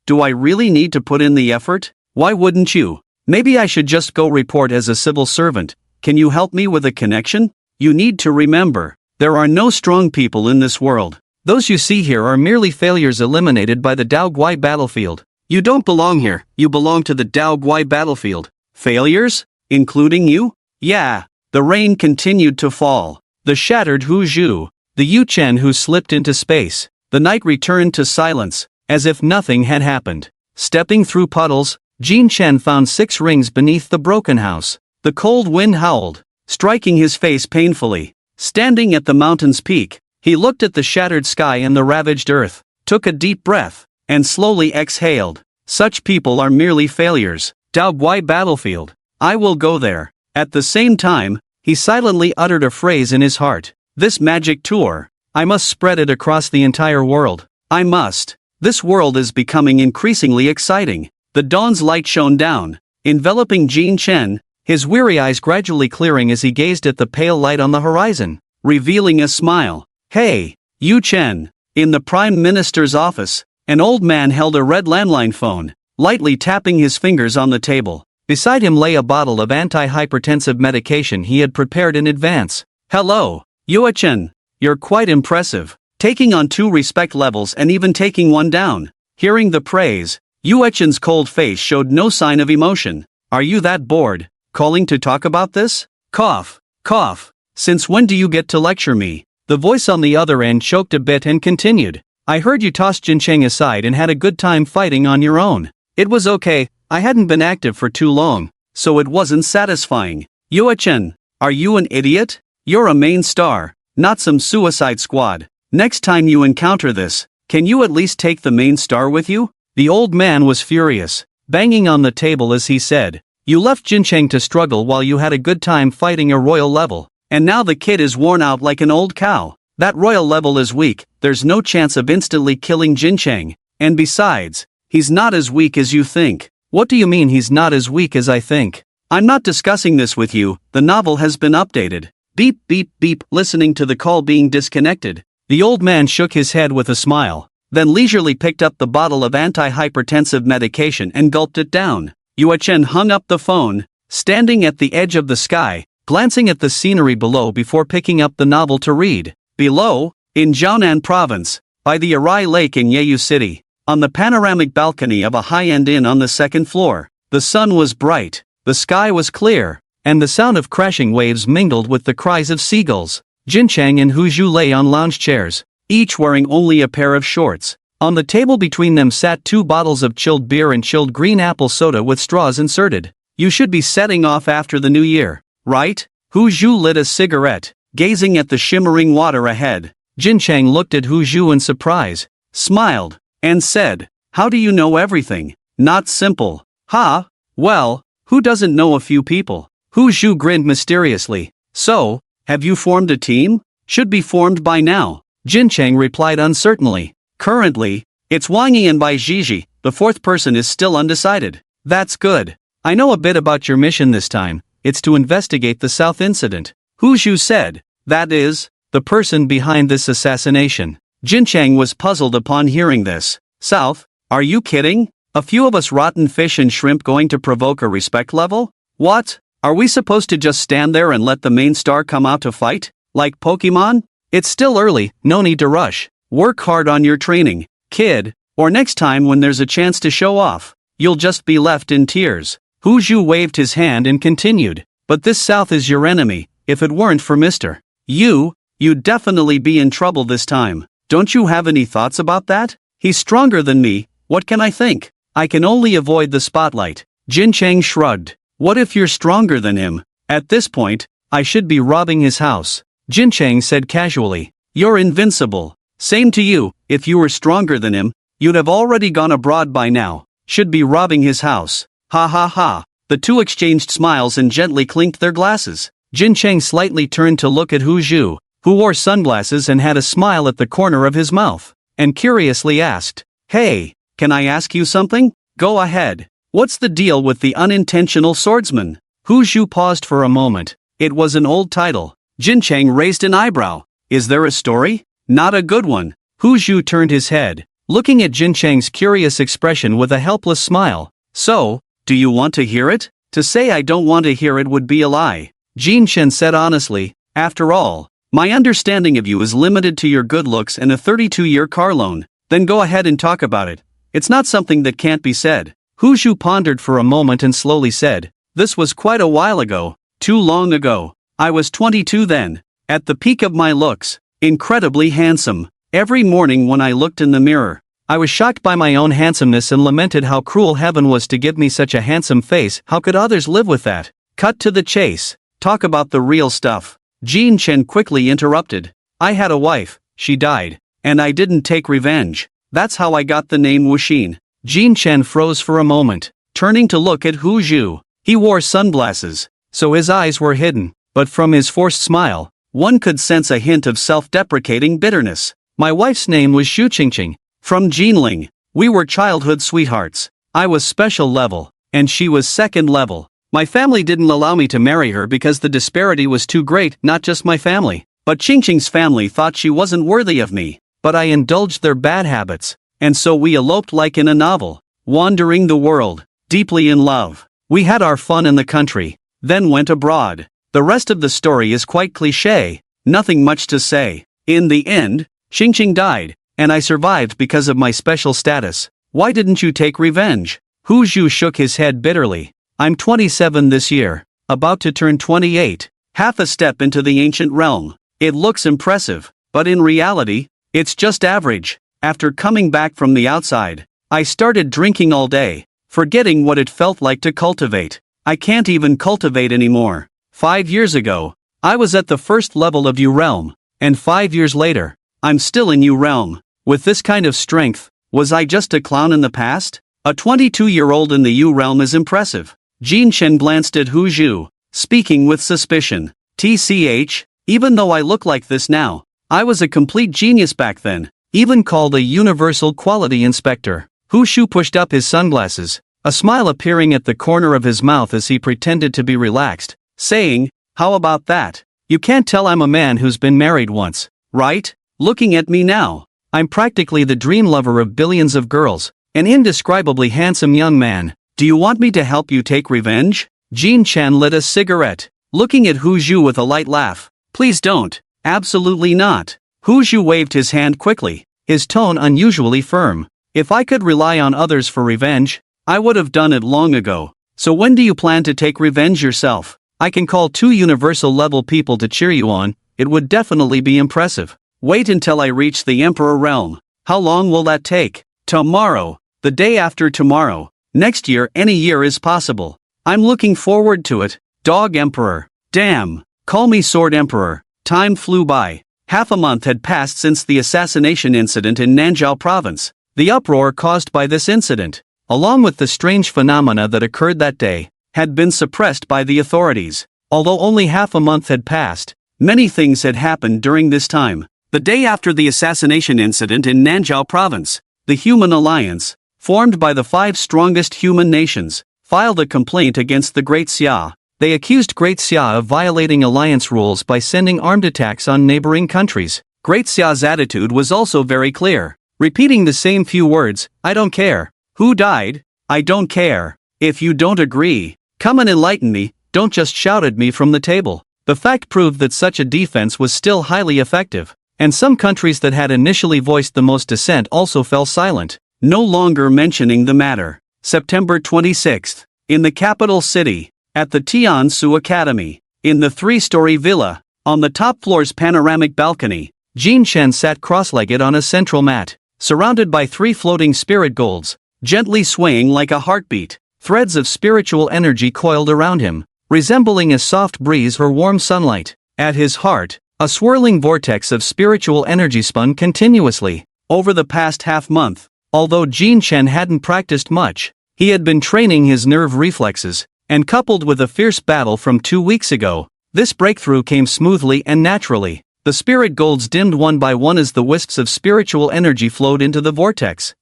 do I really need to put in the effort?" "Why wouldn't you? Maybe I should just go report as a civil servant. Can you help me with a connection?" "You need to remember, there are no strong people in this world. Those you see here are merely failures eliminated by the Dao Guai battlefield. You don't belong here, you belong to the Dao Guai battlefield." "Failures? Including you?" "Yeah." The rain continued to fall. The shattered Hu Zhu, the Yue Chen who slipped into space. The night returned to silence, as if nothing had happened. Stepping through puddles, Jin Chen found 6 rings beneath the broken house. The cold wind howled, striking his face painfully. Standing at the mountain's peak, he looked at the shattered sky and the ravaged earth, took a deep breath, and slowly exhaled. Such people are merely failures. Dao Guai battlefield. I will go there. At the same time, he silently uttered a phrase in his heart. This magic tour, I must spread it across the entire world. I must. This world is becoming increasingly exciting. The dawn's light shone down, enveloping Jin Chen, his weary eyes gradually clearing as he gazed at the pale light on the horizon, revealing a smile. "Hey, Yue Chen." In the Prime Minister's office, an old man held a red landline phone, lightly tapping his fingers on the table. Beside him lay a bottle of anti-hypertensive medication he had prepared in advance. "Hello, Yue Chen. You're quite impressive. Taking on 2 respect levels and even taking one down." Hearing the praise, Yue Chen's cold face showed no sign of emotion. "Are you that bored? Calling to talk about this?" Cough, cough. "Since when do you get to lecture me?" The voice on the other end choked a bit and continued. "I heard you tossed Jin Cheng aside and had a good time fighting on your own." "It was okay, I hadn't been active for too long, so it wasn't satisfying." "Yue Chen, are you an idiot? You're a main star, not some suicide squad. Next time you encounter this, can you at least take the main star with you?" The old man was furious, banging on the table as he said, "You left Jin Cheng to struggle while you had a good time fighting a royal level, and now the kid is worn out like an old cow. That royal level is weak, there's no chance of instantly killing Jin Chang, and besides, he's not as weak as you think. What do you mean he's not as weak as I think? I'm not discussing this with you, the novel has been updated. Beep beep beep, listening to the call being disconnected. The old man shook his head with a smile, then leisurely picked up the bottle of antihypertensive medication and gulped it down. Yue Chen hung up the phone, standing at the edge of the sky, glancing at the scenery below before picking up the novel to read. Below, in Jiaonan province, by the Arai Lake in Yeyu City, on the panoramic balcony of a high-end inn on the second floor, the sun was bright, the sky was clear, and the sound of crashing waves mingled with the cries of seagulls. Jin Chang and Hu Zhu lay on lounge chairs, each wearing only a pair of shorts. On the table between them sat 2 bottles of chilled beer and chilled green apple soda with straws inserted. You should be setting off after the new year, right? Hu Zhu lit a cigarette, gazing at the shimmering water ahead. Jin Chang looked at Hu Zhu in surprise, smiled, and said, "How do you know everything? Not simple." "Ha, well, who doesn't know a few people?" Hu Zhu grinned mysteriously. "So, have you formed a team?" "Should be formed by now," Jin Chang replied uncertainly. "Currently, it's Wang Yi and Bai Zhizhi, the 4th person is still undecided." "That's good. I know a bit about your mission this time, it's to investigate the South incident," Hu Zhu said. "That is, the person behind this assassination." Jin Chang was puzzled upon hearing this. "South? Are you kidding? A few of us rotten fish and shrimp going to provoke a respect level? What? Are we supposed to just stand there and let the main star come out to fight? Like Pokemon? It's still early, no need to rush. Work hard on your training, kid, or next time when there's a chance to show off, you'll just be left in tears." Hu Zhu waved his hand and continued, "But this South is your enemy. If it weren't for Mr. You'd definitely be in trouble this time. Don't you have any thoughts about that? He's stronger than me, what can I think? I can only avoid the spotlight." Jin Chang shrugged. "What if you're stronger than him? At this point, I should be robbing his house." Jin Chang said casually, "You're invincible. Same to you, if you were stronger than him, you'd have already gone abroad by now. Should be robbing his house." Ha ha ha. The two exchanged smiles and gently clinked their glasses. Jin Chang slightly turned to look at Hu Zhu, who wore sunglasses and had a smile at the corner of his mouth, and curiously asked, "Hey, can I ask you something?" "Go ahead. What's the deal with the unintentional swordsman?" Hu Zhu paused for a moment. It was an old title. Jin Chang raised an eyebrow. "Is there a story?" "Not a good one." Hu Zhu turned his head, looking at Jin Chang's curious expression with a helpless smile. "So, do you want to hear it?" "To say I don't want to hear it would be a lie," Jin Chen said honestly. "After all, my understanding of you is limited to your good looks and a 32-year car loan." "Then go ahead and talk about it. It's not something that can't be said." Hu Zhu pondered for a moment and slowly said, "This was quite a while ago, too long ago. I was 22 then, at the peak of my looks, incredibly handsome. Every morning when I looked in the mirror, I was shocked by my own handsomeness and lamented how cruel heaven was to give me such a handsome face. How could others live with that?" "Cut to the chase. Talk about the real stuff," Jin Chen quickly interrupted. "I had a wife, she died, and I didn't take revenge. That's how I got the name Wuxin." Jin Chen froze for a moment, turning to look at Hu Zhu. He wore sunglasses, so his eyes were hidden, but from his forced smile, one could sense a hint of self-deprecating bitterness. "My wife's name was Xu Qingqing, from Jinling. We were childhood sweethearts. I was special level, and she was second level. My family didn't allow me to marry her because the disparity was too great, not just my family, but Qingqing's family thought she wasn't worthy of me. But I indulged their bad habits, and so we eloped like in a novel, wandering the world, deeply in love. We had our fun in the country, then went abroad. The rest of the story is quite cliché, nothing much to say. In the end, Qingqing died, and I survived because of my special status. Why didn't you take revenge?" Hu Zhu shook his head bitterly. "I'm 27 this year, about to turn 28, half a step into the ancient realm. It looks impressive, but in reality, it's just average. After coming back from the outside, I started drinking all day, forgetting what it felt like to cultivate. I can't even cultivate anymore. 5 years ago, I was at the first level of Yu Realm, and 5 years later, I'm still in Yu Realm. With this kind of strength, was I just a clown in the past? A 22-year-old in the Yu Realm is impressive." Jin Chen glanced at Hu Zhu, speaking with suspicion. "TCH, even though I look like this now, I was a complete genius back then, even called a universal quality inspector. Hu Shu pushed up his sunglasses, a smile appearing at the corner of his mouth as he pretended to be relaxed, saying, "How about that? You can't tell I'm a man who's been married once, right? Looking at me now. I'm practically the dream lover of billions of girls, an indescribably handsome young man. Do you want me to help you take revenge?" Jin Chen lit a cigarette, looking at Hu Zhu with a light laugh. "Please don't. Absolutely not." Hu Zhu waved his hand quickly, his tone unusually firm. "If I could rely on others for revenge, I would have done it long ago. So when do you plan to take revenge yourself? I can call 2 universal-level people to cheer you on. It would definitely be impressive. Wait until I reach the Emperor realm. How long will that take? Tomorrow. The day after tomorrow. Next year. Any year is possible. I'm looking forward to it. Dog Emperor. Damn. Call me Sword Emperor." Time flew by. Half a month had passed since the assassination incident in Nanzhao province. The uproar caused by this incident, along with the strange phenomena that occurred that day, had been suppressed by the authorities. Although only half a month had passed, many things had happened during this time. The day after the assassination incident in Nanzhao province, the Human Alliance, formed by the 5 strongest human nations, filed a complaint against the Great Xia. They accused Great Xia of violating alliance rules by sending armed attacks on neighboring countries. Great Xia's attitude was also very clear, repeating the same few words, "I don't care. Who died? I don't care. If you don't agree, come and enlighten me, don't just shout at me from the table." The fact proved that such a defense was still highly effective, and some countries that had initially voiced the most dissent also fell silent, no longer mentioning the matter. September 26th. In the capital city, at the Tiansu Academy, in the 3-story villa, on the top floor's panoramic balcony, Jin Chen sat cross-legged on a central mat, surrounded by 3 floating spirit golds, gently swaying like a heartbeat. Threads of spiritual energy coiled around him, resembling a soft breeze or warm sunlight. At his heart, a swirling vortex of spiritual energy spun continuously. Over the past half-month, although Jin Chen hadn't practiced much, he had been training his nerve reflexes, and coupled with a fierce battle from 2 weeks ago, this breakthrough came smoothly and naturally. The spirit golds dimmed one by one as the wisps of spiritual energy flowed into the vortex,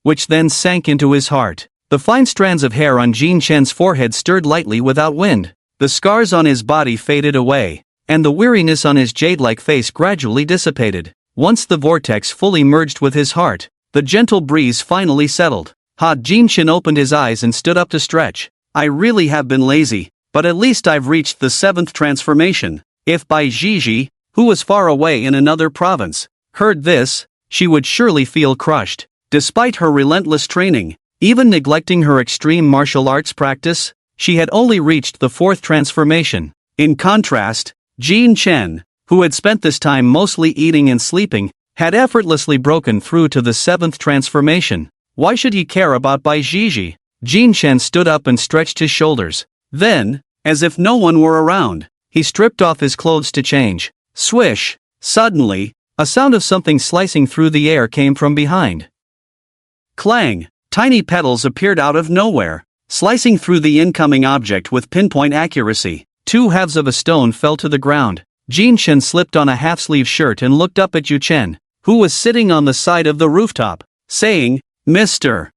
which then sank into his heart. The fine strands of hair on Jin Chen's forehead stirred lightly without wind. The scars on his body faded away, and the weariness on his jade-like face gradually dissipated. Once the vortex fully merged with his heart, the gentle breeze finally settled. Jin Chen opened his eyes and stood up to stretch. "I really have been lazy, but at least I've reached the 7th transformation." If Bai Zhizhi, who was far away in another province, heard this, she would surely feel crushed. Despite her relentless training, even neglecting her extreme martial arts practice, she had only reached the 4th transformation. In contrast, Jin Chen, who had spent this time mostly eating and sleeping, had effortlessly broken through to the 7th transformation. Why should he care about Bai Zhizhi? Jin Chen stood up and stretched his shoulders. Then, as if no one were around, he stripped off his clothes to change. Swish! Suddenly, a sound of something slicing through the air came from behind. Clang! Tiny petals appeared out of nowhere, slicing through the incoming object with pinpoint accuracy. 2 halves of a stone fell to the ground. Jin Chen slipped on a half-sleeve shirt and looked up at Yu Chen, who was sitting on the side of the rooftop, saying, "Mister,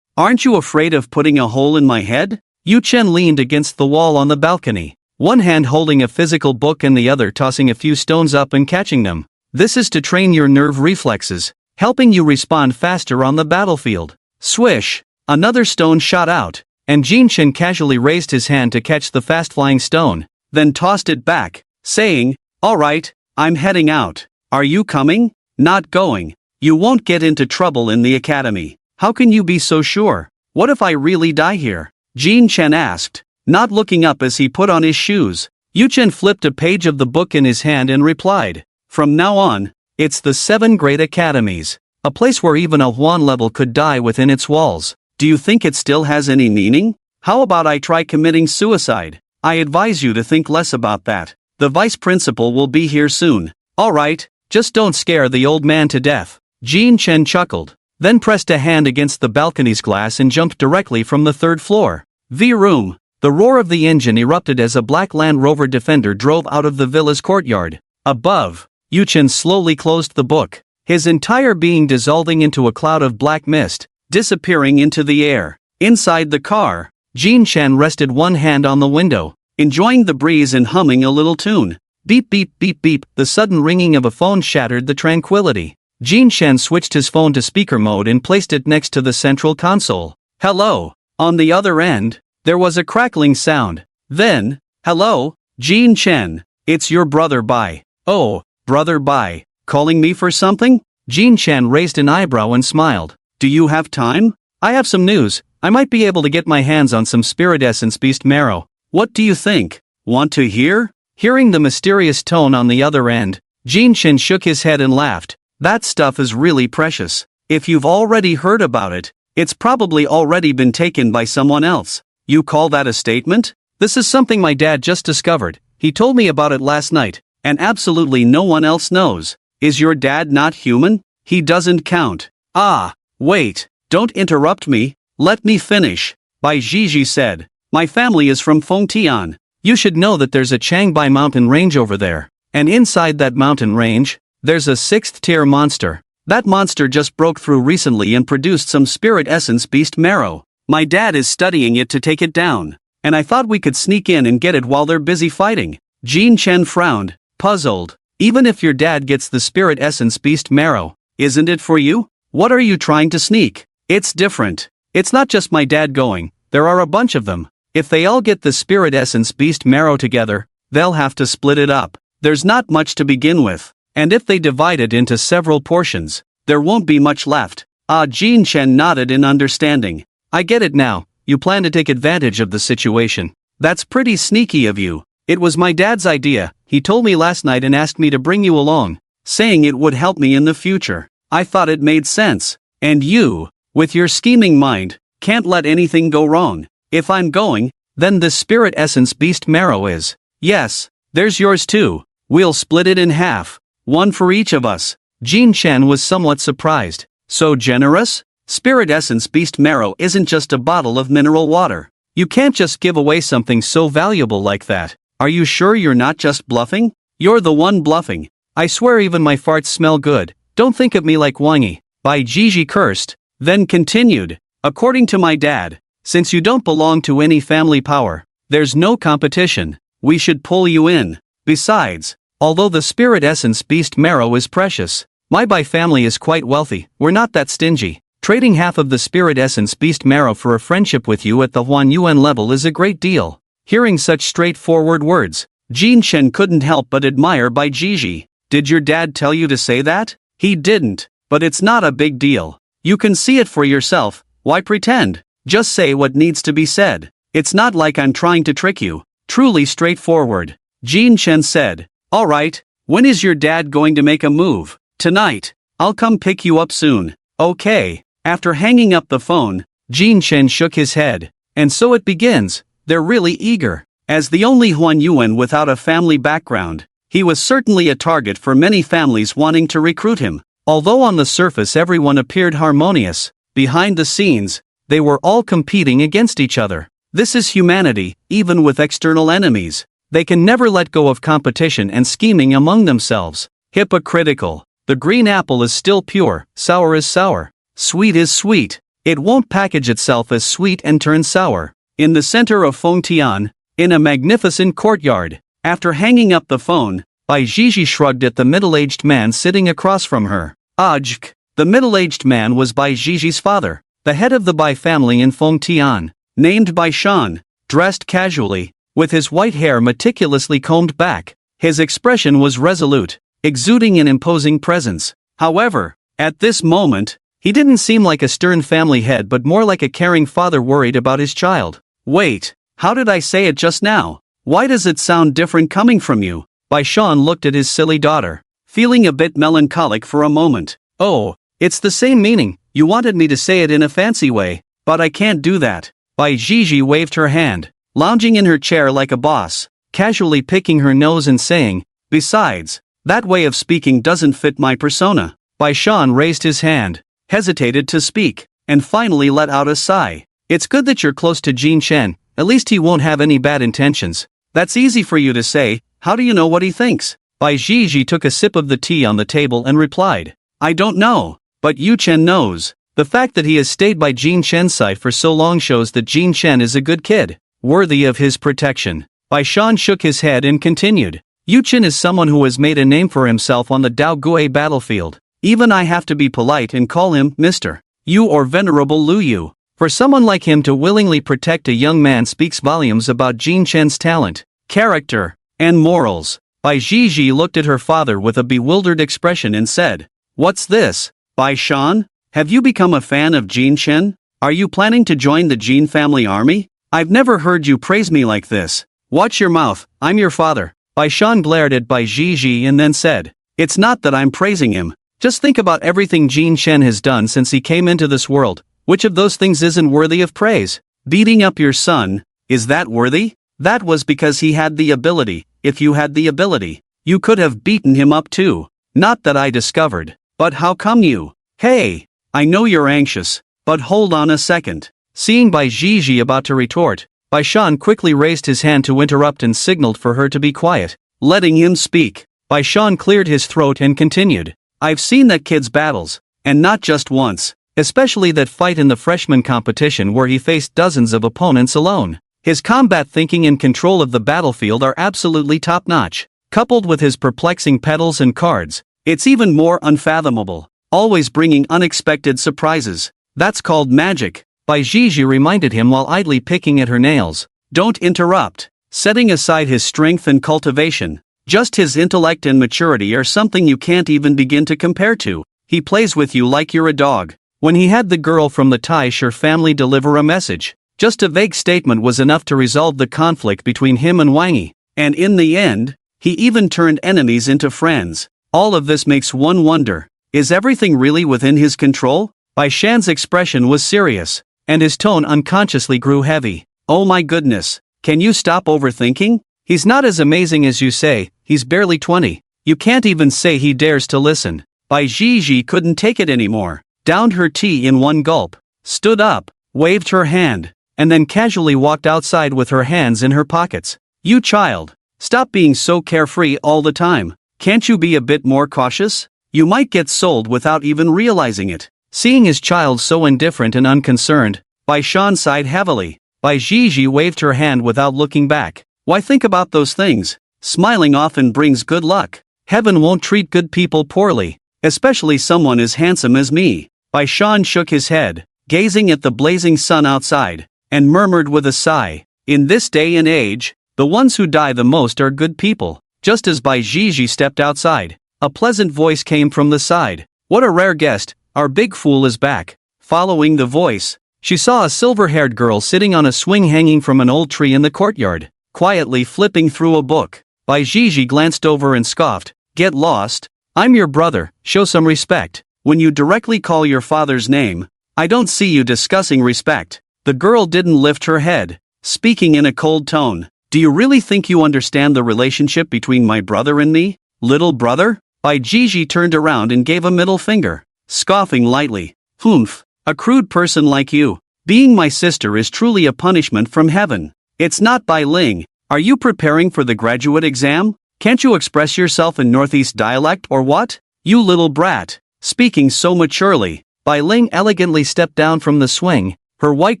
aren't you afraid of putting a hole in my head?" Yu Chen leaned against the wall on the balcony, one hand holding a physical book and the other tossing a few stones up and catching them. "This is to train your nerve reflexes, helping you respond faster on the battlefield." Swish! Another stone shot out, and Jin Chen casually raised his hand to catch the fast-flying stone, then tossed it back, saying, "All right, I'm heading out. Are you coming?" "Not going. You won't get into trouble in the academy." "How can you be so sure? What if I really die here?" Jin Chen asked, not looking up as he put on his shoes. Yu Chen flipped a page of the book in his hand and replied, "From now on, it's the 7 Great Academies, a place where even a Huan level could die within its walls. Do you think it still has any meaning? How about I try committing suicide? I advise you to think less about that. The vice principal will be here soon." "All right, just don't scare the old man to death." Jin Chen chuckled, then pressed a hand against the balcony's glass and jumped directly from the 3rd floor. V-room! The roar of the engine erupted as a black Land Rover Defender drove out of the villa's courtyard. Above, Yu Chen slowly closed the book, his entire being dissolving into a cloud of black mist, disappearing into the air. Inside the car, Jin Chen rested one hand on the window, enjoying the breeze and humming a little tune. Beep beep beep beep, the sudden ringing of a phone shattered the tranquility. Jin Chen switched his phone to speaker mode and placed it next to the central console. Hello. On the other end, there was a crackling sound. Then, hello, Jin Chen, it's your brother Bai. Oh, brother Bai, calling me for something? Jin Chen raised an eyebrow and smiled. Do you have time? I have some news. I might be able to get my hands on some Spirit Essence Beast Marrow. What do you think? Want to hear? Hearing the mysterious tone on the other end, Jin Chen shook his head and laughed. That stuff is really precious. If you've already heard about it, it's probably already been taken by someone else. You call that a statement? This is something my dad just discovered. He told me about it last night, and absolutely no one else knows. Is your dad not human? He doesn't count. Ah, wait, don't interrupt me. Let me finish. Bai Zhizhi said. My family is from Fengtian. You should know that there's a Changbai mountain range over there. And inside that mountain range, there's a 6th tier monster. That monster just broke through recently and produced some Spirit Essence Beast Marrow. My dad is studying it to take it down. And I thought we could sneak in and get it while they're busy fighting. Jin Chen frowned, puzzled. Even if your dad gets the Spirit Essence Beast Marrow, isn't it for you? What are you trying to sneak? It's different. It's not just my dad going, there are a bunch of them. If they all get the Spirit Essence Beast Marrow together, they'll have to split it up. There's not much to begin with. And if they divide it into several portions, there won't be much left. Jin Chen nodded in understanding. I get it now, you plan to take advantage of the situation. That's pretty sneaky of you. It was my dad's idea, he told me last night and asked me to bring you along, saying it would help me in the future. I thought it made sense. And you, with your scheming mind, can't let anything go wrong. If I'm going, then the Spirit Essence Beast Marrow is. Yes, there's yours too. We'll split it in half. One for each of us. Jin Chen was somewhat surprised. So generous? Spirit Essence Beast Marrow isn't just a bottle of mineral water. You can't just give away something so valuable like that. Are you sure you're not just bluffing? You're the one bluffing. I swear even my farts smell good. Don't think of me like Wangi. Bai Zhizhi cursed, then continued. According to my dad, since you don't belong to any family power, there's no competition. We should pull you in. Besides, although the Spirit Essence Beast Marrow is precious, my Bai family is quite wealthy. We're not that stingy. Trading half of the Spirit Essence Beast Marrow for a friendship with you at the Huan Yuan level is a great deal. Hearing such straightforward words, Jin Chen couldn't help but admire Bai Zhizhi. Did your dad tell you to say that? He didn't, but it's not a big deal. You can see it for yourself. Why pretend? Just say what needs to be said. It's not like I'm trying to trick you. Truly straightforward. Jin Chen said. Alright, when is your dad going to make a move? Tonight. I'll come pick you up soon. Okay. After hanging up the phone, Jin Chen shook his head. And so it begins. They're really eager. As the only Huan Yuan without a family background, he was certainly a target for many families wanting to recruit him. Although on the surface everyone appeared harmonious, behind the scenes, they were all competing against each other. This is humanity, even with external enemies. They can never let go of competition and scheming among themselves. Hypocritical. The green apple is still pure, sour is sour. Sweet is sweet. It won't package itself as sweet and turn sour. In the center of Fengtian, in a magnificent courtyard, after hanging up the phone, Bai Zhizhi shrugged at the middle-aged man sitting across from her. Ajk. The middle-aged man was Bai Zhizhi's father, the head of the Bai family in Fengtian, named Bai Shan, dressed casually, with his white hair meticulously combed back. His expression was resolute, exuding an imposing presence. However, at this moment, he didn't seem like a stern family head but more like a caring father worried about his child. Wait, how did I say it just now? Why does it sound different coming from you? Bai Shan looked at his silly daughter, feeling a bit melancholic for a moment. Oh, it's the same meaning. You wanted me to say it in a fancy way, but I can't do that. Bai Zhizhi waved her hand, lounging in her chair like a boss, casually picking her nose and saying, besides, that way of speaking doesn't fit my persona. Bai Shan raised his hand, hesitated to speak, and finally let out a sigh. It's good that you're close to Jin Chen, at least he won't have any bad intentions. That's easy for you to say, how do you know what he thinks? Bai Zhizhi took a sip of the tea on the table and replied, I don't know, but Yu Chen knows. The fact that he has stayed by Jin Chen's side for so long shows that Jin Chen is a good kid, worthy of his protection. Bai Shan shook his head and continued, Yu Chen is someone who has made a name for himself on the Dao Gui battlefield. Even I have to be polite and call him Mr. Yu or Venerable Lu Yu. For someone like him to willingly protect a young man speaks volumes about Jin Chen's talent, character, and morals. Bai Zhizhi looked at her father with a bewildered expression and said, What's this, Bai Shan? Have you become a fan of Jin Chen? Are you planning to join the Jin family army? I've never heard you praise me like this. Watch your mouth, I'm your father. Bai Shan glared at Bai Zhizhi and then said, It's not that I'm praising him. Just think about everything Jin Chen has done since he came into this world. Which of those things isn't worthy of praise? Beating up your son, is that worthy? That was because he had the ability. If you had the ability, you could have beaten him up too. Not that I discovered. But how come you? Hey, I know you're anxious, but hold on a second. Seeing Bai Zhizhi about to retort, Bai Shan quickly raised his hand to interrupt and signaled for her to be quiet, letting him speak. Bai Shan cleared his throat and continued, I've seen that kid's battles, and not just once. Especially that fight in the freshman competition where he faced dozens of opponents alone. His combat thinking and control of the battlefield are absolutely top-notch. Coupled with his perplexing pedals and cards, it's even more unfathomable, always bringing unexpected surprises. That's called magic, Bai Zhizhi reminded him while idly picking at her nails. Don't interrupt. Setting aside his strength and cultivation, just his intellect and maturity are something you can't even begin to compare to. He plays with you like you're a dog. When he had the girl from the Taisher family deliver a message, just a vague statement was enough to resolve the conflict between him and Wang Yi, and in the end, he even turned enemies into friends. All of this makes one wonder, is everything really within his control? Bai Shan's expression was serious, and his tone unconsciously grew heavy. Oh my goodness, can you stop overthinking? He's not as amazing as you say, he's barely 20. You can't even say he dares to listen. Bai Zhizhi couldn't take it anymore. Downed her tea in one gulp, stood up, waved her hand, and then casually walked outside with her hands in her pockets. You child, stop being so carefree all the time. Can't you be a bit more cautious? You might get sold without even realizing it. Seeing his child so indifferent and unconcerned, Bai Shan sighed heavily. Bai Zhizhi waved her hand without looking back. Why think about those things? Smiling often brings good luck. Heaven won't treat good people poorly, especially someone as handsome as me. Bai Shan shook his head, gazing at the blazing sun outside, and murmured with a sigh, in this day and age, the ones who die the most are good people. Just as Bai Zhizhi stepped outside, a pleasant voice came from the side. What a rare guest, our big fool is back. Following the voice, she saw a silver-haired girl sitting on a swing hanging from an old tree in the courtyard, quietly flipping through a book. Bai Zhizhi glanced over and scoffed, Get lost? I'm your brother, show some respect. When you directly call your father's name, I don't see you discussing respect. The girl didn't lift her head, speaking in a cold tone. Do you really think you understand the relationship between my brother and me, little brother? Bai Zhizhi turned around and gave a middle finger, scoffing lightly. Humph, a crude person like you. Being my sister is truly a punishment from heaven. It's not Bai Ling. Are you preparing for the graduate exam? Can't you express yourself in Northeast dialect or what? You little brat. Speaking so maturely, Bai Ling elegantly stepped down from the swing, her white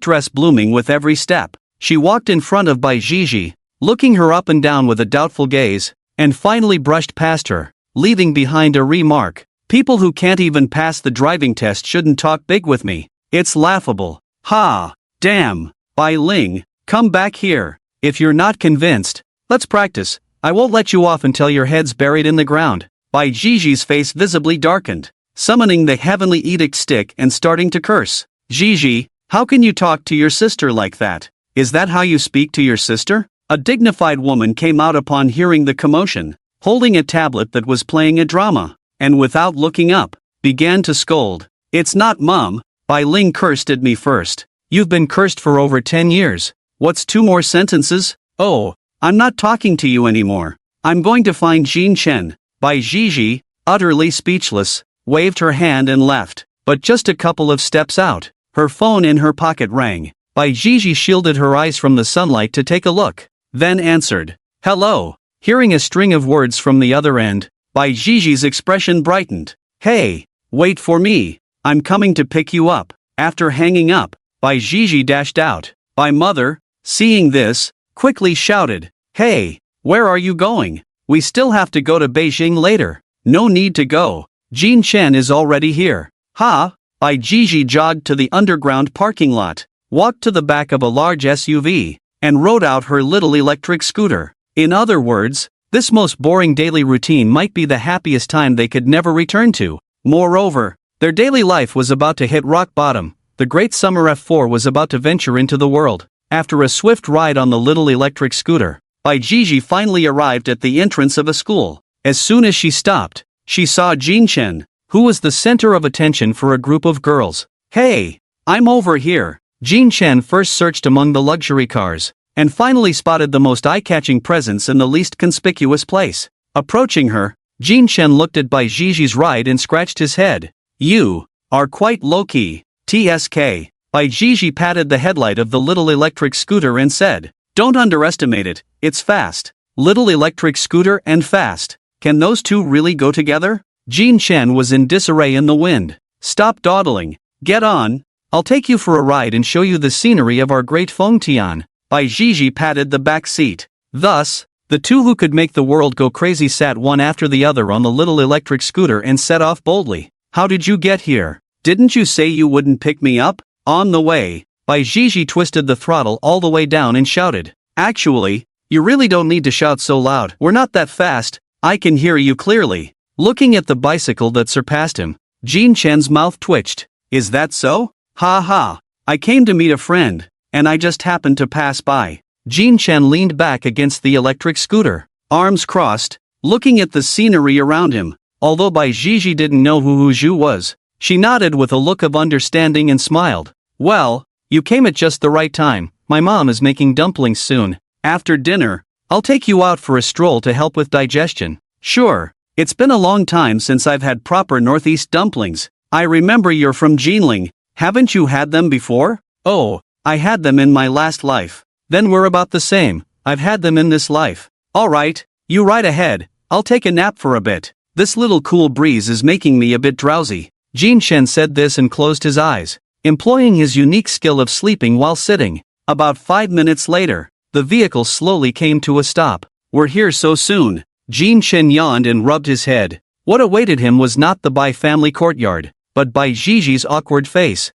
dress blooming with every step. She walked in front of Bai Zhizhi, looking her up and down with a doubtful gaze, and finally brushed past her, leaving behind a remark. People who can't even pass the driving test shouldn't talk big with me. It's laughable. Ha! Damn! Bai Ling, come back here. If you're not convinced, let's practice. I won't let you off until your head's buried in the ground. Bai Zhizhi's face visibly darkened, summoning the heavenly edict stick and starting to curse. Zhizhi, how can you talk to your sister like that? Is that how you speak to your sister? A dignified woman came out upon hearing the commotion, holding a tablet that was playing a drama, and without looking up, began to scold. It's not Mum, Bai Ling cursed at me first. You've been cursed for over 10 years. What's 2 more sentences? Oh, I'm not talking to you anymore. I'm going to find Jin Chen. Bai Zhizhi, utterly speechless, waved her hand and left, but just a couple of steps out, her phone in her pocket rang. Bai Zhizhi shielded her eyes from the sunlight to take a look, then answered, Hello. Hearing a string of words from the other end, Bai Jiji's expression brightened. Hey, wait for me. I'm coming to pick you up. After hanging up, Bai Jiji dashed out. Bai Mother, seeing this, quickly shouted, Hey, where are you going? We still have to go to Beijing later. No need to go. Jin Chen is already here. Ha! Bai Jiji jogged to the underground parking lot, walked to the back of a large SUV, and rode out her little electric scooter. In other words, this most boring daily routine might be the happiest time they could never return to. Moreover, their daily life was about to hit rock bottom. The great summer F4 was about to venture into the world. After a swift ride on the little electric scooter, Bai Jiji finally arrived at the entrance of a school. As soon as she stopped, she saw Jin Chen, who was the center of attention for a group of girls. Hey, I'm over here. Jin Chen first searched among the luxury cars, and finally spotted the most eye-catching presence in the least conspicuous place. Approaching her, Jin Chen looked at Bai Jiji's ride and scratched his head. You are quite low-key, TSK. Bai Jiji patted the headlight of the little electric scooter and said, Don't underestimate it, it's fast. Little electric scooter and fast. Can those two really go together? Jin Chen was in disarray in the wind. Stop dawdling. Get on. I'll take you for a ride and show you the scenery of our great Fengtian. Bai Jiji patted the back seat. Thus, the two who could make the world go crazy sat one after the other on the little electric scooter and set off boldly. How did you get here? Didn't you say you wouldn't pick me up? On the way, Bai Jiji twisted the throttle all the way down and shouted. Actually, you really don't need to shout so loud. We're not that fast. I can hear you clearly. Looking at the bicycle that surpassed him, Jin Chen's mouth twitched. Is that so? Ha ha. I came to meet a friend, and I just happened to pass by. Jin Chen leaned back against the electric scooter, arms crossed, looking at the scenery around him. Although Bai Jiji didn't know who Hu Zhu was, she nodded with a look of understanding and smiled. Well, you came at just the right time. My mom is making dumplings soon. After dinner, I'll take you out for a stroll to help with digestion. Sure, it's been a long time since I've had proper Northeast dumplings. I remember you're from Jinling. Haven't you had them before? Oh, I had them in my last life. Then we're about the same. I've had them in this life. Alright, you ride ahead. I'll take a nap for a bit. This little cool breeze is making me a bit drowsy. Jin Chen said this and closed his eyes, employing his unique skill of sleeping while sitting. About 5 minutes later, the vehicle slowly came to a stop. We're here so soon. Jin Chen yawned and rubbed his head. What awaited him was not the Bai family courtyard, but Bai Jiji's awkward face.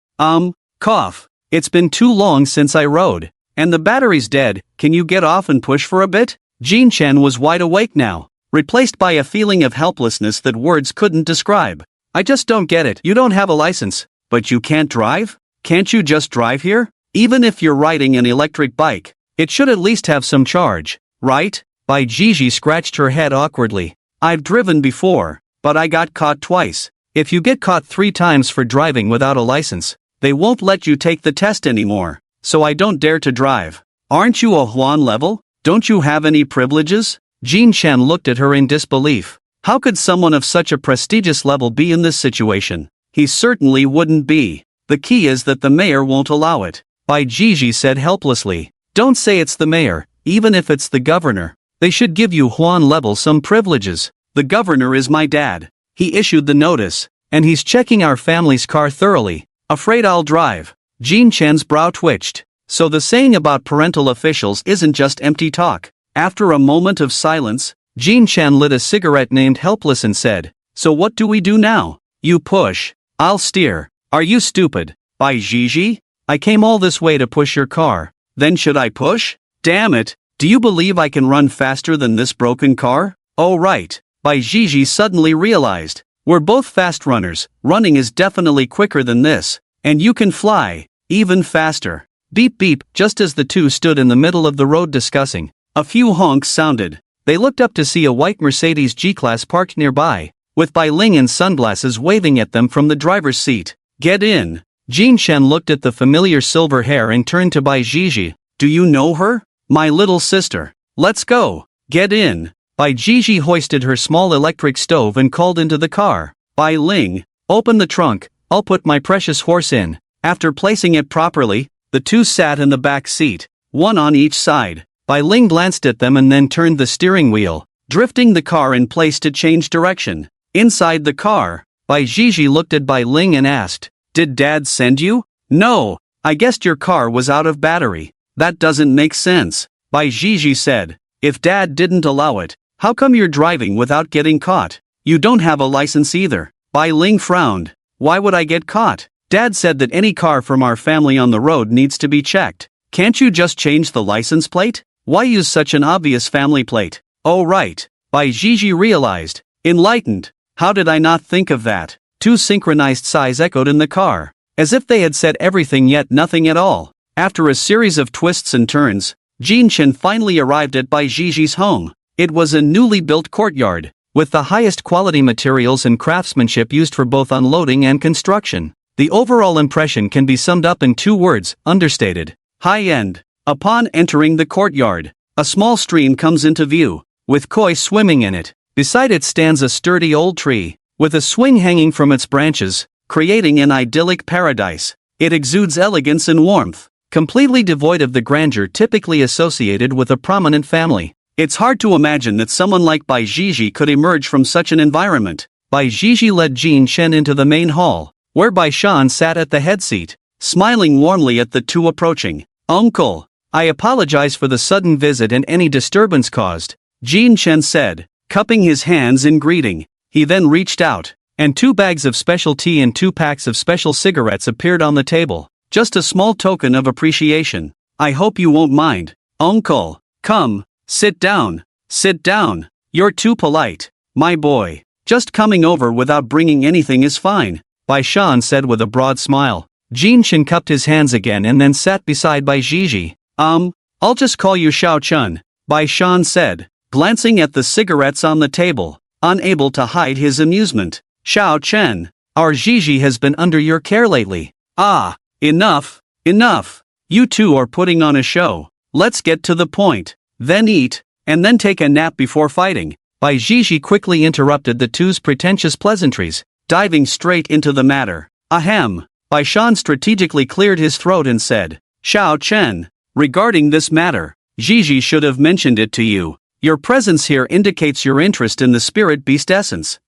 Cough. It's been too long since I rode. And the battery's dead. Can you get off and push for a bit? Jin Chen was wide awake now, replaced by a feeling of helplessness that words couldn't describe. I just don't get it. You don't have a license, but you can't drive? Can't you just drive here? Even if you're riding an electric bike, it should at least have some charge, right? Bai Jiji scratched her head awkwardly. I've driven before, but I got caught twice. If you get caught 3 times for driving without a license, they won't let you take the test anymore. So I don't dare to drive. Aren't you a Huan level? Don't you have any privileges? Jin Chen looked at her in disbelief. How could someone of such a prestigious level be in this situation? He certainly wouldn't be. The key is that the mayor won't allow it. Bai Jiji said helplessly. Don't say it's the mayor, even if it's the governor. They should give you Huan level some privileges. The governor is my dad. He issued the notice, and he's checking our family's car thoroughly. Afraid I'll drive. Jin Chen's brow twitched. So the saying about parental officials isn't just empty talk. After a moment of silence, Jin Chen lit a cigarette named Helpless and said, So what do we do now? You push. I'll steer. Are you stupid? Bai Jiji? I came all this way to push your car. Then should I push? Damn it. Do you believe I can run faster than this broken car? Oh right. Bai Jiji suddenly realized. We're both fast runners. Running is definitely quicker than this. And you can fly. Even faster. Beep beep. Just as the two stood in the middle of the road discussing, a few honks sounded. They looked up to see a white Mercedes G-Class parked nearby, with Bai Ling in sunglasses waving at them from the driver's seat. Get in. Jin Chen looked at the familiar silver hair and turned to Bai Jiji. Do you know her? My little sister. Let's go. Get in. Bai Jiji hoisted her small electric stove and called into the car. Bai Ling, open the trunk. I'll put my precious horse in. After placing it properly, the two sat in the back seat, one on each side. Bai Ling glanced at them and then turned the steering wheel, drifting the car in place to change direction. Inside the car, Bai Zhizhi looked at Bai Ling and asked, "Did Dad send you?" "No, I guessed your car was out of battery." "That doesn't make sense," Bai Zhizhi said. "If Dad didn't allow it, how come you're driving without getting caught? You don't have a license either." Bai Ling frowned. "Why would I get caught? Dad said that any car from our family on the road needs to be checked. Can't you just change the license plate? Why use such an obvious family plate?" "Oh right," Bai Zhizhi realized. Enlightened. "How did I not think of that?" Two synchronized sighs echoed in the car, as if they had said everything yet nothing at all. After a series of twists and turns, Jin Chen finally arrived at Bai Zhizhi's home. It was a newly built courtyard, with the highest quality materials and craftsmanship used for both unloading and construction. The overall impression can be summed up in 2 words, understated. High-end. Upon entering the courtyard, a small stream comes into view, with koi swimming in it. Beside it stands a sturdy old tree, with a swing hanging from its branches, creating an idyllic paradise. It exudes elegance and warmth, completely devoid of the grandeur typically associated with a prominent family. It's hard to imagine that someone like Bai Zhizhi could emerge from such an environment. Bai Zhizhi led Jin Chen into the main hall, where Bai Shan sat at the head seat, smiling warmly at the two approaching. "Uncle, I apologize for the sudden visit and any disturbance caused," Jin Chen said, cupping his hands in greeting. He then reached out, and 2 bags of special tea and 2 packs of special cigarettes appeared on the table. "Just a small token of appreciation. I hope you won't mind." "Uncle, come, sit down. Sit down. You're too polite, my boy. Just coming over without bringing anything is fine," Bai Shan said with a broad smile. Jin Chen cupped his hands again and then sat beside Bai Zhizhi. I'll just call you Xiao Chun," Bai Shan said, glancing at the cigarettes on the table, unable to hide his amusement. "Xiao Chen, our Zhizhi has been under your care lately." "Ah, enough. You two are putting on a show. Let's get to the point. Then eat, and then take a nap before fighting." Bai Zhizhi quickly interrupted the two's pretentious pleasantries, diving straight into the matter. "Ahem." Bai Shan strategically cleared his throat and said, "Xiao Chen, regarding this matter, Zhizhi should have mentioned it to you. Your presence here indicates your interest in the spirit beast essence.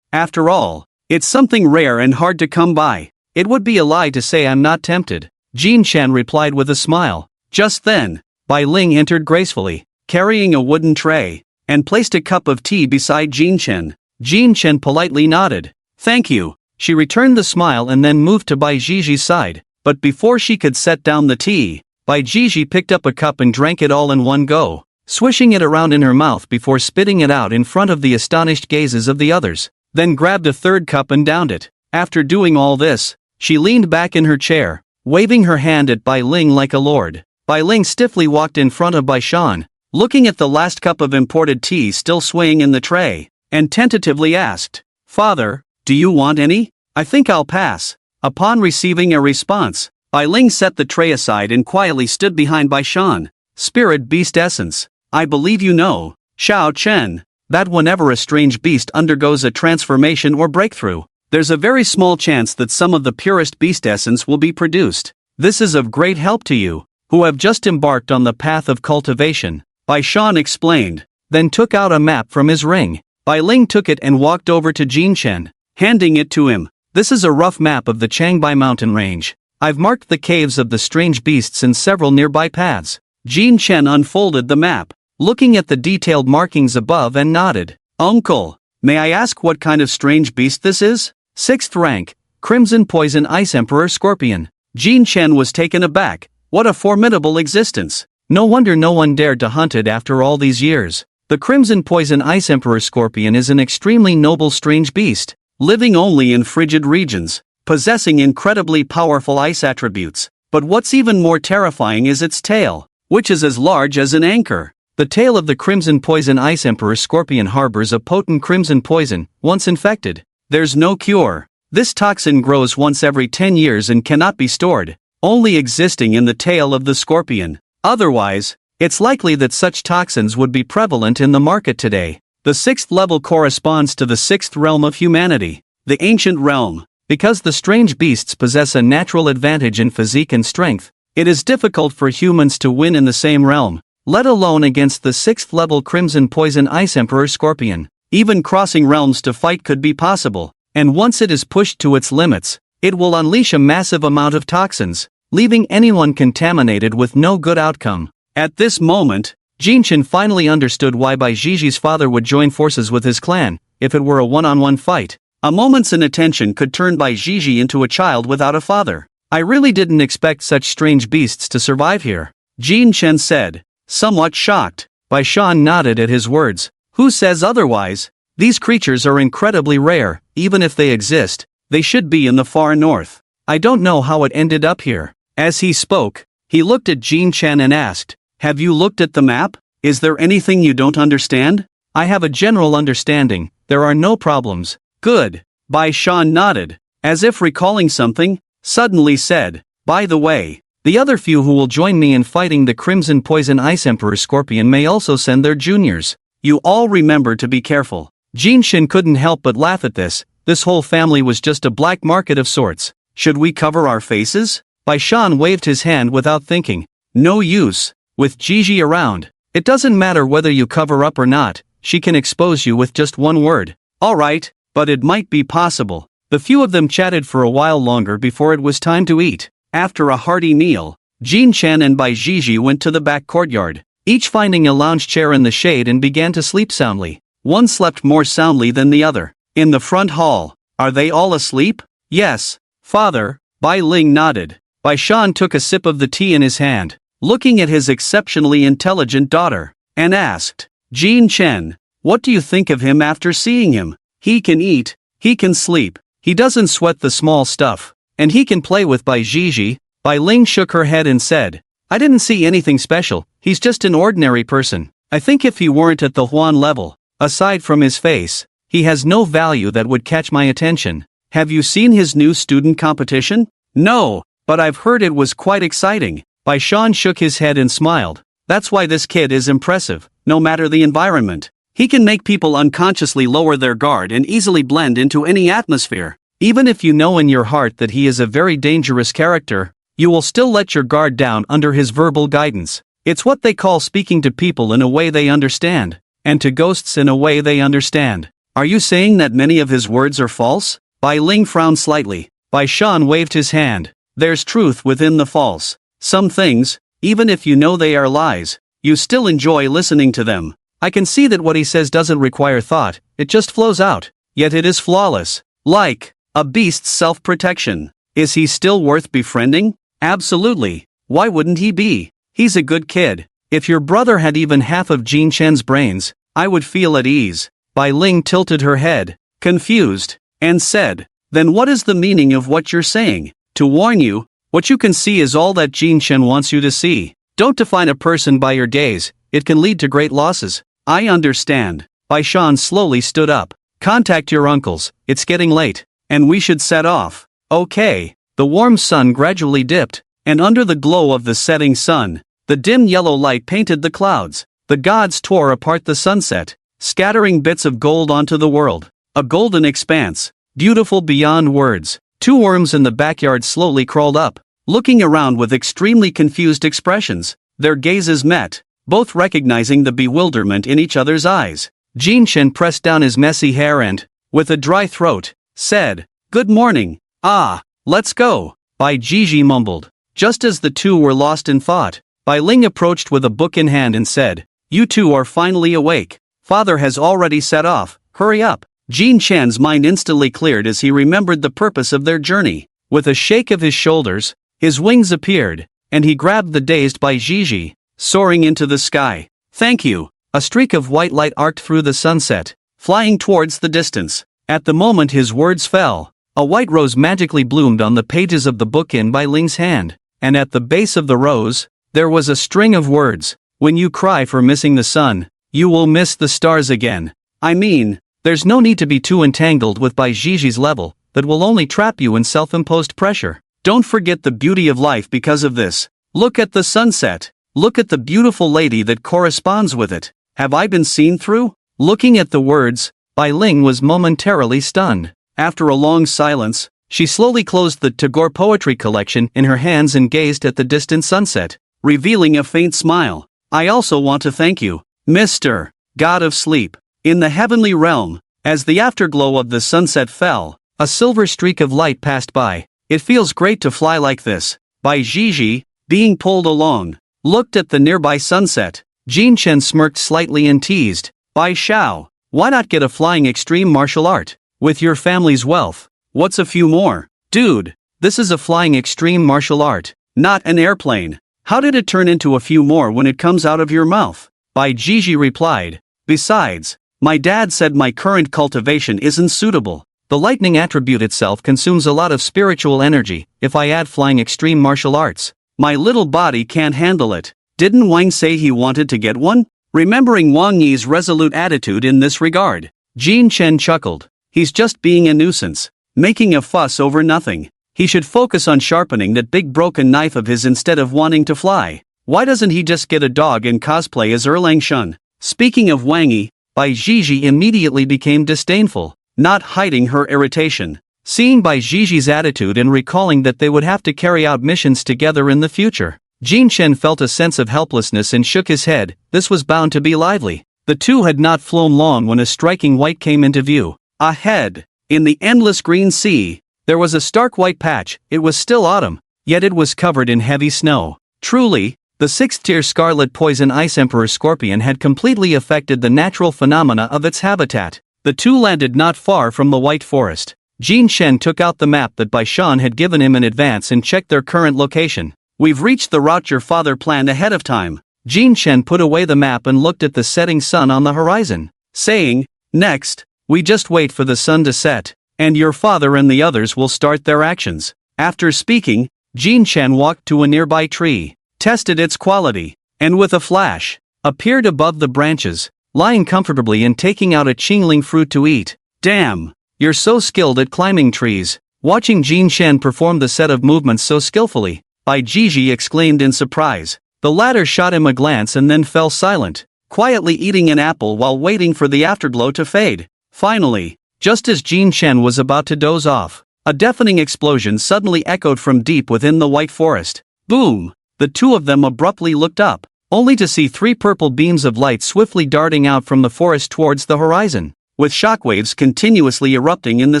After all, it's something rare and hard to come by. It would be a lie to say I'm not tempted," Jin Chen replied with a smile. Just then, Bai Ling entered gracefully, carrying a wooden tray, and placed a cup of tea beside Jin Chen. Jin Chen politely nodded. "Thank you." She returned the smile and then moved to Bai Zhizhi's side, but before she could set down the tea, Bai Zhizhi picked up a cup and drank it all in one go, swishing it around in her mouth before spitting it out in front of the astonished gazes of the others, then grabbed a third cup and downed it. After doing all this, she leaned back in her chair, waving her hand at Bai Ling like a lord. Bai Ling stiffly walked in front of Bai Shan, looking at the last cup of imported tea still swaying in the tray, and tentatively asked, "Father, do you want any? I think I'll pass." Upon receiving a response, Bai Ling set the tray aside and quietly stood behind Bai Shan. "Spirit beast essence. I believe you know, Xiao Chen, that whenever a strange beast undergoes a transformation or breakthrough, there's a very small chance that some of the purest beast essence will be produced. This is of great help to you, who have just embarked on the path of cultivation," Bai Shan explained, then took out a map from his ring. Bai Ling took it and walked over to Jin Chen, handing it to him. "This is a rough map of the Changbai mountain range. I've marked the caves of the strange beasts and several nearby paths." Jin Chen unfolded the map, looking at the detailed markings above and nodded. "Uncle, may I ask what kind of strange beast this is?" 6th rank, Crimson Poison Ice Emperor Scorpion. Jin Chen was taken aback. What a formidable existence. No wonder no one dared to hunt it after all these years. The Crimson Poison Ice Emperor Scorpion is an extremely noble strange beast, living only in frigid regions, possessing incredibly powerful ice attributes. But what's even more terrifying is its tail, which is as large as an anchor. The tail of the Crimson Poison Ice Emperor Scorpion harbors a potent crimson poison. Once infected, there's no cure. This toxin grows once every 10 years and cannot be stored, only existing in the tail of the scorpion. Otherwise, it's likely that such toxins would be prevalent in the market today. The 6th level corresponds to the 6th realm of humanity, the ancient realm. Because the strange beasts possess a natural advantage in physique and strength, it is difficult for humans to win in the same realm. let alone against the 6th level Crimson Poison Ice Emperor Scorpion. Even crossing realms to fight could be possible, and once it is pushed to its limits, it will unleash a massive amount of toxins, leaving anyone contaminated with no good outcome. At this moment, Jinchen finally understood why Bai Jiji's father would join forces with his clan, if it were a one-on-one fight. A moment's inattention could turn Bai Jiji into a child without a father. I really didn't expect such strange beasts to survive here, Jinchen said, somewhat shocked. Bai Shan nodded at his words. Who says otherwise? These creatures are incredibly rare. Even if they exist, they should be in the far north. I don't know how it ended up here. As he spoke, he looked at Jinchen and asked, have you looked at the map? Is there anything you don't understand? I have a general understanding. There are no problems. Good. Bai Shan nodded, as if recalling something, suddenly said, by the way, the other few who will join me in fighting the Crimson Poison Ice Emperor Scorpion may also send their juniors. You all remember to be careful. Jinchen couldn't help but laugh at this. This whole family was just a black market of sorts. Should we cover our faces? Bai Shan waved his hand without thinking. No use. With Jiji around, it doesn't matter whether you cover up or not, she can expose you with just one word. Alright, but it might be possible. The few of them chatted for a while longer before it was time to eat. After a hearty meal, Jinchen and Bai Jiji went to the back courtyard, each finding a lounge chair in the shade, and began to sleep soundly. One slept more soundly than the other. In the front hall, are they all asleep? Yes, father, Bai Ling nodded. Bai Shan took a sip of the tea in his hand, looking at his exceptionally intelligent daughter, and asked, Jinchen, what do you think of him after seeing him? He can eat, he can sleep, he doesn't sweat the small stuff, and he can play with Bai Jiji. Bai Ling shook her head and said, I didn't see anything special, he's just an ordinary person. I think if he weren't at the Huan level, aside from his face, he has no value that would catch my attention. Have you seen his new student competition? No, but I've heard it was quite exciting. Bai Shan shook his head and smiled. That's why this kid is impressive, no matter the environment. He can make people unconsciously lower their guard and easily blend into any atmosphere. Even if you know in your heart that he is a very dangerous character, you will still let your guard down under his verbal guidance. It's what they call speaking to people in a way they understand, and to ghosts in a way they understand. Are you saying that many of his words are false? Bai Ling frowned slightly. Bai Shan waved his hand. There's truth within the false. Some things, even if you know they are lies, you still enjoy listening to them. I can see that what he says doesn't require thought, it just flows out, yet it is flawless. Like a beast's self-protection. Is he still worth befriending? Absolutely. Why wouldn't he be? He's a good kid. If your brother had even half of Jinchen's brains, I would feel at ease. Bai Ling tilted her head, confused, and said, then what is the meaning of what you're saying? To warn you, what you can see is all that Jinchen wants you to see. Don't define a person by your gaze, it can lead to great losses. I understand. Bai Shan slowly stood up. Contact your uncles, it's getting late, and we should set off. Okay. The warm sun gradually dipped, and under the glow of the setting sun, the dim yellow light painted the clouds. The gods tore apart the sunset, scattering bits of gold onto the world. A golden expanse, beautiful beyond words. Two worms in the backyard slowly crawled up, looking around with extremely confused expressions. Their gazes met, both recognizing the bewilderment in each other's eyes. Jinchen pressed down his messy hair and, with a dry throat, said, Good morning. Ah, let's go. Bai Jiji mumbled. Just as the two were lost in thought, Bai Ling approached with a book in hand and said, You two are finally awake. Father has already set off, hurry up. Jinchen's mind instantly cleared as he remembered the purpose of their journey. With a shake of his shoulders, his wings appeared, and he grabbed the dazed Bai Jiji, soaring into the sky. Thank you. A streak of white light arced through the sunset, flying towards the distance. At the moment his words fell, a white rose magically bloomed on the pages of the book in Bai Ling's hand, and at the base of the rose, there was a string of words. When you cry for missing the sun, you will miss the stars again. I mean, there's no need to be too entangled with Bai Jiji's level, that will only trap you in self-imposed pressure. Don't forget the beauty of life because of this. Look at the sunset. Look at the beautiful lady that corresponds with it. Have I been seen through? Looking at the words, Bai Ling was momentarily stunned. After a long silence, she slowly closed the Tagore poetry collection in her hands and gazed at the distant sunset, revealing a faint smile. I also want to thank you, Mr. God of Sleep. In the heavenly realm, as the afterglow of the sunset fell, a silver streak of light passed by. It feels great to fly like this. Bai Zhizhi, being pulled along, looked at the nearby sunset. Jin Chen smirked slightly and teased, Bai Xiao, why not get a flying extreme martial art? With your family's wealth, what's a few more? Dude, this is a flying extreme martial art, not an airplane. How did it turn into a few more when it comes out of your mouth? Bai Zhizhi replied, besides, my dad said my current cultivation isn't suitable. The lightning attribute itself consumes a lot of spiritual energy. If I add flying extreme martial arts, my little body can't handle it. Didn't Wang say he wanted to get one? Remembering Wang Yi's resolute attitude in this regard, Jin Chen chuckled. He's just being a nuisance, making a fuss over nothing. He should focus on sharpening that big broken knife of his instead of wanting to fly. Why doesn't he just get a dog and cosplay as Erlang Shun? Speaking of Wang Yi, Bai Zhizhi immediately became disdainful, not hiding her irritation. Seeing Bai Zhizhi's attitude and recalling that they would have to carry out missions together in the future, Jin Chen felt a sense of helplessness and shook his head. This was bound to be lively. The two had not flown long when a striking white came into view. Ahead, in the endless green sea, there was a stark white patch. It was still autumn, yet it was covered in heavy snow. Truly, the 6th-tier Scarlet Poison Ice Emperor Scorpion had completely affected the natural phenomena of its habitat. The two landed not far from the White Forest. Jin Chen took out the map that Bai Shan had given him in advance and checked their current location. We've reached the route your father planned ahead of time. Jin Chen put away the map and looked at the setting sun on the horizon, saying, next, we just wait for the sun to set, and your father and the others will start their actions. After speaking, Jin Chen walked to a nearby tree, tested its quality, and with a flash, appeared above the branches, lying comfortably and taking out a Qingling fruit to eat. Damn, you're so skilled at climbing trees. Watching Jin Chen perform the set of movements so skillfully, Bai Zhizhi exclaimed in surprise. The latter shot him a glance and then fell silent, quietly eating an apple while waiting for the afterglow to fade. Finally, just as Jin Chen was about to doze off, a deafening explosion suddenly echoed from deep within the White Forest. Boom! The two of them abruptly looked up, only to see 3 purple beams of light swiftly darting out from the forest towards the horizon, with shockwaves continuously erupting in the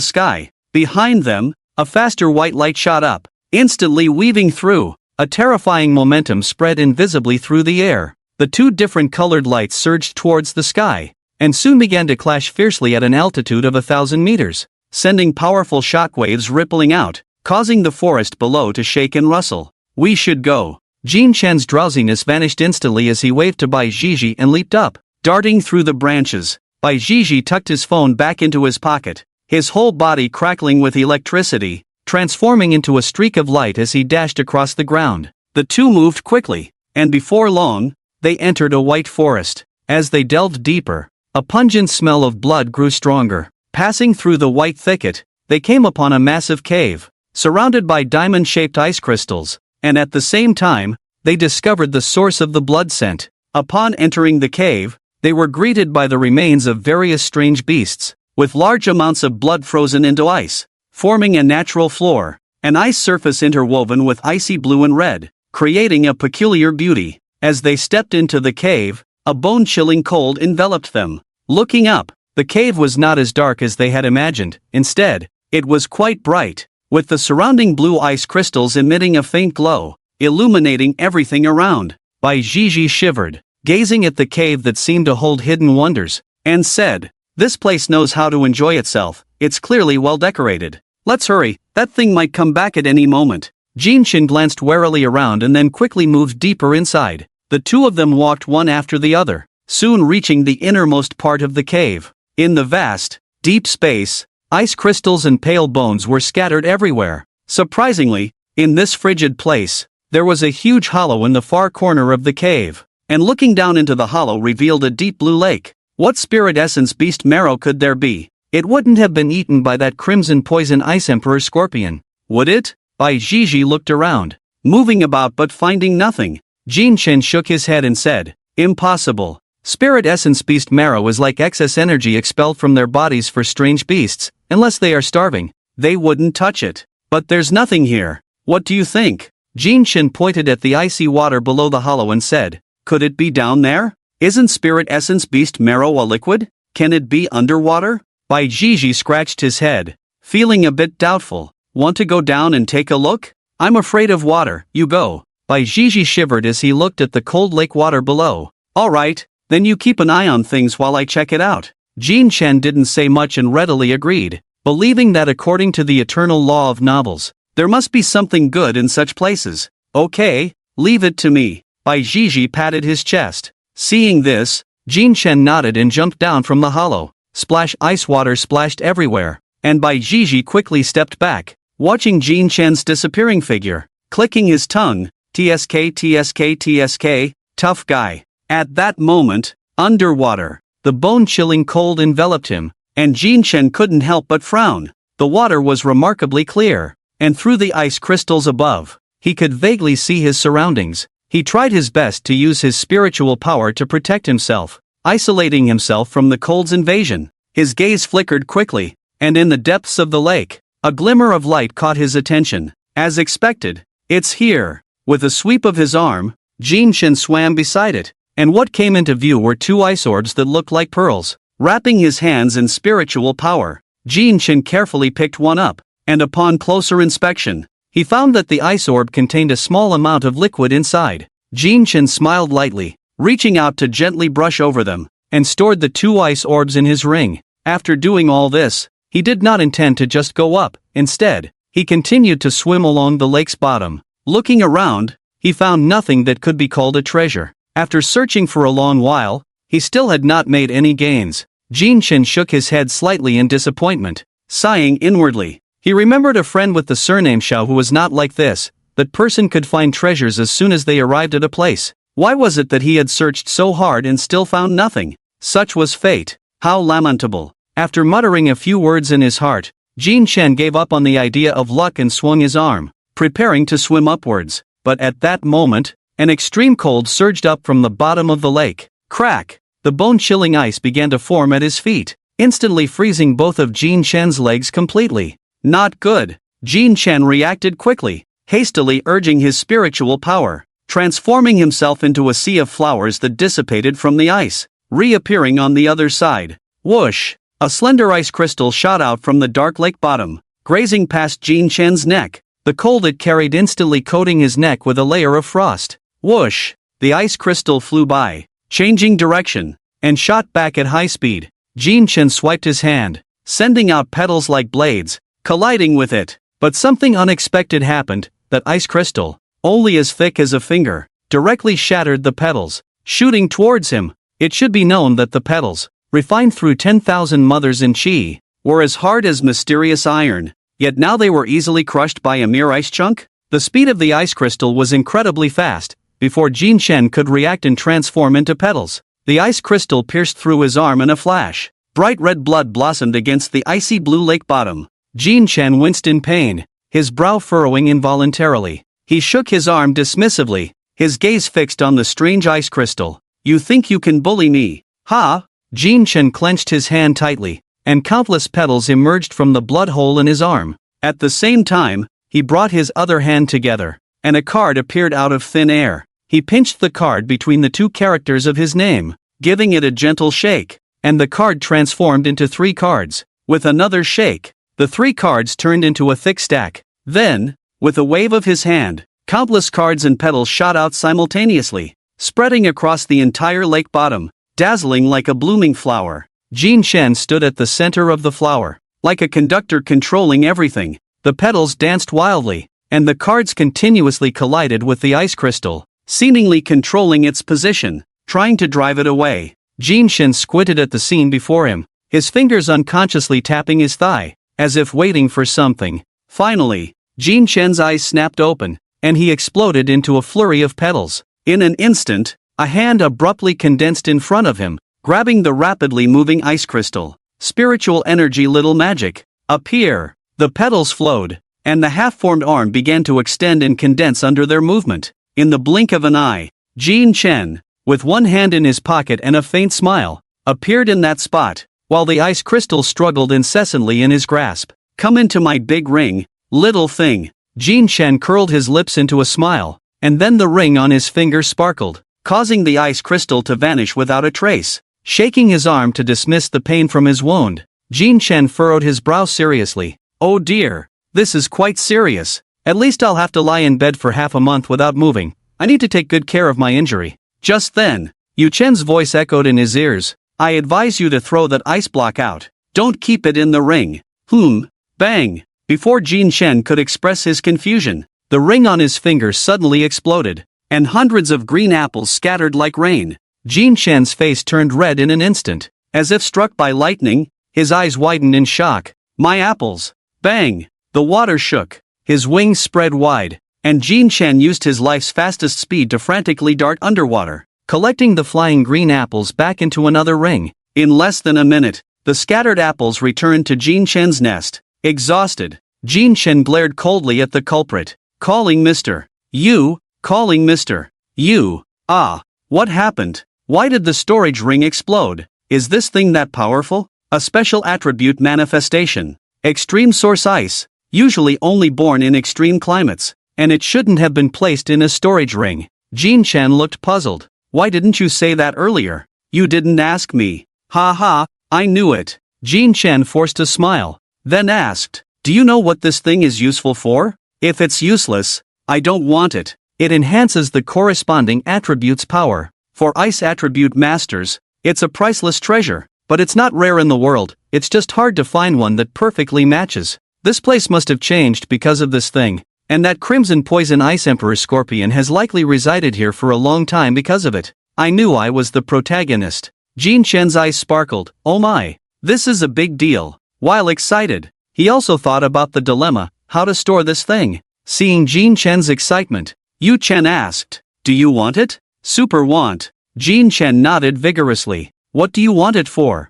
sky. Behind them, a faster white light shot up, instantly weaving through. A terrifying momentum spread invisibly through the air. The 2 different colored lights surged towards the sky, and soon began to clash fiercely at an altitude of 1,000 meters, sending powerful shockwaves rippling out, causing the forest below to shake and rustle. We should go. Jin Chen's drowsiness vanished instantly as he waved to Bai Zhizhi and leaped up, darting through the branches. Bai Zhizhi tucked his phone back into his pocket, his whole body crackling with electricity, transforming into a streak of light as he dashed across the ground. The two moved quickly, and before long, they entered a white forest. As they delved deeper, a pungent smell of blood grew stronger. Passing through the white thicket, they came upon a massive cave, surrounded by diamond-shaped ice crystals, and at the same time, they discovered the source of the blood scent. Upon entering the cave, they were greeted by the remains of various strange beasts, with large amounts of blood frozen into ice, forming a natural floor, an ice surface interwoven with icy blue and red, creating a peculiar beauty. As they stepped into the cave, a bone-chilling cold enveloped them. Looking up, the cave was not as dark as they had imagined. Instead, it was quite bright, with the surrounding blue ice crystals emitting a faint glow, illuminating everything around. Bai Zhizhi shivered, gazing at the cave that seemed to hold hidden wonders, and said, "This place knows how to enjoy itself. It's clearly well decorated. Let's hurry, that thing might come back at any moment." Jin Chen glanced warily around and then quickly moved deeper inside. The two of them walked one after the other, soon reaching the innermost part of the cave. In the vast, deep space, ice crystals and pale bones were scattered everywhere. Surprisingly, in this frigid place, there was a huge hollow in the far corner of the cave, and looking down into the hollow revealed a deep blue lake. What spirit essence beast marrow could there be? It wouldn't have been eaten by that crimson poison ice emperor scorpion, would it? Bai Zhizhi looked around, moving about but finding nothing. Jin Chen shook his head and said, "Impossible. Spirit essence beast marrow is like excess energy expelled from their bodies for strange beasts. Unless they are starving, they wouldn't touch it. But there's nothing here. What do you think?" Jin Chen pointed at the icy water below the hollow and said, Could it be down there? Isn't Spirit Essence Beast Marrow a liquid? Can it be underwater? Bai Jiji scratched his head, feeling a bit doubtful. Want to go down and take a look? I'm afraid of water, you go. Bai Jiji shivered as he looked at the cold lake water below. Alright, then you keep an eye on things while I check it out. Jin Chen didn't say much and readily agreed, believing that according to the eternal law of novels, there must be something good in such places. Okay, leave it to me. Bai Jiji patted his chest. Seeing this, Jin Chen nodded and jumped down from the hollow. Splash ice water splashed everywhere, and Bai Jiji quickly stepped back, watching Jin Chen's disappearing figure, clicking his tongue. TSK TSK TSK, tough guy. At that moment, underwater, the bone-chilling cold enveloped him, and Jin Chen couldn't help but frown. The water was remarkably clear, and through the ice crystals above, he could vaguely see his surroundings. He tried his best to use his spiritual power to protect himself, isolating himself from the cold's invasion. His gaze flickered quickly, and in the depths of the lake, a glimmer of light caught his attention. As expected, it's here. With a sweep of his arm, Jin Chen swam beside it, and what came into view were two ice orbs that looked like pearls. Wrapping his hands in spiritual power, Jin Chen carefully picked one up, and upon closer inspection, he found that the ice orb contained a small amount of liquid inside. Jin Chen smiled lightly, reaching out to gently brush over them, and stored the two ice orbs in his ring. After doing all this, he did not intend to just go up. Instead, he continued to swim along the lake's bottom. Looking around, he found nothing that could be called a treasure. After searching for a long while, he still had not made any gains. Jin Chen shook his head slightly in disappointment, sighing inwardly. He remembered a friend with the surname Xiao who was not like this. That person could find treasures as soon as they arrived at a place. Why was it that he had searched so hard and still found nothing? Such was fate. How lamentable. After muttering a few words in his heart, Jin Chen gave up on the idea of luck and swung his arm, preparing to swim upwards. But at that moment, an extreme cold surged up from the bottom of the lake. Crack! The bone-chilling ice began to form at his feet, instantly freezing both of Jin Chen's legs completely. Not good. Jin Chen reacted quickly, hastily urging his spiritual power, transforming himself into a sea of flowers that dissipated from the ice, reappearing on the other side. Whoosh! A slender ice crystal shot out from the dark lake bottom, grazing past Jin Chen's neck. The cold it carried instantly coating his neck with a layer of frost. Whoosh! The ice crystal flew by, changing direction, and shot back at high speed. Jin Chen swiped his hand, sending out petals like blades, colliding with it. But something unexpected happened. That ice crystal, only as thick as a finger, directly shattered the petals, shooting towards him. It should be known that the petals, refined through 10,000 mothers in Qi, were as hard as mysterious iron, yet now they were easily crushed by a mere ice chunk? The speed of the ice crystal was incredibly fast. Before Jin Chen could react and transform into petals, the ice crystal pierced through his arm in a flash. Bright red blood blossomed against the icy blue lake bottom. Jin Chen winced in pain, his brow furrowing involuntarily. He shook his arm dismissively, his gaze fixed on the strange ice crystal. You think you can bully me? Ha! Jin Chen clenched his hand tightly, and countless petals emerged from the blood hole in his arm. At the same time, he brought his other hand together, and a card appeared out of thin air. He pinched the card between the two characters of his name, giving it a gentle shake, and the card transformed into 3 cards. With another shake, the 3 cards turned into a thick stack. Then, with a wave of his hand, countless cards and petals shot out simultaneously, spreading across the entire lake bottom, dazzling like a blooming flower. Jin Chen stood at the center of the flower, like a conductor controlling everything. The petals danced wildly, and the cards continuously collided with the ice crystal, seemingly controlling its position, trying to drive it away. Jin Chen squinted at the scene before him, his fingers unconsciously tapping his thigh, as if waiting for something. Finally, Jin Chen's eyes snapped open, and he exploded into a flurry of petals. In an instant, a hand abruptly condensed in front of him, grabbing the rapidly moving ice crystal. Spiritual energy, little magic. Appear. The petals flowed, and the half-formed arm began to extend and condense under their movement. In the blink of an eye, Jin Chen, with one hand in his pocket and a faint smile, appeared in that spot, while the ice crystal struggled incessantly in his grasp. Come into my big ring, little thing. Jin Chen curled his lips into a smile, and then the ring on his finger sparkled, causing the ice crystal to vanish without a trace. Shaking his arm to dismiss the pain from his wound, Jin Chen furrowed his brow seriously. Oh dear, this is quite serious. At least I'll have to lie in bed for half a month without moving. I need to take good care of my injury. Just then, Yu Chen's voice echoed in his ears. I advise you to throw that ice block out. Don't keep it in the ring. Bang. Before Jin Chen could express his confusion, the ring on his finger suddenly exploded, and hundreds of green apples scattered like rain. Jin Chen's face turned red in an instant. As if struck by lightning, his eyes widened in shock. My apples! Bang! The water shook. His wings spread wide, and Jin Chen used his life's fastest speed to frantically dart underwater, collecting the flying green apples back into another ring. In less than a minute, the scattered apples returned to Jin Chen's nest. Exhausted, Jin Chen glared coldly at the culprit, calling Mr. Yu. What happened? Why did the storage ring explode? Is this thing that powerful? A special attribute manifestation. Extreme source ice, usually only born in extreme climates, and it shouldn't have been placed in a storage ring. Jin Chen looked puzzled. Why didn't you say that earlier? You didn't ask me. I knew it. Jin Chen forced a smile, then asked, do you know what this thing is useful for? If it's useless, I don't want it. It enhances the corresponding attribute's power. For ice attribute masters, it's a priceless treasure, but it's not rare in the world, it's just hard to find one that perfectly matches. This place must have changed because of this thing, and that Crimson Poison Ice Emperor Scorpion has likely resided here for a long time because of it. I knew I was the protagonist. Jin Chen's eyes sparkled. Oh my, this is a big deal. While excited, he also thought about the dilemma, how to store this thing. Seeing Jin Chen's excitement, Yu Chen asked, do you want it? Super want. Jin Chen nodded vigorously. What do you want it for?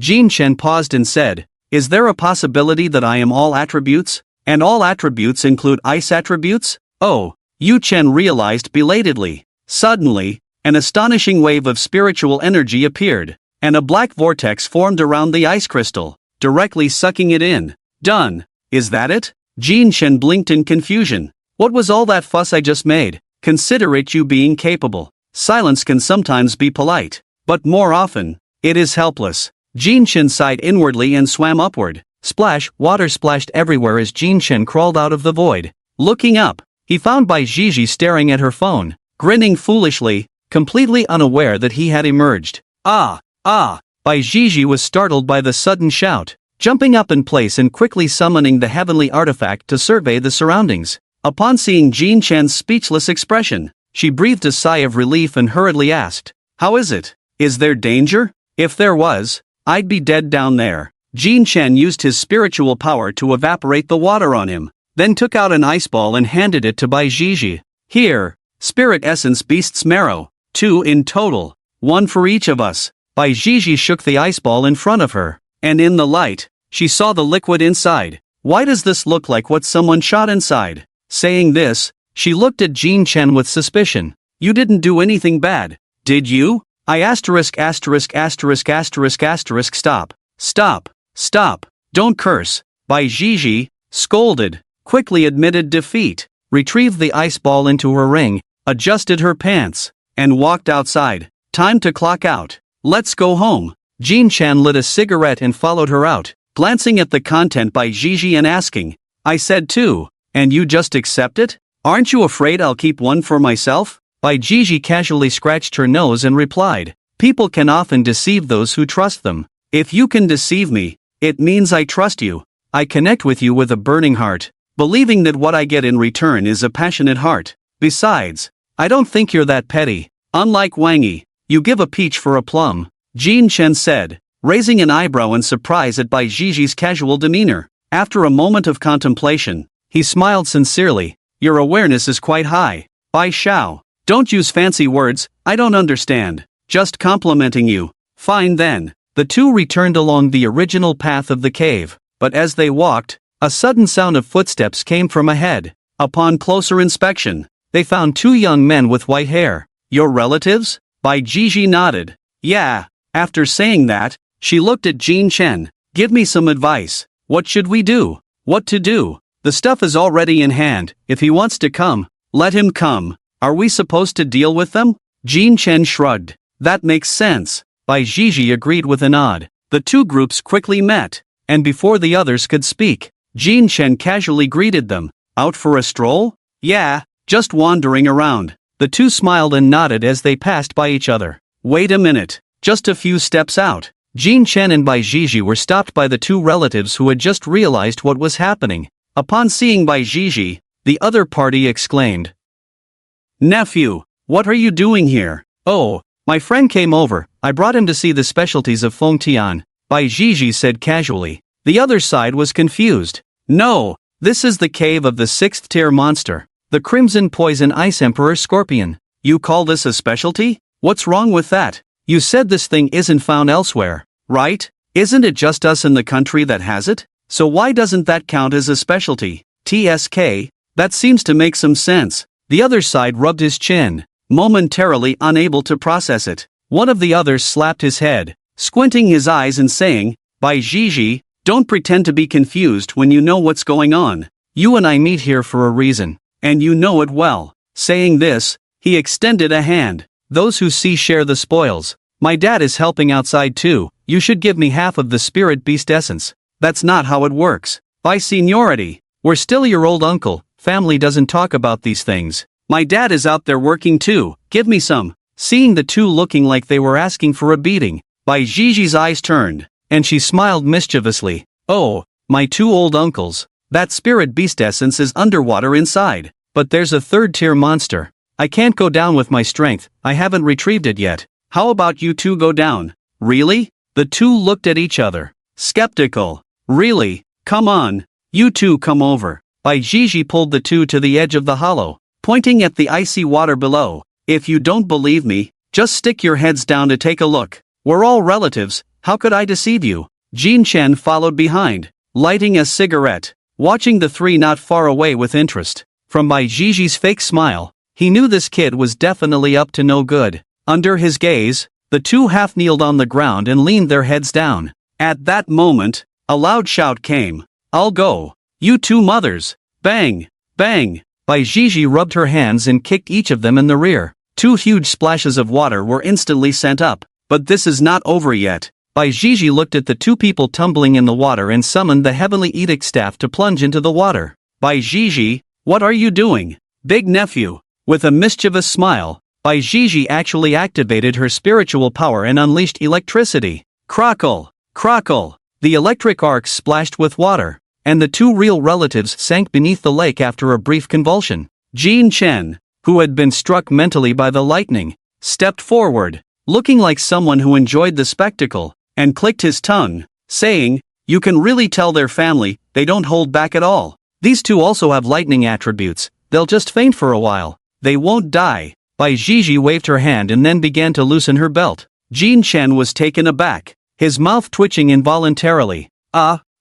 Jin Chen paused and said, is there a possibility that I am all attributes? And all attributes include ice attributes? Oh, Yu Chen realized belatedly. Suddenly, an astonishing wave of spiritual energy appeared, and a black vortex formed around the ice crystal, directly sucking it in. Done. Is that it? Jin Chen blinked in confusion. What was all that fuss I just made? Consider it you being capable. Silence can sometimes be polite, but more often, it is helpless. Jin Chen sighed inwardly and swam upward. Splash, water splashed everywhere as Jin Chen crawled out of the void. Looking up, he found Bai Jiji staring at her phone, grinning foolishly, completely unaware that he had emerged. Bai Jiji was startled by the sudden shout, jumping up in place and quickly summoning the heavenly artifact to survey the surroundings. Upon seeing Jin Chen's speechless expression, she breathed a sigh of relief and hurriedly asked, how is it? Is there danger? If there was, I'd be dead down there. Jin Chen used his spiritual power to evaporate the water on him, then took out an ice ball and handed it to Bai Jiji. Here, Spirit Essence Beast's Marrow, 2 in total, 1 for each of us. Bai Jiji shook the ice ball in front of her, and in the light, she saw the liquid inside. Why does this look like what someone shot inside? Saying this, she looked at Jin Chen with suspicion. You didn't do anything bad, did you? Stop. Don't curse. Bai Jiji, scolded, quickly admitted defeat, retrieved the ice ball into her ring, adjusted her pants, and walked outside. Time to clock out. Let's go home. Jin Chen lit a cigarette and followed her out, glancing at the content Bai Jiji and asking, I said 2, and you just accept it? Aren't you afraid I'll keep one for myself? Bai Jiji casually scratched her nose and replied, people can often deceive those who trust them. If you can deceive me, it means I trust you. I connect with you with a burning heart, believing that what I get in return is a passionate heart. Besides, I don't think you're that petty. Unlike Wang Yi, you give a peach for a plum, Jin Chen said, raising an eyebrow in surprise at Bai Jiji's casual demeanor. After a moment of contemplation, he smiled sincerely. Your awareness is quite high. Bai Xiao, don't use fancy words, I don't understand. Just complimenting you. Fine then. The two returned along the original path of the cave, but as they walked, a sudden sound of footsteps came from ahead. Upon closer inspection, they found 2 young men with white hair. Your relatives? Bai Jiji nodded. Yeah. After saying that, she looked at Jin Chen. Give me some advice. What should we do? What to do? The stuff is already in hand. If he wants to come, let him come. Are we supposed to deal with them? Jin Chen shrugged. That makes sense. Bai Zhizhi agreed with a nod. The two groups quickly met, and before the others could speak, Jin Chen casually greeted them. Out for a stroll? Yeah, just wandering around. The two smiled and nodded as they passed by each other. Wait a minute. Just a few steps out, Jin Chen and Bai Zhizhi were stopped by the two relatives who had just realized what was happening. Upon seeing Bai Zhizhi, the other party exclaimed, "Nephew, what are you doing here?" "Oh, my friend came over, I brought him to see the specialties of Fengtian," Bai Zhizhi said casually. The other side was confused. "No, this is the cave of the 6th-tier monster, the Crimson Poison Ice Emperor Scorpion. You call this a specialty? What's wrong with that? You said this thing isn't found elsewhere, right? Isn't it just us in the country that has it? So why doesn't that count as a specialty?" "TSK, that seems to make some sense." The other side rubbed his chin, momentarily unable to process it. One of the others slapped his head, squinting his eyes and saying, "Bai Zhizhi, don't pretend to be confused when you know what's going on. You and I meet here for a reason, and you know it well." Saying this, he extended a hand. "Those who see share the spoils. My dad is helping outside too. You should give me half of the spirit beast essence." "That's not how it works. By seniority, we're still your old uncle. Family doesn't talk about these things. My dad is out there working too. Give me some." Seeing the two looking like they were asking for a beating, Bai Zhizhi's eyes turned, and she smiled mischievously. "Oh, my two old uncles. That spirit beast essence is underwater inside. But there's a 3rd-tier monster. I can't go down with my strength, I haven't retrieved it yet. How about you two go down?" "Really?" The two looked at each other, skeptical. "Really? Come on. You two come over." Bai Zhizhi pulled the two to the edge of the hollow, pointing at the icy water below. "If you don't believe me, just stick your heads down to take a look. We're all relatives, how could I deceive you?" Jin Chen followed behind, lighting a cigarette, watching the three not far away with interest. From Bai Zhizhi's fake smile, he knew this kid was definitely up to no good. Under his gaze, the two half-kneeled on the ground and leaned their heads down. At that moment, a loud shout came. "I'll go. You two mothers!" Bang! Bang! Bai Zhizhi rubbed her hands and kicked each of them in the rear. 2 huge splashes of water were instantly sent up. But this is not over yet. Bai Zhizhi looked at the two people tumbling in the water and summoned the Heavenly Edict staff to plunge into the water. "Bai Zhizhi, what are you doing? Big nephew?" With a mischievous smile, Bai Zhizhi actually activated her spiritual power and unleashed electricity. Crackle! Crackle! The electric arcs splashed with water, and the two real relatives sank beneath the lake after a brief convulsion. Jin Chen, who had been struck mentally by the lightning, stepped forward, looking like someone who enjoyed the spectacle, and clicked his tongue, saying, "You can really tell their family, they don't hold back at all. These two also have lightning attributes, they'll just faint for a while. They won't die." Bai Zhizhi waved her hand and then began to loosen her belt. Jin Chen was taken aback, his mouth twitching involuntarily.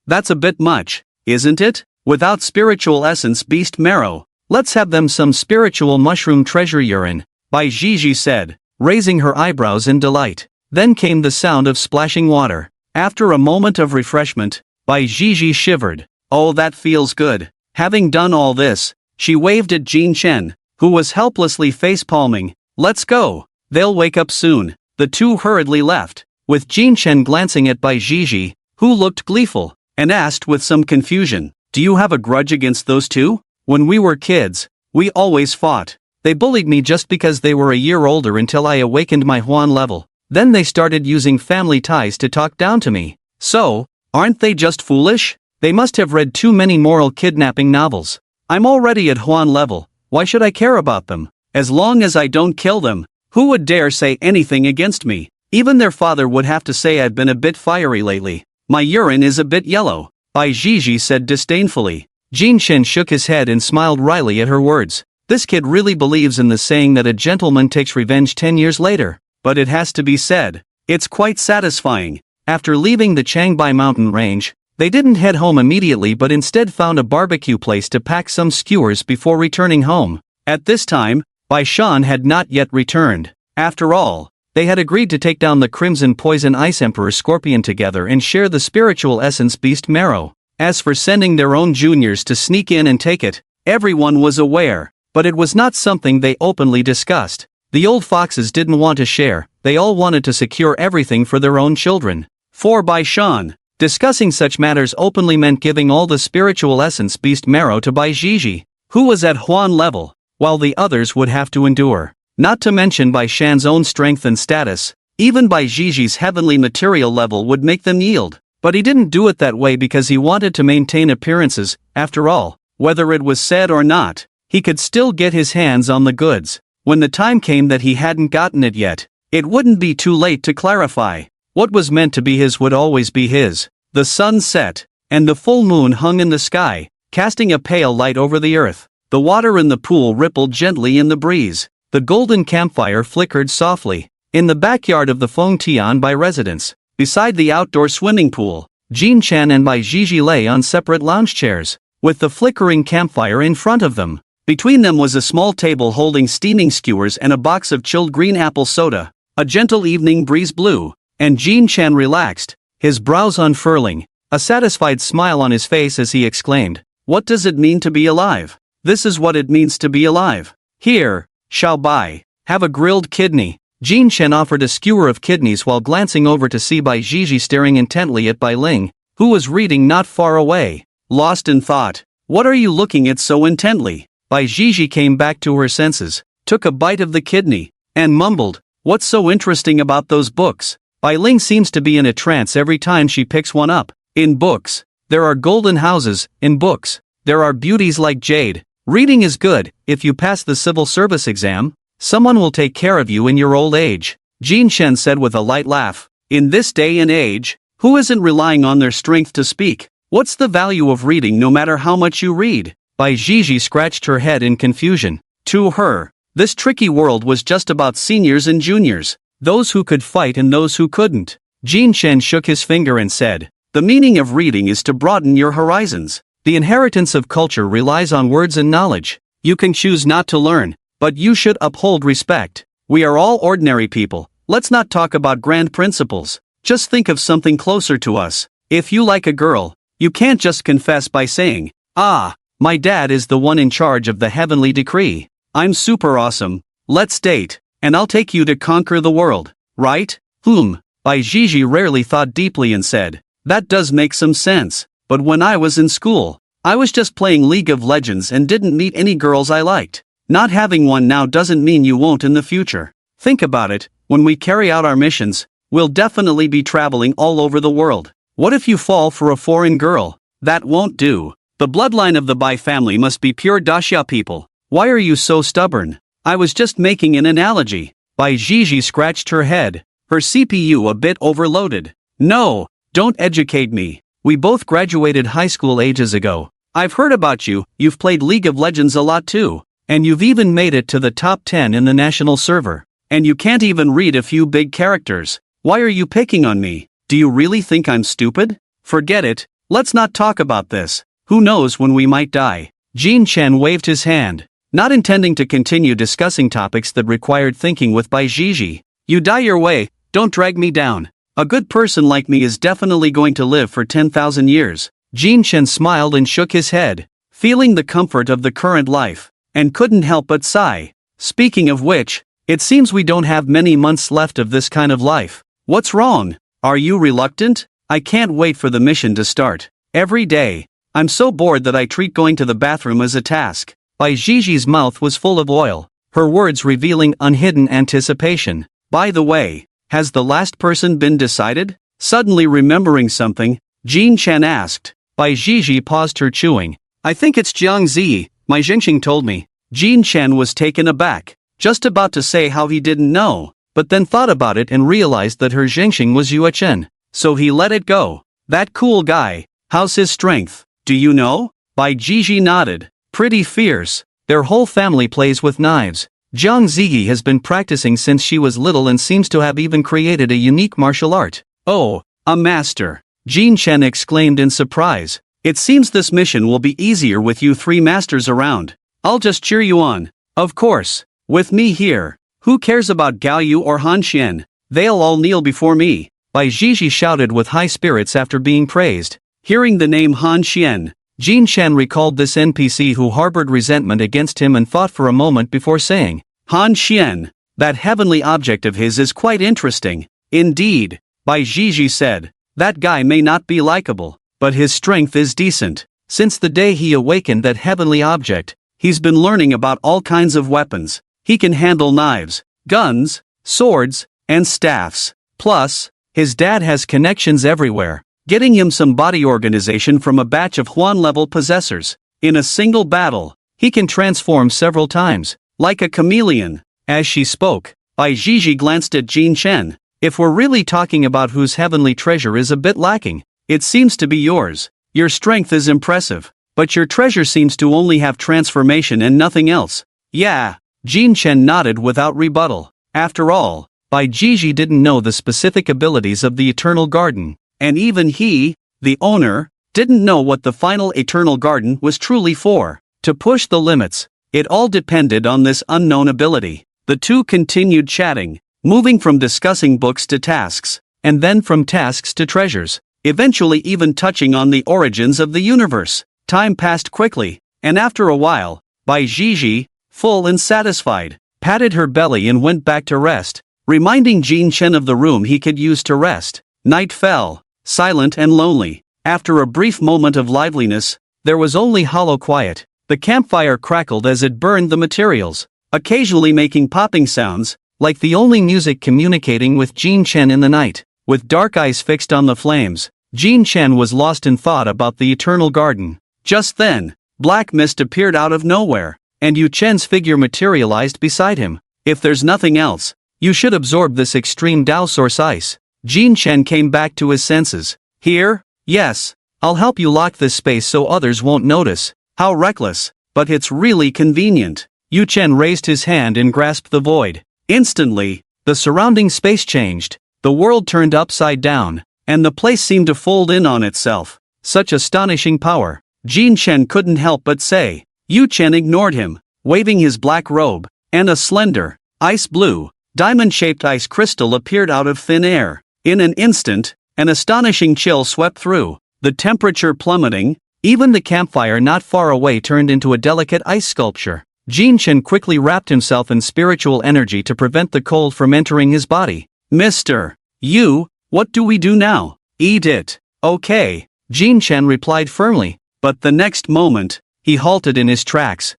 That's a bit much, isn't it? Without spiritual essence beast marrow, let's have them some spiritual mushroom treasure urine," Bai Zhizhi said, raising her eyebrows in delight. Then came the sound of splashing water. After a moment of refreshment, Bai Zhizhi shivered. "Oh, that feels good." Having done all this, she waved at Jin Chen, who was helplessly face-palming. "Let's go. They'll wake up soon." The two hurriedly left, with Jin Chen glancing at Bai Zhizhi, who looked gleeful, and asked with some confusion, "Do you have a grudge against those two? When we were kids, we always fought. They bullied me just because they were a year older until I awakened my Huan level. Then they started using family ties to talk down to me. So, aren't they just foolish? They must have read too many moral kidnapping novels. I'm already at Huan level, why should I care about them? As long as I don't kill them, who would dare say anything against me? Even their father would have to say I've been a bit fiery lately. My urine is a bit yellow," Bai Zhizhi said disdainfully. Jin Chen shook his head and smiled wryly at her words. This kid really believes in the saying that a gentleman takes revenge 10 years later. But it has to be said, it's quite satisfying. After leaving the Changbai mountain range, they didn't head home immediately but instead found a barbecue place to pack some skewers before returning home. At this time, Bai Shan had not yet returned. After all, they had agreed to take down the Crimson Poison Ice Emperor Scorpion together and share the spiritual essence beast marrow. As for sending their own juniors to sneak in and take it, everyone was aware, but it was not something they openly discussed. The old foxes didn't want to share, they all wanted to secure everything for their own children. 4 by Shan. Discussing such matters openly meant giving all the spiritual essence beast marrow to Bai Zhizhi, who was at Huan level, while the others would have to endure. Not to mention Bai Shan's own strength and status, even Bai Zhizhi's heavenly material level would make them yield. But he didn't do it that way because he wanted to maintain appearances. After all, whether it was said or not, he could still get his hands on the goods. When the time came that he hadn't gotten it yet, it wouldn't be too late to clarify. What was meant to be his would always be his. The sun set, and the full moon hung in the sky, casting a pale light over the earth. The water in the pool rippled gently in the breeze. The golden campfire flickered softly. In the backyard of the Feng Tianbai residence, beside the outdoor swimming pool, Jin Chen and Bai Zhizhi lay on separate lounge chairs, with the flickering campfire in front of them. Between them was a small table holding steaming skewers and a box of chilled green apple soda. A gentle evening breeze blew, and Jin Chen relaxed, his brows unfurling, a satisfied smile on his face as he exclaimed, "What does it mean to be alive? This is what it means to be alive. Here, Xiao Bai, have a grilled kidney." Jin Chen offered a skewer of kidneys while glancing over to see Bai Zhizhi staring intently at Bai Ling, who was reading not far away. Lost in thought, "What are you looking at so intently?" Bai Zhizhi came back to her senses, took a bite of the kidney, and mumbled, "What's so interesting about those books?" Bai Ling seems to be in a trance every time she picks one up. In books, there are golden houses. In books, there are beauties like jade. Reading is good. If you pass the civil service exam, someone will take care of you in your old age. Jin Chen said with a light laugh. In this day and age, who isn't relying on their strength to speak? What's the value of reading no matter how much you read? Bai Zhizhi scratched her head in confusion. To her, this tricky world was just about seniors and juniors, those who could fight and those who couldn't. Jin Chen shook his finger and said, "The meaning of reading is to broaden your horizons. The inheritance of culture relies on words and knowledge. You can choose not to learn, but you should uphold respect. We are all ordinary people. Let's not talk about grand principles. Just think of something closer to us. If you like a girl, you can't just confess by saying, 'Ah, my dad is the one in charge of the heavenly decree. I'm super awesome. Let's date, and I'll take you to conquer the world.' Right?" Bai Zhizhi rarely thought deeply and said, "That does make some sense. But when I was in school, I was just playing League of Legends and didn't meet any girls I liked. Not having one now doesn't mean you won't in the future. Think about it, when we carry out our missions, we'll definitely be traveling all over the world. What if you fall for a foreign girl? That won't do. The bloodline of the Bai family must be pure Daxia people. Why are you so stubborn? I was just making an analogy." Bai Zhizhi scratched her head, her CPU a bit overloaded. "No, don't educate me. We both graduated high school ages ago. I've heard about you. You've played League of Legends a lot too. And you've even made it to the top 10 in the national server. And you can't even read a few big characters. Why are you picking on me? Do you really think I'm stupid? Forget it, let's not talk about this. Who knows when we might die." Jin Chen waved his hand, not intending to continue discussing topics that required thinking with Bai Zhizhi. "You die your way, don't drag me down. A good person like me is definitely going to live for 10,000 years. Jin Chen smiled and shook his head, feeling the comfort of the current life, and couldn't help but sigh. "Speaking of which, it seems we don't have many months left of this kind of life. What's wrong? Are you reluctant? I can't wait for the mission to start. Every day, I'm so bored that I treat going to the bathroom as a task." Bai Zhizhi's mouth was full of oil, her words revealing unhidden anticipation. "By the way, has the last person been decided?" Suddenly remembering something, Jin Chen asked. Bai Zhizhi paused her chewing. "I think it's Jiang Zi, my Xingxing told me." Jin Chen was taken aback, just about to say how he didn't know, but then thought about it and realized that her Xingxing was Yue Chen, so he let it go. "That cool guy, how's his strength? Do you know?" Bai Zhizhi nodded. "Pretty fierce. Their whole family plays with knives. Jiang Ziyi has been practicing since she was little and seems to have even created a unique martial art." "Oh, a master!" Jin Chen exclaimed in surprise. "It seems this mission will be easier with you three masters around. I'll just cheer you on. Of course, with me here. Who cares about Gao Yu or Han Xian? They'll all kneel before me." Bai Zhizhi shouted with high spirits after being praised. Hearing the name Han Xian, Jin Chen recalled this NPC who harbored resentment against him and thought for a moment before saying, "Han Xian, That heavenly object of his is quite interesting. Indeed, Bai Zhizhi said. That guy may not be likable, but his strength is decent. Since the day he awakened that heavenly object, he's been learning about all kinds of weapons. He can handle knives, guns, swords, and staffs. Plus, his dad has connections everywhere, getting him some body organization from a batch of Huan-level possessors. In a single battle, he can transform several times, like a chameleon. As she spoke, Bai Zhizhi glanced at Jin Chen. If we're really talking about whose heavenly treasure is a bit lacking, it seems to be yours. Your strength is impressive, but your treasure seems to only have transformation and nothing else. Yeah, Jin Chen nodded without rebuttal. After all, Bai Zhizhi didn't know the specific abilities of the Eternal Garden, and even he, the owner, didn't know what the final Eternal Garden was truly for. To push the limits, it all depended on this unknown ability. The two continued chatting, moving from discussing books to tasks, and then from tasks to treasures, eventually even touching on the origins of the universe. Time passed quickly, and after a while, Bai Zhizhi, full and satisfied, patted her belly and went back to rest, reminding Jin Chen of the room he could use to rest. Night fell, silent and lonely. After a brief moment of liveliness, there was only hollow quiet. The campfire crackled as it burned the materials, occasionally making popping sounds, like the only music communicating with Jin Chen in the night. With dark eyes fixed on the flames, Jin Chen was lost in thought about the Eternal Garden. Just then, black mist appeared out of nowhere, and Yu Chen's figure materialized beside him. If there's nothing else, you should absorb this extreme Dao Source ice. Jin Chen came back to his senses. Here? Yes, I'll help you lock this space so others won't notice. How reckless, but it's really convenient. Yu Chen raised his hand and grasped the void. Instantly, the surrounding space changed, the world turned upside down, and the place seemed to fold in on itself. Such astonishing power. Jin Chen couldn't help but say. Yu Chen ignored him, waving his black robe, and a slender, ice blue, diamond-shaped ice crystal appeared out of thin air. In an instant, an astonishing chill swept through, the temperature plummeting. Even the campfire not far away turned into a delicate ice sculpture. Jin Chen quickly wrapped himself in spiritual energy to prevent the cold from entering his body. Mr. Yu, what do we do now? Eat it. Okay, Jin Chen replied firmly, but the next moment, he halted in his tracks.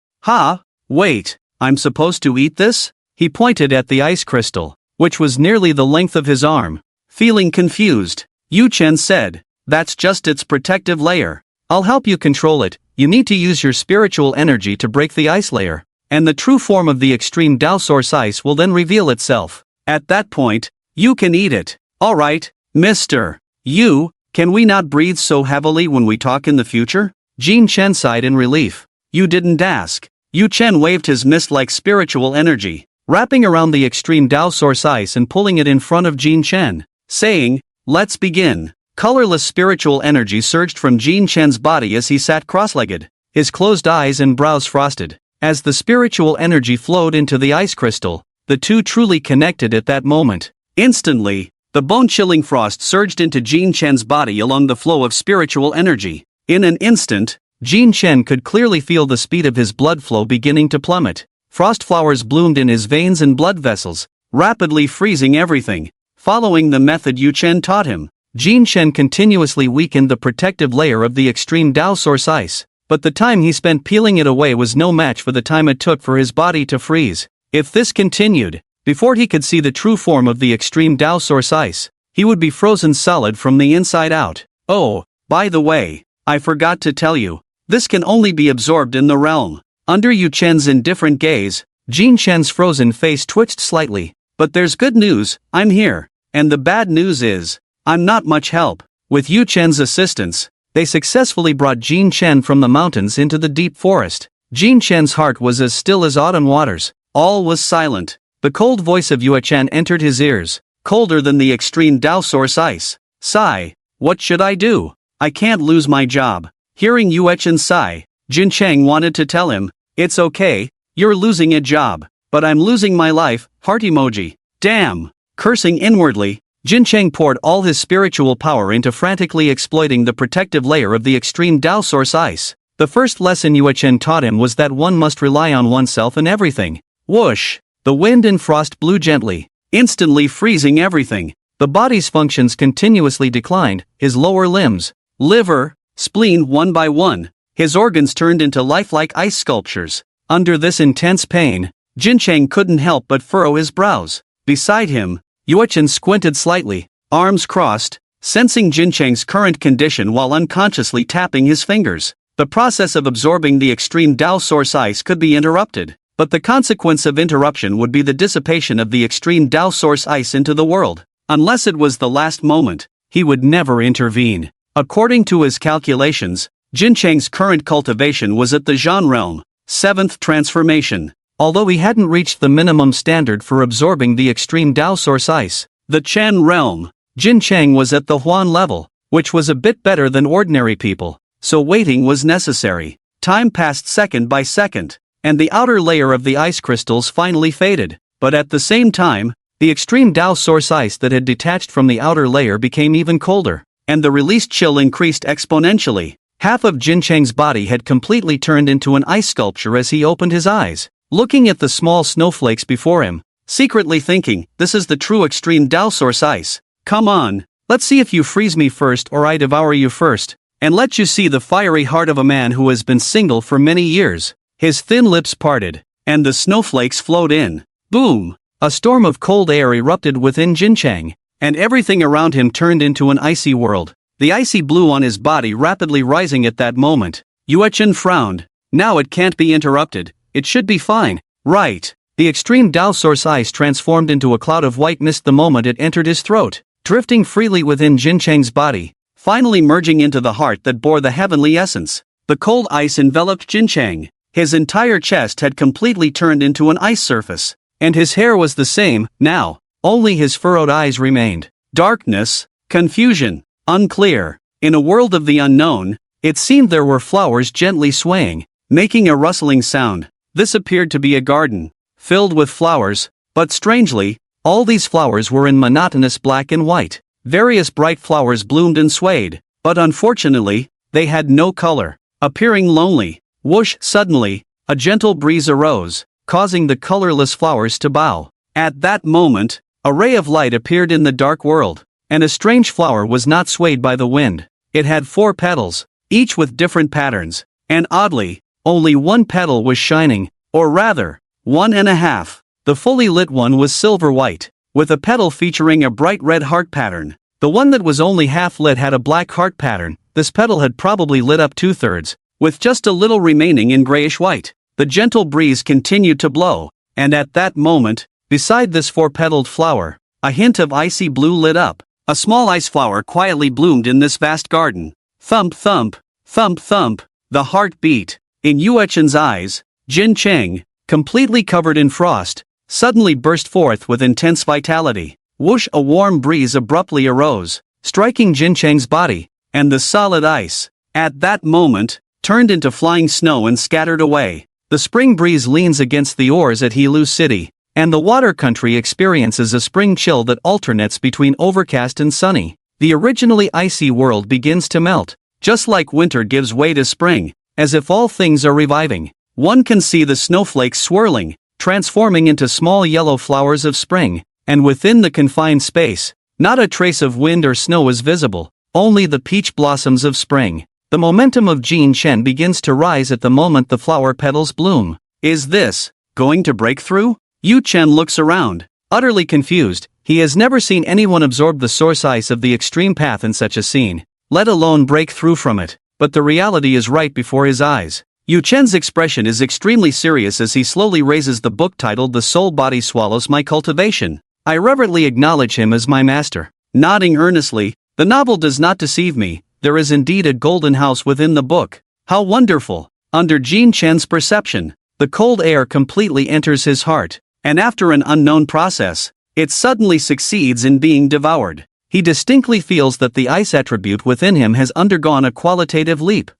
Wait, I'm supposed to eat this? He pointed at the ice crystal, which was nearly the length of his arm. Feeling confused, Yu Chen said, that's just its protective layer. I'll help you control it. You need to use your spiritual energy to break the ice layer, and the true form of the extreme Dao Source ice will then reveal itself. At that point, you can eat it. Alright, Mr. Yu, can we not breathe so heavily when we talk in the future? Jin Chen sighed in relief. You didn't ask. Yu Chen waved his mist-like spiritual energy, wrapping around the extreme Dao Source ice and pulling it in front of Jin Chen, saying, let's begin. Colorless spiritual energy surged from Jin Chen's body as he sat cross-legged, his closed eyes and brows frosted. As the spiritual energy flowed into the ice crystal, the two truly connected at that moment. Instantly, the bone-chilling frost surged into Jin Chen's body along the flow of spiritual energy. In an instant, Jin Chen could clearly feel the speed of his blood flow beginning to plummet. Frost flowers bloomed in his veins and blood vessels, rapidly freezing everything. Following the method Yu Chen taught him, Jin Chen continuously weakened the protective layer of the extreme Dao Source ice, but the time he spent peeling it away was no match for the time it took for his body to freeze. If this continued, before he could see the true form of the extreme Dao Source ice, he would be frozen solid from the inside out. Oh, by the way, I forgot to tell you, this can only be absorbed in the realm. Under Yu Chen's indifferent gaze, Jin Chen's frozen face twitched slightly. But there's good news, I'm here, and the bad news is, I'm not much help. With Yu Chen's assistance, they successfully brought Jin Chen from the mountains into the deep forest. Jin Chen's heart was as still as autumn waters. All was silent. The cold voice of Yu Chen entered his ears, colder than the extreme Dao Source ice. Sigh, what should I do? I can't lose my job. Hearing Yu Chen sigh, Jin Cheng wanted to tell him, it's okay, you're losing a job, but I'm losing my life, heart emoji. Damn. Cursing inwardly, Jin Cheng poured all his spiritual power into frantically exploiting the protective layer of the extreme Dao Source ice. The first lesson Yu Chen taught him was that one must rely on oneself in everything. Whoosh! The wind and frost blew gently, instantly freezing everything. The body's functions continuously declined, his lower limbs, liver, spleen one by one, his organs turned into lifelike ice sculptures. Under this intense pain, Jin Chang couldn't help but furrow his brows. Beside him, Yue Chen squinted slightly, arms crossed, sensing Jin Chang's current condition while unconsciously tapping his fingers. The process of absorbing the extreme Dao source ice could be interrupted, but the consequence of interruption would be the dissipation of the extreme Dao source ice into the world. Unless it was the last moment, he would never intervene. According to his calculations, Jin Chang's current cultivation was at the Zhan realm, 7th transformation. Although he hadn't reached the minimum standard for absorbing the extreme Dao source ice, the Chen realm, Jin Chang was at the Huan level, which was a bit better than ordinary people, so waiting was necessary. Time passed second by second, and the outer layer of the ice crystals finally faded, but at the same time, the extreme Dao source ice that had detached from the outer layer became even colder, and the released chill increased exponentially. Half of Jin Chang's body had completely turned into an ice sculpture as he opened his eyes, looking at the small snowflakes before him, secretly thinking, this is the true extreme Dao source ice. Come on, let's see if you freeze me first or I devour you first, and let you see the fiery heart of a man who has been single for many years. His thin lips parted, and the snowflakes flowed in. Boom! A storm of cold air erupted within Jin Chang, and everything around him turned into an icy world. The icy blue on his body rapidly rising at that moment. Yue Chen frowned. Now it can't be interrupted, it should be fine, right? The extreme Dao source ice transformed into a cloud of white mist the moment it entered his throat, drifting freely within Jin Chang's body, finally merging into the heart that bore the heavenly essence. The cold ice enveloped Jin Chang. His entire chest had completely turned into an ice surface, and his hair was the same. Now, only his furrowed eyes remained. Darkness, confusion, unclear. In a world of the unknown, it seemed there were flowers gently swaying, making a rustling sound. This appeared to be a garden, filled with flowers, but strangely, all these flowers were in monotonous black and white. Various bright flowers bloomed and swayed, but unfortunately, they had no color. Appearing lonely, whoosh! Suddenly, a gentle breeze arose, causing the colorless flowers to bow. At that moment, a ray of light appeared in the dark world, and a strange flower was not swayed by the wind. It had 4 petals, each with different patterns, and oddly, only one petal was shining, or rather, 1.5. The fully lit one was silver white, with a petal featuring a bright red heart pattern. The one that was only half lit had a black heart pattern. This petal had probably lit up 2/3, with just a little remaining in grayish white. The gentle breeze continued to blow, and at that moment, beside this 4-petaled flower, a hint of icy blue lit up. A small ice flower quietly bloomed in this vast garden. Thump thump, thump thump, the heart beat. In Yue Chen's eyes, Jin Chang, completely covered in frost, suddenly burst forth with intense vitality. Whoosh! A warm breeze abruptly arose, striking Jin Chang's body, and the solid ice, at that moment, turned into flying snow and scattered away. The spring breeze leans against the oars at Helu City, and the water country experiences a spring chill that alternates between overcast and sunny. The originally icy world begins to melt, just like winter gives way to spring, as if all things are reviving. One can see the snowflakes swirling, transforming into small yellow flowers of spring, and within the confined space, not a trace of wind or snow is visible, only the peach blossoms of spring. The momentum of Jin Chen begins to rise at the moment the flower petals bloom. Is this going to break through? Yue Chen looks around, utterly confused. He has never seen anyone absorb the source ice of the extreme path in such a scene, let alone break through from it. But the reality is right before his eyes. Yue Chen's expression is extremely serious as he slowly raises the book titled The Soul Body Swallows My Cultivation. I reverently acknowledge him as my master. Nodding earnestly, the novel does not deceive me. There is indeed a golden house within the book. How wonderful! Under Jin Chen's perception, the cold air completely enters his heart, and after an unknown process, it suddenly succeeds in being devoured. He distinctly feels that the ice attribute within him has undergone a qualitative leap,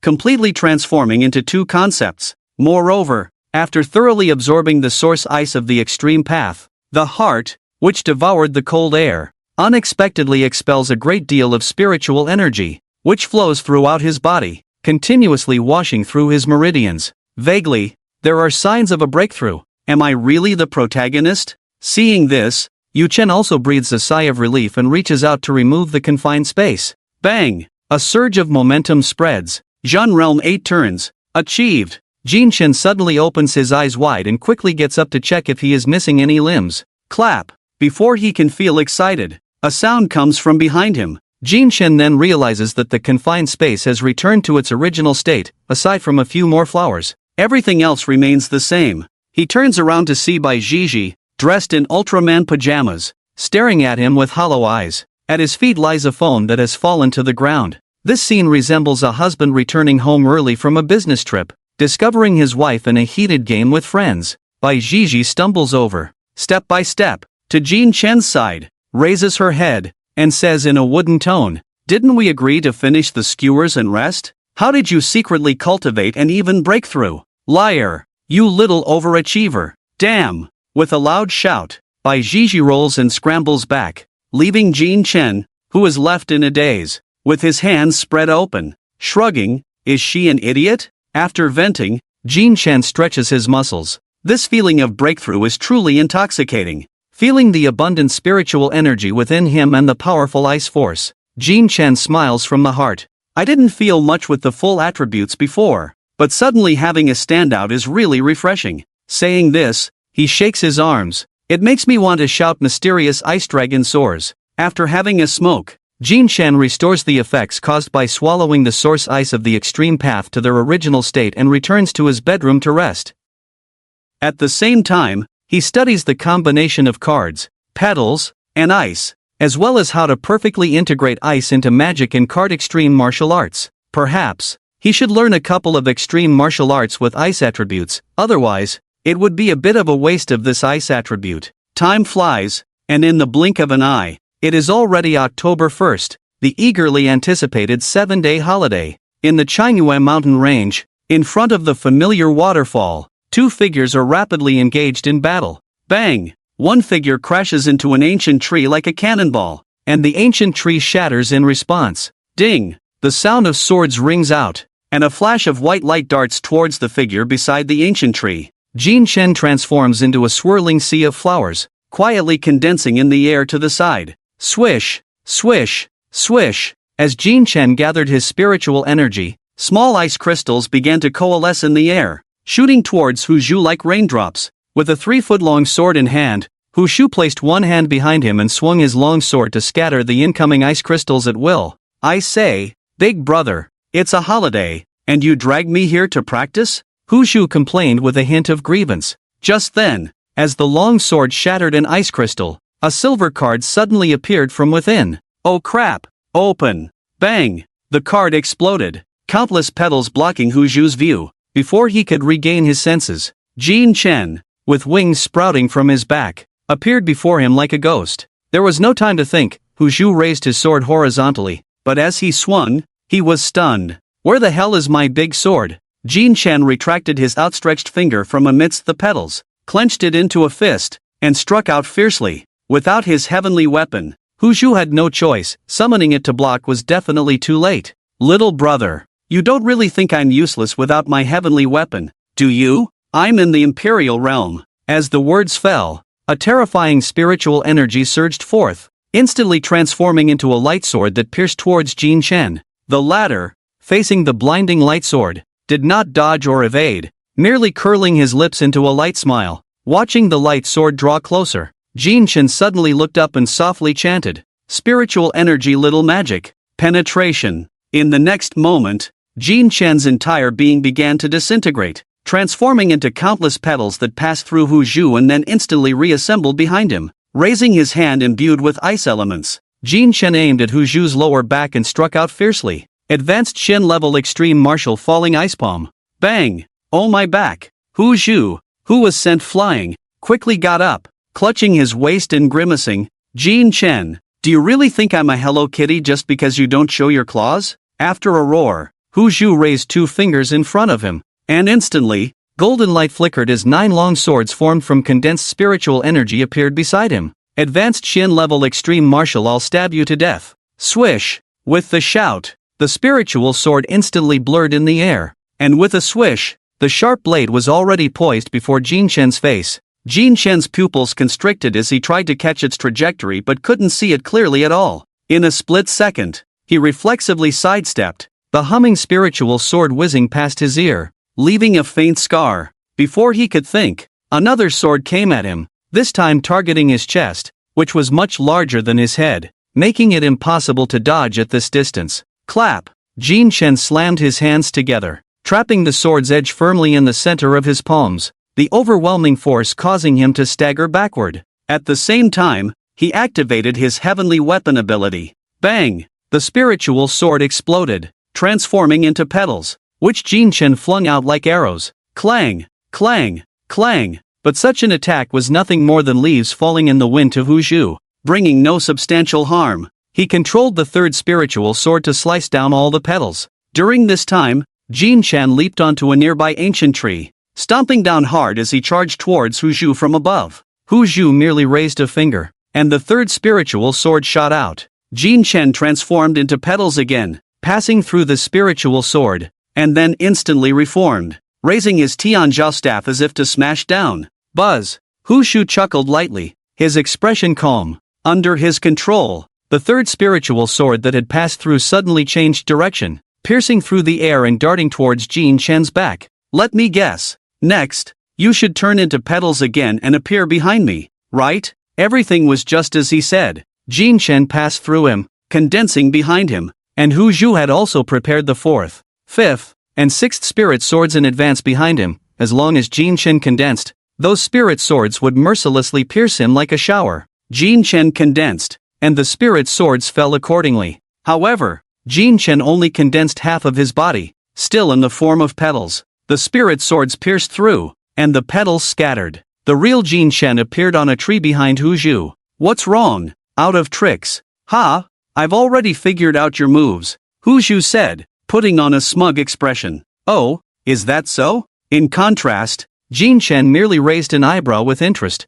completely transforming into 2 concepts. Moreover, after thoroughly absorbing the source ice of the extreme path, the heart, which devoured the cold air, unexpectedly expels a great deal of spiritual energy, which flows throughout his body, continuously washing through his meridians. Vaguely, there are signs of a breakthrough. Am I really the protagonist? Seeing this, Yu Chen also breathes a sigh of relief and reaches out to remove the confined space. Bang! A surge of momentum spreads. Zhan Realm 8 turns. Achieved! Jin Chen suddenly opens his eyes wide and quickly gets up to check if he is missing any limbs. Clap! Before he can feel excited, a sound comes from behind him. Jin Chen then realizes that the confined space has returned to its original state, aside from a few more flowers. Everything else remains the same. He turns around to see Bai Zhizhi, dressed in Ultraman pajamas, staring at him with hollow eyes. At his feet lies a phone that has fallen to the ground. This scene resembles a husband returning home early from a business trip, discovering his wife in a heated game with friends. Bai Zhizhi stumbles over, step by step, to Jin Chen's side, raises her head, and says in a wooden tone, "Didn't we agree to finish the skewers and rest? How did you secretly cultivate and even break through? Liar! You little overachiever! Damn!" With a loud shout, Bai Zhizhi rolls and scrambles back, leaving Jin Chen, who is left in a daze, with his hands spread open, shrugging. Is she an idiot? After venting, Jin Chen stretches his muscles. This feeling of breakthrough is truly intoxicating. Feeling the abundant spiritual energy within him and the powerful ice force, Jin Chen smiles from the heart. I didn't feel much with the full attributes before, but suddenly having a standout is really refreshing. Saying this, he shakes his arms. It makes me want to shout mysterious ice dragon soars. After having a smoke, Jin Chen restores the effects caused by swallowing the source ice of the extreme path to their original state and returns to his bedroom to rest. At the same time, he studies the combination of cards, petals, and ice, as well as how to perfectly integrate ice into magic and card extreme martial arts. Perhaps, he should learn a couple of extreme martial arts with ice attributes, otherwise, it would be a bit of a waste of this ice attribute. Time flies, and in the blink of an eye, it is already October 1st, the eagerly anticipated 7-day holiday. In the Qingyue mountain range, in front of the familiar waterfall, two figures are rapidly engaged in battle. Bang! One figure crashes into an ancient tree like a cannonball, and the ancient tree shatters in response. Ding! The sound of swords rings out, and a flash of white light darts towards the figure beside the ancient tree. Jin Chen transforms into a swirling sea of flowers, quietly condensing in the air to the side. Swish! Swish! Swish! As Jin Chen gathered his spiritual energy, small ice crystals began to coalesce in the air, shooting towards Hu Zhu like raindrops. With a 3-foot-long sword in hand, Hu Zhu placed one hand behind him and swung his long sword to scatter the incoming ice crystals at will. I say, big brother, it's a holiday, and you dragged me here to practice? Hu Zhu complained with a hint of grievance. Just then, as the long sword shattered an ice crystal, a silver card suddenly appeared from within. Oh crap! Open! Bang! The card exploded, countless petals blocking Hu Zhu's view. Before he could regain his senses, Jin Chen, with wings sprouting from his back, appeared before him like a ghost. There was no time to think. Hu Zhu raised his sword horizontally, but as he swung, he was stunned. Where the hell is my big sword? Jin Chen retracted his outstretched finger from amidst the petals, clenched it into a fist, and struck out fiercely. Without his heavenly weapon, Hu Zhu had no choice. Summoning it to block was definitely too late. Little brother, you don't really think I'm useless without my heavenly weapon, do you? I'm in the Imperial realm. As the words fell, a terrifying spiritual energy surged forth, instantly transforming into a light sword that pierced towards Jin Chen. The latter, facing the blinding light sword, did not dodge or evade, merely curling his lips into a light smile. Watching the light sword draw closer, Jin Chen suddenly looked up and softly chanted, "Spiritual energy, little magic, penetration." In the next moment, Jin Chen's entire being began to disintegrate, transforming into countless petals that passed through Hu Zhu and then instantly reassembled behind him. Raising his hand imbued with ice elements, Jin Chen aimed at Hu Zhu's lower back and struck out fiercely. Advanced Shen level extreme martial falling ice palm. Bang! Oh my back! Hu Zhu, who was sent flying, quickly got up, clutching his waist and grimacing. Jin Chen, do you really think I'm a Hello Kitty just because you don't show your claws? After a roar, Hu Zhu raised 2 fingers in front of him, and instantly, golden light flickered as 9 long swords formed from condensed spiritual energy appeared beside him. Advanced Shen level extreme martial, I'll stab you to death. Swish! With the shout, the spiritual sword instantly blurred in the air, and with a swish, The sharp blade was already poised before Jin Chen's face. Jin Chen's pupils constricted as he tried to catch its trajectory but couldn't see it clearly at all. In a split second, he reflexively sidestepped, the humming spiritual sword whizzing past his ear, leaving a faint scar. Before he could think, another sword came at him, this time targeting his chest, which was much larger than his head, making it impossible to dodge at this distance. Clap! Jin Chen slammed his hands together, trapping the sword's edge firmly in the center of his palms, the overwhelming force causing him to stagger backward. At the same time, he activated his heavenly weapon ability. Bang! The spiritual sword exploded, transforming into petals, which Jin Chen flung out like arrows. Clang! Clang! Clang! But such an attack was nothing more than leaves falling in the wind to Hu Zhu, bringing no substantial harm. He controlled the third spiritual sword to slice down all the petals. During this time, Jin Chen leaped onto a nearby ancient tree, stomping down hard as he charged towards Hu Zhu from above. Hu Zhu merely raised a finger, and the third spiritual sword shot out. Jin Chen transformed into petals again, passing through the spiritual sword, and then instantly reformed, raising his Tianzhao staff as if to smash down. Buzz! Hu Zhu chuckled lightly, his expression calm. Under his control, the third spiritual sword that had passed through suddenly changed direction, piercing through the air and darting towards Jin Chen's back. Let me guess. Next, you should turn into petals again and appear behind me, right? Everything was just as he said. Jin Chen passed through him, condensing behind him, and Hu Zhu had also prepared the fourth, fifth, and sixth spirit swords in advance behind him. As long as Jin Chen condensed, those spirit swords would mercilessly pierce him like a shower. Jin Chen condensed, and the spirit swords fell accordingly. However, Jin Chen only condensed half of his body, still in the form of petals. The spirit swords pierced through, and the petals scattered. The real Jin Chen appeared on a tree behind Hu Zhu. What's wrong? Out of tricks. Ha! I've already figured out your moves, Hu Zhu said, putting on a smug expression. Oh, is that so? In contrast, Jin Chen merely raised an eyebrow with interest,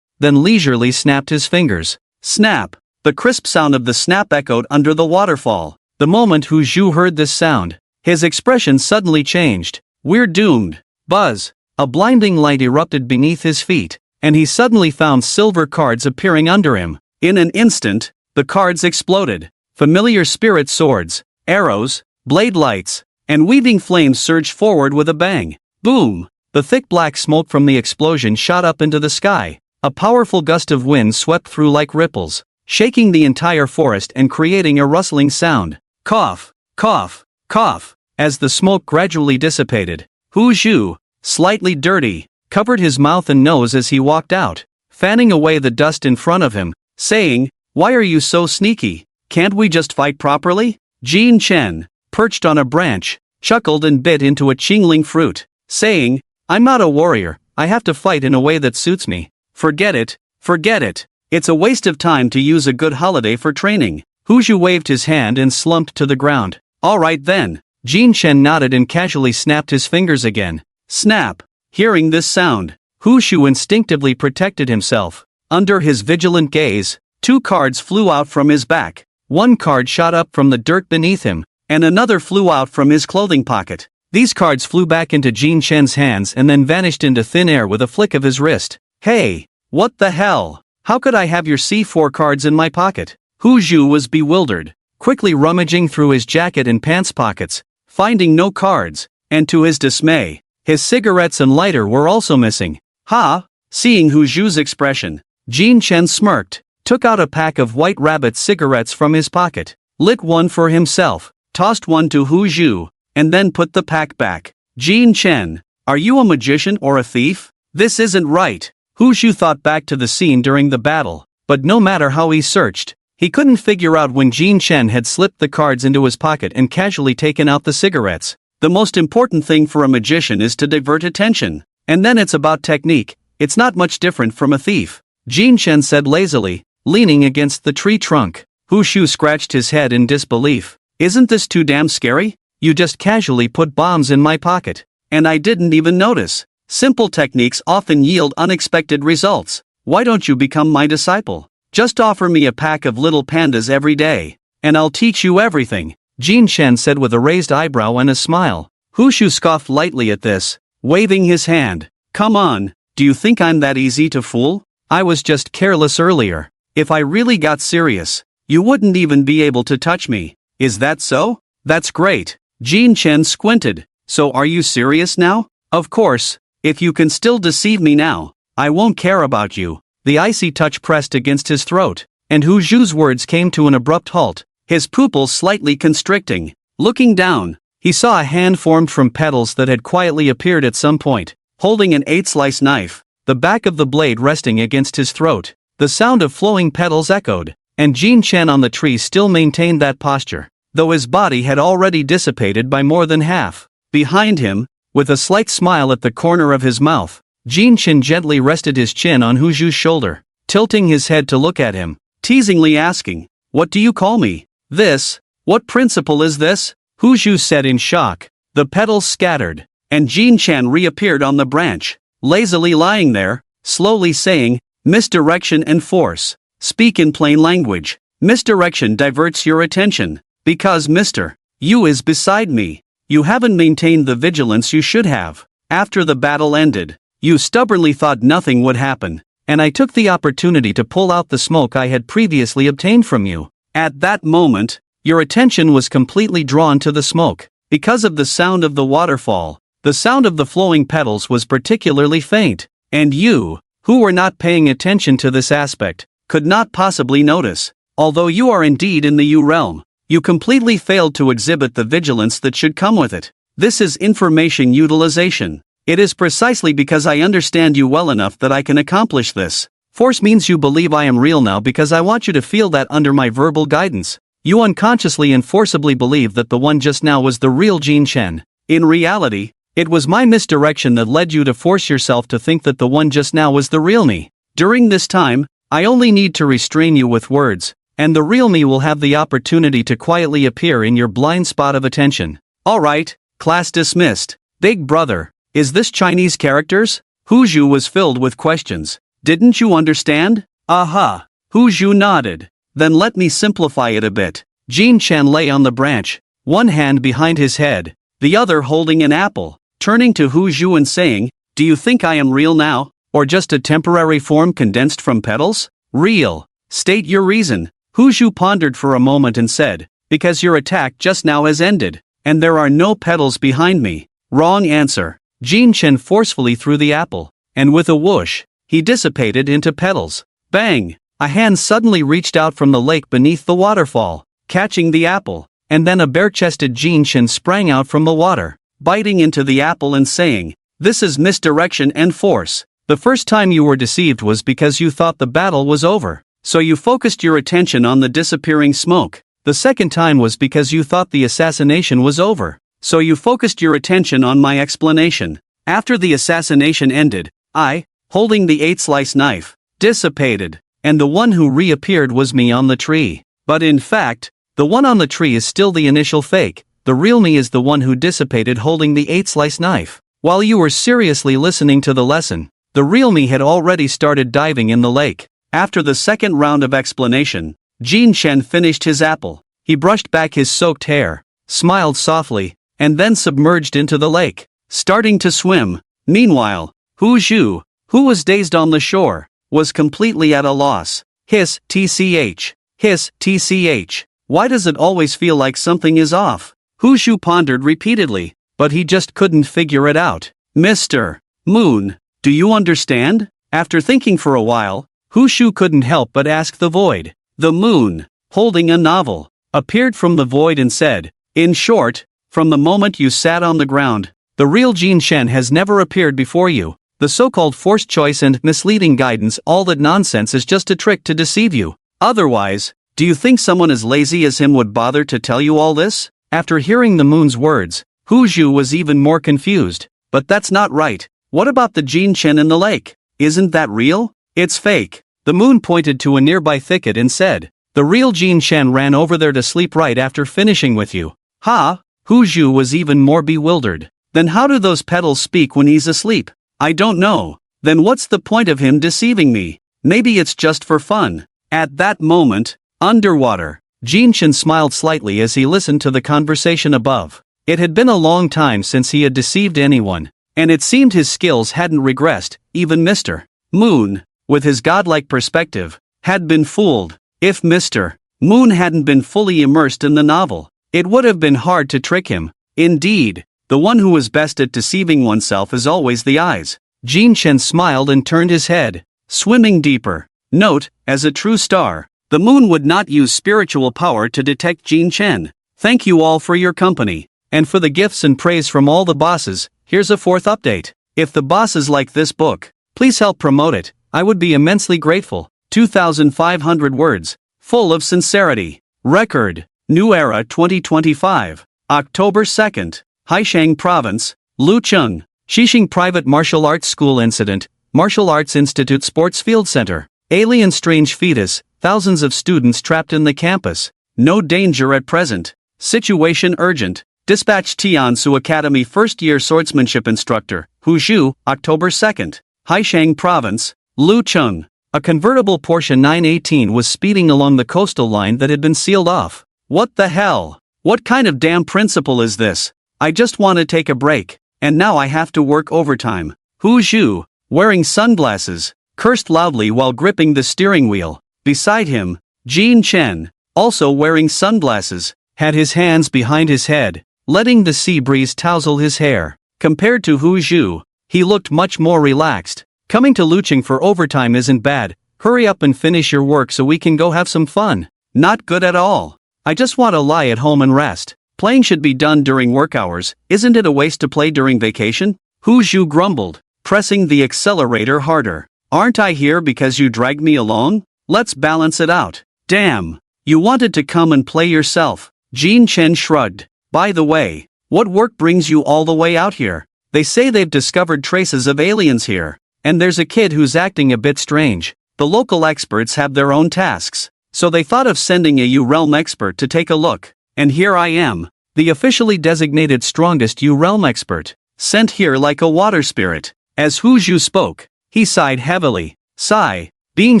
then leisurely snapped his fingers. Snap! The crisp sound of the snap echoed under the waterfall. The moment Hu Zhu heard this sound, his expression suddenly changed. We're doomed. Buzz! A blinding light erupted beneath his feet, and he suddenly found silver cards appearing under him. In an instant, the cards exploded. Familiar spirit swords, arrows, blade lights, and weaving flames surged forward with a bang. Boom! The thick black smoke from the explosion shot up into the sky. A powerful gust of wind swept through like ripples, shaking the entire forest and creating a rustling sound. Cough, cough, cough. As the smoke gradually dissipated, Hu Zhu, slightly dirty, covered his mouth and nose as he walked out, fanning away the dust in front of him, saying, "Why are you so sneaky? Can't we just fight properly?" Jin Chen, perched on a branch, chuckled and bit into a Qingling fruit, saying, "I'm not a warrior, I have to fight in a way that suits me. Forget it, forget it. It's a waste of time to use a good holiday for training." Hu Zhu waved his hand and slumped to the ground. Alright then. Jin Chen nodded and casually snapped his fingers again. Snap! Hearing this sound, Hu Zhu instinctively protected himself. Under his vigilant gaze, two cards flew out from his back. One card shot up from the dirt beneath him, and another flew out from his clothing pocket. These cards flew back into Jin Chen's hands and then vanished into thin air with a flick of his wrist. Hey! What the hell? How could I have your C4 cards in my pocket? Hu Zhu was bewildered, quickly rummaging through his jacket and pants pockets, finding no cards, and to his dismay, his cigarettes and lighter were also missing. Ha! Seeing Hu Zhu's expression, Jin Chen smirked, took out a pack of White Rabbit cigarettes from his pocket, lit one for himself, tossed one to Hu Zhu, and then put the pack back. Jin Chen, are you a magician or a thief? This isn't right. Hu Zhu thought back to the scene during the battle, but no matter how he searched, he couldn't figure out when Jin Chen had slipped the cards into his pocket and casually taken out the cigarettes. The most important thing for a magician is to divert attention, and then it's about technique. It's not much different from a thief, Jin Chen said lazily, leaning against the tree trunk. Hu Zhu scratched his head in disbelief. Isn't this too damn scary? You just casually put bombs in my pocket, and I didn't even notice. Simple techniques often yield unexpected results. Why don't you become my disciple? Just offer me a pack of little pandas every day, and I'll teach you everything, Jin Chen said with a raised eyebrow and a smile. Hu Shu scoffed lightly at this, waving his hand. Come on, do you think I'm that easy to fool? I was just careless earlier. If I really got serious, you wouldn't even be able to touch me. Is that so? That's great. Jin Chen squinted. So are you serious now? Of course. If you can still deceive me now, I won't care about you. The icy touch pressed against his throat, and Hu Zhu's words came to an abrupt halt, his pupils slightly constricting. Looking down, he saw a hand formed from petals that had quietly appeared at some point, holding an 8-slice knife, the back of the blade resting against his throat. The sound of flowing petals echoed, and Jin Chen on the tree still maintained that posture, though his body had already dissipated by more than half. Behind him, with a slight smile at the corner of his mouth, Jin Chen gently rested his chin on Hu Zhu's shoulder, tilting his head to look at him, teasingly asking, "What do you call me? This? What principle is this?" Hu Zhu said in shock. The petals scattered, and Jin Chen reappeared on the branch, lazily lying there, slowly saying, "Misdirection and force. Speak in plain language. Misdirection diverts your attention, because Mr. You is beside me. You haven't maintained the vigilance you should have. After the battle ended, you stubbornly thought nothing would happen, and I took the opportunity to pull out the smoke I had previously obtained from you. At that moment, your attention was completely drawn to the smoke, because of the sound of the waterfall. The sound of the flowing petals was particularly faint, and you, who were not paying attention to this aspect, could not possibly notice. Although you are indeed in the You realm, you completely failed to exhibit the vigilance that should come with it. This is information utilization. It is precisely because I understand you well enough that I can accomplish this. Force means you believe I am real now because I want you to feel that under my verbal guidance. You unconsciously and forcibly believe that the one just now was the real Jin Chen. In reality, it was my misdirection that led you to force yourself to think that the one just now was the real me. During this time, I only need to restrain you with words, and the real me will have the opportunity to quietly appear in your blind spot of attention. Alright, class dismissed. Big brother, is this Chinese characters? Hu Zhu was filled with questions. Didn't you understand? Aha. Hu Zhu nodded. Then let me simplify it a bit. Jin Chen lay on the branch, one hand behind his head, the other holding an apple, turning to Hu Zhu and saying, "Do you think I am real now, or just a temporary form condensed from petals?" "Real. State your reason." Hu Zhu pondered for a moment and said, "Because your attack just now has ended, and there are no petals behind me." Wrong answer. Jin Chen forcefully threw the apple, and with a whoosh, he dissipated into petals. Bang! A hand suddenly reached out from the lake beneath the waterfall, catching the apple, and then a bare-chested Jin Chen sprang out from the water, biting into the apple and saying, "This is misdirection and force. The first time you were deceived was because you thought the battle was over, so you focused your attention on the disappearing smoke. The second time was because you thought the assassination was over, so you focused your attention on my explanation. After the assassination ended, I, holding the 8-slice knife, dissipated, and the one who reappeared was me on the tree. But in fact, the one on the tree is still the initial fake. The real me is the one who dissipated holding the 8-slice knife. While you were seriously listening to the lesson, the real me had already started diving in the lake." After the second round of explanation, Jin Chen finished his apple. He brushed back his soaked hair, smiled softly, and then submerged into the lake, starting to swim. Meanwhile, Hu Zhu, who was dazed on the shore, was completely at a loss. Hiss, tch. Hiss, tch. Why does it always feel like something is off? Hu Zhu pondered repeatedly, but he just couldn't figure it out. Mr. Moon, do you understand? After thinking for a while, Hu Zhu couldn't help but ask the void. The moon, holding a novel, appeared from the void and said, "In short, from the moment you sat on the ground, the real Jin Chen has never appeared before you. The so-called forced choice and misleading guidance, all that nonsense is just a trick to deceive you. Otherwise, do you think someone as lazy as him would bother to tell you all this?" After hearing the moon's words, Hu Zhu was even more confused. But that's not right. What about the Jin Chen in the lake? Isn't that real? It's fake. The moon pointed to a nearby thicket and said, "The real Jin Chen ran over there to sleep right after finishing with you." Ha! Hu Zhu was even more bewildered. Then how do those petals speak when he's asleep? I don't know. Then what's the point of him deceiving me? Maybe it's just for fun. At that moment, underwater, Jin Chen smiled slightly as he listened to the conversation above. It had been a long time since he had deceived anyone, and it seemed his skills hadn't regressed. Even Mr. Moon, with his godlike perspective, had been fooled. If Mr. Moon hadn't been fully immersed in the novel, it would have been hard to trick him. Indeed, the one who was best at deceiving oneself is always the eyes. Jin Chen smiled and turned his head, swimming deeper. Note, as a true star, the moon would not use spiritual power to detect Jin Chen. Thank you all for your company, and for the gifts and praise from all the bosses. Here's a fourth update. If the bosses like this book, please help promote it. I would be immensely grateful. 2,500 words, full of sincerity. Record, New Era 2025, October 2nd, Haishang Province, Lucheng, Xixing Private Martial Arts School Incident, Martial Arts Institute Sports Field Center, Alien Strange Fetus, thousands of students trapped in the campus, no danger at present, situation urgent, dispatch Tiansu Academy first-year swordsmanship instructor, Huzhu, October 2nd, Haishang Province, Lucheng. A convertible Porsche 918 was speeding along the coastal line that had been sealed off. What the hell? What kind of damn principle is this? I just want to take a break, and now I have to work overtime. Huzhu, wearing sunglasses, cursed loudly while gripping the steering wheel. Beside him, Jin Chen, also wearing sunglasses, had his hands behind his head, letting the sea breeze tousle his hair. Compared to Huzhu, he looked much more relaxed. Coming to Lucheng for overtime isn't bad. Hurry up and finish your work so we can go have some fun. Not good at all. I just want to lie at home and rest. Playing should be done during work hours. Isn't it a waste to play during vacation? Huzhu grumbled, pressing the accelerator harder. Aren't I here because you dragged me along? Let's balance it out. Damn. You wanted to come and play yourself. Jin Chen shrugged. By the way, what work brings you all the way out here? They say they've discovered traces of aliens here, and there's a kid who's acting a bit strange. The local experts have their own tasks, so they thought of sending a U-Realm expert to take a look. And here I am, the officially designated strongest U-Realm expert, sent here like a water spirit. As Huzhu spoke, he sighed heavily. Sigh, being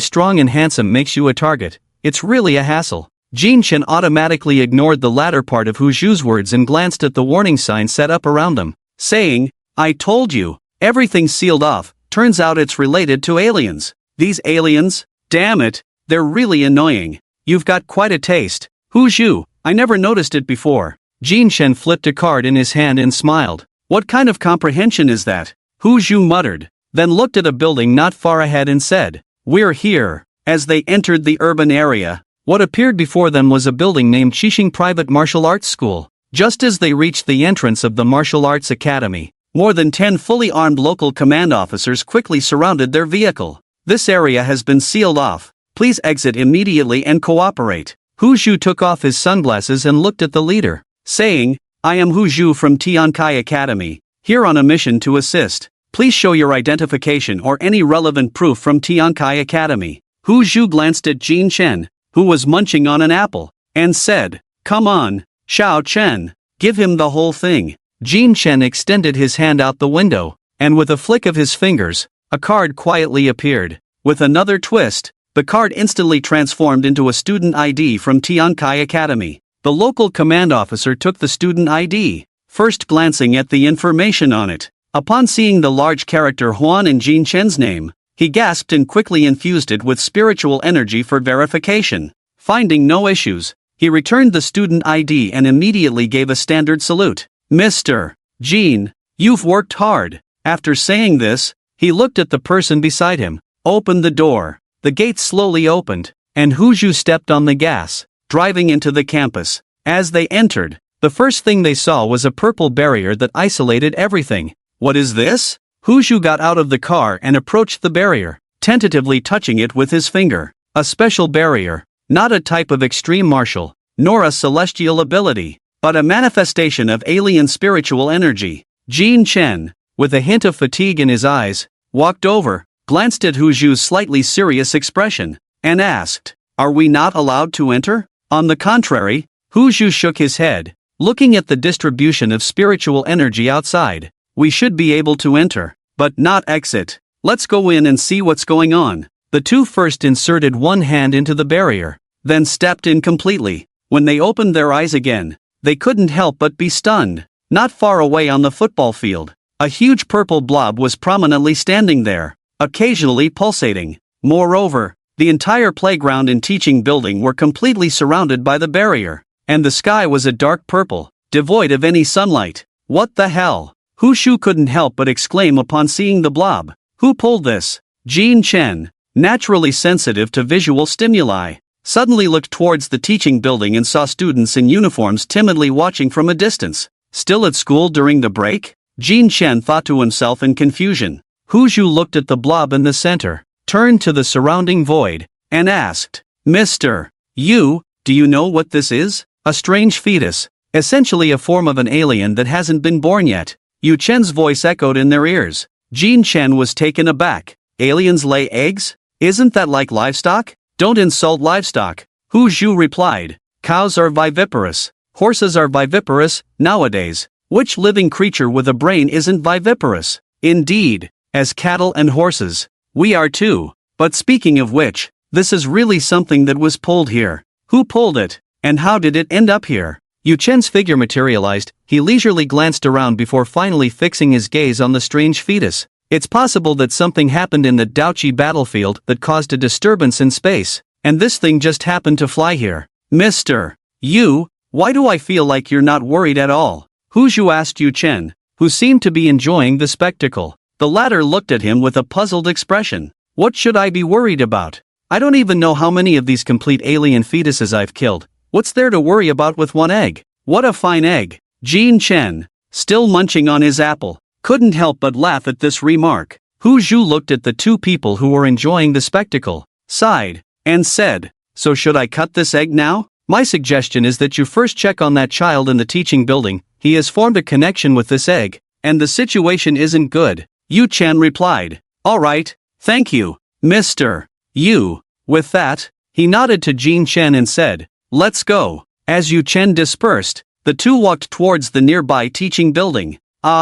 strong and handsome makes you a target. It's really a hassle. Jin Chen automatically ignored the latter part of Huzhu's words and glanced at the warning sign set up around them, saying, I told you, everything's sealed off. Turns out it's related to aliens. These aliens? Damn it, they're really annoying. You've got quite a taste. Huzhu, I never noticed it before. Jin Chen flipped a card in his hand and smiled. What kind of comprehension is that? Huzhu muttered, then looked at a building not far ahead and said, We're here. As they entered the urban area, what appeared before them was a building named Xixing Private Martial Arts School. Just as they reached the entrance of the Martial Arts Academy, more than 10 fully armed local command officers quickly surrounded their vehicle. This area has been sealed off. Please exit immediately and cooperate. Huzhu took off his sunglasses and looked at the leader, saying, I am Huzhu from Tiankai Academy, here on a mission to assist. Please show your identification or any relevant proof from Tiankai Academy. Huzhu glanced at Jin Chen, who was munching on an apple, and said, Come on, Xiao Chen, give him the whole thing. Jin Chen extended his hand out the window, and with a flick of his fingers, a card quietly appeared. With another twist, the card instantly transformed into a student ID from Tiankai Academy. The local command officer took the student ID, first glancing at the information on it. Upon seeing the large character Huan in Jin Chen's name, he gasped and quickly infused it with spiritual energy for verification. Finding no issues, he returned the student ID and immediately gave a standard salute. Mr. Jin, you've worked hard. After saying this, he looked at the person beside him. Open the door. The gate slowly opened, and Huzhu stepped on the gas, driving into the campus. As they entered, the first thing they saw was a purple barrier that isolated everything. What is this? Huzhu got out of the car and approached the barrier, tentatively touching it with his finger. A special barrier, not a type of extreme martial, nor a celestial ability, but a manifestation of alien spiritual energy. Jin Chen, with a hint of fatigue in his eyes, walked over, glanced at Huzhu's slightly serious expression, and asked, Are we not allowed to enter? On the contrary, Huzhu shook his head, looking at the distribution of spiritual energy outside. We should be able to enter, but not exit. Let's go in and see what's going on. The two first inserted one hand into the barrier, then stepped in completely. When they opened their eyes again, they couldn't help but be stunned. Not far away on the football field, a huge purple blob was prominently standing there, occasionally pulsating. Moreover, the entire playground and teaching building were completely surrounded by the barrier, and the sky was a dark purple, devoid of any sunlight. What the hell? Hu Shu couldn't help but exclaim upon seeing the blob. Who pulled this? Jean Chen, naturally sensitive to visual stimuli, suddenly looked towards the teaching building and saw students in uniforms timidly watching from a distance. Still at school during the break? Jean Chen thought to himself in confusion. Hu Shu looked at the blob in the center, turned to the surrounding void, and asked, "Mr. Yu, do you know what this is?" "A strange fetus, essentially a form of an alien that hasn't been born yet." Yu Chen's voice echoed in their ears. Jean Chen was taken aback. "Aliens lay eggs? Isn't that like livestock?" "Don't insult livestock," Hu Shu replied. "Cows are viviparous. Horses are viviparous, nowadays. Which living creature with a brain isn't viviparous?" "Indeed, as cattle and horses, we are too. But speaking of which, this is really something that was pulled here. Who pulled it, and how did it end up here?" Yu Chen's figure materialized. He leisurely glanced around before finally fixing his gaze on the strange fetus. It's possible that something happened in the Daoqi battlefield that caused a disturbance in space, and this thing just happened to fly here. "Mr. Yu, why do I feel like you're not worried at all?" Hu Shu asked Yu Chen, who seemed to be enjoying the spectacle. The latter looked at him with a puzzled expression. "What should I be worried about? I don't even know how many of these complete alien fetuses I've killed. What's there to worry about with one egg?" "What a fine egg!" Jean Chen, still munching on his apple, couldn't help but laugh at this remark. Hu Shu looked at the two people who were enjoying the spectacle, sighed, and said, "So should I cut this egg now? My suggestion is that you first check on that child in the teaching building. He has formed a connection with this egg, and the situation isn't good." Yu Chen replied, "All right, thank you, Mr. Yu." With that, he nodded to Jean Chen and said, "Let's go." As Yu Chen dispersed, the two walked towards the nearby teaching building.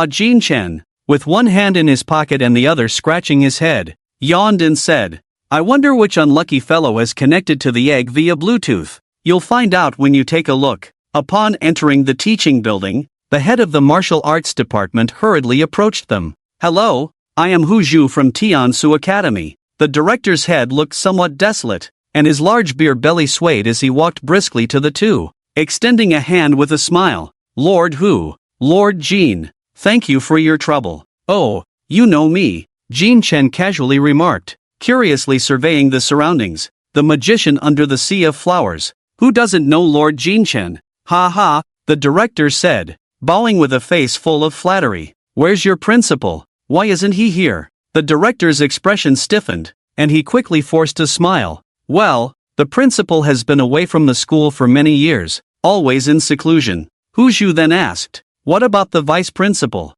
Jean Chen, with one hand in his pocket and the other scratching his head, yawned and said, "I wonder which unlucky fellow has connected to the egg via Bluetooth. You'll find out when you take a look." Upon entering the teaching building, the head of the martial arts department hurriedly approached them. "Hello, I am Hu Zhu from Tiansu Academy." The director's head looked somewhat desolate, and his large beer belly swayed as he walked briskly to the two, extending a hand with a smile. "Lord Hu, Lord Jean, thank you for your trouble." "Oh, you know me," Jean Chen casually remarked, curiously surveying the surroundings. The magician under the sea of flowers. "Who doesn't know Lord Jean Chen?" "Ha ha," the director said, bowing with a face full of flattery. "Where's your principal? Why isn't he here?" The director's expression stiffened, and he quickly forced a smile. "Well, the principal has been away from the school for many years, always in seclusion." Hu Zhu then asked, "What about the vice principal?"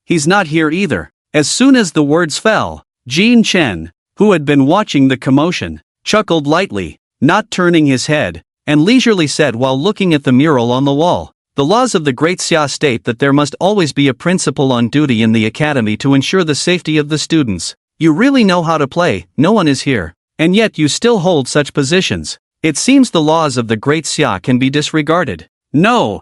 He's not here either." As soon as the words fell, Jean Chen, who had been watching the commotion, chuckled lightly, not turning his head, and leisurely said while looking at the mural on the wall, "The laws of the Great Xia state that there must always be a principal on duty in the academy to ensure the safety of the students. You really know how to play, no one is here, and yet you still hold such positions. It seems the laws of the Great Xia can be disregarded." No,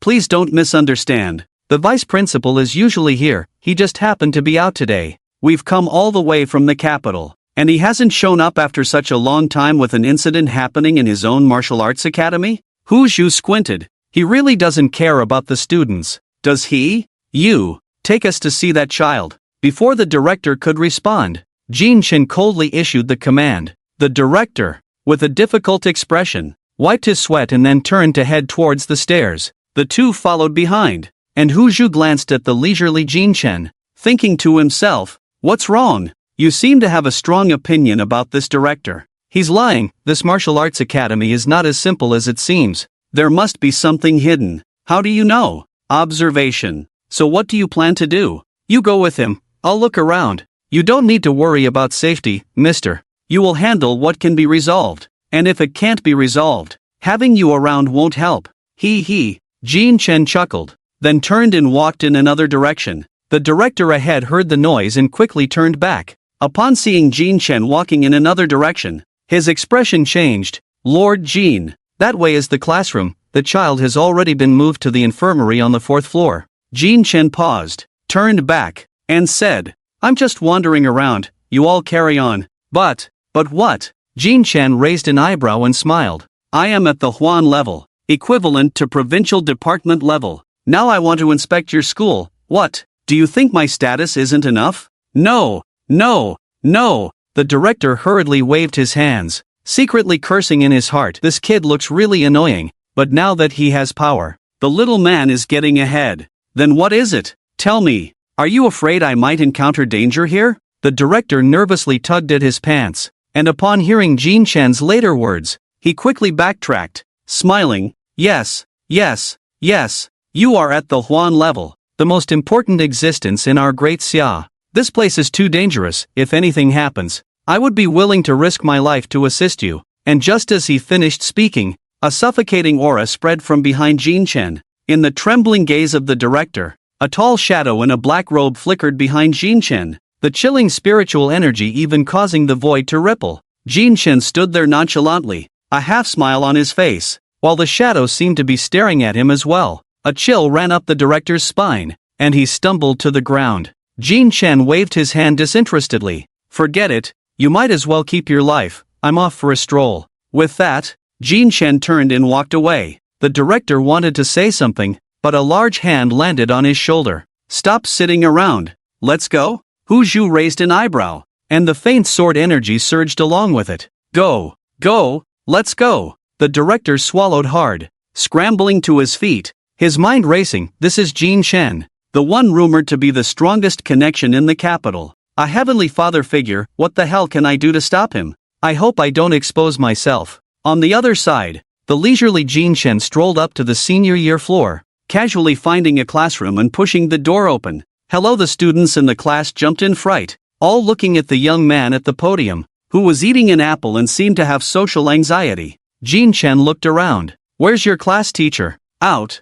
please don't misunderstand. The vice principal is usually here, he just happened to be out today. We've come all the way from the capital, and he hasn't shown up after such a long time with an incident happening in his own martial arts academy?" Hu Zhu squinted. "He really doesn't care about the students, does he?" "You, take us to see that child." Before the director could respond, Jean Chen coldly issued the command. The director, with a difficult expression, wiped his sweat and then turned to head towards the stairs. The two followed behind, and Hu Zhu glanced at the leisurely Jean Chen, thinking to himself, "What's wrong? You seem to have a strong opinion about this director. He's lying. This martial arts academy is not as simple as it seems. There must be something hidden." "How do you know?" "Observation." "So what do you plan to do?" "You go with him, I'll look around. You don't need to worry about safety, mister. You will handle what can be resolved, and if it can't be resolved, having you around won't help." He. Jean Chen chuckled, then turned and walked in another direction. The director ahead heard the noise and quickly turned back. Upon seeing Jean Chen walking in another direction, his expression changed. "Lord Jean, that way is the classroom, the child has already been moved to the infirmary on the 4th floor. Jin Chen paused, turned back, and said, "I'm just wandering around, you all carry on." But what? Jin Chen raised an eyebrow and smiled. "I am at the Huan level, equivalent to provincial department level. Now I want to inspect your school. What? Do you think my status isn't enough?" No. The director hurriedly waved his hands, secretly cursing in his heart. This kid looks really annoying, but now that he has power, the little man is getting ahead. Then what is it? Tell me. Are you afraid I might encounter danger here? The director nervously tugged at his pants, and upon hearing Jin Chen's later words, he quickly backtracked, smiling. Yes. You are at the Huan level, the most important existence in our great Xia. This place is too dangerous. If anything happens, I would be willing to risk my life to assist you. And just as he finished speaking, a suffocating aura spread from behind Jin Chen. In the trembling gaze of the director, a tall shadow in a black robe flickered behind Jin Chen, the chilling spiritual energy even causing the void to ripple. Jin Chen stood there nonchalantly, a half-smile on his face, while the shadow seemed to be staring at him as well. A chill ran up the director's spine, and he stumbled to the ground. Jin Chen waved his hand disinterestedly. "Forget it, you might as well keep your life, I'm off for a stroll." With that, Jin Chen turned and walked away. The director wanted to say something, but a large hand landed on his shoulder. "Stop sitting around. Let's go." Hu Zhu raised an eyebrow, and the faint sword energy surged along with it. Go, let's go." The director swallowed hard, scrambling to his feet, his mind racing. This is Jin Chen, the one rumored to be the strongest connection in the capital. A heavenly father figure. What the hell can I do to stop him? I hope I don't expose myself. On the other side, the leisurely Jin Chen strolled up to the senior year floor, casually finding a classroom and pushing the door open. "Hello." The students in the class jumped in fright, all looking at the young man at the podium, who was eating an apple and seemed to have social anxiety. Jin Chen looked around. "Where's your class teacher?" Out,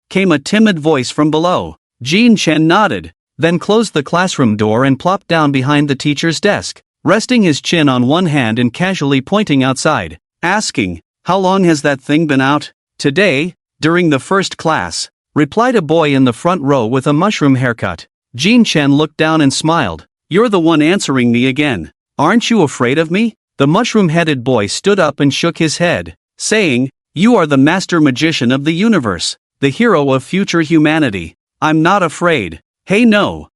came a timid voice from below. Jin Chen nodded, then closed the classroom door and plopped down behind the teacher's desk, resting his chin on one hand and casually pointing outside, asking, "How long has that thing been out?" "Today, during the first class," replied a boy in the front row with a mushroom haircut. Jin Chen looked down and smiled. "You're the one answering me again. Aren't you afraid of me?" The mushroom-headed boy stood up and shook his head, saying, "You are the master magician of the universe, the hero of future humanity. I'm not afraid." "Hey, no.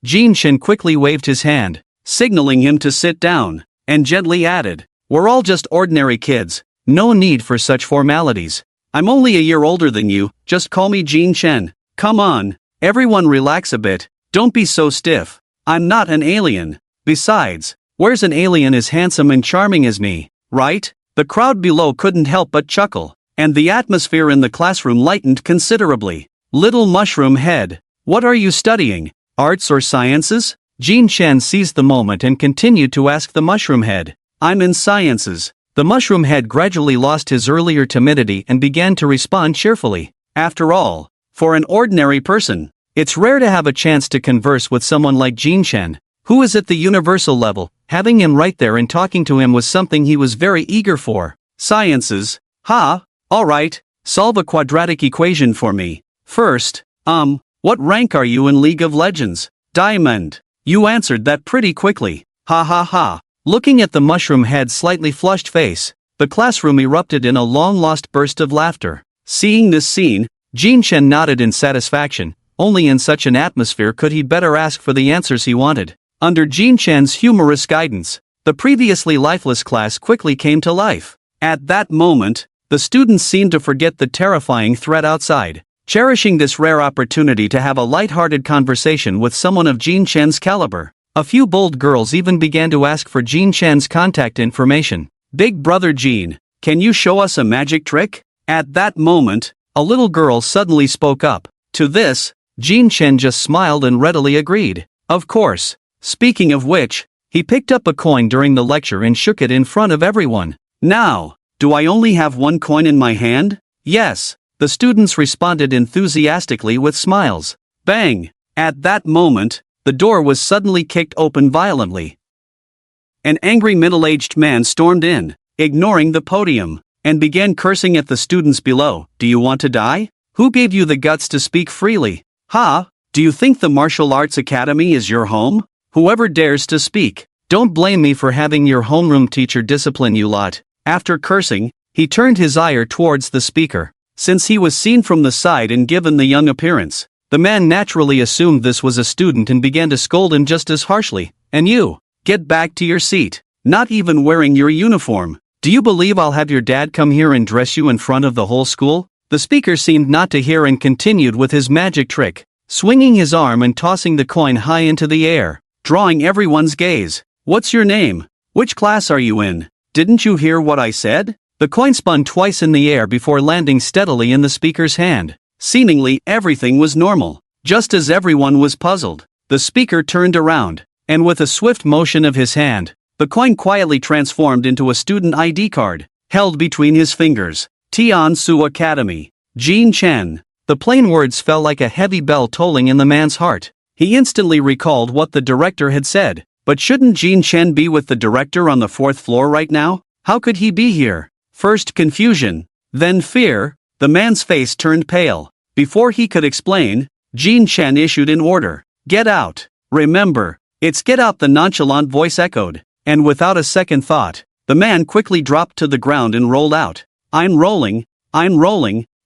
Jin Chen quickly waved his hand, signaling him to sit down, and gently added, "We're all just ordinary kids, no need for such formalities. I'm only a year older than you, just call me Jin Chen. Come on, everyone relax a bit, don't be so stiff. I'm not an alien. Besides, where's an alien as handsome and charming as me, right?" The crowd below couldn't help but chuckle, and the atmosphere in the classroom lightened considerably. "Little mushroom head, what are you studying? Arts or sciences?" Jin Chen seized the moment and continued to ask the mushroom head. "I'm in sciences." The mushroom head gradually lost his earlier timidity and began to respond cheerfully. After all, for an ordinary person, it's rare to have a chance to converse with someone like Jin Chen, who is at the universal level. Having him right there and talking to him was something he was very eager for. "Sciences? Alright, solve a quadratic equation for me. First, what rank are you in League of Legends?" "Diamond." "You answered that pretty quickly. Ha. Looking at the mushroom head's slightly flushed face, the classroom erupted in a long-lost burst of laughter. Seeing this scene, Jin Chen nodded in satisfaction. Only in such an atmosphere could he better ask for the answers he wanted. Under Jin Chen's humorous guidance, the previously lifeless class quickly came to life. At that moment, the students seemed to forget the terrifying threat outside, cherishing this rare opportunity to have a light-hearted conversation with someone of Jin Chen's caliber. A few bold girls even began to ask for Jin Chen's contact information. "Big brother Jin, can you show us a magic trick?" At that moment, a little girl suddenly spoke up. To this, Jin Chen just smiled and readily agreed. "Of course. Speaking of which," he picked up a coin during the lecture and shook it in front of everyone. "Now, do I only have one coin in my hand?" "Yes." The students responded enthusiastically with smiles. Bang! At that moment, the door was suddenly kicked open violently. An angry middle-aged man stormed in, ignoring the podium, and began cursing at the students below. Do you want to die? Who gave you the guts to speak freely? Ha! Do you think the Martial Arts Academy is your home? Whoever dares to speak, don't blame me for having your homeroom teacher discipline you lot. After cursing, he turned his ire towards the speaker. Since he was seen from the side and given the young appearance, the man naturally assumed this was a student and began to scold him just as harshly. And you, get back to your seat. Not even wearing your uniform. Do you believe I'll have your dad come here and dress you in front of the whole school? The speaker seemed not to hear and continued with his magic trick, swinging his arm and tossing the coin high into the air, drawing everyone's gaze. What's your name? Which class are you in? Didn't you hear what I said? The coin spun twice in the air before landing steadily in the speaker's hand. Seemingly, everything was normal. Just as everyone was puzzled, the speaker turned around, and with a swift motion of his hand, the coin quietly transformed into a student ID card, held between his fingers. Tiansu Academy. Jean Chen. The plain words fell like a heavy bell tolling in the man's heart. He instantly recalled what the director had said. But shouldn't Jean Chen be with the director on the 4th floor right now? How could he be here? First confusion, then fear. The man's face turned pale. Before he could explain, Jean Chen issued an order. Get out. Remember, it's get out, the nonchalant voice echoed. And without a second thought, the man quickly dropped to the ground and rolled out. I'm rolling,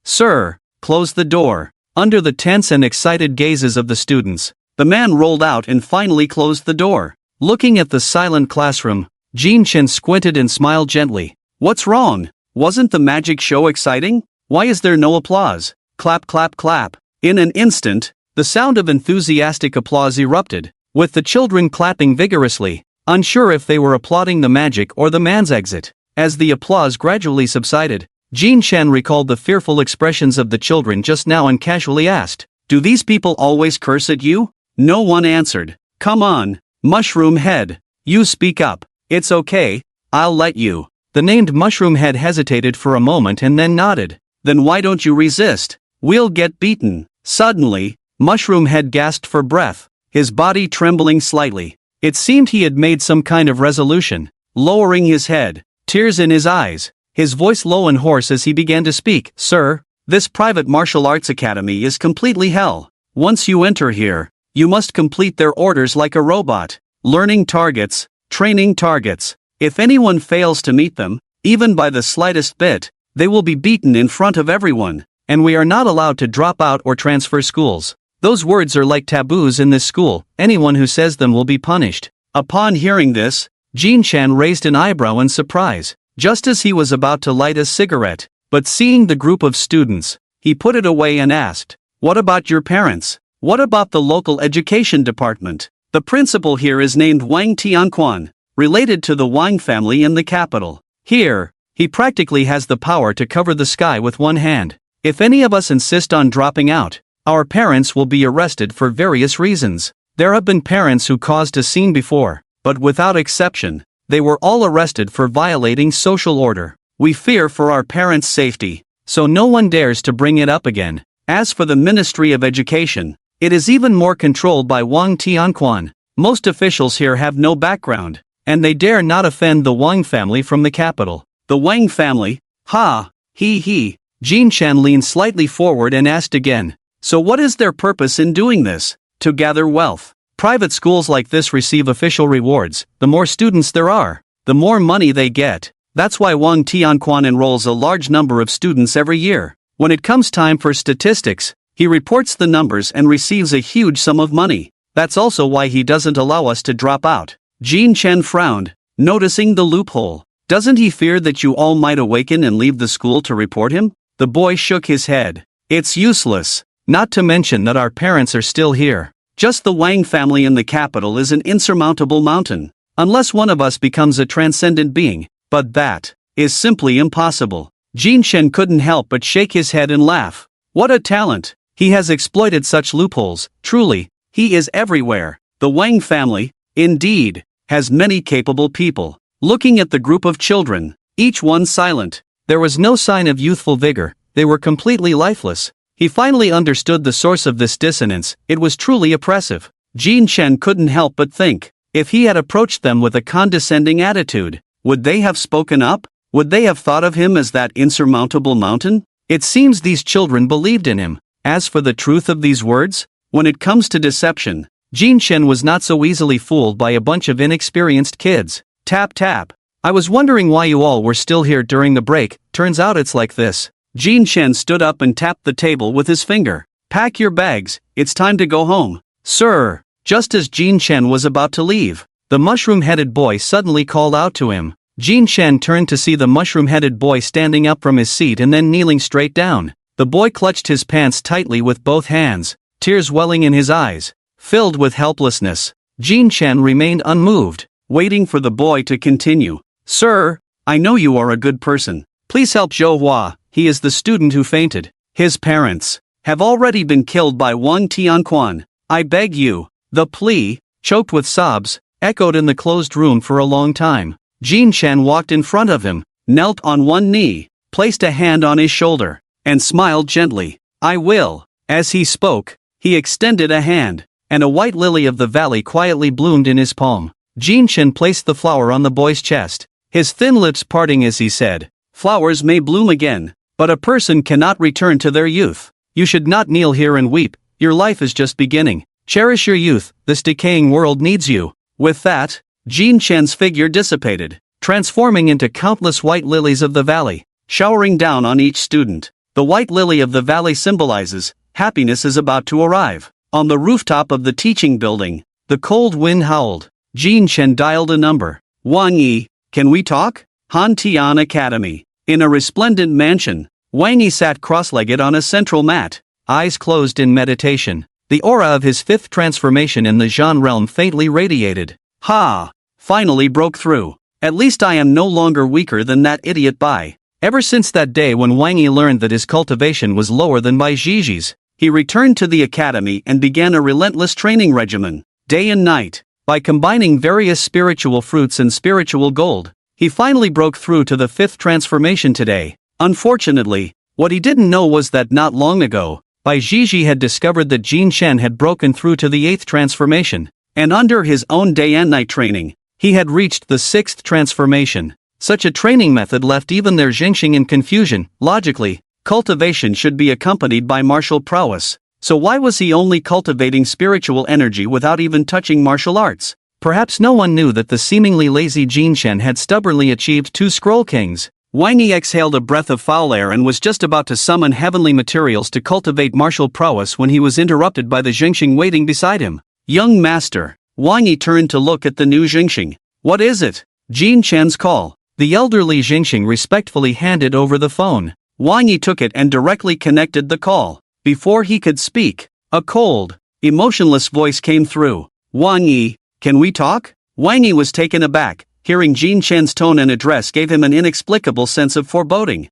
sir. Close the door. Under the tense and excited gazes of the students, the man rolled out and finally closed the door. Looking at the silent classroom, Jean Chen squinted and smiled gently. What's wrong? Wasn't the magic show exciting? Why is there no applause? Clap, clap, clap. In an instant, the sound of enthusiastic applause erupted, with the children clapping vigorously, unsure if they were applauding the magic or the man's exit. As the applause gradually subsided, Jean Chen recalled the fearful expressions of the children just now and casually asked, do these people always curse at you? No one answered. Come on, Mushroom Head, you speak up. It's okay, I'll let you. The named Mushroom Head hesitated for a moment and then nodded. Then why don't you resist? We'll get beaten. Suddenly, Mushroom Head gasped for breath, his body trembling slightly. It seemed he had made some kind of resolution. Lowering his head, tears in his eyes, his voice low and hoarse as he began to speak. Sir, this private martial arts academy is completely hell. Once you enter here, you must complete their orders like a robot. Learning targets, training targets. If anyone fails to meet them, even by the slightest bit, they will be beaten in front of everyone, and we are not allowed to drop out or transfer schools. Those words are like taboos in this school. Anyone who says them will be punished. Upon hearing this, Jean Chen raised an eyebrow in surprise, just as he was about to light a cigarette. But seeing the group of students, he put it away and asked, what about your parents? What about the local education department? The principal here is named Wang Tianquan, related to the Wang family in the capital. Here, he practically has the power to cover the sky with one hand. If any of us insist on dropping out, our parents will be arrested for various reasons. There have been parents who caused a scene before, but without exception, they were all arrested for violating social order. We fear for our parents' safety, so no one dares to bring it up again. As for the Ministry of Education, it is even more controlled by Wang Tianquan. Most officials here have no background, and they dare not offend the Wang family from the capital. The Wang family? Ha! He. Jean Chen leaned slightly forward and asked again. So what is their purpose in doing this? To gather wealth. Private schools like this receive official rewards. The more students there are, the more money they get. That's why Wang Tianquan enrolls a large number of students every year. When it comes time for statistics, he reports the numbers and receives a huge sum of money. That's also why he doesn't allow us to drop out. Jean Chen frowned, noticing the loophole. Doesn't he fear that you all might awaken and leave the school to report him? The boy shook his head. It's useless. Not to mention that our parents are still here. Just the Wang family in the capital is an insurmountable mountain. Unless one of us becomes a transcendent being. But that is simply impossible. Jean Chen couldn't help but shake his head and laugh. What a talent! He has exploited such loopholes. Truly, he is everywhere. The Wang family, indeed, has many capable people. Looking at the group of children, each one silent, there was no sign of youthful vigor. They were completely lifeless. He finally understood the source of this dissonance. It was truly oppressive. Jean Chen couldn't help but think, if he had approached them with a condescending attitude, would they have spoken up? Would they have thought of him as that insurmountable mountain? It seems these children believed in him. As for the truth of these words, when it comes to deception, Jin Chen was not so easily fooled by a bunch of inexperienced kids. Tap tap. I was wondering why you all were still here during the break, turns out it's like this. Jin Chen stood up and tapped the table with his finger. Pack your bags, it's time to go home. Sir. Just as Jin Chen was about to leave, the mushroom-headed boy suddenly called out to him. Jin Chen turned to see the mushroom-headed boy standing up from his seat and then kneeling straight down. The boy clutched his pants tightly with both hands, tears welling in his eyes. Filled with helplessness, Jin Chen remained unmoved, waiting for the boy to continue. Sir, I know you are a good person. Please help Zhou Hua, he is the student who fainted. His parents have already been killed by Wang Tianquan. I beg you. The plea, choked with sobs, echoed in the closed room for a long time. Jin Chen walked in front of him, knelt on one knee, placed a hand on his shoulder, and smiled gently. I will. As he spoke, he extended a hand, and a white lily of the valley quietly bloomed in his palm. Jin Chen placed the flower on the boy's chest, his thin lips parting as he said, Flowers may bloom again, but a person cannot return to their youth. You should not kneel here and weep, your life is just beginning. Cherish your youth, this decaying world needs you. With that, Jin Chen's figure dissipated, transforming into countless white lilies of the valley, showering down on each student. The white lily of the valley symbolizes, happiness is about to arrive. On the rooftop of the teaching building, the cold wind howled. Jin Chen dialed a number. Wang Yi, can we talk? Han Tian Academy. In a resplendent mansion, Wang Yi sat cross-legged on a central mat, eyes closed in meditation. The aura of his fifth transformation in the Zhan realm faintly radiated. Ha! Finally broke through. At least I am no longer weaker than that idiot Bai. Ever since that day when Wang Yi learned that his cultivation was lower than Bai Ziji's, he returned to the academy and began a relentless training regimen, day and night. By combining various spiritual fruits and spiritual gold, he finally broke through to the fifth transformation today. Unfortunately, what he didn't know was that not long ago, Bai Ziji had discovered that Jin Chen had broken through to the eighth transformation, and under his own day and night training, he had reached the sixth transformation. Such a training method left even their Xingxing in confusion. Logically, cultivation should be accompanied by martial prowess. So why was he only cultivating spiritual energy without even touching martial arts? Perhaps no one knew that the seemingly lazy Jin Chen had stubbornly achieved 2 Scroll Kings. Wang Yi exhaled a breath of foul air and was just about to summon heavenly materials to cultivate martial prowess when he was interrupted by the Xingxing waiting beside him. Young master. Wang Yi turned to look at the new Xingxing. What is it? Jin Chen's call. The elderly Xingxing respectfully handed over the phone. Wang Yi took it and directly connected the call. Before he could speak, a cold, emotionless voice came through. Wang Yi, can we talk? Wang Yi was taken aback. Hearing Jin Chen's tone and address gave him an inexplicable sense of foreboding.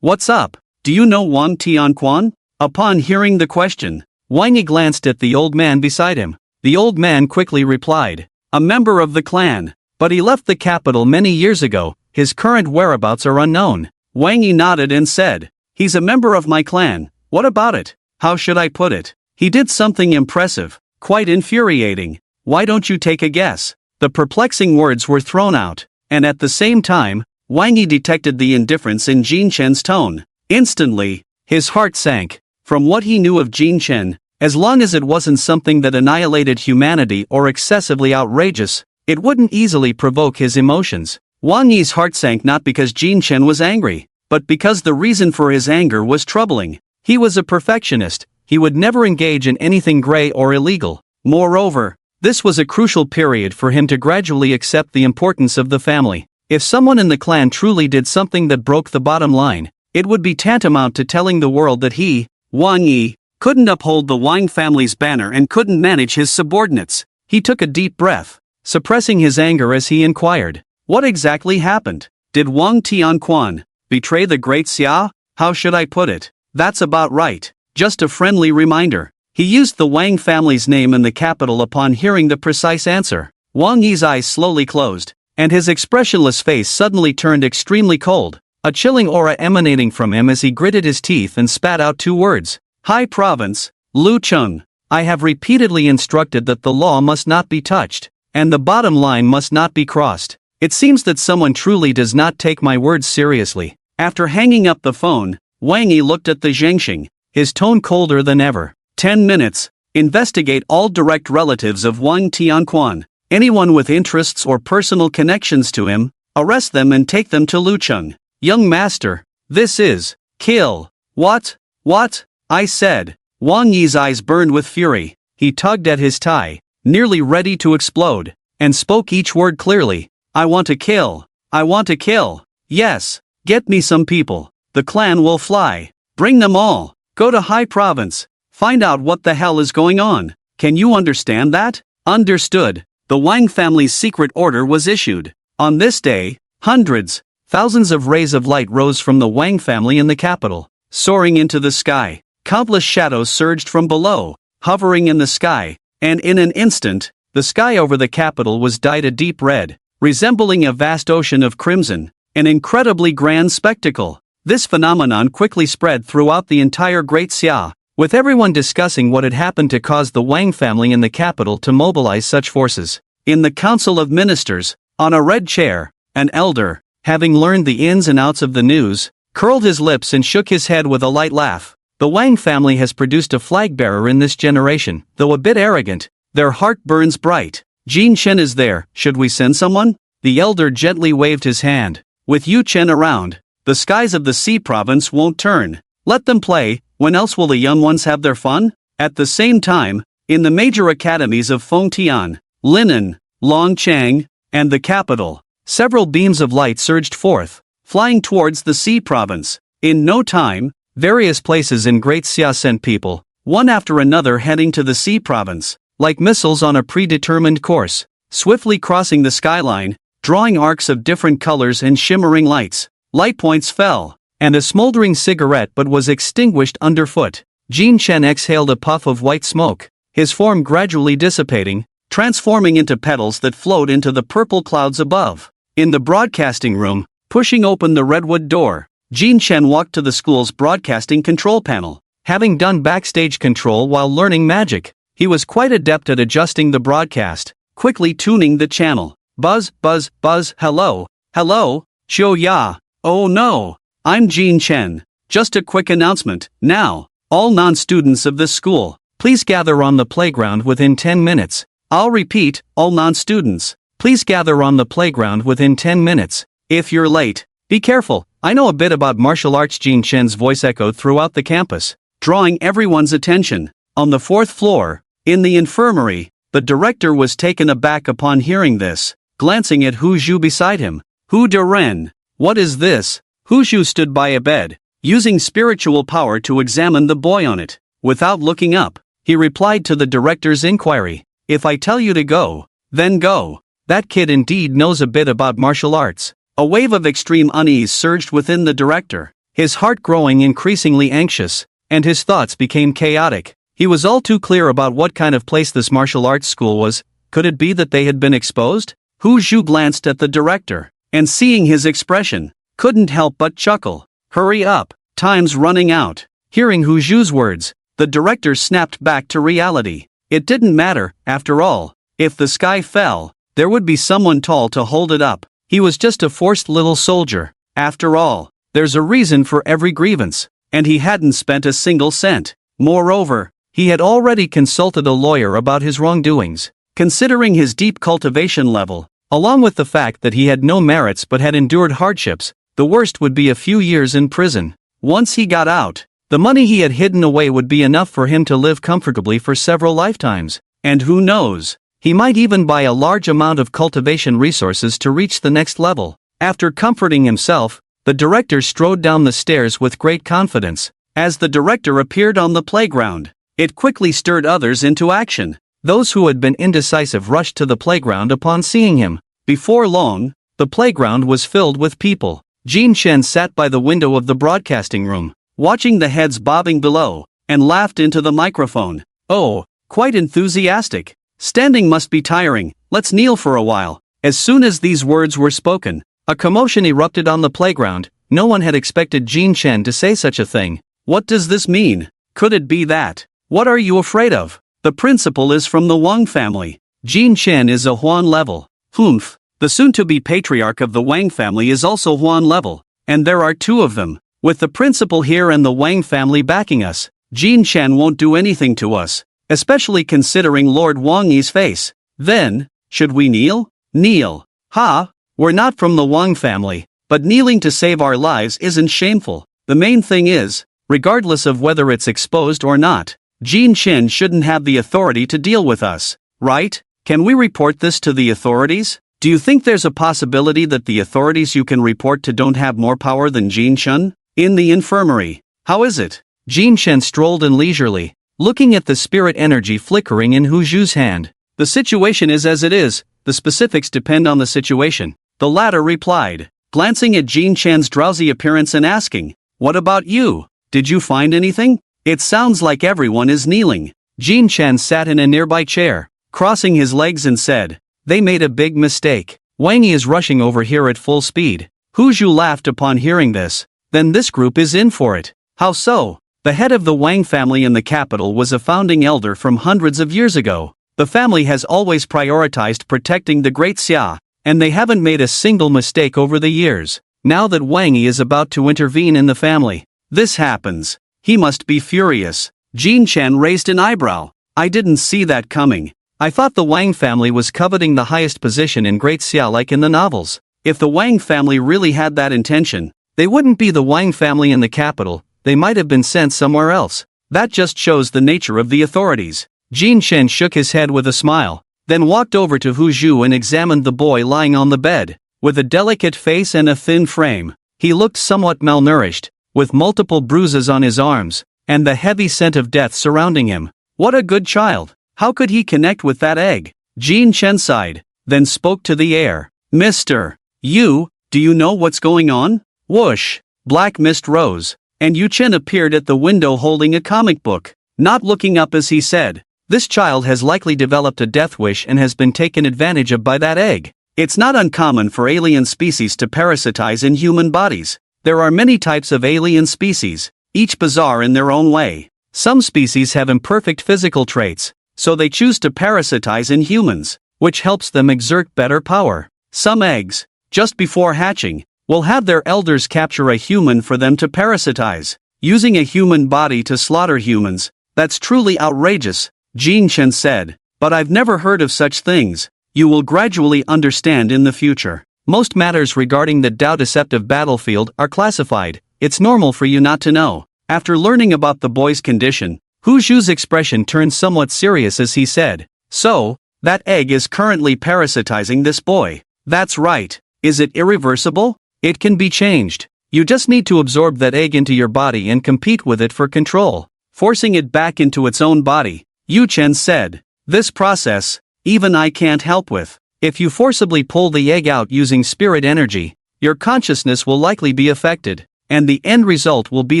What's up? Do you know Wang Tianquan? Upon hearing the question, Wang Yi glanced at the old man beside him. The old man quickly replied, a member of the clan. But he left the capital many years ago, his current whereabouts are unknown. Wang Yi nodded and said, he's a member of my clan, what about it? How should I put it? He did something impressive, quite infuriating. Why don't you take a guess? The perplexing words were thrown out, and at the same time, Wang Yi detected the indifference in Jin Chen's tone. Instantly, his heart sank. From what he knew of Jin Chen, as long as it wasn't something that annihilated humanity or excessively outrageous, it wouldn't easily provoke his emotions. Wang Yi's heart sank not because Jin Chen was angry, but because the reason for his anger was troubling. He was a perfectionist, he would never engage in anything gray or illegal. Moreover, this was a crucial period for him to gradually accept the importance of the family. If someone in the clan truly did something that broke the bottom line, it would be tantamount to telling the world that he, Wang Yi, couldn't uphold the Wang family's banner and couldn't manage his subordinates. He took a deep breath, suppressing his anger as he inquired, what exactly happened? Did Wang Tianquan betray the great Xia? How should I put it? That's about right. Just a friendly reminder. He used the Wang family's name in the capital upon hearing the precise answer. Wang Yi's eyes slowly closed, and his expressionless face suddenly turned extremely cold, a chilling aura emanating from him as he gritted his teeth and spat out 2 words. High Province, Lu Cheng. I have repeatedly instructed that the law must not be touched, and the bottom line must not be crossed. It seems that someone truly does not take my words seriously. After hanging up the phone, Wang Yi looked at the Zhengxing, his tone colder than ever. 10 minutes. Investigate all direct relatives of Wang Tianquan. Anyone with interests or personal connections to him, arrest them and take them to Lucheng. Young master, this is kill. What? What? I said. Wang Yi's eyes burned with fury. He tugged at his tie, nearly ready to explode, and spoke each word clearly. I want to kill. I want to kill. Yes. Get me some people. The clan will fly. Bring them all. Go to High Province. Find out what the hell is going on. Can you understand that? Understood. The Wang family's secret order was issued. On this day, hundreds, thousands of rays of light rose from the Wang family in the capital, soaring into the sky. Countless shadows surged from below, hovering in the sky, and in an instant, the sky over the capital was dyed a deep red, resembling a vast ocean of crimson, an incredibly grand spectacle. This phenomenon quickly spread throughout the entire Great Xia, with everyone discussing what had happened to cause the Wang family in the capital to mobilize such forces. In the Council of Ministers, on a red chair, an elder, having learned the ins and outs of the news, curled his lips and shook his head with a light laugh. The Wang family has produced a flag-bearer in this generation, though a bit arrogant. Their heart burns bright. Jin Chen is there, should we send someone? The elder gently waved his hand. With Yu Chen around, the skies of the Sea province won't turn. Let them play. When else will the young ones have their fun? At the same time, in the major academies of Fengtian, Linan, Longchang, and the capital, several beams of light surged forth, flying towards the Sea province. In no time, various places in Great Xia sent people, one after another heading to the Sea province, like missiles on a predetermined course, swiftly crossing the skyline, drawing arcs of different colors and shimmering lights. Light points fell, and a smoldering cigarette butt was extinguished underfoot. Jin Chen exhaled a puff of white smoke, his form gradually dissipating, transforming into petals that flowed into the purple clouds above. In the broadcasting room, pushing open the redwood door, Jin Chen walked to the school's broadcasting control panel. Having done backstage control while learning magic, he was quite adept at adjusting the broadcast, quickly tuning the channel. Buzz, buzz, buzz, hello, hello, Qiu Ya. Oh no, I'm Jin Chen. Just a quick announcement. Now, all non-students of this school, please gather on the playground within 10 minutes. I'll repeat, all non-students, please gather on the playground within 10 minutes. If you're late, be careful. I know a bit about martial arts. Jin Chen's voice echoed throughout the campus, drawing everyone's attention. On the 4th floor, in the infirmary, the director was taken aback upon hearing this, glancing at Hu Zhu beside him. Hu Deren, what is this? Hu Zhu stood by a bed, using spiritual power to examine the boy on it. Without looking up, he replied to the director's inquiry. If I tell you to go, then go. That kid indeed knows a bit about martial arts. A wave of extreme unease surged within the director, his heart growing increasingly anxious, and his thoughts became chaotic. He was all too clear about what kind of place this martial arts school was. Could it be that they had been exposed? Hu Zhu glanced at the director, and seeing his expression, couldn't help but chuckle. Hurry up, time's running out. Hearing Hu Zhu's words, the director snapped back to reality. It didn't matter, after all. If the sky fell, there would be someone tall to hold it up. He was just a forced little soldier. After all, there's a reason for every grievance, and he hadn't spent a single cent. Moreover, he had already consulted a lawyer about his wrongdoings. Considering his deep cultivation level, along with the fact that he had no merits but had endured hardships, the worst would be a few years in prison. Once he got out, the money he had hidden away would be enough for him to live comfortably for several lifetimes. And who knows, he might even buy a large amount of cultivation resources to reach the next level. After comforting himself, the director strode down the stairs with great confidence. As the director appeared on the playground, it quickly stirred others into action. Those who had been indecisive rushed to the playground upon seeing him. Before long, the playground was filled with people. Jin Chen sat by the window of the broadcasting room, watching the heads bobbing below, and laughed into the microphone. Oh, quite enthusiastic. Standing must be tiring, let's kneel for a while. As soon as these words were spoken, a commotion erupted on the playground. No one had expected Jin Chen to say such a thing. What does this mean? Could it be that? What are you afraid of? The principal is from the Wang family. Jin Chen is a Huan level. Humph. The soon-to-be patriarch of the Wang family is also Huan level, and there are two of them. With the principal here and the Wang family backing us, Jin Chen won't do anything to us, especially considering Lord Wang Yi's face. Then, should we kneel? Kneel. Ha! We're not from the Wang family, but kneeling to save our lives isn't shameful. The main thing is, regardless of whether it's exposed or not, Jin Chen shouldn't have the authority to deal with us, right? Can we report this to the authorities? Do you think there's a possibility that the authorities you can report to don't have more power than Jin Chen? In the infirmary. How is it? Jin Chen strolled in leisurely, looking at the spirit energy flickering in Hu Zhu's hand. The situation is as it is, the specifics depend on the situation, the latter replied, glancing at Jin Chen's drowsy appearance and asking, what about you? Did you find anything? It sounds like everyone is kneeling. Jin Chen sat in a nearby chair, crossing his legs and said, they made a big mistake. Wang Yi is rushing over here at full speed. Hu Zhu laughed upon hearing this. Then this group is in for it. How so? The head of the Wang family in the capital was a founding elder from hundreds of years ago. The family has always prioritized protecting the great Xia, and they haven't made a single mistake over the years. Now that Wang Yi is about to intervene in the family, this happens. He must be furious. Jin Chen raised an eyebrow. I didn't see that coming. I thought the Wang family was coveting the highest position in Great Xia like in the novels. If the Wang family really had that intention, they wouldn't be the Wang family in the capital, they might have been sent somewhere else. That just shows the nature of the authorities. Jin Chen shook his head with a smile, then walked over to Hu Zhu and examined the boy lying on the bed. With a delicate face and a thin frame, he looked somewhat malnourished, with multiple bruises on his arms, and the heavy scent of death surrounding him. What a good child! How could he connect with that egg? Jin Chen sighed, then spoke to the air. Mister, do you know what's going on? Whoosh! Black mist rose, and Yu Chen appeared at the window holding a comic book. Not looking up as he said, this child has likely developed a death wish and has been taken advantage of by that egg. It's not uncommon for alien species to parasitize in human bodies. There are many types of alien species, each bizarre in their own way. Some species have imperfect physical traits, so they choose to parasitize in humans, which helps them exert better power. Some eggs, just before hatching, will have their elders capture a human for them to parasitize, using a human body to slaughter humans. That's truly outrageous, Jin Chen said, but I've never heard of such things. You will gradually understand in the future. Most matters regarding the Dao Deceptive Battlefield are classified. It's normal for you not to know. After learning about the boy's condition, Hu Zhu's expression turned somewhat serious as he said, so, that egg is currently parasitizing this boy. That's right. Is it irreversible? It can be changed. You just need to absorb that egg into your body and compete with it for control, forcing it back into its own body, Yu Chen said. This process, even I can't help with. If you forcibly pull the egg out using spirit energy, your consciousness will likely be affected, and the end result will be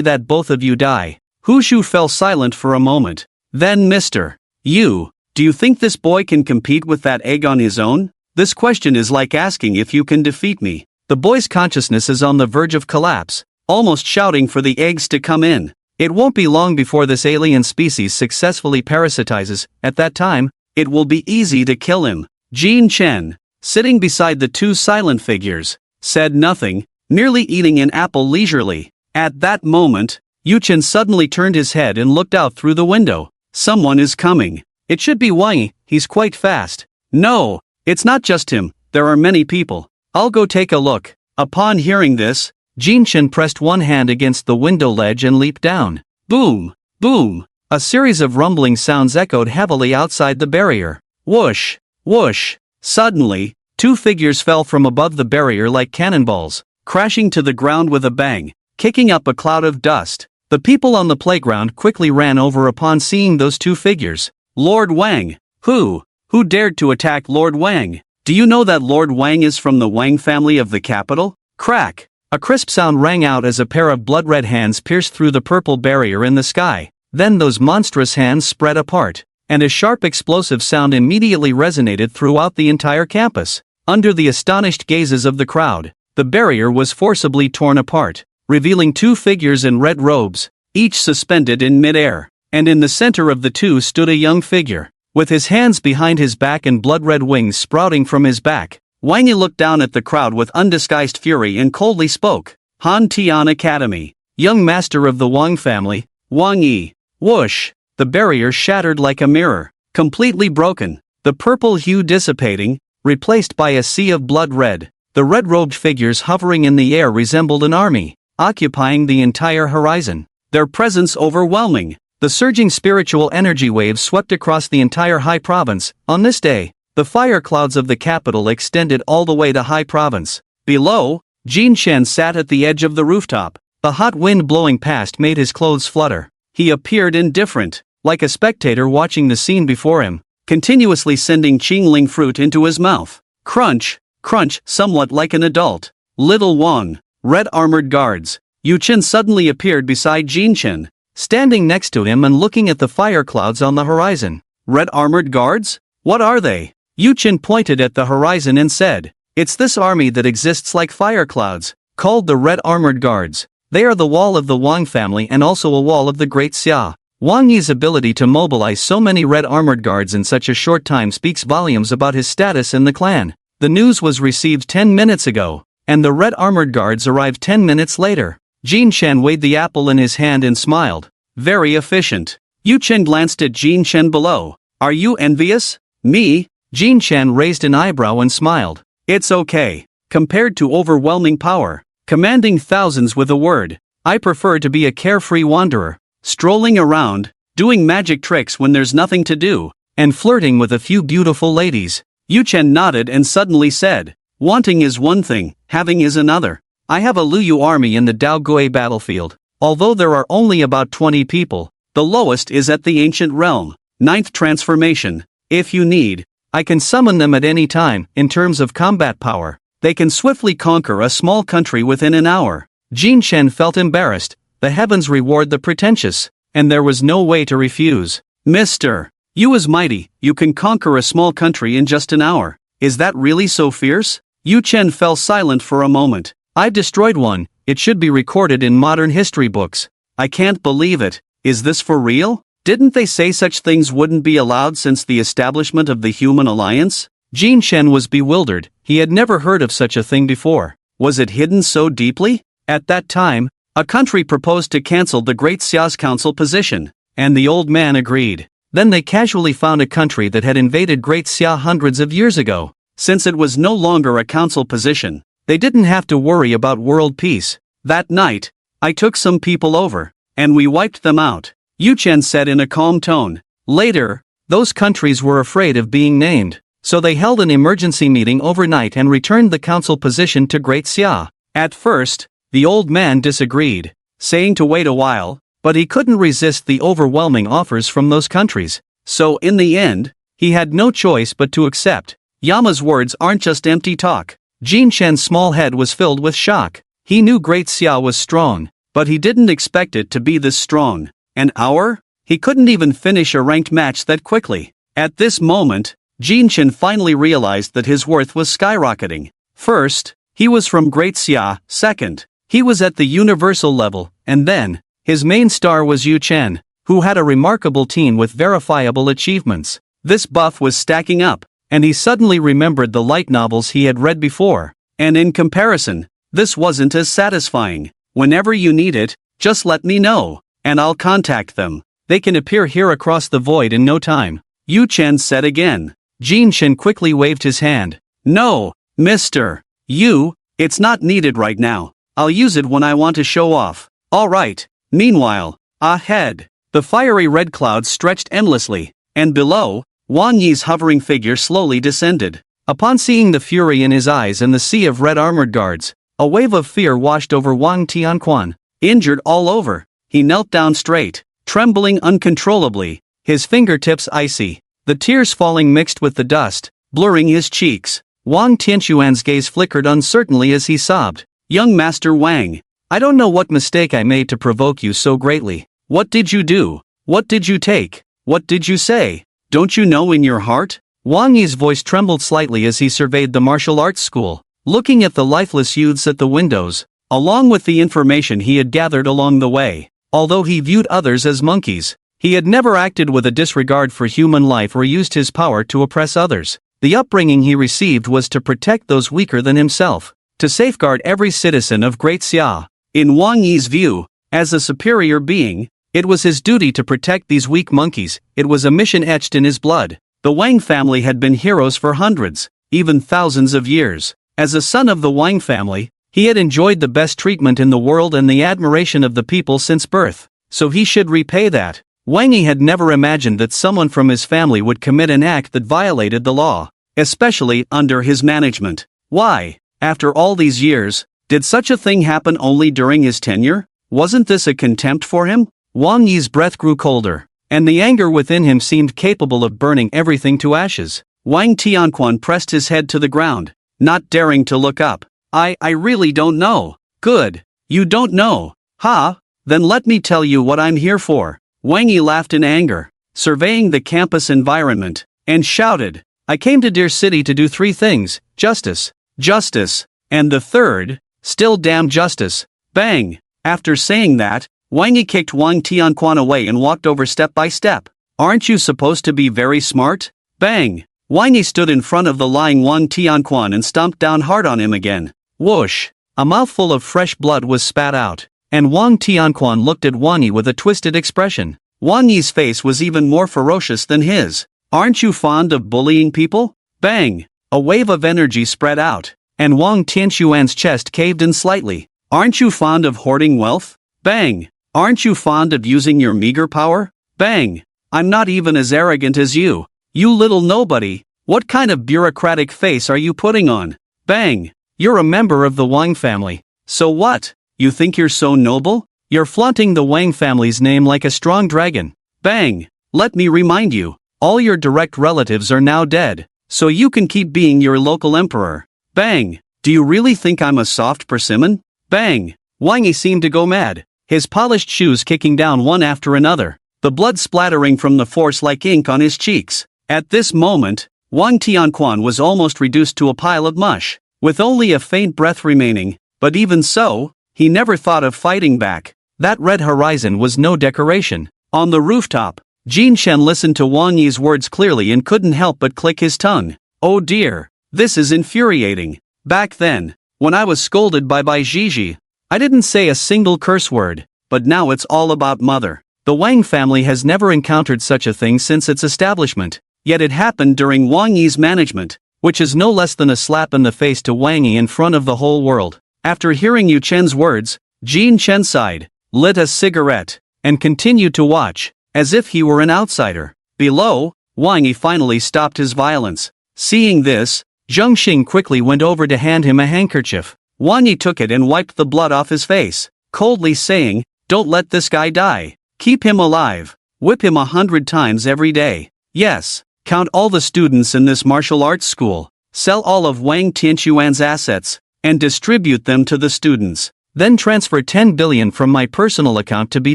that both of you die. Hu Zhu fell silent for a moment. Then Mr. Do you think this boy can compete with that egg on his own? This question is like asking if you can defeat me. The boy's consciousness is on the verge of collapse, almost shouting for the eggs to come in. It won't be long before this alien species successfully parasitizes. At that time, it will be easy to kill him. Jin Chen, sitting beside the two silent figures, said nothing, merely eating an apple leisurely. At that moment, Yu Chen suddenly turned his head and looked out through the window. Someone is coming. It should be Wang Yi, he's quite fast. No, it's not just him, there are many people. I'll go take a look. Upon hearing this, Jin Chen pressed one hand against the window ledge and leaped down. Boom! Boom! A series of rumbling sounds echoed heavily outside the barrier. Whoosh! Whoosh! Suddenly, two figures fell from above the barrier like cannonballs, crashing to the ground with a bang, kicking up a cloud of dust. The people on the playground quickly ran over upon seeing those two figures. Lord Wang! Who dared to attack Lord Wang? Do you know that Lord Wang is from the Wang family of the capital? Crack! A crisp sound rang out as a pair of blood-red hands pierced through the purple barrier in the sky. Then those monstrous hands spread apart, and a sharp explosive sound immediately resonated throughout the entire campus. Under the astonished gazes of the crowd, the barrier was forcibly torn apart, revealing two figures in red robes, each suspended in mid-air, and in the center of the two stood a young figure, with his hands behind his back and blood-red wings sprouting from his back. Wang Yi looked down at the crowd with undisguised fury and coldly spoke. Han Tian Academy. Young master of the Wang family, Wang Yi. Whoosh! The barrier shattered like a mirror, completely broken, the purple hue dissipating, replaced by a sea of blood red. The red-robed figures hovering in the air resembled an army, occupying the entire horizon. Their presence overwhelming. The surging spiritual energy waves swept across the entire Hai Province. On this day, the fire clouds of the capital extended all the way to Hai Province. Below, Jin Chen sat at the edge of the rooftop. The hot wind blowing past made his clothes flutter. He appeared indifferent, like a spectator watching the scene before him, continuously sending Qingling fruit into his mouth. Crunch, crunch, somewhat like an adult. Little Wang, red armored guards. Yu Chen suddenly appeared beside Jin Chen, standing next to him and looking at the fire clouds on the horizon. Red armored guards? What are they? Yu Chen pointed at the horizon and said, "It's this army that exists like fire clouds, called the Red Armored Guards. They are the wall of the Wang family and also a wall of the Great Xia." Wang Yi's ability to mobilize so many Red Armored Guards in such a short time speaks volumes about his status in the clan. The news was received 10 minutes ago, and the Red Armored Guards arrived 10 minutes later. Jin Chen weighed the apple in his hand and smiled. Very efficient. Yu Chen glanced at Jin Chen below. Are you envious? Me? Jin Chen raised an eyebrow and smiled. It's okay. Compared to overwhelming power, commanding thousands with a word, I prefer to be a carefree wanderer, strolling around, doing magic tricks when there's nothing to do, and flirting with a few beautiful ladies. Yu Chen nodded and suddenly said, wanting is one thing, having is another. I have a Luyu army in the Dao Gui battlefield. Although there are only about 20 people, the lowest is at the ancient realm. 9th transformation. If you need, I can summon them at any time. In terms of combat power, they can swiftly conquer a small country within an hour. Jin Chen felt embarrassed. The heavens reward the pretentious, and there was no way to refuse. Mister, you is mighty, you can conquer a small country in just an hour. Is that really so fierce? Yu Chen fell silent for a moment. I destroyed one, it should be recorded in modern history books. I can't believe it. Is this for real? Didn't they say such things wouldn't be allowed since the establishment of the Human Alliance? Jin Chen was bewildered. He had never heard of such a thing before. Was it hidden so deeply? At that time, a country proposed to cancel the Great Xia's council position, and the old man agreed. Then they casually found a country that had invaded Great Xia hundreds of years ago. Since it was no longer a council position, they didn't have to worry about world peace. That night, I took some people over, and we wiped them out, Yu Chen said in a calm tone. Later, those countries were afraid of being named, so they held an emergency meeting overnight and returned the council position to Great Xia. At first, the old man disagreed, saying to wait a while, but he couldn't resist the overwhelming offers from those countries. So in the end, he had no choice but to accept. Yama's words aren't just empty talk. Jin Chen's small head was filled with shock. He knew Great Xia was strong, but he didn't expect it to be this strong. An hour? He couldn't even finish a ranked match that quickly. At this moment, Jin Chen finally realized that his worth was skyrocketing. First, he was from Great Xia. Second, he was at the universal level, and then, his main star was Yu Chen, who had a remarkable team with verifiable achievements. This buff was stacking up, and he suddenly remembered the light novels he had read before. And in comparison, this wasn't as satisfying. Whenever you need it, just let me know, and I'll contact them. They can appear here across the void in no time, Yu Chen said again. Jin Chen quickly waved his hand. No, Mr. Yu, it's not needed right now. I'll use it when I want to show off. Alright. Meanwhile, ahead, the fiery red clouds stretched endlessly, and below, Wang Yi's hovering figure slowly descended. Upon seeing the fury in his eyes and the sea of red armored guards, a wave of fear washed over Wang Tianquan. Injured all over, he knelt down straight, trembling uncontrollably, his fingertips icy, the tears falling mixed with the dust, blurring his cheeks. Wang Tianquan's gaze flickered uncertainly as he sobbed. Young Master Wang, I don't know what mistake I made to provoke you so greatly. What did you do? What did you take? What did you say? Don't you know in your heart? Wang Yi's voice trembled slightly as he surveyed the martial arts school, looking at the lifeless youths at the windows, along with the information he had gathered along the way. Although he viewed others as monkeys, he had never acted with a disregard for human life or used his power to oppress others. The upbringing he received was to protect those weaker than himself, to safeguard every citizen of Great Xia. In Wang Yi's view, as a superior being, it was his duty to protect these weak monkeys. It was a mission etched in his blood. The Wang family had been heroes for hundreds, even thousands of years. As a son of the Wang family, he had enjoyed the best treatment in the world and the admiration of the people since birth, so he should repay that. Wang Yi had never imagined that someone from his family would commit an act that violated the law, especially under his management. Why, after all these years, did such a thing happen only during his tenure? Wasn't this a contempt for him? Wang Yi's breath grew colder, and the anger within him seemed capable of burning everything to ashes. Wang Tianquan pressed his head to the ground, not daring to look up. I really don't know. Good. You don't know. Ha? Then let me tell you what I'm here for. Wang Yi laughed in anger, surveying the campus environment, and shouted, I came to Deer City to do 3 things: justice, justice, and the third, still damn justice. Bang! After saying that, Wang Yi kicked Wang Tianquan away and walked over step by step. Aren't you supposed to be very smart? Bang! Wang Yi stood in front of the lying Wang Tianquan and stomped down hard on him again. Whoosh! A mouthful of fresh blood was spat out, and Wang Tianquan looked at Wang Yi with a twisted expression. Wang Yi's face was even more ferocious than his. Aren't you fond of bullying people? Bang! A wave of energy spread out, and Wang Tianquan's chest caved in slightly. Aren't you fond of hoarding wealth? Bang! Aren't you fond of using your meager power? Bang! I'm not even as arrogant as you. You little nobody. What kind of bureaucratic face are you putting on? Bang! You're a member of the Wang family. So what? You think you're so noble? You're flaunting the Wang family's name like a strong dragon. Bang! Let me remind you, all your direct relatives are now dead, so you can keep being your local emperor. Bang! Do you really think I'm a soft persimmon? Bang! Wang Yi seemed to go mad, his polished shoes kicking down one after another, the blood splattering from the force like ink on his cheeks. At this moment, Wang Tianquan was almost reduced to a pile of mush, with only a faint breath remaining, but even so, he never thought of fighting back. That red horizon was no decoration. On the rooftop, Jin Chen listened to Wang Yi's words clearly and couldn't help but click his tongue. Oh dear, this is infuriating. Back then, when I was scolded by Bai Zhizhi, I didn't say a single curse word, but now it's all about mother. The Wang family has never encountered such a thing since its establishment, yet it happened during Wang Yi's management, which is no less than a slap in the face to Wang Yi in front of the whole world. After hearing Yu Chen's words, Jin Chen sighed, lit a cigarette, and continued to watch, as if he were an outsider. Below, Wang Yi finally stopped his violence. Seeing this, Zheng Xing quickly went over to hand him a handkerchief. Wang Yi took it and wiped the blood off his face, coldly saying, Don't let this guy die. Keep him alive. Whip him 100 times every day. Yes. Count all the students in this martial arts school, sell all of Wang Tianquan's assets, and distribute them to the students. Then transfer 10 billion from my personal account to be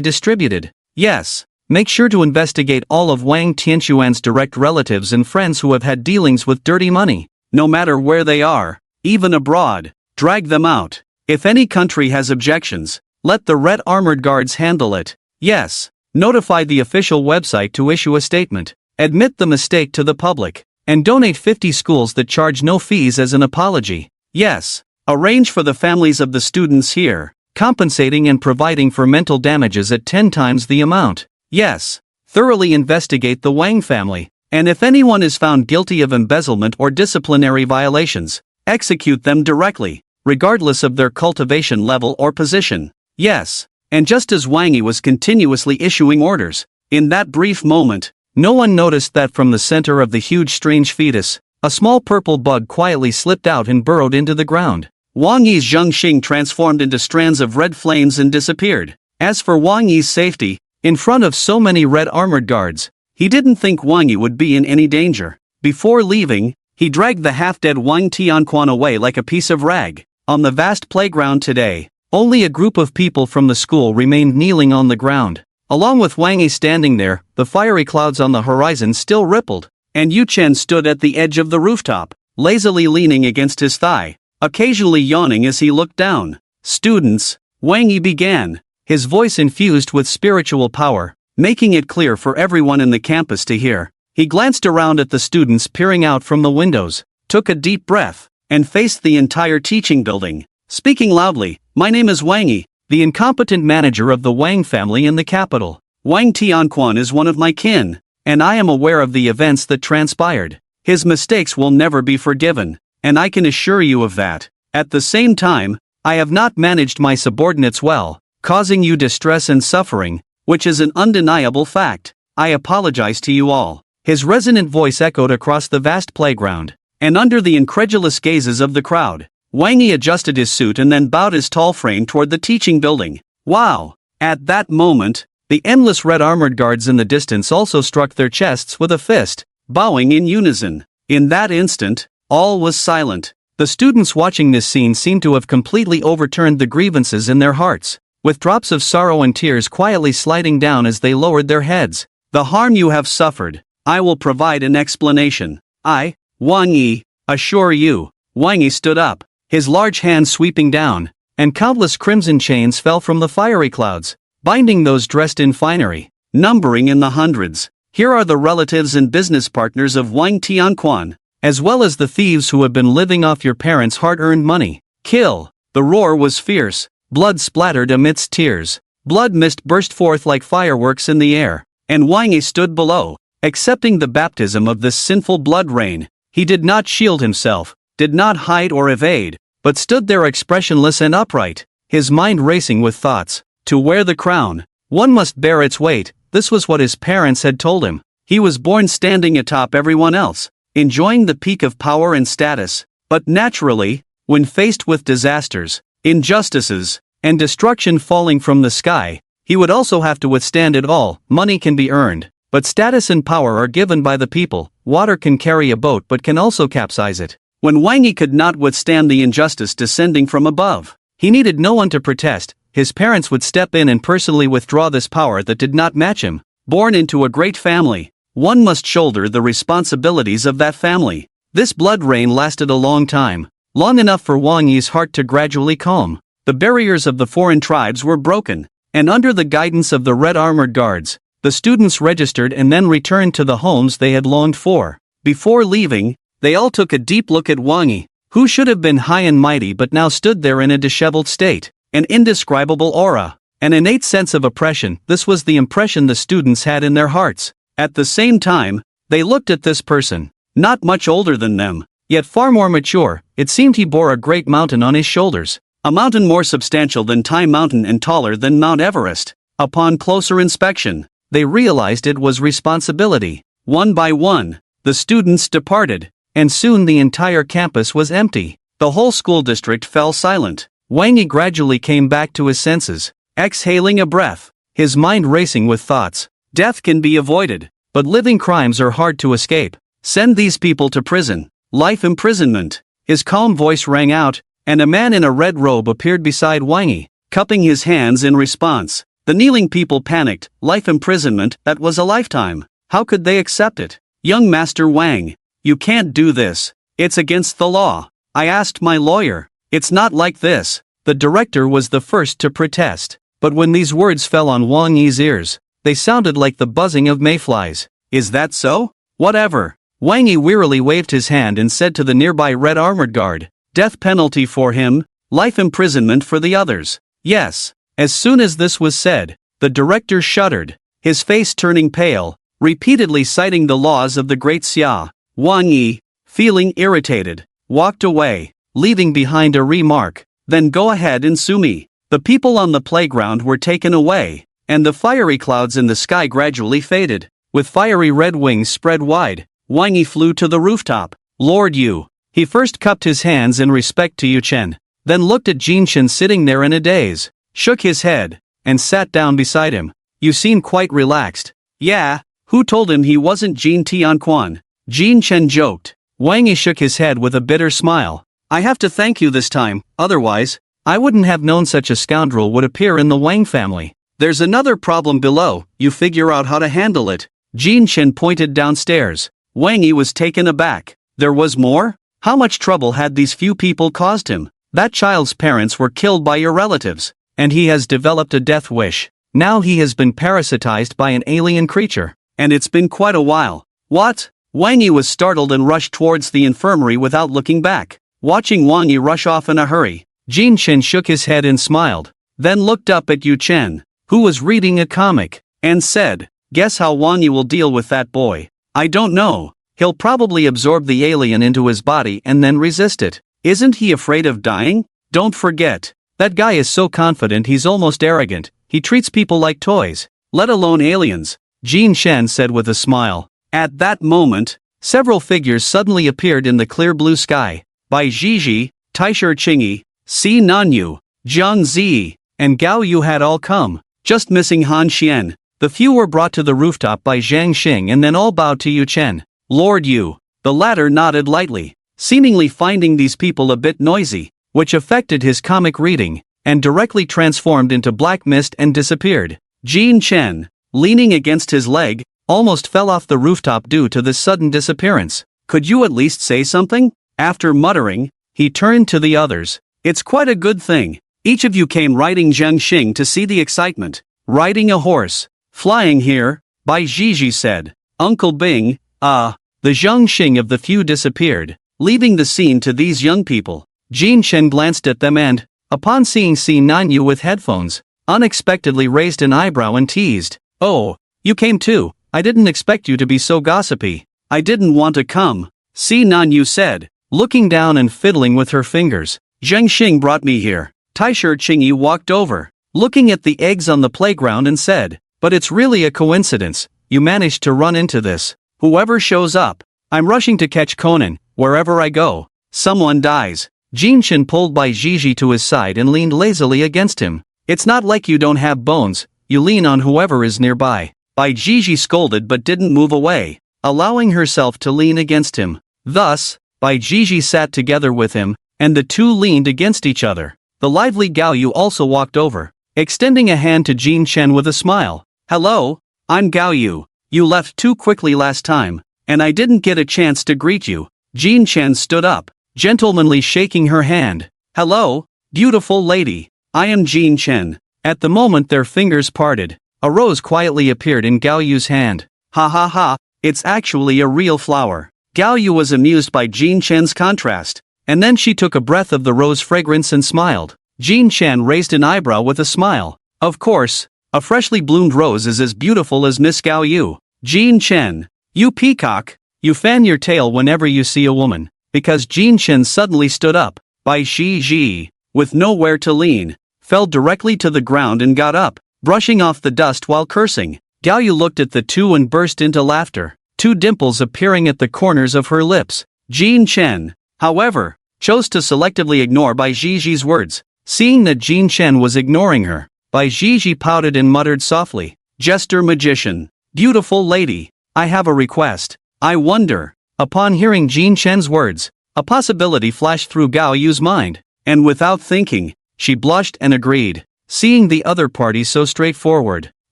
distributed. Yes, make sure to investigate all of Wang Tianquan's direct relatives and friends who have had dealings with dirty money. No matter where they are, even abroad, drag them out. If any country has objections, let the Red Armored Guards handle it. Yes, notify the official website to issue a statement. Admit the mistake to the public, and donate 50 schools that charge no fees as an apology. Yes, arrange for the families of the students here, compensating and providing for mental damages at 10 times the amount. Yes, thoroughly investigate the Wang family, and if anyone is found guilty of embezzlement or disciplinary violations, execute them directly, regardless of their cultivation level or position. Yes, and just as Wang Yi was continuously issuing orders, in that brief moment, no one noticed that from the center of the huge strange fetus, a small purple bug quietly slipped out and burrowed into the ground. Wang Yi's Zheng Xing transformed into strands of red flames and disappeared. As for Wang Yi's safety, in front of so many Red Armored Guards, he didn't think Wang Yi would be in any danger. Before leaving, he dragged the half-dead Wang Tianquan away like a piece of rag. On the vast playground today, only a group of people from the school remained kneeling on the ground. Along with Wang Yi standing there, the fiery clouds on the horizon still rippled, and Yu Chen stood at the edge of the rooftop, lazily leaning against his thigh, occasionally yawning as he looked down. Students, Wang Yi began, his voice infused with spiritual power, making it clear for everyone in the campus to hear. He glanced around at the students peering out from the windows, took a deep breath, and faced the entire teaching building, speaking loudly, "My name is Wang Yi, the incompetent manager of the Wang family in the capital. Wang Tianquan is one of my kin, and I am aware of the events that transpired. His mistakes will never be forgiven, and I can assure you of that. At the same time, I have not managed my subordinates well, causing you distress and suffering, which is an undeniable fact. I apologize to you all." His resonant voice echoed across the vast playground, and under the incredulous gazes of the crowd, Wang Yi adjusted his suit and then bowed his tall frame toward the teaching building. Wow! At that moment, the endless red armored guards in the distance also struck their chests with a fist, bowing in unison. In that instant, all was silent. The students watching this scene seemed to have completely overturned the grievances in their hearts, with drops of sorrow and tears quietly sliding down as they lowered their heads. "The harm you have suffered, I will provide an explanation. I, Wang Yi, assure you." Wang Yi stood up, his large hands sweeping down, and countless crimson chains fell from the fiery clouds, binding those dressed in finery, numbering in the hundreds. "Here are the relatives and business partners of Wang Tianquan, as well as the thieves who have been living off your parents' hard-earned money. Kill!" The roar was fierce, blood splattered amidst tears. Blood mist burst forth like fireworks in the air, and Wang Yi stood below, accepting the baptism of this sinful blood rain. He did not shield himself, did not hide or evade, but stood there expressionless and upright, his mind racing with thoughts. To wear the crown, one must bear its weight. This was what his parents had told him. He was born standing atop everyone else, enjoying the peak of power and status. But naturally, when faced with disasters, injustices, and destruction falling from the sky, he would also have to withstand it all. Money can be earned, but status and power are given by the people. Water can carry a boat but can also capsize it. When Wang Yi could not withstand the injustice descending from above, he needed no one to protest. His parents would step in and personally withdraw this power that did not match him. Born into a great family, one must shoulder the responsibilities of that family. This blood rain lasted a long time, long enough for Wang Yi's heart to gradually calm. The barriers of the foreign tribes were broken, and under the guidance of the red armored guards, the students registered and then returned to the homes they had longed for. Before leaving, they all took a deep look at Wang Yi, who should have been high and mighty but now stood there in a disheveled state. An indescribable aura, an innate sense of oppression. This was the impression the students had in their hearts. At the same time, they looked at this person, not much older than them, yet far more mature. It seemed he bore a great mountain on his shoulders, a mountain more substantial than Tai Mountain and taller than Mount Everest. Upon closer inspection, they realized it was responsibility. One by one, the students departed, and soon the entire campus was empty. The whole school district fell silent. Wang Yi gradually came back to his senses, exhaling a breath, his mind racing with thoughts. Death can be avoided, but living crimes are hard to escape. Send these people to prison. Life imprisonment. His calm voice rang out, and a man in a red robe appeared beside Wang Yi, cupping his hands in response. The kneeling people panicked. Life imprisonment, that was a lifetime. How could they accept it? "Young Master Wang, you can't do this. It's against the law. I asked my lawyer. It's not like this." The director was the first to protest, but when these words fell on Wang Yi's ears, they sounded like the buzzing of mayflies. "Is that so? Whatever." Wang Yi wearily waved his hand and said to the nearby red armored guard, "Death penalty for him, life imprisonment for the others." "Yes." As soon as this was said, the director shuddered, his face turning pale, repeatedly citing the laws of the Great Xia. Wang Yi, feeling irritated, walked away, leaving behind a remark, "Then go ahead and sue me." The people on the playground were taken away, and the fiery clouds in the sky gradually faded. With fiery red wings spread wide, Wang Yi flew to the rooftop. "Lord Yu." He first cupped his hands in respect to Yu Chen, then looked at Jin Chen sitting there in a daze, shook his head, and sat down beside him. "You seem quite relaxed." "Yeah, who told him he wasn't Jin Tianquan?" Jin Chen joked. Wang Yi shook his head with a bitter smile. "I have to thank you this time, otherwise, I wouldn't have known such a scoundrel would appear in the Wang family. There's another problem below, you figure out how to handle it." Jin Chen pointed downstairs. Wang Yi was taken aback. There was more? How much trouble had these few people caused him? That child's parents were killed by your relatives, and he has developed a death wish. Now he has been parasitized by an alien creature, and it's been quite a while. What? Wang Yi was startled and rushed towards the infirmary without looking back. Watching Wang Yi rush off in a hurry, Jin Chen shook his head and smiled, then looked up at Yu Chen, who was reading a comic, and said, "Guess how Wang Yi will deal with that boy? I don't know. He'll probably absorb the alien into his body and then resist it. Isn't he afraid of dying? Don't forget. That guy is so confident he's almost arrogant. He treats people like toys, let alone aliens," Jin Chen said with a smile. At that moment, several figures suddenly appeared in the clear blue sky. Bai Zhizhi, Taisher Qingyi, Si Nanyu, Jiang Ziyi, and Gao Yu had all come, just missing Han Xian. The few were brought to the rooftop by Zhang Xing and then all bowed to Yu Chen. "Lord Yu." The latter nodded lightly, seemingly finding these people a bit noisy, which affected his comic reading, and directly transformed into black mist and disappeared. Jin Chen, leaning against his leg, almost fell off the rooftop due to this sudden disappearance. "Could you at least say something?" After muttering, he turned to the others. "It's quite a good thing. Each of you came riding Zhang Xing to see the excitement. Riding a horse. Flying here," Bai Zhizhi said. "Uncle Bing, the Zhang Xing of the few disappeared, leaving the scene to these young people." Jin Chen glanced at them and, upon seeing Si Nanyu with headphones, unexpectedly raised an eyebrow and teased, "Oh, you came too. I didn't expect you to be so gossipy." "I didn't want to come," Si Nanyu said, looking down and fiddling with her fingers. "Zhang Xing brought me here." Taisher Qingyi walked over, looking at the eggs on the playground and said, "But it's really a coincidence, you managed to run into this. Whoever shows up, I'm rushing to catch Conan. Wherever I go, someone dies." Jin Chen pulled Bai Zhizhi to his side and leaned lazily against him. "It's not like you don't have bones, you lean on whoever is nearby." Bai Zhizhi scolded but didn't move away, allowing herself to lean against him. Thus, Bai Zhizhi sat together with him, and the two leaned against each other. The lively Gao Yu also walked over, extending a hand to Jin Chen with a smile. "Hello, I'm Gao Yu. You left too quickly last time, and I didn't get a chance to greet you." Jin Chen stood up, gentlemanly shaking her hand. "Hello, beautiful lady. I am Jin Chen." At the moment their fingers parted, a rose quietly appeared in Gao Yu's hand. "Ha ha ha, it's actually a real flower." Gao Yu was amused by Jin Chen's contrast, and then she took a breath of the rose fragrance and smiled. Jin Chen raised an eyebrow with a smile. "Of course, a freshly bloomed rose is as beautiful as Miss Gao Yu." Jin Chen, "You peacock, you fan your tail whenever you see a woman." Because Jin Chen suddenly stood up, Bai Zhizhi, with nowhere to lean, fell directly to the ground and got up, brushing off the dust while cursing. Gao Yu looked at the two and burst into laughter, two dimples appearing at the corners of her lips. Jin Chen, however, chose to selectively ignore Bai Zhizhi's words. Seeing that Jin Chen was ignoring her, Bai Zhizhi pouted and muttered softly, "Jester magician, beautiful lady, I have a request. I wonder." Upon hearing Jin Chen's words, a possibility flashed through Gao Yu's mind, and without thinking, she blushed and agreed. Seeing the other party so straightforward,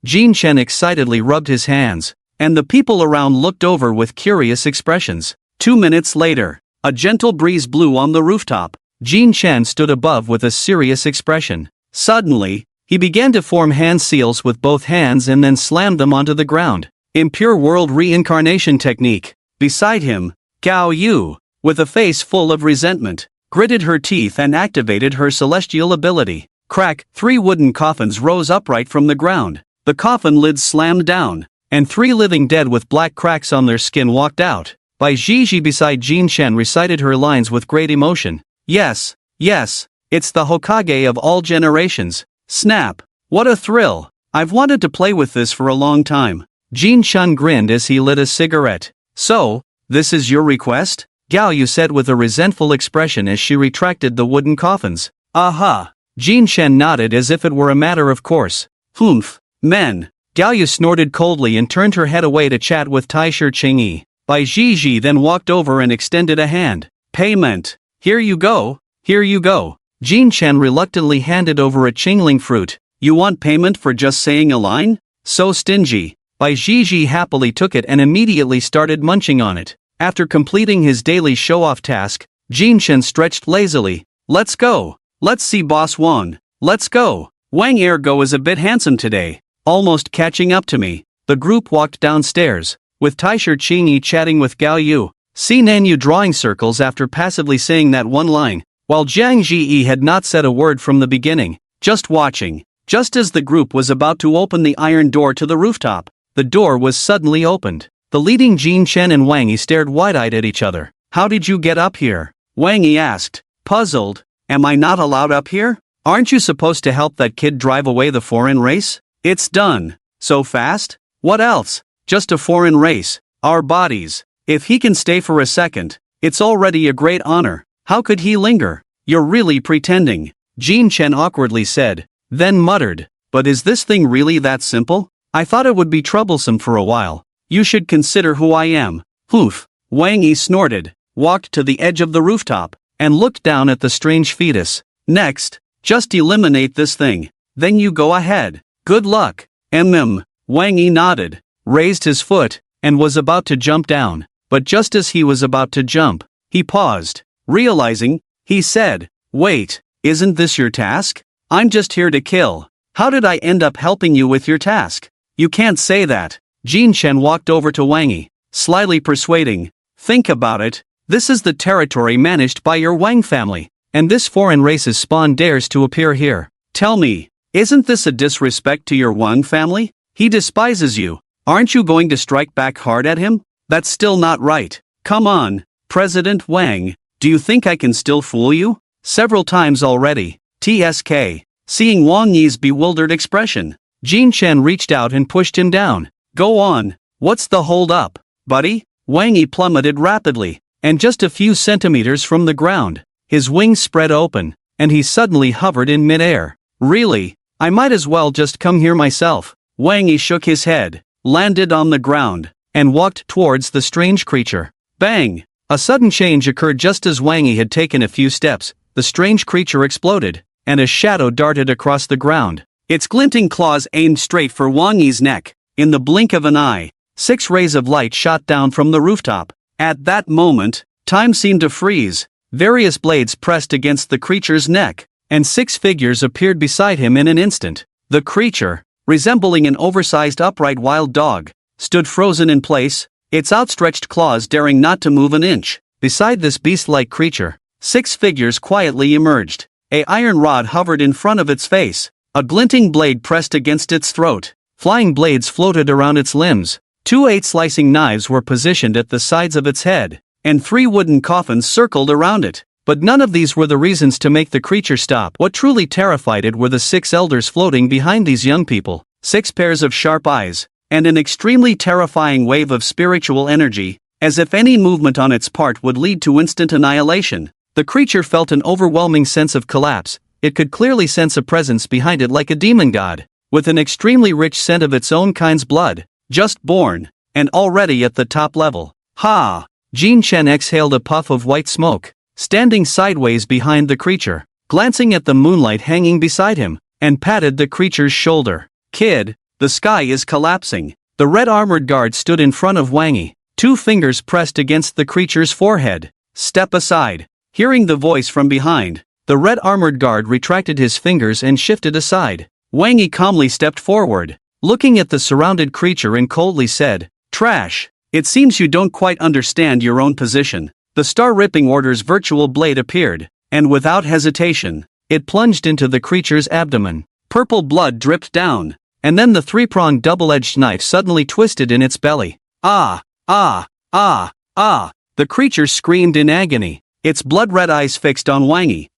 Jin Chen excitedly rubbed his hands, and the people around looked over with curious expressions. 2 minutes later, a gentle breeze blew on the rooftop. Jin Chen stood above with a serious expression. Suddenly, he began to form hand seals with both hands and then slammed them onto the ground. Impure world reincarnation technique. Beside him, Gao Yu, with a face full of resentment, gritted her teeth and activated her celestial ability. Crack, 3 wooden coffins rose upright from the ground. The coffin lids slammed down, and 3 living dead with black cracks on their skin walked out. Bai Zhizhi beside Jin Chen recited her lines with great emotion. "Yes, yes, it's the Hokage of all generations." Snap! What a thrill! I've wanted to play with this for a long time. Jin Chen grinned as he lit a cigarette. "So, this is your request?" Gao Yu said with a resentful expression as she retracted the wooden coffins. "Aha!" Jin Chen nodded as if it were a matter of course. "Humph, men." Gao Yu snorted coldly and turned her head away to chat with Taisher Qingyi. Bai Zhizhi then walked over and extended a hand. "Payment. Here you go, here you go." Jin Chen reluctantly handed over a Qingling fruit. "You want payment for just saying a line? So stingy." Bai Zhizhi happily took it and immediately started munching on it. After completing his daily show-off task, Jin Chen stretched lazily. "Let's go. Let's see Boss Wang. Let's go. Wang Ergo is a bit handsome today, almost catching up to me." The group walked downstairs, with Taisher Qingyi chatting with Gao Yu. See Nanyu drawing circles after passively saying that one line, while Jiang Ziyi had not said a word from the beginning, just watching. Just as the group was about to open the iron door to the rooftop, the door was suddenly opened. The leading Jin Chen and Wang Yi stared wide-eyed at each other. How did you get up here? Wang Yi asked, puzzled. Am I not allowed up here? Aren't you supposed to help that kid drive away the foreign race? It's done. So fast? What else? Just a foreign race. Our bodies. If he can stay for a second, it's already a great honor. How could he linger? You're really pretending, Jin Chen awkwardly said, then muttered, but is this thing really that simple? I thought it would be troublesome for a while. You should consider who I am. Poof. Wang Yi snorted, walked to the edge of the rooftop, and looked down at the strange fetus. Next, just eliminate this thing. Then you go ahead. Good luck. Wang Yi nodded, raised his foot, and was about to jump down. But just as he was about to jump, he paused. Realizing, he said, wait, isn't this your task? I'm just here to kill. How did I end up helping you with your task? You can't say that. Jin Chen walked over to Wang Yi, slyly persuading. Think about it. This is the territory managed by your Wang family, and this foreign race's spawn dares to appear here. Tell me, isn't this a disrespect to your Wang family? He despises you. Aren't you going to strike back hard at him? That's still not right. Come on, President Wang, do you think I can still fool you? Several times already. TSK. Seeing Wang Yi's bewildered expression, Jin Chen reached out and pushed him down. Go on. What's the hold up, buddy? Wang Yi plummeted rapidly, and just a few centimeters from the ground, his wings spread open, and he suddenly hovered in midair. Really? I might as well just come here myself. Wang Yi shook his head, landed on the ground, and walked towards the strange creature. Bang! A sudden change occurred just as Wang Yi had taken a few steps. The strange creature exploded, and a shadow darted across the ground. Its glinting claws aimed straight for Wang Yi's neck. In the blink of an eye, 6 rays of light shot down from the rooftop. At that moment, time seemed to freeze. Various blades pressed against the creature's neck, and 6 figures appeared beside him in an instant. The creature, resembling an oversized upright wild dog, stood frozen in place, its outstretched claws daring not to move an inch. Beside this beast-like creature, 6 figures quietly emerged. An iron rod hovered in front of its face, a glinting blade pressed against its throat. Flying blades floated around its limbs. 2 8-slicing knives were positioned at the sides of its head, and 3 wooden coffins circled around it. But none of these were the reasons to make the creature stop. What truly terrified it were the 6 elders floating behind these young people, 6 pairs of sharp eyes, and an extremely terrifying wave of spiritual energy, as if any movement on its part would lead to instant annihilation. The creature felt an overwhelming sense of collapse. It could clearly sense a presence behind it like a demon god, with an extremely rich scent of its own kind's blood, just born, and already at the top level. Ha! Jin Chen exhaled a puff of white smoke, standing sideways behind the creature, glancing at the moonlight hanging beside him, and patted the creature's shoulder. Kid, the sky is collapsing. The red armored guard stood in front of Wang Yi, 2 fingers pressed against the creature's forehead. Step aside. Hearing the voice from behind, the red armored guard retracted his fingers and shifted aside. Wang Yi calmly stepped forward, looking at the surrounded creature and coldly said, Trash. It seems you don't quite understand your own position. The star-ripping order's virtual blade appeared, and without hesitation, it plunged into the creature's abdomen. Purple blood dripped down, and then the 3-pronged double-edged knife suddenly twisted in its belly. Ah! Ah! Ah! Ah! The creature screamed in agony, its blood-red eyes fixed on Wang Yi.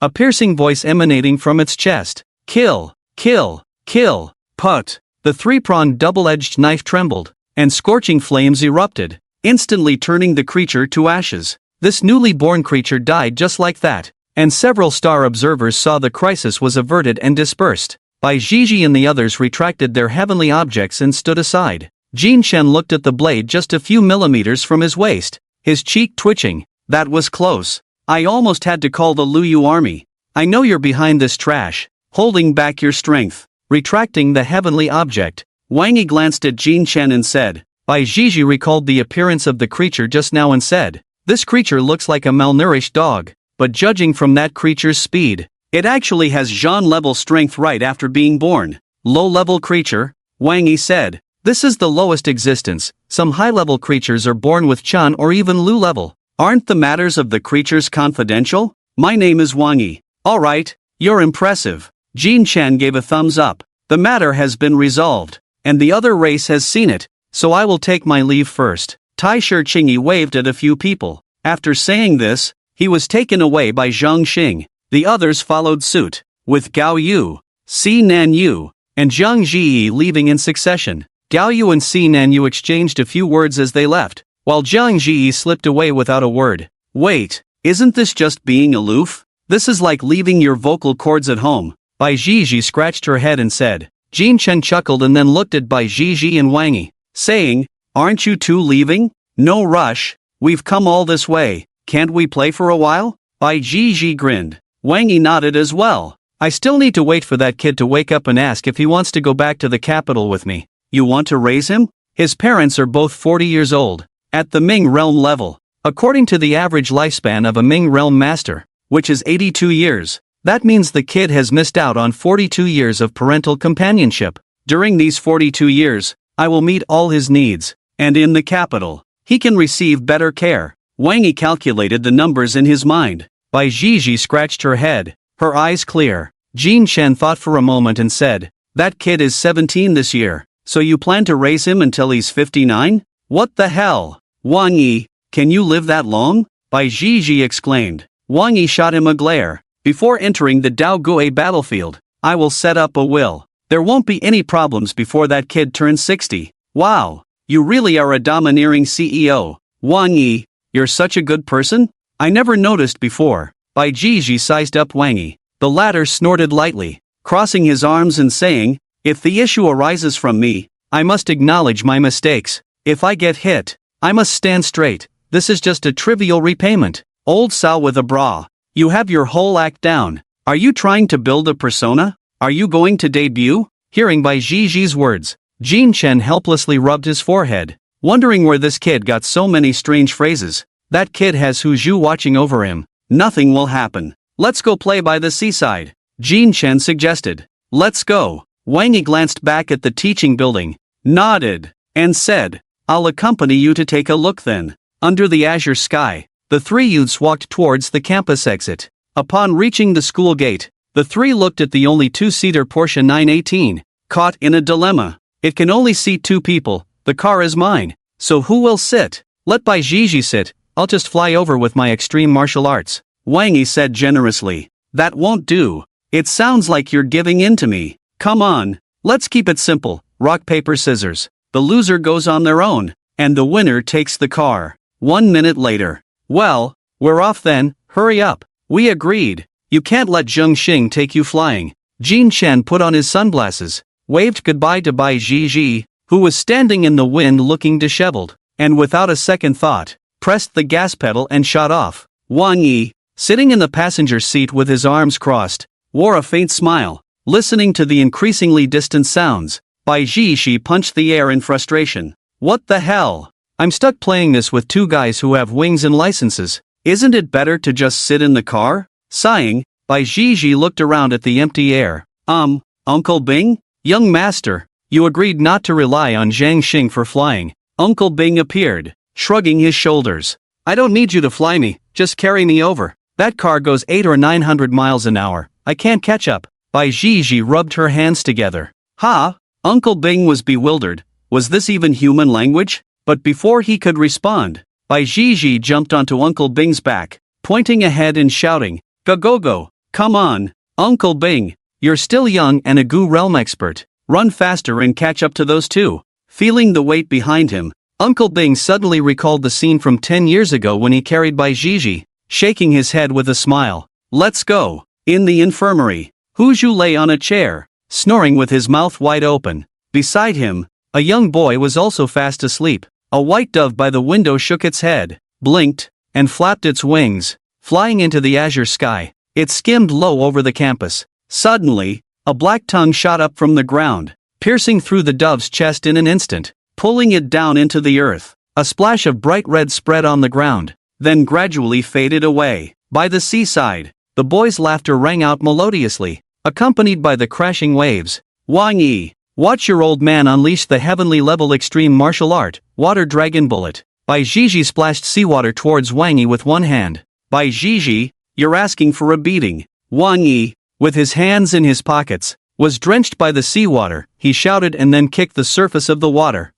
A piercing voice emanating from its chest. Kill! Kill! Kill! Put! The 3-pronged double-edged knife trembled, and scorching flames erupted, instantly turning the creature to ashes. This newly born creature died just like that, and several star observers saw the crisis was averted and dispersed. Bai Zhizhi and the others retracted their heavenly objects and stood aside. Jin Chen looked at the blade just a few millimeters from his waist, his cheek twitching. That was close. I almost had to call the Luyu army. I know you're behind this trash, holding back your strength. Retracting the heavenly object, Wang Yi glanced at Jin Chen and said, Bai Zhizhi recalled the appearance of the creature just now and said, This creature looks like a malnourished dog, but judging from that creature's speed, it actually has Zhan-level strength right after being born. Low-level creature, Wang Yi said. This is the lowest existence. Some high-level creatures are born with Chun or even Lu level. Aren't the matters of the creatures confidential? My name is Wang Yi. Alright, you're impressive. Jin Chen gave a thumbs up. The matter has been resolved, and the other race has seen it, so I will take my leave first. Tai Shi Qingyi waved at a few people. After saying this, he was taken away by Zhang Xing. The others followed suit, with Gao Yu, Si Nan Yu, and Zhang Ziyi leaving in succession. Gao Yu and Si Nan Yu exchanged a few words as they left, while Zhang Ziyi slipped away without a word. Wait, isn't this just being aloof? This is like leaving your vocal cords at home. Bai Zhiji scratched her head and said. Jin Chen chuckled and then looked at Bai Zhiji and Wang Yi, saying, aren't you two leaving? No rush, we've come all this way, can't we play for a while? Bai Zhiji grinned. Wang Yi nodded as well. I still need to wait for that kid to wake up and ask if he wants to go back to the capital with me. You want to raise him? His parents are both 40 years old, at the Ming realm level. According to the average lifespan of a Ming realm master, which is 82 years, that means the kid has missed out on 42 years of parental companionship. During these 42 years, I will meet all his needs, and in the capital, he can receive better care. Wang Yi calculated the numbers in his mind. Bai Zhiji scratched her head, her eyes clear. Jin Chen thought for a moment and said, that kid is 17 this year, so you plan to raise him until he's 59? What the hell? Wang Yi, can you live that long? Bai Zhiji exclaimed. Wang Yi shot him a glare. Before entering the Dao Gui battlefield, I will set up a will. There won't be any problems before that kid turns 60. Wow, you really are a domineering CEO. Wang Yi, you're such a good person? I never noticed before. Bai Zhiji sized up Wang Yi. The latter snorted lightly, crossing his arms and saying, if the issue arises from me, I must acknowledge my mistakes. If I get hit, I must stand straight. This is just a trivial repayment. Old Sao with a bra. You have your whole act down. Are you trying to build a persona? Are you going to debut? Hearing Bai Zhiji's words, Jin Chen helplessly rubbed his forehead, wondering where this kid got so many strange phrases. That kid has Hu Zhu watching over him. Nothing will happen. Let's go play by the seaside. Jin Chen suggested. Let's go. Wang Yi glanced back at the teaching building, nodded, and said, I'll accompany you to take a look then. Under the azure sky, the three youths walked towards the campus exit. Upon reaching the school gate, the three looked at the only two-seater Porsche 918, caught in a dilemma. It can only seat two people, the car is mine, so who will sit? Let Bai Zhiji sit, I'll just fly over with my extreme martial arts. Wang Yi said generously. That won't do. It sounds like you're giving in to me. Come on, let's keep it simple, rock paper scissors. The loser goes on their own, and the winner takes the car. 1 minute later. Well, we're off then, hurry up. We agreed. You can't let Zheng Xing take you flying. Jin Chen put on his sunglasses, waved goodbye to Bai Zhiji, who was standing in the wind looking disheveled, and without a second thought, pressed the gas pedal and shot off. Wang Yi, sitting in the passenger seat with his arms crossed, wore a faint smile, listening to the increasingly distant sounds. Bai Zhiji punched the air in frustration. What the hell? I'm stuck playing this with two guys who have wings and licenses. Isn't it better to just sit in the car? Sighing, Bai Zhiji looked around at the empty air. Uncle Bing? Young master, you agreed not to rely on Zhang Xing for flying. Uncle Bing appeared, shrugging his shoulders. I don't need you to fly me, just carry me over. That car goes 800 or 900 miles an hour, I can't catch up. Bai Zhiji rubbed her hands together. Ha! Uncle Bing was bewildered. Was this even human language? But before he could respond, Bai Zhiji jumped onto Uncle Bing's back, pointing ahead and shouting, Go, come on, Uncle Bing, you're still young and a Gu realm expert, run faster and catch up to those two. Feeling the weight behind him, Uncle Bing suddenly recalled the scene from 10 years ago when he carried Bai Zhiji, shaking his head with a smile. Let's go. In the infirmary, Hu Zhu lay on a chair, snoring with his mouth wide open. Beside him, a young boy was also fast asleep. A white dove by the window shook its head, blinked, and flapped its wings, flying into the azure sky. It skimmed low over the campus. Suddenly, a black tongue shot up from the ground, piercing through the dove's chest in an instant, pulling it down into the earth. A splash of bright red spread on the ground, then gradually faded away. By the seaside, the boy's laughter rang out melodiously, accompanied by the crashing waves. Wang Yi, Watch your old man unleash the heavenly level extreme martial art, Water Dragon Bullet. Bai Zhizhi splashed seawater towards Wang Yi with one hand. Bai Zhizhi, you're asking for a beating. Wang Yi, with his hands in his pockets, was drenched by the seawater. He shouted and then kicked the surface of the water,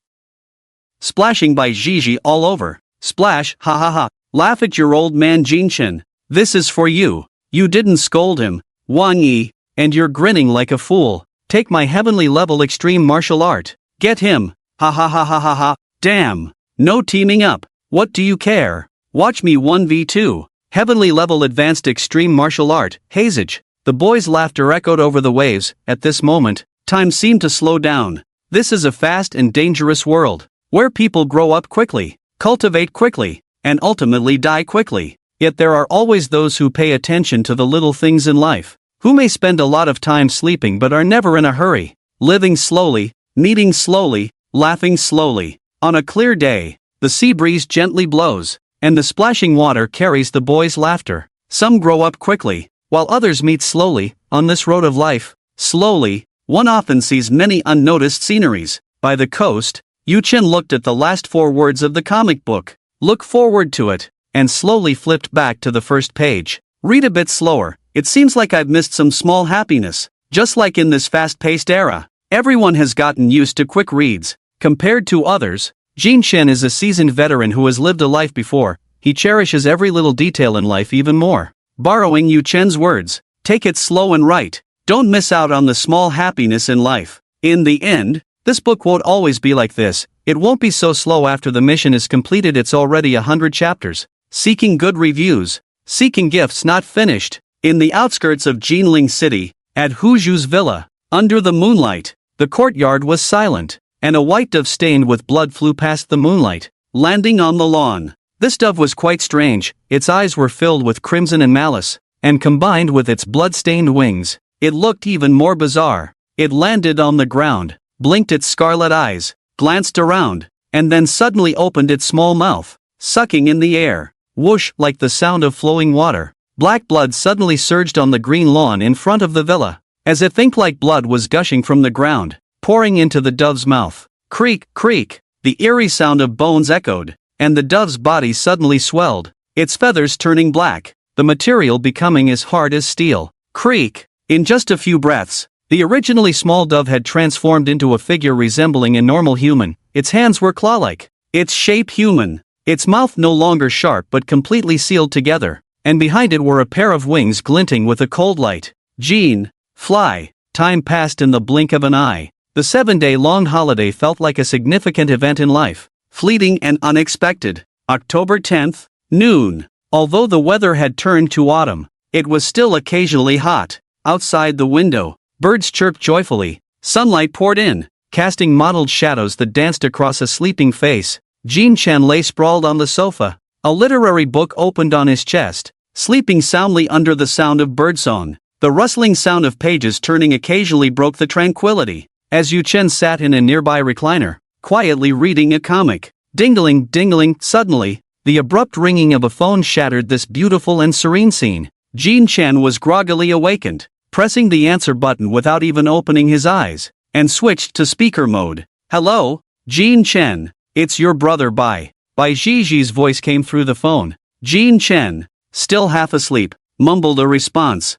splashing Bai Zhizhi all over. Splash, ha ha ha. Laugh at your old man Jinchen. This is for you. You didn't scold him, Wang Yi, and you're grinning like a fool. Take my heavenly level extreme martial art. Get him. Ha ha ha ha ha ha. Damn. No teaming up. What do you care? Watch me 1v2. Heavenly level advanced extreme martial art, Hazage. The boys' laughter echoed over the waves. At this moment, time seemed to slow down. This is a fast and dangerous world, where people grow up quickly, cultivate quickly, and ultimately die quickly. Yet there are always those who pay attention to the little things in life, who may spend a lot of time sleeping but are never in a hurry, living slowly, meeting slowly, laughing slowly. On a clear day, the sea breeze gently blows, and the splashing water carries the boys' laughter. Some grow up quickly, while others meet slowly. On this road of life, slowly, one often sees many unnoticed sceneries. By the coast, Yu Chen looked at the last 4 words of the comic book. Look forward to it, and slowly flipped back to the first page. Read a bit slower. It seems like I've missed some small happiness. Just like in this fast-paced era, everyone has gotten used to quick reads. Compared to others, Jinchen is a seasoned veteran who has lived a life before. He cherishes every little detail in life even more. Borrowing Yu Chen's words, take it slow and right. Don't miss out on the small happiness in life. In the end, this book won't always be like this. It won't be so slow after the mission is completed. It's already 100 chapters. Seeking good reviews. Seeking gifts not finished. In the outskirts of Jinling City, at Huzhu's villa, under the moonlight, the courtyard was silent, and a white dove stained with blood flew past the moonlight, landing on the lawn. This dove was quite strange. Its eyes were filled with crimson and malice, and combined with its blood-stained wings, it looked even more bizarre. It landed on the ground, blinked its scarlet eyes, glanced around, and then suddenly opened its small mouth, sucking in the air. Whoosh, like the sound of flowing water. Black blood suddenly surged on the green lawn in front of the villa, as if ink-like blood was gushing from the ground, pouring into the dove's mouth. Creak, creak, the eerie sound of bones echoed, and the dove's body suddenly swelled, its feathers turning black, the material becoming as hard as steel. Creak! In just a few breaths, the originally small dove had transformed into a figure resembling a normal human. Its hands were claw-like, its shape human, its mouth no longer sharp but completely sealed together, and behind it were a pair of wings glinting with a cold light. Jean, fly. Time passed in the blink of an eye. The 7-day-long holiday felt like a significant event in life, fleeting and unexpected. October 10th, noon. Although the weather had turned to autumn, it was still occasionally hot. Outside the window, birds chirped joyfully. Sunlight poured in, casting mottled shadows that danced across a sleeping face. Jinchen lay sprawled on the sofa, a literary book opened on his chest, sleeping soundly under the sound of birdsong. The rustling sound of pages turning occasionally broke the tranquility, as Yu Chen sat in a nearby recliner, quietly reading a comic. Dingling, dingling, suddenly, the abrupt ringing of a phone shattered this beautiful and serene scene. Jinchen was groggily awakened, pressing the answer button without even opening his eyes, and switched to speaker mode. Hello, Jinchen, it's your brother Bai. Bai Zhizhi's voice came through the phone. Jinchen, still half asleep, mumbled a response.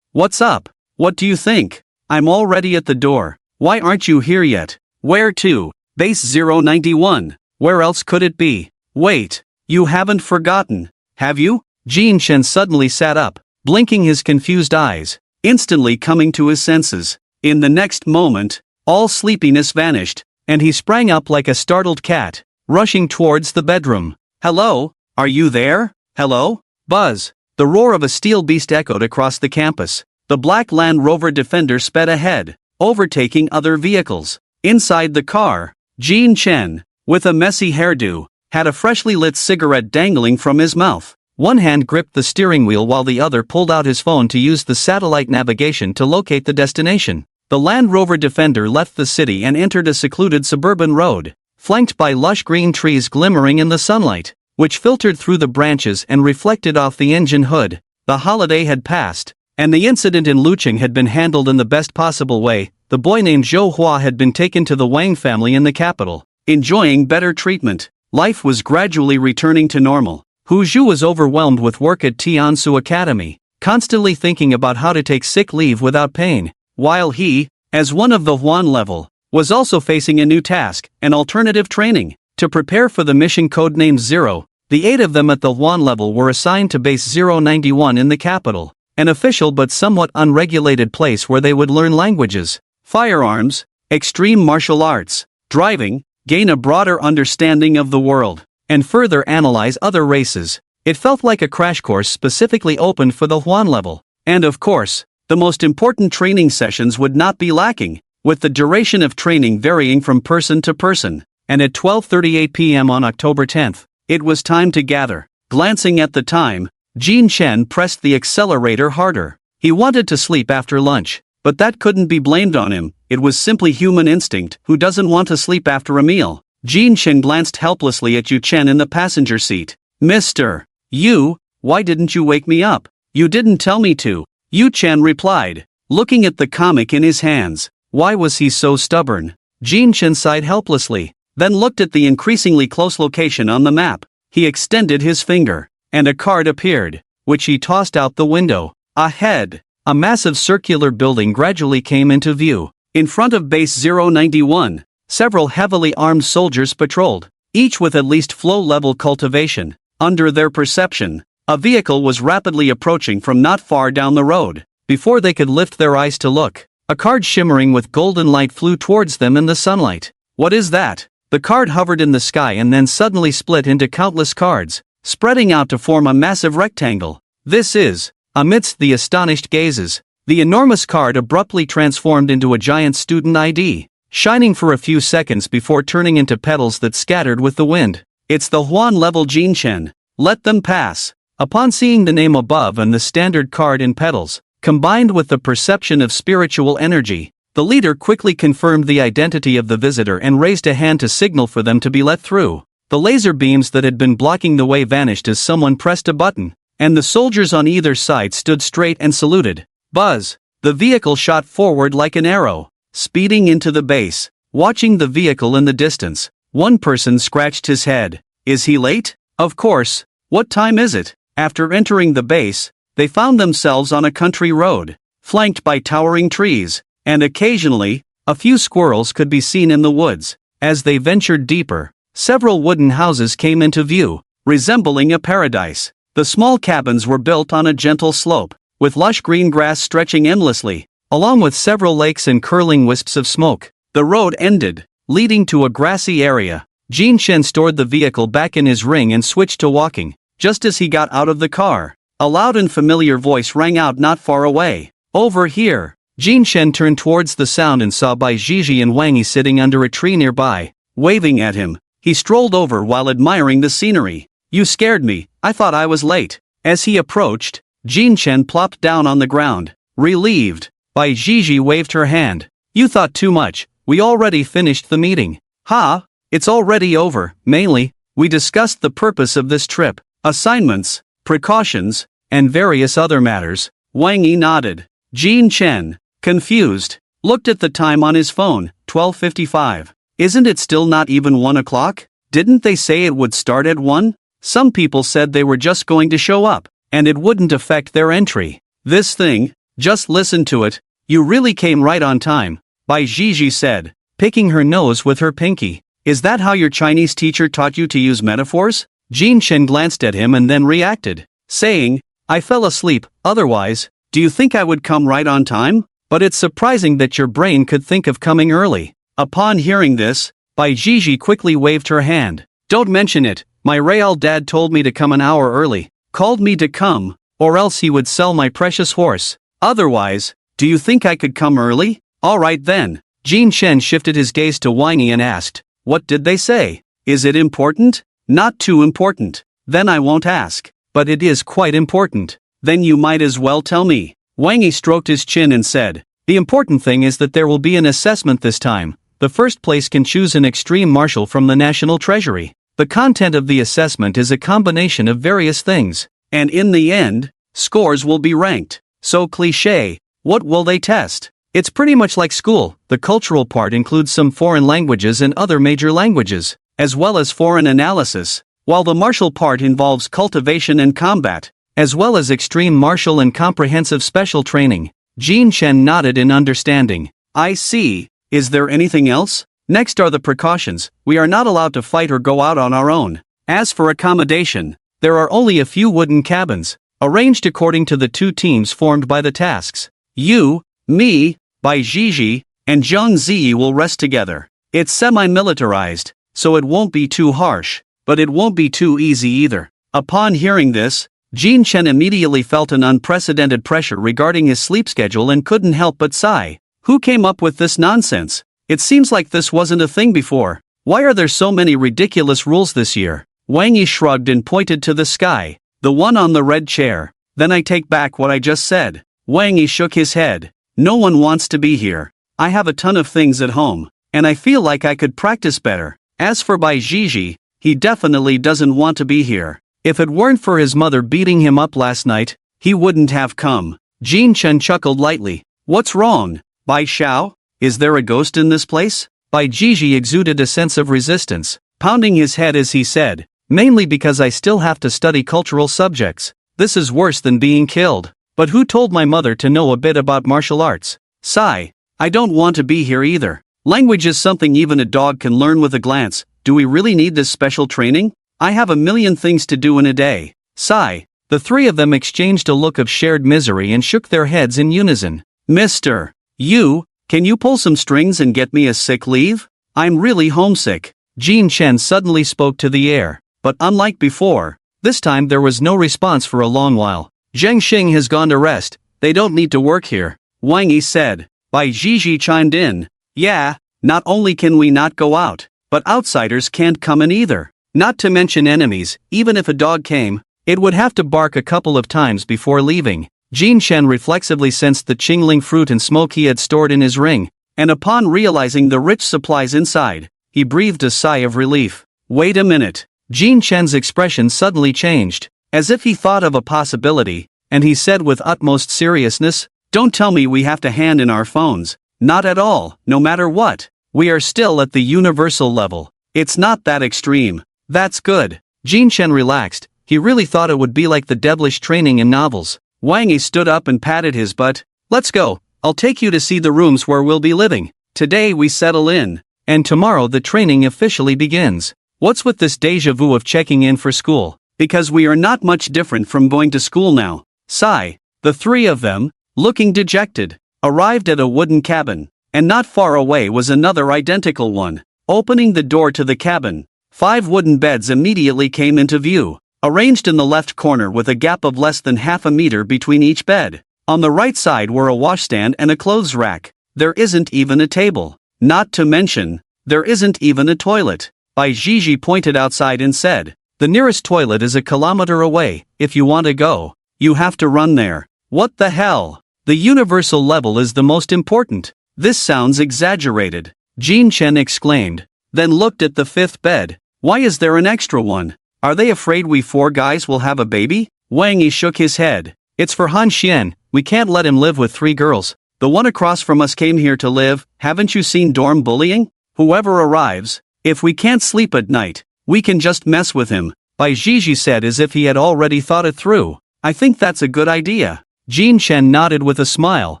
What's up? What do you think? I'm already at the door. Why aren't you here yet? Where to? Base 091. Where else could it be? Wait, you haven't forgotten, have you? Jinchen suddenly sat up, blinking his confused eyes, instantly coming to his senses. In the next moment, all sleepiness vanished, and he sprang up like a startled cat, rushing towards the bedroom. Hello? Are you there? Hello? Buzz. The roar of a steel beast echoed across the campus. The black Land Rover Defender sped ahead, overtaking other vehicles. Inside the car, Jinchen, with a messy hairdo, had a freshly lit cigarette dangling from his mouth. One hand gripped the steering wheel while the other pulled out his phone to use the satellite navigation to locate the destination. The Land Rover Defender left the city and entered a secluded suburban road, flanked by lush green trees glimmering in the sunlight, which filtered through the branches and reflected off the engine hood. The holiday had passed, and the incident in Lucheng had been handled in the best possible way. the boy named Zhou Hua had been taken to the Wang family in the capital, enjoying better treatment. Life was gradually returning to normal. Hu Zhu was overwhelmed with work at Tiansu Academy, constantly thinking about how to take sick leave without pain, while he, as one of the Huan level, was also facing a new task, an alternative training. To prepare for the mission codenamed Zero, the 8 of them at the Huan level were assigned to Base 091 in the capital, an official but somewhat unregulated place where they would learn languages, firearms, extreme martial arts, driving, gain a broader understanding of the world, and further analyze other races. It felt like a crash course specifically opened for the Huan level. And of course, the most important training sessions would not be lacking, with the duration of training varying from person to person. And at 12:38 p.m. on October 10th, it was time to gather. Glancing at the time, Jin Chen pressed the accelerator harder. He wanted to sleep after lunch, but that couldn't be blamed on him. It was simply human instinct. Who doesn't want to sleep after a meal? Jin Chen glanced helplessly at Yu Chen in the passenger seat. Mr. Yu, why didn't you wake me up? You didn't tell me to. Yu Chen replied, looking at the comic in his hands. Why was he so stubborn? Jin Chen sighed helplessly, then looked at the increasingly close location on the map. He extended his finger, and a card appeared, which he tossed out the window. Ahead, a massive circular building gradually came into view. In front of Base 091, several heavily armed soldiers patrolled, each with at least flow-level cultivation. Under their perception, a vehicle was rapidly approaching from not far down the road. Before they could lift their eyes to look, a card shimmering with golden light flew towards them in the sunlight. What is that? The card hovered in the sky and then suddenly split into countless cards, spreading out to form a massive rectangle. This is, amidst the astonished gazes, the enormous card abruptly transformed into a giant student ID, shining for a few seconds before turning into petals that scattered with the wind. It's the Huan level Jin Chen. Let them pass. Upon seeing the name above and the standard card in petals, combined with the perception of spiritual energy, the leader quickly confirmed the identity of the visitor and raised a hand to signal for them to be let through. The laser beams that had been blocking the way vanished as someone pressed a button, and the soldiers on either side stood straight and saluted. Buzz! The vehicle shot forward like an arrow, speeding into the base. Watching the vehicle in the distance, one person scratched his head. Is he late? Of course. What time is it? After entering the base, they found themselves on a country road, flanked by towering trees, and occasionally, a few squirrels could be seen in the woods. As they ventured deeper, several wooden houses came into view, resembling a paradise. The small cabins were built on a gentle slope, with lush green grass stretching endlessly, along with several lakes and curling wisps of smoke. The road ended, leading to a grassy area. Jin Chen stored the vehicle back in his ring and switched to walking. Just as he got out of the car, a loud and familiar voice rang out not far away. Over here. Jin Chen turned towards the sound and saw Bai Zhizhi and Wang Yi sitting under a tree nearby, waving at him. He strolled over while admiring the scenery. You scared me, I thought I was late. As he approached, Jin Chen plopped down on the ground, relieved. Bai Zhizhi waved her hand. You thought too much, we already finished the meeting. Ha! It's already over. Mainly, we discussed the purpose of this trip, assignments, precautions, and various other matters. Wang Yi nodded. Jin Chen, confused, looked at the time on his phone. 12:55. Isn't it still not even 1 o'clock? Didn't they say it would start at 1? Some people said they were just going to show up, and it wouldn't affect their entry. This thing, just listen to it. You really came right on time, Bai Zhizhi said, picking her nose with her pinky. Is that how your Chinese teacher taught you to use metaphors? Jin Chen glanced at him and then reacted, saying, I fell asleep, otherwise, do you think I would come right on time? But it's surprising that your brain could think of coming early. Upon hearing this, Bai Zhizhi quickly waved her hand. Don't mention it, my real dad told me to come an hour early, called me to come, or else he would sell my precious horse. Otherwise, do you think I could come early? Alright then. Jin Chen shifted his gaze to Wang Yi and asked, what did they say? Is it important? Not too important. Then I won't ask. But it is quite important. Then you might as well tell me. Wang Yi stroked his chin and said, the important thing is that there will be an assessment this time. The first place can choose an extreme marshal from the National Treasury. The content of the assessment is a combination of various things. And in the end, scores will be ranked. So cliché. What will they test? It's pretty much like school. The cultural part includes some foreign languages and other major languages, as well as foreign analysis, while the martial part involves cultivation and combat, as well as extreme martial and comprehensive special training. Jean Chen nodded in understanding. I see. Is there anything else? Next are the precautions. We are not allowed to fight or go out on our own. As for accommodation, there are only a few wooden cabins, arranged according to the two teams formed by the tasks. You, me, Bai Zhizhi, and Zhang Ziyi will rest together. It's semi-militarized, so it won't be too harsh, but it won't be too easy either. Upon hearing this, Jean Chen immediately felt an unprecedented pressure regarding his sleep schedule and couldn't help but sigh. Who came up with this nonsense? It seems like this wasn't a thing before. Why are there so many ridiculous rules this year? Wang Yi shrugged and pointed to the sky. The one on the red chair. Then I take back what I just said. Wang Yi shook his head. No one wants to be here. I have a ton of things at home, and I feel like I could practice better. As for Bai Zhizhi, he definitely doesn't want to be here. If it weren't for his mother beating him up last night, he wouldn't have come. Jean Chen chuckled lightly. What's wrong? Bai Xiao? Is there a ghost in this place? Bai Zhizhi exuded a sense of resistance, pounding his head as he said, mainly because I still have to study cultural subjects. This is worse than being killed. But who told my mother to know a bit about martial arts? Sigh. I don't want to be here either. Language is something even a dog can learn with a glance. Do we really need this special training? I have a million things to do in a day. Sigh. The three of them exchanged a look of shared misery and shook their heads in unison. Mister, can you pull some strings and get me a sick leave? I'm really homesick. Jean Chen suddenly spoke to the air, but unlike before, this time there was no response for a long while. Zheng Xing has gone to rest, they don't need to work here, Wang Yi said. Bai Zhizhi chimed in. Yeah, not only can we not go out, but outsiders can't come in either. Not to mention enemies. Even if a dog came, it would have to bark a couple of times before leaving. Jean Chen reflexively sensed the Qingling fruit and smoke he had stored in his ring, and upon realizing the rich supplies inside, he breathed a sigh of relief. Wait a minute. Jean Chen's expression suddenly changed, as if he thought of a possibility, and he said with utmost seriousness, Don't tell me we have to hand in our phones. Not at all. No matter what, we are still at the universal level. It's not that extreme. That's good. Jean Chen relaxed. He really thought it would be like the devilish training in novels. Wang Yi stood up and patted his butt. Let's go. I'll take you to see the rooms where we'll be living. Today we settle in, and tomorrow the training officially begins. What's with this déjà vu of checking in for school? Because we are not much different from going to school now. Sigh. The three of them, looking dejected, arrived at a wooden cabin, and not far away was another identical one. Opening the door to the cabin, 5 wooden beds immediately came into view, arranged in the left corner with a gap of less than half a meter between each bed. On the right side were a washstand and a clothes rack. There isn't even a table. Not to mention, there isn't even a toilet. Bai Zhizhi pointed outside and said, The nearest toilet is a kilometer away. If you want to go, you have to run there. What the hell? The universal level is the most important. This sounds exaggerated. Jean Chen exclaimed, then looked at the 5th bed. Why is there an extra one? Are they afraid we 4 guys will have a baby? Wang Yi shook his head. It's for Han Xian. We can't let him live with 3 girls. The one across from us came here to live. Haven't you seen dorm bullying? Whoever arrives, if we can't sleep at night, we can just mess with him. Bai Zhizhi said as if he had already thought it through. I think that's a good idea. Jean Chen nodded with a smile.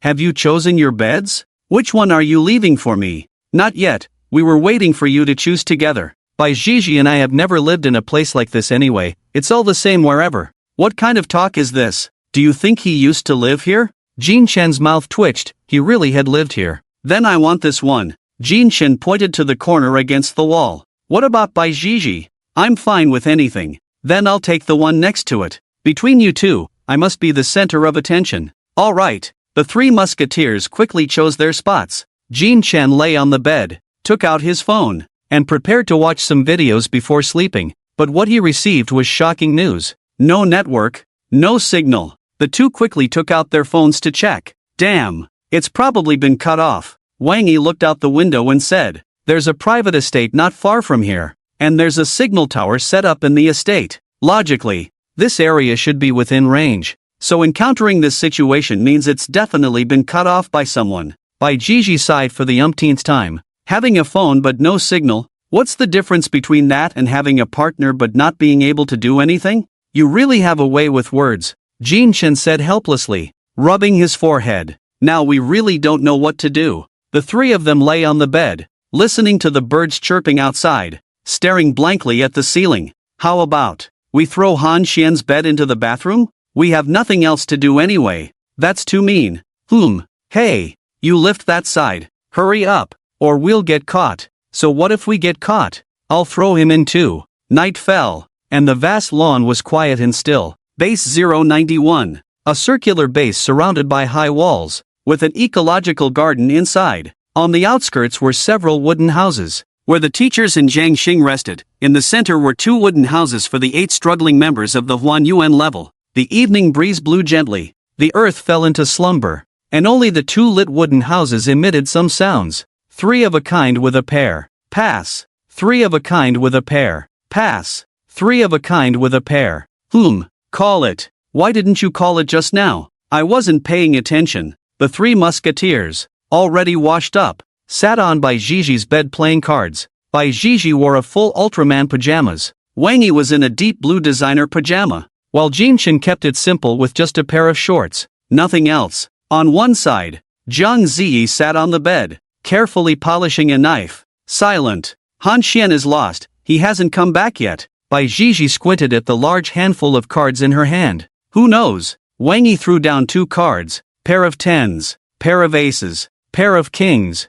Have you chosen your beds? Which one are you leaving for me? Not yet. We were waiting for you to choose together. Bai Zhizhi and I have never lived in a place like this anyway. It's all the same wherever. What kind of talk is this? Do you think he used to live here? Jean Chen's mouth twitched. He really had lived here. Then I want this one. Jean Chen pointed to the corner against the wall. What about Bai Zhizhi? I'm fine with anything. Then I'll take the one next to it. Between you two, I must be the center of attention. All right. The 3 musketeers quickly chose their spots. Jean Chen lay on the bed, took out his phone, and prepared to watch some videos before sleeping. But what he received was shocking news. No network, no signal. The 2 quickly took out their phones to check. Damn, it's probably been cut off. Wang Yi looked out the window and said, There's a private estate not far from here, and there's a signal tower set up in the estate. Logically, this area should be within range. So encountering this situation means it's definitely been cut off by someone. Bai Jiji sighed for the umpteenth time. Having a phone but no signal, what's the difference between that and having a partner but not being able to do anything? You really have a way with words, Jin Chen said helplessly, rubbing his forehead. Now we really don't know what to do. The three of them lay on the bed, listening to the birds chirping outside, staring blankly at the ceiling. How about we throw Han Xian's bed into the bathroom? We have nothing else to do anyway. That's too mean. Hey, you lift that side. Hurry up, or we'll get caught. So what if we get caught? I'll throw him in too. Night fell, and the vast lawn was quiet and still. Base 091. A circular base surrounded by high walls, with an ecological garden inside. On the outskirts were several wooden houses, where the teachers in Jiangxing rested. In the center were 2 wooden houses for the 8 struggling members of the Huanyuan level. The evening breeze blew gently, the earth fell into slumber, and only the 2 lit wooden houses emitted some sounds. 3 of a kind with a pair. Pass. 3 of a kind with a pair. Pass. 3 of a kind with a pair. Call it. Why didn't you call it just now? I wasn't paying attention. The 3 musketeers, already washed up, sat on Bai Jiji's bed playing cards. Bai Jiji wore a full Ultraman pajamas. Wang Yi was in a deep blue designer pajama, while Jin Chen kept it simple with just a pair of shorts. Nothing else. On one side, Jiang Ziyi sat on the bed, carefully polishing a knife. Silent. Han Xian is lost, he hasn't come back yet. Bai Jiji squinted at the large handful of cards in her hand. Who knows? Wang Yi threw down 2 cards. Pair of tens. Pair of aces. Pair of kings.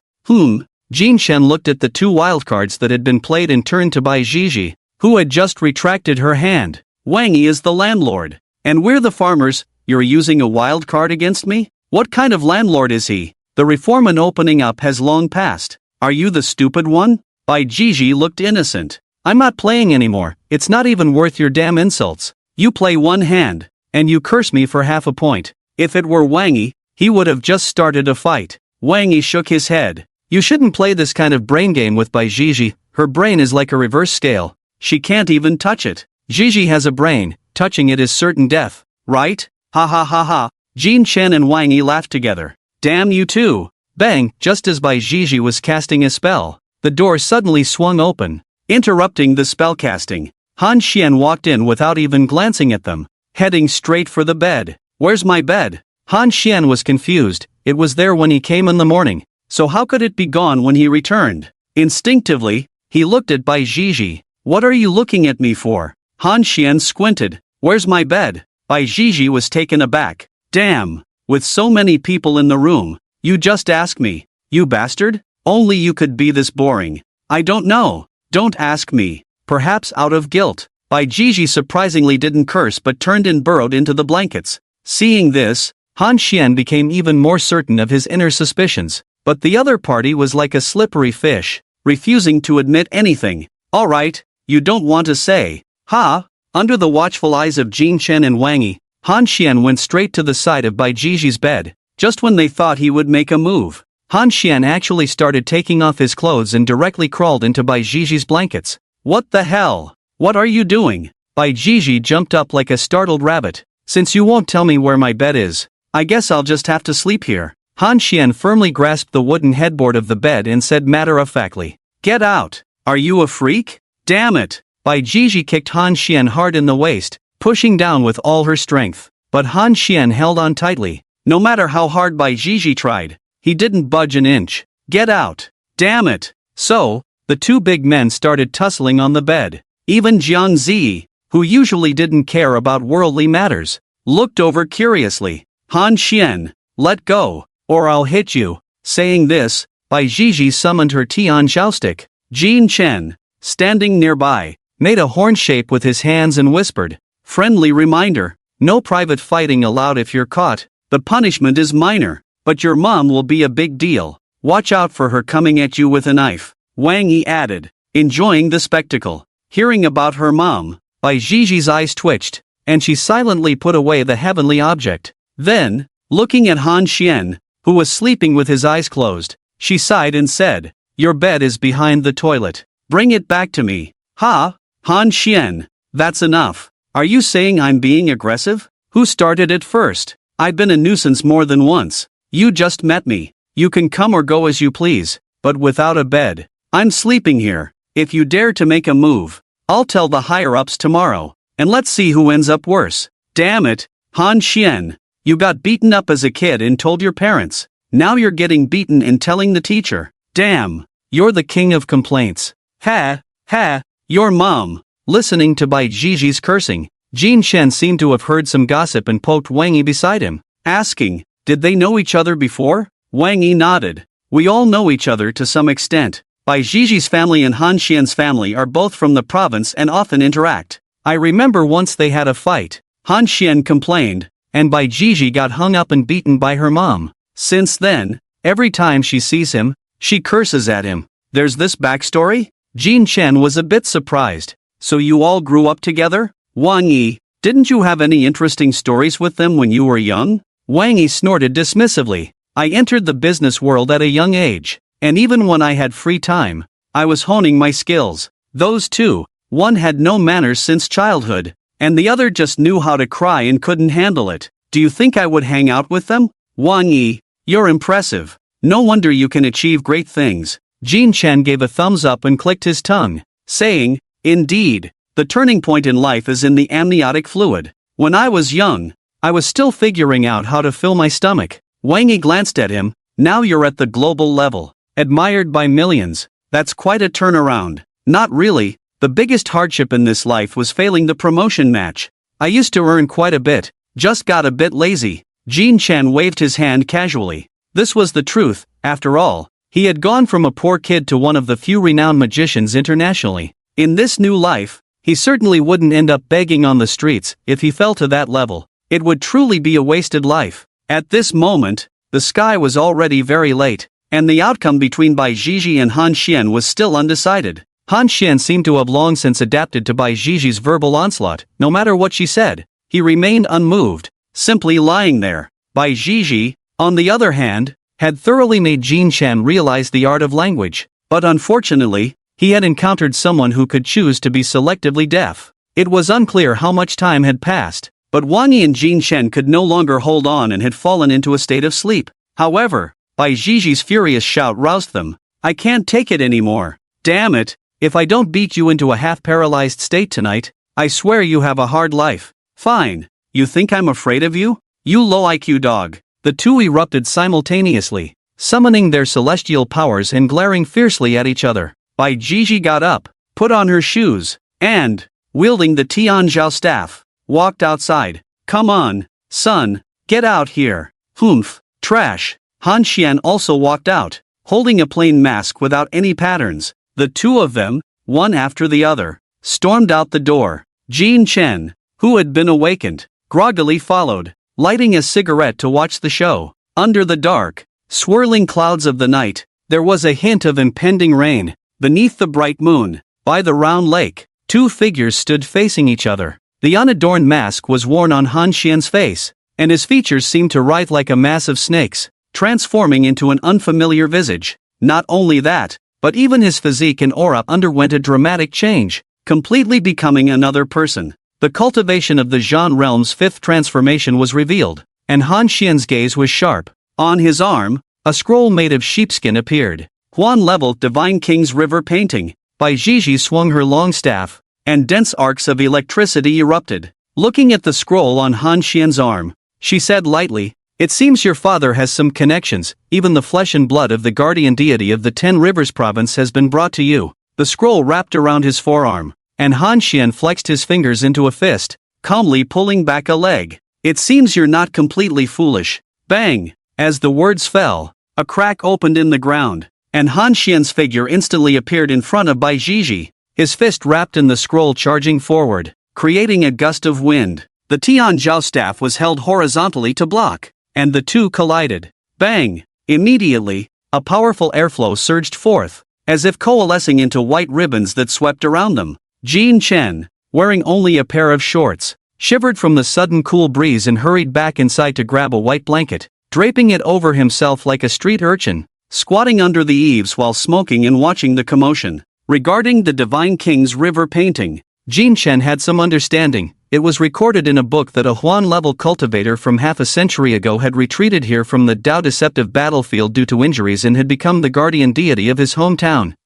Jin Chen looked at the 2 wildcards that had been played and turned to Bai Jiji, who had just retracted her hand. Wang Yi is the landlord. And we're the farmers. You're using a wild card against me? What kind of landlord is he? The reform and opening up has long passed. Are you the stupid one? Bai Jiji looked innocent. I'm not playing anymore. It's not even worth your damn insults. You play 1 hand, and you curse me for half a point. If it were Wang Yi, he would have just started a fight. Wang Yi shook his head. You shouldn't play this kind of brain game with Bai Jiji. Her brain is like a reverse scale. She can't even touch it. Jiji has a brain, touching it is certain death, right? Ha ha ha ha. Jin Chen and Wang Yi laughed together. Damn you too. Bang, just as Bai Jiji was casting a spell, the door suddenly swung open, interrupting the spellcasting. Han Xian walked in without even glancing at them, heading straight for the bed. Where's my bed? Han Xian was confused. It was there when he came in the morning, so how could it be gone when he returned? Instinctively, he looked at Bai Jiji. What are you looking at me for? Han Xian squinted. Where's my bed? Bai Jiji was taken aback. Damn, with so many people in the room, you just ask me. You bastard? Only you could be this boring. I don't know. Don't ask me. Perhaps out of guilt. Bai Jiji surprisingly didn't curse but turned and burrowed into the blankets. Seeing this, Han Xian became even more certain of his inner suspicions. But the other party was like a slippery fish, refusing to admit anything. All right, you don't want to say. Ha! Under the watchful eyes of Jin Chen and Wang Yi, Han Xian went straight to the side of Bai Jiji's bed. Just when they thought he would make a move, Han Xian actually started taking off his clothes and directly crawled into Bai Jiji's blankets. What the hell? What are you doing? Bai Jiji jumped up like a startled rabbit. Since you won't tell me where my bed is, I guess I'll just have to sleep here. Han Xian firmly grasped the wooden headboard of the bed and said matter-of-factly, Get out! Are you a freak? Damn it! Bai Jiji kicked Han Xian hard in the waist, pushing down with all her strength. But Han Xian held on tightly. No matter how hard Bai Jiji tried, he didn't budge an inch. Get out! Damn it! So, the 2 big men started tussling on the bed. Even Jiang Ziyi, who usually didn't care about worldly matters, looked over curiously. Han Xian, let go, or I'll hit you. Saying this, Bai Jiji summoned her Tian Xiaostick. Jin Chen, standing nearby, made a horn shape with his hands and whispered, Friendly reminder, no private fighting allowed if you're caught. The punishment is minor, but your mom will be a big deal. Watch out for her coming at you with a knife. Wang Yi added, enjoying the spectacle. Hearing about her mom, Bai Jiji's eyes twitched, and she silently put away the heavenly object. Then, looking at Han Xian, who was sleeping with his eyes closed, she sighed and said, Your bed is behind the toilet. Bring it back to me. Ha! Han Xian, that's enough. Are you saying I'm being aggressive? Who started it first? I've been a nuisance more than once. You just met me. You can come or go as you please, but without a bed. I'm sleeping here. If you dare to make a move, I'll tell the higher-ups tomorrow, and let's see who ends up worse. Damn it, Han Xian. You got beaten up as a kid and told your parents. Now you're getting beaten and telling the teacher. Damn, you're the king of complaints. Ha, ha, your mom. Listening to Bai Jiji's cursing, Jin Shen seemed to have heard some gossip and poked Wang Yi beside him, asking, did they know each other before? Wang Yi nodded. We all know each other to some extent. Bai Jiji's family and Han Xian's family are both from the province and often interact. I remember once they had a fight. Han Xian complained, and Bai Jiji got hung up and beaten by her mom. Since then, every time she sees him, she curses at him. There's this backstory? Jin Chen was a bit surprised. So you all grew up together? Wang Yi, didn't you have any interesting stories with them when you were young? Wang Yi snorted dismissively. I entered the business world at a young age, and even when I had free time, I was honing my skills. Those two, one had no manners since childhood, and the other just knew how to cry and couldn't handle it. Do you think I would hang out with them? Wang Yi, you're impressive. No wonder you can achieve great things. Jin Chen gave a thumbs up and clicked his tongue, saying, indeed, the turning point in life is in the amniotic fluid. When I was young, I was still figuring out how to fill my stomach. Wang Yi glanced at him. Now you're at the global level, admired by millions. That's quite a turnaround. Not really. The biggest hardship in this life was failing the promotion match. I used to earn quite a bit, just got a bit lazy. Jin Chen waved his hand casually. This was the truth, after all. He had gone from a poor kid to one of the few renowned magicians internationally. In this new life, he certainly wouldn't end up begging on the streets if he fell to that level. It would truly be a wasted life. At this moment, the sky was already very late, and the outcome between Bai Jiji and Han Xian was still undecided. Han Xian seemed to have long since adapted to Bai Jiji's verbal onslaught. No matter what she said, he remained unmoved, simply lying there. Bai Jiji, on the other hand, had thoroughly made Jin Chen realize the art of language, but unfortunately, he had encountered someone who could choose to be selectively deaf. It was unclear how much time had passed, but Wang Yi and Jin Chen could no longer hold on and had fallen into a state of sleep. However, Bai Jiji's furious shout roused them. I can't take it anymore. Damn it, if I don't beat you into a half-paralyzed state tonight, I swear you have a hard life. Fine, you think I'm afraid of you? You low-IQ dog. The two erupted simultaneously, summoning their celestial powers and glaring fiercely at each other. Bai Jiji got up, put on her shoes, and, wielding the Tianzhao staff, walked outside. Come on, son, get out here. Humph, trash. Han Xian also walked out, holding a plain mask without any patterns. The two of them, one after the other, stormed out the door. Jin Chen, who had been awakened, groggily followed, lighting a cigarette to watch the show. Under the dark, swirling clouds of the night, there was a hint of impending rain. Beneath the bright moon, by the round lake, two figures stood facing each other. The unadorned mask was worn on Han Xian's face, and his features seemed to writhe like a mass of snakes, transforming into an unfamiliar visage. Not only that, but even his physique and aura underwent a dramatic change, completely becoming another person. The cultivation of the Zhan realm's fifth transformation was revealed, and Han Xian's gaze was sharp. On his arm, a scroll made of sheepskin appeared. Huan leveled Divine King's river painting. Bai Jiji swung her long staff, and dense arcs of electricity erupted. Looking at the scroll on Han Xian's arm, she said lightly, it seems your father has some connections. Even the flesh and blood of the guardian deity of the Ten Rivers province has been brought to you. The scroll wrapped around his forearm, and Han Xian flexed his fingers into a fist, calmly pulling back a leg. It seems you're not completely foolish. Bang! As the words fell, a crack opened in the ground, and Han Xian's figure instantly appeared in front of Bai Jiji, his fist wrapped in the scroll charging forward, creating a gust of wind. The Tianzhao staff was held horizontally to block, and the two collided. Bang! Immediately, a powerful airflow surged forth, as if coalescing into white ribbons that swept around them. Jin Chen, wearing only a pair of shorts, shivered from the sudden cool breeze and hurried back inside to grab a white blanket, draping it over himself like a street urchin, squatting under the eaves while smoking and watching the commotion. Regarding the Divine King's river painting, Jin Chen had some understanding. It was recorded in a book that a Huan-level cultivator from half a century ago had retreated here from the Dao deceptive battlefield due to injuries and had become the guardian deity of his hometown.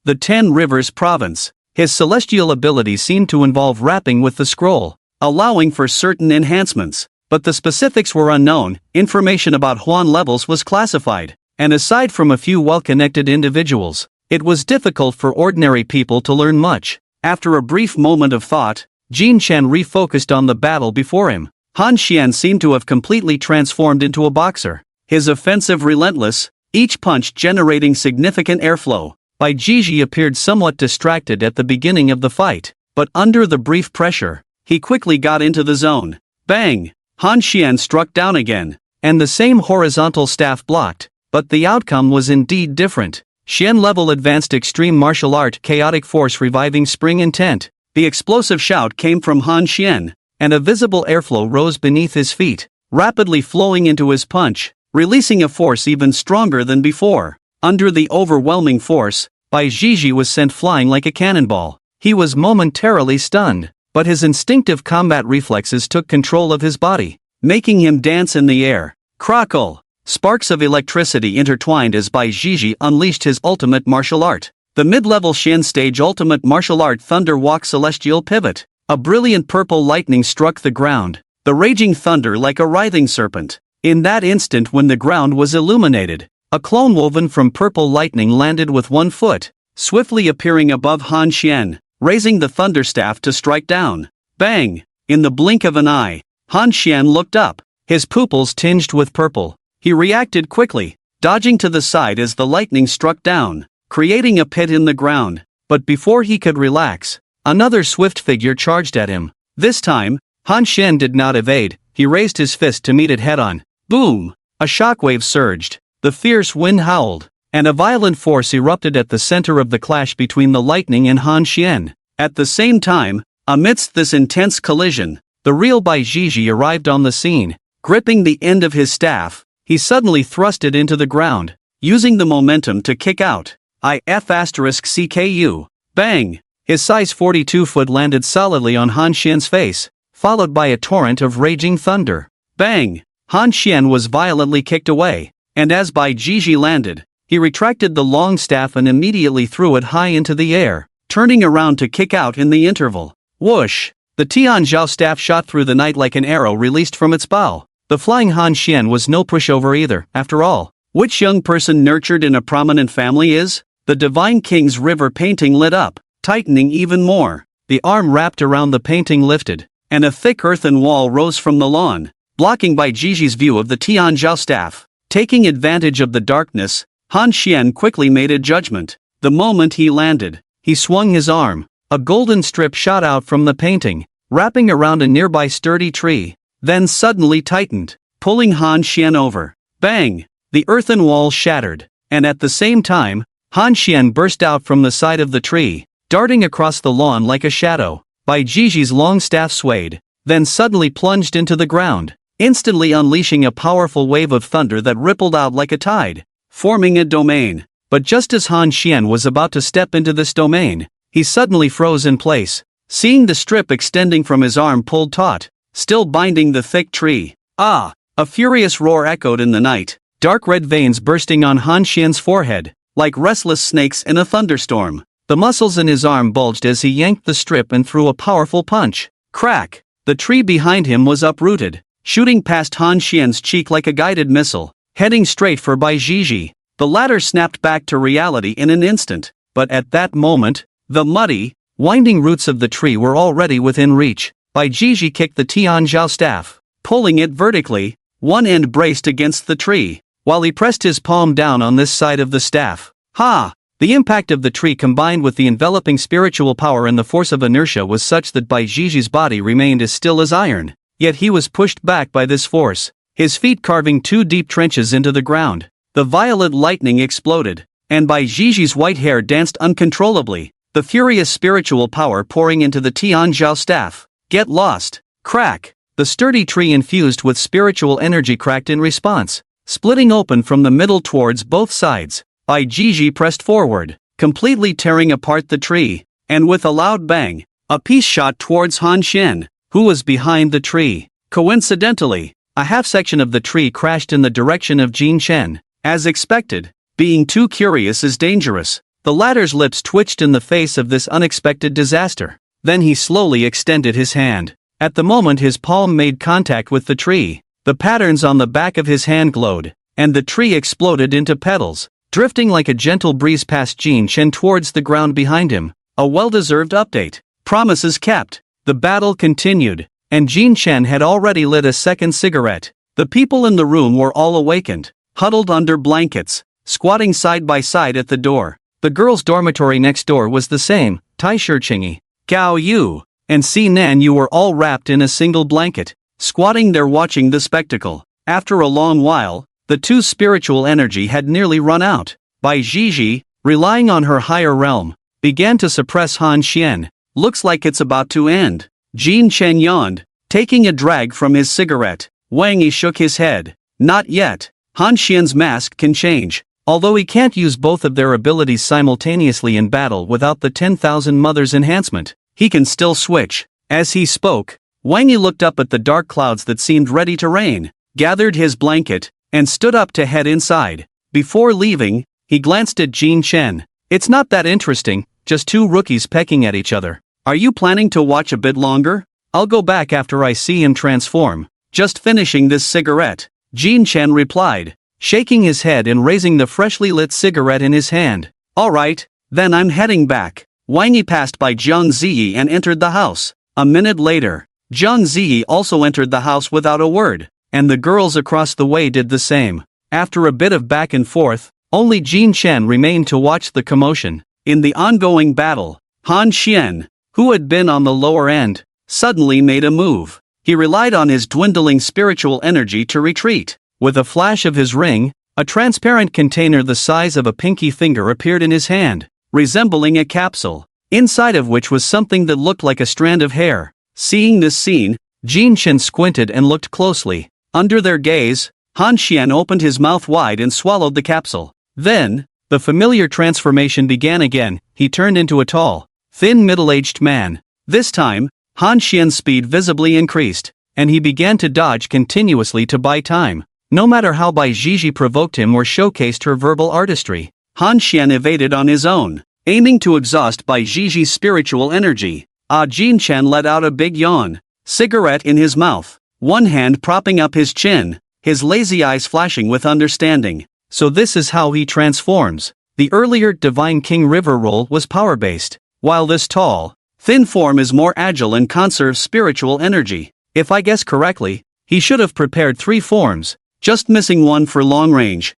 The Ten Rivers Province. His celestial abilities seemed to involve rapping with the scroll, allowing for certain enhancements, but the specifics were unknown. Information about Huan levels was classified, and aside from a few well-connected individuals, it was difficult for ordinary people to learn much. After a brief moment of thought, Jin Chen refocused on the battle before him. Han Xian seemed to have completely transformed into a boxer, his offensive relentless, each punch generating significant airflow. Bai Jiji appeared somewhat distracted at the beginning of the fight, but under the brief pressure, he quickly got into the zone. Bang! Han Xian struck down again, and the same horizontal staff blocked, but the outcome was indeed different. Xian level advanced extreme martial art chaotic force reviving spring intent. The explosive shout came from Han Xian, and a visible airflow rose beneath his feet, rapidly flowing into his punch, releasing a force even stronger than before. Under the overwhelming force, Bai Jiji was sent flying like a cannonball. He was momentarily stunned, but his instinctive combat reflexes took control of his body, making him dance in the air. Crackle! Sparks of electricity intertwined as Bai Jiji unleashed his ultimate martial art. The mid-level Xian stage ultimate martial art Thunder Walk Celestial Pivot. A brilliant purple lightning struck the ground, the raging thunder like a writhing serpent. In that instant when the ground was illuminated, a clone woven from purple lightning landed with 1 foot, swiftly appearing above Han Xian, raising the thunderstaff to strike down. Bang! In the blink of an eye, Han Xian looked up, his pupils tinged with purple. He reacted quickly, dodging to the side as the lightning struck down, creating a pit in the ground. But before he could relax, another swift figure charged at him. This time, Han Xian did not evade, he raised his fist to meet it head-on. Boom! A shockwave surged. The fierce wind howled, and a violent force erupted at the center of the clash between the lightning and Han Xian. At the same time, amidst this intense collision, the real Bai Jiji arrived on the scene. Gripping the end of his staff, he suddenly thrust it into the ground, using the momentum to kick out. IF*CKU. Bang! His size 42 foot landed solidly on Han Xian's face, followed by a torrent of raging thunder. Bang! Han Xian was violently kicked away. And as Bai Jiji landed, he retracted the long staff and immediately threw it high into the air, turning around to kick out in the interval. Whoosh! The Tianzhao staff shot through the night like an arrow released from its bow. The flying Han Xian was no pushover either, after all. Which young person nurtured in a prominent family is? The Divine King's river painting lit up, tightening even more. The arm wrapped around the painting lifted, and a thick earthen wall rose from the lawn, blocking Bai Jiji's view of the Tianzhao staff. Taking advantage of the darkness, Han Xian quickly made a judgment. The moment he landed, he swung his arm. A golden strip shot out from the painting, wrapping around a nearby sturdy tree, then suddenly tightened, pulling Han Xian over. Bang! The earthen wall shattered, and at the same time, Han Xian burst out from the side of the tree, darting across the lawn like a shadow. Bai Jiji's long staff swayed, then suddenly plunged into the ground, instantly unleashing a powerful wave of thunder that rippled out like a tide, forming a domain. But just as Han Xian was about to step into this domain, he suddenly froze in place, seeing the strip extending from his arm pulled taut, still binding the thick tree. Ah! A furious roar echoed in the night, dark red veins bursting on Han Xian's forehead, like restless snakes in a thunderstorm. The muscles in his arm bulged as he yanked the strip and threw a powerful punch. Crack! The tree behind him was uprooted, shooting past Han Xian's cheek like a guided missile, heading straight for Bai Jiji. The latter snapped back to reality in an instant, but at that moment, the muddy, winding roots of the tree were already within reach. Bai Jiji kicked the Tianzhao staff, pulling it vertically, one end braced against the tree, while he pressed his palm down on this side of the staff. Ha! The impact of the tree combined with the enveloping spiritual power and the force of inertia was such that Bai Jiji's body remained as still as iron. Yet he was pushed back by this force, his feet carving 2 deep trenches into the ground. The violet lightning exploded, and Bai Jiji's white hair danced uncontrollably, the furious spiritual power pouring into the Tianzhao staff. Get lost! Crack! The sturdy tree infused with spiritual energy cracked in response, splitting open from the middle towards both sides. Bai Jiji pressed forward, completely tearing apart the tree, and with a loud bang, a piece shot towards Han Xian. Who was behind the tree? Coincidentally, a half-section of the tree crashed in the direction of Jin Chen. As expected, being too curious is dangerous. The latter's lips twitched in the face of this unexpected disaster. Then he slowly extended his hand. At the moment his palm made contact with the tree, the patterns on the back of his hand glowed, and the tree exploded into petals, drifting like a gentle breeze past Jin Chen towards the ground behind him. A well-deserved update. Promises kept. The battle continued, and Jin Chen had already lit a second cigarette. The people in the room were all awakened, huddled under blankets, squatting side by side at the door. The girls' dormitory next door was the same. Tai Shichingi, Gao Yu, and Si Nan Yu were all wrapped in a single blanket, squatting there watching the spectacle. After a long while, the two's spiritual energy had nearly run out. Bai Zhizhi, relying on her higher realm, began to suppress Han Xian. Looks like it's about to end. Jin Chen yawned, taking a drag from his cigarette. Wang Yi shook his head. Not yet. Han Xian's mask can change. Although he can't use both of their abilities simultaneously in battle without the 10,000 Mothers enhancement, he can still switch. As he spoke, Wang Yi looked up at the dark clouds that seemed ready to rain, gathered his blanket, and stood up to head inside. Before leaving, he glanced at Jin Chen. It's not that interesting, just two rookies pecking at each other. Are you planning to watch a bit longer? I'll go back after I see him transform. Just finishing this cigarette, Jin Chen replied, shaking his head and raising the freshly lit cigarette in his hand. Alright, then I'm heading back. Wang Yi passed by Jiang Ziyi and entered the house. A minute later, Jiang Ziyi also entered the house without a word, and the girls across the way did the same. After a bit of back and forth, only Jin Chen remained to watch the commotion. In the ongoing battle, Han Xian, who had been on the lower end, suddenly made a move. He relied on his dwindling spiritual energy to retreat. With a flash of his ring, a transparent container the size of a pinky finger appeared in his hand, resembling a capsule, inside of which was something that looked like a strand of hair. Seeing this scene, Jin Chen squinted and looked closely. Under their gaze, Han Xian opened his mouth wide and swallowed the capsule. Then, the familiar transformation began again. He turned into a tall, thin middle-aged man. This time, Han Xian's speed visibly increased, and he began to dodge continuously to buy time. No matter how Bai Zhizhi provoked him or showcased her verbal artistry, Han Xian evaded on his own, aiming to exhaust Bai Zhizhi's spiritual energy. Jin Chen let out a big yawn, cigarette in his mouth, one hand propping up his chin, his lazy eyes flashing with understanding. So this is how he transforms. The earlier Divine King River role was power-based, while this tall, thin form is more agile and conserves spiritual energy. If I guess correctly, he should have prepared 3 forms, just missing one for long range.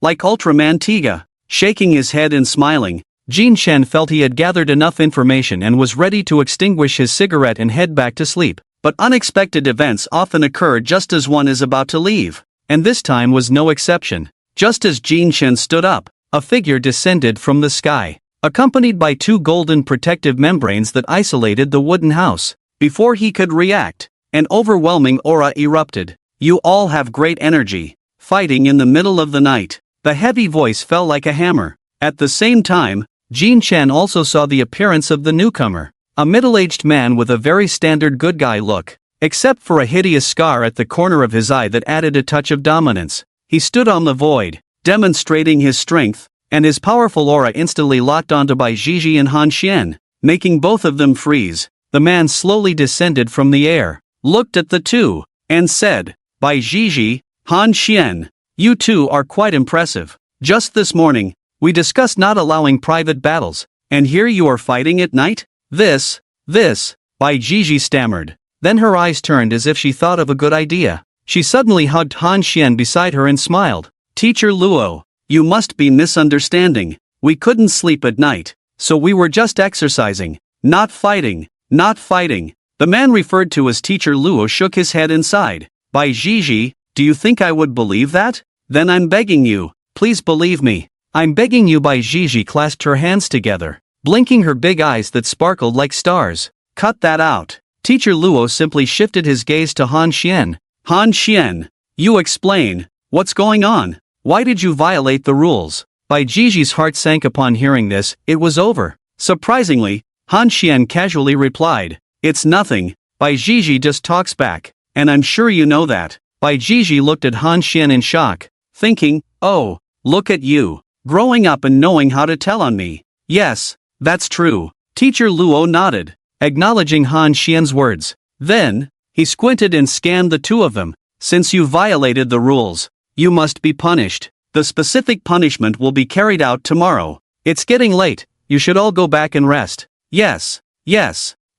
Like Ultraman Tiga. Shaking his head and smiling, Jin Chen felt he had gathered enough information and was ready to extinguish his cigarette and head back to sleep. But unexpected events often occur just as one is about to leave, and this time was no exception. Just as Jin Chen stood up, a figure descended from the sky, accompanied by 2 golden protective membranes that isolated the wooden house. Before he could react, an overwhelming aura erupted. You all have great energy. Fighting in the middle of the night. The heavy voice fell like a hammer. At the same time, Jin Chen also saw the appearance of the newcomer, a middle-aged man with a very standard good guy look, except for a hideous scar at the corner of his eye that added a touch of dominance. He stood on the void, demonstrating his strength, and his powerful aura instantly locked onto Bai Zhizhi and Han Xian, making both of them freeze. The man slowly descended from the air, looked at the two, and said, Bai Zhizhi, Han Xian, you two are quite impressive. Just this morning, we discussed not allowing private battles, and here you are fighting at night? This, Bai Zhizhi stammered. Then her eyes turned as if she thought of a good idea. She suddenly hugged Han Xian beside her and smiled. Teacher Luo, you must be misunderstanding. We couldn't sleep at night, so we were just exercising, not fighting. The man referred to as Teacher Luo shook his head and sighed. Bai Zhizhi, do you think I would believe that? Then I'm begging you, please believe me. I'm begging you. Bai Zhizhi clasped her hands together, blinking her big eyes that sparkled like stars. Cut that out. Teacher Luo simply shifted his gaze to Han Xian. Han Xian, you explain. What's going on? Why did you violate the rules? Bai Zhizhi's heart sank upon hearing this. It was over. Surprisingly, Han Xian casually replied, It's nothing. Bai Jiji just talks back, and I'm sure you know that. Bai Jiji looked at Han Xian in shock, thinking, oh, look at you, growing up and knowing how to tell on me. Yes, that's true. Teacher Luo nodded, acknowledging Han Xian's words. Then, he squinted and scanned the two of them. Since you violated the rules, you must be punished. The specific punishment will be carried out tomorrow. It's getting late, you should all go back and rest. Yes.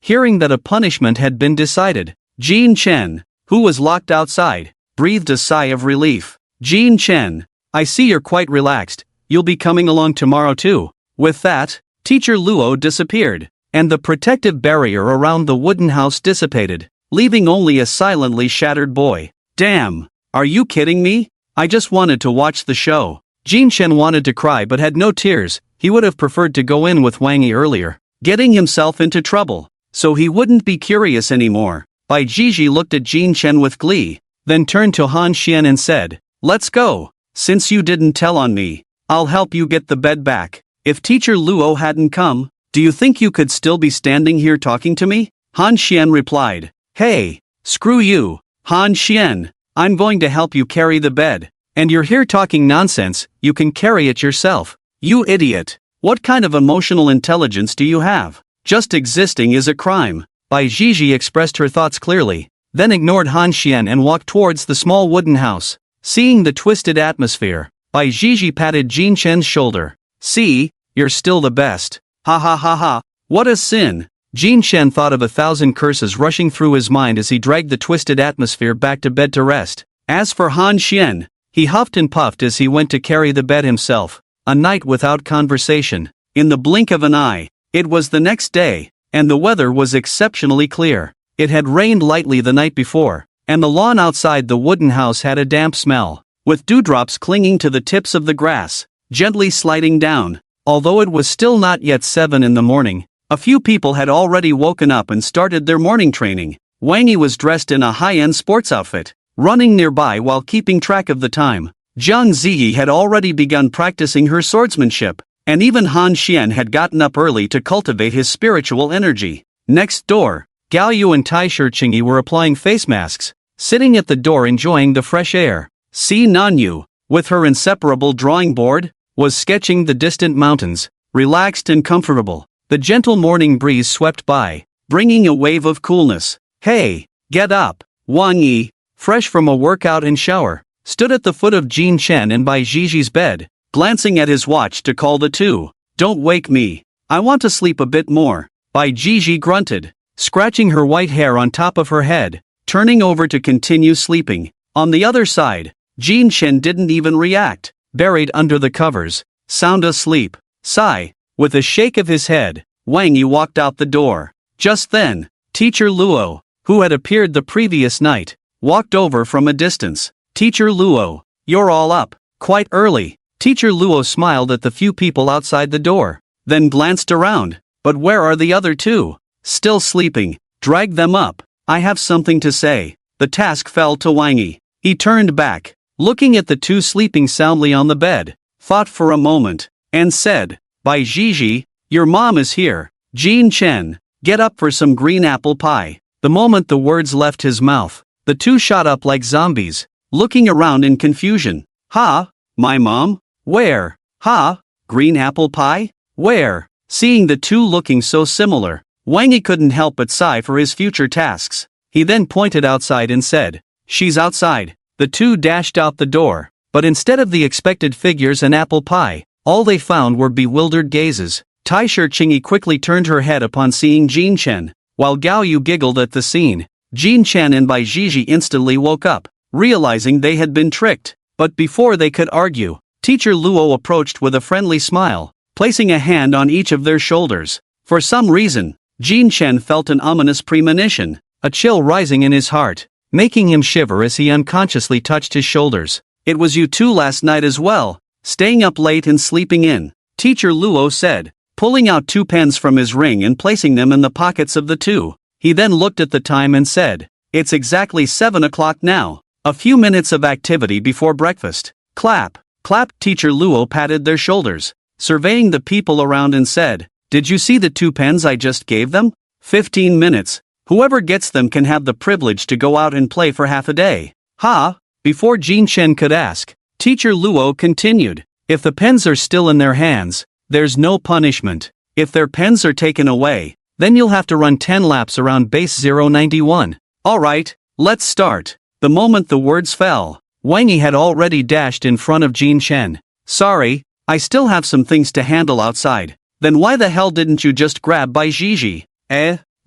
Hearing that a punishment had been decided, Jin Chen, who was locked outside, breathed a sigh of relief. Jin Chen, I see you're quite relaxed, you'll be coming along tomorrow too. With that, Teacher Luo disappeared, and the protective barrier around the wooden house dissipated, leaving only a silently shattered boy. Damn, are you kidding me? I just wanted to watch the show. Jin Chen wanted to cry but had no tears. He would have preferred to go in with Wang Yi earlier, getting himself into trouble, so he wouldn't be curious anymore. Bai Jiji looked at Jin Chen with glee, then turned to Han Xian and said, let's go. Since you didn't tell on me, I'll help you get the bed back. If Teacher Luo hadn't come, do you think you could still be standing here talking to me? Han Xian replied, hey, screw you, Han Xian, I'm going to help you carry the bed. And you're here talking nonsense, you can carry it yourself. You idiot. What kind of emotional intelligence do you have? Just existing is a crime. Bai Jiji expressed her thoughts clearly, then ignored Han Xian and walked towards the small wooden house. Seeing the twisted atmosphere, Bai Jiji patted Jin Chen's shoulder. See, you're still the best. Ha ha ha ha, what a sin. Jin Chen thought of 1,000 curses rushing through his mind as he dragged the twisted atmosphere back to bed to rest. As for Han Xian, he huffed and puffed as he went to carry the bed himself. A night without conversation. In the blink of an eye, it was the next day, and the weather was exceptionally clear. It had rained lightly the night before, and the lawn outside the wooden house had a damp smell, with dewdrops clinging to the tips of the grass, gently sliding down. Although it was still not yet 7 in the morning, a few people had already woken up and started their morning training. Wang Yi was dressed in a high-end sports outfit, running nearby while keeping track of the time. Jiang Ziyi had already begun practicing her swordsmanship, and even Han Xian had gotten up early to cultivate his spiritual energy. Next door, Gao Yu and Tai Shiqingyi were applying face masks, sitting at the door enjoying the fresh air. Si Nanyu, with her inseparable drawing board, was sketching the distant mountains, relaxed and comfortable. The gentle morning breeze swept by, bringing a wave of coolness. Hey, get up! Wang Yi, fresh from a workout and shower, stood at the foot of Jin Chen and Bai Jiji's bed, glancing at his watch to call the two. Don't wake me. I want to sleep a bit more. Bai Jiji grunted, scratching her white hair on top of her head, turning over to continue sleeping. On the other side, Jin Chen didn't even react, buried under the covers, sound asleep. Sigh. With a shake of his head, Wang Yi walked out the door. Just then, Teacher Luo, who had appeared the previous night, walked over from a distance. Teacher Luo, you're all up, quite early. Teacher Luo smiled at the few people outside the door, then glanced around. But where are the other two? Still sleeping. Drag them up. I have something to say. The task fell to Wang Yi. He turned back, looking at the two sleeping soundly on the bed, thought for a moment, and said, Bai Jiji, your mom is here. Jin Chen, get up for some green apple pie. The moment the words left his mouth, the two shot up like zombies, looking around in confusion. Ha? My mom? Where? Ha? Green apple pie? Where? Seeing the two looking so similar, Wang Yi couldn't help but sigh for his future tasks. He then pointed outside and said, she's outside. The two dashed out the door, but instead of the expected figures and apple pie, all they found were bewildered gazes. Tai Shiqingyi quickly turned her head upon seeing Jin Chen, while Gao Yu giggled at the scene. Jin Chen and Bai Jiji instantly woke up, realizing they had been tricked. But before they could argue, Teacher Luo approached with a friendly smile, placing a hand on each of their shoulders. For some reason, Jin Chen felt an ominous premonition, a chill rising in his heart, making him shiver as he unconsciously touched his shoulders. It was you two last night as well, staying up late and sleeping in, Teacher Luo said, pulling out 2 pens from his ring and placing them in the pockets of the two. He then looked at the time and said, it's exactly 7 o'clock now, a few minutes of activity before breakfast. Clap, clap. Teacher Luo patted their shoulders, surveying the people around and said, did you see the 2 pens I just gave them? 15 minutes. Whoever gets them can have the privilege to go out and play for half a day. Ha! Before Jin Chen could ask, Teacher Luo continued, if the pens are still in their hands, there's no punishment. If their pens are taken away, then you'll have to run 10 laps around base 091. Alright, let's start. The moment the words fell, Wang Yi had already dashed in front of Jin Chen. Sorry, I still have some things to handle outside. Then why the hell didn't you just grab Bai Zhizhi?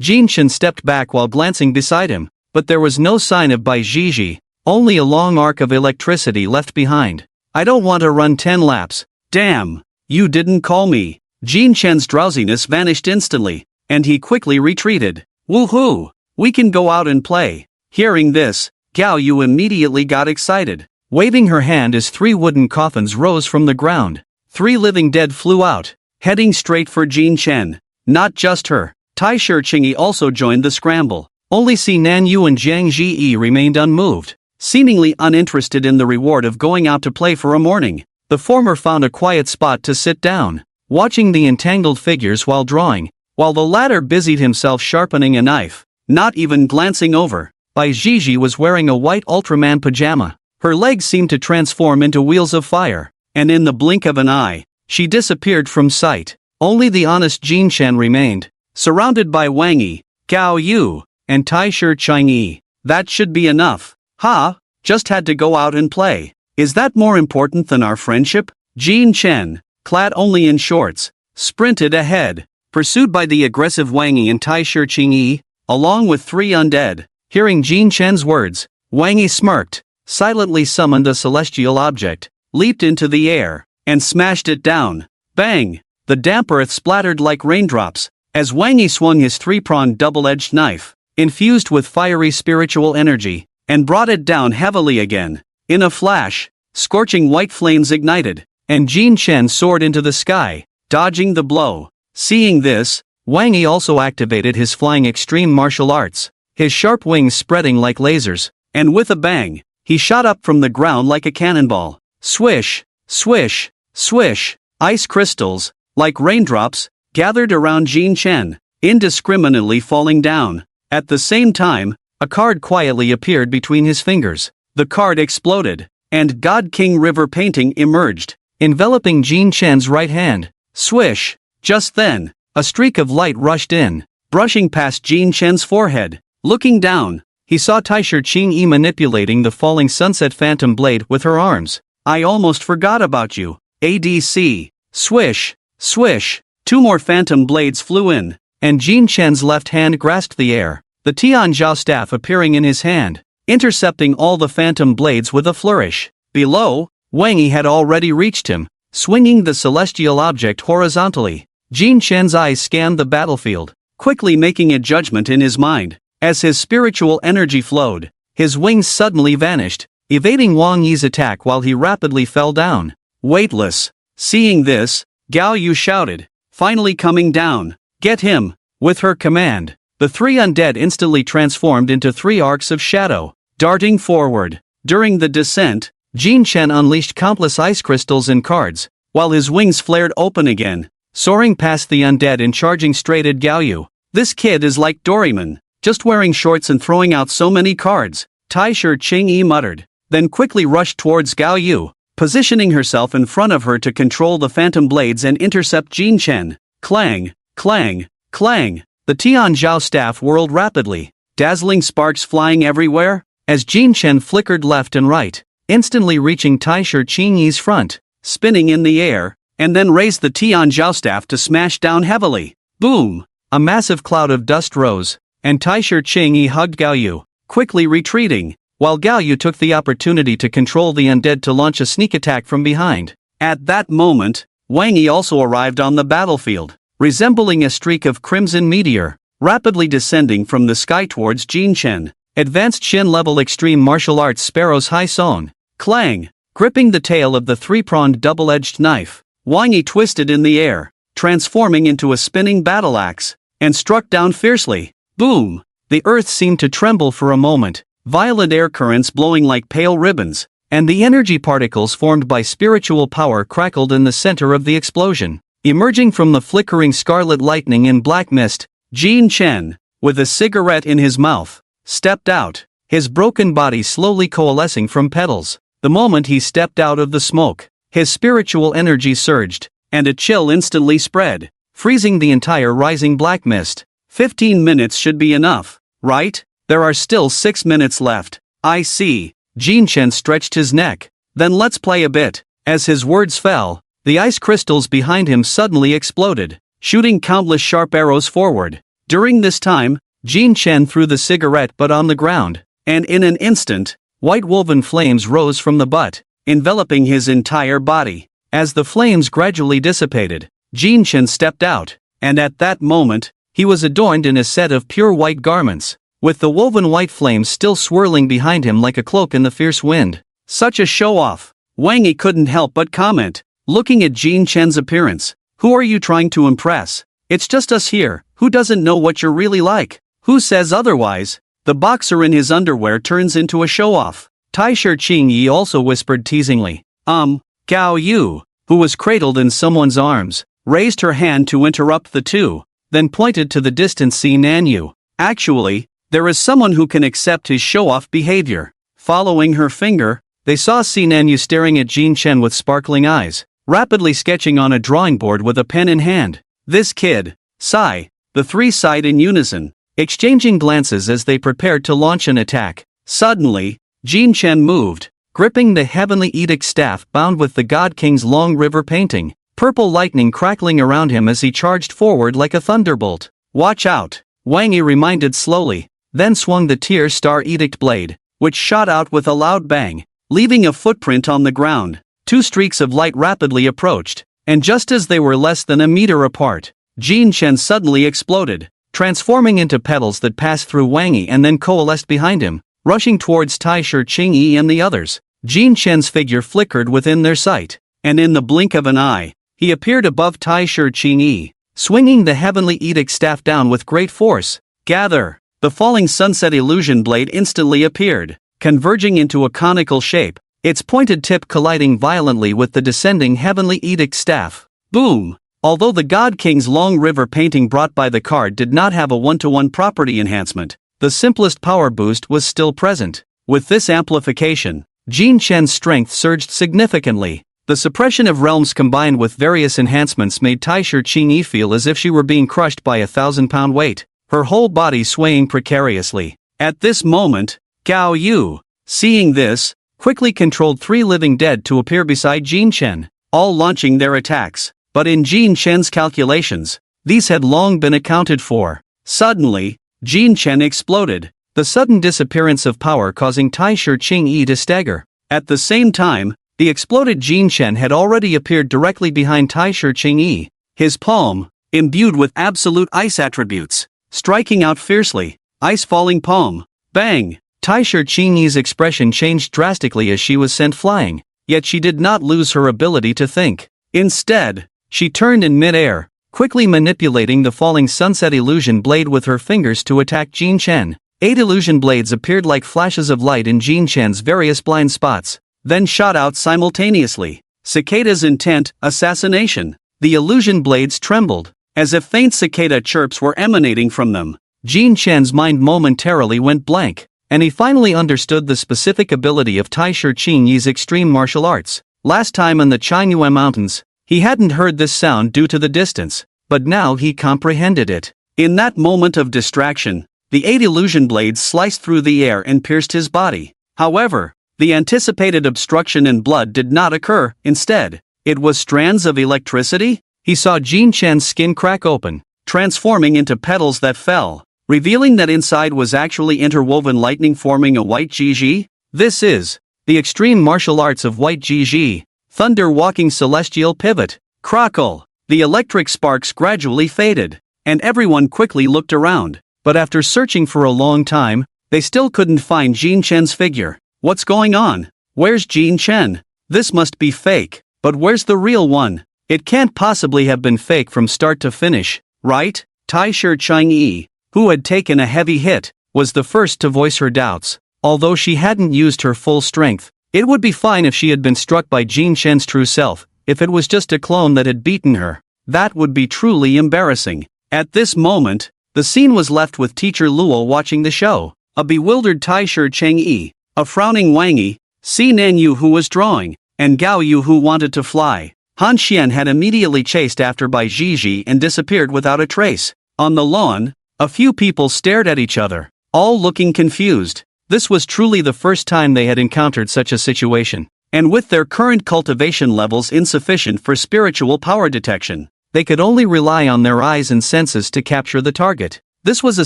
Jin Chen stepped back while glancing beside him, but there was no sign of Bai Zhizhi, only a long arc of electricity left behind. I don't want to run 10 laps. Damn, you didn't call me. Jin Chen's drowsiness vanished instantly, and he quickly retreated. Woohoo! We can go out and play. Hearing this, Gao Yu immediately got excited, waving her hand as 3 wooden coffins rose from the ground. 3 living dead flew out, heading straight for Jin Chen. Not just her, Tai Shi Qingyi also joined the scramble. Only Si Nan Yu and Jiang Zhiyi remained unmoved, seemingly uninterested in the reward of going out to play for a morning. The former found a quiet spot to sit down, watching the entangled figures while drawing, while the latter busied himself sharpening a knife, not even glancing over. Bai Zhizhi was wearing a white Ultraman pajama. Her legs seemed to transform into wheels of fire, and in the blink of an eye, she disappeared from sight. Only the honest Jin Chen remained, surrounded by Wang Yi, Gao Yu, and Tai Shi Qingyi. That should be enough. Ha! Just had to go out and play. Is that more important than our friendship? Jin Chen, clad only in shorts, sprinted ahead, pursued by the aggressive Wang Yi and Tai Shi Qingyi, along with 3 undead. Hearing Jin Chen's words, Wang Yi smirked, silently summoned a celestial object, leaped into the air, and smashed it down. Bang! The damp earth splattered like raindrops, as Wang Yi swung his 3-pronged double-edged knife, infused with fiery spiritual energy, and brought it down heavily again. In a flash, scorching white flames ignited, and Jin Chen soared into the sky, dodging the blow. Seeing this, Wang Yi also activated his flying extreme martial arts, his sharp wings spreading like lasers, and with a bang, he shot up from the ground like a cannonball. Swish, swish, swish, ice crystals, like raindrops, gathered around Jin Chen, indiscriminately falling down. At the same time, a card quietly appeared between his fingers. The card exploded, and God King River painting emerged, enveloping Jin Chen's right hand. Swish! Just then, a streak of light rushed in, brushing past Jin Chen's forehead. Looking down, he saw Tai Shi Qingyi manipulating the falling sunset phantom blade with her arms. I almost forgot about you. ADC. Swish! Swish! 2 more phantom blades flew in, and Jin Chen's left hand grasped the air, the Tianzhao staff appearing in his hand, intercepting all the phantom blades with a flourish. Below, Wang Yi had already reached him, swinging the celestial object horizontally. Jin Chen's eyes scanned the battlefield, quickly making a judgment in his mind. As his spiritual energy flowed, his wings suddenly vanished, evading Wang Yi's attack while he rapidly fell down, weightless. Seeing this, Gao Yu shouted, finally coming down. Get him! With her command, the 3 undead instantly transformed into 3 arcs of shadow, darting forward. During the descent, Jin Chen unleashed countless ice crystals and cards, while his wings flared open again, soaring past the undead and charging straight at Gao Yu. This kid is like Doraemon, just wearing shorts and throwing out so many cards, Tai Shi Qingyi muttered, then quickly rushed towards Gao Yu, positioning herself in front of her to control the phantom blades and intercept Jin Chen. Clang, clang, clang. The Tianzhao staff whirled rapidly, dazzling sparks flying everywhere, as Jin Chen flickered left and right, instantly reaching Tai Shi Qingyi's front, spinning in the air, and then raised the Tianzhao staff to smash down heavily. Boom! A massive cloud of dust rose, and Tai Shi Qingyi hugged Gao Yu, quickly retreating, while Gao Yu took the opportunity to control the undead to launch a sneak attack from behind. At that moment, Wang Yi also arrived on the battlefield, resembling a streak of crimson meteor, rapidly descending from the sky towards Jin Chen. Advanced Shin-level extreme martial arts Sparrow's High Song. Clang! Gripping the tail of the 3-pronged double-edged knife, Wang Yi twisted in the air, transforming into a spinning battle axe, and struck down fiercely. Boom! The earth seemed to tremble for a moment, violent air currents blowing like pale ribbons, and the energy particles formed by spiritual power crackled in the center of the explosion. Emerging from the flickering scarlet lightning in black mist, Jin Chen, with a cigarette in his mouth, stepped out, his broken body slowly coalescing from petals. The moment he stepped out of the smoke, his spiritual energy surged, and a chill instantly spread, freezing the entire rising black mist. 15 minutes should be enough, right? There are still 6 minutes left. I see. Jin Chen stretched his neck. Then let's play a bit. As his words fell, the ice crystals behind him suddenly exploded, shooting countless sharp arrows forward. During this time, Jin Chen threw the cigarette butt on the ground, and in an instant, white woven flames rose from the butt, enveloping his entire body. As the flames gradually dissipated, Jin Chen stepped out, and at that moment, he was adorned in a set of pure white garments, with the woven white flames still swirling behind him like a cloak in the fierce wind. Such a show-off! Wang Yi couldn't help but comment, looking at Jin Chen's appearance. Who are you trying to impress? It's just us here. Who doesn't know what you're really like? Who says otherwise? The boxer in his underwear turns into a show-off. Taisher Qingyi also whispered teasingly. Gao Yu, who was cradled in someone's arms, raised her hand to interrupt the two, then pointed to the distant Si Nanyu. Actually, there is someone who can accept his show-off behavior. Following her finger, they saw Si Nanyu staring at Jin Chen with sparkling eyes, rapidly sketching on a drawing board with a pen in hand. This kid, sigh. The three sighed in unison, exchanging glances as they prepared to launch an attack. Suddenly, Jin Chen moved, gripping the heavenly edict staff bound with the God King's long river painting, purple lightning crackling around him as he charged forward like a thunderbolt. Watch out, Wang Yi reminded slowly, then swung the Tear Star Edict blade, which shot out with a loud bang, leaving a footprint on the ground. Two streaks of light rapidly approached, and just as they were less than a meter apart, Jin Chen suddenly exploded, transforming into petals that passed through Wang Yi and then coalesced behind him, rushing towards Taisher Qingyi and the others. Jin Chen's figure flickered within their sight, and in the blink of an eye, he appeared above Taisher Qingyi, swinging the heavenly edict staff down with great force. Gather! The falling sunset illusion blade instantly appeared, converging into a conical shape, its pointed tip colliding violently with the descending heavenly edict staff. Boom! Although the God King's long river painting brought by the card did not have a one-to-one property enhancement, the simplest power boost was still present. With this amplification, Jin Chen's strength surged significantly. The suppression of realms combined with various enhancements made Taisher Qingyi feel as if she were being crushed by a 1,000-pound weight, her whole body swaying precariously. At this moment, Gao Yu, seeing this, quickly controlled 3 living dead to appear beside Jin Chen, all launching their attacks. But in Jin Chen's calculations, these had long been accounted for. Suddenly, Jin Chen exploded, the sudden disappearance of power causing Taisher Qingyi to stagger. At the same time, the exploded Jin Chen had already appeared directly behind Taisher Qingyi, his palm, imbued with absolute ice attributes, striking out fiercely. Ice falling palm. Bang! Taisher Qingyi's expression changed drastically as she was sent flying, yet she did not lose her ability to think. Instead, she turned in mid-air, quickly manipulating the falling sunset illusion blade with her fingers to attack Jin Chen. 8 illusion blades appeared like flashes of light in Jin Chen's various blind spots, then shot out simultaneously. Cicada's intent, assassination. The illusion blades trembled, as if faint cicada chirps were emanating from them. Jin Chen's mind momentarily went blank, and he finally understood the specific ability of Taisher Qingyi's extreme martial arts. Last time in the Qingyue Mountains, he hadn't heard this sound due to the distance, but now he comprehended it. In that moment of distraction, the 8 illusion blades sliced through the air and pierced his body. However, the anticipated obstruction in blood did not occur. Instead, it was strands of electricity. He saw Jin Chen's skin crack open, transforming into petals that fell, revealing that inside was actually interwoven lightning forming a white Jiji. This is the extreme martial arts of white Jiji. Thunder walking celestial pivot. Crackle! The electric sparks gradually faded, and everyone quickly looked around. But after searching for a long time, they still couldn't find Jin Chen's figure. What's going on? Where's Jin Chen? This must be fake. But where's the real one? It can't possibly have been fake from start to finish, right? Taisher Qingyi, who had taken a heavy hit, was the first to voice her doubts. Although she hadn't used her full strength, it would be fine if she had been struck by Jin Chen's true self. If it was just a clone that had beaten her, that would be truly embarrassing. At this moment, The scene was left with teacher Luo watching the show, a bewildered Tai-Shi Cheng-yi, a frowning Wang Yi, Si Nanyu who was drawing, and Gao Yu who wanted to fly. Han Xian had immediately chased after by Gigi and disappeared without a trace. On the lawn, a few people stared at each other, all looking confused. This was truly the first time they had encountered such a situation, and with their current cultivation levels insufficient for spiritual power detection, they could only rely on their eyes and senses to capture the target. This was a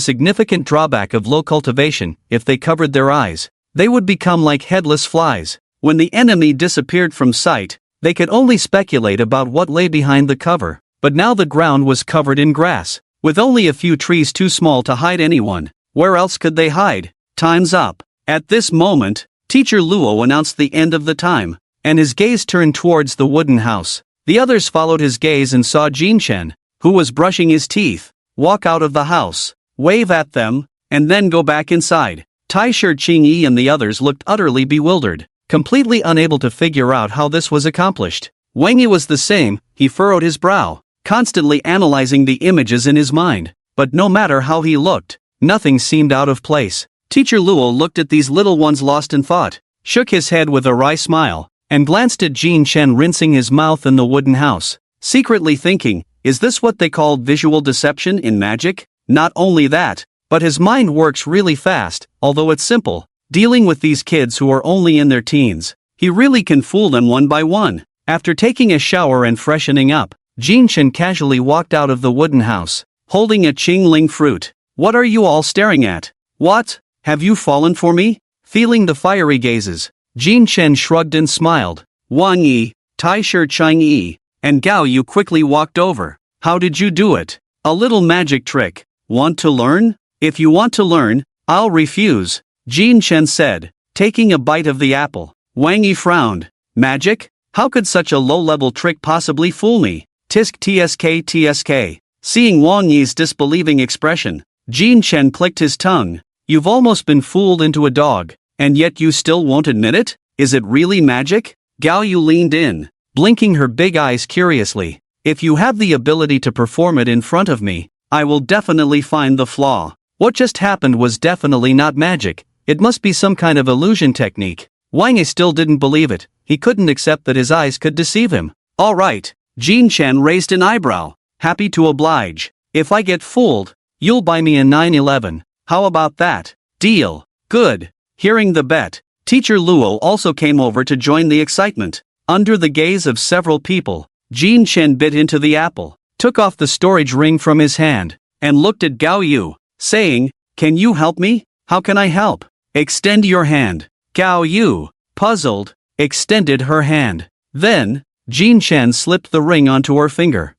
significant drawback of low cultivation. If they covered their eyes, they would become like headless flies. When the enemy disappeared from sight, they could only speculate about what lay behind the cover, but now the ground was covered in grass, with only a few trees too small to hide anyone. Where else could they hide? Time's up. At this moment, Teacher Luo announced the end of the time, and his gaze turned towards the wooden house. The others followed his gaze and saw Jin Chen, who was brushing his teeth, walk out of the house, wave at them, and then go back inside. Tai-Shi Cheng-yi and the others looked utterly bewildered, completely unable to figure out how this was accomplished. Wang Yi was the same. He furrowed his brow, constantly analyzing the images in his mind, but no matter how he looked, nothing seemed out of place. Teacher Luo looked at these little ones lost in thought, shook his head with a wry smile, and glanced at Jin Chen rinsing his mouth in the wooden house, secretly thinking, is this what they called visual deception in magic? Not only that, but his mind works really fast, although it's simple. Dealing with these kids who are only in their teens, he really can fool them one by one. After taking a shower and freshening up, Jin Chen casually walked out of the wooden house, holding a Qingling fruit. What are you all staring at? What? Have you fallen for me? Feeling the fiery gazes, Jin Chen shrugged and smiled. Wang Yi, Tai-Shi Cheng-yi, and Gao Yu quickly walked over. How did you do it? A little magic trick. Want to learn? If you want to learn, I'll refuse, Jin Chen said, taking a bite of the apple. Wang Yi frowned. Magic? How could such a low-level trick possibly fool me? Tisk tsk tsk. Seeing Wang Yi's disbelieving expression, Jin Chen clicked his tongue. You've almost been fooled into a dog, and yet you still won't admit it? Is it really magic? Gao Yu leaned in, blinking her big eyes curiously. If you have the ability to perform it in front of me, I will definitely find the flaw. What just happened was definitely not magic. It must be some kind of illusion technique. Wang Yi still didn't believe it. He couldn't accept that his eyes could deceive him. All right, Jin Chen raised an eyebrow. Happy to oblige. If I get fooled, you'll buy me a 911. How about that? Deal. Good. Hearing the bet, Teacher Luo also came over to join the excitement. Under the gaze of several people, Jin Chen bit into the apple, took off the storage ring from his hand, and looked at Gao Yu, saying, Can you help me? How can I help? Extend your hand. Gao Yu, puzzled, extended her hand. Then, Jin Chen slipped the ring onto her finger.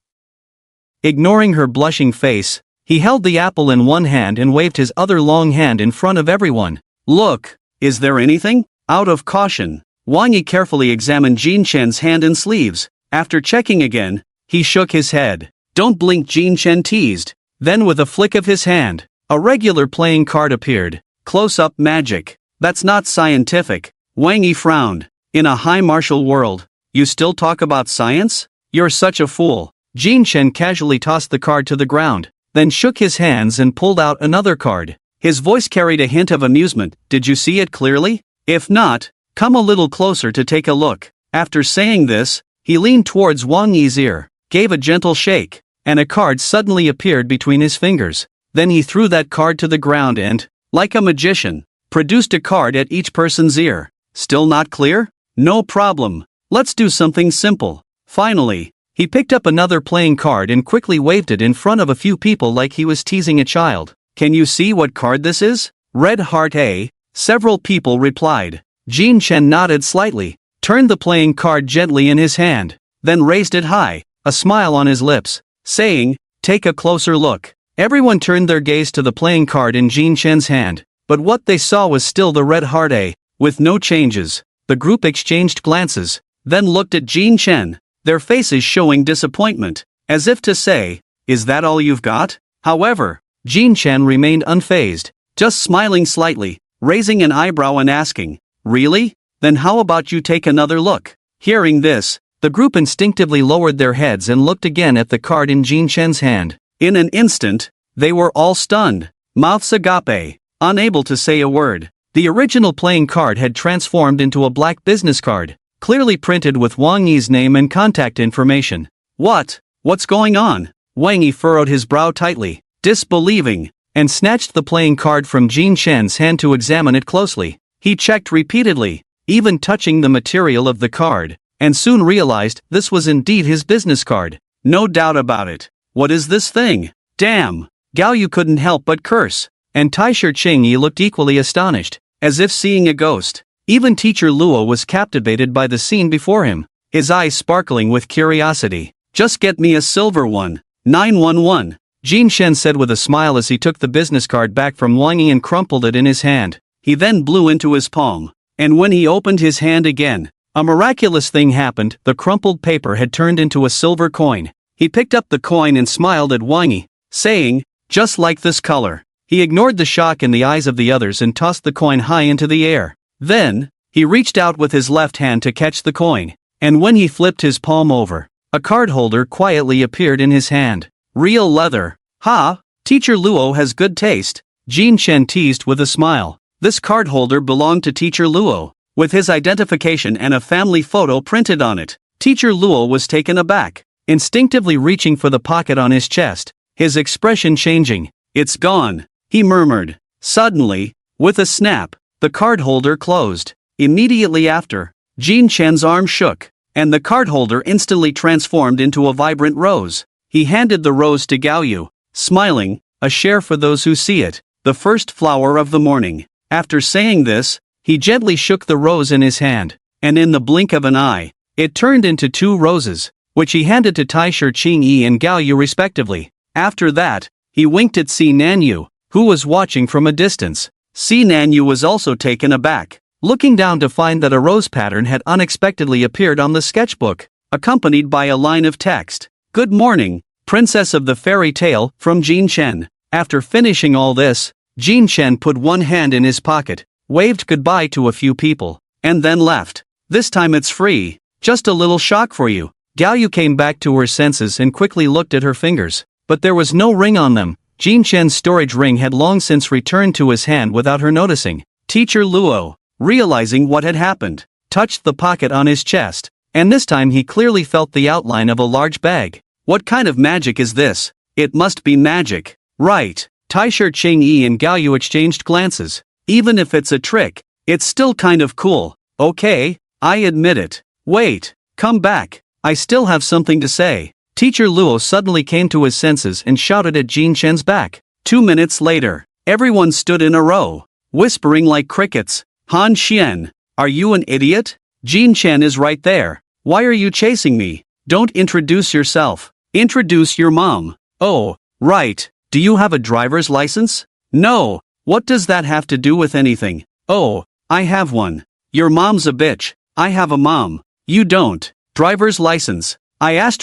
Ignoring her blushing face, he held the apple in one hand and waved his other long hand in front of everyone. Look, is there anything? Out of caution, Wang Yi carefully examined Jin Chen's hand and sleeves. After checking again, he shook his head. Don't blink, Jin Chen teased. Then with a flick of his hand, a regular playing card appeared. Close-up magic. That's not scientific. Wang Yi frowned. In a high martial world, you still talk about science? You're such a fool. Jin Chen casually tossed the card to the ground, then shook his hands and pulled out another card. His voice carried a hint of amusement. Did you see it clearly? If not, come a little closer to take a look. After saying this, he leaned towards Wang Yi's ear, gave a gentle shake, and a card suddenly appeared between his fingers. Then he threw that card to the ground and, like a magician, produced a card at each person's ear. Still not clear? No problem. Let's do something simple. Finally, he picked up another playing card and quickly waved it in front of a few people like he was teasing a child. Can you see what card this is? Red Heart A. Several people replied. Jin Chen nodded slightly, turned the playing card gently in his hand, then raised it high, a smile on his lips, saying, Take a closer look. Everyone turned their gaze to the playing card in Jin Chen's hand, but what they saw was still the Red Heart A, with no changes. The group exchanged glances, then looked at Jin Chen, their faces showing disappointment, as if to say, Is that all you've got? However, Jin Chen remained unfazed, just smiling slightly, raising an eyebrow and asking, Really? Then how about you take another look? Hearing this, the group instinctively lowered their heads and looked again at the card in Jin Chen's hand. In an instant, They were all stunned, mouths agape, unable to say a word. The original playing card had transformed into a black business card, clearly printed with Wang Yi's name and contact information. What's going on? Wang Yi furrowed his brow tightly, disbelieving, and snatched the playing card from Jin Chen's hand to examine it closely. He checked repeatedly, even touching the material of the card, and soon realized this was indeed his business card. No doubt about it. What is this thing? Damn! Gao Yu couldn't help but curse, and Taisher Chingyi looked equally astonished, as if seeing a ghost. Even Teacher Luo was captivated by the scene before him, his eyes sparkling with curiosity. Just get me a silver one. 911. Jin Shen said with a smile as he took the business card back from Wang Yi and crumpled it in his hand. He then blew into his palm, and when he opened his hand again, a miraculous thing happened. The crumpled paper had turned into a silver coin. He picked up the coin and smiled at Wang Yi, saying, "Just like this color." He ignored the shock in the eyes of the others and tossed the coin high into the air. Then, he reached out with his left hand to catch the coin, and when he flipped his palm over, a card holder quietly appeared in his hand. Real leather. Ha! Teacher Luo has good taste, Jin Chen teased with a smile. This card holder belonged to Teacher Luo, with his identification and a family photo printed on it. Teacher Luo was taken aback, instinctively reaching for the pocket on his chest, his expression changing. "It's gone," he murmured. Suddenly, with a snap, the card holder closed. Immediately after, Jin Chen's arm shook, and the card holder instantly transformed into a vibrant rose. He handed the rose to Gao Yu, smiling, "A share for those who see it, the first flower of the morning." After saying this, he gently shook the rose in his hand, and in the blink of an eye, it turned into 2 roses, which he handed to Taisher Chingyi and Gao Yu respectively. After that, he winked at Si Nanyu, who was watching from a distance. Si Nanyu was also taken aback, looking down to find that a rose pattern had unexpectedly appeared on the sketchbook, accompanied by a line of text. "Good morning, Princess of the Fairy Tale, from Jin Chen." After finishing all this, Jin Chen put one hand in his pocket, waved goodbye to a few people, and then left. "This time it's free. Just a little shock for you." Gao Yu came back to her senses and quickly looked at her fingers, but there was no ring on them. Jin Chen's storage ring had long since returned to his hand without her noticing. Teacher Luo, realizing what had happened, touched the pocket on his chest, and this time he clearly felt the outline of a large bag. "What kind of magic is this? It must be magic, right?" Taisher Chingyi and Gao Yu exchanged glances. "Even if it's a trick, it's still kind of cool." "Okay, I admit it. Wait, come back, I still have something to say." Teacher Luo suddenly came to his senses and shouted at Jin Chen's back. 2 minutes later, everyone stood in a row, whispering like crickets. "Han Xian, are you an idiot? Jin Chen is right there. Why are you chasing me? Don't introduce yourself. Introduce your mom." "Oh, right. Do you have a driver's license?" "No. What does that have to do with anything?" "Oh, I have one. Your mom's a bitch. I have a mom. You don't. Driver's license. I ********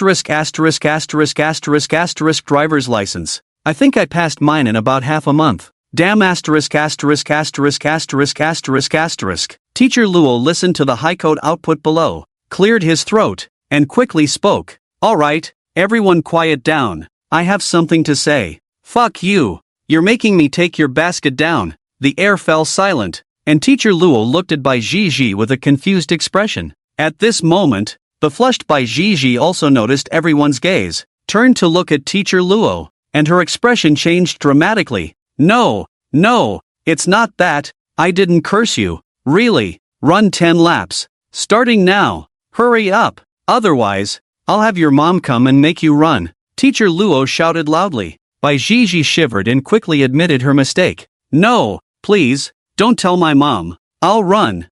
driver's license. I think I passed mine in about half a month. Damn ******************. Teacher Luo listened to the high code output below, cleared his throat, and quickly spoke. "Alright, everyone quiet down. I have something to say." "Fuck you. You're making me take your basket down." The air fell silent, and Teacher Luo looked at Bai Zhizhi with a confused expression. At this moment, the flushed Bai Zhizhi also noticed everyone's gaze, turned to look at Teacher Luo, and her expression changed dramatically. No, it's not that. I didn't curse you. Really. Run 10 laps. Starting now. Hurry up. Otherwise, I'll have your mom come and make you run. Teacher Luo shouted loudly. Bai Zhizhi shivered and quickly admitted her mistake. "No, please, don't tell my mom. I'll run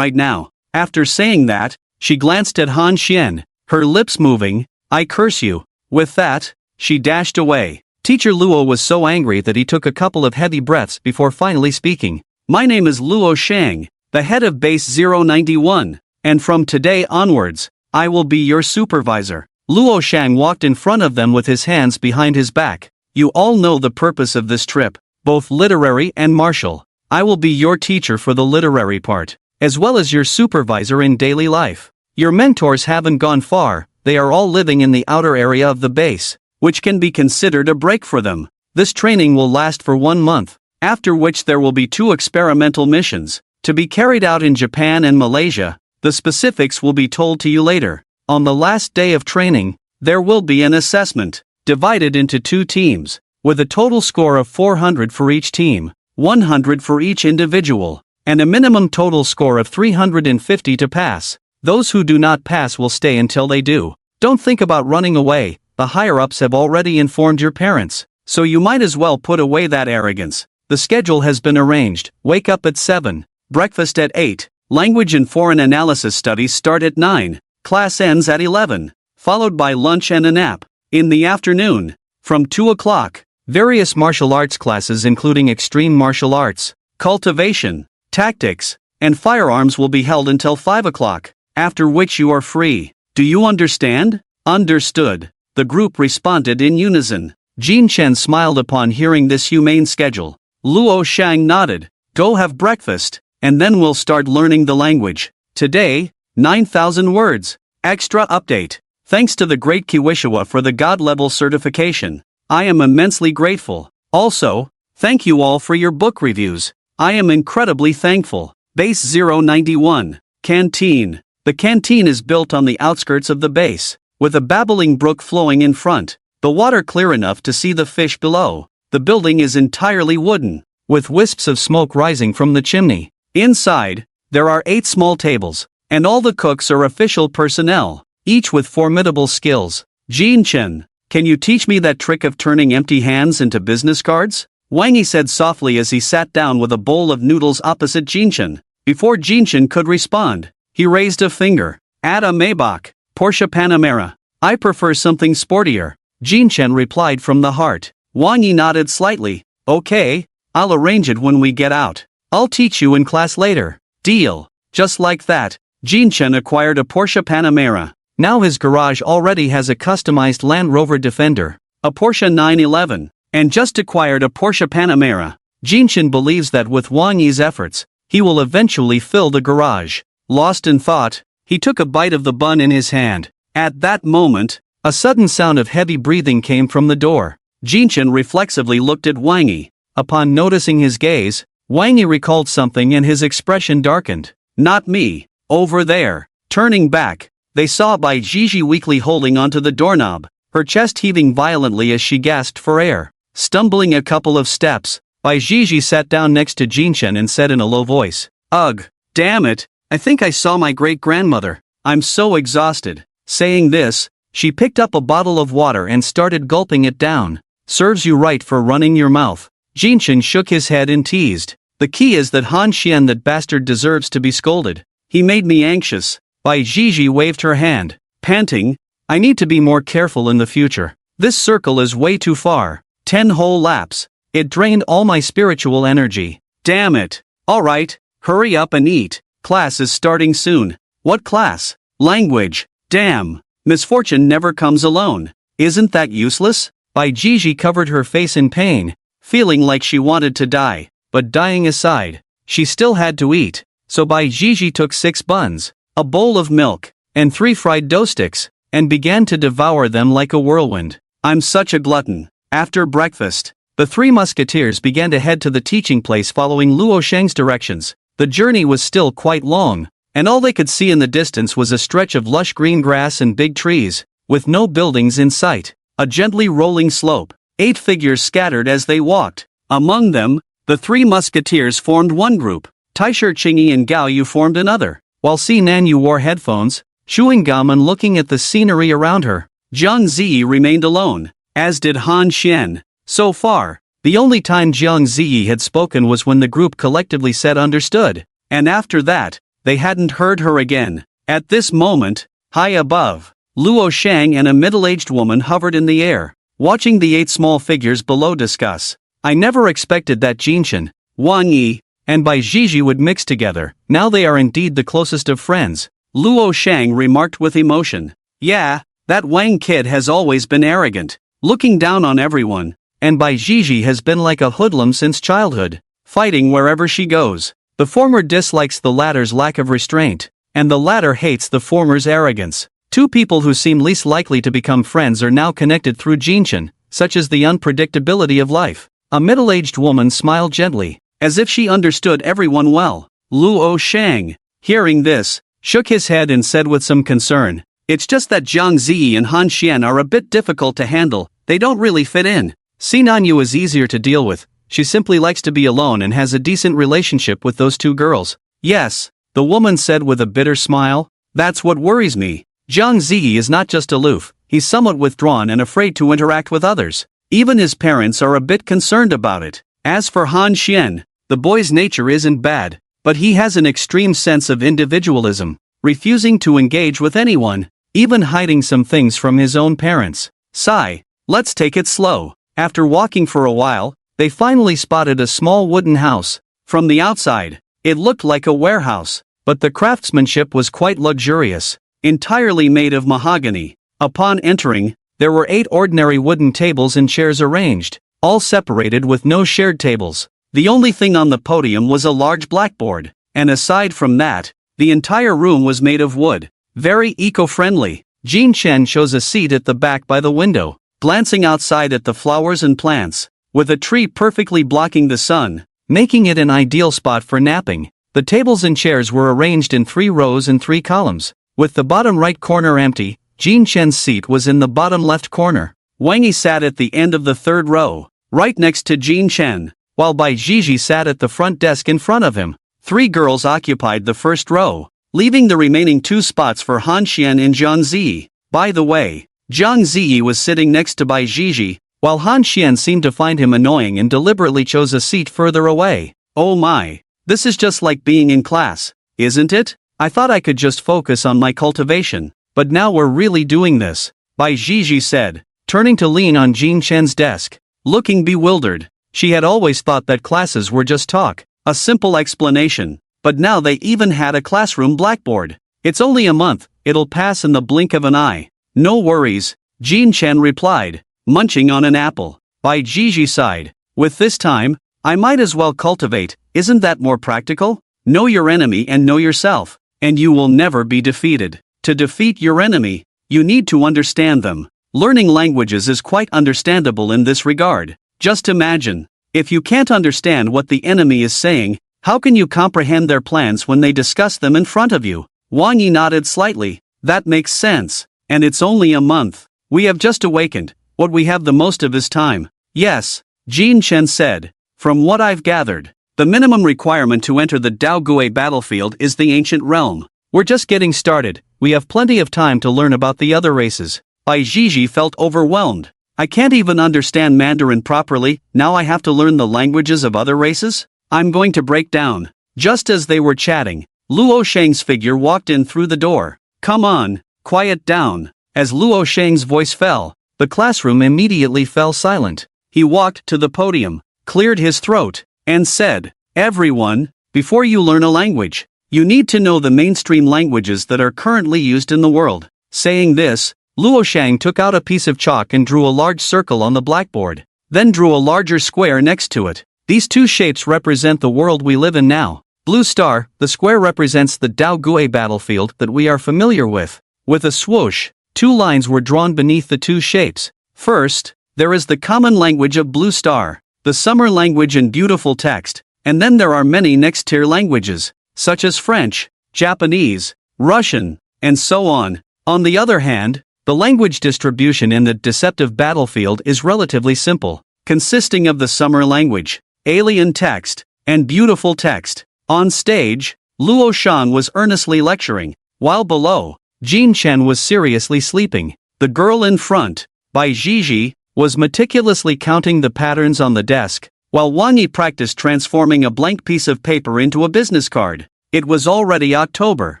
right now." After saying that, she glanced at Han Xian, her lips moving. "I curse you." With that, she dashed away. Teacher Luo was so angry that he took a couple of heavy breaths before finally speaking. "My name is Luo Shang, the head of Base 091, and from today onwards, I will be your supervisor." Luo Shang walked in front of them with his hands behind his back. "You all know the purpose of this trip, both literary and martial. I will be your teacher for the literary part, as well as your supervisor in daily life. Your mentors haven't gone far, they are all living in the outer area of the base, which can be considered a break for them. This training will last for 1 month, after which there will be 2 experimental missions, to be carried out in Japan and Malaysia. The specifics will be told to you later. On the last day of training, there will be an assessment, divided into 2 teams, with a total score of 400 for each team, 100 for each individual, and a minimum total score of 350 to pass. Those who do not pass will stay until they do. Don't think about running away, the higher-ups have already informed your parents, so you might as well put away that arrogance. The schedule has been arranged. Wake up at 7, breakfast at 8, language and foreign analysis studies start at 9, class ends at 11, followed by lunch and a nap. In the afternoon, from 2 o'clock, various martial arts classes including extreme martial arts, cultivation, tactics, and firearms will be held until 5 o'clock, after which you are free. Do you understand? Understood. The group responded in unison. Jin Chen smiled upon hearing this humane schedule. Luo Shang nodded. Go have breakfast, and then we'll start learning the language. Today, 9,000 words. Extra update. Thanks to the great Kiwishiwa for the God-level certification. I am immensely grateful. Also, thank you all for your book reviews. I am incredibly thankful. Base 091. Canteen. The canteen is built on the outskirts of the base, with a babbling brook flowing in front, the water clear enough to see the fish below. The building is entirely wooden, with wisps of smoke rising from the chimney. Inside, there are 8 small tables, and all the cooks are official personnel, each with formidable skills. Jin Chen, can you teach me that trick of turning empty hands into business cards? Wang Yi said softly as he sat down with a bowl of noodles opposite Jin Chen. Before Jin Chen could respond, he raised a finger. Add a Maybach, Porsche Panamera. I prefer something sportier. Jin Chen replied from the heart. Wang Yi nodded slightly. Okay, I'll arrange it when we get out. I'll teach you in class later. Deal. Just like that, Jin Chen acquired a Porsche Panamera. Now his garage already has a customized Land Rover Defender, a Porsche 911, and just acquired a Porsche Panamera. Jin Chen believes that with Wang Yi's efforts, he will eventually fill the garage. Lost in thought, he took a bite of the bun in his hand. At that moment, a sudden sound of heavy breathing came from the door. Jin Chen reflexively looked at Wang Yi. Upon noticing his gaze, Wang Yi recalled something and his expression darkened. Not me. Over there. Turning back, they saw Bai Jiji weakly holding onto the doorknob, her chest heaving violently as she gasped for air. Stumbling a couple of steps, Bai Jiji sat down next to Jin Chen and said in a low voice, Ugh, damn it, I think I saw my great-grandmother. I'm so exhausted. Saying this, she picked up a bottle of water and started gulping it down. Serves you right for running your mouth. Jin Chen shook his head and teased. The key is that Han Xian, that bastard, deserves to be scolded. He made me anxious. Bai Jiji waved her hand, panting, I need to be more careful in the future. This circle is way too far. 10 whole laps. It drained all my spiritual energy. Damn it. Alright, hurry up and eat. Class is starting soon. What class? Language. Damn. Misfortune never comes alone. Isn't that useless? Bai Jiji covered her face in pain, feeling like she wanted to die. But dying aside, she still had to eat. So Bai Jiji took 6 buns, a bowl of milk, and 3 fried dough sticks, and began to devour them like a whirlwind. I'm such a glutton. After breakfast, the 3 musketeers began to head to the teaching place following Luo Shang's directions. The journey was still quite long, and all they could see in the distance was a stretch of lush green grass and big trees, with no buildings in sight. A gently rolling slope. 8 figures scattered as they walked. Among them, the 3 musketeers formed one group. Taisher Qingyi and Gao Yu formed another, while Si Nanyu wore headphones, chewing gum and looking at the scenery around her. Jiang Ziyi remained alone, as did Han Xian. So far, the only time Jiang Ziyi had spoken was when the group collectively said understood, and after that, they hadn't heard her again. At this moment, high above, Luo Shang and a middle-aged woman hovered in the air, watching the 8 small figures below discuss. I never expected that Jin Chen, Wang Yi, and Bai Jiji would mix together. Now they are indeed the closest of friends. Luo Shang remarked with emotion. Yeah, that Wang kid has always been arrogant, looking down on everyone, and Bai Jiji has been like a hoodlum since childhood, fighting wherever she goes. The former dislikes the latter's lack of restraint, and the latter hates the former's arrogance. 2 people who seem least likely to become friends are now connected through Jin Chen. such as the unpredictability of life. A middle-aged woman smiled gently, as if she understood everyone well. Luo Shang, hearing this, shook his head and said with some concern, "It's just that Jiang Ziyi and Han Xian are a bit difficult to handle, they don't really fit in. Sinan Yu is easier to deal with, she simply likes to be alone and has a decent relationship with those two girls." "Yes," the woman said with a bitter smile, "that's what worries me. Jiang Ziyi is not just aloof, he's somewhat withdrawn and afraid to interact with others. Even his parents are a bit concerned about it. As for Han Xian, the boy's nature isn't bad, but he has an extreme sense of individualism, refusing to engage with anyone, even hiding some things from his own parents. Sigh, let's take it slow." After walking for a while, they finally spotted a small wooden house. From the outside, it looked like a warehouse, but the craftsmanship was quite luxurious, entirely made of mahogany. Upon entering, there were 8 ordinary wooden tables and chairs arranged, all separated with no shared tables. The only thing on the podium was a large blackboard, and aside from that, the entire room was made of wood. Very eco-friendly. Jin Chen chose a seat at the back by the window, glancing outside at the flowers and plants, with a tree perfectly blocking the sun, making it an ideal spot for napping. The tables and chairs were arranged in 3 rows and 3 columns, with the bottom right corner empty. Jin Chen's seat was in the bottom left corner. Wang Yi sat at the end of the 3rd row, right next to Jin Chen, while Bai Jiji sat at the front desk in front of him. 3 girls occupied the 1st row, leaving the remaining 2 spots for Han Xian and Jiang Ziyi. By the way, Jiang Ziyi was sitting next to Bai Jiji, while Han Xian seemed to find him annoying and deliberately chose a seat further away. "Oh my, this is just like being in class, isn't it? I thought I could just focus on my cultivation, but now we're really doing this," Bai Jiji said, turning to lean on Jin Chen's desk. Looking bewildered, she had always thought that classes were just talk, a simple explanation, but now they even had a classroom blackboard. "It's only a month, it'll pass in the blink of an eye. No worries," Jin Chen replied, munching on an apple. Bai Jiji sighed, "With this time, I might as well cultivate, isn't that more practical? Know your enemy and know yourself, and you will never be defeated. To defeat your enemy, you need to understand them. Learning languages is quite understandable in this regard. Just imagine, if you can't understand what the enemy is saying, how can you comprehend their plans when they discuss them in front of you?" Wang Yi nodded slightly. "That makes sense. And it's only a month. We have just awakened, what we have the most of is time." "Yes," Jin Chen said. "From what I've gathered, the minimum requirement to enter the Dao Gui battlefield is the ancient realm. We're just getting started, we have plenty of time to learn about the other races." Bai Jiji felt overwhelmed. "I can't even understand Mandarin properly, now I have to learn the languages of other races? I'm going to break down." Just as they were chatting, Luo Shang's figure walked in through the door. "Come on, quiet down." As Luo Shang's voice fell, the classroom immediately fell silent. He walked to the podium, cleared his throat, and said, "Everyone, before you learn a language, you need to know the mainstream languages that are currently used in the world." Saying this, Luo Shang took out a piece of chalk and drew a large circle on the blackboard, then drew a larger square next to it. These 2 shapes represent the world we live in now. Blue star, the square represents the Dao Gui battlefield that we are familiar with. With a swoosh, 2 lines were drawn beneath the 2 shapes. First, there is the common language of Blue Star, the summer language and beautiful text, and then there are many next-tier languages, such as French, Japanese, Russian, and so on. On the other hand, the language distribution in the deceptive battlefield is relatively simple, consisting of the summer language, alien text, and beautiful text. On stage, Luo Shang was earnestly lecturing, while below, Jin Chen was seriously sleeping. The girl in front, Bai Jiji, was meticulously counting the patterns on the desk, while Wang Yi practiced transforming a blank piece of paper into a business card. It was already October,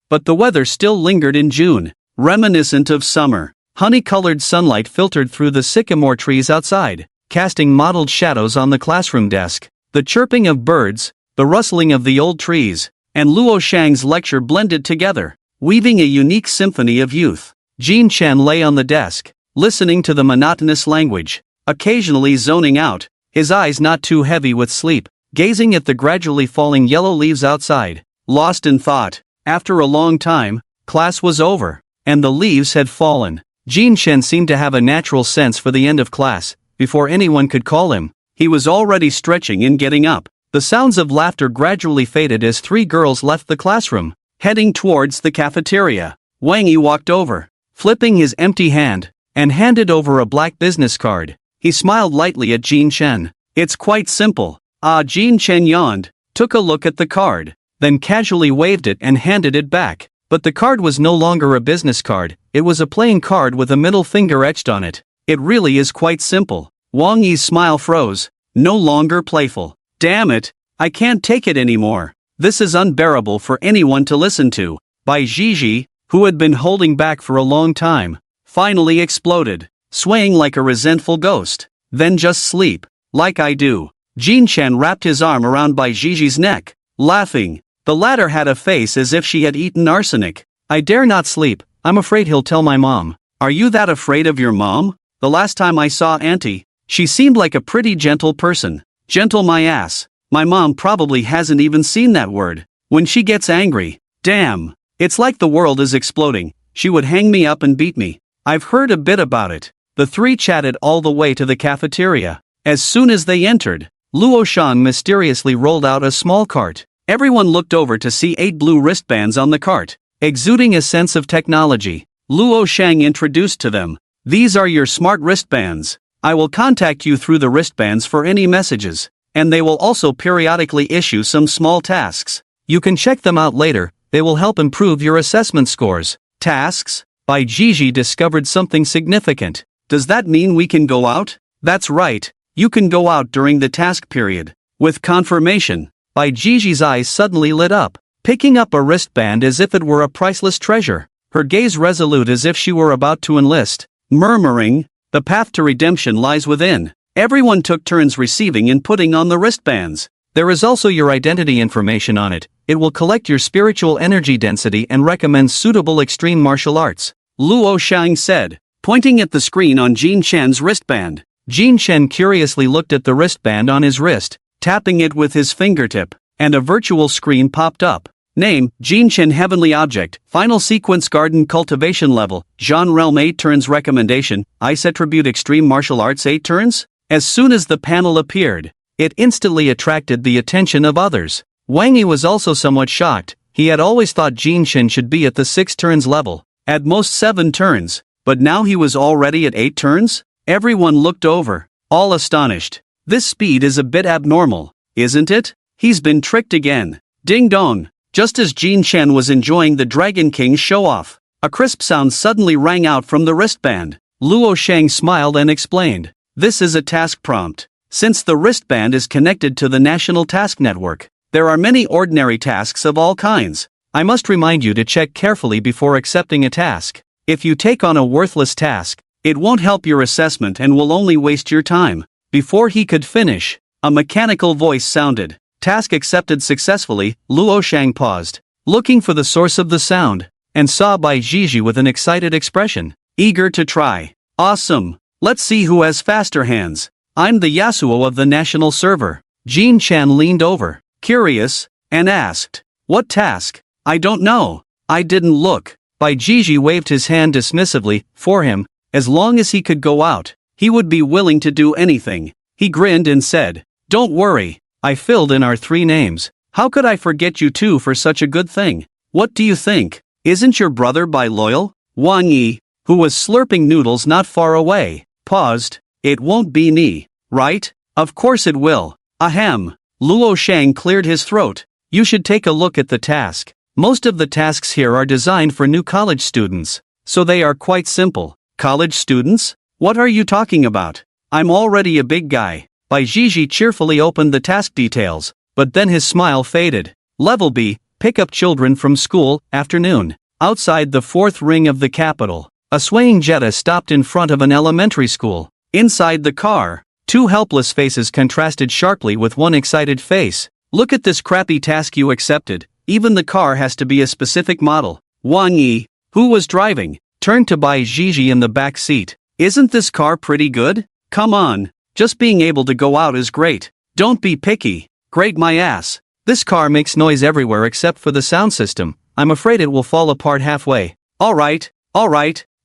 but the weather still lingered in June, reminiscent of summer. Honey-colored sunlight filtered through the sycamore trees outside, casting mottled shadows on the classroom desk. The chirping of birds, the rustling of the old trees, and Luo Shang's lecture blended together, weaving a unique symphony of youth. Jin Chen lay on the desk, listening to the monotonous language, occasionally zoning out, his eyes not too heavy with sleep, gazing at the gradually falling yellow leaves outside, lost in thought. After a long time, class was over, and the leaves had fallen. Jin Chen seemed to have a natural sense for the end of class, before anyone could call him. He was already stretching and getting up. The sounds of laughter gradually faded as 3 girls left the classroom, heading towards the cafeteria. Wang Yi walked over, flipping his empty hand, and handed over a black business card. He smiled lightly at Jin Chen. It's quite simple. Jin Chen yawned, took a look at the card, then casually waved it and handed it back. But the card was no longer a business card, it was a playing card with a middle finger etched on it. It really is quite simple. Wang Yi's smile froze, no longer playful. Damn it, I can't take it anymore. This is unbearable for anyone to listen to. Bai Zhizhi, who had been holding back for a long time, finally exploded, swaying like a resentful ghost. Then just sleep, like I do. Jin Chen wrapped his arm around Bai Zhizhi's neck, laughing. The latter had a face as if she had eaten arsenic. I dare not sleep, I'm afraid he'll tell my mom. Are you that afraid of your mom? The last time I saw Auntie, she seemed like a pretty gentle person. Gentle my ass. My mom probably hasn't even seen that word. When she gets angry, damn, it's like the world is exploding. She would hang me up and beat me. I've heard a bit about it. The 3 chatted all the way to the cafeteria. As soon as they entered, Luo Shang mysteriously rolled out a small cart. Everyone looked over to see 8 blue wristbands on the cart. Exuding a sense of technology, Luo Shang introduced to them. These are your smart wristbands. I will contact you through the wristbands for any messages, and they will also periodically issue some small tasks. You can check them out later, they will help improve your assessment scores. Tasks? Bai Zhizhi discovered something significant. Does that mean we can go out? That's right, you can go out during the task period. With confirmation, Bai Zhizhi's eyes suddenly lit up, picking up a wristband as if it were a priceless treasure, her gaze resolute as if she were about to enlist, murmuring, the path to redemption lies within. Everyone took turns receiving and putting on the wristbands. There is also your identity information on it. It will collect your spiritual energy density and recommend suitable extreme martial arts, Luo Shang said, pointing at the screen on Jin Chen's wristband. Jin Chen curiously looked at the wristband on his wrist, tapping it with his fingertip, and a virtual screen popped up. Name, Jin Chen Heavenly Object, Final Sequence Garden Cultivation Level, Jean Realm 8 turns recommendation, Ice Attribute Extreme Martial Arts 8 turns? As soon as the panel appeared, it instantly attracted the attention of others. Wang Yi was also somewhat shocked. He had always thought Jin Chen should be at the 6 turns level, at most 7 turns, but now he was already at 8 turns? Everyone looked over, all astonished. This speed is a bit abnormal, isn't it? He's been tricked again. Ding dong. Just as Jin Chen was enjoying the Dragon King's show-off, a crisp sound suddenly rang out from the wristband. Luo Shang smiled and explained, this is a task prompt. Since the wristband is connected to the National Task Network, there are many ordinary tasks of all kinds. I must remind you to check carefully before accepting a task. If you take on a worthless task, it won't help your assessment and will only waste your time. Before he could finish, a mechanical voice sounded. Task accepted successfully. Luo Shang paused, looking for the source of the sound, and saw Bai Zhizhi with an excited expression, eager to try. Awesome! Let's see who has faster hands. I'm the Yasuo of the national server. Jin Chen leaned over, curious, and asked, what task? I don't know. I didn't look. Bai Zhizhi waved his hand dismissively. For him, as long as he could go out, he would be willing to do anything. He grinned and said, don't worry, I filled in our 3 names. How could I forget you 2 for such a good thing? What do you think? Isn't your brother Bai loyal? Wang Yi, who was slurping noodles not far away, paused. It won't be me, right? Of course it will. Ahem. Luo Shang cleared his throat. You should take a look at the task. Most of the tasks here are designed for new college students, so they are quite simple. College students? What are you talking about? I'm already a big guy. Bai Zhizhi cheerfully opened the task details, but then his smile faded. Level B, pick up children from school, afternoon. Outside the 4th ring of the capital, a swaying Jetta stopped in front of an elementary school. Inside the car, 2 helpless faces contrasted sharply with one excited face. Look at this crappy task you accepted. Even the car has to be a specific model. Wang Yi, who was driving, turned to Bai Zhizhi in the back seat. Isn't this car pretty good? Come on, just being able to go out is great. Don't be picky. Great my ass. This car makes noise everywhere except for the sound system. I'm afraid it will fall apart halfway. Alright,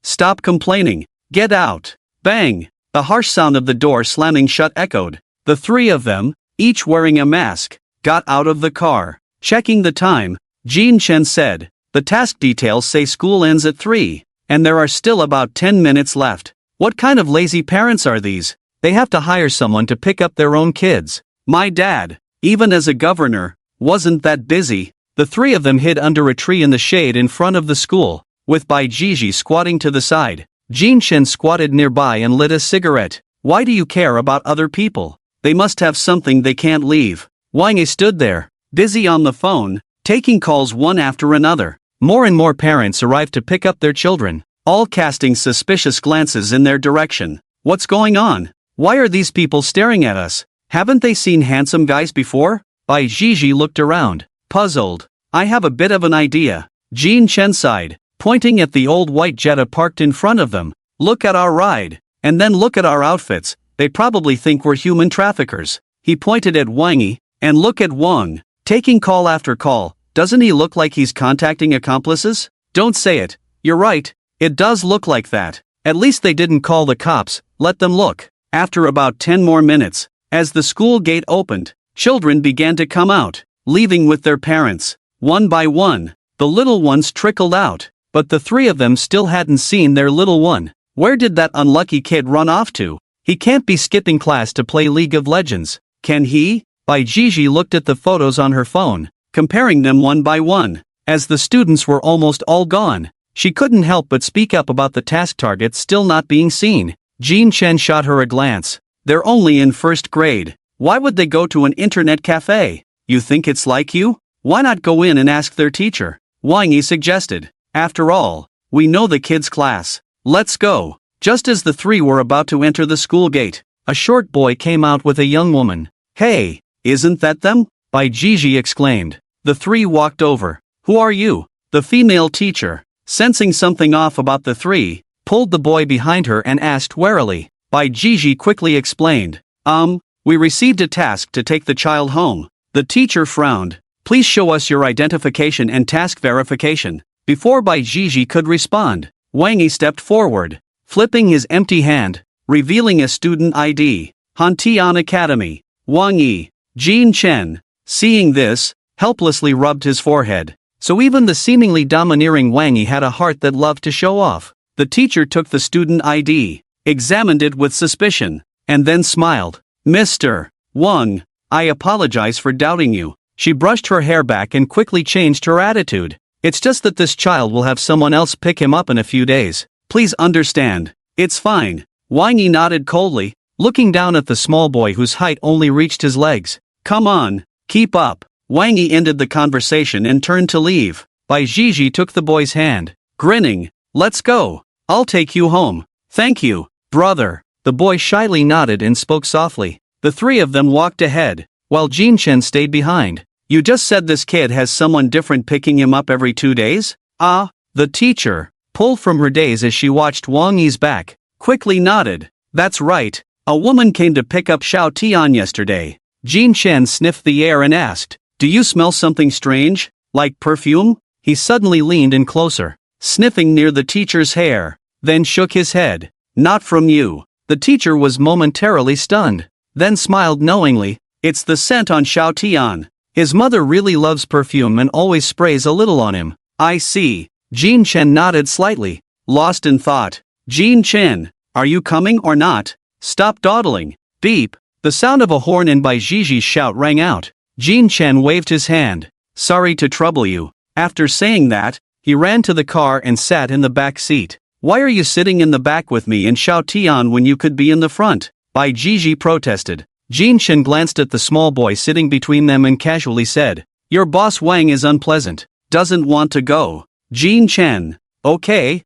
stop complaining. Get out. Bang. The harsh sound of the door slamming shut echoed. The three of them, each wearing a mask, got out of the car. Checking the time, Jean Chen said, "The task details say school ends at 3, and there are still about 10 minutes left. What kind of lazy parents are these? They have to hire someone to pick up their own kids. My dad, even as a governor, wasn't that busy." The three of them hid under a tree in the shade in front of the school, with Bai Jiji squatting to the side. Jean Chen squatted nearby and lit a cigarette. "Why do you care about other people? They must have something they can't leave." Wang Yi stood there, busy on the phone, taking calls one after another. More and more parents arrived to pick up their children, all casting suspicious glances in their direction. "What's going on? Why are these people staring at us? Haven't they seen handsome guys before?" Bai Jiji looked around, puzzled. "I have a bit of an idea." Jean Chen sighed, pointing at the old white Jetta parked in front of them. "Look at our ride, and then look at our outfits. They probably think we're human traffickers." He pointed at Wang Yi, "And look at Wang, taking call after call. Doesn't he look like he's contacting accomplices?" "Don't say it. You're right, it does look like that. At least they didn't call the cops, let them look." After about 10 more minutes, as the school gate opened, children began to come out, leaving with their parents. One by one, the little ones trickled out, but the three of them still hadn't seen their little one. Where did that unlucky kid run off to? He can't be skipping class to play League of Legends, can he? Bai Jiji looked at the photos on her phone, comparing them one by one. As the students were almost all gone, she couldn't help but speak up about the task targets still not being seen. Jean Chen shot her a glance. "They're only in first grade. Why would they go to an internet cafe? You think it's like you? Why not go in and ask their teacher?" Wang Yi suggested. "After all, we know the kids' class. Let's go." Just as the three were about to enter the school gate, a short boy came out with a young woman. "Hey, isn't that them?" Bai Jiji exclaimed. The three walked over. "Who are you?" The female teacher, sensing something off about the three, pulled the boy behind her and asked warily. Bai Jiji quickly explained. We received a task to take the child home." The teacher frowned. "Please show us your identification and task verification." Before Bai Jiji could respond, Wang Yi stepped forward, flipping his empty hand, revealing a student ID. Hantian Academy. Wang Yi. Jean Chen, seeing this, helplessly rubbed his forehead. So even the seemingly domineering Wang Yi had a heart that loved to show off. The teacher took the student ID, examined it with suspicion, and then smiled. "Mr. Wang, I apologize for doubting you." She brushed her hair back and quickly changed her attitude. "It's just that this child will have someone else pick him up in a few days. Please understand." "It's fine." Wang Yi nodded coldly, looking down at the small boy whose height only reached his legs. "Come on, keep up." Wang Yi ended the conversation and turned to leave. Bai Jiji took the boy's hand, grinning. "Let's go. I'll take you home." "Thank you, brother." The boy shyly nodded and spoke softly. The three of them walked ahead, while Jean Chen stayed behind. "You just said this kid has someone different picking him up every 2 days? Ah." The teacher, pulled from her daze as she watched Wang Yi's back, quickly nodded. "That's right. A woman came to pick up Xiao Tian yesterday." Jean Chen sniffed the air and asked, "Do you smell something strange, like perfume?" He suddenly leaned in closer, sniffing near the teacher's hair, then shook his head. "Not from you." The teacher was momentarily stunned, then smiled knowingly. "It's the scent on Xiao Tian. His mother really loves perfume and always sprays a little on him." "I see." Jean Chen nodded slightly, lost in thought. "Jean Chen, are you coming or not? Stop dawdling." Beep. The sound of a horn in Bai Jiji's shout rang out. Jean Chen waved his hand. "Sorry to trouble you." After saying that, he ran to the car and sat in the back seat. "Why are you sitting in the back with me and Xiao Tian when you could be in the front?" Bai Jiji protested. Jean Chen glanced at the small boy sitting between them and casually said, "Your boss Wang is unpleasant. Doesn't want to go." Jean Chen. Okay,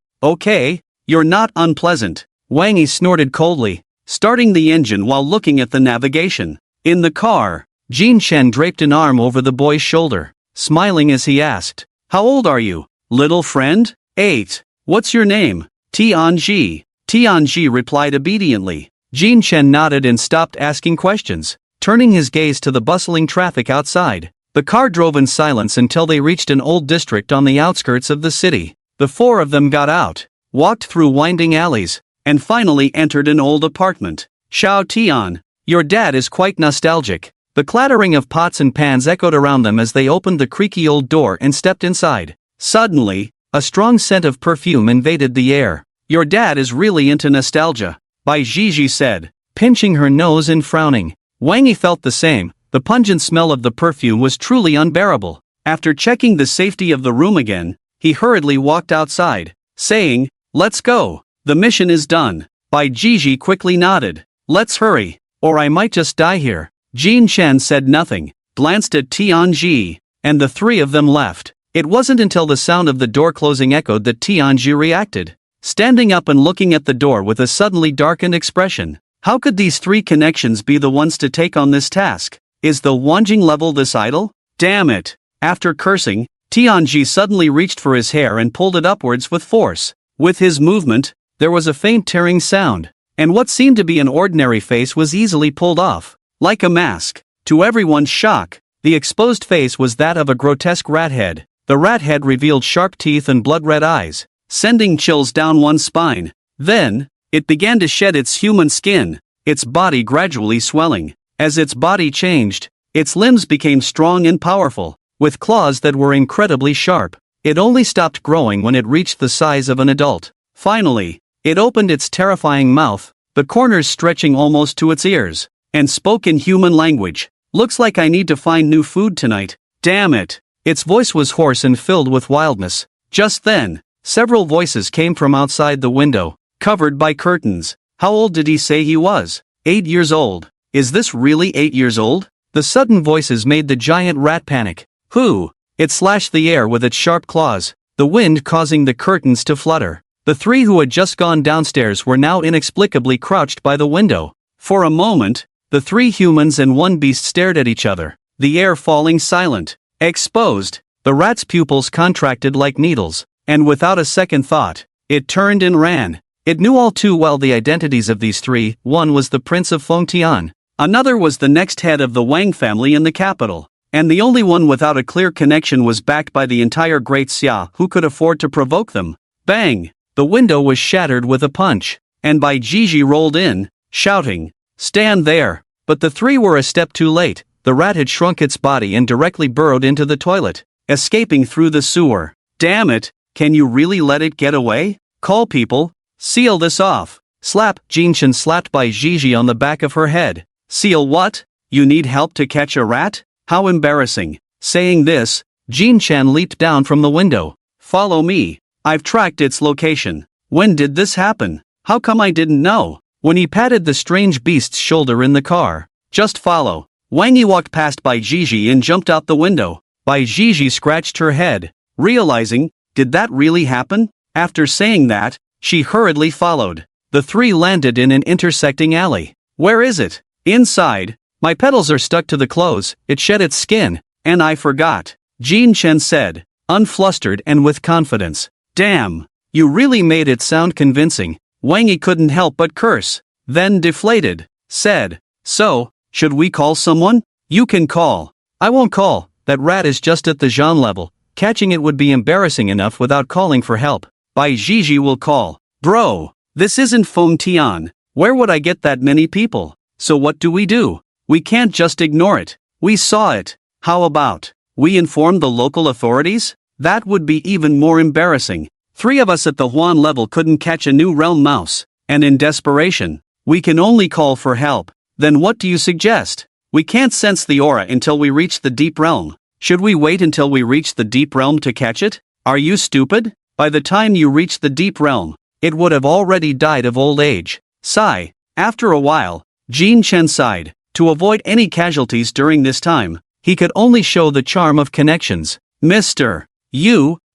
you're not unpleasant." Wang Yi snorted coldly, starting the engine while looking at the navigation. In the car, Jean Chen draped an arm over the boy's shoulder, smiling as he asked, "How old are you, little friend?" 8. "What's your name?" "Tianji." Tianji replied obediently. Jean Chen nodded and stopped asking questions, turning his gaze to the bustling traffic outside. The car drove in silence until they reached an old district on the outskirts of the city. The four of them got out, walked through winding alleys, and finally entered an old apartment. Xiao Tian, your dad is quite nostalgic. The clattering of pots and pans echoed around them as they opened the creaky old door and stepped inside. Suddenly, a strong scent of perfume invaded the air. Your dad is really into nostalgia, Bai Zhizhi said, pinching her nose and frowning. Wang Yi felt the same. The pungent smell of the perfume was truly unbearable. After checking the safety of the room again, he hurriedly walked outside, saying, "Let's go. The mission is done." Bai Zhizhi quickly nodded. "Let's hurry, or I might just die here." Jin Chen said nothing, glanced at Tianji, and the three of them left. It wasn't until the sound of the door closing echoed that Tianji reacted, standing up and looking at the door with a suddenly darkened expression. How could these three connections be the ones to take on this task? Is the Wanjing level this idle? Damn it! After cursing, Tianji suddenly reached for his hair and pulled it upwards with force. With his movement, there was a faint tearing sound, and what seemed to be an ordinary face was easily pulled off, like a mask. To everyone's shock, the exposed face was that of a grotesque rat head. The rat head revealed sharp teeth and blood-red eyes, sending chills down one's spine. Then, it began to shed its human skin, its body gradually swelling. As its body changed, its limbs became strong and powerful, with claws that were incredibly sharp. It only stopped growing when it reached the size of an adult. Finally, it opened its terrifying mouth, the corners stretching almost to its ears, and spoke in human language. "Looks like I need to find new food tonight. Damn it!" Its voice was hoarse and filled with wildness. Just then, several voices came from outside the window, covered by curtains. How old did he say he was? 8 years old. Is this really 8 years old? The sudden voices made the giant rat panic. Who? It slashed the air with its sharp claws, the wind causing the curtains to flutter. The three who had just gone downstairs were now inexplicably crouched by the window. For a moment, the three humans and one beast stared at each other, the air falling silent. Exposed, the rat's pupils contracted like needles, and without a second thought, it turned and ran. It knew all too well the identities of these three. One was the Prince of Fengtian, another was the next head of the Wang family in the capital, and the only one without a clear connection was backed by the entire Great Xia who could afford to provoke them. Bang! The window was shattered with a punch, and Bai Zhizhi rolled in, shouting, "Stand there!" But the three were a step too late. The rat had shrunk its body and directly burrowed into the toilet, escaping through the sewer. Damn it, can you really let it get away? Call people, seal this off. Slap! Jin Chen slapped Bai Zhizhi on the back of her head. Seal what? You need help to catch a rat? How embarrassing. Saying this, Jin Chen leaped down from the window. Follow me. I've tracked its location. When did this happen? How come I didn't know? When he patted the strange beast's shoulder in the car. Just follow. Wang Yi walked past Bai Zhizhi and jumped out the window. Bai Zhizhi scratched her head, realizing, did that really happen? After saying that, she hurriedly followed. The three landed in an intersecting alley. Where is it? Inside. My petals are stuck to the clothes, it shed its skin, and I forgot. Jin Chen said, unflustered and with confidence. Damn, you really made it sound convincing. Wang Yi couldn't help but curse. Then deflated, said, so, should we call someone? You can call. I won't call, that rat is just at the Zhan level. Catching it would be embarrassing enough without calling for help. Bai Zhizhi will call. Bro, this isn't Fengtian. Where would I get that many people? So what do? We can't just ignore it. We saw it. How about we inform the local authorities? That would be even more embarrassing. 3 of us at the Huan level couldn't catch a new realm mouse, and in desperation, we can only call for help. Then what do you suggest? We can't sense the aura until we reach the deep realm. Should we wait until we reach the deep realm to catch it? Are you stupid? By the time you reach the deep realm, it would have already died of old age. Sigh. After a while, Jin Chen sighed. To avoid any casualties during this time, he could only show the charm of connections. Mr.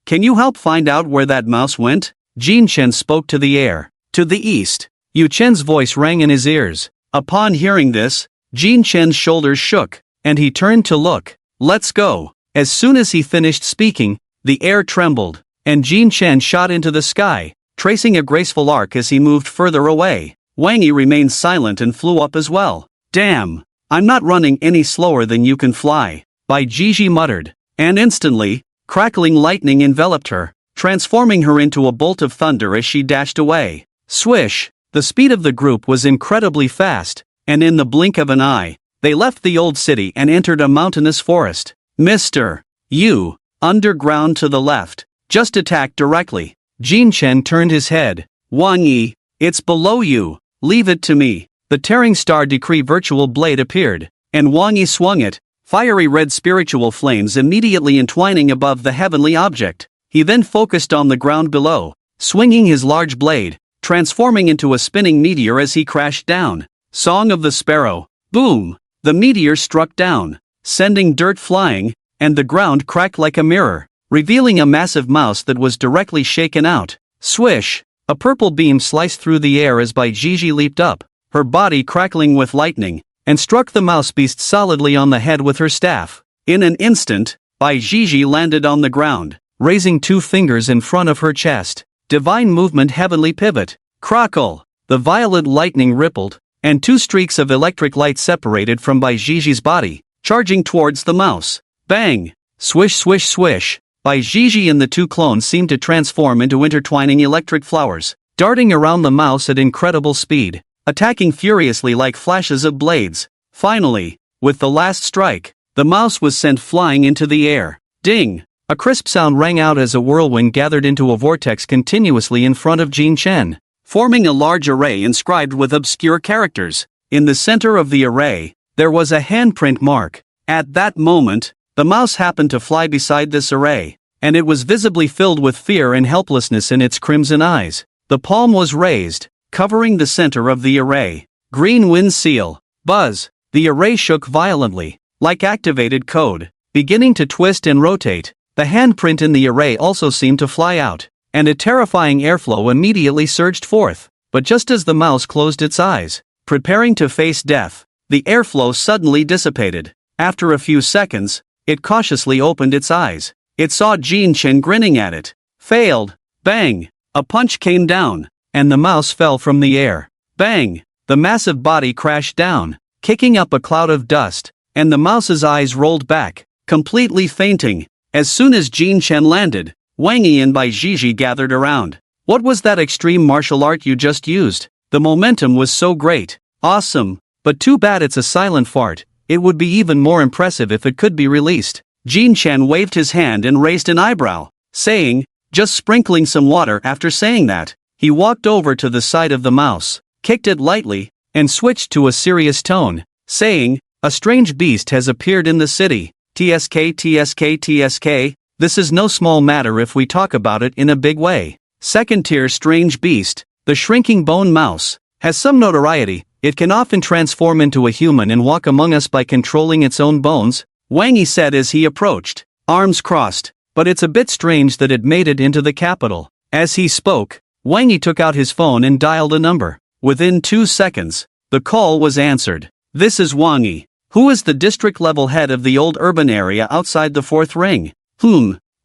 Can you help find out where that mouse went? Jin Chen spoke to the air. To the east. Yu Chen's voice rang in his ears. Upon hearing this, Jin Chen's shoulders shook, and he turned to look. Let's go. As soon as he finished speaking, the air trembled, and Jin Chen shot into the sky, tracing a graceful arc as he moved further away. Wang Yi remained silent and flew up as well. Damn, I'm not running any slower than you can fly, Bai Zhizhi muttered, and instantly, crackling lightning enveloped her, transforming her into a bolt of thunder as she dashed away. Swish! The speed of the group was incredibly fast, and in the blink of an eye, they left the old city and entered a mountainous forest. Mr. Yu, underground to the left, just attacked directly. Jin Chen turned his head. Wang Yi, it's below you, leave it to me. The tearing star decree virtual blade appeared, and Wang Yi swung it, fiery red spiritual flames immediately entwining above the heavenly object. He then focused on the ground below, swinging his large blade, transforming into a spinning meteor as he crashed down. Song of the Sparrow. Boom! The meteor struck down, sending dirt flying, and the ground cracked like a mirror, revealing a massive mouse that was directly shaken out. Swish! A purple beam sliced through the air as Bai Jiji leaped up, her body crackling with lightning, and struck the mouse beast solidly on the head with her staff. In an instant, Bai Jiji landed on the ground, raising 2 fingers in front of her chest. Divine movement, heavenly pivot. Crackle! The violet lightning rippled, and 2 streaks of electric light separated from Bai Jiji's body, charging towards the mouse. Bang! Swish swish swish! Bai Jiji and the 2 clones seemed to transform into intertwining electric flowers, darting around the mouse at incredible speed, attacking furiously like flashes of blades. Finally, with the last strike, the mouse was sent flying into the air. Ding! A crisp sound rang out as a whirlwind gathered into a vortex continuously in front of Jin Chen, forming a large array inscribed with obscure characters. In the center of the array, there was a handprint mark. At that moment, the mouse happened to fly beside this array, and it was visibly filled with fear and helplessness in its crimson eyes. The palm was raised, covering the center of the array. Green wind seal. Buzz! The array shook violently, like activated code, beginning to twist and rotate. The handprint in the array also seemed to fly out, and a terrifying airflow immediately surged forth. But just as the mouse closed its eyes, preparing to face death, the airflow suddenly dissipated. After a few seconds, it cautiously opened its eyes. It saw Jin Chen grinning at it. Failed! Bang! A punch came down, and the mouse fell from the air. Bang! The massive body crashed down, kicking up a cloud of dust, and the mouse's eyes rolled back, completely fainting. As soon as Jin Chen landed, Wang Yi and Bai Jiji gathered around. What was that extreme martial art you just used? The momentum was so great. Awesome, but too bad it's a silent fart. It would be even more impressive if it could be released. Jin Chen waved his hand and raised an eyebrow, saying, just sprinkling some water. After saying that, he walked over to the side of the mouse, kicked it lightly, and switched to a serious tone, saying, a strange beast has appeared in the city. TSK TSK TSK, this is no small matter if we talk about it in a big way. Second tier strange beast, the shrinking bone mouse, has some notoriety. It can often transform into a human and walk among us by controlling its own bones, Wang Yi said as he approached, arms crossed. But it's a bit strange that it made it into the capital. As he spoke, Wang Yi took out his phone and dialed a number. Within 2 seconds, the call was answered. This is Wang Yi, who is the district-level head of the old urban area outside the 4th ring.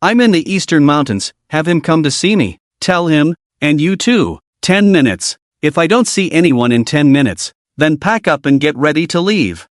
I'm in the eastern mountains, have him come to see me. Tell him, and you too. 10 minutes. If I don't see anyone in 10 minutes, then pack up and get ready to leave.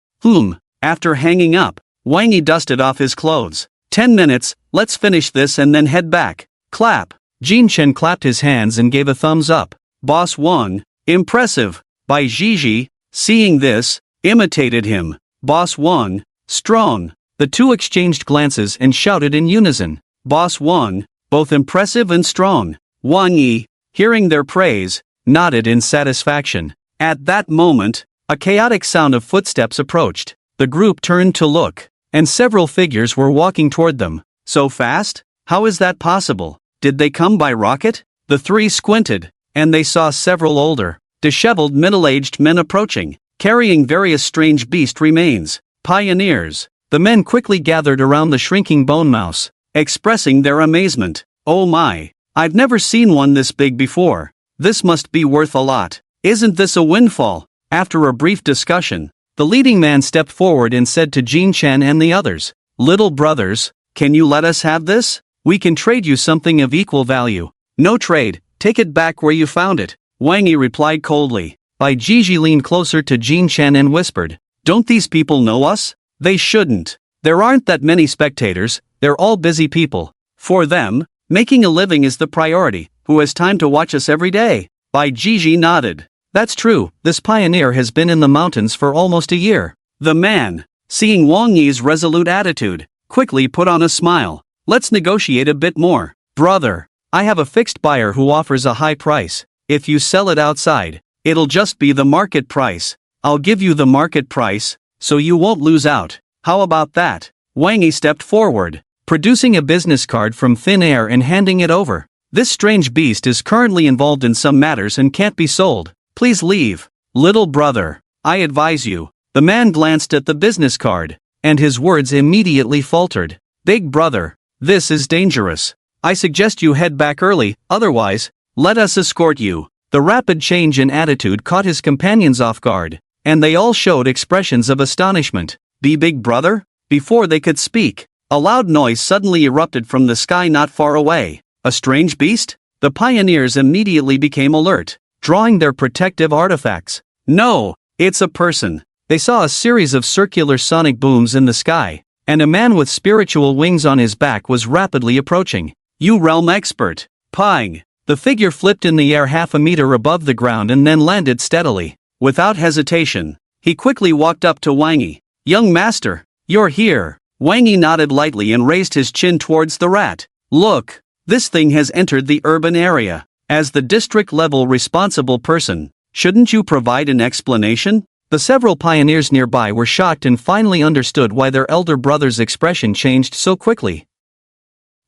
After hanging up, Wang Yi dusted off his clothes. 10 minutes, let's finish this and then head back. Clap. Jin Chen clapped his hands and gave a thumbs up. Boss Wang, impressive. Bai Jiji, seeing this, imitated him. Boss Wang, strong. The 2 exchanged glances and shouted in unison. Boss Wang, both impressive and strong. Wang Yi, hearing their praise, nodded in satisfaction. At that moment, a chaotic sound of footsteps approached. The group turned to look, and several figures were walking toward them. So fast? How is that possible? Did they come by rocket? The 3 squinted, and they saw several older, disheveled middle-aged men approaching, carrying various strange beast remains. Pioneers. The men quickly gathered around the shrinking bone mouse, expressing their amazement. Oh my, I've never seen one this big before. This must be worth a lot. Isn't this a windfall? After a brief discussion, the leading man stepped forward and said to Jin Chen and the others, little brothers, can you let us have this? We can trade you something of equal value. No trade, take it back where you found it. Wang Yi replied coldly. Bai Jiji leaned closer to Jin Chen and whispered, don't these people know us? They shouldn't. There aren't that many spectators, they're all busy people. For them, making a living is the priority. Who has time to watch us every day? Bai Jiji nodded. That's true, this pioneer has been in the mountains for almost a year. The man, seeing Wang Yi's resolute attitude, quickly put on a smile. Let's negotiate a bit more. Brother, I have a fixed buyer who offers a high price. If you sell it outside, it'll just be the market price. I'll give you the market price, so you won't lose out. How about that? Wang Yi stepped forward, producing a business card from thin air and handing it over. This strange beast is currently involved in some matters and can't be sold. Please leave. Little brother, I advise you. The man glanced at the business card, and his words immediately faltered. Big brother, this is dangerous. I suggest you head back early, otherwise, let us escort you. The rapid change in attitude caught his companions off guard, and they all showed expressions of astonishment. Be big brother? Before they could speak, a loud noise suddenly erupted from the sky not far away. A strange beast? The pioneers immediately became alert, drawing their protective artifacts. No, it's a person. They saw a series of circular sonic booms in the sky, and a man with spiritual wings on his back was rapidly approaching. You realm expert. Pang! The figure flipped in the air half a meter above the ground and then landed steadily. Without hesitation, he quickly walked up to Wang Yi. Young master, you're here. Wang Yi nodded lightly and raised his chin towards the rat. Look, this thing has entered the urban area. As the district-level responsible person, shouldn't you provide an explanation? The several pioneers nearby were shocked and finally understood why their elder brother's expression changed so quickly.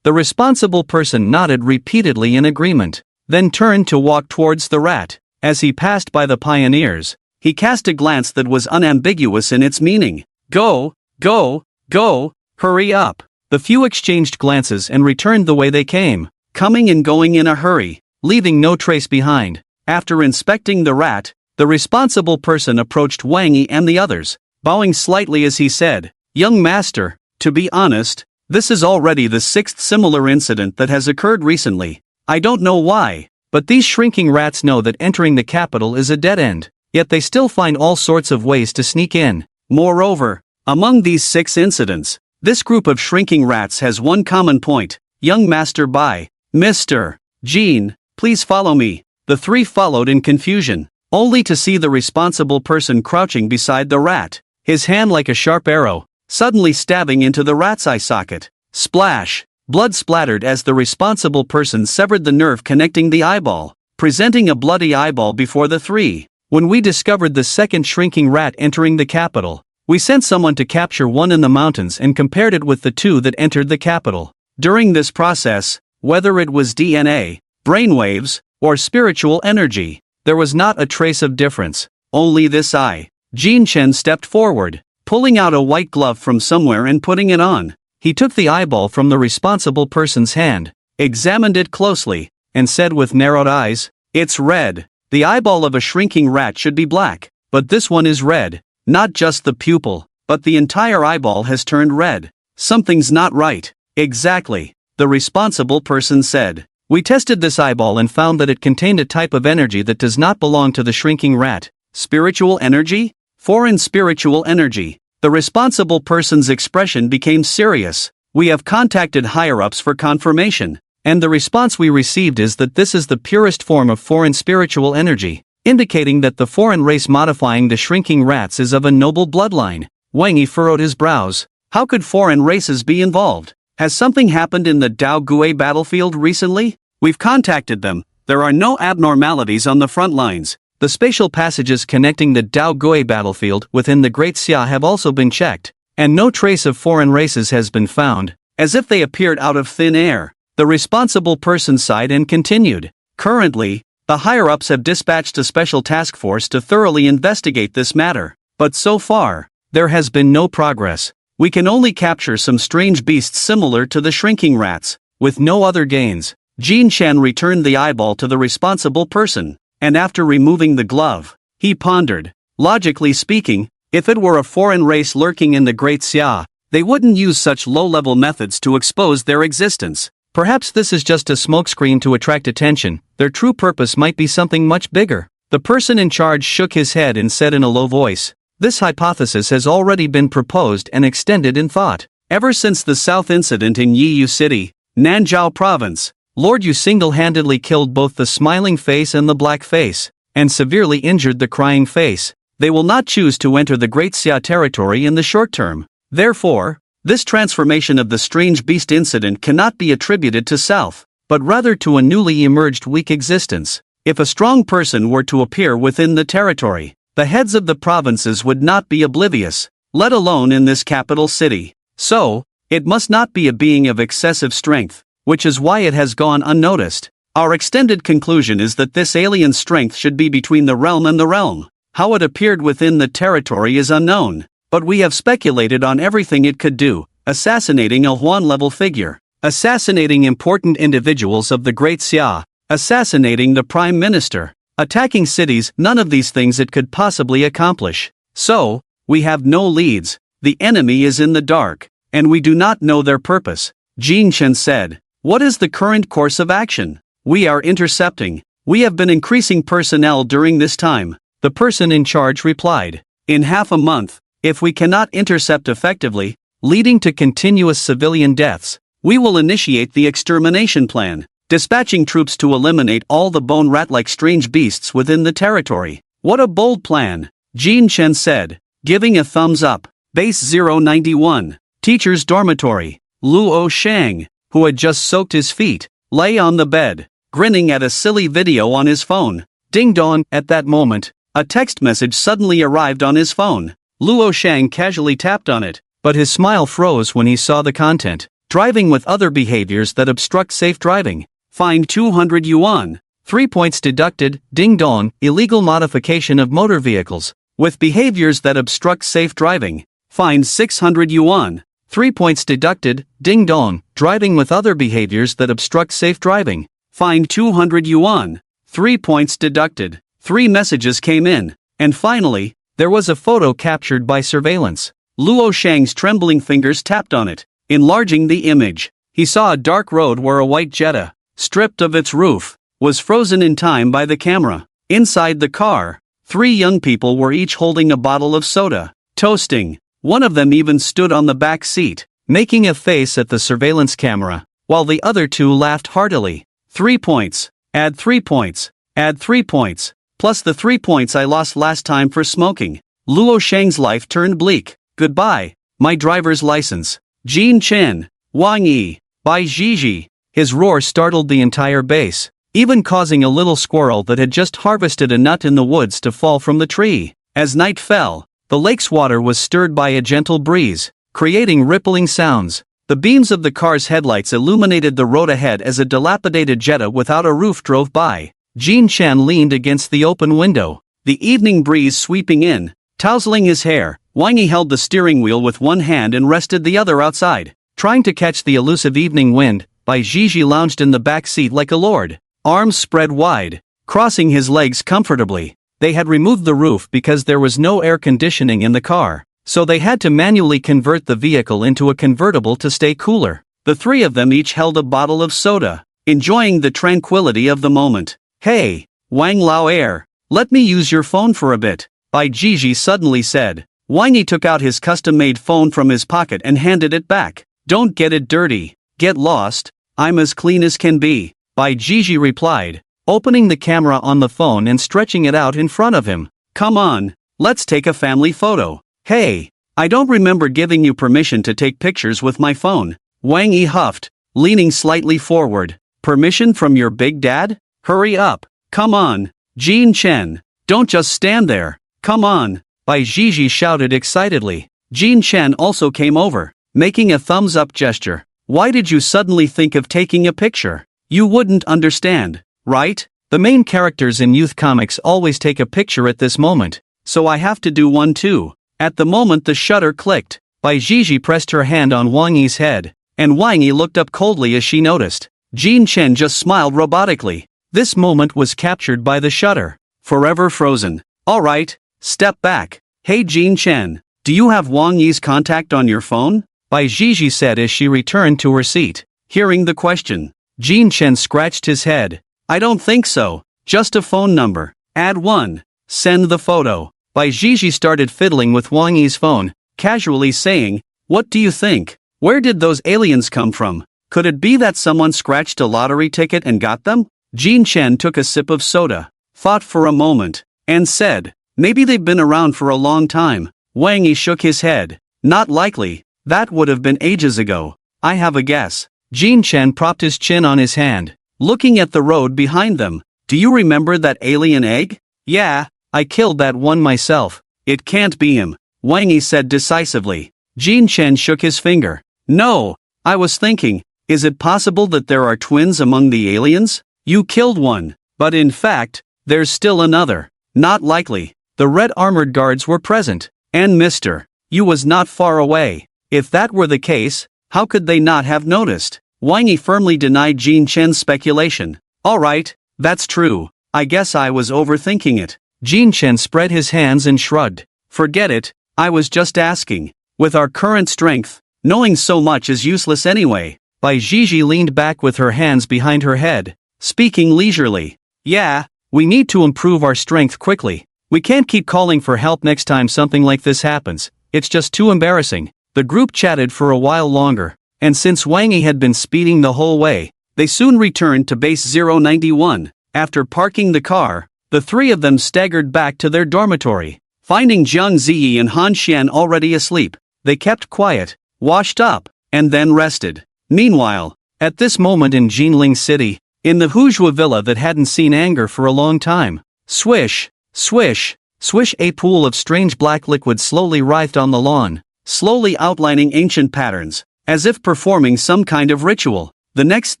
The responsible person nodded repeatedly in agreement, then turned to walk towards the rat. As he passed by the pioneers, he cast a glance that was unambiguous in its meaning. Go, go, go, hurry up. The few exchanged glances and returned the way they came, coming and going in a hurry, leaving no trace behind. After inspecting the rat, the responsible person approached Wang Yi and the others, bowing slightly as he said, Young master, to be honest, this is already the sixth similar incident that has occurred recently. I don't know why, but these shrinking rats know that entering the capital is a dead end, yet they still find all sorts of ways to sneak in. Moreover, among these 6 incidents, this group of shrinking rats has one common point. Young master by Mr. Jean, please follow me. The 3 followed in confusion, only to see the responsible person crouching beside the rat, his hand like a sharp arrow, suddenly stabbing into the rat's eye socket. Splash! Blood splattered as the responsible person severed the nerve connecting the eyeball, presenting a bloody eyeball before the 3. When we discovered the second shrinking rat entering the capital, we sent someone to capture one in the mountains and compared it with the 2 that entered the capital. During this process, whether it was DNA, brainwaves, or spiritual energy, there was not a trace of difference, only this eye. Jin Chen stepped forward, pulling out a white glove from somewhere and putting it on. He took the eyeball from the responsible person's hand, examined it closely, and said with narrowed eyes, It's red. The eyeball of a shrinking rat should be black, but this one is red. Not just the pupil, but the entire eyeball has turned red. Something's not right. Exactly, the responsible person said. We tested this eyeball and found that it contained a type of energy that does not belong to the shrinking rat. Spiritual energy? Foreign spiritual energy. The responsible person's expression became serious. We have contacted higher-ups for confirmation, and the response we received is that this is the purest form of foreign spiritual energy, indicating that the foreign race modifying the shrinking rats is of a noble bloodline. Wang Yi furrowed his brows. How could foreign races be involved? Has something happened in the Dao Gui battlefield recently? We've contacted them. There are no abnormalities on the front lines. The spatial passages connecting the Dao Gui battlefield within the Great Xia have also been checked, and no trace of foreign races has been found, as if they appeared out of thin air. The responsible person sighed and continued. Currently, the higher-ups have dispatched a special task force to thoroughly investigate this matter, but so far, there has been no progress. We can only capture some strange beasts similar to the shrinking rats, with no other gains. Jin Chen returned the eyeball to the responsible person, and after removing the glove, he pondered. Logically speaking, if it were a foreign race lurking in the Great Xia, they wouldn't use such low-level methods to expose their existence. Perhaps this is just a smokescreen to attract attention. Their true purpose might be something much bigger. The person in charge shook his head and said in a low voice, This hypothesis has already been proposed and extended in thought. Ever since the South incident in Yiyu City, Nanzhou Province, Lord Yu single-handedly killed both the smiling face and the black face. and severely injured the crying face. They will not choose to enter the Great Xia territory in the short term. Therefore, this transformation of the strange beast incident cannot be attributed to self, but rather to a newly emerged weak existence. If a strong person were to appear within the territory, the heads of the provinces would not be oblivious, let alone in this capital city. So, it must not be a being of excessive strength, which is why it has gone unnoticed. Our extended conclusion is that this alien strength should be between the realm and the realm. How it appeared within the territory is unknown, but we have speculated on everything it could do: assassinating a Huan-level figure, assassinating important individuals of the Great Xia, assassinating the Prime Minister, attacking cities. None of these things it could possibly accomplish. So, we have no leads, the enemy is in the dark, and we do not know their purpose. Jin Chen said. What is the current course of action? We are intercepting. We have been increasing personnel during this time. The person in charge replied. In half a month, if we cannot intercept effectively, leading to continuous civilian deaths, we will initiate the extermination plan, dispatching troops to eliminate all the bone rat-like strange beasts within the territory. What a bold plan, Jin Chen said, giving a thumbs up. Base 091, teacher's dormitory. Luo Shang, who had just soaked his feet, lay on the bed, grinning at a silly video on his phone. Ding dong. At that moment, a text message suddenly arrived on his phone. Luo Shang casually tapped on it, but his smile froze when he saw the content. Driving with other behaviors that obstruct safe driving. Fined 200 yuan. 3 points deducted. Ding dong. Illegal modification of motor vehicles. With behaviors that obstruct safe driving. Fined 600 yuan. 3 points deducted. Ding dong. Driving with other behaviors that obstruct safe driving. Fined 200 yuan. 3 points deducted. 3 messages came in, and finally, there was a photo captured by surveillance. Luo Shang's trembling fingers tapped on it, enlarging the image. He saw a dark road where a white Jetta, stripped of its roof, was frozen in time by the camera. Inside the car, 3 young people were each holding a bottle of soda, toasting. One of them even stood on the back seat, making a face at the surveillance camera, while the other 2 laughed heartily. 3 points. Add 3 points. Add 3 points. Plus the 3 points I lost last time for smoking. Luo Shang's life turned bleak. Goodbye, my driver's license. Jin Chen, Wang Yi, Bai Zhizhi. His roar startled the entire base, even causing a little squirrel that had just harvested a nut in the woods to fall from the tree. As night fell, the lake's water was stirred by a gentle breeze, creating rippling sounds. The beams of the car's headlights illuminated the road ahead as a dilapidated Jetta without a roof drove by. Jin Chen leaned against the open window, the evening breeze sweeping in, tousling his hair. Wang Yi held the steering wheel with one hand and rested the other outside, trying to catch the elusive evening wind. Bai Zhizhi lounged in the back seat like a lord, arms spread wide, crossing his legs comfortably. They had removed the roof because there was no air conditioning in the car, so they had to manually convert the vehicle into a convertible to stay cooler. The 3 of them each held a bottle of soda, enjoying the tranquility of the moment. Hey, Wang Lao Air, let me use your phone for a bit, Bai Zhizhi suddenly said. Wang Yi took out his custom-made phone from his pocket and handed it back. Don't get it dirty. Get lost. I'm as clean as can be, Bai Zhizhi replied, opening the camera on the phone and stretching it out in front of him. Come on, let's take a family photo. Hey, I don't remember giving you permission to take pictures with my phone, Wang Yi huffed, leaning slightly forward. Permission from your big dad? Hurry up. Come on, Jin Chen. Don't just stand there. Come on, Bai Zhizhi shouted excitedly. Jin Chen also came over, making a thumbs-up gesture. Why did you suddenly think of taking a picture? You wouldn't understand, right? The main characters in youth comics always take a picture at this moment, so I have to do one too. At the moment the shutter clicked, Bai Zhizhi pressed her hand on Wang Yi's head, and Wang Yi looked up coldly as she noticed. Jin Chen just smiled robotically. This moment was captured by the shutter. Forever frozen. Alright, step back. Hey Jin Chen, do you have Wang Yi's contact on your phone? Bai Zhizhi said as she returned to her seat. Hearing the question, Jin Chen scratched his head. I don't think so. Just a phone number. Add 1. Send the photo. Bai Zhizhi started fiddling with Wang Yi's phone, casually saying, what do you think? Where did those aliens come from? Could it be that someone scratched a lottery ticket and got them? Jin Chen took a sip of soda, thought for a moment, and said, maybe they've been around for a long time. Wang Yi shook his head. Not likely, that would have been ages ago. I have a guess. Jin Chen propped his chin on his hand, looking at the road behind them. Do you remember that alien egg? Yeah, I killed that one myself. It can't be him, Wang Yi said decisively. Jin Chen shook his finger. No, I was thinking, is it possible that there are twins among the aliens? You killed one, but in fact, there's still another. Not likely. The red armored guards were present, and Mr. Yu was not far away. If that were the case, how could they not have noticed? Wang Yi firmly denied Jin Chen's speculation. Alright, that's true. I guess I was overthinking it. Jin Chen spread his hands and shrugged. Forget it, I was just asking. With our current strength, knowing so much is useless anyway. Bai Zhizhi leaned back with her hands behind her head, speaking leisurely. Yeah, we need to improve our strength quickly. We can't keep calling for help next time something like this happens. It's just too embarrassing. The group chatted for a while longer, and since Wang Yi had been speeding the whole way, they soon returned to base 091. After parking the car, the three of them staggered back to their dormitory. Finding Jiang Ziyi and Han Xian already asleep, they kept quiet, washed up, and then rested. Meanwhile, at this moment in Jinling City, in the Huzhua villa that hadn't seen anger for a long time, swish, swish, swish, a pool of strange black liquid slowly writhed on the lawn, slowly outlining ancient patterns, as if performing some kind of ritual. The next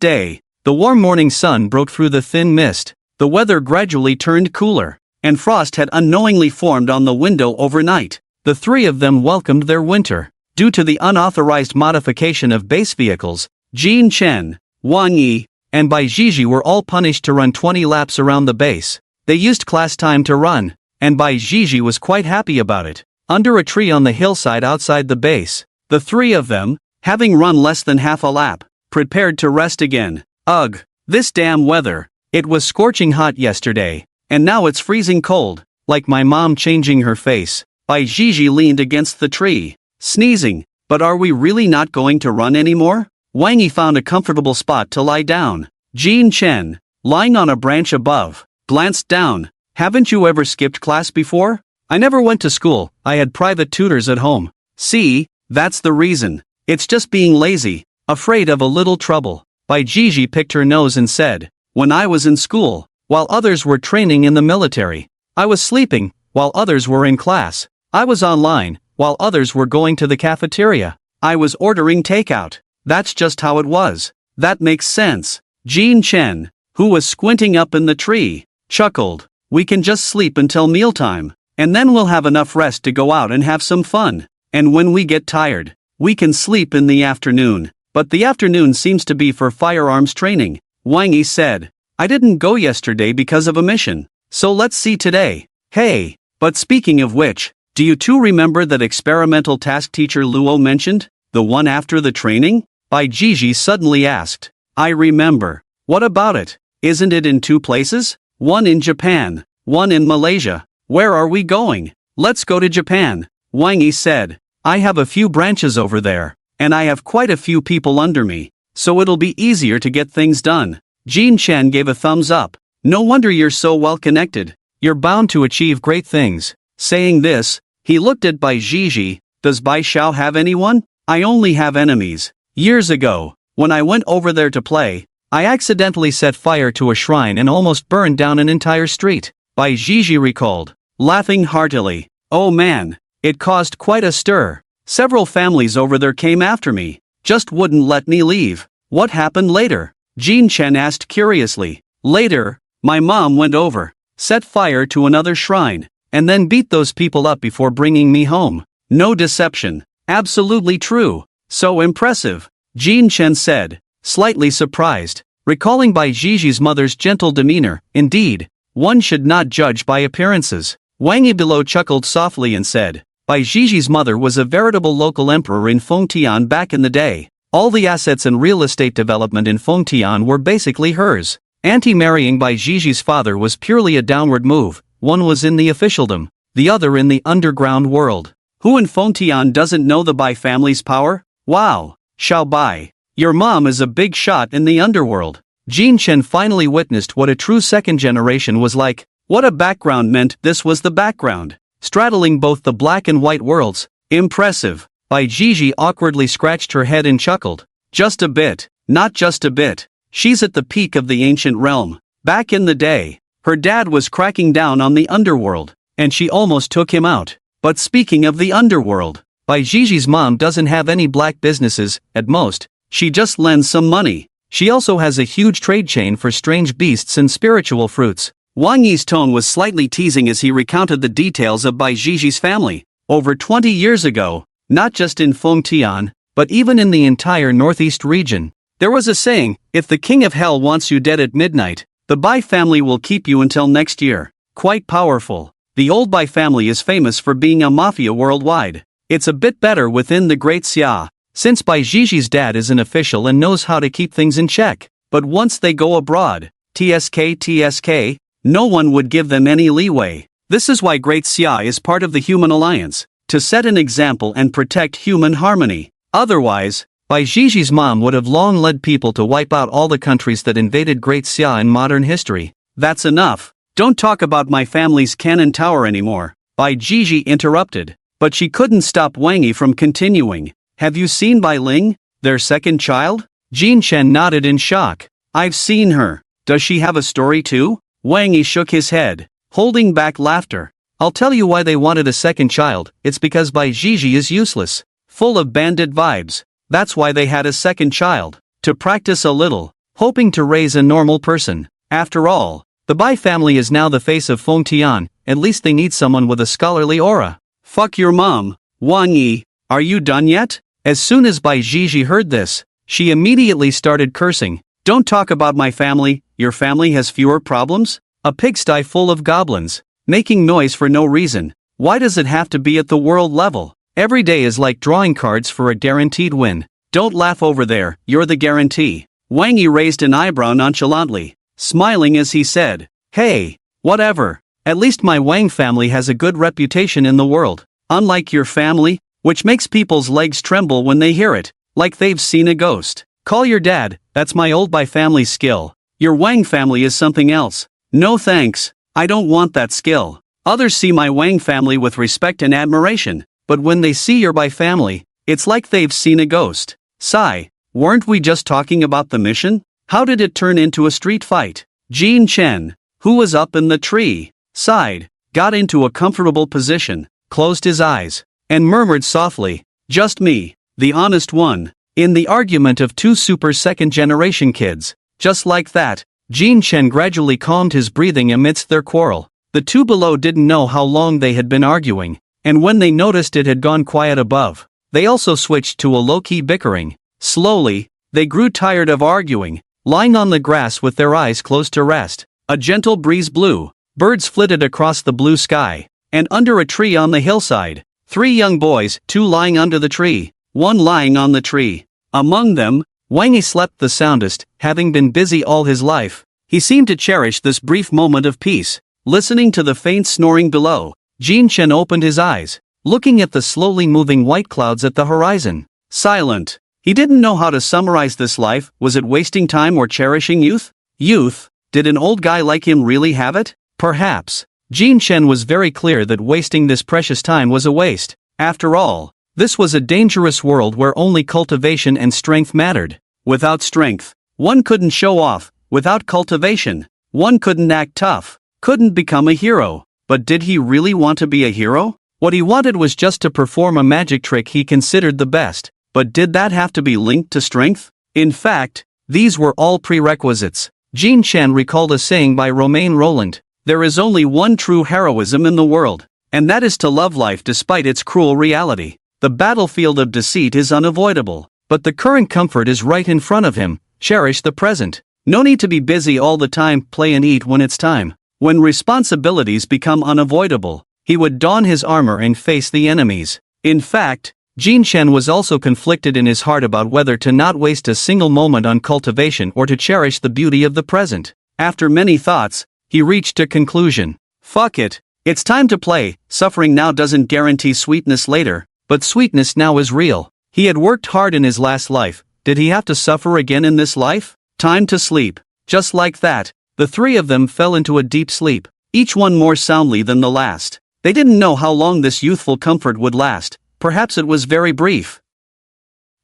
day, the warm morning sun broke through the thin mist, the weather gradually turned cooler, and frost had unknowingly formed on the window overnight. The three of them welcomed their winter. Due to the unauthorized modification of base vehicles, Jin Chen, Wang Yi, and Bai Zhizhi were all punished to run 20 laps around the base. They used class time to run, and Bai Zhizhi was quite happy about it. Under a tree on the hillside outside the base, the three of them, having run less than half a lap, prepared to rest again. Ugh, this damn weather. It was scorching hot yesterday, and now it's freezing cold, like my mom changing her face. Bai Zhizhi leaned against the tree, sneezing. But are we really not going to run anymore? Wang Yi found a comfortable spot to lie down. Jin Chen, lying on a branch above, glanced down. Haven't you ever skipped class before? I never went to school, I had private tutors at home. See, that's the reason. It's just being lazy, afraid of a little trouble. Bai Zhizhi picked her nose and said, when I was in school, while others were training in the military, I was sleeping, while others were in class. I was online, while others were going to the cafeteria. I was ordering takeout. That's just how it was. That makes sense. Jin Chen, who was squinting up in the tree, chuckled. We can just sleep until mealtime, and then we'll have enough rest to go out and have some fun. And when we get tired, we can sleep in the afternoon. But the afternoon seems to be for firearms training, Wang Yi said. I didn't go yesterday because of a mission, so let's see today. Hey, but speaking of which, do you two remember that experimental task teacher Luo mentioned? The one after the training? Bai Zhizhi suddenly asked. I remember. What about it? Isn't it in two places? One in Japan, one in Malaysia. Where are we going? Let's go to Japan, Wang Yi said. I have a few branches over there, and I have quite a few people under me, so it'll be easier to get things done. Jin Chen gave a thumbs up. No wonder you're so well connected. You're bound to achieve great things. Saying this, he looked at Bai Zhizhi. Does Bai Xiao have anyone? I only have enemies. Years ago, when I went over there to play, I accidentally set fire to a shrine and almost burned down an entire street. Bai Zhizhi recalled, laughing heartily. Oh man, it caused quite a stir. Several families over there came after me, just wouldn't let me leave. What happened later? Jin Chen asked curiously. Later, my mom went over, set fire to another shrine, and then beat those people up before bringing me home. No deception. Absolutely true. So impressive, Jin Chen said, slightly surprised, recalling Bai Zhizhi's mother's gentle demeanor. Indeed, one should not judge by appearances. Wang Yi below chuckled softly and said, Bai Zhizhi's mother was a veritable local emperor in Fengtian back in the day. All the assets and real estate development in Fengtian were basically hers. Anti-marrying Bai Zhizhi's father was purely a downward move. One was in the officialdom, the other in the underground world. Who in Fengtian doesn't know the Bai family's power? Wow, Xiao Bai, your mom is a big shot in the underworld. Jin Chen finally witnessed what a true second generation was like. What a background meant this was the background. Straddling both the black and white worlds. Impressive. Bai Jiji awkwardly scratched her head and chuckled. Just a bit, not just a bit. She's at the peak of the ancient realm. Back in the day, her dad was cracking down on the underworld, and she almost took him out. But speaking of the underworld, Bai Jiji's mom doesn't have any black businesses, at most. She just lends some money. She also has a huge trade chain for strange beasts and spiritual fruits. Wang Yi's tone was slightly teasing as he recounted the details of Bai Jiji's family. Over 20 years ago, not just in Fengtian, but even in the entire northeast region, there was a saying, if the king of hell wants you dead at midnight, the Bai family will keep you until next year. Quite powerful. The old Bai family is famous for being a mafia worldwide. It's a bit better within the Great Xia, since Bai Jiji's dad is an official and knows how to keep things in check. But once they go abroad, TSK, no one would give them any leeway. This is why Great Xia is part of the Human Alliance, to set an example and protect human harmony. Otherwise, Bai Jiji's mom would have long led people to wipe out all the countries that invaded Great Xia in modern history. That's enough. Don't talk about my family's cannon tower anymore, Bai Jiji interrupted. But she couldn't stop Wang Yi from continuing. Have you seen Bai Ling, their second child? Jin Chen nodded in shock. I've seen her. Does she have a story too? Wang Yi shook his head, holding back laughter. I'll tell you why they wanted a second child. It's because Bai Jiji is useless, full of bandit vibes. That's why they had a second child, to practice a little, hoping to raise a normal person. After all, the Bai family is now the face of Fengtian. At least they need someone with a scholarly aura. Fuck your mom, Wang Yi. Are you done yet? As soon as Bai Jiji heard this, she immediately started cursing. Don't talk about my family. Your family has fewer problems? A pigsty full of goblins, making noise for no reason. Why does it have to be at the world level? Every day is like drawing cards for a guaranteed win. Don't laugh over there, you're the guarantee. Wang Yi raised an eyebrow nonchalantly, smiling as he said, hey, whatever. At least my Wang family has a good reputation in the world. Unlike your family, which makes people's legs tremble when they hear it, like they've seen a ghost. Call your dad, that's my old Bai family skill. Your Wang family is something else. No thanks, I don't want that skill. Others see my Wang family with respect and admiration, but when they see your Bai family, it's like they've seen a ghost. Sigh, weren't we just talking about the mission? How did it turn into a street fight? Jin Chen, who was up in the tree, sighed, got into a comfortable position, closed his eyes, and murmured softly, just me, the honest one, in the argument of two super second-generation kids. Just like that, Jin Chen gradually calmed his breathing amidst their quarrel. The two below didn't know how long they had been arguing, and when they noticed it had gone quiet above, they also switched to a low-key bickering. Slowly, they grew tired of arguing, lying on the grass with their eyes closed to rest. A gentle breeze blew, birds flitted across the blue sky, and under a tree on the hillside, three young boys, two lying under the tree, one lying on the tree. Among them, Wang Yi slept the soundest, having been busy all his life. He seemed to cherish this brief moment of peace. Listening to the faint snoring below, Jin Chen opened his eyes, looking at the slowly moving white clouds at the horizon. Silent. He didn't know how to summarize this life. Was it wasting time or cherishing youth? Youth? Did an old guy like him really have it? Perhaps. Jin Chen was very clear that wasting this precious time was a waste. After all, this was a dangerous world where only cultivation and strength mattered. Without strength, one couldn't show off. Without cultivation, one couldn't act tough, couldn't become a hero. But did he really want to be a hero? What he wanted was just to perform a magic trick he considered the best. But did that have to be linked to strength? In fact, these were all prerequisites. Jin Chen recalled a saying by Romain Rolland. There is only one true heroism in the world, and that is to love life despite its cruel reality. The battlefield of deceit is unavoidable, but the current comfort is right in front of him. Cherish the present. No need to be busy all the time, play and eat when it's time. When responsibilities become unavoidable, he would don his armor and face the enemies. In fact, Jin Chen was also conflicted in his heart about whether to not waste a single moment on cultivation or to cherish the beauty of the present. After many thoughts, he reached a conclusion. Fuck it. It's time to play. Suffering now doesn't guarantee sweetness later, but sweetness now is real. He had worked hard in his last life. Did he have to suffer again in this life? Time to sleep. Just like that, the three of them fell into a deep sleep. each one more soundly than the last. They didn't know how long this youthful comfort would last. Perhaps it was very brief.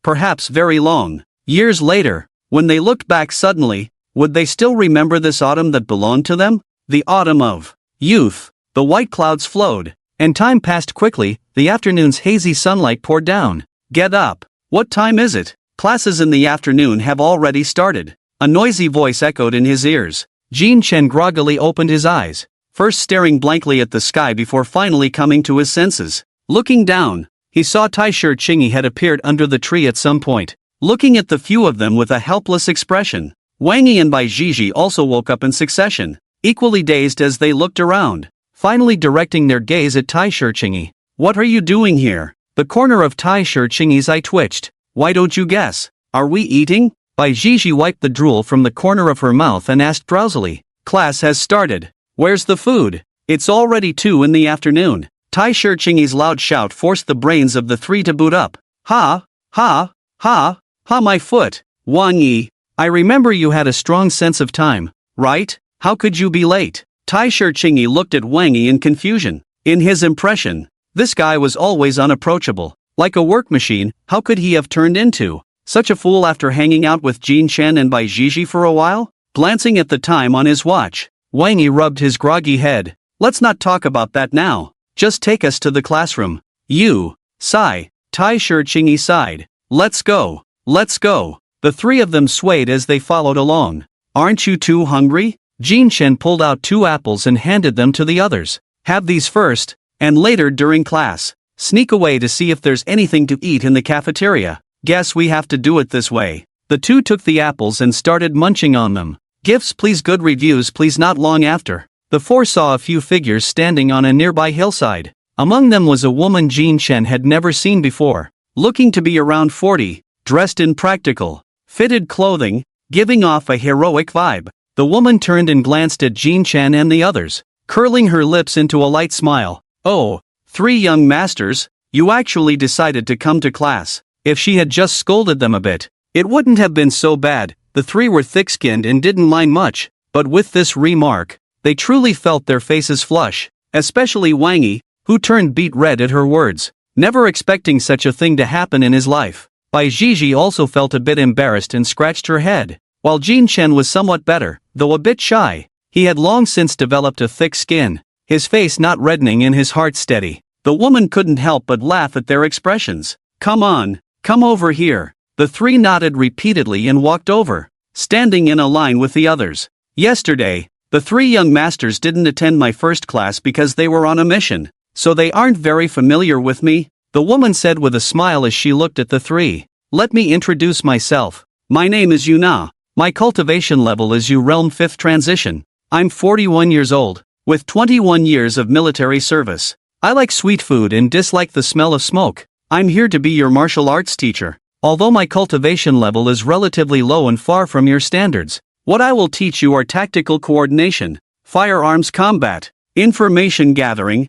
Perhaps very long. Years later, when they looked back suddenly, would they still remember this autumn that belonged to them? The autumn of youth. The white clouds flowed, and time passed quickly. The afternoon's hazy sunlight poured down. Get up. What time is it? Classes in the afternoon have already started. A noisy voice echoed in his ears. Jin Chen groggily opened his eyes, first staring blankly at the sky before finally coming to his senses. Looking down, he saw Taisher Qingyi had appeared under the tree at some point, looking at the few of them with a helpless expression. Wang Yi and Bai Zhizhi also woke up in succession, equally dazed as they looked around, finally directing their gaze at Taisher Qingyi. What are you doing here? The corner of Taisher Qingyi's eye twitched. Why don't you guess? Are we eating? Bai Zhizhi wiped the drool from the corner of her mouth and asked drowsily. Class has started. Where's the food? It's already 2 in the afternoon. Taisher Qingyi's loud shout forced the brains of the three to boot up. Ha! Ha! Ha! Ha! My foot! Wang Yi, I remember you had a strong sense of time, right? How could you be late? Taisher Qingyi looked at Wang Yi in confusion. In his impression, this guy was always unapproachable. Like a work machine, how could he have turned into such a fool after hanging out with Jin Chen and Bai Zhizhi for a while? Glancing at the time on his watch, Wang Yi rubbed his groggy head. Let's not talk about that now. Just take us to the classroom. You, sigh. Taisher Qingyi sighed. Let's go. Let's go. The three of them swayed as they followed along. Aren't you too hungry? Jin Chen pulled out 2 apples and handed them to the others. Have these first, and later during class. Sneak away to see if there's anything to eat in the cafeteria. Guess we have to do it this way. The 2 took the apples and started munching on them. Gifts please, good reviews please. Not long after, the 4 saw a few figures standing on a nearby hillside. Among them was a woman Jin Chen had never seen before, looking to be around 40, dressed in practical, fitted clothing, giving off a heroic vibe. The woman turned and glanced at Jin Chen and the others, curling her lips into a light smile. Oh, 3 young masters, you actually decided to come to class. If she had just scolded them a bit, it wouldn't have been so bad. The 3 were thick-skinned and didn't mind much, but with this remark, they truly felt their faces flush, especially Wang Yi, who turned beet red at her words, never expecting such a thing to happen in his life. Bai Zhizhi also felt a bit embarrassed and scratched her head, while Jin Chen was somewhat better, though a bit shy. He had long since developed a thick skin, his face not reddening and his heart steady. The woman couldn't help but laugh at their expressions. Come on, come over here. The 3 nodded repeatedly and walked over, standing in a line with the others. Yesterday, the 3 young masters didn't attend my first class because they were on a mission, so they aren't very familiar with me, the woman said with a smile as she looked at the 3. Let me introduce myself. My name is Yuna. My cultivation level is U Realm 5th Transition. I'm 41 years old, with 21 years of military service. I like sweet food and dislike the smell of smoke. I'm here to be your martial arts teacher. Although my cultivation level is relatively low and far from your standards, what I will teach you are tactical coordination, firearms combat, information gathering,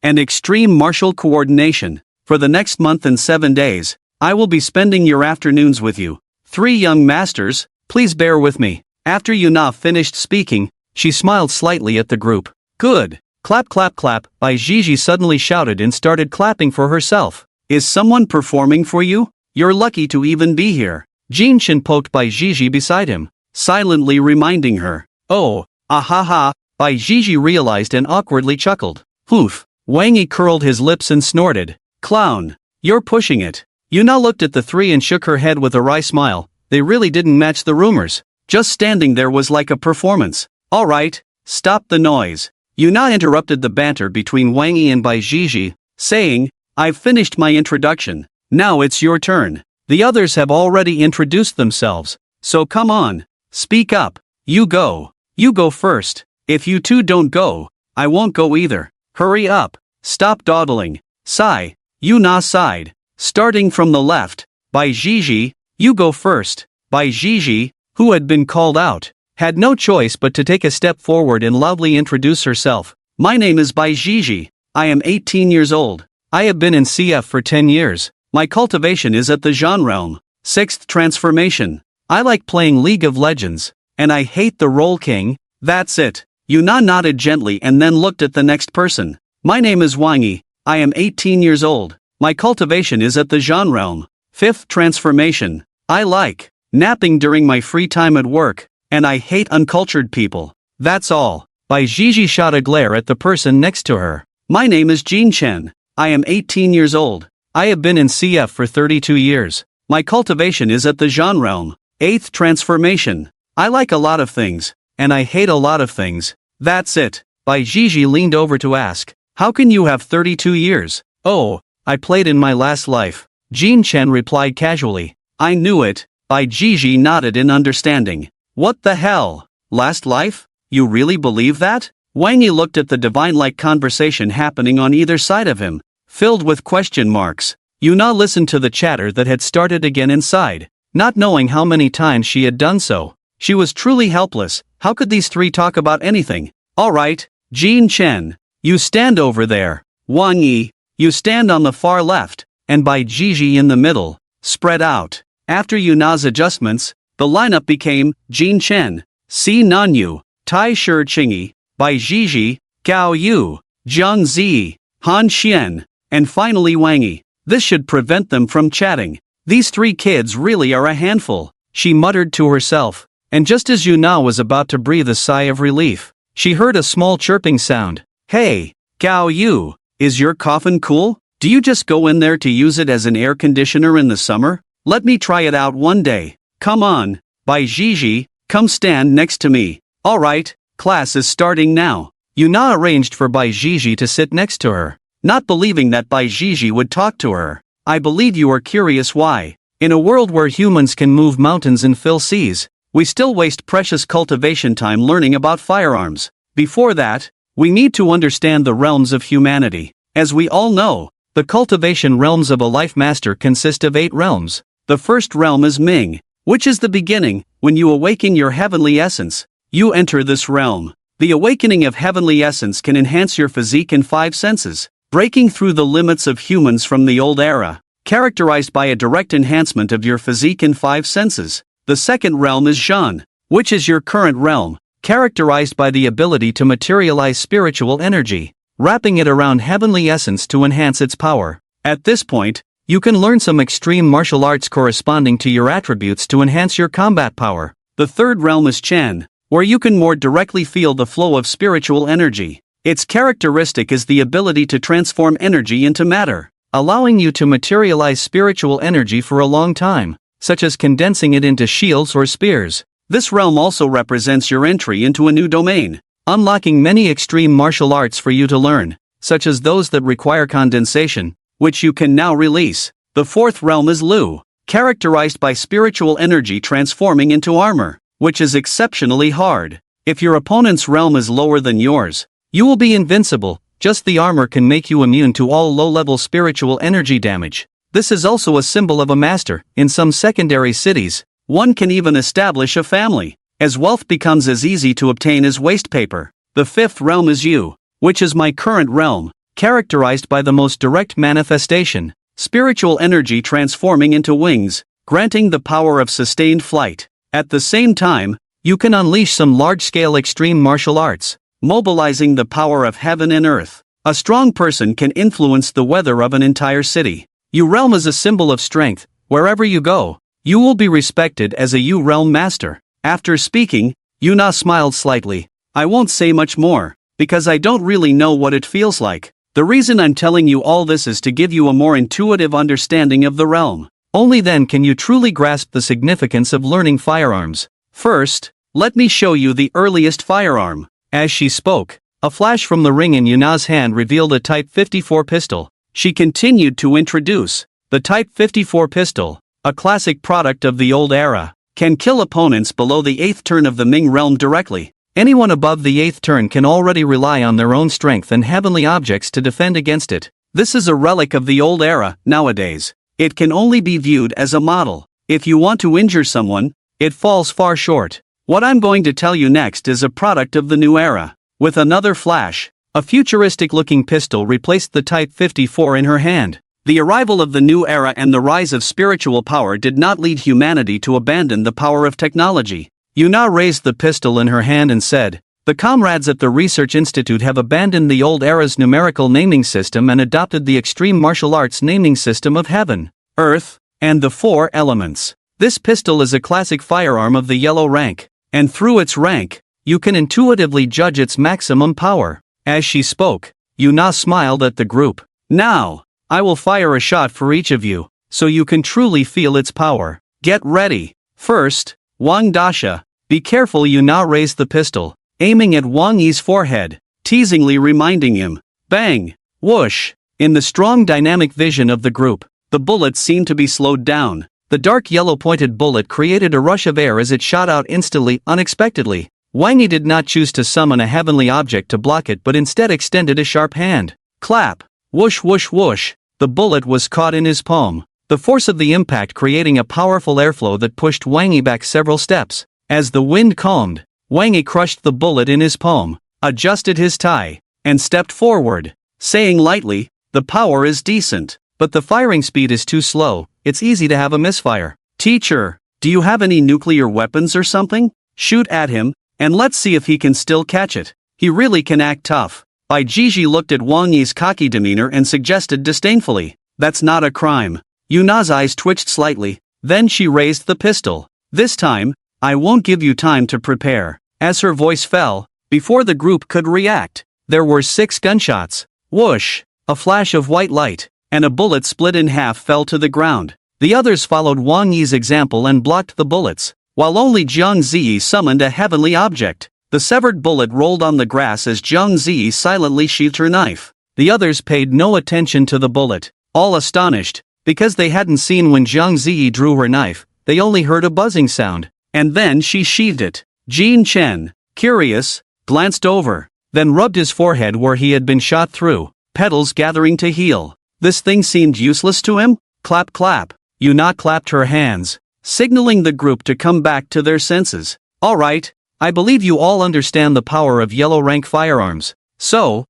and extreme martial coordination. For the next month and 7 days, I will be spending your afternoons with you. 3 young masters, please bear with me. After Yuna finished speaking, she smiled slightly at the group. Good. Clap clap clap, Bai Zhizhi suddenly shouted and started clapping for herself. Is someone performing for you? You're lucky to even be here. Jin Chen poked Bai Zhizhi beside him, silently reminding her. Oh, ahaha, Bai Zhizhi realized and awkwardly chuckled. Poof. Wang Yi curled his lips and snorted. Clown, you're pushing it. Yuna looked at the 3 and shook her head with a wry smile. They really didn't match the rumors. Just standing there was like a performance. All right, stop the noise. Yuna interrupted the banter between Wang Yi and Bai Zhizhi, saying, I've finished my introduction. Now it's your turn. The others have already introduced themselves, so come on, speak up. You go first. If you 2 don't go, I won't go either. Hurry up, stop dawdling. Sigh. Yuna sighed. Starting from the left, Bai Zhizhi, you go first. Bai Zhizhi, who had been called out, had no choice but to take a step forward and loudly introduce herself. My name is Bai Zhizhi. I am 18 years old. I have been in CF for 10 years. My cultivation is at the Zhan Realm, 6th Transformation. I like playing League of Legends, and I hate the Role King. That's it. Yuna nodded gently and then looked at the next person. My name is Wang Yi. I am 18 years old. My cultivation is at the Zhan realm. 5th transformation. I like napping during my free time at work, and I hate uncultured people. That's all. Bai Zhizhi shot a glare at the person next to her. My name is Jin Chen. I am 18 years old. I have been in CF for 32 years. My cultivation is at the Zhan realm. 8th transformation. I like a lot of things, and I hate a lot of things. That's it. Bai Zhizhi leaned over to ask, how can you have 32 years? Oh, I played in my last life. Jin Chen replied casually. I knew it. Bai Zhizhi nodded in understanding. What the hell? Last life? You really believe that? Wang Yi looked at the divine-like conversation happening on either side of him, filled with question marks. Yuna listened to the chatter that had started again inside, not knowing how many times she had done so. She was truly helpless. How could these three talk about anything? All right, Jin Chen, you stand over there. Wang Yi, you stand on the far left, and Bai Zhizhi in the middle, spread out. After Yuna's adjustments, the lineup became Jin Chen, Si Nanyu, Tai Shi Qingyi, Bai Zhizhi, Gao Yu, Zhang Zi, Han Xian, and finally Wang Yi. This should prevent them from chatting. These three kids really are a handful, she muttered to herself. And just as Yuna was about to breathe a sigh of relief, she heard a small chirping sound. Hey, Gao Yu, is your coffin cool? Do you just go in there to use it as an air conditioner in the summer? Let me try it out one day. Come on, Bai Zhizhi, come stand next to me. Alright, class is starting now. Yuna arranged for Bai Zhizhi to sit next to her, not believing that Bai Zhizhi would talk to her. I believe you are curious why. In a world where humans can move mountains and fill seas, we still waste precious cultivation time learning about firearms. Before that, we need to understand the realms of humanity. As we all know, the cultivation realms of a life master consist of 8 realms. The first realm is Ming, which is the beginning. When you awaken your heavenly essence, you enter this realm. The awakening of heavenly essence can enhance your physique and 5 senses, breaking through the limits of humans from the old era, characterized by a direct enhancement of your physique and 5 senses. The second realm is Zhan, which is your current realm, characterized by the ability to materialize spiritual energy, wrapping it around heavenly essence to enhance its power. At this point, you can learn some extreme martial arts corresponding to your attributes to enhance your combat power. The third realm is Chen, where you can more directly feel the flow of spiritual energy. Its characteristic is the ability to transform energy into matter, allowing you to materialize spiritual energy for a long time, such as condensing it into shields or spears. This realm also represents your entry into a new domain, unlocking many extreme martial arts for you to learn, such as those that require condensation, which you can now release. The fourth realm is Lu, characterized by spiritual energy transforming into armor, which is exceptionally hard. If your opponent's realm is lower than yours, you will be invincible. Just the armor can make you immune to all low-level spiritual energy damage. This is also a symbol of a master. In some secondary cities, one can even establish a family, as wealth becomes as easy to obtain as waste paper. The fifth realm is Yu, which is my current realm, characterized by the most direct manifestation, spiritual energy transforming into wings, granting the power of sustained flight. At the same time, you can unleash some large-scale extreme martial arts, mobilizing the power of heaven and earth. A strong person can influence the weather of an entire city. Yu realm is a symbol of strength. Wherever you go, you will be respected as a Yu realm master. After speaking, Yuna smiled slightly. I won't say much more, because I don't really know what it feels like. The reason I'm telling you all this is to give you a more intuitive understanding of the realm. Only then can you truly grasp the significance of learning firearms. First, let me show you the earliest firearm. As she spoke, a flash from the ring in Yuna's hand revealed a Type 54 pistol. She continued to introduce the Type 54 pistol, a classic product of the old era, can kill opponents below the 8th turn of the Ming realm directly. Anyone above the 8th turn can already rely on their own strength and heavenly objects to defend against it. This is a relic of the old era. Nowadays, it can only be viewed as a model. If you want to injure someone, it falls far short. What I'm going to tell you next is a product of the new era. With another flash, a futuristic-looking pistol replaced the Type 54 in her hand. The arrival of the new era and the rise of spiritual power did not lead humanity to abandon the power of technology. Yuna raised the pistol in her hand and said, The comrades at the Research Institute have abandoned the old era's numerical naming system and adopted the extreme martial arts naming system of heaven, earth, and the four elements. This pistol is a classic firearm of the yellow rank, and through its rank, you can intuitively judge its maximum power. As she spoke, Yuna smiled at the group. Now, I will fire a shot for each of you, so you can truly feel its power. Get ready. First, Wang Dasha. Be careful. Yuna raised the pistol, aiming at Wang Yi's forehead, teasingly reminding him. Bang! Whoosh! In the strong dynamic vision of the group, the bullet seemed to be slowed down. The dark yellow pointed bullet created a rush of air as it shot out instantly, unexpectedly. Wang Yi did not choose to summon a heavenly object to block it but instead extended a sharp hand. Clap! Whoosh whoosh whoosh! The bullet was caught in his palm, the force of the impact creating a powerful airflow that pushed Wang Yi back several steps. As the wind calmed, Wang Yi crushed the bullet in his palm, adjusted his tie, and stepped forward, saying lightly, "The power is decent, but the firing speed is too slow. It's easy to have a misfire. Teacher, do you have any nuclear weapons or something? Shoot at him, and let's see if he can still catch it. He really can act tough." Bai Jiji looked at Wang Yi's cocky demeanor and suggested disdainfully, "That's not a crime." Yuna's eyes twitched slightly, then she raised the pistol. "This time, I won't give you time to prepare." As her voice fell, before the group could react, there were 6 gunshots. Whoosh! A flash of white light, and a bullet split in half fell to the ground. The others followed Wang Yi's example and blocked the bullets, while only Jiang Ziyi summoned a heavenly object. The severed bullet rolled on the grass as Jiang Ziyi silently sheathed her knife. The others paid no attention to the bullet, all astonished, because they hadn't seen when Jiang Ziyi drew her knife. They only heard a buzzing sound, and then she sheathed it. Jin Chen, curious, glanced over, then rubbed his forehead where he had been shot through, petals gathering to heal. This thing seemed useless to him? Clap clap. Yuna clapped her hands, signaling the group to come back to their senses. Alright, I believe you all understand the power of yellow rank firearms. So,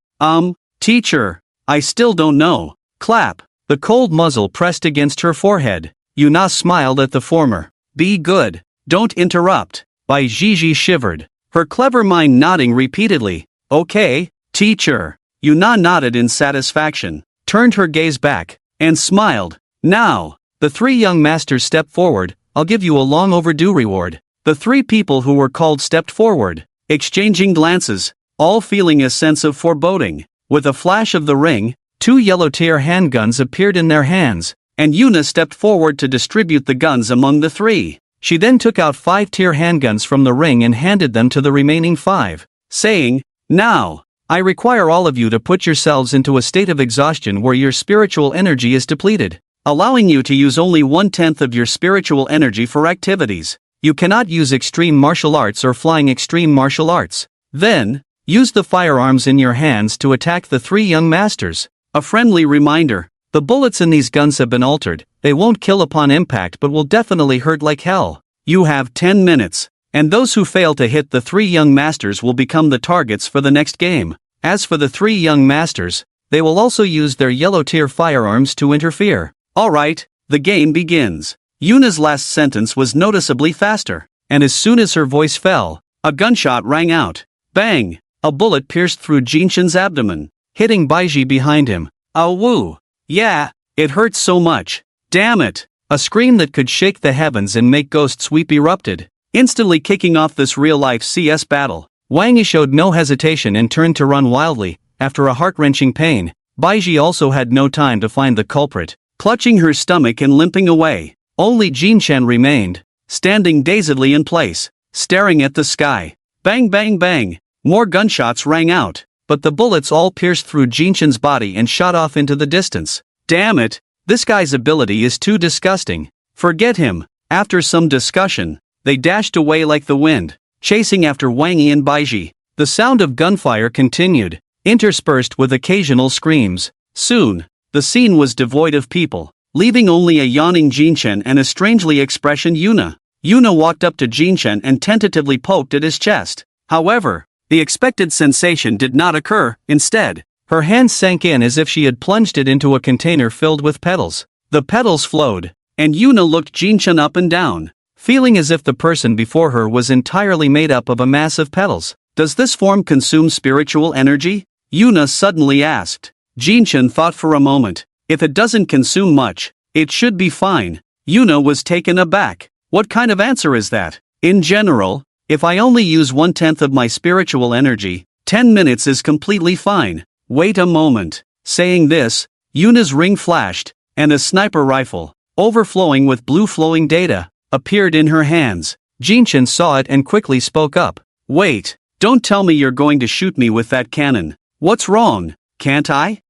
teacher, I still don't know. Clap. The cold muzzle pressed against her forehead. Yuna smiled at the former. Be good. Don't interrupt. Bai Jiji shivered, her clever mind nodding repeatedly. Okay, teacher. Yuna nodded in satisfaction, turned her gaze back, and smiled. Now, the 3 young masters stepped forward. I'll give you a long overdue reward. The 3 people who were called stepped forward, exchanging glances, all feeling a sense of foreboding. With a flash of the ring, 2 yellow tier handguns appeared in their hands, and Yuna stepped forward to distribute the guns among the 3. She then took out 5 tier handguns from the ring and handed them to the remaining 5, saying, "Now, I require all of you to put yourselves into a state of exhaustion where your spiritual energy is depleted, allowing you to use only 1/10 of your spiritual energy for activities. You cannot use extreme martial arts or flying extreme martial arts. Then, use the firearms in your hands to attack the 3 young masters." A friendly reminder. The bullets in these guns have been altered. They won't kill upon impact but will definitely hurt like hell. You have 10 minutes, and those who fail to hit the 3 young masters will become the targets for the next game. As for the 3 young masters, they will also use their yellow tier firearms to interfere. Alright, the game begins. Yuna's last sentence was noticeably faster, and as soon as her voice fell, a gunshot rang out. Bang! A bullet pierced through Jinshan's abdomen, hitting Baiji behind him. Oh woo! Yeah, it hurts so much. Damn it! A scream that could shake the heavens and make ghosts weep erupted, instantly kicking off this real-life CS battle. Wang Yi showed no hesitation and turned to run wildly. After a heart-wrenching pain, Baiji also had no time to find the culprit, clutching her stomach and limping away. Only Jinshan remained, standing dazedly in place, staring at the sky. Bang bang bang! More gunshots rang out, but the bullets all pierced through Jinshan's body and shot off into the distance. Damn it! This guy's ability is too disgusting. Forget him. After some discussion, they dashed away like the wind, chasing after Wang Yi and Baiji. The sound of gunfire continued, interspersed with occasional screams. Soon, the scene was devoid of people, leaving only a yawning Jinshan and a strangely expressioned Yuna. Yuna walked up to Jinshan and tentatively poked at his chest. However, the expected sensation did not occur. Instead, her hand sank in as if she had plunged it into a container filled with petals. The petals flowed, and Yuna looked Jinshan up and down, feeling as if the person before her was entirely made up of a mass of petals. Does this form consume spiritual energy? Yuna suddenly asked. Jinchen thought for a moment. If it doesn't consume much, it should be fine. Yuna was taken aback. What kind of answer is that? In general, if I only use 1/10 of my spiritual energy, 10 minutes is completely fine. Wait a moment. Saying this, Yuna's ring flashed, and a sniper rifle, overflowing with blue flowing data, appeared in her hands. Jinchen saw it and quickly spoke up. Wait, don't tell me you're going to shoot me with that cannon. What's wrong? Can't I?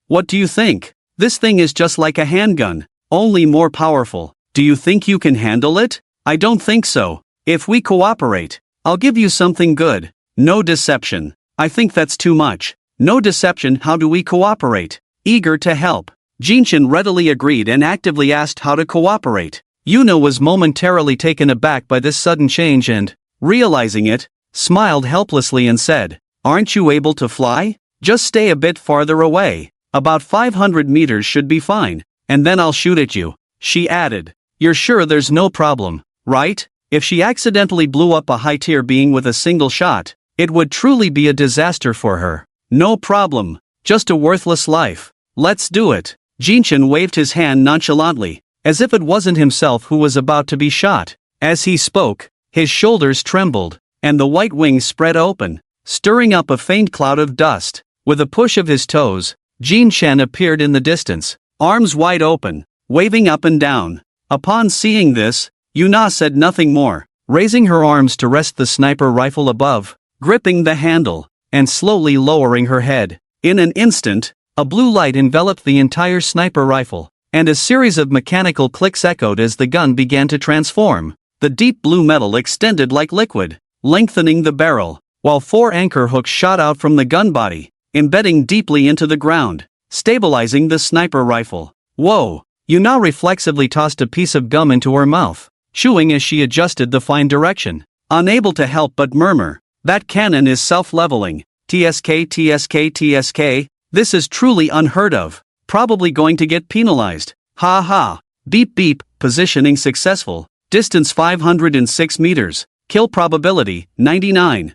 What do you think? This thing is just like a handgun, only more powerful. Do you think you can handle it? I don't think so. If we cooperate, I'll give you something good. No deception. I think that's too much. No deception. How do we cooperate? Eager to help, Jinchen readily agreed and actively asked how to cooperate. Yuna was momentarily taken aback by this sudden change and, realizing it, smiled helplessly and said, Aren't you able to fly? Just stay a bit farther away. About 500 meters should be fine, and then I'll shoot at you. She added, You're sure there's no problem, right? If she accidentally blew up a high-tier being with a single shot, it would truly be a disaster for her. No problem. Just a worthless life. Let's do it. Jinchen waved his hand nonchalantly, as if it wasn't himself who was about to be shot. As he spoke, his shoulders trembled, and the white wings spread open, stirring up a faint cloud of dust. With a push of his toes, Jinchen appeared in the distance, arms wide open, waving up and down. Upon seeing this, Yuna said nothing more, raising her arms to rest the sniper rifle above, gripping the handle, and slowly lowering her head. In an instant, a blue light enveloped the entire sniper rifle, and a series of mechanical clicks echoed as the gun began to transform. The deep blue metal extended like liquid, lengthening the barrel, while 4 anchor hooks shot out from the gun body, embedding deeply into the ground, stabilizing the sniper rifle. Whoa! Yuna reflexively tossed a piece of gum into her mouth, chewing as she adjusted the fine direction, unable to help but murmur, That cannon is self-leveling. TSK TSK TSK, this is truly unheard of. Probably going to get penalized. Ha ha. Beep beep, positioning successful. Distance 506 meters. Kill probability, 98%.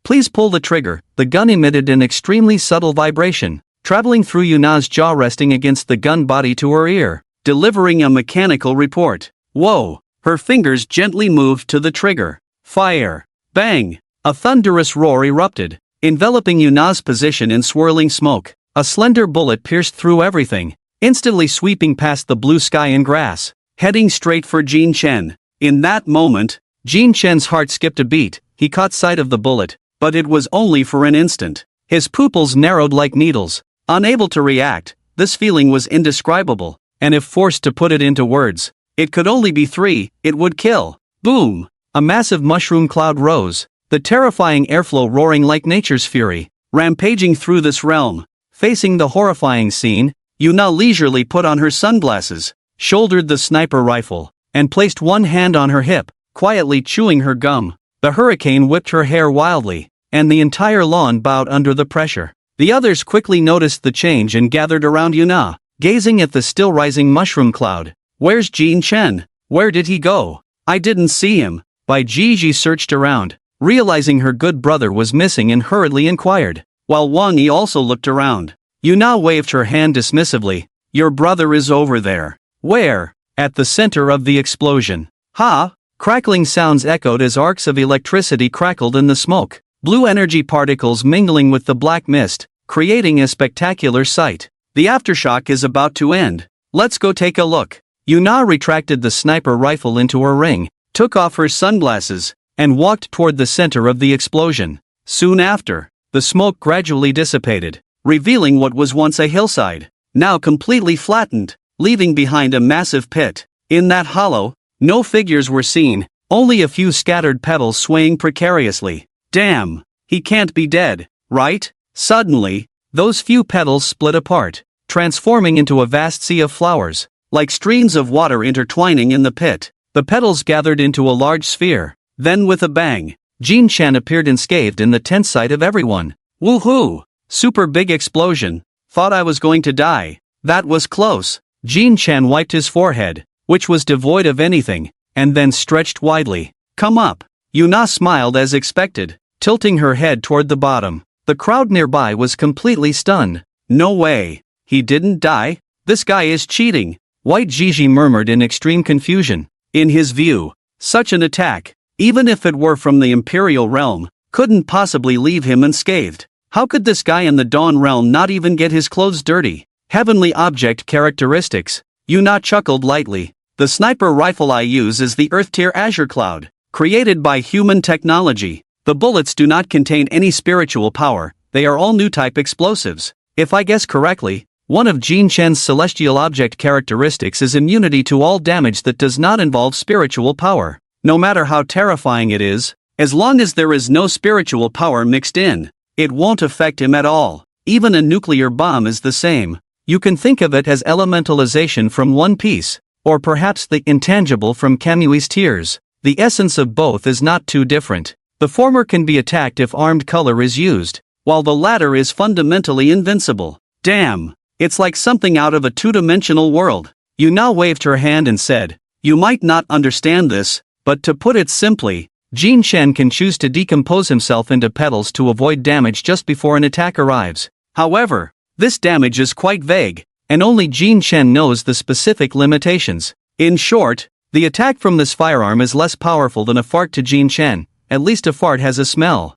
Please pull the trigger. The gun emitted an extremely subtle vibration, traveling through Yuna's jaw, resting against the gun body to her ear, delivering a mechanical report. Whoa! Her fingers gently moved to the trigger. Fire! Bang! A thunderous roar erupted, enveloping Yuna's position in swirling smoke. A slender bullet pierced through everything, instantly sweeping past the blue sky and grass, heading straight for Jinchen. In that moment, Jinchen's heart skipped a beat. He caught sight of the bullet, but it was only for an instant. His pupils narrowed like needles. Unable to react, this feeling was indescribable, and if forced to put it into words, it could only be 3, it would kill. Boom! A massive mushroom cloud rose, the terrifying airflow roaring like nature's fury, rampaging through this realm. Facing the horrifying scene, Yuna leisurely put on her sunglasses, shouldered the sniper rifle, and placed one hand on her hip, quietly chewing her gum. The hurricane whipped her hair wildly, and the entire lawn bowed under the pressure. The others quickly noticed the change and gathered around Yuna, gazing at the still rising mushroom cloud. Where's Jinchen? Where did he go? I didn't see him. Bai Jiji searched around, realizing her good brother was missing, and hurriedly inquired, while Wang Yi also looked around. Yuna waved her hand dismissively. Your brother is over there. Where? At the center of the explosion. Ha! Crackling sounds echoed as arcs of electricity crackled in the smoke, blue energy particles mingling with the black mist, creating a spectacular sight. The aftershock is about to end. Let's go take a look. Yuna retracted the sniper rifle into her ring, took off her sunglasses, and walked toward the center of the explosion. Soon after, the smoke gradually dissipated, revealing what was once a hillside, now completely flattened, leaving behind a massive pit. In that hollow, no figures were seen, only a few scattered petals swaying precariously. Damn! He can't be dead, right? Suddenly, those few petals split apart, transforming into a vast sea of flowers, like streams of water intertwining in the pit. The petals gathered into a large sphere. Then with a bang, Jinchen appeared unscathed in the tense sight of everyone. Woohoo! Super big explosion. Thought I was going to die. That was close. Jinchen wiped his forehead, which was devoid of anything, and then stretched widely. Come up. Yuna smiled as expected, tilting her head toward the bottom. The crowd nearby was completely stunned. No way. He didn't die? This guy is cheating. White Gigi murmured in extreme confusion. In his view, such an attack, even if it were from the Imperial realm, couldn't possibly leave him unscathed. How could this guy in the Dawn realm not even get his clothes dirty? Heavenly object characteristics. Yuna chuckled lightly. The sniper rifle I use is the Earth-tier Azure Cloud, created by human technology. The bullets do not contain any spiritual power, they are all new-type explosives. If I guess correctly, one of Jin Chen's celestial object characteristics is immunity to all damage that does not involve spiritual power. No matter how terrifying it is, as long as there is no spiritual power mixed in, it won't affect him at all. Even a nuclear bomb is the same. You can think of it as elementalization from One Piece, or perhaps the intangible from Kamui's tears. The essence of both is not too different. The former can be attacked if armed color is used, while the latter is fundamentally invincible. Damn, it's like something out of a two-dimensional world. Yuna waved her hand and said, "You might not understand this, but to put it simply, Jin Chen can choose to decompose himself into petals to avoid damage just before an attack arrives. However, this damage is quite vague, and only Jin Chen knows the specific limitations. In short, the attack from this firearm is less powerful than a fart to Jin Chen. At least a fart has a smell."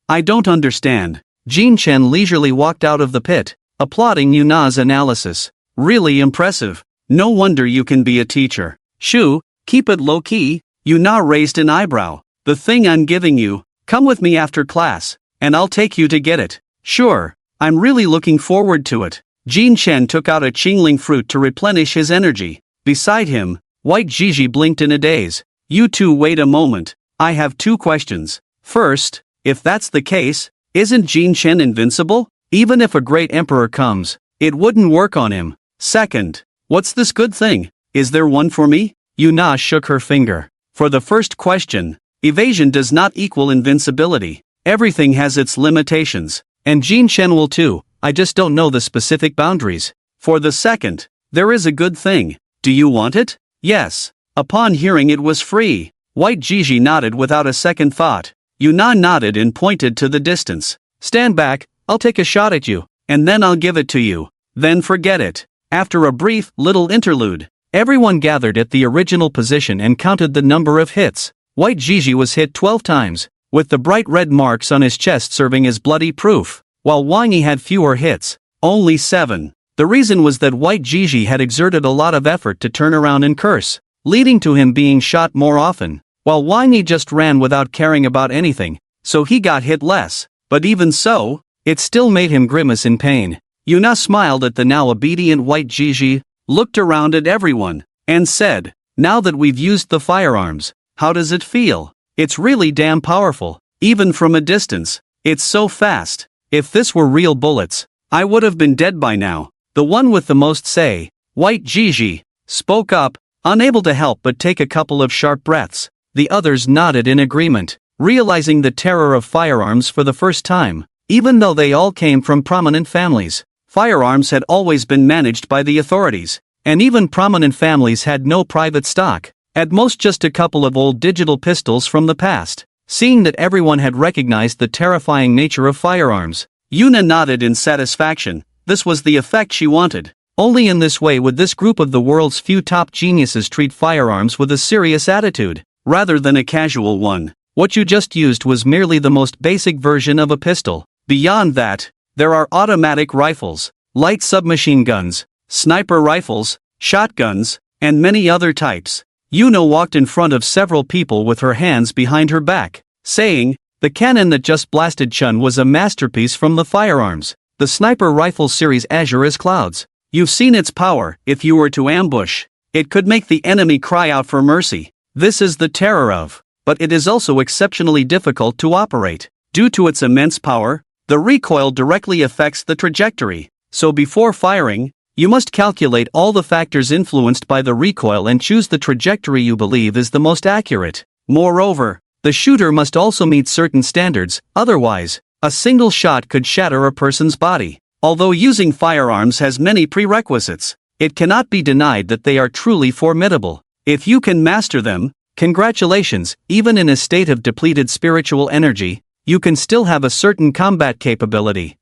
I don't understand. Jin Chen leisurely walked out of the pit, applauding Yuna's analysis. Really impressive. No wonder you can be a teacher. Shoo, keep it low-key. Yuna raised an eyebrow. The thing I'm giving you, come with me after class, and I'll take you to get it. Sure, I'm really looking forward to it. Jin Chen took out a Qingling fruit to replenish his energy. Beside him, White Gigi blinked in a daze. You two wait a moment. I have two questions. First, if that's the case, isn't Jin Chen invincible? Even if a great emperor comes, it wouldn't work on him. Second, what's this good thing? Is there one for me? Yuna shook her finger. For the first question, evasion does not equal invincibility. Everything has its limitations, and Jin Chen will too. I just don't know the specific boundaries. For the second, there is a good thing. Do you want it? Yes. Upon hearing it was free, White Gigi nodded without a second thought. Yuna nodded and pointed to the distance. Stand back, I'll take a shot at you, and then I'll give it to you. Then forget it. After a brief, little interlude, everyone gathered at the original position and counted the number of hits. White Gigi was hit 12 times, with the bright red marks on his chest serving as bloody proof, while Wang Yi had fewer hits, only 7. The reason was that White Gigi had exerted a lot of effort to turn around and curse, leading to him being shot more often, while Wang Yi just ran without caring about anything, so he got hit less. But even so, it still made him grimace in pain. Yuna smiled at the now obedient White Gigi, looked around at everyone, and said, "Now that we've used the firearms, how does it feel?" "It's really damn powerful, even from a distance. It's so fast. If this were real bullets, I would have been dead by now." The one with the most say, White Gigi, spoke up, unable to help but take a couple of sharp breaths. The others nodded in agreement, realizing the terror of firearms for the first time. Even though they all came from prominent families, firearms had always been managed by the authorities, and even prominent families had no private stock, at most just a couple of old digital pistols from the past. Seeing that everyone had recognized the terrifying nature of firearms, Yuna nodded in satisfaction. This was the effect she wanted. Only in this way would this group of the world's few top geniuses treat firearms with a serious attitude, rather than a casual one. What you just used was merely the most basic version of a pistol. Beyond that, there are automatic rifles, light submachine guns, sniper rifles, shotguns, and many other types. Yuna walked in front of several people with her hands behind her back, saying, "The cannon that just blasted Chun was a masterpiece from the firearms. The sniper rifle series Azure as Clouds. You've seen its power. If you were to ambush, it could make the enemy cry out for mercy. This is the terror of, but it is also exceptionally difficult to operate. Due to its immense power, the recoil directly affects the trajectory, so before firing, you must calculate all the factors influenced by the recoil and choose the trajectory you believe is the most accurate. Moreover, the shooter must also meet certain standards, otherwise, a single shot could shatter a person's body. Although using firearms has many prerequisites, it cannot be denied that they are truly formidable. If you can master them, Congratulations, even in a state of depleted spiritual energy, you can still have a certain combat capability.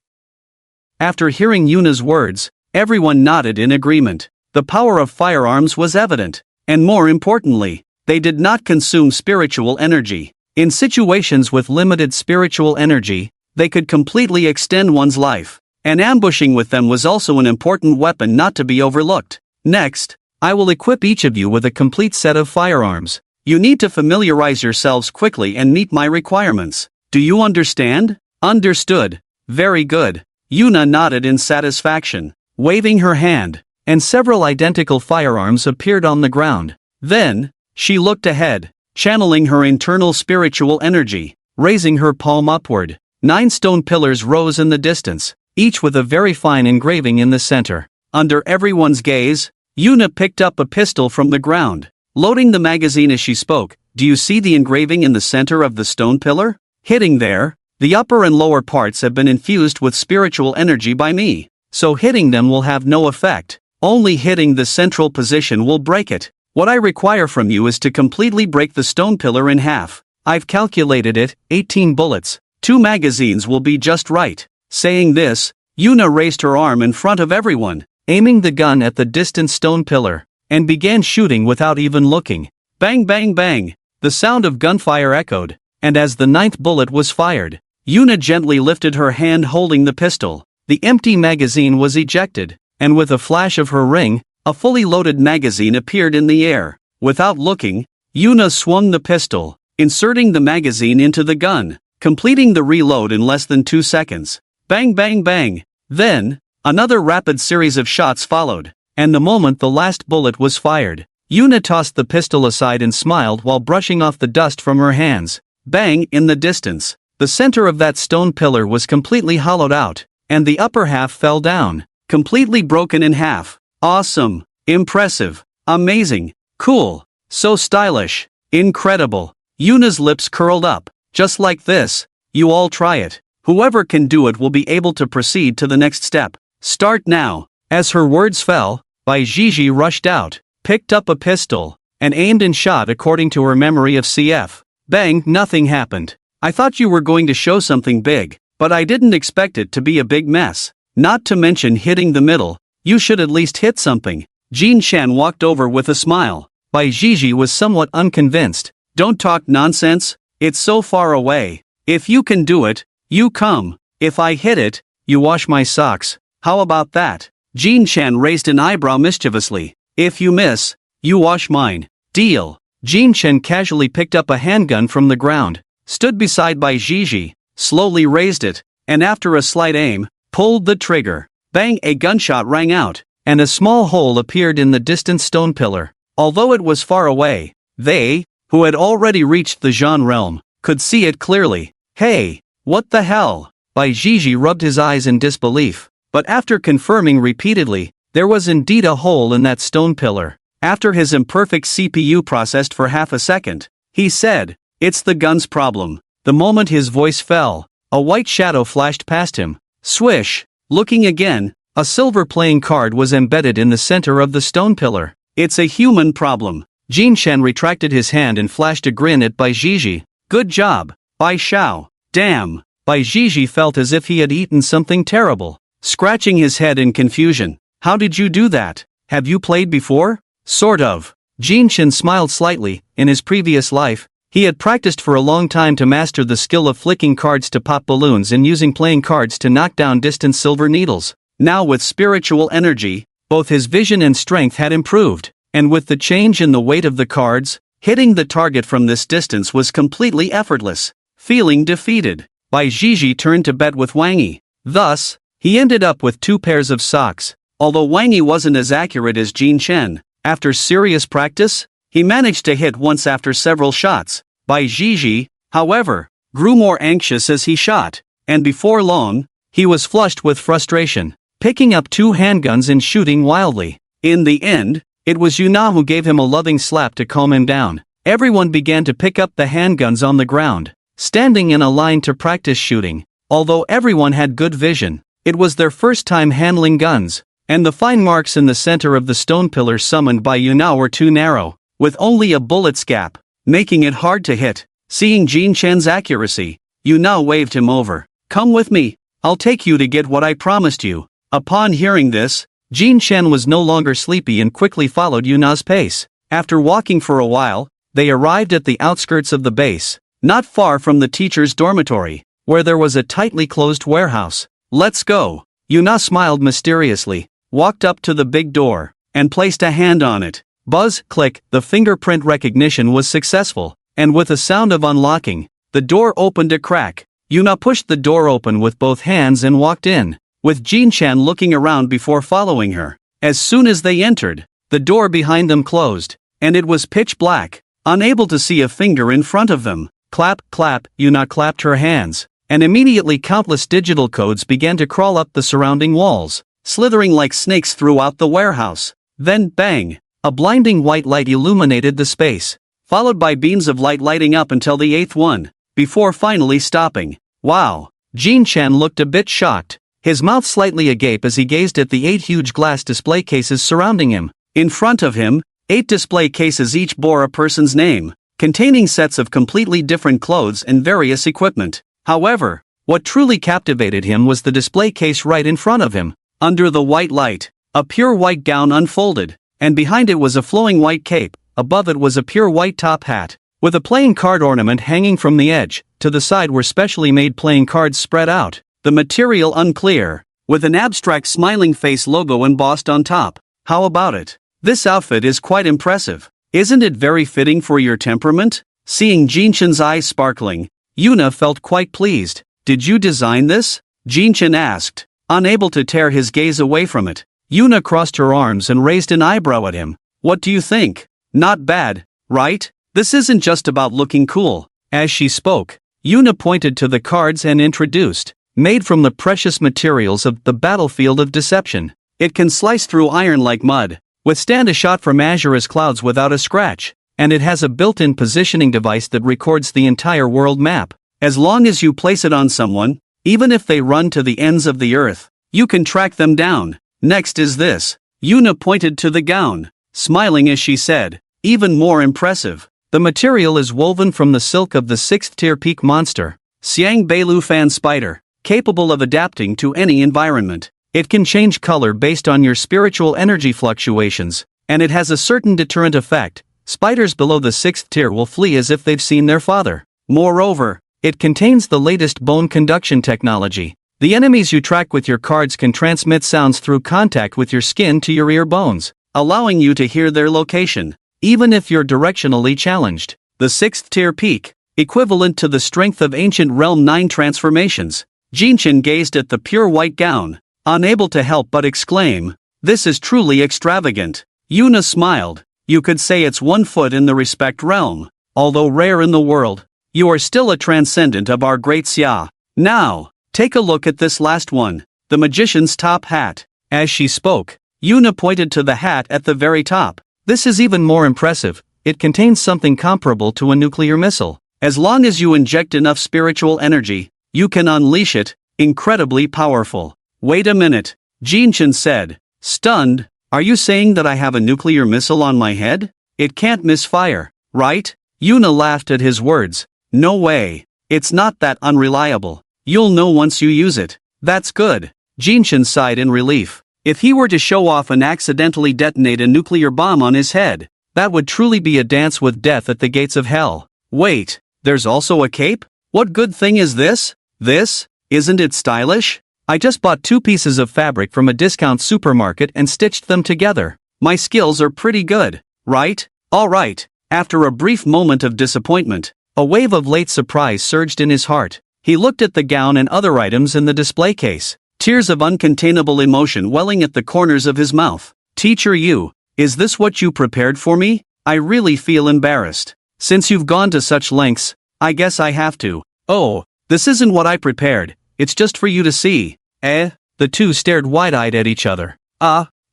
After hearing Yuna's words, everyone nodded in agreement. The power of firearms was evident, and more importantly, they did not consume spiritual energy. In situations with limited spiritual energy, they could completely extend one's life, and ambushing with them was also an important weapon not to be overlooked. Next, I will equip each of you with a complete set of firearms. You need to familiarize yourselves quickly and meet my requirements. Do you understand? Understood. Very good. Yuna nodded in satisfaction, waving her hand, and several identical firearms appeared on the ground. Then, she looked ahead, channeling her internal spiritual energy, raising her palm upward. 9 stone pillars rose in the distance, each with a very fine engraving in the center. Under everyone's gaze, Yuna picked up a pistol from the ground, loading the magazine as she spoke. Do you see the engraving in the center of the stone pillar? Hitting there, the upper and lower parts have been infused with spiritual energy by me, so hitting them will have no effect. Only hitting the central position will break it. What I require from you is to completely break the stone pillar in half. I've calculated it, 18 bullets. 2 magazines will be just right. Saying this, Yuna raised her arm in front of everyone, aiming the gun at the distant stone pillar, and began shooting without even looking. Bang bang bang! The sound of gunfire echoed, and as the 9th bullet was fired, Yuna gently lifted her hand holding the pistol. The empty magazine was ejected, and with a flash of her ring, a fully loaded magazine appeared in the air. Without looking, Yuna swung the pistol, inserting the magazine into the gun, completing the reload in less than 2 seconds. Bang bang bang! Then, another rapid series of shots followed, and the moment the last bullet was fired, Yuna tossed the pistol aside and smiled while brushing off the dust from her hands. Bang! In the distance, the center of that stone pillar was completely hollowed out, and the upper half fell down, completely broken in half. Awesome! Impressive! Amazing! Cool! So stylish! Incredible! Yuna's lips curled up. Just like this. You all try it. Whoever can do it will be able to proceed to the next step. Start now. As her words fell, Bai Zhizhi rushed out, picked up a pistol, and aimed and shot according to her memory of CF. Bang! Nothing happened. I thought you were going to show something big, but I didn't expect it to be a big mess. Not to mention hitting the middle. You should at least hit something. Jin Shan walked over with a smile. Bai Zhizhi was somewhat unconvinced. Don't talk nonsense. It's so far away. If you can do it, you come. If I hit it, you wash my socks. How about that? Jin Shan raised an eyebrow mischievously. If you miss, you wash mine. Deal. Jin Shan casually picked up a handgun from the ground, stood beside Bai Zhizhi, slowly raised it, and after a slight aim, pulled the trigger. Bang! A gunshot rang out, and a small hole appeared in the distant stone pillar. Although it was far away, they, who had already reached the Zhan realm, could see it clearly. Hey, what the hell? Bai Zhizhi rubbed his eyes in disbelief, but after confirming repeatedly, there was indeed a hole in that stone pillar. After his imperfect CPU processed for half a second, he said, "It's the gun's problem." The moment his voice fell, a white shadow flashed past him. Swish! Looking again, a silver playing card was embedded in the center of the stone pillar. It's a human problem. Jin Shan retracted his hand and flashed a grin at Bai Zhizhi. Good job, Bai Xiao. Damn. Bai Zhizhi felt as if he had eaten something terrible, scratching his head in confusion. How did you do that? Have you played before? Sort of. Jin Shan smiled slightly. In his previous life, he had practiced for a long time to master the skill of flicking cards to pop balloons and using playing cards to knock down distant silver needles. Now with spiritual energy, both his vision and strength had improved, and with the change in the weight of the cards, hitting the target from this distance was completely effortless. Feeling defeated, Bai Zhizhi turned to bet with Wang Yi. Thus, he ended up with 2 pairs of socks. Although Wang Yi wasn't as accurate as Jin Shan, after serious practice, he managed to hit once after several shots. Bai Zhizhi, however, grew more anxious as he shot, and before long, he was flushed with frustration, picking up 2 handguns and shooting wildly. In the end, it was Yuna who gave him a loving slap to calm him down. Everyone began to pick up the handguns on the ground, standing in a line to practice shooting. Although everyone had good vision, it was their first time handling guns, and the fine marks in the center of the stone pillar summoned by Yuna were too narrow, with only a bullet's gap. making it hard to hit. Seeing Jin Chen's accuracy, Yuna waved him over. "Come with me, I'll take you to get what I promised you." Upon hearing this, Jin Chen was no longer sleepy and quickly followed Yuna's pace. After walking for a while, they arrived at the outskirts of the base, not far from the teacher's dormitory, where there was a tightly closed warehouse. "Let's go." Yuna smiled mysteriously, walked up to the big door, and placed a hand on it. Buzz, click, the fingerprint recognition was successful, and with a sound of unlocking, the door opened a crack. Yuna pushed the door open with both hands and walked in, with Jin Chen looking around before following her. As soon as they entered, the door behind them closed, and it was pitch black, unable to see a finger in front of them. Clap, clap, Yuna clapped her hands, and immediately countless digital codes began to crawl up the surrounding walls, slithering like snakes throughout the warehouse. Then, bang! A blinding white light illuminated the space, followed by beams of light lighting up until the eighth one, before finally stopping. Wow! Jin Chen looked a bit shocked, his mouth slightly agape as he gazed at the 8 huge glass display cases surrounding him. In front of him, 8 display cases each bore a person's name, containing sets of completely different clothes and various equipment. However, what truly captivated him was the display case right in front of him. Under the white light, a pure white gown unfolded, and behind it was a flowing white cape. Above it was a pure white top hat, with a playing card ornament hanging from the edge. To the side were specially made playing cards spread out, the material unclear, with an abstract smiling face logo embossed on top. "How about it? This outfit is quite impressive. Isn't it very fitting for your temperament?" Seeing Jin Chen's eyes sparkling, Yuna felt quite pleased. "Did you design this?" Jin Chen asked, unable to tear his gaze away from it. Yuna crossed her arms and raised an eyebrow at him. "What do you think? Not bad, right? This isn't just about looking cool." As she spoke, Yuna pointed to the cards and introduced, "Made from the precious materials of the battlefield of deception. It can slice through iron like mud, withstand a shot from azurous clouds without a scratch, and it has a built-in positioning device that records the entire world map. As long as you place it on someone, even if they run to the ends of the earth, you can track them down." "Next is this." Yuna pointed to the gown, smiling as she said, "Even more impressive. The material is woven from the silk of the 6th-tier peak monster, Xiang Beilu Fan Spider, capable of adapting to any environment. It can change color based on your spiritual energy fluctuations, and it has a certain deterrent effect. Spiders below the 6th tier will flee as if they've seen their father. Moreover, it contains the latest bone conduction technology. The enemies you track with your cards can transmit sounds through contact with your skin to your ear bones, allowing you to hear their location, even if you're directionally challenged. The 6th tier peak, equivalent to the strength of ancient Realm 9 transformations." Jin Chen gazed at the pure white gown, unable to help but exclaim, "This is truly extravagant." Yuna smiled. "You could say it's 1 foot in the respect realm. Although rare in the world, you are still a transcendent of our great Xia. Now, take a look at this last one, the magician's top hat." As she spoke, Yuna pointed to the hat at the very top. "This is even more impressive. It contains something comparable to a nuclear missile. As long as you inject enough spiritual energy, you can unleash it. Incredibly powerful." "Wait a minute," Jin Chen said, stunned. "Are you saying that I have a nuclear missile on my head? It can't misfire, right?" Yuna laughed at his words. "No way. It's not that unreliable. You'll know once you use it." "That's good." Jin Chen sighed in relief. If he were to show off and accidentally detonate a nuclear bomb on his head, that would truly be a dance with death at the gates of hell. "Wait, there's also a cape? What good thing is this? This? Isn't it stylish? I just bought 2 pieces of fabric from a discount supermarket and stitched them together. My skills are pretty good, right?" "Alright." After a brief moment of disappointment, a wave of late surprise surged in his heart. He looked at the gown and other items in the display case, tears of uncontainable emotion welling at the corners of his mouth. "Teacher Yu, is this what you prepared for me? I really feel embarrassed. Since you've gone to such lengths, I guess I have to." "Oh, this isn't what I prepared, it's just for you to see." "Eh?" The two stared wide-eyed at each other.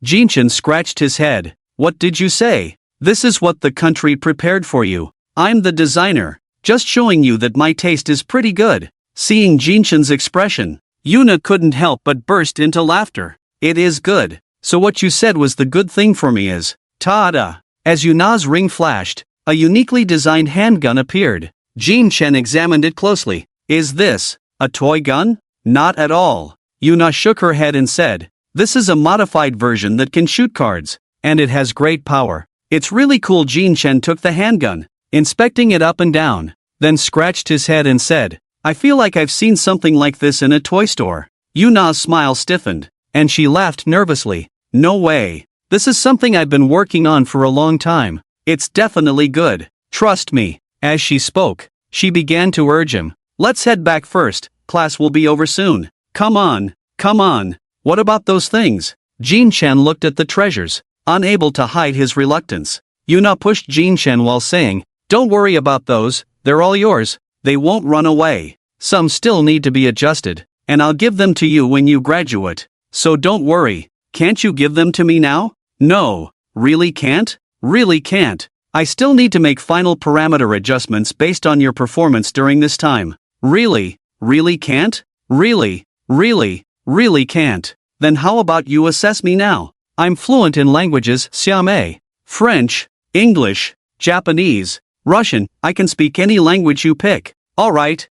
Jin Chen scratched his head. "What did you say?" "This is what the country prepared for you. I'm the designer, just showing you that my taste is pretty good." Seeing Jin Chen's expression, Yuna couldn't help but burst into laughter. "It is good. So what you said was the good thing for me is, ta-da." As Yuna's ring flashed, a uniquely designed handgun appeared. Jin Chen examined it closely. Is this a toy gun? Not at all. Yuna shook her head and said, this is a modified version that can shoot cards, and it has great power. It's really cool. Jin Chen took the handgun, inspecting it up and down, then scratched his head and said, I feel like I've seen something like this in a toy store. Yuna's smile stiffened, and she laughed nervously. No way. This is something I've been working on for a long time. It's definitely good. Trust me. As she spoke, she began to urge him. Let's head back first, class will be over soon. Come on, come on. What about those things? Jin Chen looked at the treasures, unable to hide his reluctance. Yuna pushed Jin Chen while saying, don't worry about those, they're all yours, they won't run away. Some still need to be adjusted, and I'll give them to you when you graduate. So don't worry. Can't you give them to me now? No, really can't? Really can't. I still need to make final parameter adjustments based on your performance during this time. Really can't? Really can't. Then how about you assess me now? I'm fluent in languages, Xiaomei. French, English, Japanese, Russian, I can speak any language you pick. Alright,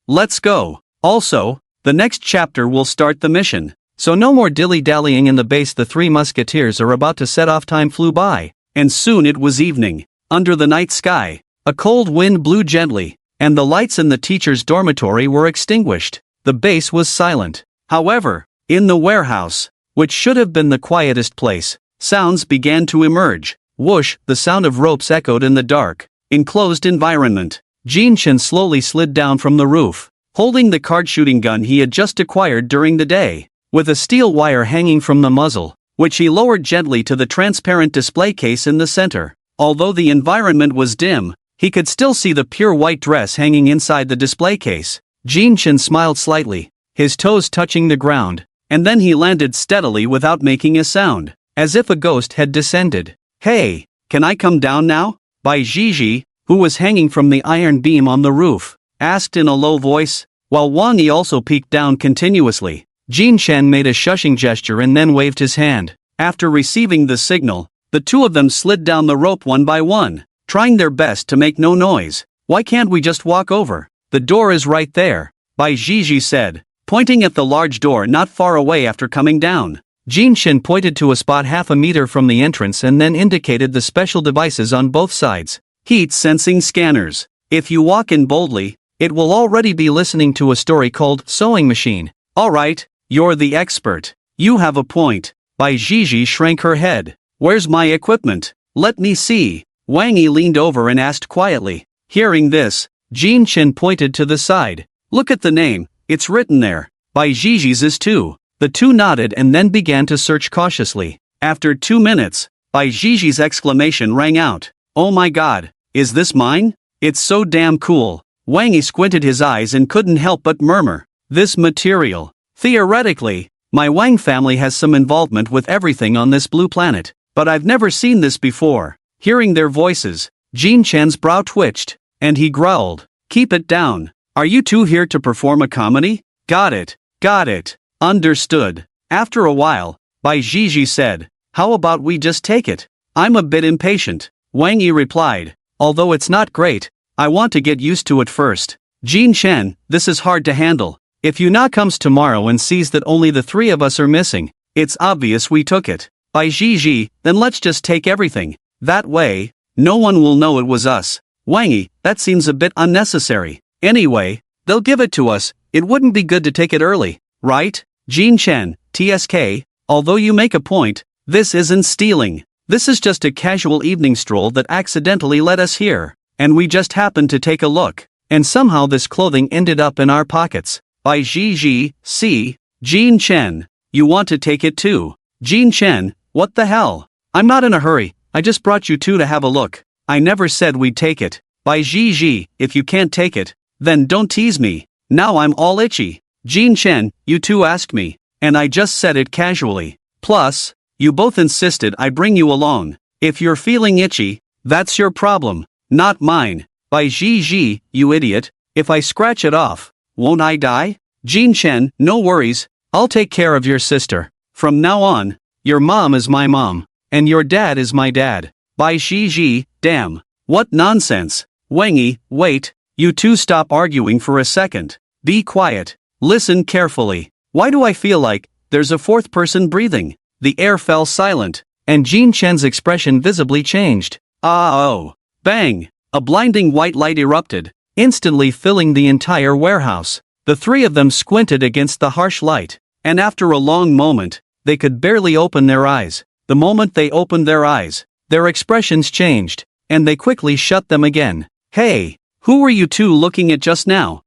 let's go. Also, the next chapter will start the mission. So no more dilly-dallying in the base. The three musketeers are about to set off. Time flew by, and soon it was evening. Under the night sky, a cold wind blew gently, and the lights in the teacher's dormitory were extinguished. The base was silent. However, in the warehouse, which should have been the quietest place, sounds began to emerge. Whoosh, the sound of ropes echoed in the dark, enclosed environment. Jin Chen slowly slid down from the roof, holding the card-shooting gun he had just acquired during the day, with a steel wire hanging from the muzzle, which he lowered gently to the transparent display case in the center. Although the environment was dim, he could still see the pure white dress hanging inside the display case. Jin Chen smiled slightly, his toes touching the ground, and then he landed steadily without making a sound, as if a ghost had descended. Hey, can I come down now? Bai Zhizhi, who was hanging from the iron beam on the roof, asked in a low voice, while Wang Yi also peeked down continuously. Jin Chen made a shushing gesture and then waved his hand. After receiving the signal, the two of them slid down the rope one by one, trying their best to make no noise. Why can't we just walk over? The door is right there, Bai Zhizhi said, pointing at the large door not far away. After coming down, Jin Chen pointed to a spot half a meter from the entrance and then indicated the special devices on both sides. Heat-sensing scanners. If you walk in boldly, it will already be listening to a story called Sewing Machine. Alright, you're the expert. You have a point. Bai Zhizhi shrank her head. Where's my equipment? Let me see. Wang Yi leaned over and asked quietly. Hearing this, Jin Chen pointed to the side. Look at the name, it's written there. Bai Zhizhi's is too. The two nodded and then began to search cautiously. After 2 minutes, Bai Zhizhi's exclamation rang out. Oh my god, is this mine? It's so damn cool. Wang Yi squinted his eyes and couldn't help but murmur. This material. Theoretically, my Wang family has some involvement with everything on this blue planet, but I've never seen this before. Hearing their voices, Jin Chen's brow twitched, and he growled. Keep it down. Are you two here to perform a comedy? Got it. Understood. After a while, Bai Zhizhi said, how about we just take it? I'm a bit impatient. Wang Yi replied, although it's not great, I want to get used to it first. Jin Chen, this is hard to handle. If Yuna comes tomorrow and sees that only the three of us are missing, it's obvious we took it. Bai Zhizhi, then let's just take everything. That way, no one will know it was us. Wang Yi, that seems a bit unnecessary. Anyway, they'll give it to us, it wouldn't be good to take it early, right? Jin Chen, TSK, although you make a point, this isn't stealing. This is just a casual evening stroll that accidentally led us here, and we just happened to take a look, and somehow this clothing ended up in our pockets. Bai Zhizhi, see? Jin Chen, you want to take it too? Jin Chen, what the hell? I'm not in a hurry, I just brought you two to have a look. I never said we'd take it. Bai Zhizhi, if you can't take it, then don't tease me. Now I'm all itchy. Jin Chen, you two asked me, and I just said it casually. Plus, you both insisted I bring you along. If you're feeling itchy, that's your problem, not mine. Bai Zhizhi, you idiot, if I scratch it off, won't I die? Jin Chen, no worries, I'll take care of your sister. From now on, your mom is my mom, and your dad is my dad. Bai Zhizhi, damn. What nonsense. Wangy, wait, you two stop arguing for a second. Be quiet. Listen carefully. Why do I feel like there's a fourth person breathing? The air fell silent, and Jin Chen's expression visibly changed. Oh. Bang! A blinding white light erupted, instantly filling the entire warehouse. The three of them squinted against the harsh light, and after a long moment, they could barely open their eyes. The moment they opened their eyes, their expressions changed, and they quickly shut them again. Hey, who were you two looking at just now?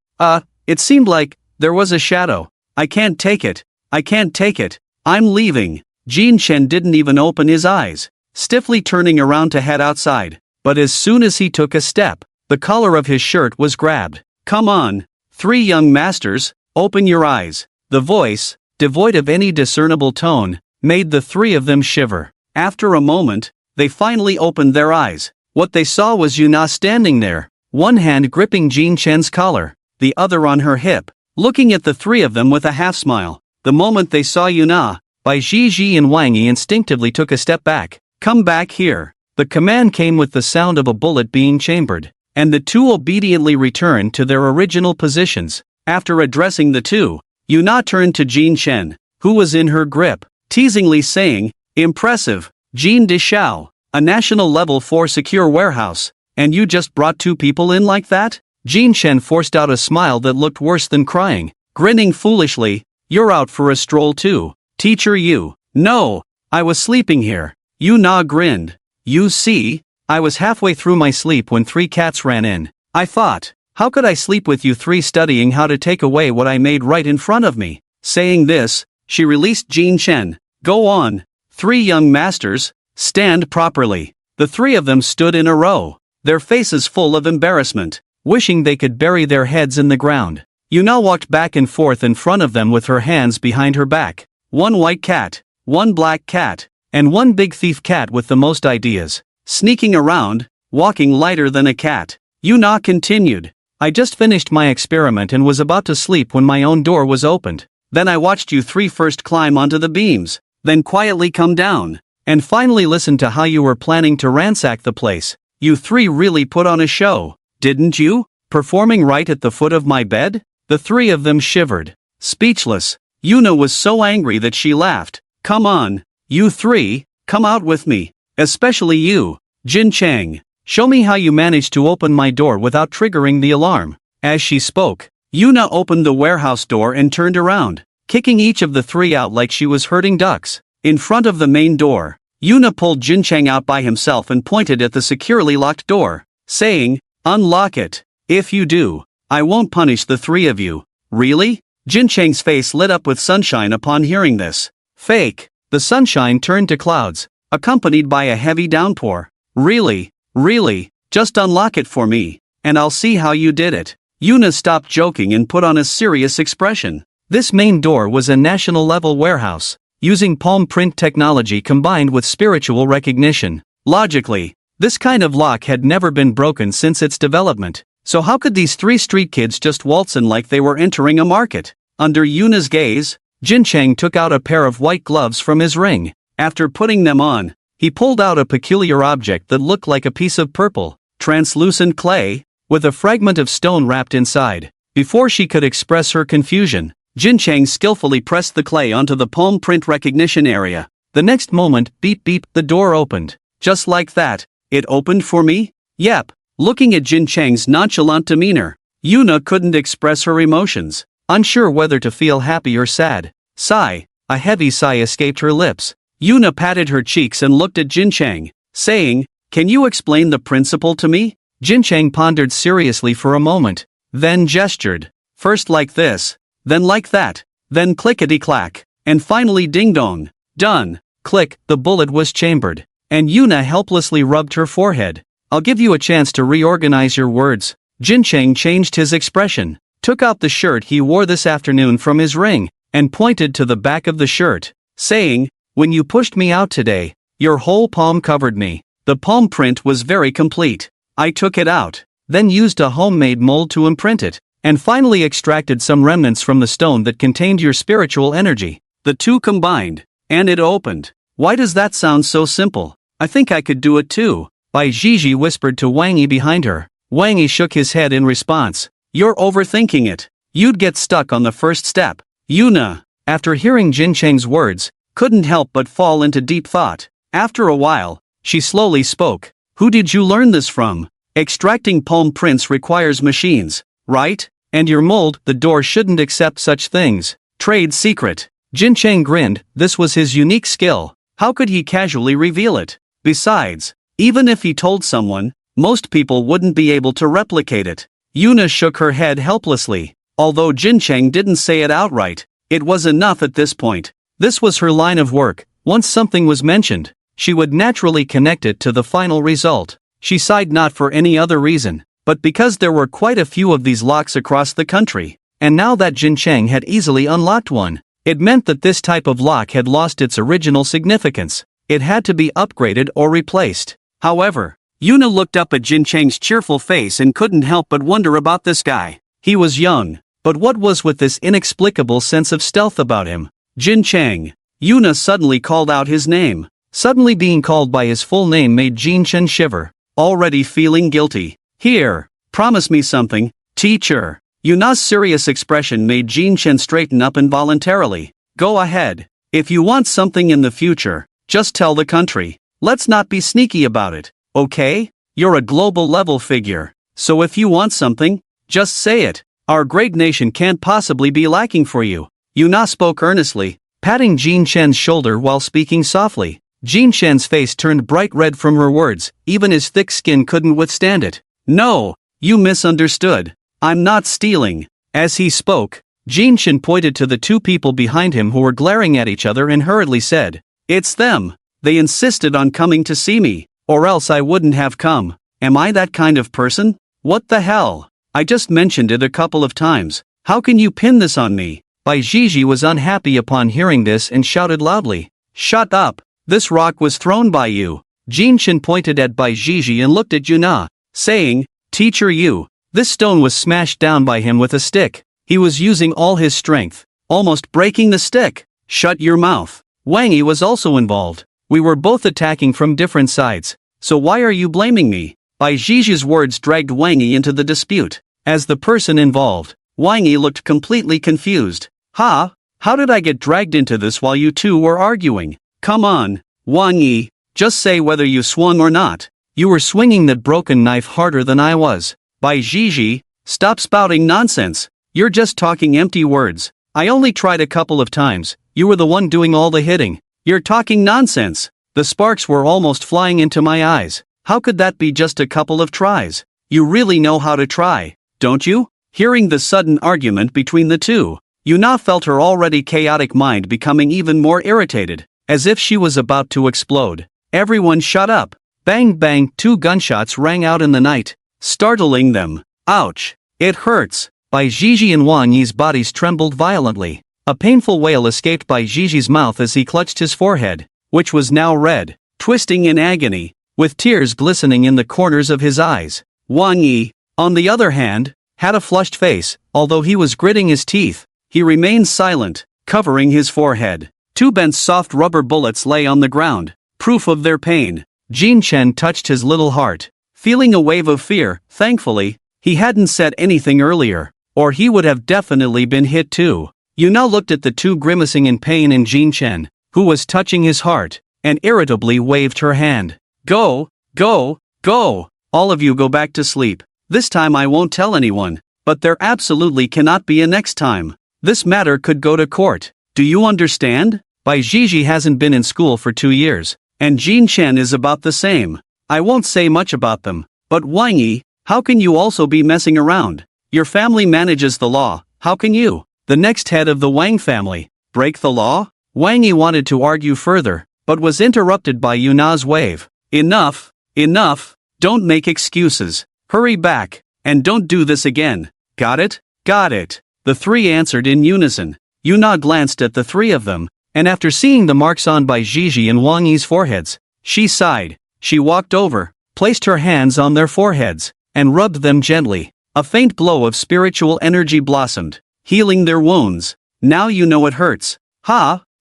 It seemed like there was a shadow. I can't take it. I can't take it. I'm leaving. Jin Chen didn't even open his eyes, stiffly turning around to head outside. But as soon as he took a step, the collar of his shirt was grabbed. Come on, three young masters, open your eyes. The voice, devoid of any discernible tone, made the three of them shiver. After a moment, they finally opened their eyes. What they saw was Yuna standing there, one hand gripping Jin Chen's collar, the other on her hip, looking at the three of them with a half smile. The moment they saw Yuna, Bai Zhizhi and Wang Yi instinctively took a step back. Come back here. The command came with the sound of a bullet being chambered, and the two obediently returned to their original positions. After addressing the two, Yuna turned to Jin Chen, who was in her grip, teasingly saying, "Impressive, Jin Deshao, a national level 4 secure warehouse, and you just brought two people in like that?" Jin Chen forced out a smile that looked worse than crying, grinning foolishly. "You're out for a stroll too, teacher you." "No, I was sleeping here." Yuna grinned. "You see, I was halfway through my sleep when three cats ran in. I thought, how could I sleep with you three studying how to take away what I made right in front of me?" Saying this, she released Jin Chen. "Go on. Three young masters, stand properly." The three of them stood in a row, their faces full of embarrassment, wishing they could bury their heads in the ground. Yuna walked back and forth in front of them with her hands behind her back. One white cat, one black cat, and one big thief cat with the most ideas. Sneaking around, walking lighter than a cat. Yuna continued. "I just finished my experiment and was about to sleep when my own door was opened. Then I watched you three first climb onto the beams, then quietly come down, and finally listened to how you were planning to ransack the place. You three really put on a show, didn't you? Performing right at the foot of my bed?" The three of them shivered, speechless. Yuna was so angry that she laughed. "Come on. You three, come out with me, especially you, Jin Chang. Show me how you managed to open my door without triggering the alarm." As she spoke, Yuna opened the warehouse door and turned around, kicking each of the three out like she was herding ducks. In front of the main door, Yuna pulled Jin Chang out by himself and pointed at the securely locked door, saying, "Unlock it. If you do, I won't punish the three of you." "Really?" Jin Chang's face lit up with sunshine upon hearing this. "Fake." The sunshine turned to clouds, accompanied by a heavy downpour. Really, just unlock it for me, and I'll see how you did it." Yuna stopped joking and put on a serious expression. This main door was a national-level warehouse, using palm print technology combined with spiritual recognition. Logically, this kind of lock had never been broken since its development, so how could these three street kids just waltz in like they were entering a market? Under Yuna's gaze, Jin Chang took out a pair of white gloves from his ring. After putting them on, he pulled out a peculiar object that looked like a piece of purple, translucent clay, with a fragment of stone wrapped inside. Before she could express her confusion, Jin Chang skillfully pressed the clay onto the palm print recognition area. The next moment, beep beep, the door opened. Just like that, it opened for me? Yep. Looking at Jin Chang's nonchalant demeanor, Yuna couldn't express her emotions, unsure whether to feel happy or sad. Sigh. A heavy sigh escaped her lips. Yuna patted her cheeks and looked at Jin Chang, saying, "Can you explain the principle to me?" Jin Chang pondered seriously for a moment, then gestured. First like this, then like that, then clickety-clack, and finally ding-dong. Done. Click, the bullet was chambered, and Yuna helplessly rubbed her forehead. "I'll give you a chance to reorganize your words." Jin Chang changed his expression, took out the shirt he wore this afternoon from his ring, and pointed to the back of the shirt, saying, "When you pushed me out today, your whole palm covered me." The palm print was very complete. I took it out, then used a homemade mold to imprint it, and finally extracted some remnants from the stone that contained your spiritual energy. The two combined, and it opened. Why does that sound so simple? I think I could do it too. Bai Zhizhi whispered to Wang Yi behind her. Wang Yi shook his head in response. You're overthinking it. You'd get stuck on the first step. Yuna, after hearing Jin Cheng's words, couldn't help but fall into deep thought. After a while, she slowly spoke. Who did you learn this from? Extracting palm prints requires machines, right? And your mold, the door shouldn't accept such things. Trade secret. Jin Cheng grinned. This was his unique skill. How could he casually reveal it? Besides, even if he told someone, most people wouldn't be able to replicate it. Yuna shook her head helplessly. Although Jin Cheng didn't say it outright, it was enough at this point. This was her line of work. Once something was mentioned, she would naturally connect it to the final result. She sighed not for any other reason, but because there were quite a few of these locks across the country, and now that Jin Cheng had easily unlocked one, it meant that this type of lock had lost its original significance. It had to be upgraded or replaced. However, Yuna looked up at Jin Cheng's cheerful face and couldn't help but wonder about this guy. He was young, but what was with this inexplicable sense of stealth about him? Jin Cheng. Yuna suddenly called out his name. Suddenly being called by his full name made Jin Chen shiver, already feeling guilty. Here, promise me something, teacher. Yuna's serious expression made Jin Chen straighten up involuntarily. Go ahead. If you want something in the future, just tell the country. Let's not be sneaky about it, okay? You're a global level figure, so if you want something, just say it. Our great nation can't possibly be lacking for you. Yuna spoke earnestly, patting Jin Chen's shoulder while speaking softly. Jin Chen's face turned bright red from her words, even his thick skin couldn't withstand it. No, you misunderstood. I'm not stealing. As he spoke, Jin Chen pointed to the two people behind him who were glaring at each other and hurriedly said, It's them. They insisted on coming to see me, or else I wouldn't have come. Am I that kind of person? What the hell? I just mentioned it a couple of times. How can you pin this on me? Bai Zhizhi was unhappy upon hearing this and shouted loudly. Shut up. This rock was thrown by you. Jin Chen pointed at Bai Zhizhi and looked at Yuna, saying, Teacher you. This stone was smashed down by him with a stick. He was using all his strength, almost breaking the stick. Shut your mouth. Wang Yi was also involved. We were both attacking from different sides. So why are you blaming me? Bai Zhizhi's words dragged Wang Yi into the dispute. As the person involved, Wang Yi looked completely confused. How did I get dragged into this while you two were arguing? Come on, Wang Yi, just say whether you swung or not. You were swinging that broken knife harder than I was. Bai Zhizhi, stop spouting nonsense. You're just talking empty words. I only tried a couple of times. You were the one doing all the hitting. You're talking nonsense. The sparks were almost flying into my eyes. How could that be just a couple of tries? You really know how to try, don't you? Hearing the sudden argument between the two, Yuna felt her already chaotic mind becoming even more irritated, as if she was about to explode. Everyone shut up. Bang bang, 2 gunshots rang out in the night, startling them. Ouch. It hurts. Bai Zhizhi and Wang Yi's bodies trembled violently. A painful wail escaped Bai Zhiji's mouth as he clutched his forehead, which was now red, twisting in agony, with tears glistening in the corners of his eyes. Wang Yi, on the other hand, had a flushed face. Although he was gritting his teeth, he remained silent, covering his forehead. 2 bent soft rubber bullets lay on the ground, proof of their pain. Jin Chen touched his little heart, feeling a wave of fear. Thankfully, he hadn't said anything earlier, or he would have definitely been hit too. Yuna looked at the two grimacing in pain and Jin Chen, who was touching his heart, and irritably waved her hand. Go, go, go! All of you go back to sleep. This time I won't tell anyone, but there absolutely cannot be a next time. This matter could go to court. Do you understand? Bai Zhizhi hasn't been in school for 2 years, and Jin Chen is about the same. I won't say much about them, but Wang Yi, how can you also be messing around? Your family manages the law, how can you, the next head of the Wang family, break the law? Wang Yi wanted to argue further, but was interrupted by Yuna's wave. Enough, enough, don't make excuses. Hurry back, and don't do this again. Got it? Got it. The 3 answered in unison. Yuna glanced at the 3 of them, and after seeing the marks on Bai Zhizhi and Wang Yi's foreheads, she sighed. She walked over, placed her hands on their foreheads, and rubbed them gently. A faint glow of spiritual energy blossomed, healing their wounds. Now you know it hurts.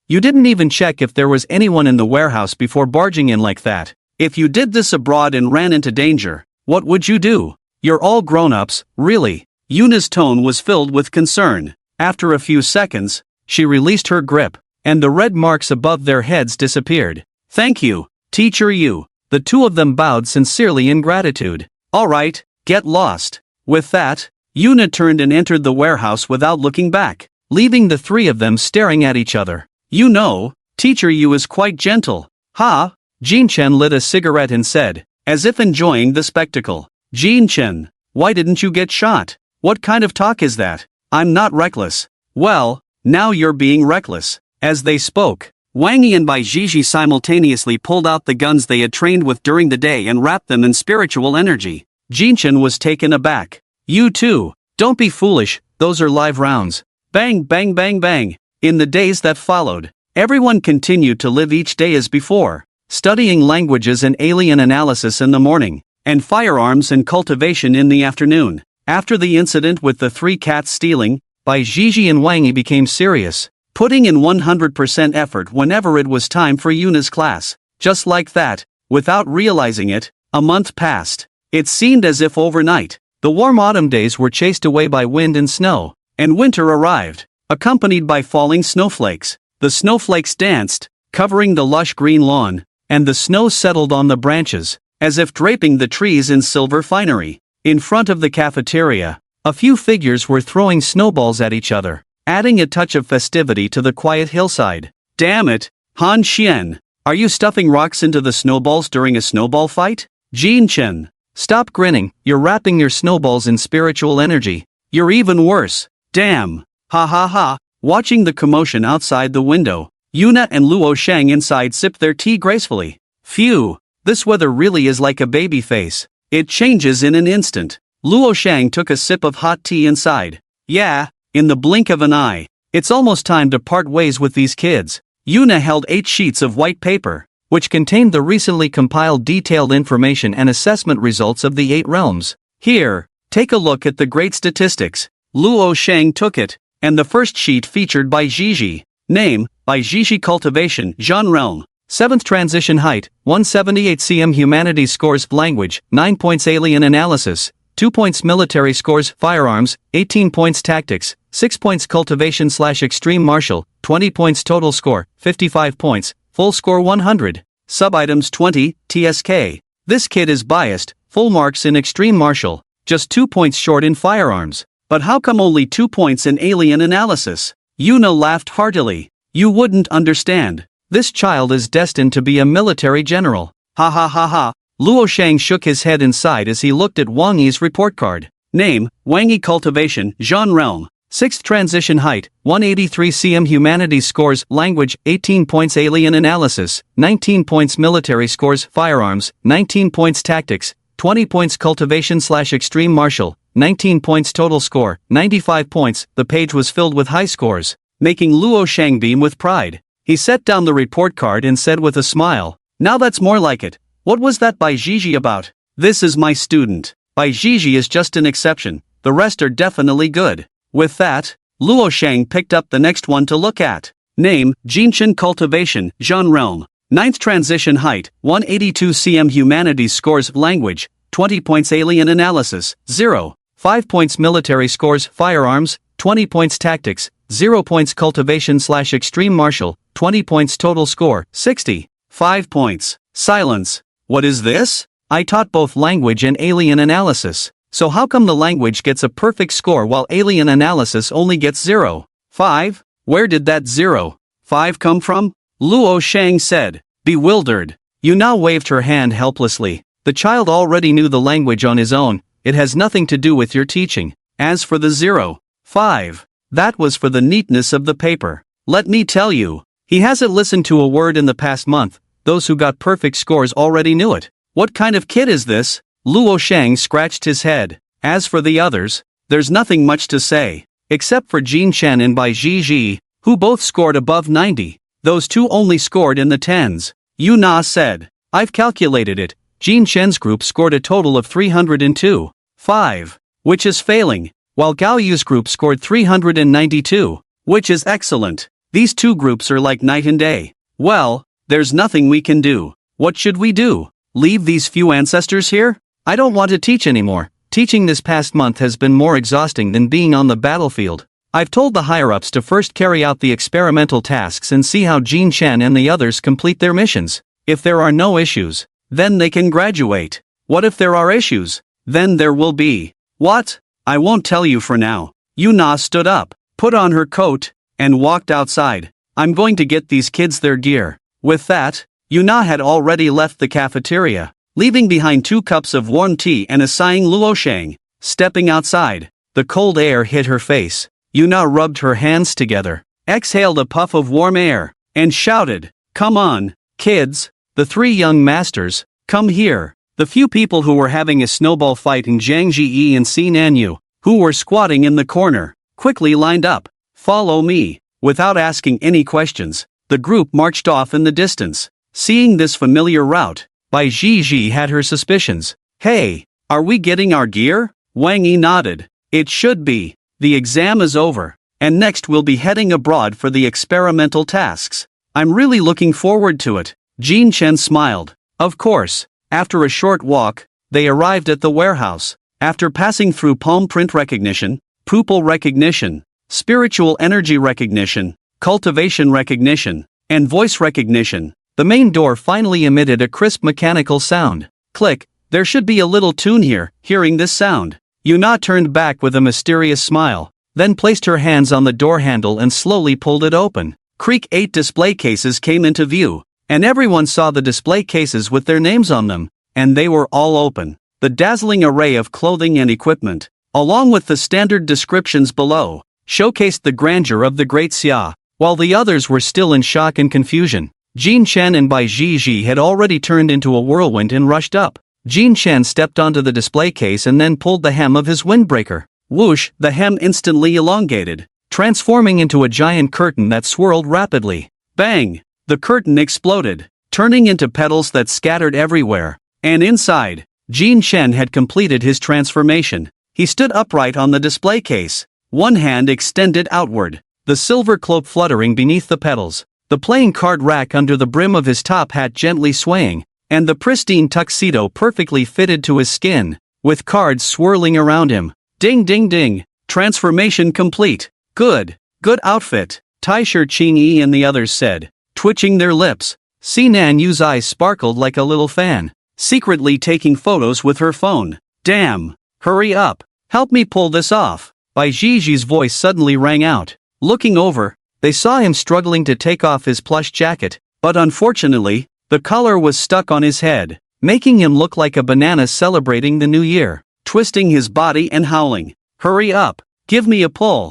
You didn't even check if there was anyone in the warehouse before barging in like that. If you did this abroad and ran into danger, what would you do? You're all grown-ups, really. Yuna's tone was filled with concern. After a few seconds, she released her grip, and the red marks above their heads disappeared. Thank you, Teacher Yu. The two of them bowed sincerely in gratitude. Alright, get lost. With that, Yuna turned and entered the warehouse without looking back, leaving the three of them staring at each other. You know, Teacher Yu is quite gentle. Ha! Jin Chen lit a cigarette and said, as if enjoying the spectacle. Jin Chen, why didn't you get shot? What kind of talk is that? I'm not reckless. Well, now you're being reckless. As they spoke, Wang Yi and Bai Zhizhi simultaneously pulled out the guns they had trained with during the day and wrapped them in spiritual energy. Jin Chen was taken aback. You too, don't be foolish, those are live rounds. Bang bang bang bang. In the days that followed, everyone continued to live each day as before, studying languages and alien analysis in the morning, and firearms and cultivation in the afternoon. After the incident with the three cats stealing, Bai Zhizhi and Wang Yi became serious, putting in 100% effort whenever it was time for Yuna's class. Just like that, without realizing it, a month passed. It seemed as if overnight, the warm autumn days were chased away by wind and snow, and winter arrived, accompanied by falling snowflakes. The snowflakes danced, covering the lush green lawn, and the snow settled on the branches, as if draping the trees in silver finery. In front of the cafeteria, a few figures were throwing snowballs at each other, adding a touch of festivity to the quiet hillside. Damn it, Han Xian, are you stuffing rocks into the snowballs during a snowball fight? Jin Chen, stop grinning, you're wrapping your snowballs in spiritual energy. You're even worse. Damn. Ha ha ha. Watching the commotion outside the window, Yuna and Luo Shang inside sipped their tea gracefully. Phew, this weather really is like a baby face. It changes in an instant. Luo Shang took a sip of hot tea inside. Yeah, in the blink of an eye. It's almost time to part ways with these kids. Yuna held 8 sheets of white paper, which contained the recently compiled detailed information and assessment results of the 8 realms. Here, take a look at the great statistics. Luo Shang took it, and the first sheet featured Bai Zhizhi. Name, Bai Zhizhi Cultivation, Zhan Realm. 7th Transition Height, 178 cm Humanities Scores Language, 9 points Alien Analysis, 2 points Military Scores Firearms, 18 points Tactics, 6 points Cultivation/Extreme Martial, 20 points Total Score, 55 points, Full Score 100. Sub-items 20, TSK. This kid is biased, full marks in Extreme Martial, just 2 points short in Firearms. But how come only 2 points in Alien Analysis? Yuna laughed heartily. You wouldn't understand. This child is destined to be a military general. Ha ha ha ha. Luo Shang shook his head inside as he looked at Wang Yi's report card. Name, Wang Yi Cultivation, Zhan Realm. 6th Transition Height, 183 cm Humanities Scores Language, 18 points Alien Analysis, 19 points Military Scores Firearms, 19 points Tactics, 20 points Cultivation/Extreme Martial, 19 points Total Score, 95 points. The page was filled with high scores, making Luo Shang beam with pride. He set down the report card and said with a smile, now that's more like it. What was that Bai Zhizhi about? This is my student. Bai Zhizhi is just an exception, the rest are definitely good. With that, Luo Shang picked up the next one to look at. Name, Jinchen Cultivation, Zhan Realm. 9th Transition Height, 182 cm Humanities Scores Language, 20 points Alien Analysis, 0. 5 points Military Scores Firearms, 20 points Tactics, 0 points Cultivation/Extreme Martial, 20 points Total Score, 60. 5 points. Silence. What is this? I taught both language and alien analysis. So how come the language gets a perfect score while alien analysis only gets 0? 5? Where did that 0? 5 come from? Luo Shang said, bewildered. Yuna waved her hand helplessly. The child already knew the language on his own, it has nothing to do with your teaching. As for the 0, 5, that was for the neatness of the paper. Let me tell you, he hasn't listened to a word in the past month, those who got perfect scores already knew it. What kind of kid is this? Luo Shang scratched his head. As for the others, there's nothing much to say, except for Jin Chen and Bai Zhizhi, who both scored above 90. Those two only scored in the 10s. Yuna said, I've calculated it. Jin Chen's group scored a total of 302. 5, which is failing, while Gao Yu's group scored 392, which is excellent. These two groups are like night and day. Well, there's nothing we can do. What should we do? Leave these few ancestors here? I don't want to teach anymore. Teaching this past month has been more exhausting than being on the battlefield. I've told the higher-ups to first carry out the experimental tasks and see how Jean Chen and the others complete their missions. If there are no issues, then they can graduate. What if there are issues? Then there will be. What? I won't tell you for now. Yuna stood up, put on her coat, and walked outside. I'm going to get these kids their gear. With that, Yuna had already left the cafeteria, leaving behind 2 cups of warm tea and a sighing Luoshang. Stepping outside, the cold air hit her face. Yuna rubbed her hands together, exhaled a puff of warm air, and shouted, "Come on, kids, the 3 young masters, come here." The few people who were having a snowball fight in Zhang Jie and Si Nanyu, who were squatting in the corner, quickly lined up. "Follow me." Without asking any questions, the group marched off in the distance. Seeing this familiar route, Bai Zhizhi had her suspicions. "Hey, are we getting our gear?" Wang Yi nodded. "It should be. The exam is over, and next we'll be heading abroad for the experimental tasks. I'm really looking forward to it." Jean Chen smiled. Of course. After a short walk, they arrived at the warehouse. After passing through palm print recognition, pupil recognition, spiritual energy recognition, cultivation recognition, and voice recognition, the main door finally emitted a crisp mechanical sound. Click. There should be a little tune here. Hearing this sound, Yuna turned back with a mysterious smile, then placed her hands on the door handle and slowly pulled it open. Creak. 8 display cases came into view, and everyone saw the display cases with their names on them, and they were all open. The dazzling array of clothing and equipment, along with the standard descriptions below, showcased the grandeur of the Great Xia. While the others were still in shock and confusion, Jean Chen and Bai Zhizhi had already turned into a whirlwind and rushed up. Jean Chen stepped onto the display case and then pulled the hem of his windbreaker. Whoosh! The hem instantly elongated, transforming into a giant curtain that swirled rapidly. Bang! The curtain exploded, turning into petals that scattered everywhere. And inside, Jean Chen had completed his transformation. He stood upright on the display case, one hand extended outward, the silver cloak fluttering beneath the petals, the playing card rack under the brim of his top hat gently swaying, and the pristine tuxedo perfectly fitted to his skin, with cards swirling around him. Ding ding ding! Transformation complete. Good outfit, Taisher Qingyi and the others said, twitching their lips. Si Nanyu's eyes sparkled like a little fan, secretly taking photos with her phone. Damn! Hurry up! Help me pull this off! Bai Zhizhi's voice suddenly rang out. Looking over, they saw him struggling to take off his plush jacket, but unfortunately, the collar was stuck on his head, making him look like a banana celebrating the new year, twisting his body and howling. Hurry up! Give me a pull!